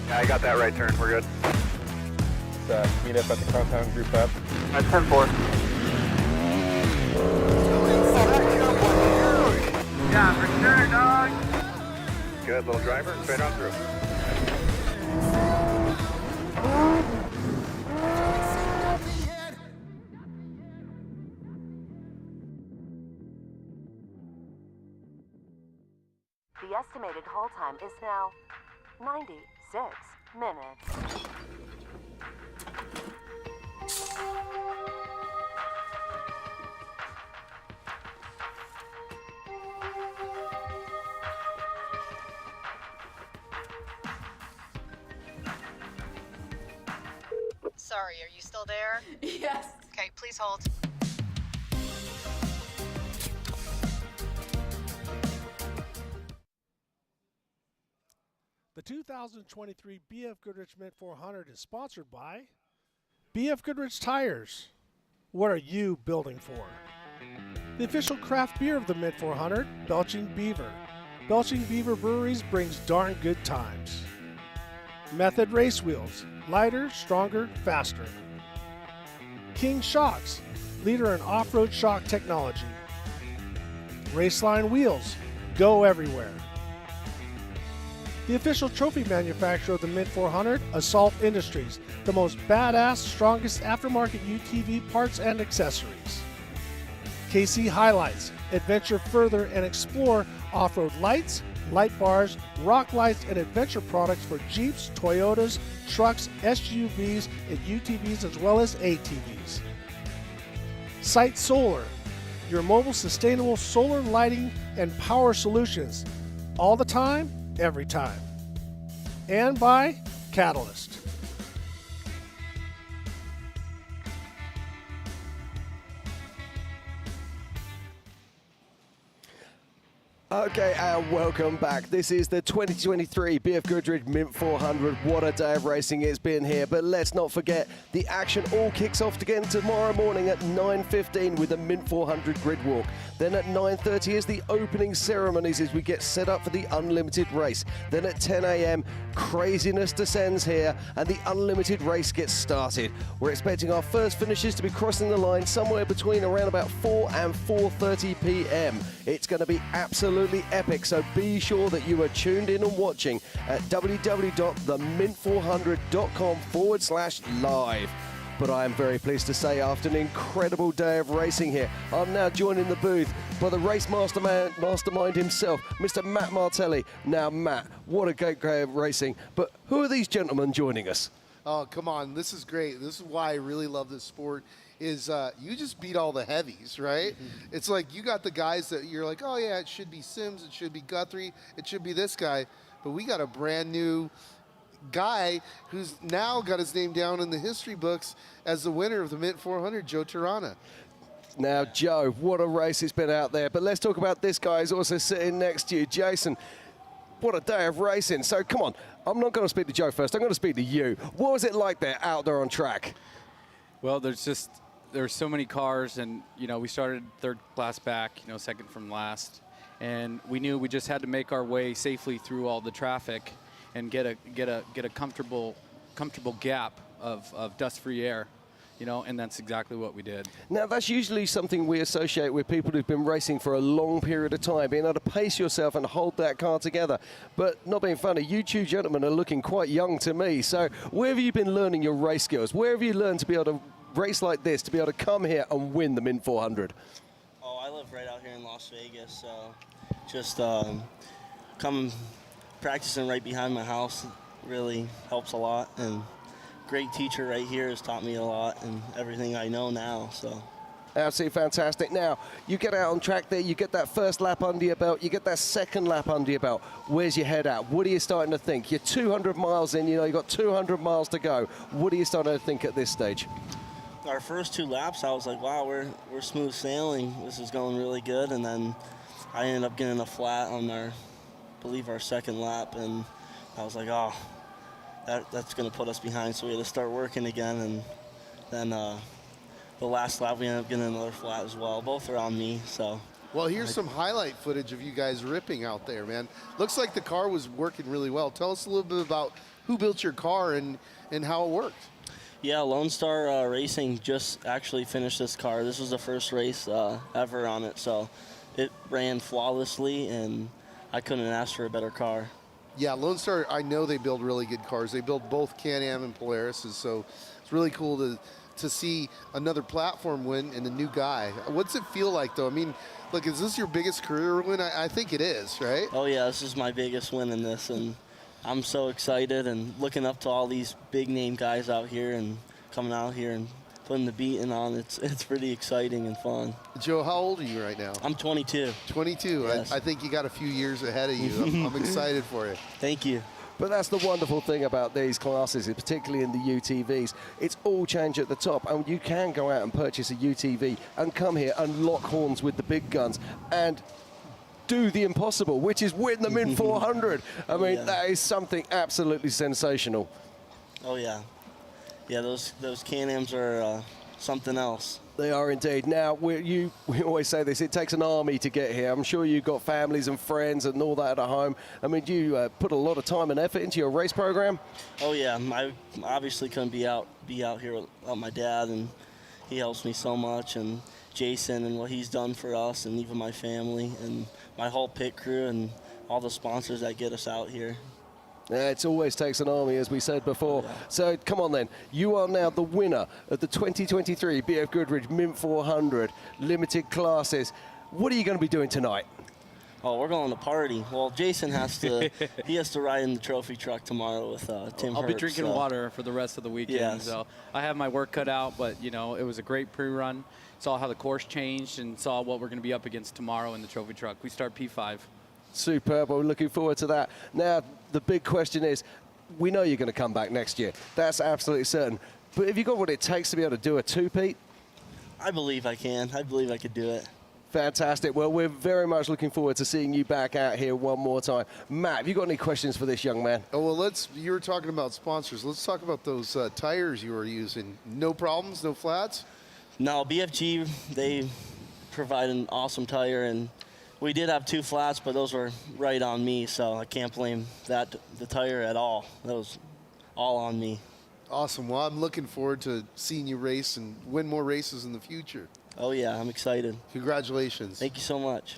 Yeah, I got that right turn. We're good. Let's meet up at the compound group up. At 10-4. Yeah, for sure, dog. Good, little driver. Straight on through. The estimated hold time is now 96 minutes. Sorry, are you still there? Yes. Okay, please hold. The 2023 BFGoodrich Mint 400 is sponsored by BFGoodrich Tires. What are you building for? The official craft beer of the Mint 400, Belching Beaver. Belching Beaver Breweries brings darn good times. Method Race Wheels. Lighter, stronger, faster. King Shocks. Leader in off-road shock technology. Raceline Wheels. Go everywhere. The official trophy manufacturer of the Mint 400, Assault Industries, the most badass, strongest aftermarket UTV parts and accessories. KC Highlights, adventure further and explore off-road lights, light bars, rock lights, and adventure products for Jeeps, Toyotas, trucks, SUVs, and UTVs, as well as ATVs. Sight Solar, your mobile sustainable solar lighting and power solutions, all the time, every time. And by Catalyst. Okay, and welcome back. This is the 2023 BFGoodrich Mint 400. What a day of racing it's been here. But let's not forget, the action all kicks off again tomorrow morning at 9:15 with the Mint 400 grid walk. Then at 9:30 is the opening ceremonies as we get set up for the Unlimited race. Then at 10 a.m., craziness descends here and the Unlimited race gets started. We're expecting our first finishers to be crossing the line somewhere between around about 4 and 4:30 p.m. It's going to be absolutely epic, so be sure that you are tuned in and watching at www.themint400.com/live. But I am very pleased to say after an incredible day of racing here, I'm now joined in the booth by the race mastermind himself, Mr. Matt Martelli. Now, Matt, what a great day of racing. But who are these gentlemen joining us? Oh, come on. This is great. This is why I really love this sport is you just beat all the heavies, right? It's like you got the guys that you're like, oh, yeah, it should be Sims, it should be Guthrie, it should be this guy. But we got a brand new guy who's now got his name down in the history books as the winner of the Mint 400, Joe Tirana. Now, Joe, what a race it's been out there. But let's talk about this guy who's also sitting next to you, Jason. What a day of racing. So, come on, I'm not going to speak to Joe first. I'm going to speak to you. What was it like there out there on track? Well, there's so many cars, and, we started third class back, second from last. And we knew we just had to make our way safely through all the traffic and get a comfortable gap of dust-free air, and that's exactly what we did. Now, that's usually something we associate with people who've been racing for a long period of time, being able to pace yourself and hold that car together. But not being funny, you two gentlemen are looking quite young to me. So where have you been learning your race skills? Where have you learned to be able to race like this, to be able to come here and win the Mint 400? Oh, I live right out here in Las Vegas, so just come practicing right behind my house really helps a lot, and great teacher right here has taught me a lot and everything I know now. So absolutely fantastic. Now you get out on track there, you get that first lap under your belt, you get that second lap under your belt. Where's your head at? What are you starting to think? You're 200 miles in, you've got 200 miles to go. What are you starting to think at this stage? Our first 2 laps, I was like, wow, we're smooth sailing. This is going really good. And then I ended up getting a flat on I believe our second lap, and I was like, oh, that's going to put us behind, so we had to start working again. And then the last lap, we ended up getting another flat as well. Both are on me, so. Well, here's some highlight footage of you guys ripping out there, man. Looks like the car was working really well. Tell us a little bit about who built your car and how it worked. Yeah, Lone Star Racing just actually finished this car. This was the first race ever on it, so it ran flawlessly, and I couldn't ask for a better car. Yeah, Lone Star, I know they build really good cars. They build both Can-Am and Polarises, so it's really cool to see another platform win and a new guy. What's it feel like, though? I mean, look, is this your biggest career win? I think it is, right? Oh, yeah, this is my biggest win in this, and I'm so excited and looking up to all these big-name guys out here and coming out here and putting the beating on. It's pretty exciting and fun. Joe, how old are you right now? I'm 22. 22. Yes. I think you got a few years ahead of you. I'm excited for you. Thank you. But that's the wonderful thing about these classes, particularly in the UTVs. It's all change at the top, and you can go out and purchase a UTV and come here and lock horns with the big guns and do the impossible, which is win the Mint 400. I mean, that is something absolutely sensational. Oh, yeah. Yeah, those Can-Ams are something else. They are indeed. Now, we always say this, it takes an army to get here. I'm sure you've got families and friends and all that at home. I mean, do you put a lot of time and effort into your race program? Oh, yeah. I obviously couldn't be out here without my dad, and he helps me so much, and Jason and what he's done for us, and even my family and my whole pit crew and all the sponsors that get us out here. Yeah, it always takes an army, as we said before. Yeah. So, come on then. You are now the winner of the 2023 BFGoodrich Mint 400 limited classes. What are you going to be doing tonight? Oh, we're going to party. Well, Jason has to he has to ride in the trophy truck tomorrow with Tim I'll Hertz, be drinking water for the rest of the weekend. Yes. So I have my work cut out, but, it was a great pre-run. Saw how the course changed and saw what we're going to be up against tomorrow in the trophy truck. We start P5. Superb. We're looking forward to that. Now, the big question is, we know you're going to come back next year. That's absolutely certain. But have you got what it takes to be able to do a two-peat? I believe I can. I believe I could do it. Fantastic. Well, we're very much looking forward to seeing you back out here one more time. Matt, have you got any questions for this young man? Oh, well, you were talking about sponsors. Let's talk about those tires you were using. No problems, no flats? No, BFG, they provide an awesome tire, and we did have 2 flats, but those were right on me, so I can't blame the tire at all. That was all on me. Awesome. Well, I'm looking forward to seeing you race and win more races in the future. Oh, yeah, I'm excited. Congratulations. Thank you so much.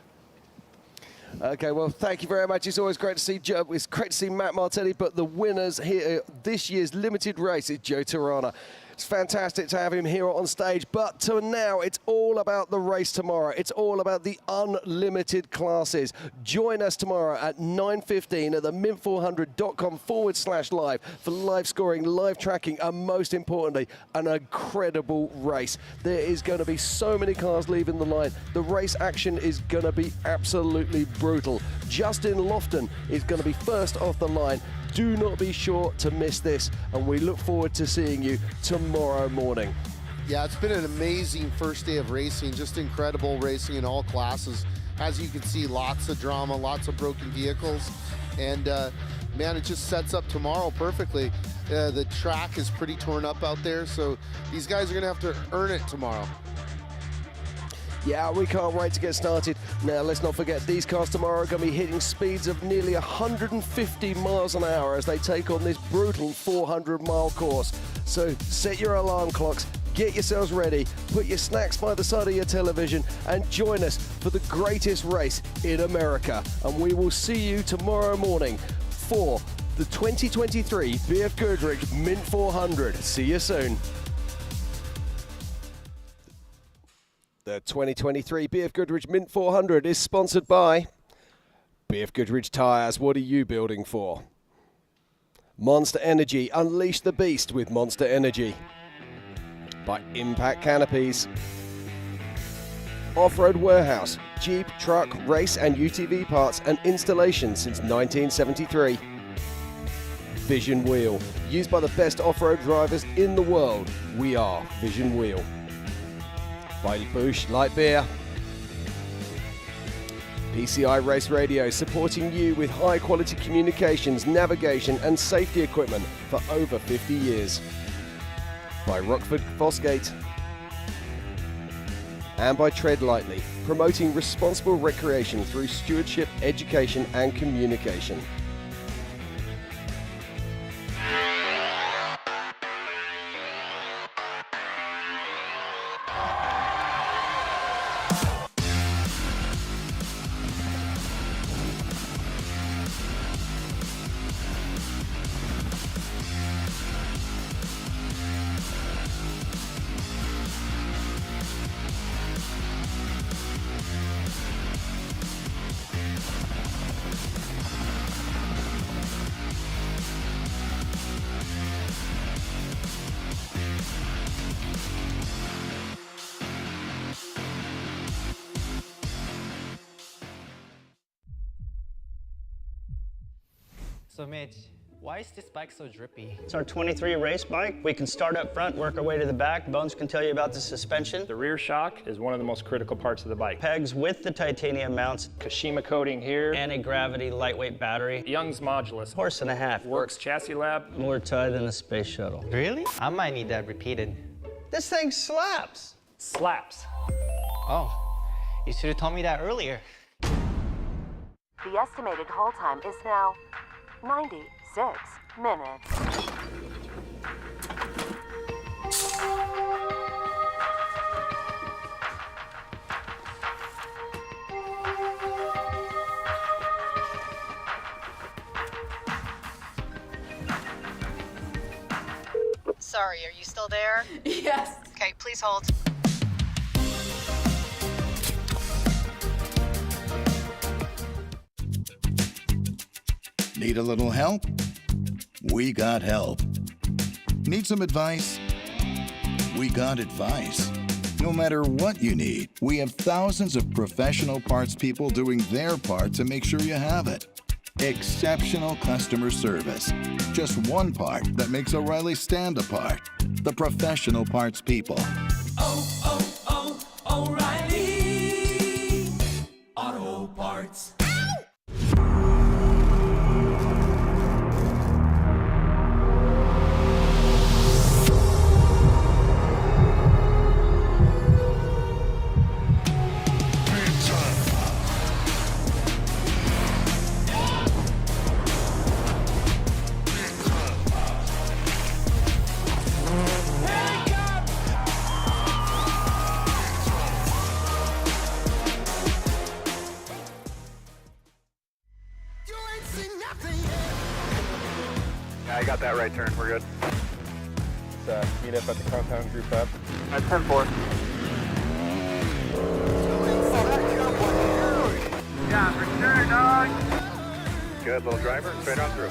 Okay, well, thank you very much. It's always great to see Joe. It's great to see Matt Martelli, but the winners here this year's limited race is Joe Tirana. It's fantastic to have him here on stage, but to now, it's all about the race tomorrow. It's all about the unlimited classes. Join us tomorrow at 9:15 at the mint400.com/live for live scoring, live tracking, and most importantly, an incredible race. There is going to be so many cars leaving the line. The race action is going to be absolutely brutal. Justin Lofton is going to be first off the line. Do not be sure to miss this, and we look forward to seeing you tomorrow morning. Yeah, it's been an amazing first day of racing, just incredible racing in all classes. As you can see, lots of drama, lots of broken vehicles, and man, it just sets up tomorrow perfectly. The track is pretty torn up out there, so these guys are gonna have to earn it tomorrow. Yeah, we can't wait to get started. Now, let's not forget, these cars tomorrow are going to be hitting speeds of nearly 150 miles an hour as they take on this brutal 400-mile course. So set your alarm clocks, get yourselves ready, put your snacks by the side of your television, and join us for the greatest race in America. And we will see you tomorrow morning for the 2023 BFGoodrich Mint 400. See you soon. The 2023 BFGoodrich Mint 400 is sponsored by BFGoodrich Tires. What are you building for? Monster Energy. Unleash the beast with Monster Energy. By Impact Canopies. Off-Road Warehouse. Jeep, truck, race and UTV parts and installation since 1973. Vision Wheel. Used by the best off-road drivers in the world. We are Vision Wheel. By Busch Light Beer. PCI Race Radio, supporting you with high quality communications, navigation and safety equipment for over 50 years. By Rockford Fosgate. And by Tread Lightly, promoting responsible recreation through stewardship, education and communication. So Mitch, why is this bike so drippy? It's our 23 race bike. We can start up front, work our way to the back. Bones can tell you about the suspension. The rear shock is one of the most critical parts of the bike. Pegs with the titanium mounts. Kashima coating here. Anti-gravity lightweight battery. Young's modulus. Horse and a half. Works chassis lab. More tie than a space shuttle. Really? I might need that repeated. This thing slaps. Slaps. Oh, you should have told me that earlier. The estimated hold time is now 96 minutes. Sorry, are you still there? Yes. Okay, please hold. Need a little help? We got help. Need some advice? We got advice. No matter what you need, we have thousands of professional parts people doing their part to make sure you have it. Exceptional customer service. Just one part that makes O'Reilly stand apart. The professional parts people. O'Reilly Auto Parts. Yeah, I got that right turn. We're good. meet up at the compound group up. At 10-4. Yeah, for sure, dog. Good little driver, straight on through.